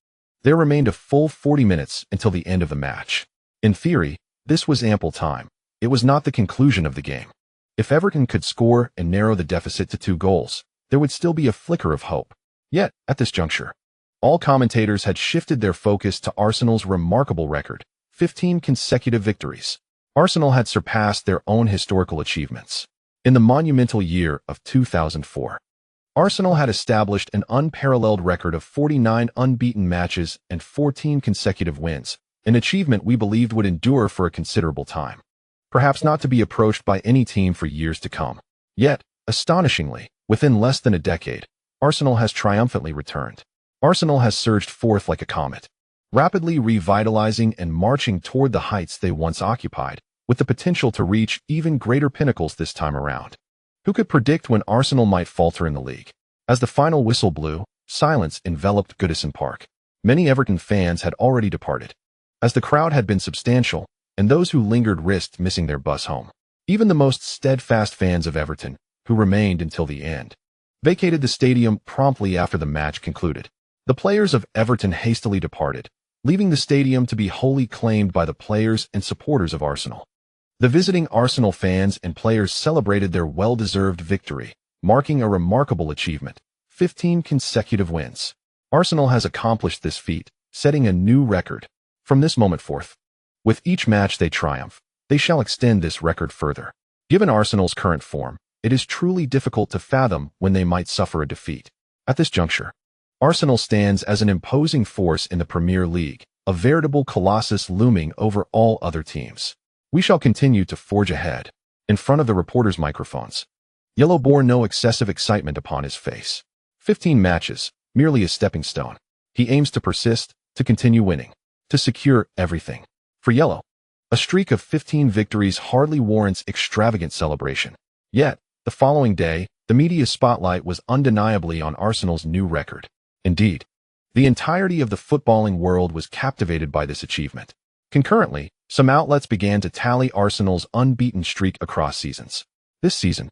there remained a full 40 minutes until the end of the match. In theory, this was ample time. It was not the conclusion of the game. If Everton could score and narrow the deficit to 2 goals, there would still be a flicker of hope. Yet, at this juncture, all commentators had shifted their focus to Arsenal's remarkable record, 15 consecutive victories. Arsenal had surpassed their own historical achievements. In the monumental year of 2004, Arsenal had established an unparalleled record of 49 unbeaten matches and 14 consecutive wins, an achievement we believed would endure for a considerable time, perhaps not to be approached by any team for years to come. Yet, astonishingly, within less than a decade, Arsenal has triumphantly returned. Arsenal has surged forth like a comet, rapidly revitalizing and marching toward the heights they once occupied, with the potential to reach even greater pinnacles this time around. Who could predict when Arsenal might falter in the league? As the final whistle blew, silence enveloped Goodison Park. Many Everton fans had already departed, as the crowd had been substantial, and those who lingered risked missing their bus home. Even the most steadfast fans of Everton, who remained until the end, vacated the stadium promptly after the match concluded. The players of Everton hastily departed, leaving the stadium to be wholly claimed by the players and supporters of Arsenal. The visiting Arsenal fans and players celebrated their well-deserved victory, marking a remarkable achievement, 15 consecutive wins. Arsenal has accomplished this feat, setting a new record. From this moment forth, with each match they triumph, they shall extend this record further. Given Arsenal's current form, it is truly difficult to fathom when they might suffer a defeat. At this juncture, Arsenal stands as an imposing force in the Premier League, a veritable colossus looming over all other teams. We shall continue to forge ahead. In front of the reporters' microphones, Ye Luo bore no excessive excitement upon his face. 15 matches, merely a stepping stone. He aims to persist, to continue winning, to secure everything. For Ye Luo, a streak of 15 victories hardly warrants extravagant celebration. Yet, the following day, the media spotlight was undeniably on Arsenal's new record. Indeed, the entirety of the footballing world was captivated by this achievement. Concurrently, some outlets began to tally Arsenal's unbeaten streak across seasons. This season,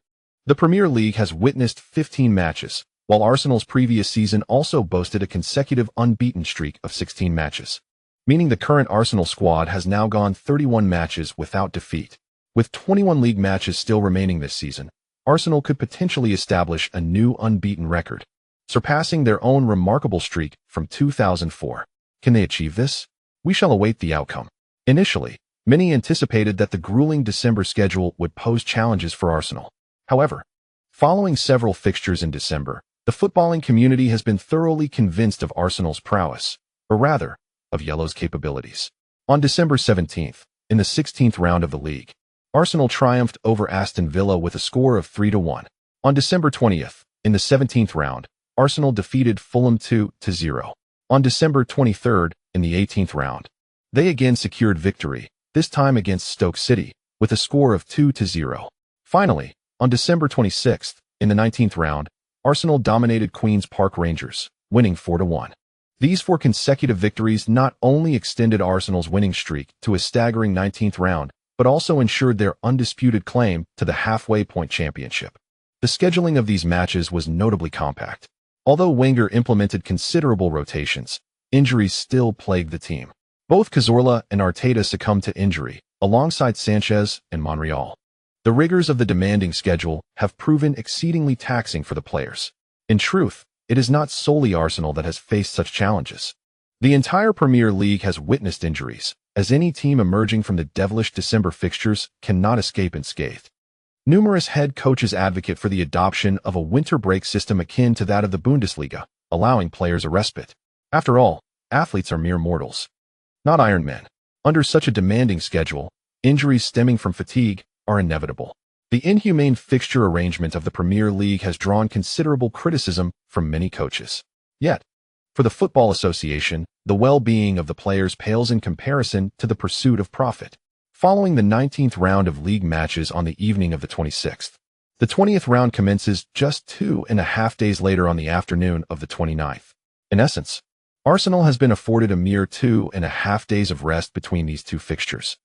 the Premier League has witnessed 15 matches, while Arsenal's previous season also boasted a consecutive unbeaten streak of 16 matches, meaning the current Arsenal squad has now gone 31 matches without defeat. With 21 league matches still remaining this season, Arsenal could potentially establish a new unbeaten record, surpassing their own remarkable streak from 2004. Can they achieve this? We shall await the outcome. Initially, many anticipated that the grueling December schedule would pose challenges for Arsenal. However, following several fixtures in December, the footballing community has been thoroughly convinced of Arsenal's prowess, or rather, of Yellow's capabilities. On December 17th, in the 16th round of the league, Arsenal triumphed over Aston Villa with a score of 3-1. On December 20th, in the 17th round, Arsenal defeated Fulham 2-0. On December 23rd, in the 18th round, they again secured victory, this time against Stoke City, with a score of 2-0. Finally, on December 26th, in the 19th round, Arsenal dominated Queen's Park Rangers, winning 4-1. These 4 consecutive victories not only extended Arsenal's winning streak to a staggering 19th round, but also ensured their undisputed claim to the halfway point championship. The scheduling of these matches was notably compact. Although Wenger implemented considerable rotations, injuries still plagued the team. Both Cazorla and Arteta succumbed to injury, alongside Sanchez and Monreal. The rigors of the demanding schedule have proven exceedingly taxing for the players. In truth, it is not solely Arsenal that has faced such challenges. The entire Premier League has witnessed injuries, as any team emerging from the devilish December fixtures cannot escape unscathed. Numerous head coaches advocate for the adoption of a winter break system akin to that of the Bundesliga, allowing players a respite. After all, athletes are mere mortals, not Iron Men. Under such a demanding schedule, injuries stemming from fatigue are inevitable. The inhumane fixture arrangement of the Premier League has drawn considerable criticism from many coaches. Yet, for the Football Association, the well-being of the players pales in comparison to the pursuit of profit. Following the 19th round of league matches on the evening of the 26th, the 20th round commences just 2.5 days later on the afternoon of the 29th. In essence, Arsenal has been afforded a mere 2.5 days of rest between these 2 fixtures,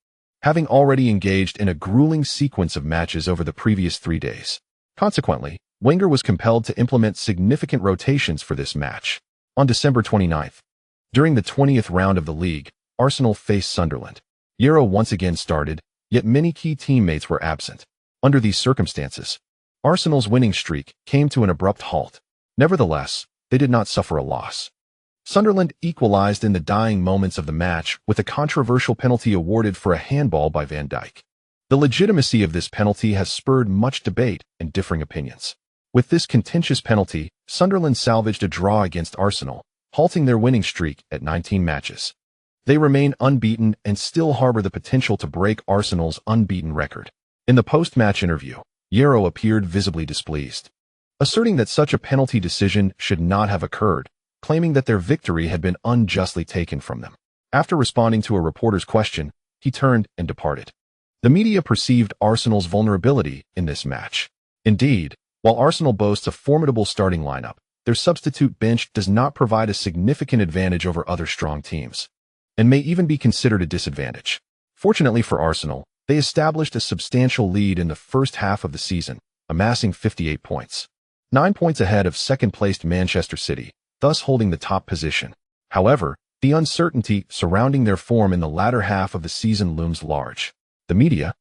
having already engaged in a grueling sequence of matches over the previous 3 days. Consequently, Wenger was compelled to implement significant rotations for this match. On December 29th, during the 20th round of the league, Arsenal faced Sunderland. Ye Luo once again started, yet many key teammates were absent. Under these circumstances, Arsenal's winning streak came to an abrupt halt. Nevertheless, they did not suffer a loss. Sunderland equalized in the dying moments of the match with a controversial penalty awarded for a handball by Van Dijk. The legitimacy of this penalty has spurred much debate and differing opinions. With this contentious penalty, Sunderland salvaged a draw against Arsenal, halting their winning streak at 19 matches. They remain unbeaten and still harbor the potential to break Arsenal's unbeaten record. In the post-match interview, Ye Luo appeared visibly displeased, asserting that such a penalty decision should not have occurred, claiming that their victory had been unjustly taken from them. After responding to a reporter's question, he turned and departed. The media perceived Arsenal's vulnerability in this match. Indeed, while Arsenal boasts a formidable starting lineup, their substitute bench does not provide a significant advantage over other strong teams, and may even be considered a disadvantage. Fortunately for Arsenal, they established a substantial lead in the first half of the season, amassing 58 points, 9 points ahead of second-placed Manchester City, thus holding the top position. However, the uncertainty surrounding their form in the latter half of the season looms large. The media,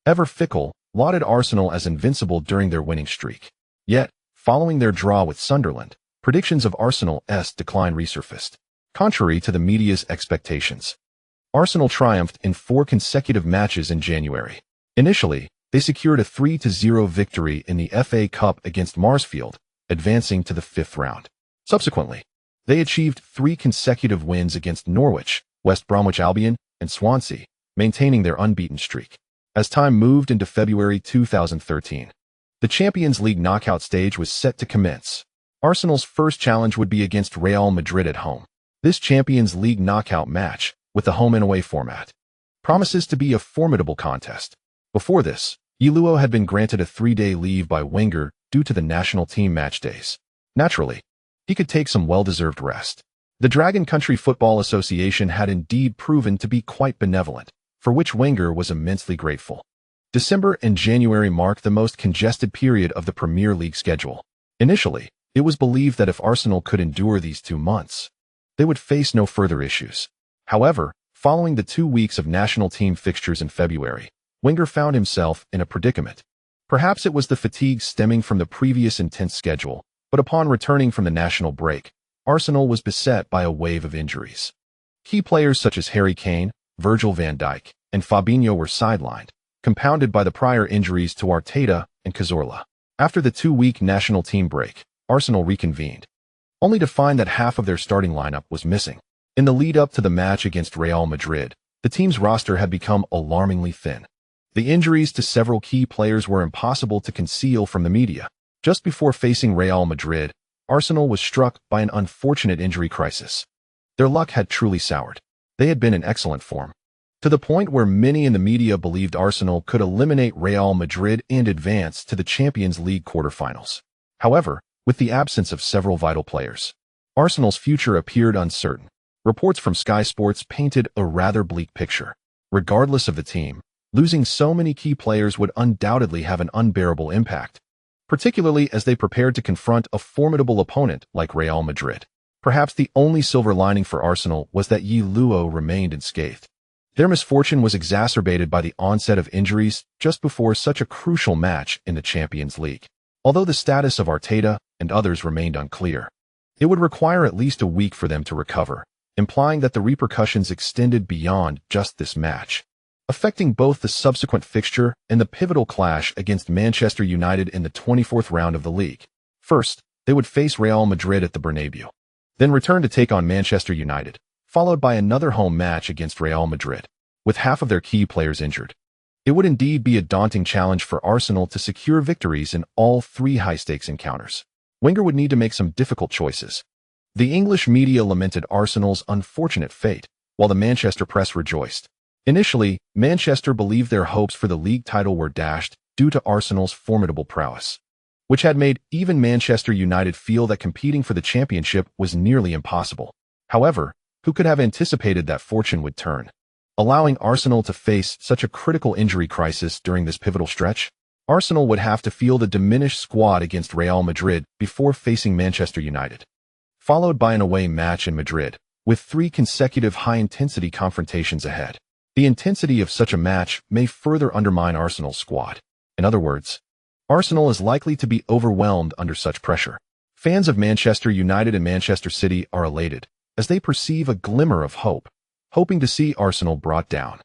ever fickle, lauded Arsenal as invincible during their winning streak. Yet, following their draw with Sunderland, predictions of Arsenal's decline resurfaced. Contrary to the media's expectations, Arsenal triumphed in 4 consecutive matches in January. Initially, they secured a 3-0 victory in the FA Cup against Marsfield, advancing to the 5th round. Subsequently, they achieved 3 consecutive wins against Norwich, West Bromwich Albion, and Swansea, maintaining their unbeaten streak. As time moved into February 2013, the Champions League knockout stage was set to commence. Arsenal's first challenge would be against Real Madrid at home. This Champions League knockout match, with the home and away format, promises to be a formidable contest. Before this, Ye Luo had been granted a 3-day leave by Wenger due to the national team match days. Naturally, he could take some well-deserved rest. The Dragon Country Football Association had indeed proven to be quite benevolent, for which Wenger was immensely grateful. December and January marked the most congested period of the Premier League schedule. Initially, it was believed that if Arsenal could endure these 2 months, they would face no further issues. However, following the 2 weeks of national team fixtures in February, Wenger found himself in a predicament. Perhaps it was the fatigue stemming from the previous intense schedule, but upon returning from the national break, Arsenal was beset by a wave of injuries. Key players such as Harry Kane, Virgil van Dijk, and Fabinho were sidelined, compounded by the prior injuries to Arteta and Cazorla. After the 2-week national team break, Arsenal reconvened, only to find that half of their starting lineup was missing. In the lead-up to the match against Real Madrid, the team's roster had become alarmingly thin. The injuries to several key players were impossible to conceal from the media. Just before facing Real Madrid, Arsenal was struck by an unfortunate injury crisis. Their luck had truly soured. They had been in excellent form, to the point where many in the media believed Arsenal could eliminate Real Madrid and advance to the Champions League quarterfinals. However, with the absence of several vital players, Arsenal's future appeared uncertain. Reports from Sky Sports painted a rather bleak picture. Regardless of the team, losing so many key players would undoubtedly have an unbearable impact, particularly as they prepared to confront a formidable opponent like Real Madrid. Perhaps the only silver lining for Arsenal was that Ye Luo remained unscathed. Their misfortune was exacerbated by the onset of injuries just before such a crucial match in the Champions League. Although the status of Arteta and others remained unclear, it would require at least a week for them to recover, implying that the repercussions extended beyond just this match, affecting both the subsequent fixture and the pivotal clash against Manchester United in the 24th round of the league. First, they would face Real Madrid at the Bernabeu, then return to take on Manchester United, followed by another home match against Real Madrid, with half of their key players injured. It would indeed be a daunting challenge for Arsenal to secure victories in all 3 high-stakes encounters. Wenger would need to make some difficult choices. The English media lamented Arsenal's unfortunate fate, while the Manchester press rejoiced. Initially, Manchester believed their hopes for the league title were dashed due to Arsenal's formidable prowess, which had made even Manchester United feel that competing for the championship was nearly impossible. However, who could have anticipated that fortune would turn, allowing Arsenal to face such a critical injury crisis during this pivotal stretch? Arsenal would have to field a diminished squad against Real Madrid before facing Manchester United, followed by an away match in Madrid, with 3 consecutive high-intensity confrontations ahead. The intensity of such a match may further undermine Arsenal's squad. In other words, Arsenal is likely to be overwhelmed under such pressure. Fans of Manchester United and Manchester City are elated, as they perceive a glimmer of hope, hoping to see Arsenal brought down.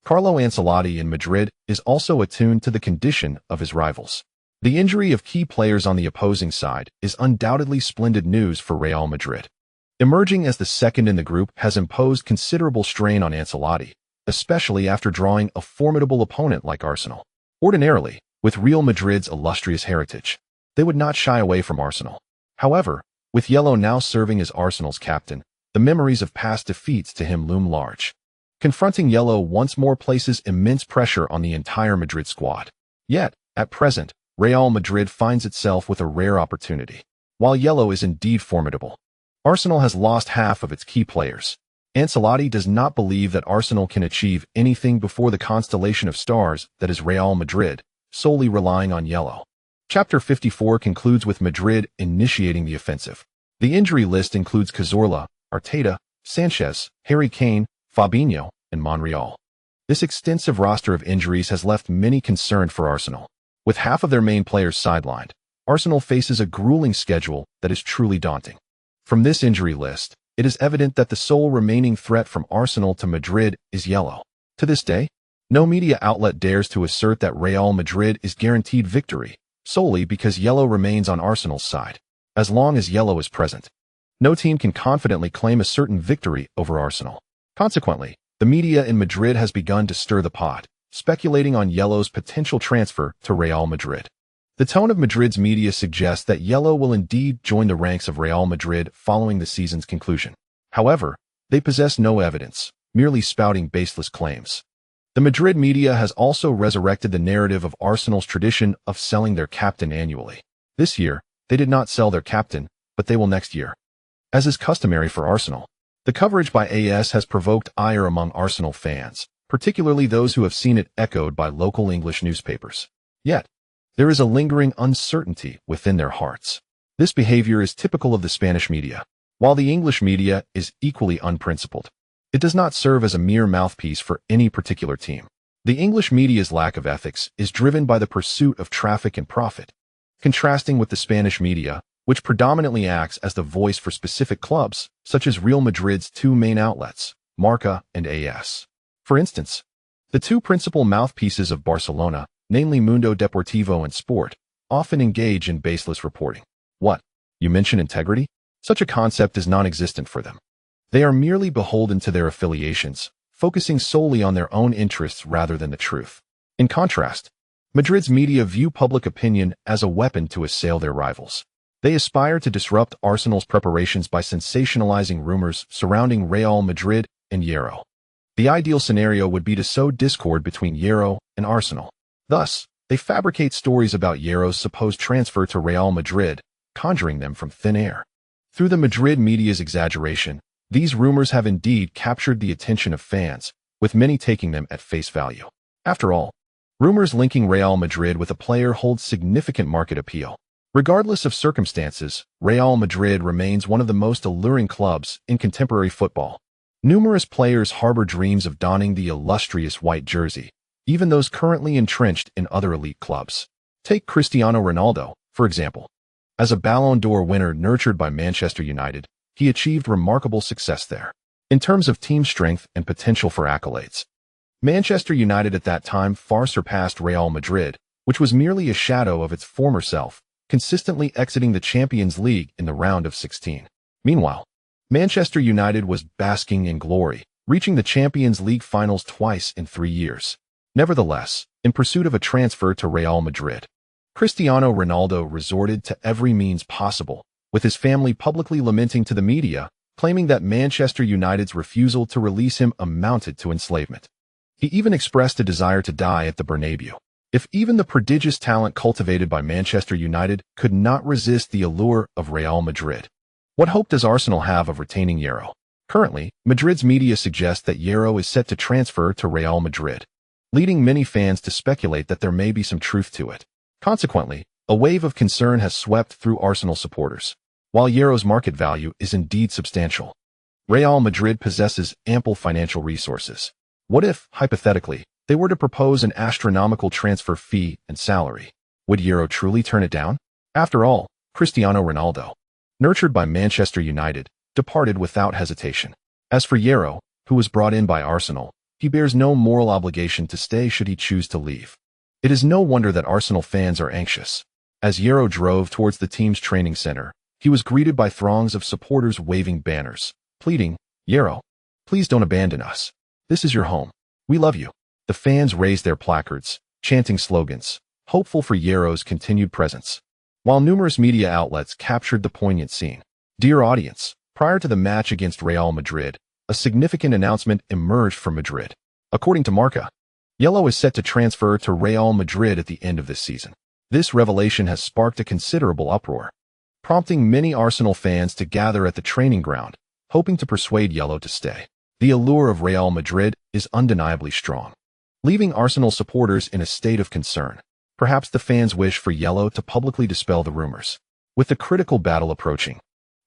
Carlo Ancelotti in Madrid is also attuned to the condition of his rivals. The injury of key players on the opposing side is undoubtedly splendid news for Real Madrid. Emerging as the second in the group has imposed considerable strain on Ancelotti, especially after drawing a formidable opponent like Arsenal. Ordinarily, with Real Madrid's illustrious heritage, they would not shy away from Arsenal. However, with Ye Luo now serving as Arsenal's captain, the memories of past defeats to him loom large. Confronting Ye Luo once more places immense pressure on the entire Madrid squad. Yet, at present, Real Madrid finds itself with a rare opportunity. While Ye Luo is indeed formidable, Arsenal has lost half of its key players. Ancelotti does not believe that Arsenal can achieve anything before the constellation of stars that is Real Madrid, solely relying on Ye Luo. Chapter 54 concludes with Madrid initiating the offensive. The injury list includes Cazorla, Arteta, Sanchez, Harry Kane, Fabinho, and Monreal. This extensive roster of injuries has left many concerned for Arsenal. With half of their main players sidelined, Arsenal faces a grueling schedule that is truly daunting. From this injury list, it is evident that the sole remaining threat from Arsenal to Madrid is Ye Luo. To this day, no media outlet dares to assert that Real Madrid is guaranteed victory, solely because Ye Luo remains on Arsenal's side. As long as Ye Luo is present, no team can confidently claim a certain victory over Arsenal. Consequently, the media in Madrid has begun to stir the pot, speculating on Ye Luo's potential transfer to Real Madrid. The tone of Madrid's media suggests that Ye Luo will indeed join the ranks of Real Madrid following the season's conclusion. However, they possess no evidence, merely spouting baseless claims. The Madrid media has also resurrected the narrative of Arsenal's tradition of selling their captain annually. This year, they did not sell their captain, but they will next year. As is customary for Arsenal, the coverage by AS has provoked ire among Arsenal fans, particularly those who have seen it echoed by local English newspapers. Yet, there is a lingering uncertainty within their hearts. This behavior is typical of the Spanish media, while the English media is equally unprincipled. It does not serve as a mere mouthpiece for any particular team. The English media's lack of ethics is driven by the pursuit of traffic and profit, contrasting with the Spanish media, which predominantly acts as the voice for specific clubs, such as Real Madrid's two main outlets, Marca and AS. For instance, the two principal mouthpieces of Barcelona, namely Mundo Deportivo and Sport, often engage in baseless reporting. What? You mention integrity? Such a concept is non-existent for them. They are merely beholden to their affiliations, focusing solely on their own interests rather than the truth. In contrast, Madrid's media view public opinion as a weapon to assail their rivals. They aspire to disrupt Arsenal's preparations by sensationalizing rumors surrounding Real Madrid and Ye Luo. The ideal scenario would be to sow discord between Ye Luo and Arsenal. Thus, they fabricate stories about Ye Luo's supposed transfer to Real Madrid, conjuring them from thin air. Through the Madrid media's exaggeration, these rumors have indeed captured the attention of fans, with many taking them at face value. After all, rumors linking Real Madrid with a player hold significant market appeal. Regardless of circumstances, Real Madrid remains one of the most alluring clubs in contemporary football. Numerous players harbor dreams of donning the illustrious white jersey, even those currently entrenched in other elite clubs. Take Cristiano Ronaldo, for example. As a Ballon d'Or winner nurtured by Manchester United, he achieved remarkable success there. In terms of team strength and potential for accolades, Manchester United at that time far surpassed Real Madrid, which was merely a shadow of its former self, consistently exiting the Champions League in the round of 16. Meanwhile, Manchester United was basking in glory, reaching the Champions League finals twice in 3 years. Nevertheless, in pursuit of a transfer to Real Madrid, Cristiano Ronaldo resorted to every means possible, with his family publicly lamenting to the media, claiming that Manchester United's refusal to release him amounted to enslavement. He even expressed a desire to die at the Bernabeu. If even the prodigious talent cultivated by Manchester United could not resist the allure of Real Madrid, what hope does Arsenal have of retaining Ye Luo? Currently, Madrid's media suggests that Ye Luo is set to transfer to Real Madrid, leading many fans to speculate that there may be some truth to it. Consequently, a wave of concern has swept through Arsenal supporters. While Ye Luo's market value is indeed substantial, Real Madrid possesses ample financial resources. What if, hypothetically, they were to propose an astronomical transfer fee and salary? Would Ye Luo truly turn it down? After all, Cristiano Ronaldo, nurtured by Manchester United, departed without hesitation. As for Ye Luo, who was brought in by Arsenal, he bears no moral obligation to stay should he choose to leave. It is no wonder that Arsenal fans are anxious. As Ye Luo drove towards the team's training center, he was greeted by throngs of supporters waving banners, pleading, "Ye Luo, please don't abandon us. This is your home. We love you." The fans raised their placards, chanting slogans, hopeful for Ye Luo's continued presence. While numerous media outlets captured the poignant scene. Dear audience, prior to the match against Real Madrid, a significant announcement emerged from Madrid. According to Marca, Ye Luo is set to transfer to Real Madrid at the end of this season. This revelation has sparked a considerable uproar, prompting many Arsenal fans to gather at the training ground, hoping to persuade Ye Luo to stay. The allure of Real Madrid is undeniably strong, leaving Arsenal supporters in a state of concern. Perhaps the fans wish for Ye Luo to publicly dispel the rumors. With the critical battle approaching,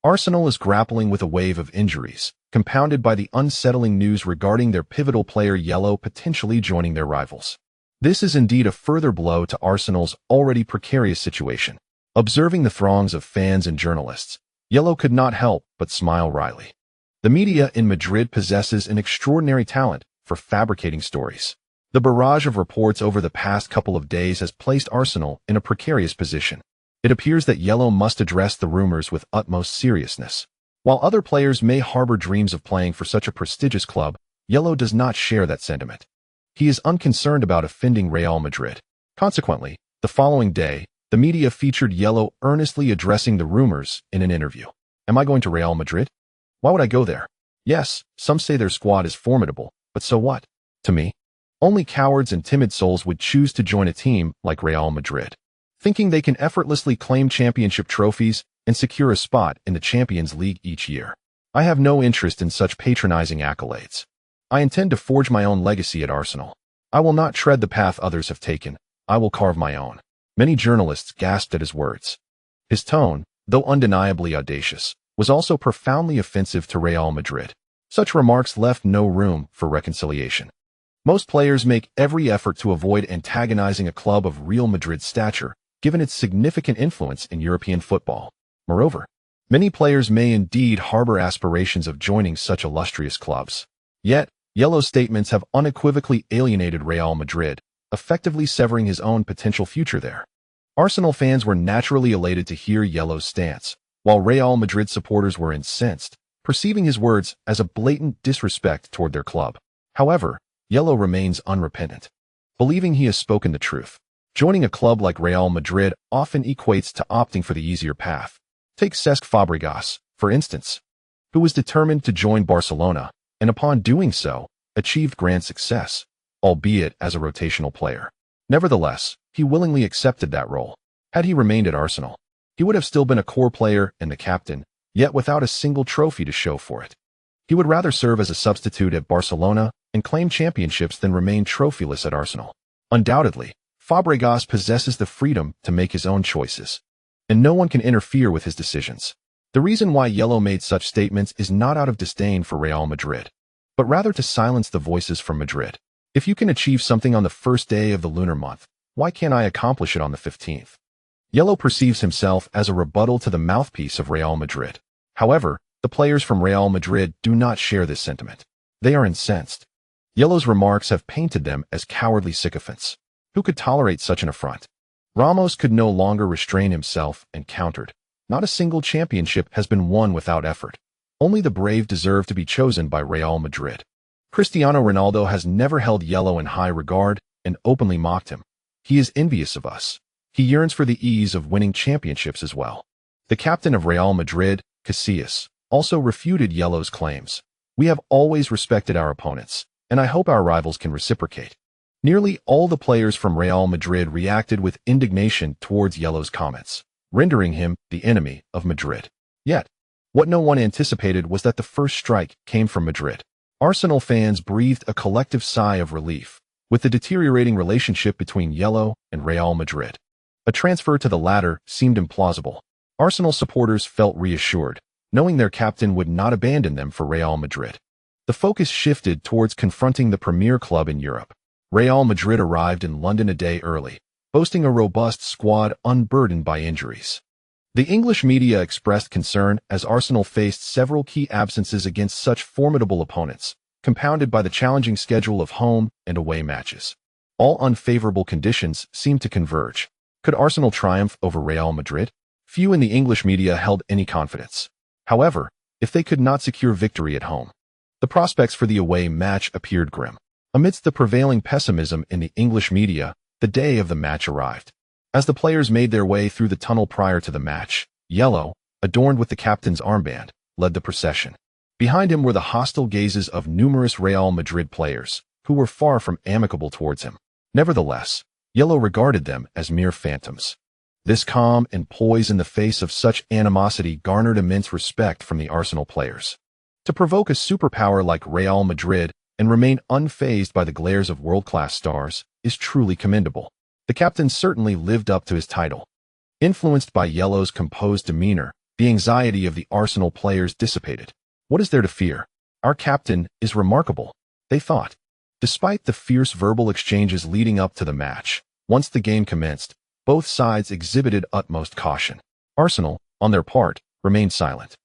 Arsenal is grappling with a wave of injuries, compounded by the unsettling news regarding their pivotal player Ye Luo potentially joining their rivals. This is indeed a further blow to Arsenal's already precarious situation. Observing the throngs of fans and journalists, Ye Luo could not help but smile wryly. The media in Madrid possesses an extraordinary talent for fabricating stories. The barrage of reports over the past couple of days has placed Arsenal in a precarious position. It appears that Ye Luo must address the rumors with utmost seriousness. While other players may harbor dreams of playing for such a prestigious club, Ye Luo does not share that sentiment. He is unconcerned about offending Real Madrid. Consequently, the following day, the media featured Ye Luo earnestly addressing the rumors in an interview. "Am I going to Real Madrid? Why would I go there? Yes, some say their squad is formidable, but so what? To me, only cowards and timid souls would choose to join a team like Real Madrid, thinking they can effortlessly claim championship trophies and secure a spot in the Champions League each year. I have no interest in such patronizing accolades. I intend to forge my own legacy at Arsenal. I will not tread the path others have taken. I will carve my own. Many journalists gasped at his words. His tone, though undeniably audacious, was also profoundly offensive to Real Madrid. Such remarks left no room for reconciliation. Most players make every effort to avoid antagonizing a club of Real Madrid's stature, given its significant influence in European football. Moreover, many players may indeed harbor aspirations of joining such illustrious clubs. Yet, Ye Luo's statements have unequivocally alienated Real Madrid, effectively severing his own potential future there. Arsenal fans were naturally elated to hear Ye Luo's stance, while Real Madrid supporters were incensed, perceiving his words as a blatant disrespect toward their club. However, Ye Luo remains unrepentant, believing he has spoken the truth. Joining a club like Real Madrid often equates to opting for the easier path. Take Cesc Fabregas, for instance, who was determined to join Barcelona, and upon doing so, achieved grand success, albeit as a rotational player. Nevertheless, he willingly accepted that role. Had he remained at Arsenal, he would have still been a core player and the captain, yet without a single trophy to show for it. He would rather serve as a substitute at Barcelona and claim championships than remain trophyless at Arsenal. Undoubtedly, Fabregas possesses the freedom to make his own choices, and no one can interfere with his decisions. The reason why Ye Luo made such statements is not out of disdain for Real Madrid, but rather to silence the voices from Madrid. If you can achieve something on the first day of the lunar month, why can't I accomplish it on the 15th? Ye Luo perceives himself as a rebuttal to the mouthpiece of Real Madrid. However, the players from Real Madrid do not share this sentiment. They are incensed. Ye Luo's remarks have painted them as cowardly sycophants. Who could tolerate such an affront? Ramos could no longer restrain himself and countered. Not a single championship has been won without effort. Only the brave deserve to be chosen by Real Madrid. Cristiano Ronaldo has never held Ye Luo in high regard and openly mocked him. He is envious of us. He yearns for the ease of winning championships as well. The captain of Real Madrid, Casillas, also refuted Ye Luo's claims. We have always respected our opponents, and I hope our rivals can reciprocate. Nearly all the players from Real Madrid reacted with indignation towards Ye Luo's comments, rendering him the enemy of Madrid. Yet, what no one anticipated was that the first strike came from Madrid. Arsenal fans breathed a collective sigh of relief, with the deteriorating relationship between Ye Luo and Real Madrid. A transfer to the latter seemed implausible. Arsenal supporters felt reassured, knowing their captain would not abandon them for Real Madrid. The focus shifted towards confronting the premier club in Europe. Real Madrid arrived in London a day early, boasting a robust squad unburdened by injuries. The English media expressed concern as Arsenal faced several key absences against such formidable opponents, compounded by the challenging schedule of home and away matches. All unfavorable conditions seemed to converge. Could Arsenal triumph over Real Madrid? Few in the English media held any confidence. However, if they could not secure victory at home, the prospects for the away match appeared grim. Amidst the prevailing pessimism in the English media, the day of the match arrived. As the players made their way through the tunnel prior to the match, Ye Luo, adorned with the captain's armband, led the procession. Behind him were the hostile gazes of numerous Real Madrid players, who were far from amicable towards him. Nevertheless, Ye Luo regarded them as mere phantoms. This calm and poise in the face of such animosity garnered immense respect from the Arsenal players. To provoke a superpower like Real Madrid and remain unfazed by the glares of world-class stars is truly commendable. The captain certainly lived up to his title. Influenced by Ye Luo's composed demeanor, the anxiety of the Arsenal players dissipated. What is there to fear? Our captain is remarkable, they thought. Despite the fierce verbal exchanges leading up to the match, once the game commenced, both sides exhibited utmost caution. Arsenal, on their part, remained silent.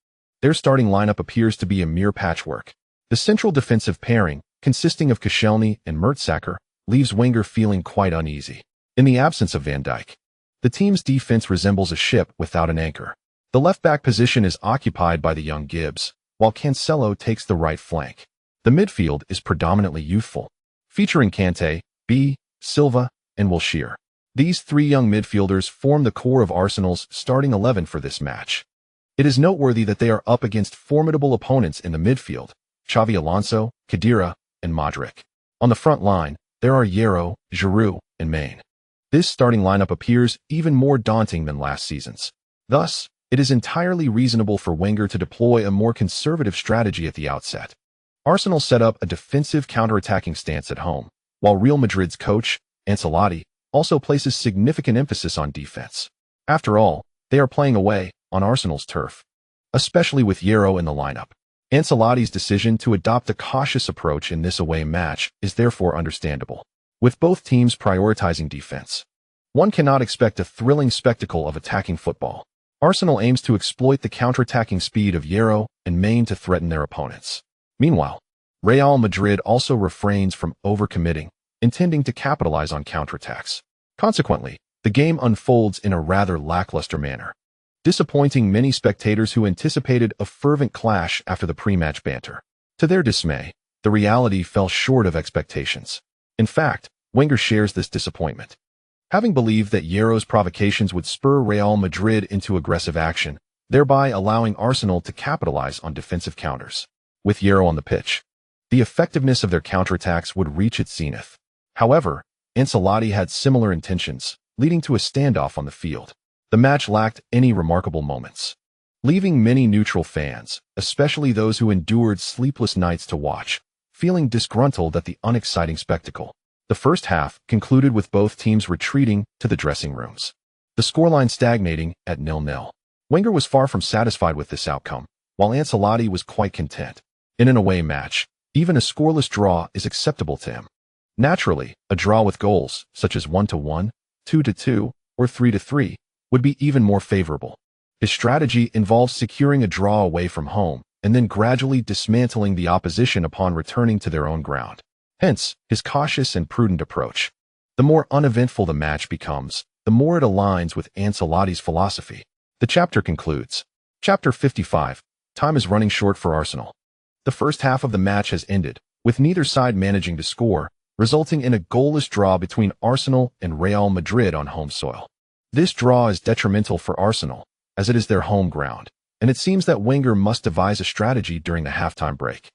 Their starting lineup appears to be a mere patchwork. The central defensive pairing, consisting of Koscielny and Mertesacker, leaves Wenger feeling quite uneasy. In the absence of Van Dijk, the team's defense resembles a ship without an anchor. The left-back position is occupied by the young Gibbs, while Cancelo takes the right flank. The midfield is predominantly youthful, featuring Kante, Silva, and Wilshere. These three young midfielders form the core of Arsenal's starting 11 for this match. It is noteworthy that they are up against formidable opponents in the midfield, Xavi Alonso, Khedira, and Modric. On the front line, there are Ye Luo, Giroud, and Maine. This starting lineup appears even more daunting than last season's. Thus, it is entirely reasonable for Wenger to deploy a more conservative strategy at the outset. Arsenal set up a defensive counter-attacking stance at home, while Real Madrid's coach, Ancelotti, also places significant emphasis on defense. After all, they are playing away on Arsenal's turf, especially with Ye Luo in the lineup. Ancelotti's decision to adopt a cautious approach in this away match is therefore understandable. With both teams prioritizing defense, one cannot expect a thrilling spectacle of attacking football. Arsenal aims to exploit the counter-attacking speed of Ye Luo and main to threaten their opponents. Meanwhile, Real Madrid also refrains from overcommitting, intending to capitalize on counterattacks. Consequently, the game unfolds in a rather lackluster manner, disappointing many spectators who anticipated a fervent clash after the pre-match banter. To their dismay, the reality fell short of expectations. In fact, Wenger shares this disappointment. Having believed that Ye Luo's provocations would spur Real Madrid into aggressive action, thereby allowing Arsenal to capitalize on defensive counters. With Ye Luo on the pitch, the effectiveness of their counterattacks would reach its zenith. However, Ancelotti had similar intentions, leading to a standoff on the field. The match lacked any remarkable moments, leaving many neutral fans, especially those who endured sleepless nights to watch, feeling disgruntled at the unexciting spectacle. The first half concluded with both teams retreating to the dressing rooms, the scoreline stagnating at 0-0. Wenger was far from satisfied with this outcome, while Ancelotti was quite content. In an away match, even a scoreless draw is acceptable to him. Naturally, a draw with goals, such as 1-1, 2-2, or 3-3, would be even more favorable. His strategy involves securing a draw away from home and then gradually dismantling the opposition upon returning to their own ground. Hence, his cautious and prudent approach. The more uneventful the match becomes, the more it aligns with Ancelotti's philosophy. The chapter concludes. Chapter 55. Time is running short for Arsenal. The first half of the match has ended, with neither side managing to score, resulting in a goalless draw between Arsenal and Real Madrid on home soil. This draw is detrimental for Arsenal, as it is their home ground, and it seems that Wenger must devise a strategy during the halftime break.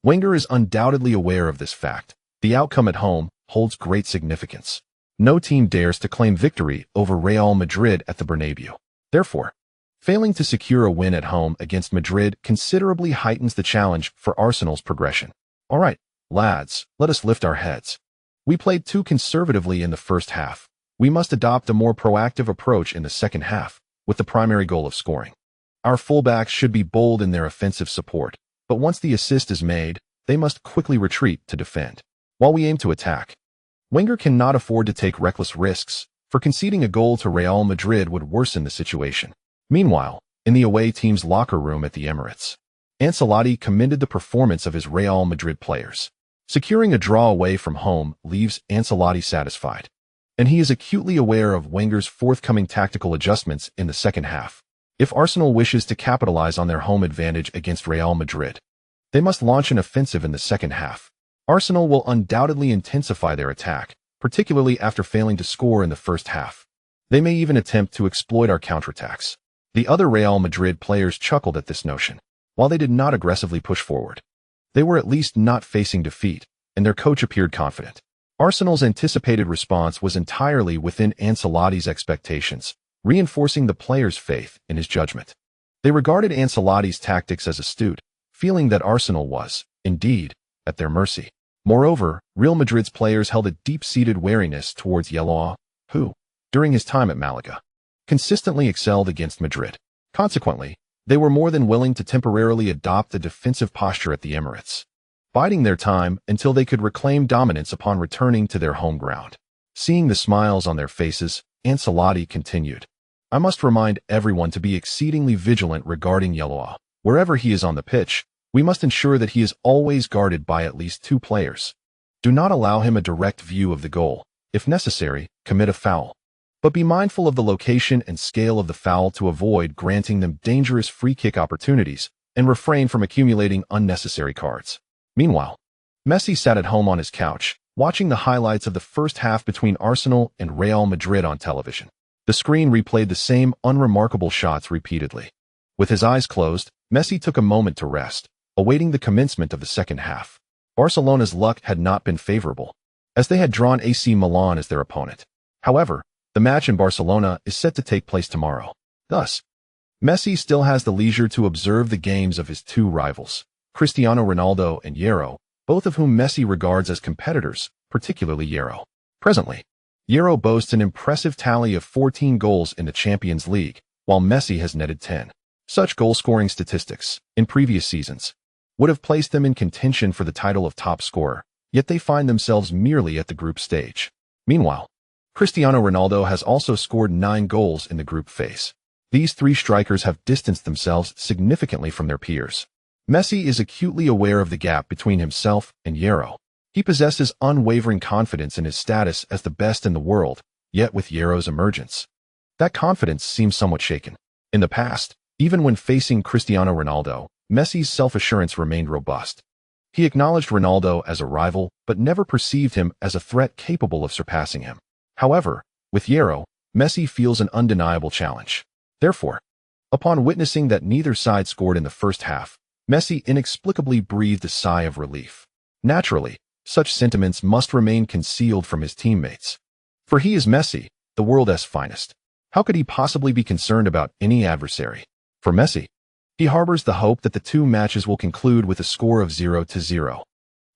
Wenger is undoubtedly aware of this fact. The outcome at home holds great significance. No team dares to claim victory over Real Madrid at the Bernabeu. Therefore, failing to secure a win at home against Madrid considerably heightens the challenge for Arsenal's progression. All right, lads, let us lift our heads. We played too conservatively in the first half. We must adopt a more proactive approach in the second half, with the primary goal of scoring. Our fullbacks should be bold in their offensive support, but once the assist is made, they must quickly retreat to defend. While we aim to attack, Wenger cannot afford to take reckless risks, for conceding a goal to Real Madrid would worsen the situation. Meanwhile, in the away team's locker room at the Emirates, Ancelotti commended the performance of his Real Madrid players. Securing a draw away from home leaves Ancelotti satisfied, and he is acutely aware of Wenger's forthcoming tactical adjustments in the second half. If Arsenal wishes to capitalize on their home advantage against Real Madrid, they must launch an offensive in the second half. Arsenal will undoubtedly intensify their attack, particularly after failing to score in the first half. They may even attempt to exploit our counterattacks. The other Real Madrid players chuckled at this notion. While they did not aggressively push forward, they were at least not facing defeat, and their coach appeared confident. Arsenal's anticipated response was entirely within Ancelotti's expectations, reinforcing the players' faith in his judgment. They regarded Ancelotti's tactics as astute, feeling that Arsenal was, indeed, at their mercy. Moreover, Real Madrid's players held a deep-seated wariness towards Ye Luo, who, during his time at Malaga, consistently excelled against Madrid. Consequently, they were more than willing to temporarily adopt a defensive posture at the Emirates, biding their time until they could reclaim dominance upon returning to their home ground. Seeing the smiles on their faces, Ancelotti continued, I must remind everyone to be exceedingly vigilant regarding Ye Luo. Wherever he is on the pitch, we must ensure that he is always guarded by at least two players. Do not allow him a direct view of the goal. If necessary, commit a foul. But be mindful of the location and scale of the foul to avoid granting them dangerous free kick opportunities and refrain from accumulating unnecessary cards. Meanwhile, Messi sat at home on his couch, watching the highlights of the first half between Arsenal and Real Madrid on television. The screen replayed the same unremarkable shots repeatedly. With his eyes closed, Messi took a moment to rest, awaiting the commencement of the second half. Barcelona's luck had not been favorable, as they had drawn AC Milan as their opponent. However, the match in Barcelona is set to take place tomorrow. Thus, Messi still has the leisure to observe the games of his two rivals. Cristiano Ronaldo and Ye Luo, both of whom Messi regards as competitors, particularly Ye Luo. Presently, Ye Luo boasts an impressive tally of 14 goals in the Champions League, while Messi has netted 10. Such goal-scoring statistics, in previous seasons, would have placed them in contention for the title of top scorer, yet they find themselves merely at the group stage. Meanwhile, Cristiano Ronaldo has also scored 9 goals in the group phase. These three strikers have distanced themselves significantly from their peers. Messi is acutely aware of the gap between himself and Ye Luo. He possesses unwavering confidence in his status as the best in the world, yet with Ye Luo's emergence, that confidence seems somewhat shaken. In the past, even when facing Cristiano Ronaldo, Messi's self-assurance remained robust. He acknowledged Ronaldo as a rival, but never perceived him as a threat capable of surpassing him. However, with Ye Luo, Messi feels an undeniable challenge. Therefore, upon witnessing that neither side scored in the first half, Messi inexplicably breathed a sigh of relief. Naturally, such sentiments must remain concealed from his teammates. For he is Messi, the world's finest. How could he possibly be concerned about any adversary? For Messi, he harbors the hope that the two matches will conclude with a score of 0-0,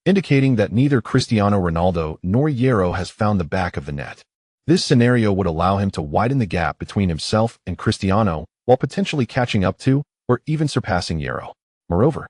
indicating that neither Cristiano Ronaldo nor Ye Luo has found the back of the net. This scenario would allow him to widen the gap between himself and Cristiano while potentially catching up to or even surpassing Ye Luo. Moreover,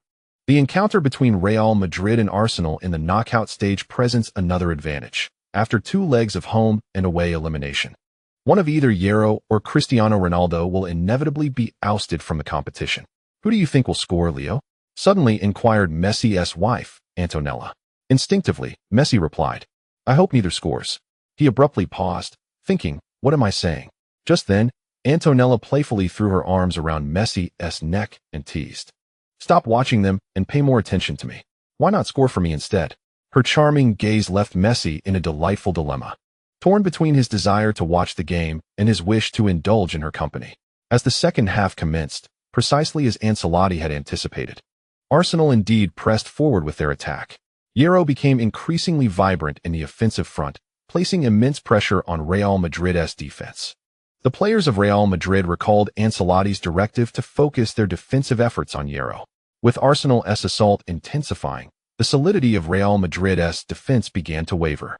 the encounter between Real Madrid and Arsenal in the knockout stage presents another advantage. After 2 legs of home and away elimination, one of either Ye Luo or Cristiano Ronaldo will inevitably be ousted from the competition. Who do you think will score, Leo? Suddenly inquired Messi's wife, Antonella. Instinctively, Messi replied, I hope neither scores. He abruptly paused, thinking, what am I saying? Just then, Antonella playfully threw her arms around Messi's neck and teased, stop watching them and pay more attention to me. Why not score for me instead? Her charming gaze left Messi in a delightful dilemma, torn between his desire to watch the game and his wish to indulge in her company. As the second half commenced, precisely as Ancelotti had anticipated, Arsenal indeed pressed forward with their attack. Ye Luo became increasingly vibrant in the offensive front, placing immense pressure on Real Madrid's defense. The players of Real Madrid recalled Ancelotti's directive to focus their defensive efforts on Ye Luo. With Arsenal's assault intensifying, the solidity of Real Madrid's defense began to waver.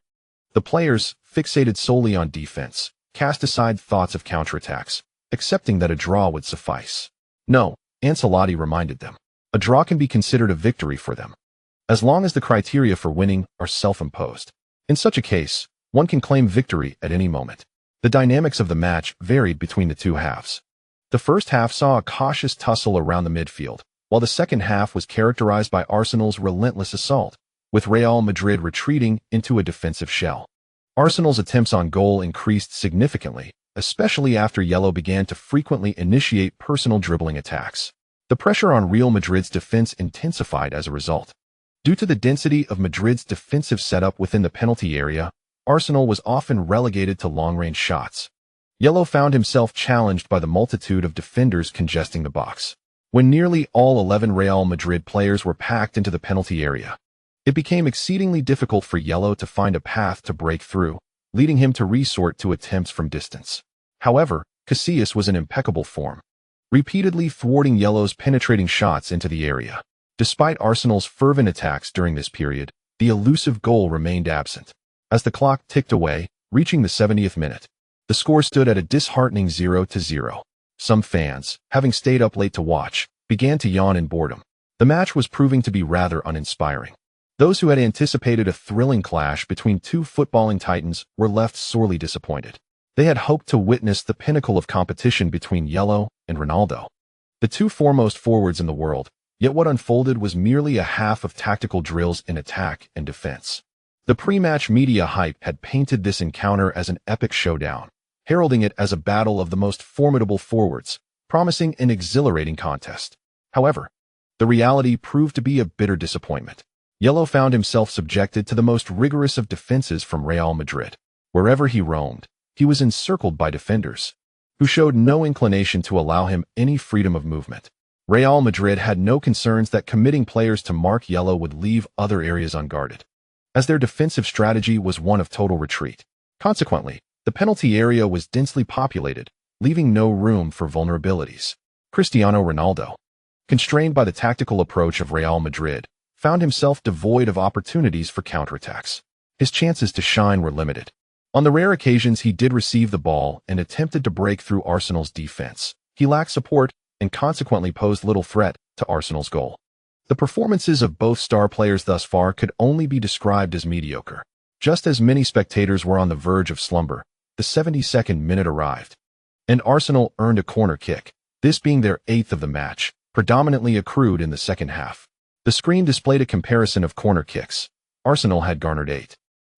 The players, fixated solely on defense, cast aside thoughts of counterattacks, accepting that a draw would suffice. No, Ancelotti reminded them, a draw can be considered a victory for them, as long as the criteria for winning are self-imposed. In such a case, one can claim victory at any moment. The dynamics of the match varied between the two halves. The first half saw a cautious tussle around the midfield, while the second half was characterized by Arsenal's relentless assault, with Real Madrid retreating into a defensive shell. Arsenal's attempts on goal increased significantly, especially after Ye Luo began to frequently initiate personal dribbling attacks. The pressure on Real Madrid's defense intensified as a result. Due to the density of Madrid's defensive setup within the penalty area, Arsenal was often relegated to long-range shots. Ye Luo found himself challenged by the multitude of defenders congesting the box. When nearly all 11 Real Madrid players were packed into the penalty area, it became exceedingly difficult for Ye Luo to find a path to break through, leading him to resort to attempts from distance. However, Casillas was in impeccable form, repeatedly thwarting Ye Luo's penetrating shots into the area. Despite Arsenal's fervent attacks during this period, the elusive goal remained absent. As the clock ticked away, reaching the 70th minute, the score stood at a disheartening 0-0. Some fans, having stayed up late to watch, began to yawn in boredom. The match was proving to be rather uninspiring. Those who had anticipated a thrilling clash between two footballing titans were left sorely disappointed. They had hoped to witness the pinnacle of competition between Ye Luo and Ronaldo, the two foremost forwards in the world, yet what unfolded was merely a half of tactical drills in attack and defense. The pre-match media hype had painted this encounter as an epic showdown, heralding it as a battle of the most formidable forwards, promising an exhilarating contest. However, the reality proved to be a bitter disappointment. Ye Luo found himself subjected to the most rigorous of defenses from Real Madrid. Wherever he roamed, he was encircled by defenders, who showed no inclination to allow him any freedom of movement. Real Madrid had no concerns that committing players to mark Ye Luo would leave other areas unguarded, as their defensive strategy was one of total retreat. Consequently, the penalty area was densely populated, leaving no room for vulnerabilities. Cristiano Ronaldo, constrained by the tactical approach of Real Madrid, found himself devoid of opportunities for counterattacks. His chances to shine were limited. On the rare occasions he did receive the ball and attempted to break through Arsenal's defense, he lacked support and consequently posed little threat to Arsenal's goal. The performances of both star players thus far could only be described as mediocre. Just as many spectators were on the verge of slumber, the 72nd minute arrived, and Arsenal earned a corner kick, this being their 8th of the match, predominantly accrued in the second half. The screen displayed a comparison of corner kicks. Arsenal had garnered 8,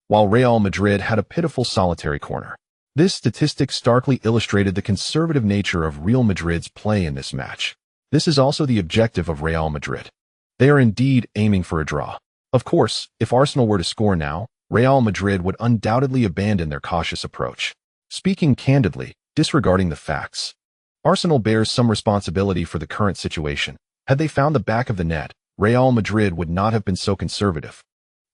while Real Madrid had a pitiful solitary corner. This statistic starkly illustrated the conservative nature of Real Madrid's play in this match. This is also the objective of Real Madrid. They are indeed aiming for a draw. Of course, if Arsenal were to score now, Real Madrid would undoubtedly abandon their cautious approach. Speaking candidly, disregarding the facts, Arsenal bears some responsibility for the current situation. Had they found the back of the net, Real Madrid would not have been so conservative.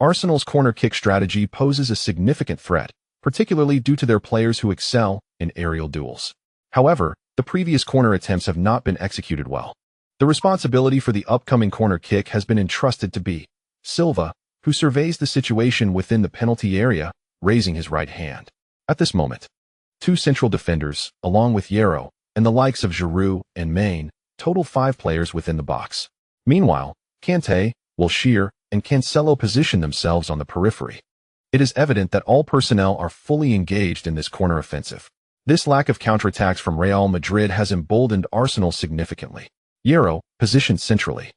Arsenal's corner kick strategy poses a significant threat, particularly due to their players who excel in aerial duels. However, the previous corner attempts have not been executed well. The responsibility for the upcoming corner kick has been entrusted to B. Silva, who surveys the situation within the penalty area, raising his right hand. At this moment, two central defenders, along with Ye Luo, and the likes of Giroud and Maine, total 5 players within the box. Meanwhile, Kanté, Wilshere, and Cancelo position themselves on the periphery. It is evident that all personnel are fully engaged in this corner offensive. This lack of counterattacks from Real Madrid has emboldened Arsenal significantly. Ye Luo, positioned centrally,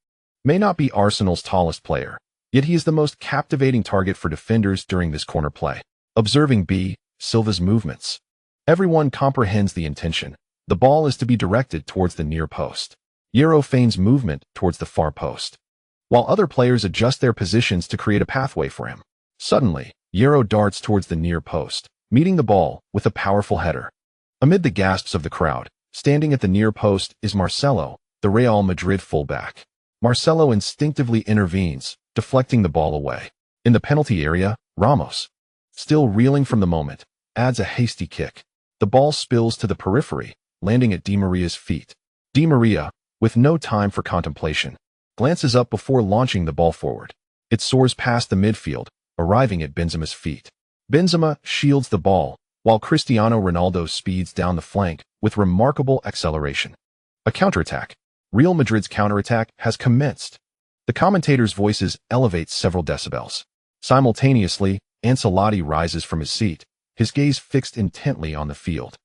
may not be Arsenal's tallest player, yet he is the most captivating target for defenders during this corner play. Observing B. Silva's movements, everyone comprehends the intention. The ball is to be directed towards the near post. Ye Luo feigns movement towards the far post, while other players adjust their positions to create a pathway for him. Suddenly, Ye Luo darts towards the near post, meeting the ball with a powerful header. Amid the gasps of the crowd, standing at the near post is Marcelo, the Real Madrid fullback. Marcelo instinctively intervenes, deflecting the ball away. In the penalty area, Ramos, still reeling from the moment, adds a hasty kick. The ball spills to the periphery, landing at Di Maria's feet. Di Maria, with no time for contemplation, glances up before launching the ball forward. It soars past the midfield, arriving at Benzema's feet. Benzema shields the ball, while Cristiano Ronaldo speeds down the flank with remarkable acceleration. A counterattack. Real Madrid's counterattack has commenced. The commentators' voices elevate several decibels. Simultaneously, Ancelotti rises from his seat, his gaze fixed intently on the field.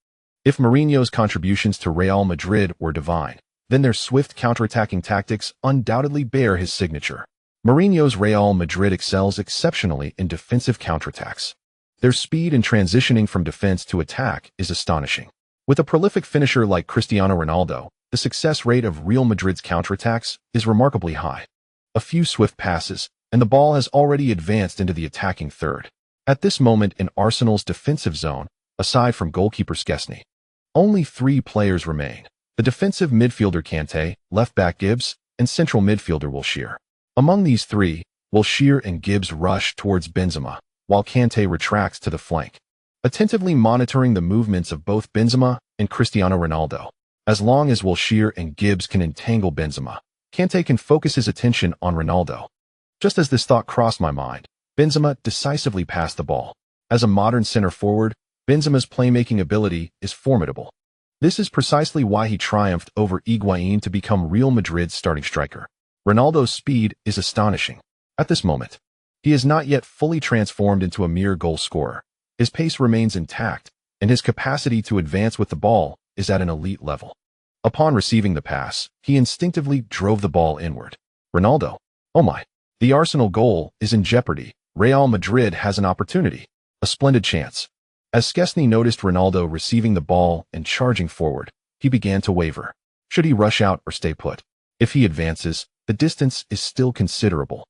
If Mourinho's contributions to Real Madrid were divine, then their swift counterattacking tactics undoubtedly bear his signature. Mourinho's Real Madrid excels exceptionally in defensive counterattacks. Their speed in transitioning from defense to attack is astonishing. With a prolific finisher like Cristiano Ronaldo, the success rate of Real Madrid's counterattacks is remarkably high. A few swift passes, and the ball has already advanced into the attacking third. At this moment in Arsenal's defensive zone, aside from goalkeeper Szczesny, only 3 players remain: the defensive midfielder Kanté, left-back Gibbs, and central midfielder Wilshere. Among these 3, Wilshere and Gibbs rush towards Benzema, while Kanté retracts to the flank, attentively monitoring the movements of both Benzema and Cristiano Ronaldo. As long as Wilshere and Gibbs can entangle Benzema, Kanté can focus his attention on Ronaldo. Just as this thought crossed my mind, Benzema decisively passed the ball. As a modern center forward, Benzema's playmaking ability is formidable. This is precisely why he triumphed over Higuaín to become Real Madrid's starting striker. Ronaldo's speed is astonishing. At this moment, he is not yet fully transformed into a mere goal scorer. His pace remains intact, and his capacity to advance with the ball is at an elite level. Upon receiving the pass, he instinctively drove the ball inward. Ronaldo, oh my! The Arsenal goal is in jeopardy. Real Madrid has an opportunity, a splendid chance. As Szczesny noticed Ronaldo receiving the ball and charging forward, he began to waver. Should he rush out or stay put? If he advances, the distance is still considerable.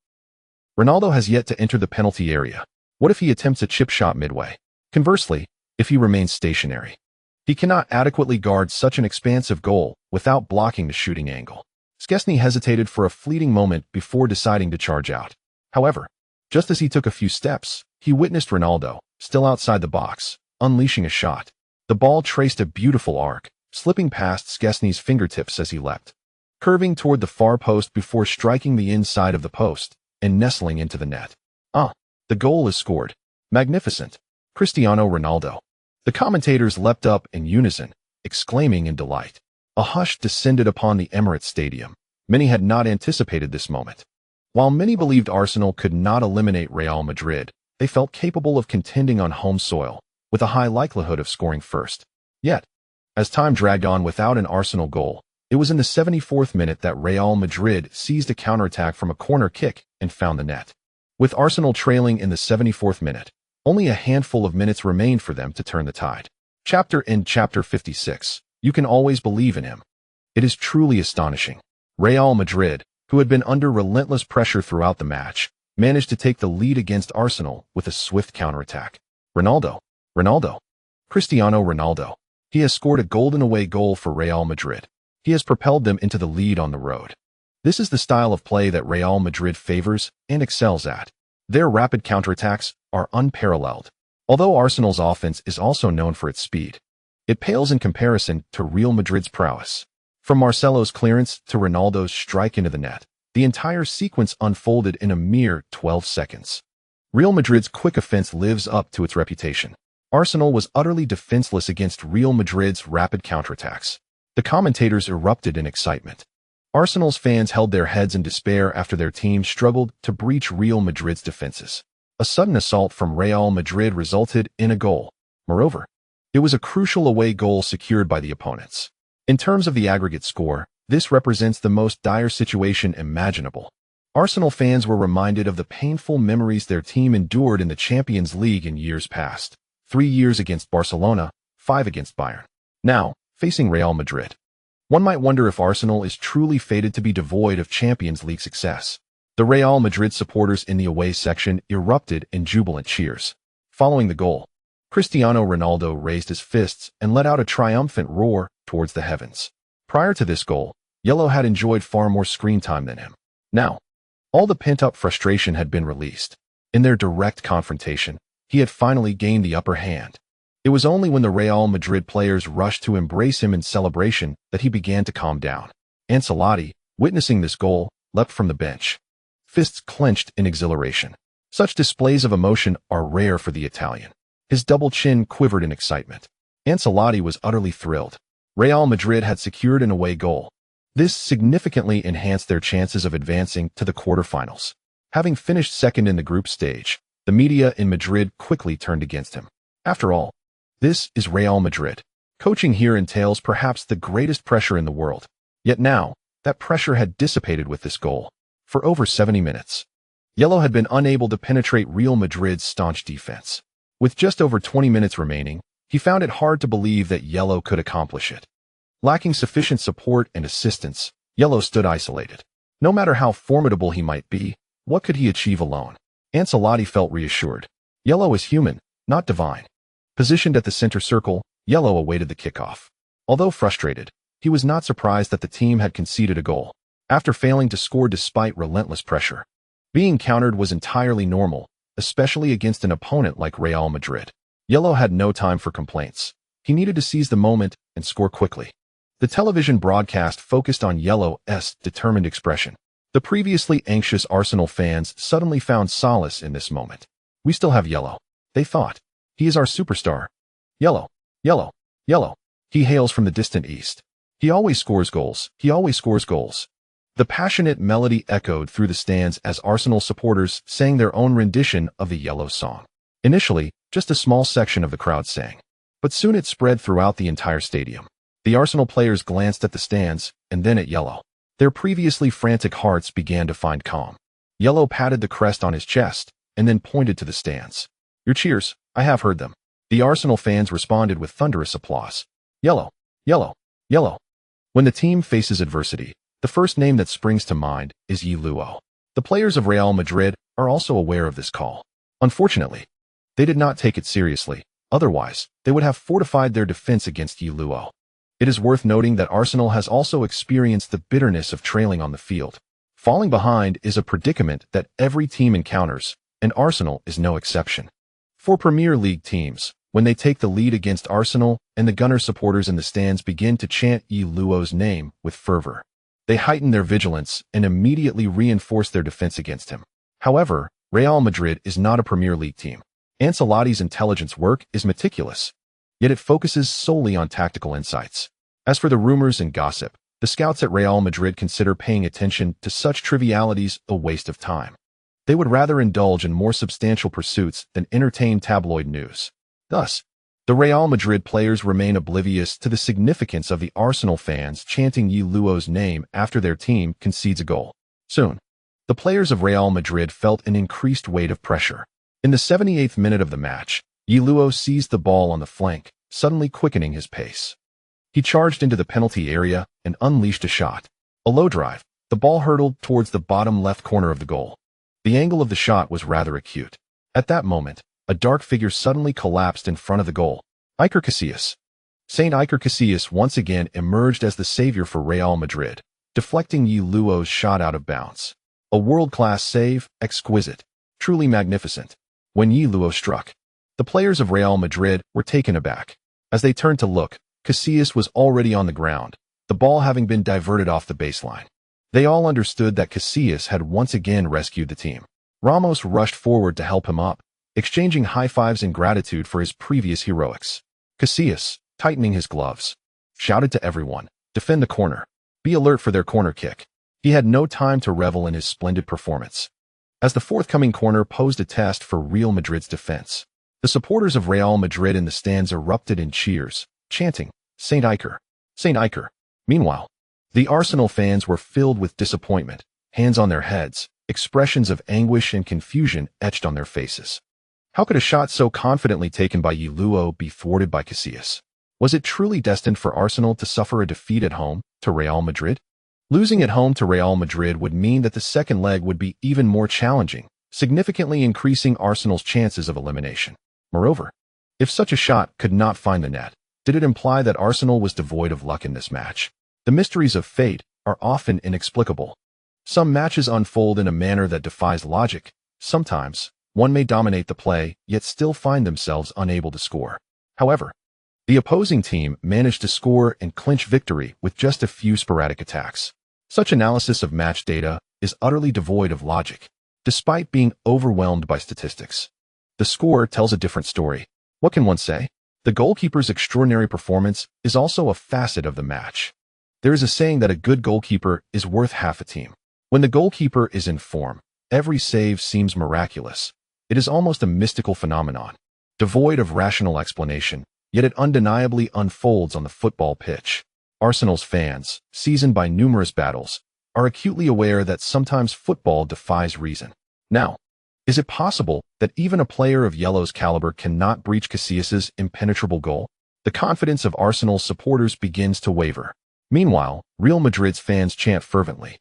Ronaldo has yet to enter the penalty area. What if he attempts a chip shot midway? Conversely, if he remains stationary, he cannot adequately guard such an expansive goal without blocking the shooting angle. Szczesny hesitated for a fleeting moment before deciding to charge out. However, just as he took a few steps, he witnessed Ronaldo, still outside the box, unleashing a shot. The ball traced a beautiful arc, slipping past Szczesny's fingertips as he leapt. curving toward the far post before striking the inside of the post and nestling into the net. The goal is scored. Magnificent. Cristiano Ronaldo. The commentators leapt up in unison, exclaiming in delight. A hush descended upon the Emirates Stadium. Many had not anticipated this moment. While many believed Arsenal could not eliminate Real Madrid, they felt capable of contending on home soil, with a high likelihood of scoring first. Yet, as time dragged on without an Arsenal goal, it was in the 74th minute that Real Madrid seized a counterattack from a corner kick and found the net. With Arsenal trailing in the 74th minute, only a handful of minutes remained for them to turn the tide. Chapter 56. You can always believe in him. It is truly astonishing. Real Madrid, who had been under relentless pressure throughout the match, managed to take the lead against Arsenal with a swift counterattack. Ronaldo. Cristiano Ronaldo. He has scored a golden away goal for Real Madrid. He has propelled them into the lead on the road. This is the style of play that Real Madrid favors and excels at. Their rapid counterattacks are unparalleled. Although Arsenal's offense is also known for its speed, it pales in comparison to Real Madrid's prowess. From Marcelo's clearance to Ronaldo's strike into the net, the entire sequence unfolded in a mere 12 seconds. Real Madrid's quick offense lives up to its reputation. Arsenal was utterly defenseless against Real Madrid's rapid counterattacks. The commentators erupted in excitement. Arsenal's fans held their heads in despair after their team struggled to breach Real Madrid's defenses. A sudden assault from Real Madrid resulted in a goal. Moreover, it was a crucial away goal secured by the opponents. In terms of the aggregate score, this represents the most dire situation imaginable. Arsenal fans were reminded of the painful memories their team endured in the Champions League in years past. 3 years against Barcelona, 5 against Bayern. Now, facing Real Madrid. One might wonder if Arsenal is truly fated to be devoid of Champions League success. The Real Madrid supporters in the away section erupted in jubilant cheers. Following the goal, Cristiano Ronaldo raised his fists and let out a triumphant roar towards the heavens. Prior to this goal, Ye Luo had enjoyed far more screen time than him. Now, all the pent-up frustration had been released. In their direct confrontation, he had finally gained the upper hand. It was only when the Real Madrid players rushed to embrace him in celebration that he began to calm down. Ancelotti, witnessing this goal, leapt from the bench, fists clenched in exhilaration. Such displays of emotion are rare for the Italian. His double chin quivered in excitement. Ancelotti was utterly thrilled. Real Madrid had secured an away goal. This significantly enhanced their chances of advancing to the quarterfinals. Having finished second in the group stage, the media in Madrid quickly turned against him. After all, this is Real Madrid. Coaching here entails perhaps the greatest pressure in the world. Yet now, that pressure had dissipated with this goal. For over 70 minutes, Ye Luo had been unable to penetrate Real Madrid's staunch defense. With just over 20 minutes remaining, he found it hard to believe that Ye Luo could accomplish it. Lacking sufficient support and assistance, Ye Luo stood isolated. No matter how formidable he might be, what could he achieve alone? Ancelotti felt reassured. Ye Luo is human, not divine. Positioned at the center circle, Ye Luo awaited the kickoff. Although frustrated, he was not surprised that the team had conceded a goal. After failing to score despite relentless pressure, being countered was entirely normal, especially against an opponent like Real Madrid. Ye Luo had no time for complaints. He needed to seize the moment and score quickly. The television broadcast focused on Ye Luo's determined expression. The previously anxious Arsenal fans suddenly found solace in this moment. We still have Ye Luo, they thought. He is our superstar. Ye Luo, Ye Luo, Ye Luo. He hails from the distant east. He always scores goals. He always scores goals. The passionate melody echoed through the stands as Arsenal supporters sang their own rendition of the Ye Luo song. Initially, just a small section of the crowd sang, but soon it spread throughout the entire stadium. The Arsenal players glanced at the stands and then at Ye Luo. Their previously frantic hearts began to find calm. Ye Luo patted the crest on his chest and then pointed to the stands. Your cheers, I have heard them. The Arsenal fans responded with thunderous applause. Ye Luo, Ye Luo, Ye Luo. When the team faces adversity, the first name that springs to mind is Ye Luo. The players of Real Madrid are also aware of this call. Unfortunately, they did not take it seriously. Otherwise, they would have fortified their defense against Ye Luo. It is worth noting that Arsenal has also experienced the bitterness of trailing on the field. Falling behind is a predicament that every team encounters, and Arsenal is no exception. For Premier League teams, when they take the lead against Arsenal and the Gunner supporters in the stands begin to chant Ye Luo's name with fervor, They heighten their vigilance and immediately reinforce their defense against him. However, Real Madrid is not a Premier League team. Ancelotti's intelligence work is meticulous, yet it focuses solely on tactical insights. As for the rumors and gossip, the scouts at Real Madrid consider paying attention to such trivialities a waste of time. They would rather indulge in more substantial pursuits than entertain tabloid news. Thus, the Real Madrid players remain oblivious to the significance of the Arsenal fans chanting Ye Luo's name after their team concedes a goal. Soon, the players of Real Madrid felt an increased weight of pressure. In the 78th minute of the match, Ye Luo seized the ball on the flank, suddenly quickening his pace. He charged into the penalty area and unleashed a shot. A low drive, the ball hurtled towards the bottom left corner of the goal. The angle of the shot was rather acute. At that moment, a dark figure suddenly collapsed in front of the goal. Iker Casillas. Saint Iker Casillas once again emerged as the savior for Real Madrid, deflecting Ye Luo's shot out of bounds. A world-class save, exquisite, truly magnificent. When Ye Luo struck, the players of Real Madrid were taken aback. As they turned to look, Casillas was already on the ground, the ball having been diverted off the baseline. They all understood that Casillas had once again rescued the team. Ramos rushed forward to help him up, exchanging high fives in gratitude for his previous heroics. Casillas, tightening his gloves, shouted to everyone, "Defend the corner. Be alert for their corner kick." He had no time to revel in his splendid performance, as the forthcoming corner posed a test for Real Madrid's defense. The supporters of Real Madrid in the stands erupted in cheers, chanting, "Saint Iker! Saint Iker!" Meanwhile, the Arsenal fans were filled with disappointment, hands on their heads, expressions of anguish and confusion etched on their faces. How could a shot so confidently taken by Ye Luo be thwarted by Casillas? Was it truly destined for Arsenal to suffer a defeat at home to Real Madrid? Losing at home to Real Madrid would mean that the second leg would be even more challenging, significantly increasing Arsenal's chances of elimination. Moreover, if such a shot could not find the net, did it imply that Arsenal was devoid of luck in this match? The mysteries of fate are often inexplicable. Some matches unfold in a manner that defies logic. Sometimes, one may dominate the play, yet still find themselves unable to score. However, the opposing team managed to score and clinch victory with just a few sporadic attacks. Such analysis of match data is utterly devoid of logic, despite being overwhelmed by statistics. The score tells a different story. What can one say? The goalkeeper's extraordinary performance is also a facet of the match. There is a saying that a good goalkeeper is worth half a team. When the goalkeeper is in form, every save seems miraculous. It is almost a mystical phenomenon, devoid of rational explanation, yet it undeniably unfolds on the football pitch. Arsenal's fans, seasoned by numerous battles, are acutely aware that sometimes football defies reason. Now, is it possible that even a player of Yellow's caliber cannot breach Casillas' impenetrable goal? The confidence of Arsenal's supporters begins to waver. Meanwhile, Real Madrid's fans chant fervently,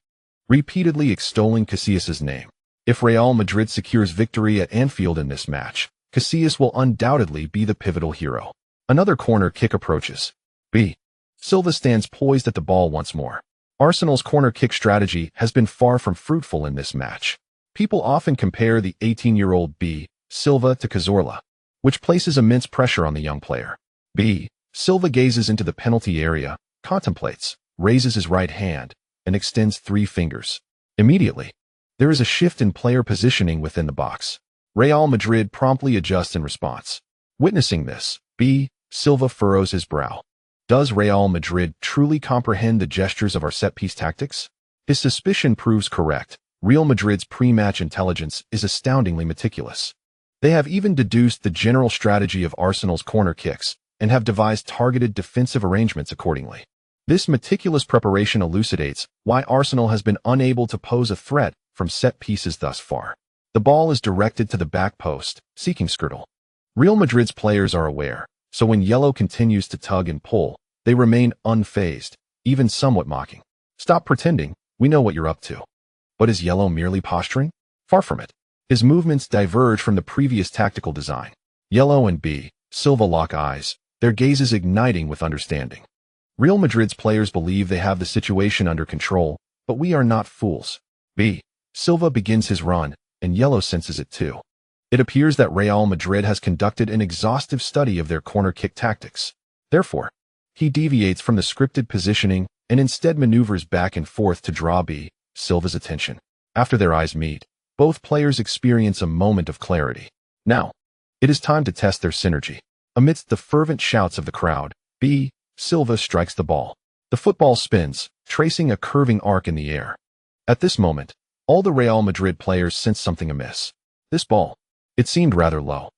repeatedly extolling Casillas' name. If Real Madrid secures victory at Anfield in this match, Casillas will undoubtedly be the pivotal hero. Another corner kick approaches. B. Silva stands poised at the ball once more. Arsenal's corner kick strategy has been far from fruitful in this match. People often compare the 18-year-old B. Silva to Cazorla, which places immense pressure on the young player. B. Silva gazes into the penalty area, contemplates, raises his right hand, and extends 3 fingers. Immediately, there is a shift in player positioning within the box. Real Madrid promptly adjusts in response. Witnessing this, B. Silva furrows his brow. Does Real Madrid truly comprehend the gestures of our set-piece tactics? His suspicion proves correct. Real Madrid's pre-match intelligence is astoundingly meticulous. They have even deduced the general strategy of Arsenal's corner kicks and have devised targeted defensive arrangements accordingly. This meticulous preparation elucidates why Arsenal has been unable to pose a threat from set pieces thus far. The ball is directed to the back post, seeking Skirtle. Real Madrid's players are aware, so when Yellow continues to tug and pull, they remain unfazed, even somewhat mocking. "Stop pretending, we know what you're up to." But is Yellow merely posturing? Far from it. His movements diverge from the previous tactical design. Yellow and B. Silva lock eyes, their gazes igniting with understanding. Real Madrid's players believe they have the situation under control, but we are not fools. B. Silva begins his run, and Yellow senses it too. It appears that Real Madrid has conducted an exhaustive study of their corner kick tactics. Therefore, he deviates from the scripted positioning and instead maneuvers back and forth to draw B. Silva's attention. After their eyes meet, both players experience a moment of clarity. Now, it is time to test their synergy. Amidst the fervent shouts of the crowd, B. Silva strikes the ball. The football spins, tracing a curving arc in the air. At this moment, all the Real Madrid players sense something amiss. This ball, it seemed rather low.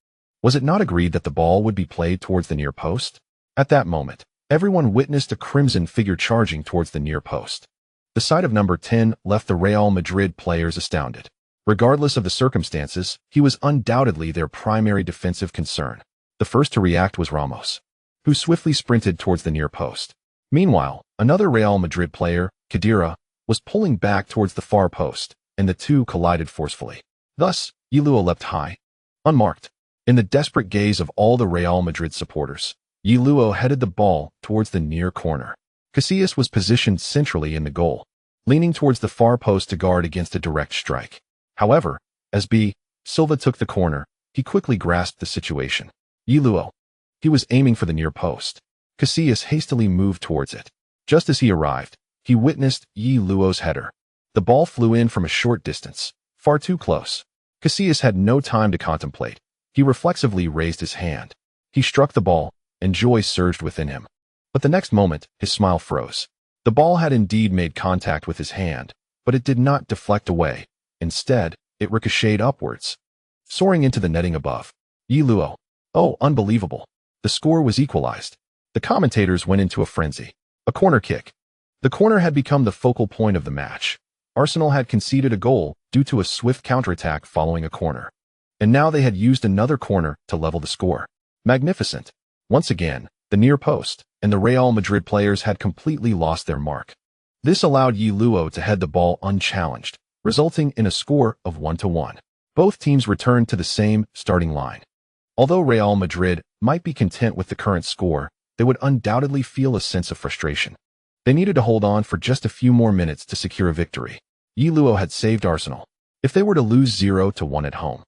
Was it not agreed that the ball would be played towards the near post? At that moment, everyone witnessed a crimson figure charging towards the near post. The sight of number 10 left the Real Madrid players astounded. Regardless of the circumstances, he was undoubtedly their primary defensive concern. The first to react was Ramos, who swiftly sprinted towards the near post. Meanwhile, another Real Madrid player, Khedira, was pulling back towards the far post, and the two collided forcefully. Thus, Ye Luo leapt high, unmarked. In the desperate gaze of all the Real Madrid supporters, Ye Luo headed the ball towards the near corner. Casillas was positioned centrally in the goal, leaning towards the far post to guard against a direct strike. However, as B. Silva took the corner, he quickly grasped the situation. Ye Luo. He was aiming for the near post. Casillas hastily moved towards it. Just as he arrived, he witnessed Ye Luo's header. The ball flew in from a short distance, far too close. Casillas had no time to contemplate. He reflexively raised his hand. He struck the ball, and joy surged within him. But the next moment, his smile froze. The ball had indeed made contact with his hand, but it did not deflect away. Instead, it ricocheted upwards, soaring into the netting above. Ye Luo. Oh, unbelievable. The score was equalized. The commentators went into a frenzy. A corner kick. The corner had become the focal point of the match. Arsenal had conceded a goal due to a swift counterattack following a corner. And now they had used another corner to level the score. Magnificent. Once again, the near post and the Real Madrid players had completely lost their mark. This allowed Ye Luo to head the ball unchallenged, resulting in a score of 1-1. Both teams returned to the same starting line. Although Real Madrid might be content with the current score, they would undoubtedly feel a sense of frustration. They needed to hold on for just a few more minutes to secure a victory. Ye Luo had saved Arsenal. If they were to lose 0-1 at home,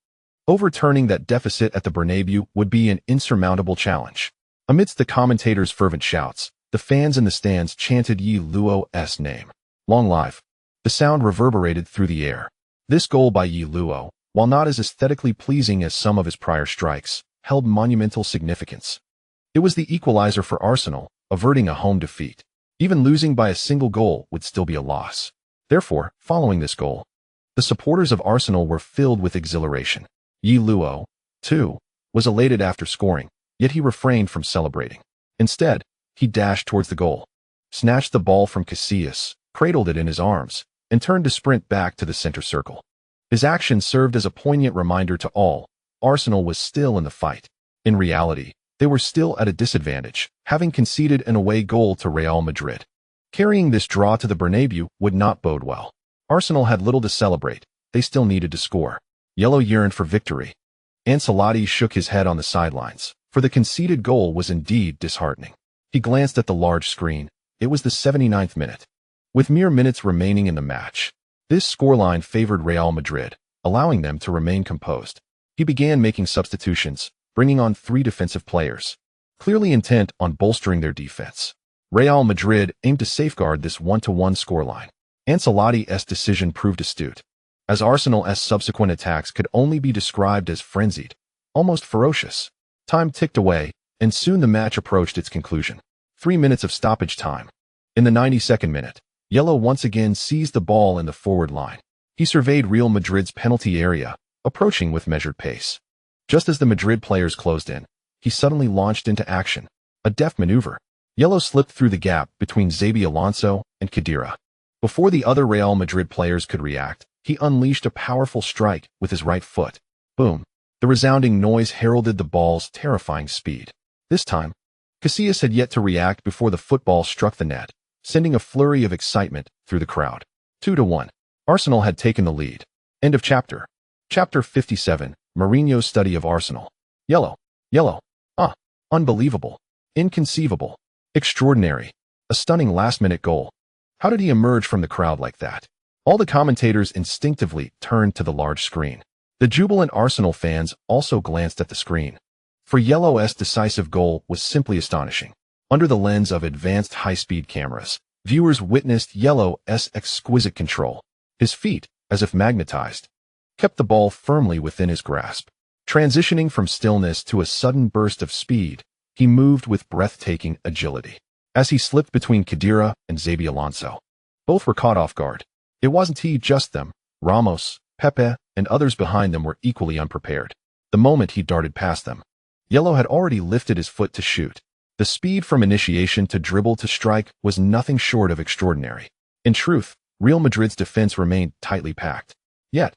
overturning that deficit at the Bernabeu would be an insurmountable challenge. Amidst the commentators' fervent shouts, the fans in the stands chanted Ye Luo's name. Long live. The sound reverberated through the air. This goal by Ye Luo, while not as aesthetically pleasing as some of his prior strikes, held monumental significance. It was the equalizer for Arsenal, averting a home defeat. Even losing by a single goal would still be a loss. Therefore, following this goal, the supporters of Arsenal were filled with exhilaration. Ye Luo, too, was elated after scoring, yet he refrained from celebrating. Instead, he dashed towards the goal, snatched the ball from Casillas, cradled it in his arms, and turned to sprint back to the center circle. His action served as a poignant reminder to all, Arsenal was still in the fight. In reality, they were still at a disadvantage, having conceded an away goal to Real Madrid. Carrying this draw to the Bernabeu would not bode well. Arsenal had little to celebrate. They still needed to score. Yellow yearned for victory. Ancelotti shook his head on the sidelines, for the conceded goal was indeed disheartening. He glanced at the large screen. It was the 79th minute. With mere minutes remaining in the match, this scoreline favored Real Madrid, allowing them to remain composed. He began making substitutions, bringing on 3 defensive players, clearly intent on bolstering their defense. Real Madrid aimed to safeguard this 1-1 scoreline. Ancelotti's decision proved astute, as Arsenal's subsequent attacks could only be described as frenzied, almost ferocious. Time ticked away, and soon the match approached its conclusion. 3 minutes of stoppage time. In the 92nd minute, Yellow once again seized the ball in the forward line. He surveyed Real Madrid's penalty area, approaching with measured pace. Just as the Madrid players closed in, he suddenly launched into action. A deft maneuver. Yellow slipped through the gap between Xabi Alonso and Khedira. Before the other Real Madrid players could react, he unleashed a powerful strike with his right foot. Boom. The resounding noise heralded the ball's terrifying speed. This time, Casillas had yet to react before the football struck the net, sending a flurry of excitement through the crowd. 2-1. Arsenal had taken the lead. End of chapter. Chapter 57. Mourinho's study of Arsenal. Yellow. Yellow. Unbelievable. Inconceivable. Extraordinary. A stunning last-minute goal. How did he emerge from the crowd like that? All the commentators instinctively turned to the large screen. The jubilant Arsenal fans also glanced at the screen. For Yellow's decisive goal was simply astonishing. Under the lens of advanced high-speed cameras, Viewers witnessed Ye Luo's exquisite control. His feet, as if magnetized, kept the ball firmly within his grasp. Transitioning from stillness to a sudden burst of speed, he moved with breathtaking agility. As he slipped between Khedira and Xabi Alonso, both were caught off guard. It wasn't just them. Ramos, Pepe, and others behind them were equally unprepared. The moment he darted past them, Ye Luo had already lifted his foot to shoot. The speed from initiation to dribble to strike was nothing short of extraordinary. In truth, Real Madrid's defense remained tightly packed. Yet,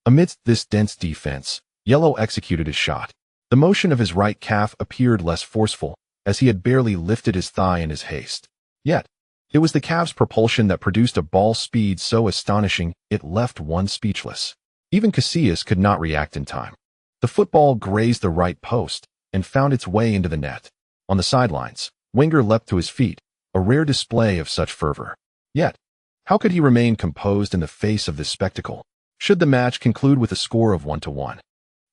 amidst this dense defense, Ye Luo executed his shot. The motion of his right calf appeared less forceful, as he had barely lifted his thigh in his haste. Yet, it was the calf's propulsion that produced a ball speed so astonishing it left one speechless. Even Casillas could not react in time. The football grazed the right post and found its way into the net. On the sidelines, Wenger leapt to his feet, a rare display of such fervor. Yet, how could he remain composed in the face of this spectacle? Should the match conclude with a score of 1-1,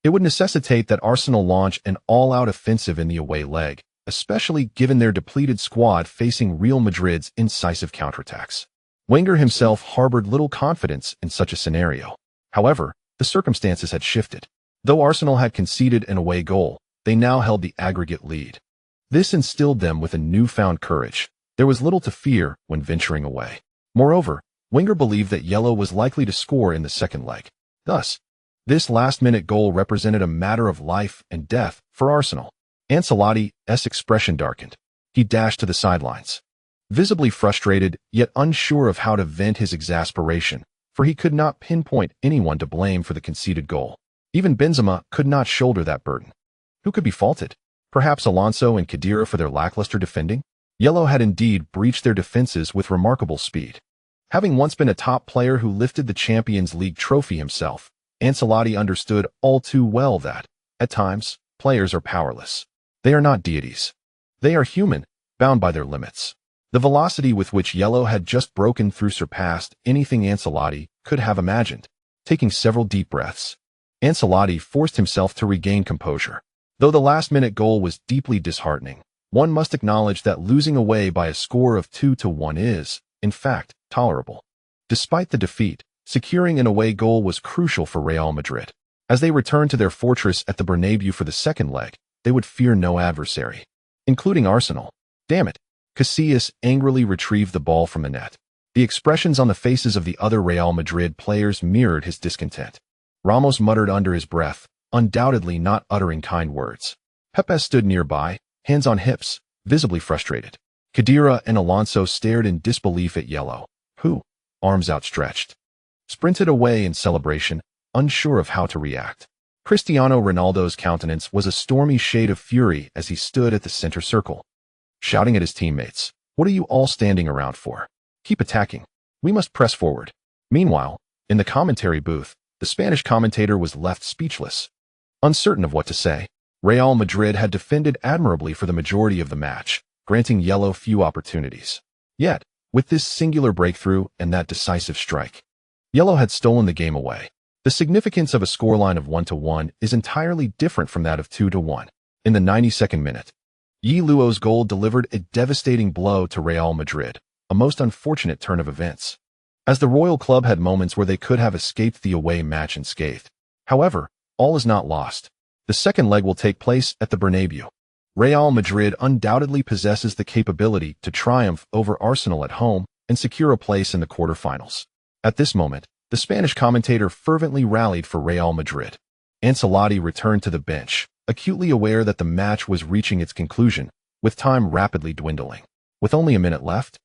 it would necessitate that Arsenal launch an all-out offensive in the away leg, especially given their depleted squad facing Real Madrid's incisive counterattacks. Wenger himself harbored little confidence in such a scenario. However, the circumstances had shifted. Though Arsenal had conceded an away goal, they now held the aggregate lead. This instilled them with a newfound courage. There was little to fear when venturing away. Moreover, Wenger believed that Ye Luo was likely to score in the second leg. Thus, this last-minute goal represented a matter of life and death for Arsenal. Ancelotti's expression darkened. He dashed to the sidelines, visibly frustrated yet unsure of how to vent his exasperation, for he could not pinpoint anyone to blame for the conceded goal. Even Benzema could not shoulder that burden. Who could be faulted? Perhaps Alonso and Khedira for their lackluster defending? Ye Luo had indeed breached their defenses with remarkable speed. Having once been a top player who lifted the Champions League trophy himself, Ancelotti understood all too well that, at times, players are powerless. They are not deities. They are human, bound by their limits. The velocity with which Ye Luo had just broken through surpassed anything Ancelotti could have imagined. Taking several deep breaths, Ancelotti forced himself to regain composure. Though the last-minute goal was deeply disheartening, one must acknowledge that losing away by a score of 2-1 is, in fact, tolerable. Despite the defeat, securing an away goal was crucial for Real Madrid. As they returned to their fortress at the Bernabeu for the second leg, they would fear no adversary, including Arsenal. Damn it! Casillas angrily retrieved the ball from the net. The expressions on the faces of the other Real Madrid players mirrored his discontent. Ramos muttered under his breath, undoubtedly not uttering kind words. Pepe stood nearby, hands on hips, visibly frustrated. Khedira and Alonso stared in disbelief at Ye Luo, who, arms outstretched, sprinted away in celebration, unsure of how to react. Cristiano Ronaldo's countenance was a stormy shade of fury as he stood at the center circle, shouting at his teammates, "What are you all standing around for? Keep attacking. We must press forward." Meanwhile, in the commentary booth, the Spanish commentator was left speechless, uncertain of what to say. Real Madrid had defended admirably for the majority of the match, granting Ye Luo few opportunities. Yet, with this singular breakthrough and that decisive strike, Ye Luo had stolen the game away. The significance of a scoreline of 1-1 is entirely different from that of 2-1. In the 92nd minute, Ye Luo's goal delivered a devastating blow to Real Madrid, a most unfortunate turn of events, as the Royal Club had moments where they could have escaped the away match unscathed. However, all is not lost. The second leg will take place at the Bernabeu. Real Madrid undoubtedly possesses the capability to triumph over Arsenal at home and secure a place in the quarterfinals. At this moment, the Spanish commentator fervently rallied for Real Madrid. Ancelotti returned to the bench, acutely aware that the match was reaching its conclusion, with time rapidly dwindling. With only a minute left,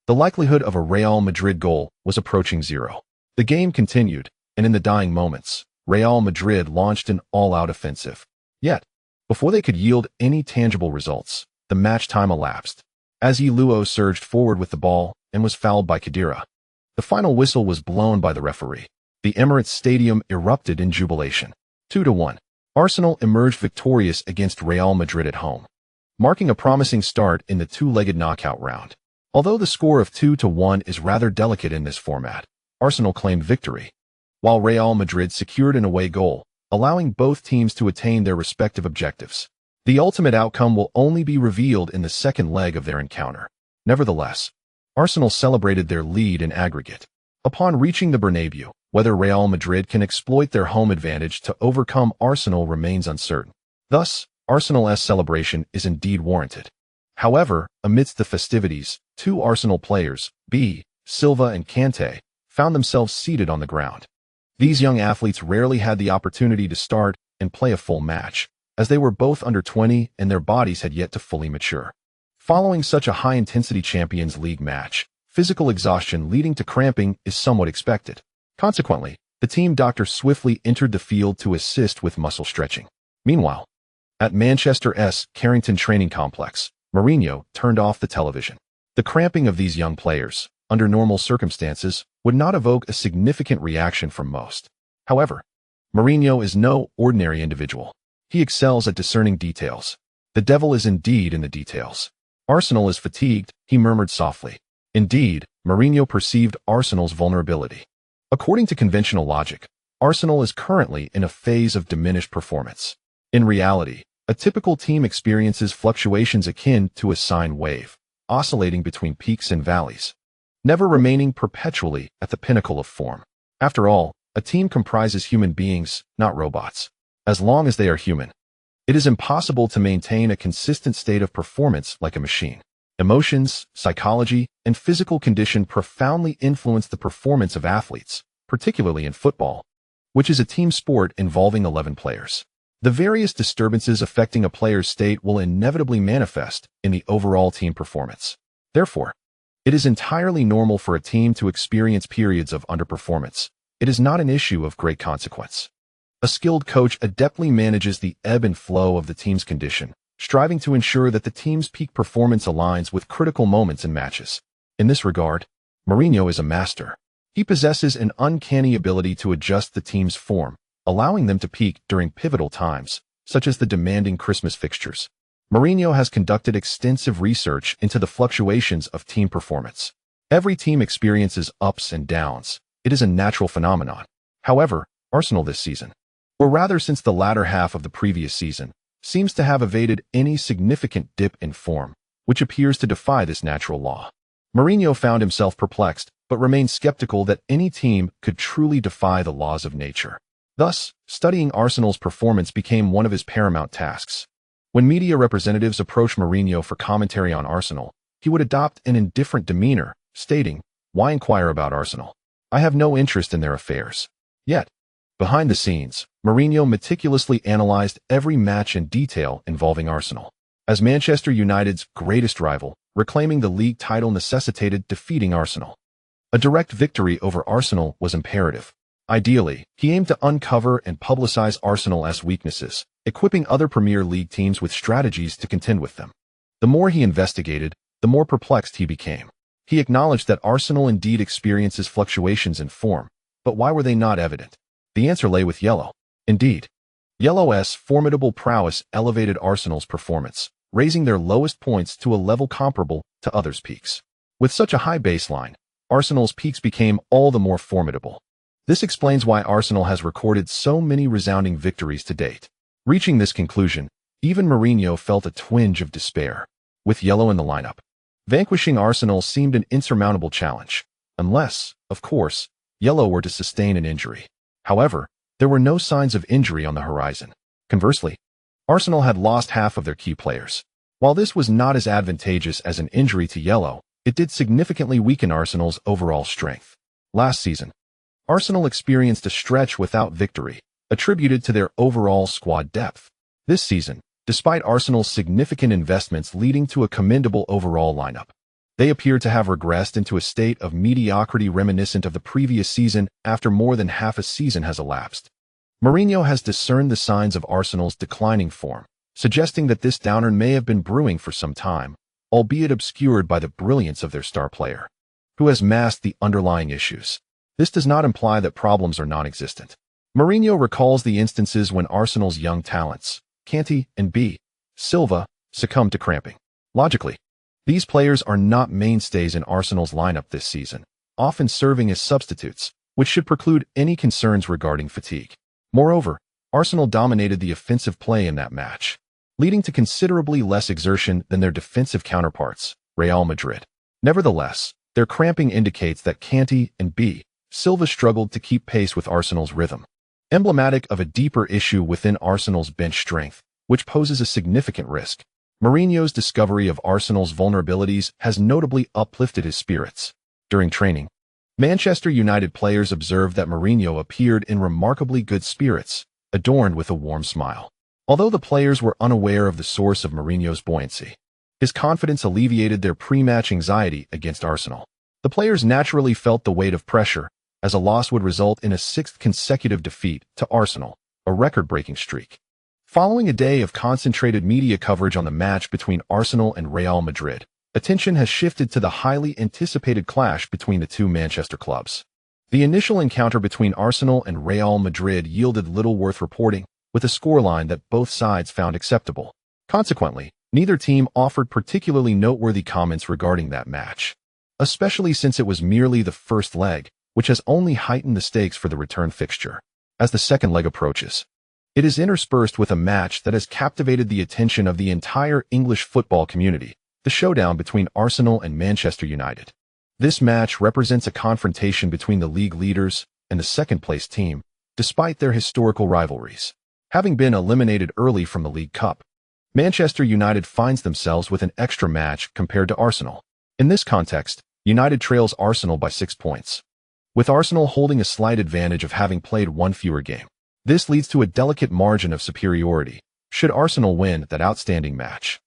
the likelihood of a Real Madrid goal was approaching zero. The game continued, and in the dying moments, Real Madrid launched an all-out offensive. Yet, before they could yield any tangible results, the match time elapsed. As Ye Luo surged forward with the ball and was fouled by Khedira, the final whistle was blown by the referee. The Emirates Stadium erupted in jubilation. 2-1. Arsenal emerged victorious against Real Madrid at home, marking a promising start in the two-legged knockout round. Although the score of 2-1 is rather delicate in this format, Arsenal claimed victory, while Real Madrid secured an away goal, allowing both teams to attain their respective objectives. The ultimate outcome will only be revealed in the second leg of their encounter. Nevertheless, Arsenal celebrated their lead in aggregate. Upon reaching the Bernabeu, whether Real Madrid can exploit their home advantage to overcome Arsenal remains uncertain. Thus, Arsenal's celebration is indeed warranted. However, amidst the festivities, two Arsenal players, Silva and Kante, found themselves seated on the ground. These young athletes rarely had the opportunity to start and play a full match, as they were both under 20 and their bodies had yet to fully mature. Following such a high-intensity Champions League match, physical exhaustion leading to cramping is somewhat expected. Consequently, the team doctor swiftly entered the field to assist with muscle stretching. Meanwhile, at Manchester's Carrington Training Complex, Mourinho turned off the television. The cramping of these young players, under normal circumstances, would not evoke a significant reaction from most. However, Mourinho is no ordinary individual. He excels at discerning details. The devil is indeed in the details. Arsenal is fatigued, he murmured softly. Indeed, Mourinho perceived Arsenal's vulnerability. According to conventional logic, Arsenal is currently in a phase of diminished performance. In reality, a typical team experiences fluctuations akin to a sine wave, oscillating between peaks and valleys, never remaining perpetually at the pinnacle of form. After all, a team comprises human beings, not robots. As long as they are human, it is impossible to maintain a consistent state of performance like a machine. Emotions, psychology, and physical condition profoundly influence the performance of athletes, particularly in football, which is a team sport involving 11 players. The various disturbances affecting a player's state will inevitably manifest in the overall team performance. Therefore, it is entirely normal for a team to experience periods of underperformance. It is not an issue of great consequence. A skilled coach adeptly manages the ebb and flow of the team's condition, striving to ensure that the team's peak performance aligns with critical moments in matches. In this regard, Mourinho is a master. He possesses an uncanny ability to adjust the team's form, allowing them to peak during pivotal times, such as the demanding Christmas fixtures. Mourinho has conducted extensive research into the fluctuations of team performance. Every team experiences ups and downs. It is a natural phenomenon. However, Arsenal this season, or rather since the latter half of the previous season, seems to have evaded any significant dip in form, which appears to defy this natural law. Mourinho found himself perplexed, but remained skeptical that any team could truly defy the laws of nature. Thus, studying Arsenal's performance became one of his paramount tasks. When media representatives approached Mourinho for commentary on Arsenal, he would adopt an indifferent demeanor, stating, "Why inquire about Arsenal? I have no interest in their affairs." Yet, behind the scenes, Mourinho meticulously analyzed every match in detail involving Arsenal. As Manchester United's greatest rival, reclaiming the league title necessitated defeating Arsenal. A direct victory over Arsenal was imperative. Ideally, he aimed to uncover and publicize Arsenal's weaknesses, equipping other Premier League teams with strategies to contend with them. The more he investigated, the more perplexed he became. He acknowledged that Arsenal indeed experiences fluctuations in form, but why were they not evident? The answer lay with Ye Luo. Indeed, Ye Luo's formidable prowess elevated Arsenal's performance, raising their lowest points to a level comparable to others' peaks. With such a high baseline, Arsenal's peaks became all the more formidable. This explains why Arsenal has recorded so many resounding victories to date. Reaching this conclusion, even Mourinho felt a twinge of despair. With Ye Luo in the lineup, vanquishing Arsenal seemed an insurmountable challenge, unless, of course, Ye Luo were to sustain an injury. However, there were no signs of injury on the horizon. Conversely, Arsenal had lost half of their key players. While this was not as advantageous as an injury to Ye Luo, it did significantly weaken Arsenal's overall strength. Last season, Arsenal experienced a stretch without victory, attributed to their overall squad depth. This season, despite Arsenal's significant investments leading to a commendable overall lineup, they appear to have regressed into a state of mediocrity reminiscent of the previous season after more than half a season has elapsed. Mourinho has discerned the signs of Arsenal's declining form, suggesting that this downturn may have been brewing for some time, albeit obscured by the brilliance of their star player, who has masked the underlying issues. This does not imply that problems are non-existent. Mourinho recalls the instances when Arsenal's young talents, Kante and Silva, succumbed to cramping. Logically, these players are not mainstays in Arsenal's lineup this season, often serving as substitutes, which should preclude any concerns regarding fatigue. Moreover, Arsenal dominated the offensive play in that match, leading to considerably less exertion than their defensive counterparts, Real Madrid. Nevertheless, Their cramping indicates that Kanté and B. Silva struggled to keep pace with Arsenal's rhythm. Emblematic of a deeper issue within Arsenal's bench strength, which poses a significant risk, Mourinho's discovery of Arsenal's vulnerabilities has notably uplifted his spirits. During training, Manchester United players observed that Mourinho appeared in remarkably good spirits, adorned with a warm smile. Although the players were unaware of the source of Mourinho's buoyancy, his confidence alleviated their pre-match anxiety against Arsenal. The players naturally felt the weight of pressure, as a loss would result in a sixth consecutive defeat to Arsenal, a record-breaking streak. Following a day of concentrated media coverage on the match between Arsenal and Real Madrid, attention has shifted to the highly anticipated clash between the two Manchester clubs. The initial encounter between Arsenal and Real Madrid yielded little worth reporting, with a scoreline that both sides found acceptable. Consequently, neither team offered particularly noteworthy comments regarding that match, especially since it was merely the first leg, which has only heightened the stakes for the return fixture. As the second leg approaches, it is interspersed with a match that has captivated the attention of the entire English football community, the showdown between Arsenal and Manchester United. This match represents a confrontation between the league leaders and the second-place team, despite their historical rivalries. Having been eliminated early from the League Cup, Manchester United finds themselves with an extra match compared to Arsenal. In this context, United trails Arsenal by 6 points, with Arsenal holding a slight advantage of having played one fewer game. This leads to a delicate margin of superiority. Should Arsenal win that outstanding match,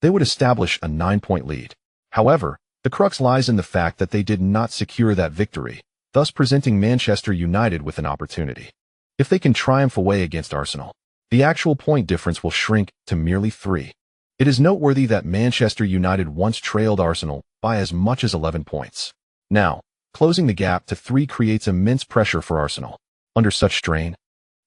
they would establish a 9-point lead. However, the crux lies in the fact that they did not secure that victory, thus presenting Manchester United with an opportunity. If they can triumph away against Arsenal, the actual point difference will shrink to merely 3. It is noteworthy that Manchester United once trailed Arsenal by as much as 11 points. Now, closing the gap to 3 creates immense pressure for Arsenal. Under such strain,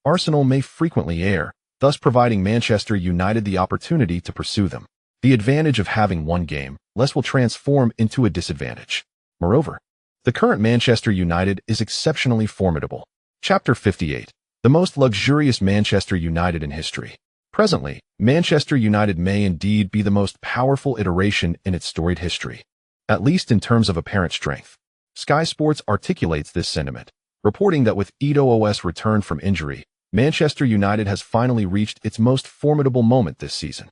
Arsenal may frequently err, thus providing Manchester United the opportunity to pursue them. The advantage of having one game less will transform into a disadvantage. Moreover, the current Manchester United is exceptionally formidable. Chapter 58. The most luxurious Manchester United in history. Presently, Manchester United may indeed be the most powerful iteration in its storied history, at least in terms of apparent strength. Sky Sports articulates this sentiment, reporting that with Eto'o's return from injury, Manchester United has finally reached its most formidable moment this season.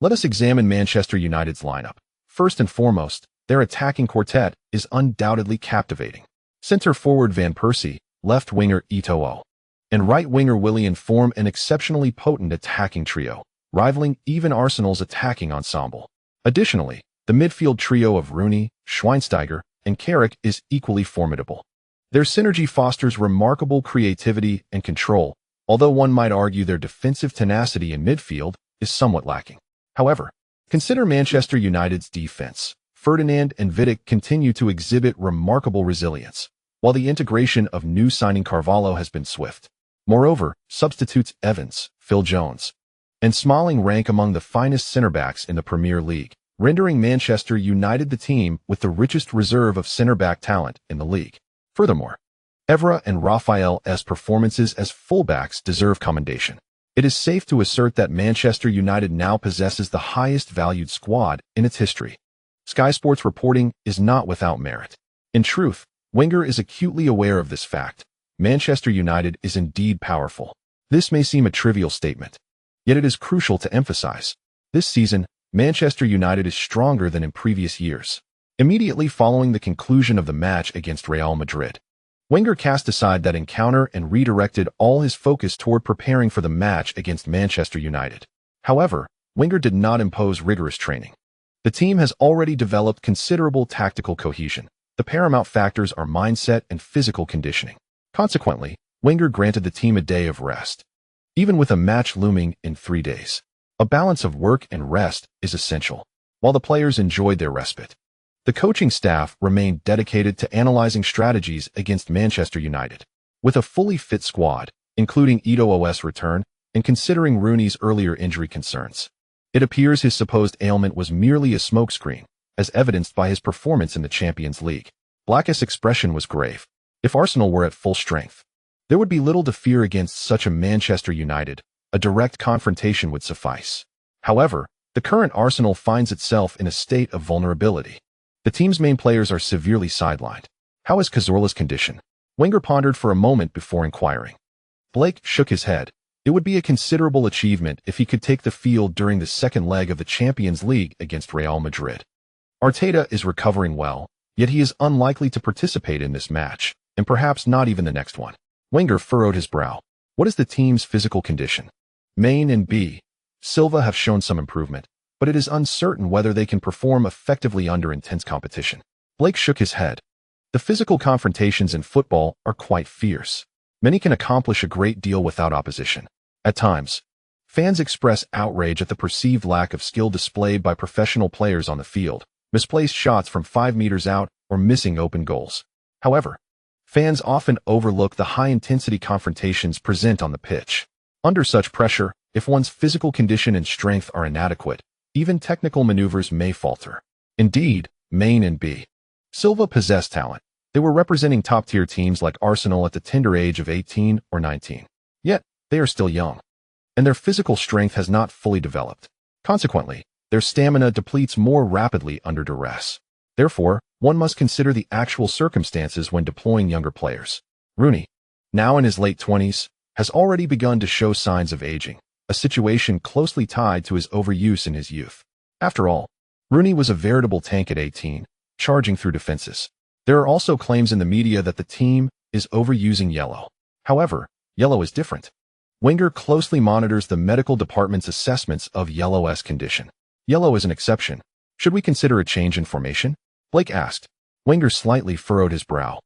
Let us examine Manchester United's lineup. First and foremost, their attacking quartet is undoubtedly captivating. Center forward Van Persie, left winger Eto'o, and right winger Willian form an exceptionally potent attacking trio, rivaling even Arsenal's attacking ensemble. Additionally, the midfield trio of Rooney, Schweinsteiger, and Carrick is equally formidable. Their synergy fosters remarkable creativity and control, although one might argue their defensive tenacity in midfield is somewhat lacking. However, consider Manchester United's defense. Ferdinand and Vidic continue to exhibit remarkable resilience, while the integration of new signing Carvalho has been swift. Moreover, substitutes Evans, Phil Jones, and Smalling rank among the finest center-backs in the Premier League, rendering Manchester United the team with the richest reserve of center-back talent in the league. Furthermore, Evra and Raphael's performances as fullbacks deserve commendation. It is safe to assert that Manchester United now possesses the highest valued squad in its history. Sky Sports reporting is not without merit. In truth, Wenger is acutely aware of this fact. Manchester United is indeed powerful. This may seem a trivial statement, yet it is crucial to emphasize. This season, Manchester United is stronger than in previous years. Immediately following the conclusion of the match against Real Madrid, Wenger cast aside that encounter and redirected all his focus toward preparing for the match against Manchester United. However, Wenger did not impose rigorous training. The team has already developed considerable tactical cohesion. The paramount factors are mindset and physical conditioning. Consequently, Wenger granted the team a day of rest, even with a match looming in 3 days. A balance of work and rest is essential. While the players enjoyed their respite, the coaching staff remained dedicated to analyzing strategies against Manchester United. With a fully fit squad, including Eto'o's return, and considering Rooney's earlier injury concerns, it appears his supposed ailment was merely a smokescreen, as evidenced by his performance in the Champions League. Black's expression was grave. If Arsenal were at full strength, there would be little to fear against such a Manchester United. A direct confrontation would suffice. However, the current Arsenal finds itself in a state of vulnerability. The team's main players are severely sidelined. How is Cazorla's condition? Wenger pondered for a moment before inquiring. Blake shook his head. It would be a considerable achievement if he could take the field during the second leg of the Champions League against Real Madrid. Arteta is recovering well, yet he is unlikely to participate in this match, and perhaps not even the next one. Wenger furrowed his brow. What is the team's physical condition? Main and B. Silva have shown some improvement, but it is uncertain whether they can perform effectively under intense competition. Blake shook his head. The physical confrontations in football are quite fierce. Many can accomplish a great deal without opposition. At times, fans express outrage at the perceived lack of skill displayed by professional players on the field, misplaced shots from 5 meters out, or missing open goals. However, fans often overlook the high-intensity confrontations present on the pitch. Under such pressure, if one's physical condition and strength are inadequate, even technical maneuvers may falter. Indeed, Main and B. Silva possessed talent. They were representing top-tier teams like Arsenal at the tender age of 18 or 19. Yet, they are still young, and their physical strength has not fully developed. Consequently, their stamina depletes more rapidly under duress. Therefore, one must consider the actual circumstances when deploying younger players. Rooney, now in his late 20s, has already begun to show signs of aging, a situation closely tied to his overuse in his youth. After all, Rooney was a veritable tank at 18, charging through defenses. There are also claims in the media that the team is overusing Ye Luo. However, Ye Luo is different. Wenger closely monitors the medical department's assessments of Ye Luo's condition. Ye Luo is an exception. Should we consider a change in formation? Blake asked. Wenger slightly furrowed his brow,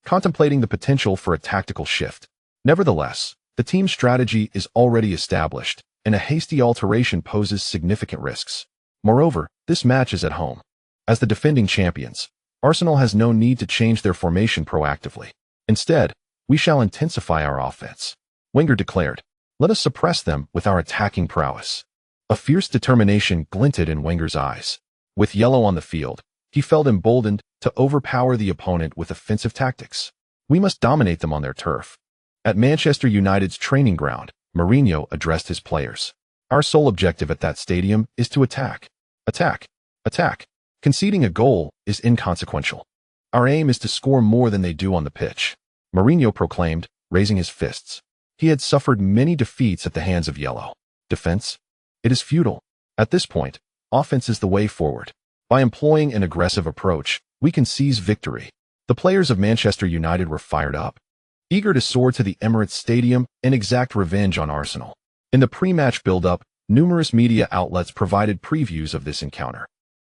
contemplating the potential for a tactical shift. Nevertheless, the team's strategy is already established, and a hasty alteration poses significant risks. Moreover, this match is at home. As the defending champions, Arsenal has no need to change their formation proactively. Instead, we shall intensify our offense. Wenger declared, let us suppress them with our attacking prowess. A fierce determination glinted in Wenger's eyes. With Ye Luo on the field, he felt emboldened to overpower the opponent with offensive tactics. We must dominate them on their turf. At Manchester United's training ground, Mourinho addressed his players. Our sole objective at that stadium is to attack. Attack. Attack. Conceding a goal is inconsequential. Our aim is to score more than they do on the pitch. Mourinho proclaimed, raising his fists. He had suffered many defeats at the hands of Ye Luo. Defense? It is futile. At this point, offense is the way forward. By employing an aggressive approach, we can seize victory. The players of Manchester United were fired up, eager to soar to the Emirates Stadium and exact revenge on Arsenal. In the pre-match build-up, numerous media outlets provided previews of this encounter.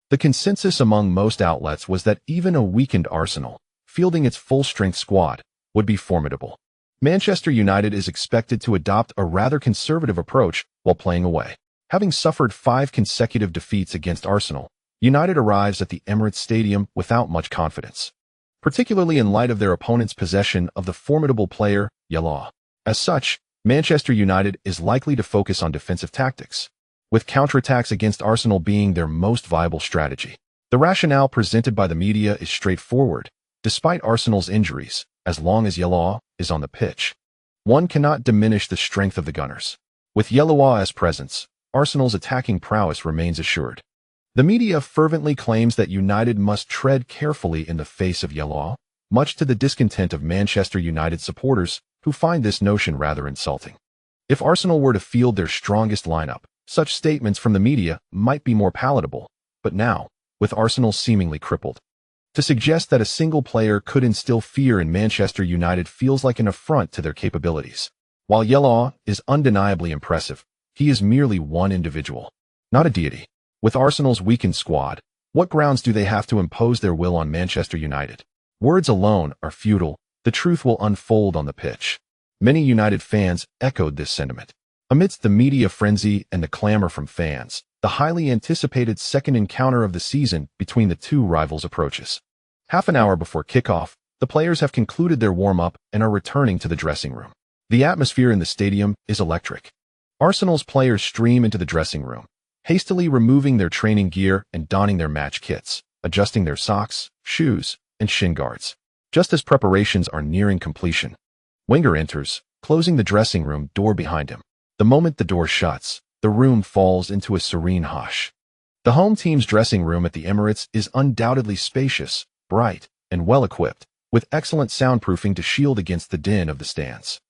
The consensus among most outlets was that even a weakened Arsenal, fielding its full-strength squad, would be formidable. Manchester United is expected to adopt a rather conservative approach while playing away. Having suffered 5 consecutive defeats against Arsenal, United arrives at the Emirates Stadium without much confidence, particularly in light of their opponent's possession of the formidable player, Ye Luo. As such, Manchester United is likely to focus on defensive tactics, with counterattacks against Arsenal being their most viable strategy. The rationale presented by the media is straightforward. Despite Arsenal's injuries, as long as Ye Luo is on the pitch, one cannot diminish the strength of the Gunners. With Ye Luo's presence, Arsenal's attacking prowess remains assured. The media fervently claims that United must tread carefully in the face of Ye Luo, much to the discontent of Manchester United supporters who find this notion rather insulting. If Arsenal were to field their strongest lineup, such statements from the media might be more palatable, but now, with Arsenal seemingly crippled, to suggest that a single player could instill fear in Manchester United feels like an affront to their capabilities. While Ye Luo is undeniably impressive, he is merely one individual, not a deity. With Arsenal's weakened squad, what grounds do they have to impose their will on Manchester United? Words alone are futile. The truth will unfold on the pitch. Many United fans echoed this sentiment. Amidst the media frenzy and the clamor from fans, the highly anticipated second encounter of the season between the two rivals approaches. Half an hour before kickoff, the players have concluded their warm-up and are returning to the dressing room. The atmosphere in the stadium is electric. Arsenal's players stream into the dressing room, hastily removing their training gear and donning their match kits, adjusting their socks, shoes, and shin guards. Just as preparations are nearing completion, Wenger enters, closing the dressing room door behind him. The moment the door shuts, the room falls into a serene hush. The home team's dressing room at the Emirates is undoubtedly spacious, bright, and well-equipped, with excellent soundproofing to shield against the din of the stands.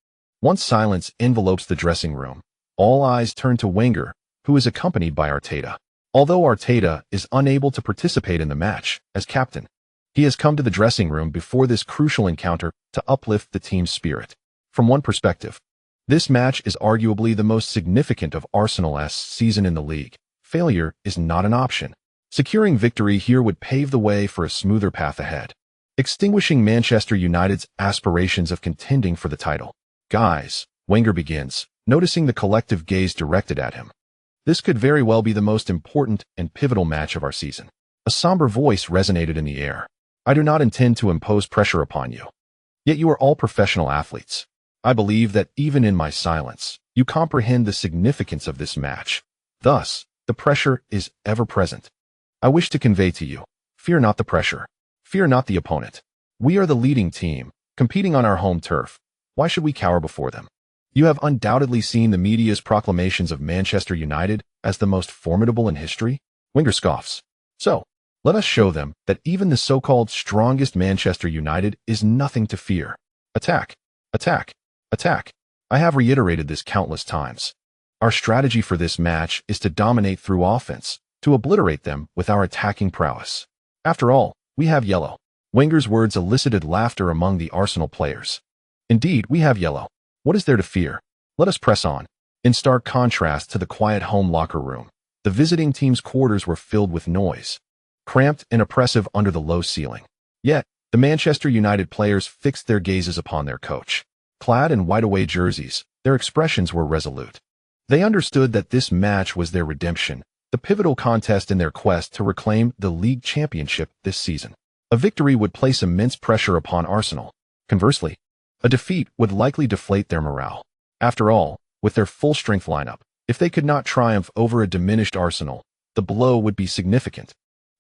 Once silence envelopes the dressing room, all eyes turn to Wenger, who is accompanied by Arteta. Although Arteta is unable to participate in the match as captain, he has come to the dressing room before this crucial encounter to uplift the team's spirit. From one perspective, this match is arguably the most significant of Arsenal's season in the league. Failure is not an option. Securing victory here would pave the way for a smoother path ahead, extinguishing Manchester United's aspirations of contending for the title. Guys, Wenger begins, noticing the collective gaze directed at him. This could very well be the most important and pivotal match of our season. A somber voice resonated in the air. I do not intend to impose pressure upon you. Yet you are all professional athletes. I believe that even in my silence, you comprehend the significance of this match. Thus, the pressure is ever present. I wish to convey to you, fear not the pressure. Fear not the opponent. We are the leading team, competing on our home turf. Why should we cower before them? You have undoubtedly seen the media's proclamations of Manchester United as the most formidable in history. Wenger scoffs. So, let us show them that even the so-called strongest Manchester United is nothing to fear. Attack, attack, attack. I have reiterated this countless times. Our strategy for this match is to dominate through offense, to obliterate them with our attacking prowess. After all, we have yellow. Wenger's words elicited laughter among the Arsenal players. Indeed, we have yellow. What is there to fear? Let us press on. In stark contrast to the quiet home locker room, the visiting team's quarters were filled with noise, cramped and oppressive under the low ceiling. Yet, the Manchester United players fixed their gazes upon their coach. Clad in white-away jerseys, their expressions were resolute. They understood that this match was their redemption, the pivotal contest in their quest to reclaim the league championship this season. A victory would place immense pressure upon Arsenal. Conversely, a defeat would likely deflate their morale. After all, with their full-strength lineup, if they could not triumph over a diminished Arsenal, the blow would be significant.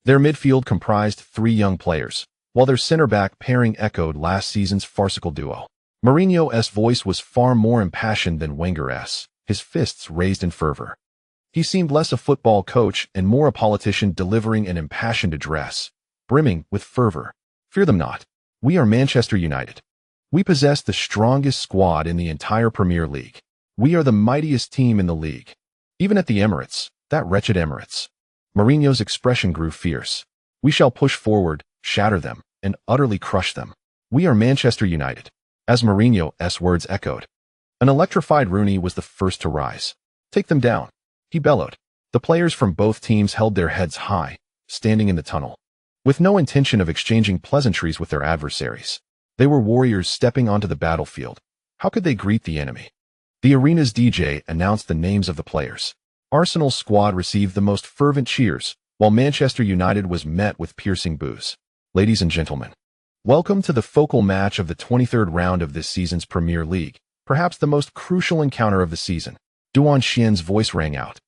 Their midfield comprised 3 young players, while their center-back pairing echoed last season's farcical duo. Mourinho's voice was far more impassioned than Wenger's, his fists raised in fervor. He seemed less a football coach and more a politician delivering an impassioned address, brimming with fervor. Fear them not. We are Manchester United. We possess the strongest squad in the entire Premier League. We are the mightiest team in the league. Even at the Emirates, that wretched Emirates. Mourinho's expression grew fierce. We shall push forward, shatter them, and utterly crush them. We are Manchester United. As Mourinho's words echoed, an electrified Rooney was the first to rise. Take them down, he bellowed. The players from both teams held their heads high, standing in the tunnel, with no intention of exchanging pleasantries with their adversaries. They were warriors stepping onto the battlefield. How could they greet the enemy? The arena's DJ announced the names of the players. Arsenal's squad received the most fervent cheers, while Manchester United was met with piercing boos. Ladies and gentlemen, welcome to the focal match of the 23rd round of this season's Premier League, perhaps the most crucial encounter of the season. Duan Xian's voice rang out.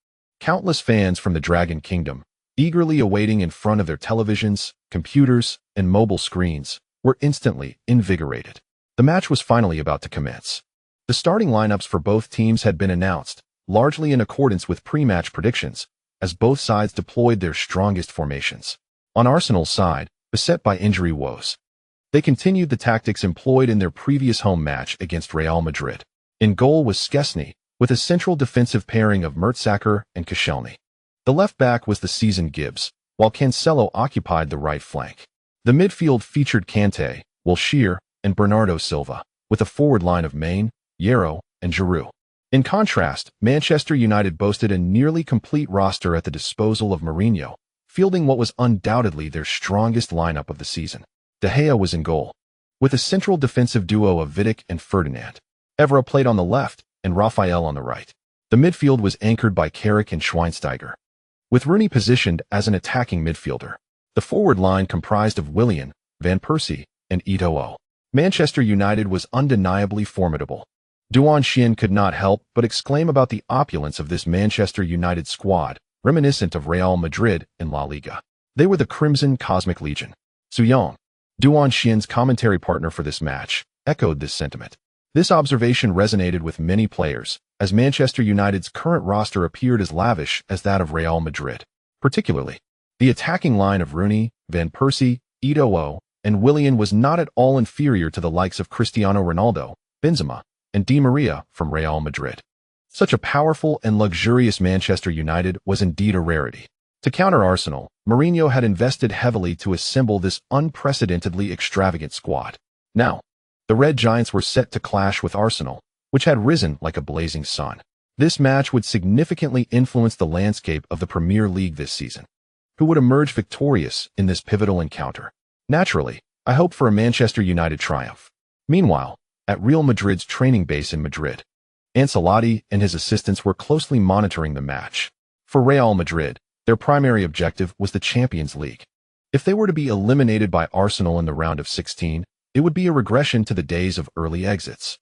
Countless fans from the Dragon Kingdom, eagerly awaiting in front of their televisions, computers, and mobile screens, were instantly invigorated. The match was finally about to commence. The starting lineups for both teams had been announced, largely in accordance with pre-match predictions, as both sides deployed their strongest formations. On Arsenal's side, beset by injury woes, they continued the tactics employed in their previous home match against Real Madrid. In goal was Szczesny, with a central defensive pairing of Mertesacker and Koscielny. The left back was the seasoned Gibbs, while Cancelo occupied the right flank. The midfield featured Kante, Wilshere, and Bernardo Silva, with a forward line of Mane, Yero, and Giroud. In contrast, Manchester United boasted a nearly complete roster at the disposal of Mourinho, fielding what was undoubtedly their strongest lineup of the season. De Gea was in goal, with a central defensive duo of Vidic and Ferdinand. Evra played on the left, and Raphael on the right. The midfield was anchored by Carrick and Schweinsteiger, with Rooney positioned as an attacking midfielder. The forward line comprised of Willian, Van Persie, and Eto'o. Manchester United was undeniably formidable. Duan Xian could not help but exclaim about the opulence of this Manchester United squad, reminiscent of Real Madrid in La Liga. They were the Crimson Cosmic Legion. Suyong, Duan Xian's commentary partner for this match, echoed this sentiment. This observation resonated with many players, as Manchester United's current roster appeared as lavish as that of Real Madrid. Particularly, the attacking line of Rooney, Van Persie, Ye Luo, and Willian was not at all inferior to the likes of Cristiano Ronaldo, Benzema, and Di Maria from Real Madrid. Such a powerful and luxurious Manchester United was indeed a rarity. To counter Arsenal, Mourinho had invested heavily to assemble this unprecedentedly extravagant squad. Now, the Red Giants were set to clash with Arsenal, which had risen like a blazing sun. This match would significantly influence the landscape of the Premier League this season. Who would emerge victorious in this pivotal encounter? Naturally, I hope for a Manchester United triumph. Meanwhile, at Real Madrid's training base in Madrid, Ancelotti and his assistants were closely monitoring the match. For Real Madrid, their primary objective was the Champions League. If they were to be eliminated by Arsenal in the round of 16, it would be a regression to the days of early exits.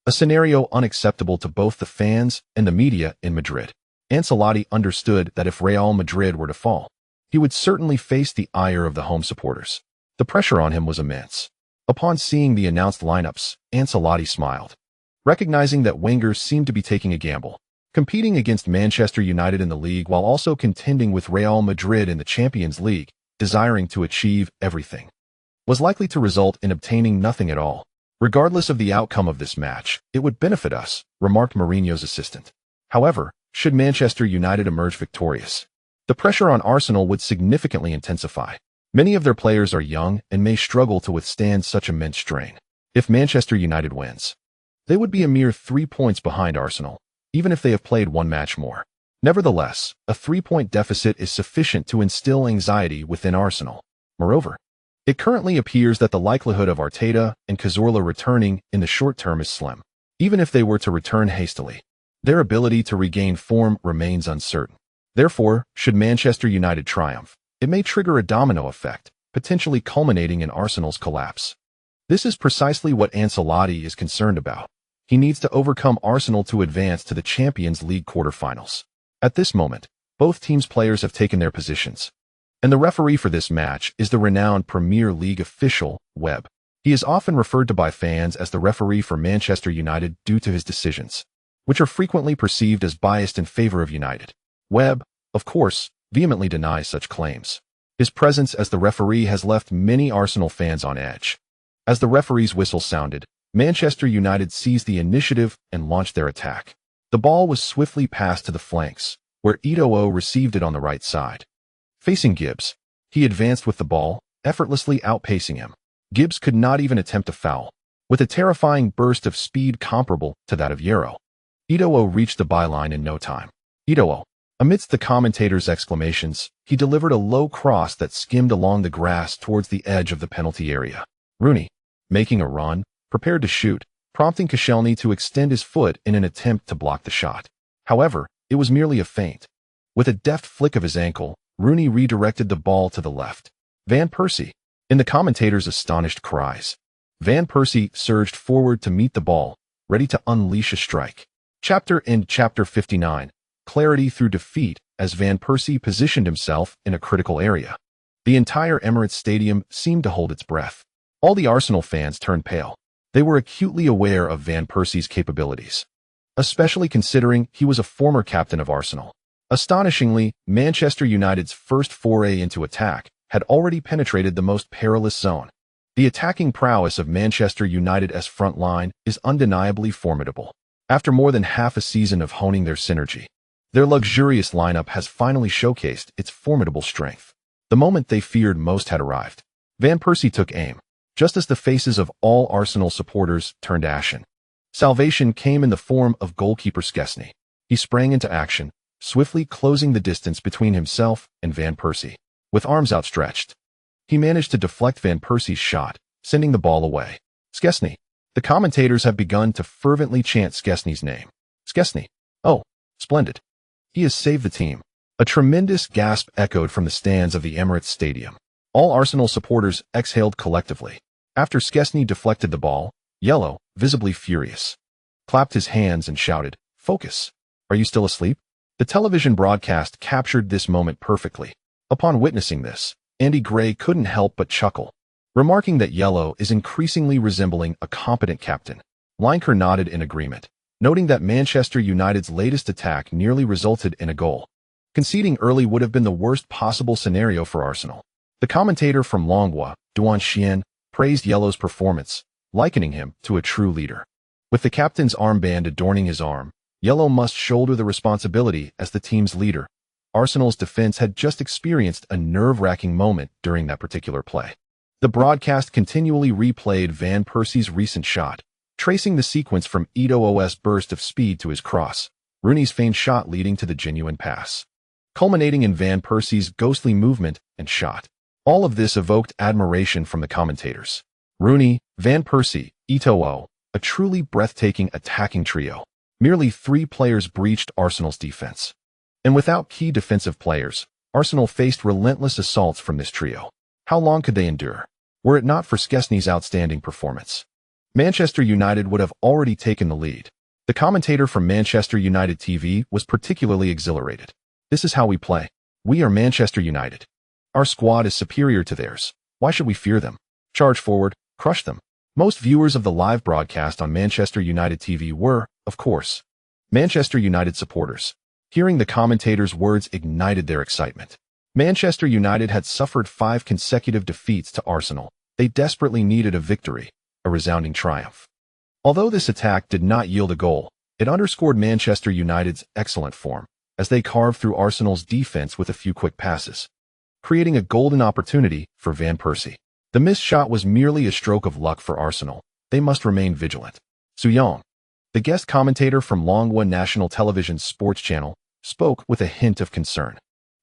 A scenario unacceptable to both the fans and the media in Madrid. Ancelotti understood that if Real Madrid were to fall, he would certainly face the ire of the home supporters. The pressure on him was immense. Upon seeing the announced lineups, Ancelotti smiled, recognizing that Wenger seemed to be taking a gamble, competing against Manchester United in the league while also contending with Real Madrid in the Champions League, desiring to achieve everything, was likely to result in obtaining nothing at all. Regardless of the outcome of this match, it would benefit us, remarked Mourinho's assistant. However, should Manchester United emerge victorious, the pressure on Arsenal would significantly intensify. Many of their players are young and may struggle to withstand such immense strain. If Manchester United wins, they would be a mere 3 points behind Arsenal, even if they have played one match more. Nevertheless, a 3-point deficit is sufficient to instill anxiety within Arsenal. Moreover, it currently appears that the likelihood of Arteta and Cazorla returning in the short term is slim. Even if they were to return hastily, their ability to regain form remains uncertain. Therefore, should Manchester United triumph, it may trigger a domino effect, potentially culminating in Arsenal's collapse. This is precisely what Ancelotti is concerned about. He needs to overcome Arsenal to advance to the Champions League quarterfinals. At this moment, both teams' players have taken their positions, and the referee for this match is the renowned Premier League official, Webb. He is often referred to by fans as the referee for Manchester United due to his decisions, which are frequently perceived as biased in favor of United. Webb, of course, vehemently denies such claims. His presence as the referee has left many Arsenal fans on edge. As the referee's whistle sounded, Manchester United seized the initiative and launched their attack. The ball was swiftly passed to the flanks, where Ye Luo received it on the right side. Facing Gibbs, he advanced with the ball, effortlessly outpacing him. Gibbs could not even attempt a foul, with a terrifying burst of speed comparable to that of Ye Luo. Ye Luo reached the byline in no time. Ye Luo, amidst the commentators' exclamations, he delivered a low cross that skimmed along the grass towards the edge of the penalty area. Rooney, making a run, prepared to shoot, prompting Koscielny to extend his foot in an attempt to block the shot. However, it was merely a feint. With a deft flick of his ankle, Rooney redirected the ball to the left. Van Persie, in the commentators' astonished cries, Van Persie surged forward to meet the ball, ready to unleash a strike. Chapter 59, Clarity through defeat, as Van Persie positioned himself in a critical area. The entire Emirates Stadium seemed to hold its breath. All the Arsenal fans turned pale. They were acutely aware of Van Persie's capabilities, especially considering he was a former captain of Arsenal. Astonishingly, Manchester United's first foray into attack had already penetrated the most perilous zone. The attacking prowess of Manchester United's front line is undeniably formidable. After more than half a season of honing their synergy, their luxurious lineup has finally showcased its formidable strength. The moment they feared most had arrived. Van Persie took aim, just as the faces of all Arsenal supporters turned ashen. Salvation came in the form of goalkeeper Szczesny. He sprang into action, swiftly closing the distance between himself and Van Persie. With arms outstretched, he managed to deflect Van Persie's shot, sending the ball away. Szczesny. The commentators have begun to fervently chant Szczesny's name. Szczesny. Oh, splendid. He has saved the team. A tremendous gasp echoed from the stands of the Emirates Stadium. All Arsenal supporters exhaled collectively. After Szczesny deflected the ball, Ye Luo, visibly furious, clapped his hands and shouted, "Focus! Are you still asleep?" The television broadcast captured this moment perfectly. Upon witnessing this, Andy Gray couldn't help but chuckle, remarking that Ye Luo is increasingly resembling a competent captain. Lineker nodded in agreement, noting that Manchester United's latest attack nearly resulted in a goal. Conceding early would have been the worst possible scenario for Arsenal. The commentator from Longhua, Duan Xian, praised Ye Luo's performance, likening him to a true leader. With the captain's armband adorning his arm, Ye Luo must shoulder the responsibility as the team's leader. Arsenal's defense had just experienced a nerve-wracking moment during that particular play. The broadcast continually replayed Van Persie's recent shot, tracing the sequence from Eto'o's burst of speed to his cross, Rooney's feigned shot leading to the genuine pass, culminating in Van Persie's ghostly movement and shot. All of this evoked admiration from the commentators. Rooney, Van Persie, Eto'o, a truly breathtaking attacking trio. Merely 3 players breached Arsenal's defense. And without key defensive players, Arsenal faced relentless assaults from this trio. How long could they endure? Were it not for Szczesny's outstanding performance, Manchester United would have already taken the lead. The commentator from Manchester United TV was particularly exhilarated. This is how we play. We are Manchester United. Our squad is superior to theirs. Why should we fear them? Charge forward, crush them. Most viewers of the live broadcast on Manchester United TV were, of course, Manchester United supporters. Hearing the commentators' words ignited their excitement. Manchester United had suffered 5 consecutive defeats to Arsenal. They desperately needed a victory, a resounding triumph. Although this attack did not yield a goal, it underscored Manchester United's excellent form, as they carved through Arsenal's defense with a few quick passes, creating a golden opportunity for Van Persie. The missed shot was merely a stroke of luck for Arsenal. They must remain vigilant. Su Yang, the guest commentator from Longhua National Television's sports channel, spoke with a hint of concern.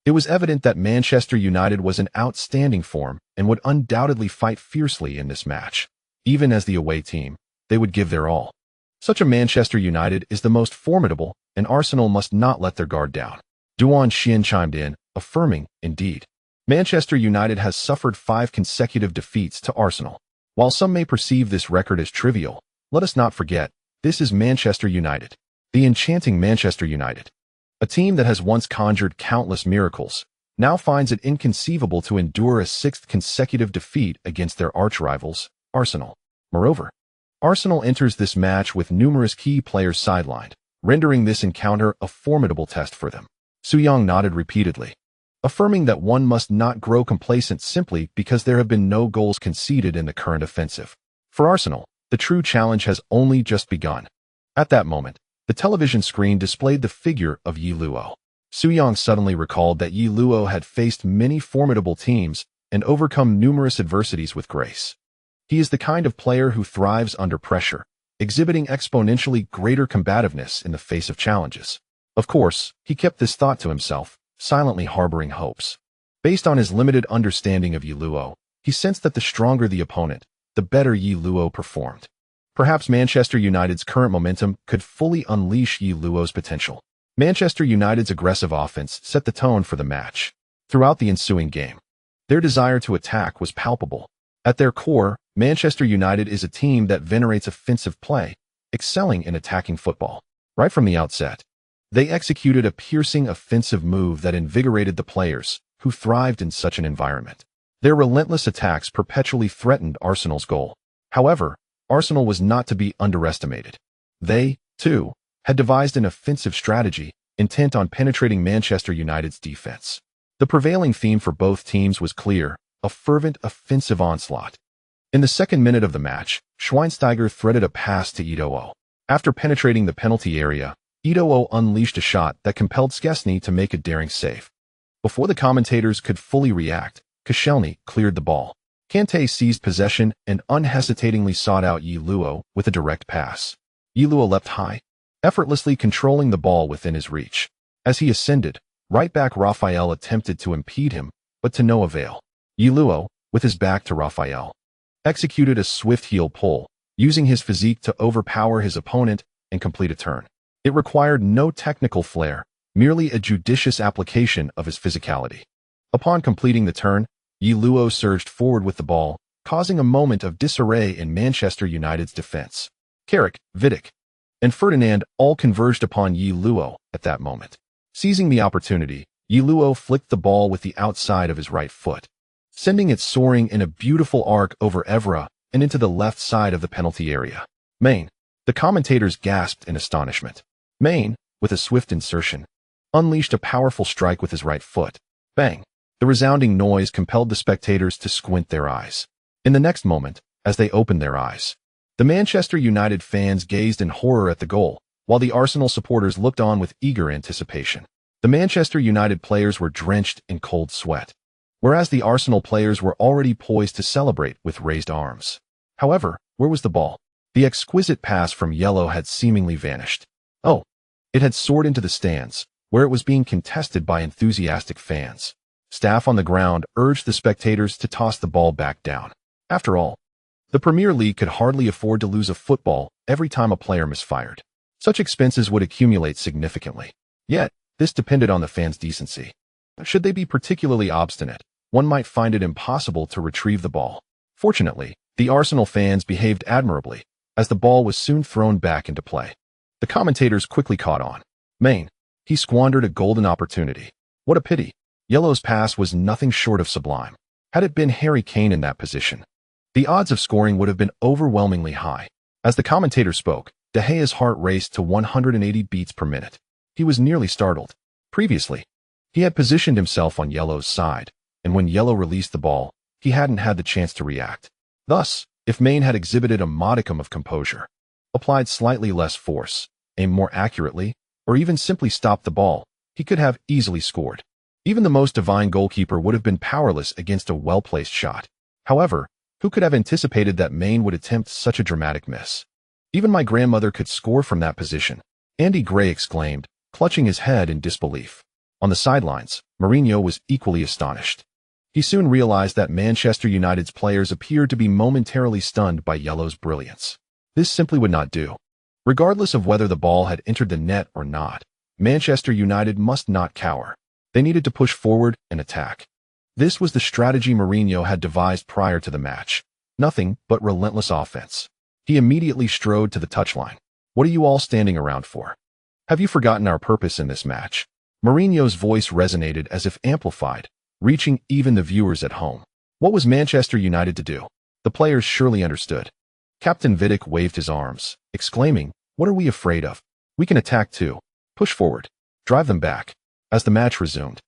It was evident that Manchester United was in outstanding form and would undoubtedly fight fiercely in this match. Even as the away team, they would give their all. Such a Manchester United is the most formidable, and Arsenal must not let their guard down. Duan Xian chimed in, affirming, indeed, Manchester United has suffered 5 consecutive defeats to Arsenal. While some may perceive this record as trivial, let us not forget, this is Manchester United, the enchanting Manchester United. A team that has once conjured countless miracles, now finds it inconceivable to endure a 6th consecutive defeat against their arch-rivals, Arsenal. Moreover, Arsenal enters this match with numerous key players sidelined, rendering this encounter a formidable test for them. Su Yang nodded repeatedly, affirming that one must not grow complacent simply because there have been no goals conceded in the current offensive. For Arsenal, the true challenge has only just begun. At that moment, the television screen displayed the figure of Ye Luo. Su Yang suddenly recalled that Ye Luo had faced many formidable teams and overcome numerous adversities with grace. He is the kind of player who thrives under pressure, exhibiting exponentially greater combativeness in the face of challenges. Of course, he kept this thought to himself, silently harboring hopes. Based on his limited understanding of Ye Luo, he sensed that the stronger the opponent, the better Ye Luo performed. Perhaps Manchester United's current momentum could fully unleash Ye Luo's potential. Manchester United's aggressive offense set the tone for the match. Throughout the ensuing game, their desire to attack was palpable. At their core, Manchester United is a team that venerates offensive play, excelling in attacking football. Right from the outset, they executed a piercing offensive move that invigorated the players, who thrived in such an environment. Their relentless attacks perpetually threatened Arsenal's goal. However, Arsenal was not to be underestimated. They, too, had devised an offensive strategy, intent on penetrating Manchester United's defense. The prevailing theme for both teams was clear, a fervent offensive onslaught. In the second minute of the match, Schweinsteiger threaded a pass to Eto'o. After penetrating the penalty area, Eto'o unleashed a shot that compelled Szczesny to make a daring save. Before the commentators could fully react, Koscielny cleared the ball. Kante seized possession and unhesitatingly sought out Ye Luo with a direct pass. Ye Luo leapt high, effortlessly controlling the ball within his reach. As he ascended, right-back Raphael attempted to impede him, but to no avail. Ye Luo, with his back to Raphael, executed a swift heel pull, using his physique to overpower his opponent and complete a turn. It required no technical flair, merely a judicious application of his physicality. Upon completing the turn, Ye Luo surged forward with the ball, causing a moment of disarray in Manchester United's defense. Carrick, Vidic, and Ferdinand all converged upon Ye Luo at that moment. Seizing the opportunity, Ye Luo flicked the ball with the outside of his right foot, sending it soaring in a beautiful arc over Evra and into the left side of the penalty area. Main. The commentators gasped in astonishment. Main, with a swift insertion, unleashed a powerful strike with his right foot. Bang! The resounding noise compelled the spectators to squint their eyes. In the next moment, as they opened their eyes, the Manchester United fans gazed in horror at the goal, while the Arsenal supporters looked on with eager anticipation. The Manchester United players were drenched in cold sweat, whereas the Arsenal players were already poised to celebrate with raised arms. However, where was the ball? The exquisite pass from Ye Luo had seemingly vanished. Oh, it had soared into the stands, where it was being contested by enthusiastic fans. Staff on the ground urged the spectators to toss the ball back down. After all, the Premier League could hardly afford to lose a football every time a player misfired. Such expenses would accumulate significantly. Yet, this depended on the fans' decency. Should they be particularly obstinate, one might find it impossible to retrieve the ball. Fortunately, the Arsenal fans behaved admirably, as the ball was soon thrown back into play. The commentators quickly caught on. Main, he squandered a golden opportunity. What a pity. Ye Luo's pass was nothing short of sublime. Had it been Harry Kane in that position, the odds of scoring would have been overwhelmingly high. As the commentator spoke, De Gea's heart raced to 180 beats per minute. He was nearly startled. Previously, he had positioned himself on Ye Luo's side, and when Ye Luo released the ball, he hadn't had the chance to react. Thus, if Main had exhibited a modicum of composure, applied slightly less force, aimed more accurately, or even simply stopped the ball, he could have easily scored. Even the most divine goalkeeper would have been powerless against a well-placed shot. However, who could have anticipated that Main would attempt such a dramatic miss? Even my grandmother could score from that position, Andy Gray exclaimed, clutching his head in disbelief. On the sidelines, Mourinho was equally astonished. He soon realized that Manchester United's players appeared to be momentarily stunned by Ye Luo's brilliance. This simply would not do. Regardless of whether the ball had entered the net or not, Manchester United must not cower. They needed to push forward and attack. This was the strategy Mourinho had devised prior to the match. Nothing but relentless offense. He immediately strode to the touchline. What are you all standing around for? Have you forgotten our purpose in this match? Mourinho's voice resonated as if amplified, reaching even the viewers at home. What was Manchester United to do? The players surely understood. Captain Vidic waved his arms, exclaiming, "What are we afraid of? We can attack too. Push forward. Drive them back." As the match resumed,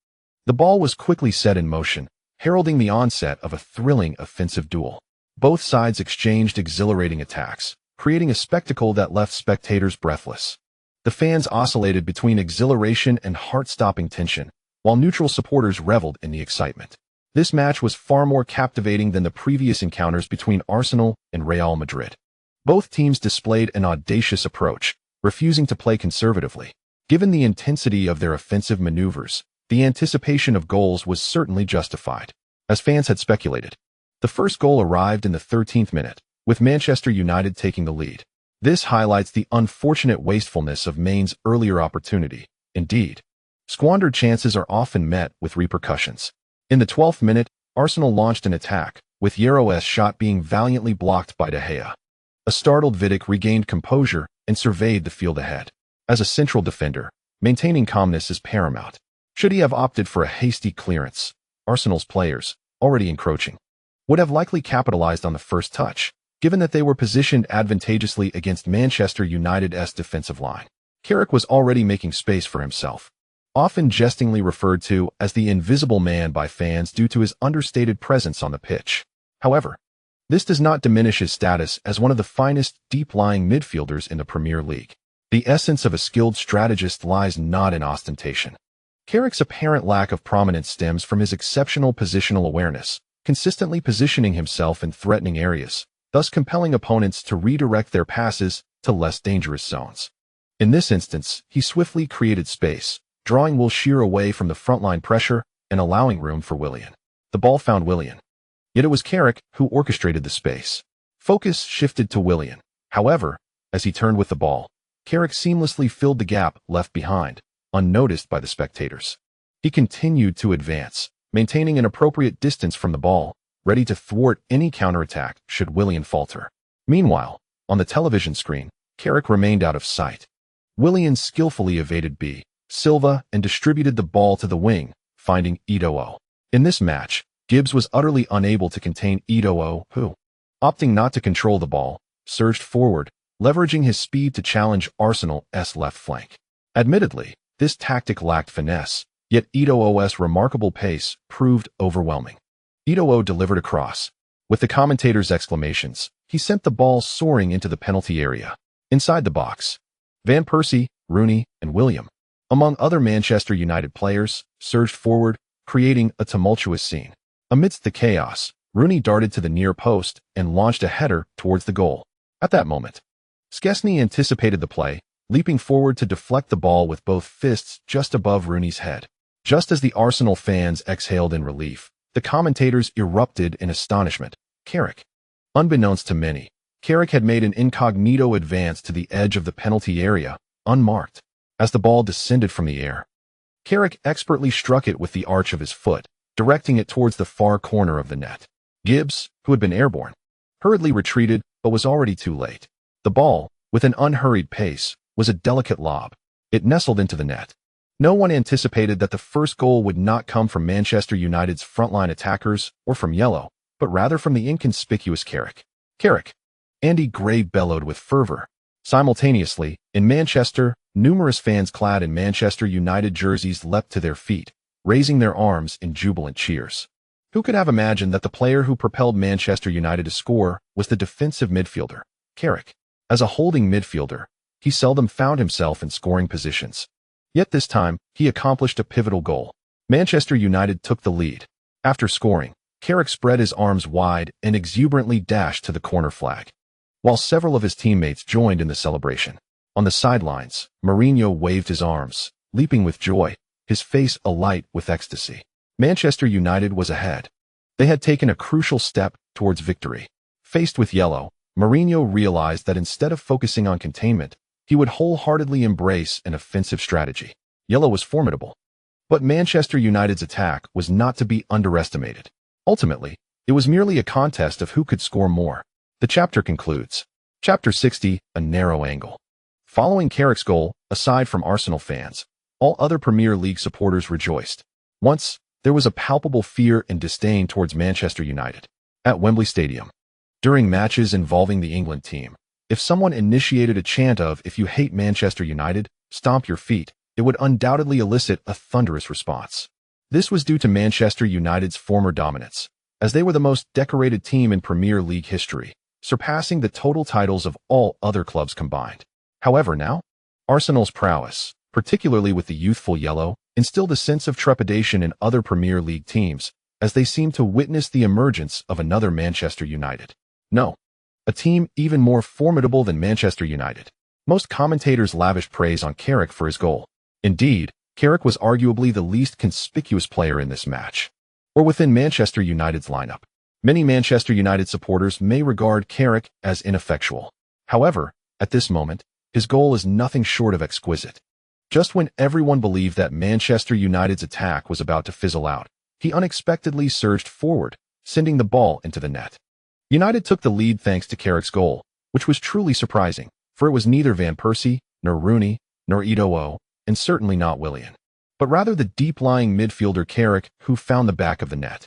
the ball was quickly set in motion, heralding the onset of a thrilling offensive duel. Both sides exchanged exhilarating attacks, creating a spectacle that left spectators breathless. The fans oscillated between exhilaration and heart-stopping tension, while neutral supporters reveled in the excitement. This match was far more captivating than the previous encounters between Arsenal and Real Madrid. Both teams displayed an audacious approach, refusing to play conservatively. Given the intensity of their offensive maneuvers, the anticipation of goals was certainly justified. As fans had speculated, the first goal arrived in the 13th minute, with Manchester United taking the lead. This highlights the unfortunate wastefulness of Main's earlier opportunity. Indeed, squandered chances are often met with repercussions. In the 12th minute, Arsenal launched an attack, with Ye Luo's shot being valiantly blocked by De Gea. A startled Vidic regained composure and surveyed the field ahead. As a central defender, maintaining calmness is paramount. Should he have opted for a hasty clearance, Arsenal's players, already encroaching, would have likely capitalized on the first touch, given that they were positioned advantageously against Manchester United's defensive line. Carrick was already making space for himself, often jestingly referred to as the invisible man by fans due to his understated presence on the pitch. However, this does not diminish his status as one of the finest deep-lying midfielders in the Premier League. The essence of a skilled strategist lies not in ostentation. Carrick's apparent lack of prominence stems from his exceptional positional awareness, consistently positioning himself in threatening areas, thus compelling opponents to redirect their passes to less dangerous zones. In this instance, he swiftly created space, drawing Wilshere away from the frontline pressure and allowing room for Willian. The ball found Willian. Yet it was Carrick who orchestrated the space. Focus shifted to Willian. However, as he turned with the ball, Carrick seamlessly filled the gap left behind, unnoticed by the spectators. He continued to advance, maintaining an appropriate distance from the ball, ready to thwart any counterattack should Willian falter. Meanwhile, on the television screen, Carrick remained out of sight. Willian skillfully evaded B. Silva and distributed the ball to the wing, finding Ye Luo. In this match, Gibbs was utterly unable to contain Ye Luo, who, opting not to control the ball, surged forward, leveraging his speed to challenge Arsenal's left flank. Admittedly, This tactic lacked finesse, yet Ye Luo's remarkable pace proved overwhelming. Ye Luo delivered a cross. With the commentators' exclamations, he sent the ball soaring into the penalty area. Inside the box, Van Persie, Rooney, and William, among other Manchester United players, surged forward, creating a tumultuous scene. Amidst the chaos, Rooney darted to the near post and launched a header towards the goal. At that moment, Szczesny anticipated the play, leaping forward to deflect the ball with both fists just above Rooney's head. Just as the Arsenal fans exhaled in relief, the commentators erupted in astonishment. Carrick. Unbeknownst to many, Carrick had made an incognito advance to the edge of the penalty area, unmarked. As the ball descended from the air, Carrick expertly struck it with the arch of his foot, directing it towards the far corner of the net. Gibbs, who had been airborne, hurriedly retreated but was already too late. The ball, with an unhurried pace, was a delicate lob. It nestled into the net. No one anticipated that the first goal would not come from Manchester United's frontline attackers or from Ye Luo, but rather from the inconspicuous Carrick. Carrick! Andy Gray bellowed with fervor. Simultaneously, in Manchester, numerous fans clad in Manchester United jerseys leapt to their feet, raising their arms in jubilant cheers. Who could have imagined that the player who propelled Manchester United to score was the defensive midfielder, Carrick? As a holding midfielder, he seldom found himself in scoring positions. Yet this time, he accomplished a pivotal goal. Manchester United took the lead. After scoring, Carrick spread his arms wide and exuberantly dashed to the corner flag, while several of his teammates joined in the celebration. On the sidelines, Mourinho waved his arms, leaping with joy, his face alight with ecstasy. Manchester United was ahead. They had taken a crucial step towards victory. Faced with Ye Luo, Mourinho realized that instead of focusing on containment, he would wholeheartedly embrace an offensive strategy. Ye Luo was formidable, but Manchester United's attack was not to be underestimated. Ultimately, it was merely a contest of who could score more. The chapter concludes. Chapter 60, A Narrow Angle. Following Carrick's goal, aside from Arsenal fans, all other Premier League supporters rejoiced. Once, there was a palpable fear and disdain towards Manchester United. At Wembley Stadium, during matches involving the England team, if someone initiated a chant of "If you hate Manchester United, stomp your feet," it would undoubtedly elicit a thunderous response. This was due to Manchester United's former dominance, as they were the most decorated team in Premier League history, surpassing the total titles of all other clubs combined. However, now, Arsenal's prowess, particularly with the youthful Ye Luo, instilled a sense of trepidation in other Premier League teams, as they seemed to witness the emergence of another Manchester United. No, a team even more formidable than Manchester United. Most commentators lavished praise on Carrick for his goal. Indeed, Carrick was arguably the least conspicuous player in this match, or within Manchester United's lineup. Many Manchester United supporters may regard Carrick as ineffectual. However, at this moment, his goal is nothing short of exquisite. Just when everyone believed that Manchester United's attack was about to fizzle out, he unexpectedly surged forward, sending the ball into the net. United took the lead thanks to Carrick's goal, which was truly surprising, for it was neither Van Persie, nor Rooney, nor Ye Luo, and certainly not Willian, but rather the deep-lying midfielder Carrick who found the back of the net.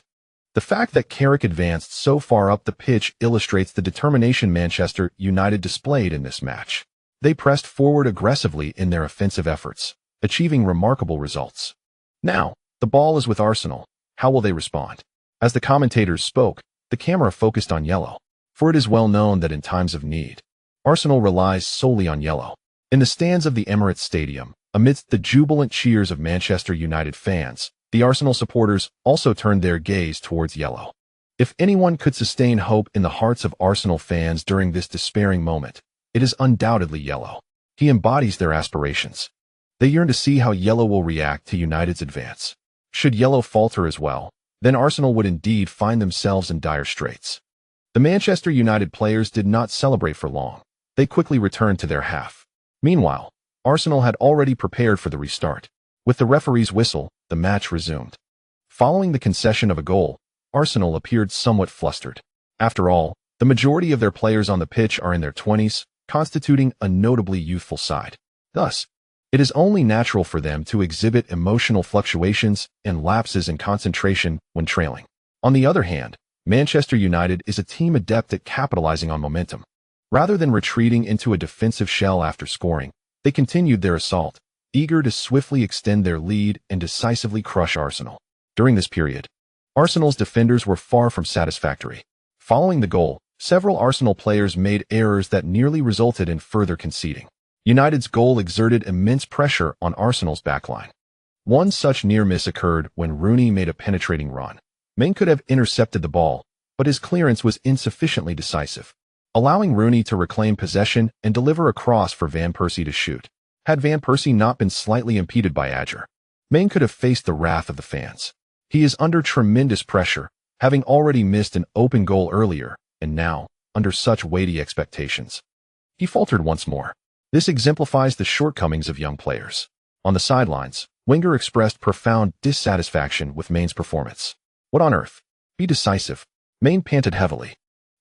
The fact that Carrick advanced so far up the pitch illustrates the determination Manchester United displayed in this match. They pressed forward aggressively in their offensive efforts, achieving remarkable results. Now, the ball is with Arsenal. How will they respond? As the commentators spoke, the camera focused on Ye Luo, for it is well known that in times of need, Arsenal relies solely on Ye Luo. In the stands of the Emirates Stadium, amidst the jubilant cheers of Manchester United fans, the Arsenal supporters also turned their gaze towards Ye Luo. If anyone could sustain hope in the hearts of Arsenal fans during this despairing moment, it is undoubtedly Ye Luo. He embodies their aspirations. They yearn to see how Ye Luo will react to United's advance. Should Ye Luo falter as well, then Arsenal would indeed find themselves in dire straits. The Manchester United players did not celebrate for long. They quickly returned to their half. Meanwhile, Arsenal had already prepared for the restart. With the referee's whistle, the match resumed. Following the concession of a goal, Arsenal appeared somewhat flustered. After all, the majority of their players on the pitch are in their 20s, constituting a notably youthful side. Thus, it is only natural for them to exhibit emotional fluctuations and lapses in concentration when trailing. On the other hand, Manchester United is a team adept at capitalizing on momentum. Rather than retreating into a defensive shell after scoring, they continued their assault, eager to swiftly extend their lead and decisively crush Arsenal. During this period, Arsenal's defenders were far from satisfactory. Following the goal, several Arsenal players made errors that nearly resulted in further conceding. United's goal exerted immense pressure on Arsenal's backline. One such near miss occurred when Rooney made a penetrating run. Main could have intercepted the ball, but his clearance was insufficiently decisive, allowing Rooney to reclaim possession and deliver a cross for Van Persie to shoot. Had Van Persie not been slightly impeded by Ajer, Main could have faced the wrath of the fans. He is under tremendous pressure, having already missed an open goal earlier, and now, under such weighty expectations. He faltered once more. This exemplifies the shortcomings of young players. On the sidelines, Wenger expressed profound dissatisfaction with Main's performance. What on earth? Be decisive. Main panted heavily.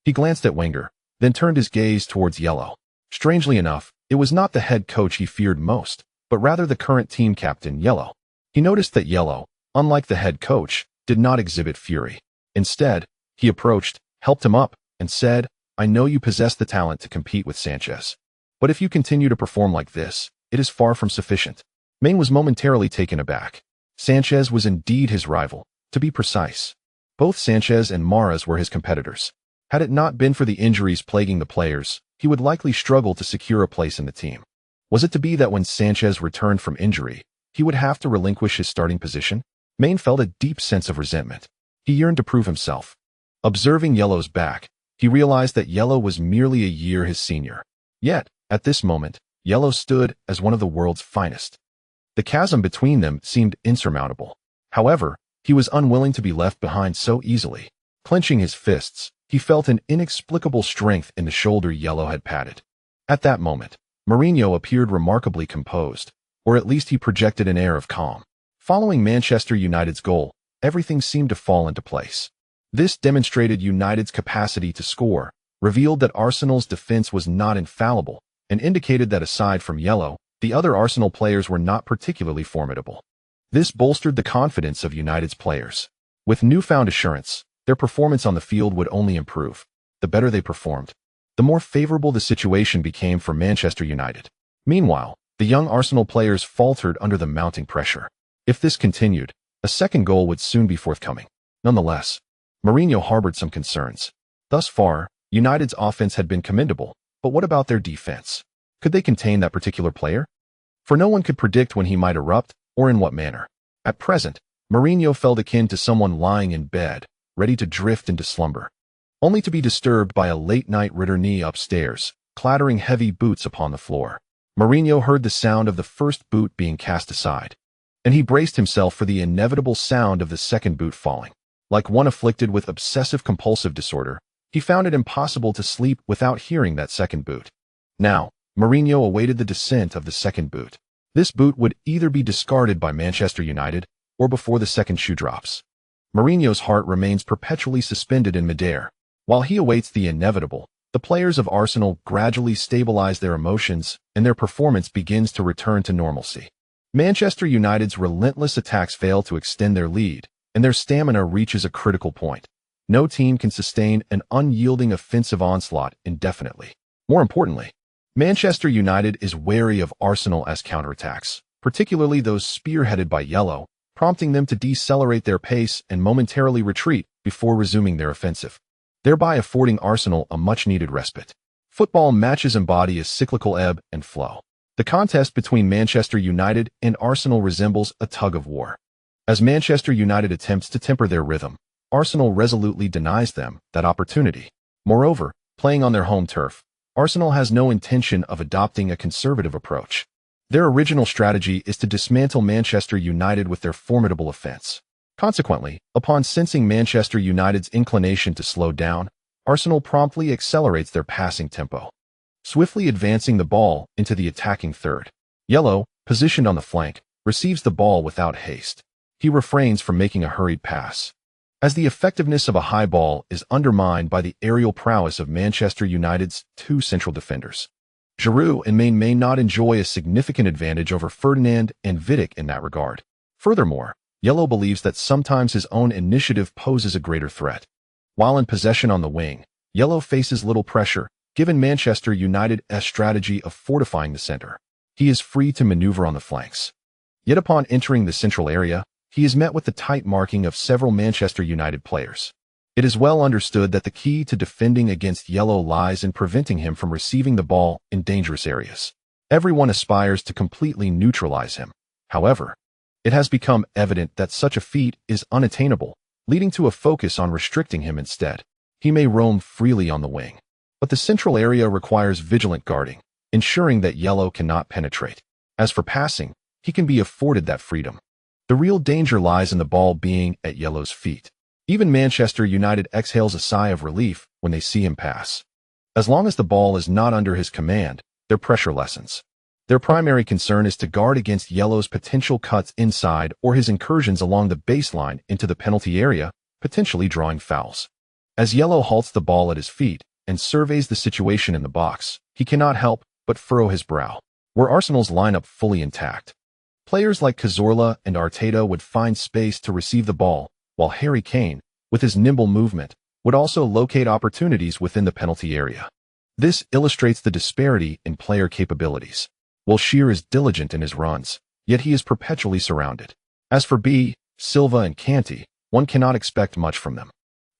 He glanced at Wenger, then turned his gaze towards Ye Luo. Strangely enough, it was not the head coach he feared most, but rather the current team captain, Ye Luo. He noticed that Ye Luo, unlike the head coach, did not exhibit fury. Instead, he approached, helped him up, and said, "I know you possess the talent to compete with Sanchez. But if you continue to perform like this, it is far from sufficient." Main was momentarily taken aback. Sanchez was indeed his rival. To be precise, both Sanchez and Mahrez were his competitors. Had it not been for the injuries plaguing the players, he would likely struggle to secure a place in the team. Was it to be that when Sanchez returned from injury, he would have to relinquish his starting position? Main felt a deep sense of resentment. He yearned to prove himself. Observing Ye Luo's back, he realized that Ye Luo was merely a year his senior. Yet, at this moment, Ye Luo stood as one of the world's finest. The chasm between them seemed insurmountable. However, he was unwilling to be left behind so easily. Clenching his fists, he felt an inexplicable strength in the shoulder Ye Luo had patted. At that moment, Mourinho appeared remarkably composed, or at least he projected an air of calm. Following Manchester United's goal, everything seemed to fall into place. This demonstrated United's capacity to score, revealed that Arsenal's defense was not infallible, and indicated that aside from Ye Luo, the other Arsenal players were not particularly formidable. This bolstered the confidence of United's players. With newfound assurance, their performance on the field would only improve. The better they performed, the more favorable the situation became for Manchester United. Meanwhile, the young Arsenal players faltered under the mounting pressure. If this continued, a second goal would soon be forthcoming. Nonetheless, Mourinho harbored some concerns. Thus far, United's offense had been commendable, but what about their defense? Could they contain that particular player? For no one could predict when he might erupt, or in what manner. At present, Mourinho felt akin to someone lying in bed, ready to drift into slumber, only to be disturbed by a late-night ritournée upstairs, clattering heavy boots upon the floor. Mourinho heard the sound of the first boot being cast aside, and he braced himself for the inevitable sound of the second boot falling. Like one afflicted with obsessive-compulsive disorder, he found it impossible to sleep without hearing that second boot. Now, Mourinho awaited the descent of the second boot. This boot would either be discarded by Manchester United, or before the second shoe drops. Mourinho's heart remains perpetually suspended in midair. While he awaits the inevitable, the players of Arsenal gradually stabilize their emotions, and their performance begins to return to normalcy. Manchester United's relentless attacks fail to extend their lead, and their stamina reaches a critical point. No team can sustain an unyielding offensive onslaught indefinitely. More importantly, Manchester United is wary of Arsenal's counterattacks, particularly those spearheaded by Ye Luo, prompting them to decelerate their pace and momentarily retreat before resuming their offensive, thereby affording Arsenal a much-needed respite. Football matches embody a cyclical ebb and flow. The contest between Manchester United and Arsenal resembles a tug-of-war. As Manchester United attempts to temper their rhythm, Arsenal resolutely denies them that opportunity. Moreover, playing on their home turf, Arsenal has no intention of adopting a conservative approach. Their original strategy is to dismantle Manchester United with their formidable offense. Consequently, upon sensing Manchester United's inclination to slow down, Arsenal promptly accelerates their passing tempo, swiftly advancing the ball into the attacking third. Ye Luo, positioned on the flank, receives the ball without haste. He refrains from making a hurried pass, as the effectiveness of a high ball is undermined by the aerial prowess of Manchester United's two central defenders. Giroud and Main may not enjoy a significant advantage over Ferdinand and Vidic in that regard. Furthermore, Ye Luo believes that sometimes his own initiative poses a greater threat. While in possession on the wing, Ye Luo faces little pressure, given Manchester United's strategy of fortifying the center. he is free to maneuver on the flanks. Yet upon entering the central area, he is met with the tight marking of several Manchester United players. It is well understood that the key to defending against Ye Luo lies in preventing him from receiving the ball in dangerous areas. Everyone aspires to completely neutralize him. However, it has become evident that such a feat is unattainable, leading to a focus on restricting him instead. He may roam freely on the wing, but the central area requires vigilant guarding, ensuring that Ye Luo cannot penetrate. As for passing, he can be afforded that freedom. The real danger lies in the ball being at Ye Luo's feet. Even Manchester United exhales a sigh of relief when they see him pass. As long as the ball is not under his command, their pressure lessens. Their primary concern is to guard against Ye Luo's potential cuts inside or his incursions along the baseline into the penalty area, potentially drawing fouls. As Ye Luo halts the ball at his feet and surveys the situation in the box, he cannot help but furrow his brow. Were Arsenal's lineup fully intact, players like Cazorla and Arteta would find space to receive the ball, while Harry Kane, with his nimble movement, would also locate opportunities within the penalty area. This illustrates the disparity in player capabilities. Wilshere is diligent in his runs, yet he is perpetually surrounded. As for B, Silva and Kanté, one cannot expect much from them.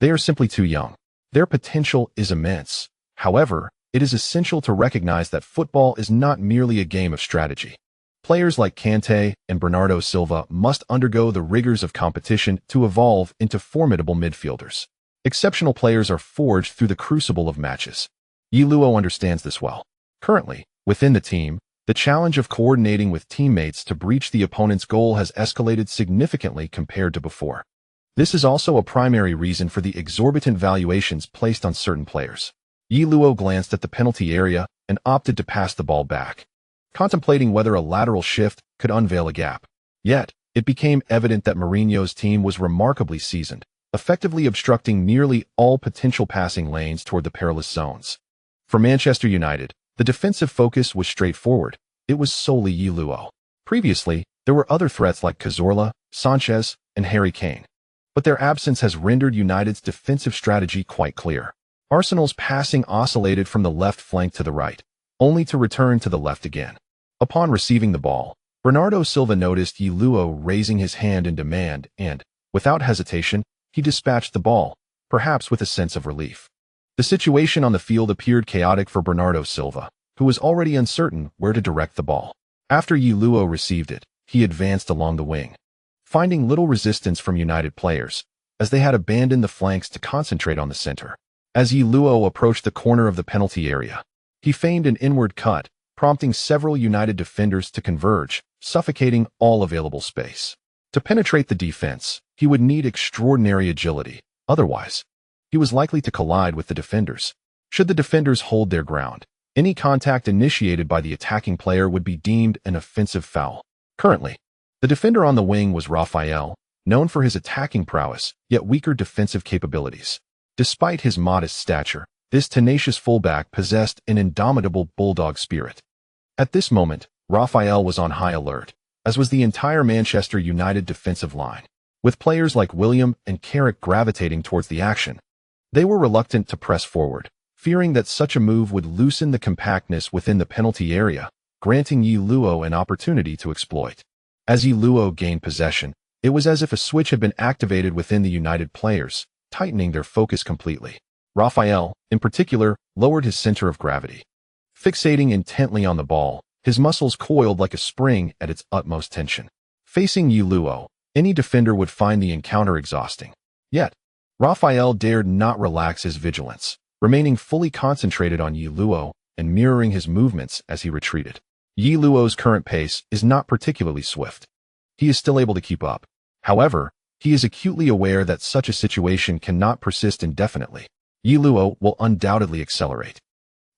They are simply too young. Their potential is immense. However, it is essential to recognize that football is not merely a game of strategy. Players like Kanté and Bernardo Silva must undergo the rigors of competition to evolve into formidable midfielders. Exceptional players are forged through the crucible of matches. Ye Luo understands this well. Currently, within the team, the challenge of coordinating with teammates to breach the opponent's goal has escalated significantly compared to before. This is also a primary reason for the exorbitant valuations placed on certain players. Ye Luo glanced at the penalty area and opted to pass the ball back, contemplating whether a lateral shift could unveil a gap. Yet, it became evident that Mourinho's team was remarkably seasoned, effectively obstructing nearly all potential passing lanes toward the perilous zones. For Manchester United, the defensive focus was straightforward. It was solely Ye Luo. Previously, there were other threats like Cazorla, Sanchez, and Harry Kane, but their absence has rendered United's defensive strategy quite clear. Arsenal's passing oscillated from the left flank to the right, only to return to the left again. Upon receiving the ball, Bernardo Silva noticed Ye Luo raising his hand in demand and, without hesitation, he dispatched the ball, perhaps with a sense of relief. The situation on the field appeared chaotic for Bernardo Silva, who was already uncertain where to direct the ball. After Ye Luo received it, he advanced along the wing, finding little resistance from United players, as they had abandoned the flanks to concentrate on the center. As Ye Luo approached the corner of the penalty area, he feigned an inward cut, prompting several United defenders to converge, suffocating all available space. To penetrate the defense, he would need extraordinary agility. Otherwise, he was likely to collide with the defenders. Should the defenders hold their ground, any contact initiated by the attacking player would be deemed an offensive foul. Currently, the defender on the wing was Raphael, known for his attacking prowess, yet weaker defensive capabilities. Despite his modest stature, this tenacious fullback possessed an indomitable bulldog spirit. At this moment, Raphael was on high alert, as was the entire Manchester United defensive line. With players like William and Carrick gravitating towards the action, they were reluctant to press forward, fearing that such a move would loosen the compactness within the penalty area, granting Ye Luo an opportunity to exploit. As Ye Luo gained possession, it was as if a switch had been activated within the United players, tightening their focus completely. Raphael, in particular, lowered his center of gravity. Fixating intently on the ball, his muscles coiled like a spring at its utmost tension. Facing Ye Luo, any defender would find the encounter exhausting. Yet, Raphael dared not relax his vigilance, remaining fully concentrated on Ye Luo and mirroring his movements as he retreated. Ye Luo's current pace is not particularly swift. He is still able to keep up. However, he is acutely aware that such a situation cannot persist indefinitely. Ye Luo will undoubtedly accelerate.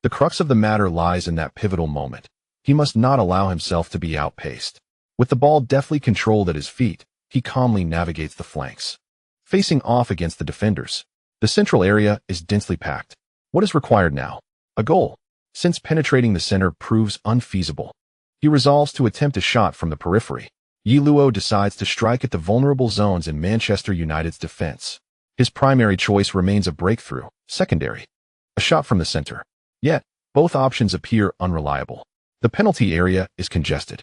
The crux of the matter lies in that pivotal moment. He must not allow himself to be outpaced. With the ball deftly controlled at his feet, he calmly navigates the flanks. Facing off against the defenders, the central area is densely packed. What is required now? A goal. Since penetrating the center proves unfeasible, he resolves to attempt a shot from the periphery. Ye Luo decides to strike at the vulnerable zones in Manchester United's defense. His primary choice remains a breakthrough, secondary, a shot from the center. Yet, both options appear unreliable. The penalty area is congested,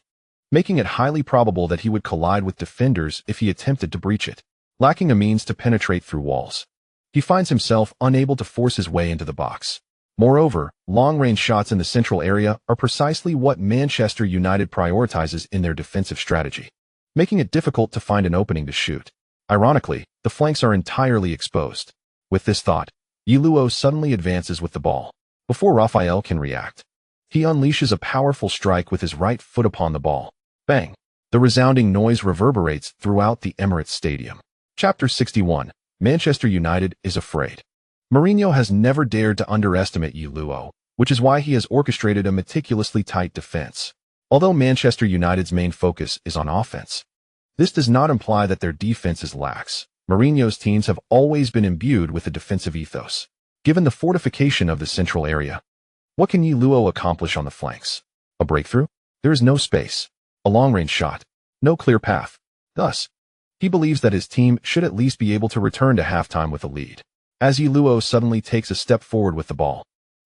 making it highly probable that he would collide with defenders if he attempted to breach it. Lacking a means to penetrate through walls, he finds himself unable to force his way into the box. Moreover, long-range shots in the central area are precisely what Manchester United prioritizes in their defensive strategy, making it difficult to find an opening to shoot. Ironically, the flanks are entirely exposed. With this thought, Ye Luo suddenly advances with the ball. Before Raphael can react, he unleashes a powerful strike with his right foot upon the ball. Bang! The resounding noise reverberates throughout the Emirates Stadium. Chapter 61. Manchester United is afraid. Mourinho has never dared to underestimate Ye Luo, which is why he has orchestrated a meticulously tight defense. Although Manchester United's main focus is on offense, this does not imply that their defense is lax. Mourinho's teams have always been imbued with a defensive ethos. Given the fortification of the central area, what can Ye Luo accomplish on the flanks? A breakthrough? There is no space. A long-range shot? No clear path. Thus, he believes that his team should at least be able to return to halftime with a lead. As Ye Luo suddenly takes a step forward with the ball,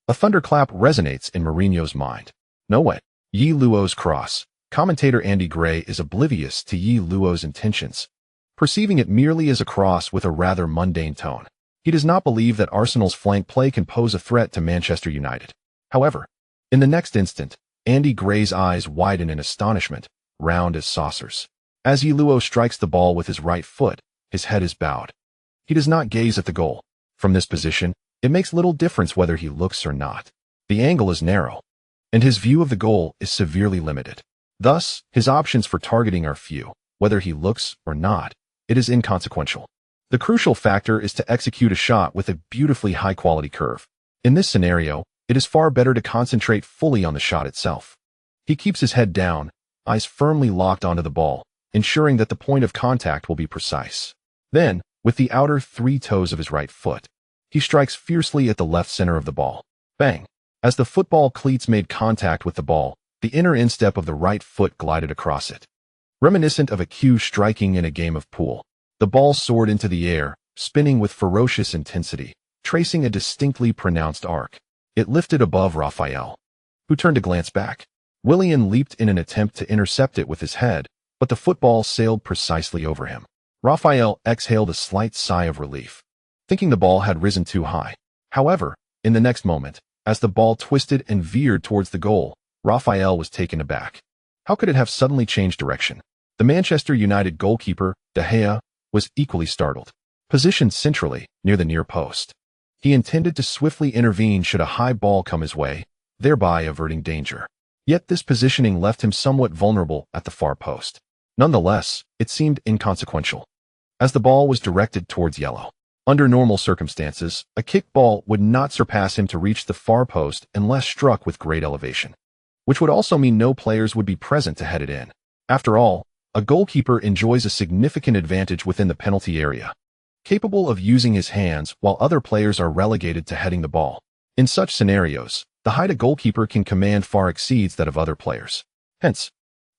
a thunderclap resonates in Mourinho's mind. No way. Ye Luo's cross. Commentator Andy Gray is oblivious to Ye Luo's intentions, perceiving it merely as a cross with a rather mundane tone. He does not believe that Arsenal's flank play can pose a threat to Manchester United. However, in the next instant, Andy Gray's eyes widen in astonishment, round as saucers. As Ye Luo strikes the ball with his right foot, his head is bowed. He does not gaze at the goal. From this position, it makes little difference whether he looks or not. The angle is narrow, and his view of the goal is severely limited. Thus, his options for targeting are few. Whether he looks or not, it is inconsequential. The crucial factor is to execute a shot with a beautifully high-quality curve. In this scenario, it is far better to concentrate fully on the shot itself. He keeps his head down, eyes firmly locked onto the ball, ensuring that the point of contact will be precise. Then, with the outer 3 toes of his right foot, he strikes fiercely at the left center of the ball. Bang! As the football cleats made contact with the ball, the inner instep of the right foot glided across it. Reminiscent of a cue striking in a game of pool, the ball soared into the air, spinning with ferocious intensity, tracing a distinctly pronounced arc. It lifted above Raphael, who turned to glance back. Willian leaped in an attempt to intercept it with his head, but the football sailed precisely over him. Raphael exhaled a slight sigh of relief, thinking the ball had risen too high. However, in the next moment, as the ball twisted and veered towards the goal, Raphael was taken aback. How could it have suddenly changed direction? The Manchester United goalkeeper, De Gea, was equally startled. Positioned centrally, near the near post, he intended to swiftly intervene should a high ball come his way, thereby averting danger. Yet this positioning left him somewhat vulnerable at the far post. Nonetheless, it seemed inconsequential, as the ball was directed towards yellow. Under normal circumstances, a kick ball would not surpass him to reach the far post unless struck with great elevation, which would also mean no players would be present to head it in. After all, a goalkeeper enjoys a significant advantage within the penalty area, capable of using his hands while other players are relegated to heading the ball. In such scenarios, the height a goalkeeper can command far exceeds that of other players. Hence,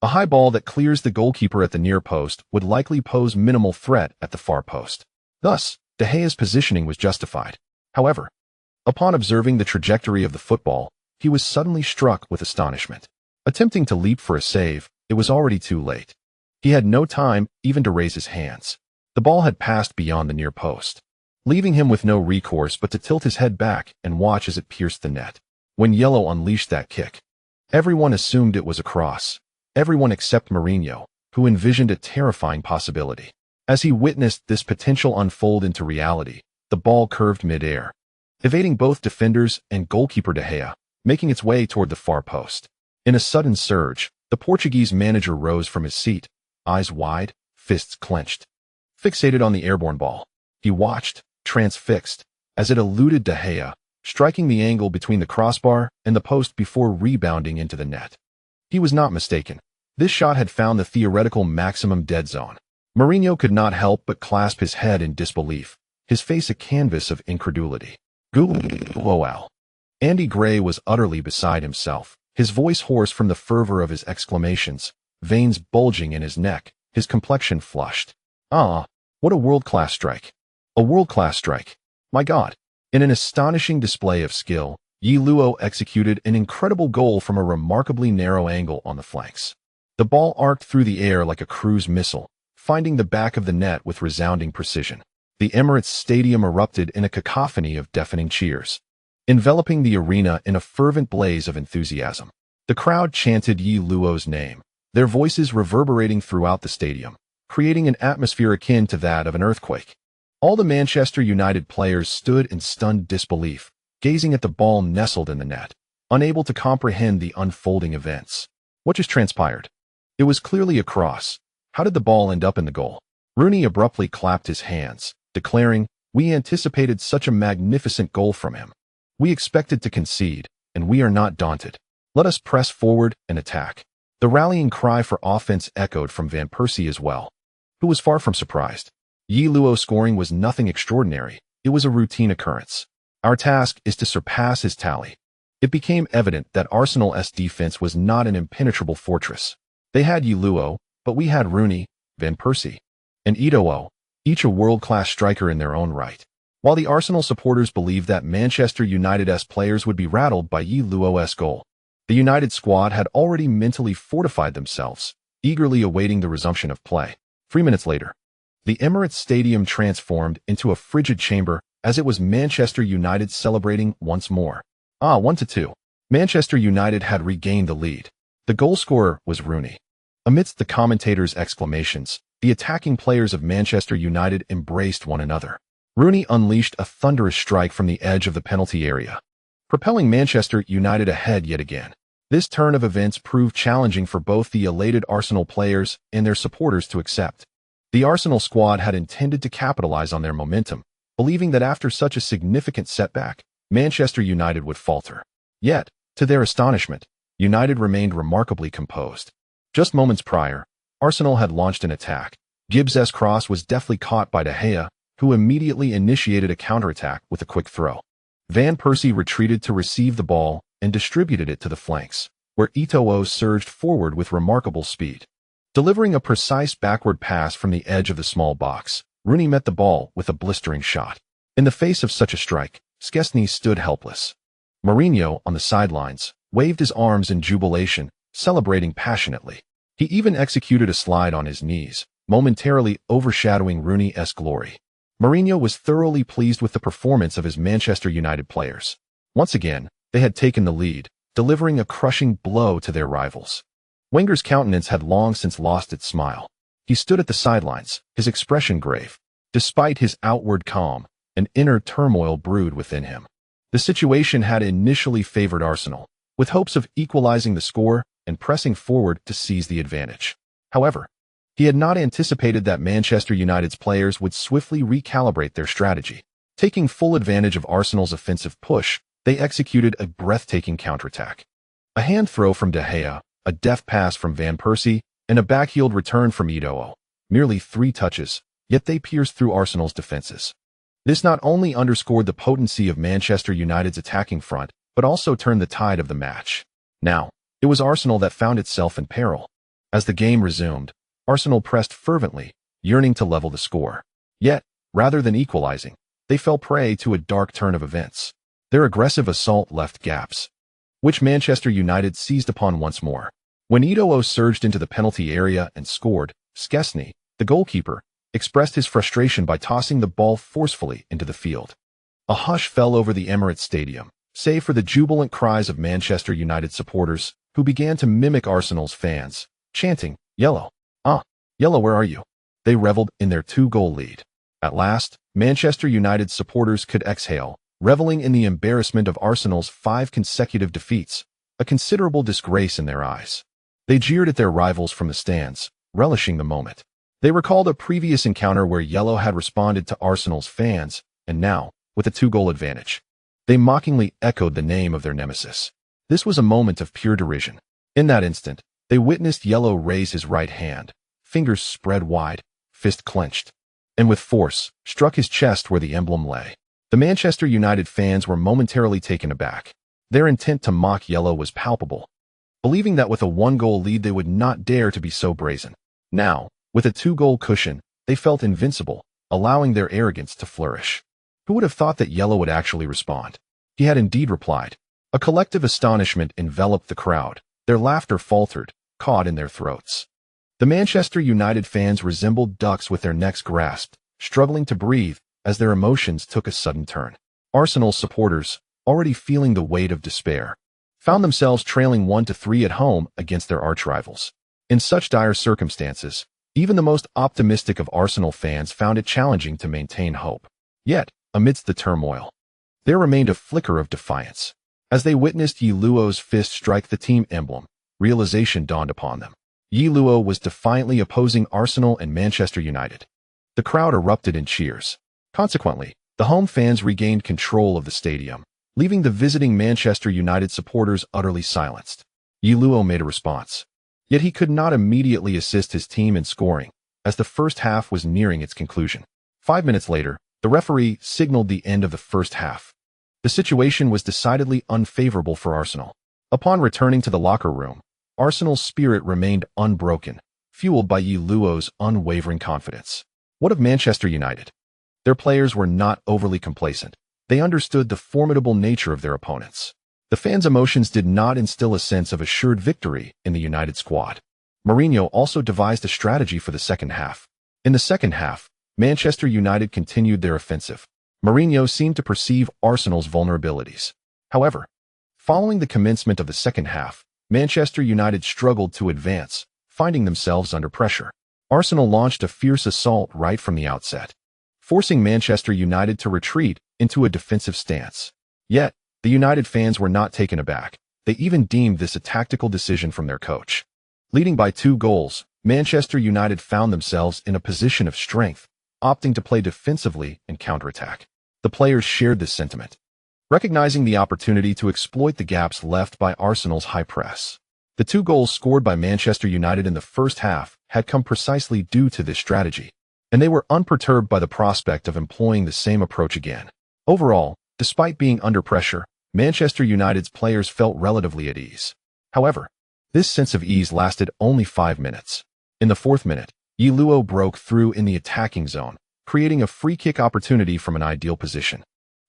a high ball that clears the goalkeeper at the near post would likely pose minimal threat at the far post. Thus, De Gea's positioning was justified. However, upon observing the trajectory of the football, he was suddenly struck with astonishment. Attempting to leap for a save, it was already too late. He had no time even to raise his hands. The ball had passed beyond the near post, leaving him with no recourse but to tilt his head back and watch as it pierced the net. When Yellow unleashed that kick, everyone assumed it was a cross. Everyone except Mourinho, who envisioned a terrifying possibility. As he witnessed this potential unfold into reality, the ball curved mid-air, evading both defenders and goalkeeper De Gea, making its way toward the far post. In a sudden surge, the Portuguese manager rose from his seat, eyes wide, fists clenched. Fixated on the airborne ball, he watched, transfixed, as it eluded De Gea, striking the angle between the crossbar and the post before rebounding into the net. He was not mistaken. This shot had found the theoretical maximum dead zone. Mourinho could not help but clasp his head in disbelief, his face a canvas of incredulity. Wow. Andy Gray was utterly beside himself, his voice hoarse from the fervor of his exclamations, veins bulging in his neck, his complexion flushed. Ah, what a world-class strike. A world-class strike. My God. In an astonishing display of skill, Ye Luo executed an incredible goal from a remarkably narrow angle on the flanks. The ball arced through the air like a cruise missile, finding the back of the net with resounding precision. The Emirates Stadium erupted in a cacophony of deafening cheers, enveloping the arena in a fervent blaze of enthusiasm. The crowd chanted Ye Luo's name, their voices reverberating throughout the stadium, creating an atmosphere akin to that of an earthquake. All the Manchester United players stood in stunned disbelief, gazing at the ball nestled in the net, unable to comprehend the unfolding events. What just transpired? It was clearly a cross. How did the ball end up in the goal? Rooney abruptly clapped his hands, declaring, "We anticipated such a magnificent goal from him. We expected to concede, and we are not daunted. Let us press forward and attack." The rallying cry for offense echoed from Van Persie as well, who was far from surprised. Ye Luo scoring was nothing extraordinary. It was a routine occurrence. Our task is to surpass his tally. It became evident that Arsenal's defense was not an impenetrable fortress. They had Ye Luo, but we had Rooney, Van Persie, and Eto'o, each a world-class striker in their own right. While the Arsenal supporters believed that Manchester United's players would be rattled by Ye Luo's goal, the United squad had already mentally fortified themselves, eagerly awaiting the resumption of play. 3 minutes later, the Emirates Stadium transformed into a frigid chamber as it was Manchester United celebrating once more. 1-2. Manchester United had regained the lead. The goal scorer was Rooney. Amidst the commentators' exclamations, the attacking players of Manchester United embraced one another. Rooney unleashed a thunderous strike from the edge of the penalty area, propelling Manchester United ahead yet again. This turn of events proved challenging for both the elated Arsenal players and their supporters to accept. The Arsenal squad had intended to capitalize on their momentum, believing that after such a significant setback, Manchester United would falter. Yet, to their astonishment, United remained remarkably composed. Just moments prior, Arsenal had launched an attack. Gibbs's cross was deftly caught by De Gea, who immediately initiated a counterattack with a quick throw. Van Persie retreated to receive the ball and distributed it to the flanks, where Eto'o surged forward with remarkable speed. Delivering a precise backward pass from the edge of the small box, Rooney met the ball with a blistering shot. In the face of such a strike, Szczesny stood helpless. Mourinho, on the sidelines, waved his arms in jubilation, celebrating passionately. He even executed a slide on his knees, momentarily overshadowing Rooney's glory. Mourinho was thoroughly pleased with the performance of his Manchester United players. Once again, they had taken the lead, delivering a crushing blow to their rivals. Wenger's countenance had long since lost its smile. He stood at the sidelines, his expression grave. Despite his outward calm, an inner turmoil brewed within him. The situation had initially favored Arsenal, with hopes of equalizing the score and pressing forward to seize the advantage. However, he had not anticipated that Manchester United's players would swiftly recalibrate their strategy. Taking full advantage of Arsenal's offensive push, they executed a breathtaking counterattack. A hand throw from De Gea, a deft pass from Van Persie, and a backheeled return from Eto'o. Merely 3 touches, yet they pierced through Arsenal's defenses. This not only underscored the potency of Manchester United's attacking front, but also turned the tide of the match. Now, it was Arsenal that found itself in peril. As the game resumed, Arsenal pressed fervently, yearning to level the score. Yet, rather than equalizing, they fell prey to a dark turn of events. Their aggressive assault left gaps, which Manchester United seized upon once more. When Eto'o surged into the penalty area and scored, Szczesny, the goalkeeper, expressed his frustration by tossing the ball forcefully into the field. A hush fell over the Emirates Stadium, save for the jubilant cries of Manchester United supporters, who began to mimic Arsenal's fans, chanting, "Yellow! Yellow, where are you?" They reveled in their 2-goal lead. At last, Manchester United supporters could exhale, reveling in the embarrassment of Arsenal's 5 consecutive defeats, a considerable disgrace in their eyes. They jeered at their rivals from the stands, relishing the moment. They recalled a previous encounter where Yellow had responded to Arsenal's fans, and now, with a 2-goal advantage, they mockingly echoed the name of their nemesis. This was a moment of pure derision. In that instant, they witnessed Yellow raise his right hand, fingers spread wide, fist clenched, and with force, struck his chest where the emblem lay. The Manchester United fans were momentarily taken aback. Their intent to mock Yellow was palpable, believing that with a 1-goal lead they would not dare to be so brazen. Now, with a 2-goal cushion, they felt invincible, allowing their arrogance to flourish. Who would have thought that Yellow would actually respond? He had indeed replied. A collective astonishment enveloped the crowd. Their laughter faltered, caught in their throats. The Manchester United fans resembled ducks with their necks grasped, struggling to breathe as their emotions took a sudden turn. Arsenal supporters, already feeling the weight of despair, found themselves trailing 1-3 at home against their archrivals. In such dire circumstances, even the most optimistic of Arsenal fans found it challenging to maintain hope. Yet, amidst the turmoil, there remained a flicker of defiance. As they witnessed Ye Luo's fist strike the team emblem, realization dawned upon them. Ye Luo was defiantly opposing Arsenal and Manchester United. The crowd erupted in cheers. Consequently, the home fans regained control of the stadium, leaving the visiting Manchester United supporters utterly silenced. Ye Luo made a response. Yet he could not immediately assist his team in scoring, as the first half was nearing its conclusion. 5 minutes later, the referee signaled the end of the first half. The situation was decidedly unfavorable for Arsenal. Upon returning to the locker room, Arsenal's spirit remained unbroken, fueled by Ye Luo's unwavering confidence. What of Manchester United? Their players were not overly complacent. They understood the formidable nature of their opponents. The fans' emotions did not instill a sense of assured victory in the United squad. Mourinho also devised a strategy for the second half. In the second half, Manchester United continued their offensive. Mourinho seemed to perceive Arsenal's vulnerabilities. However, following the commencement of the second half, Manchester United struggled to advance, finding themselves under pressure. Arsenal launched a fierce assault right from the outset, forcing Manchester United to retreat into a defensive stance. Yet, the United fans were not taken aback. They even deemed this a tactical decision from their coach. Leading by 2 goals, Manchester United found themselves in a position of strength, opting to play defensively and counterattack. The players shared this sentiment, recognizing the opportunity to exploit the gaps left by Arsenal's high press. The 2 goals scored by Manchester United in the first half had come precisely due to this strategy, and they were unperturbed by the prospect of employing the same approach again. Overall, despite being under pressure, Manchester United's players felt relatively at ease. However, this sense of ease lasted only 5 minutes. In the 4th minute, Ye Luo broke through in the attacking zone, creating a free kick opportunity from an ideal position.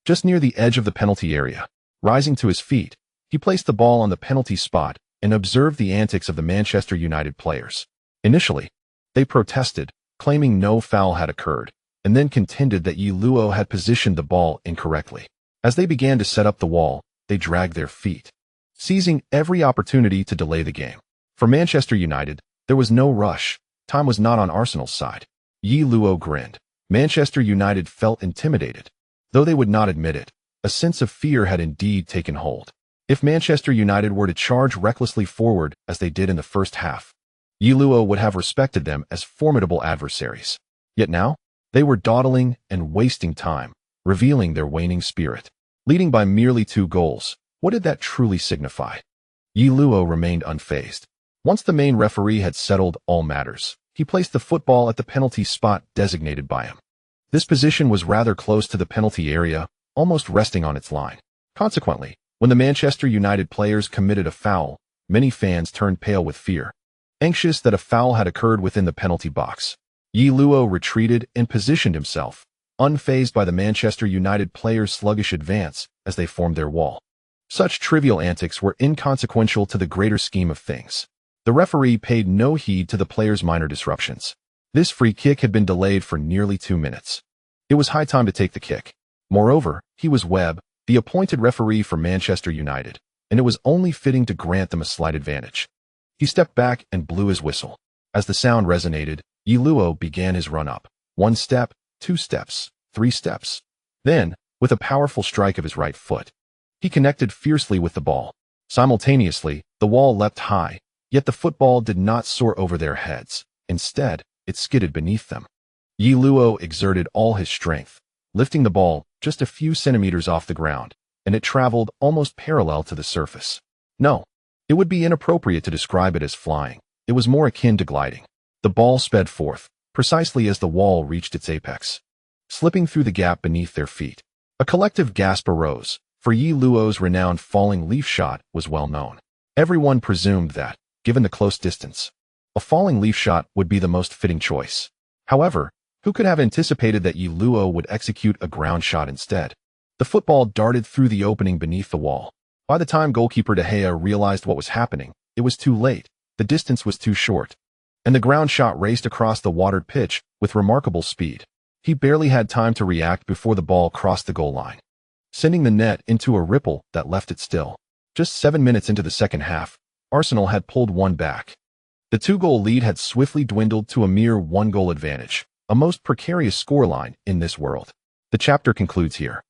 Just near the edge of the penalty area, rising to his feet, he placed the ball on the penalty spot and observed the antics of the Manchester United players. Initially, they protested, claiming no foul had occurred, and then contended that Ye Luo had positioned the ball incorrectly. As they began to set up the wall, they dragged their feet, seizing every opportunity to delay the game. For Manchester United, there was no rush. Time was not on Arsenal's side. Ye Luo grinned. Manchester United felt intimidated. Though they would not admit it, a sense of fear had indeed taken hold. If Manchester United were to charge recklessly forward as they did in the first half, Ye Luo would have respected them as formidable adversaries. Yet now, they were dawdling and wasting time, revealing their waning spirit. Leading by merely 2 goals, what did that truly signify? Ye Luo remained unfazed. Once the main referee had settled all matters, he placed the football at the penalty spot designated by him. This position was rather close to the penalty area, almost resting on its line. Consequently, when the Manchester United players committed a foul, many fans turned pale with fear, anxious that a foul had occurred within the penalty box. Ye Luo retreated and positioned himself, unfazed by the Manchester United players' sluggish advance as they formed their wall. Such trivial antics were inconsequential to the greater scheme of things. The referee paid no heed to the players' minor disruptions. This free kick had been delayed for nearly 2 minutes. It was high time to take the kick. Moreover, he was Webb, the appointed referee for Manchester United, and it was only fitting to grant them a slight advantage. He stepped back and blew his whistle. As the sound resonated, Ye Luo began his run-up. 1 step, 2 steps, 3 steps. Then, with a powerful strike of his right foot, he connected fiercely with the ball. Simultaneously, the wall leapt high, yet the football did not soar over their heads. Instead, it skidded beneath them. Ye Luo exerted all his strength, lifting the ball just a few centimeters off the ground, and it traveled almost parallel to the surface. No, it would be inappropriate to describe it as flying. It was more akin to gliding. The ball sped forth, precisely as the wall reached its apex, slipping through the gap beneath their feet. A collective gasp arose, for Ye Luo's renowned falling leaf shot was well known. Everyone presumed that, given the close distance, a falling leaf shot would be the most fitting choice. However, who could have anticipated that Ye Luo would execute a ground shot instead? The football darted through the opening beneath the wall. By the time goalkeeper De Gea realized what was happening, it was too late. The distance was too short, and the ground shot raced across the watered pitch with remarkable speed. He barely had time to react before the ball crossed the goal line, sending the net into a ripple that left it still. Just 7 minutes into the second half, Arsenal had pulled one back. The two-goal lead had swiftly dwindled to a mere one-goal advantage, a most precarious scoreline in this world. The chapter concludes here.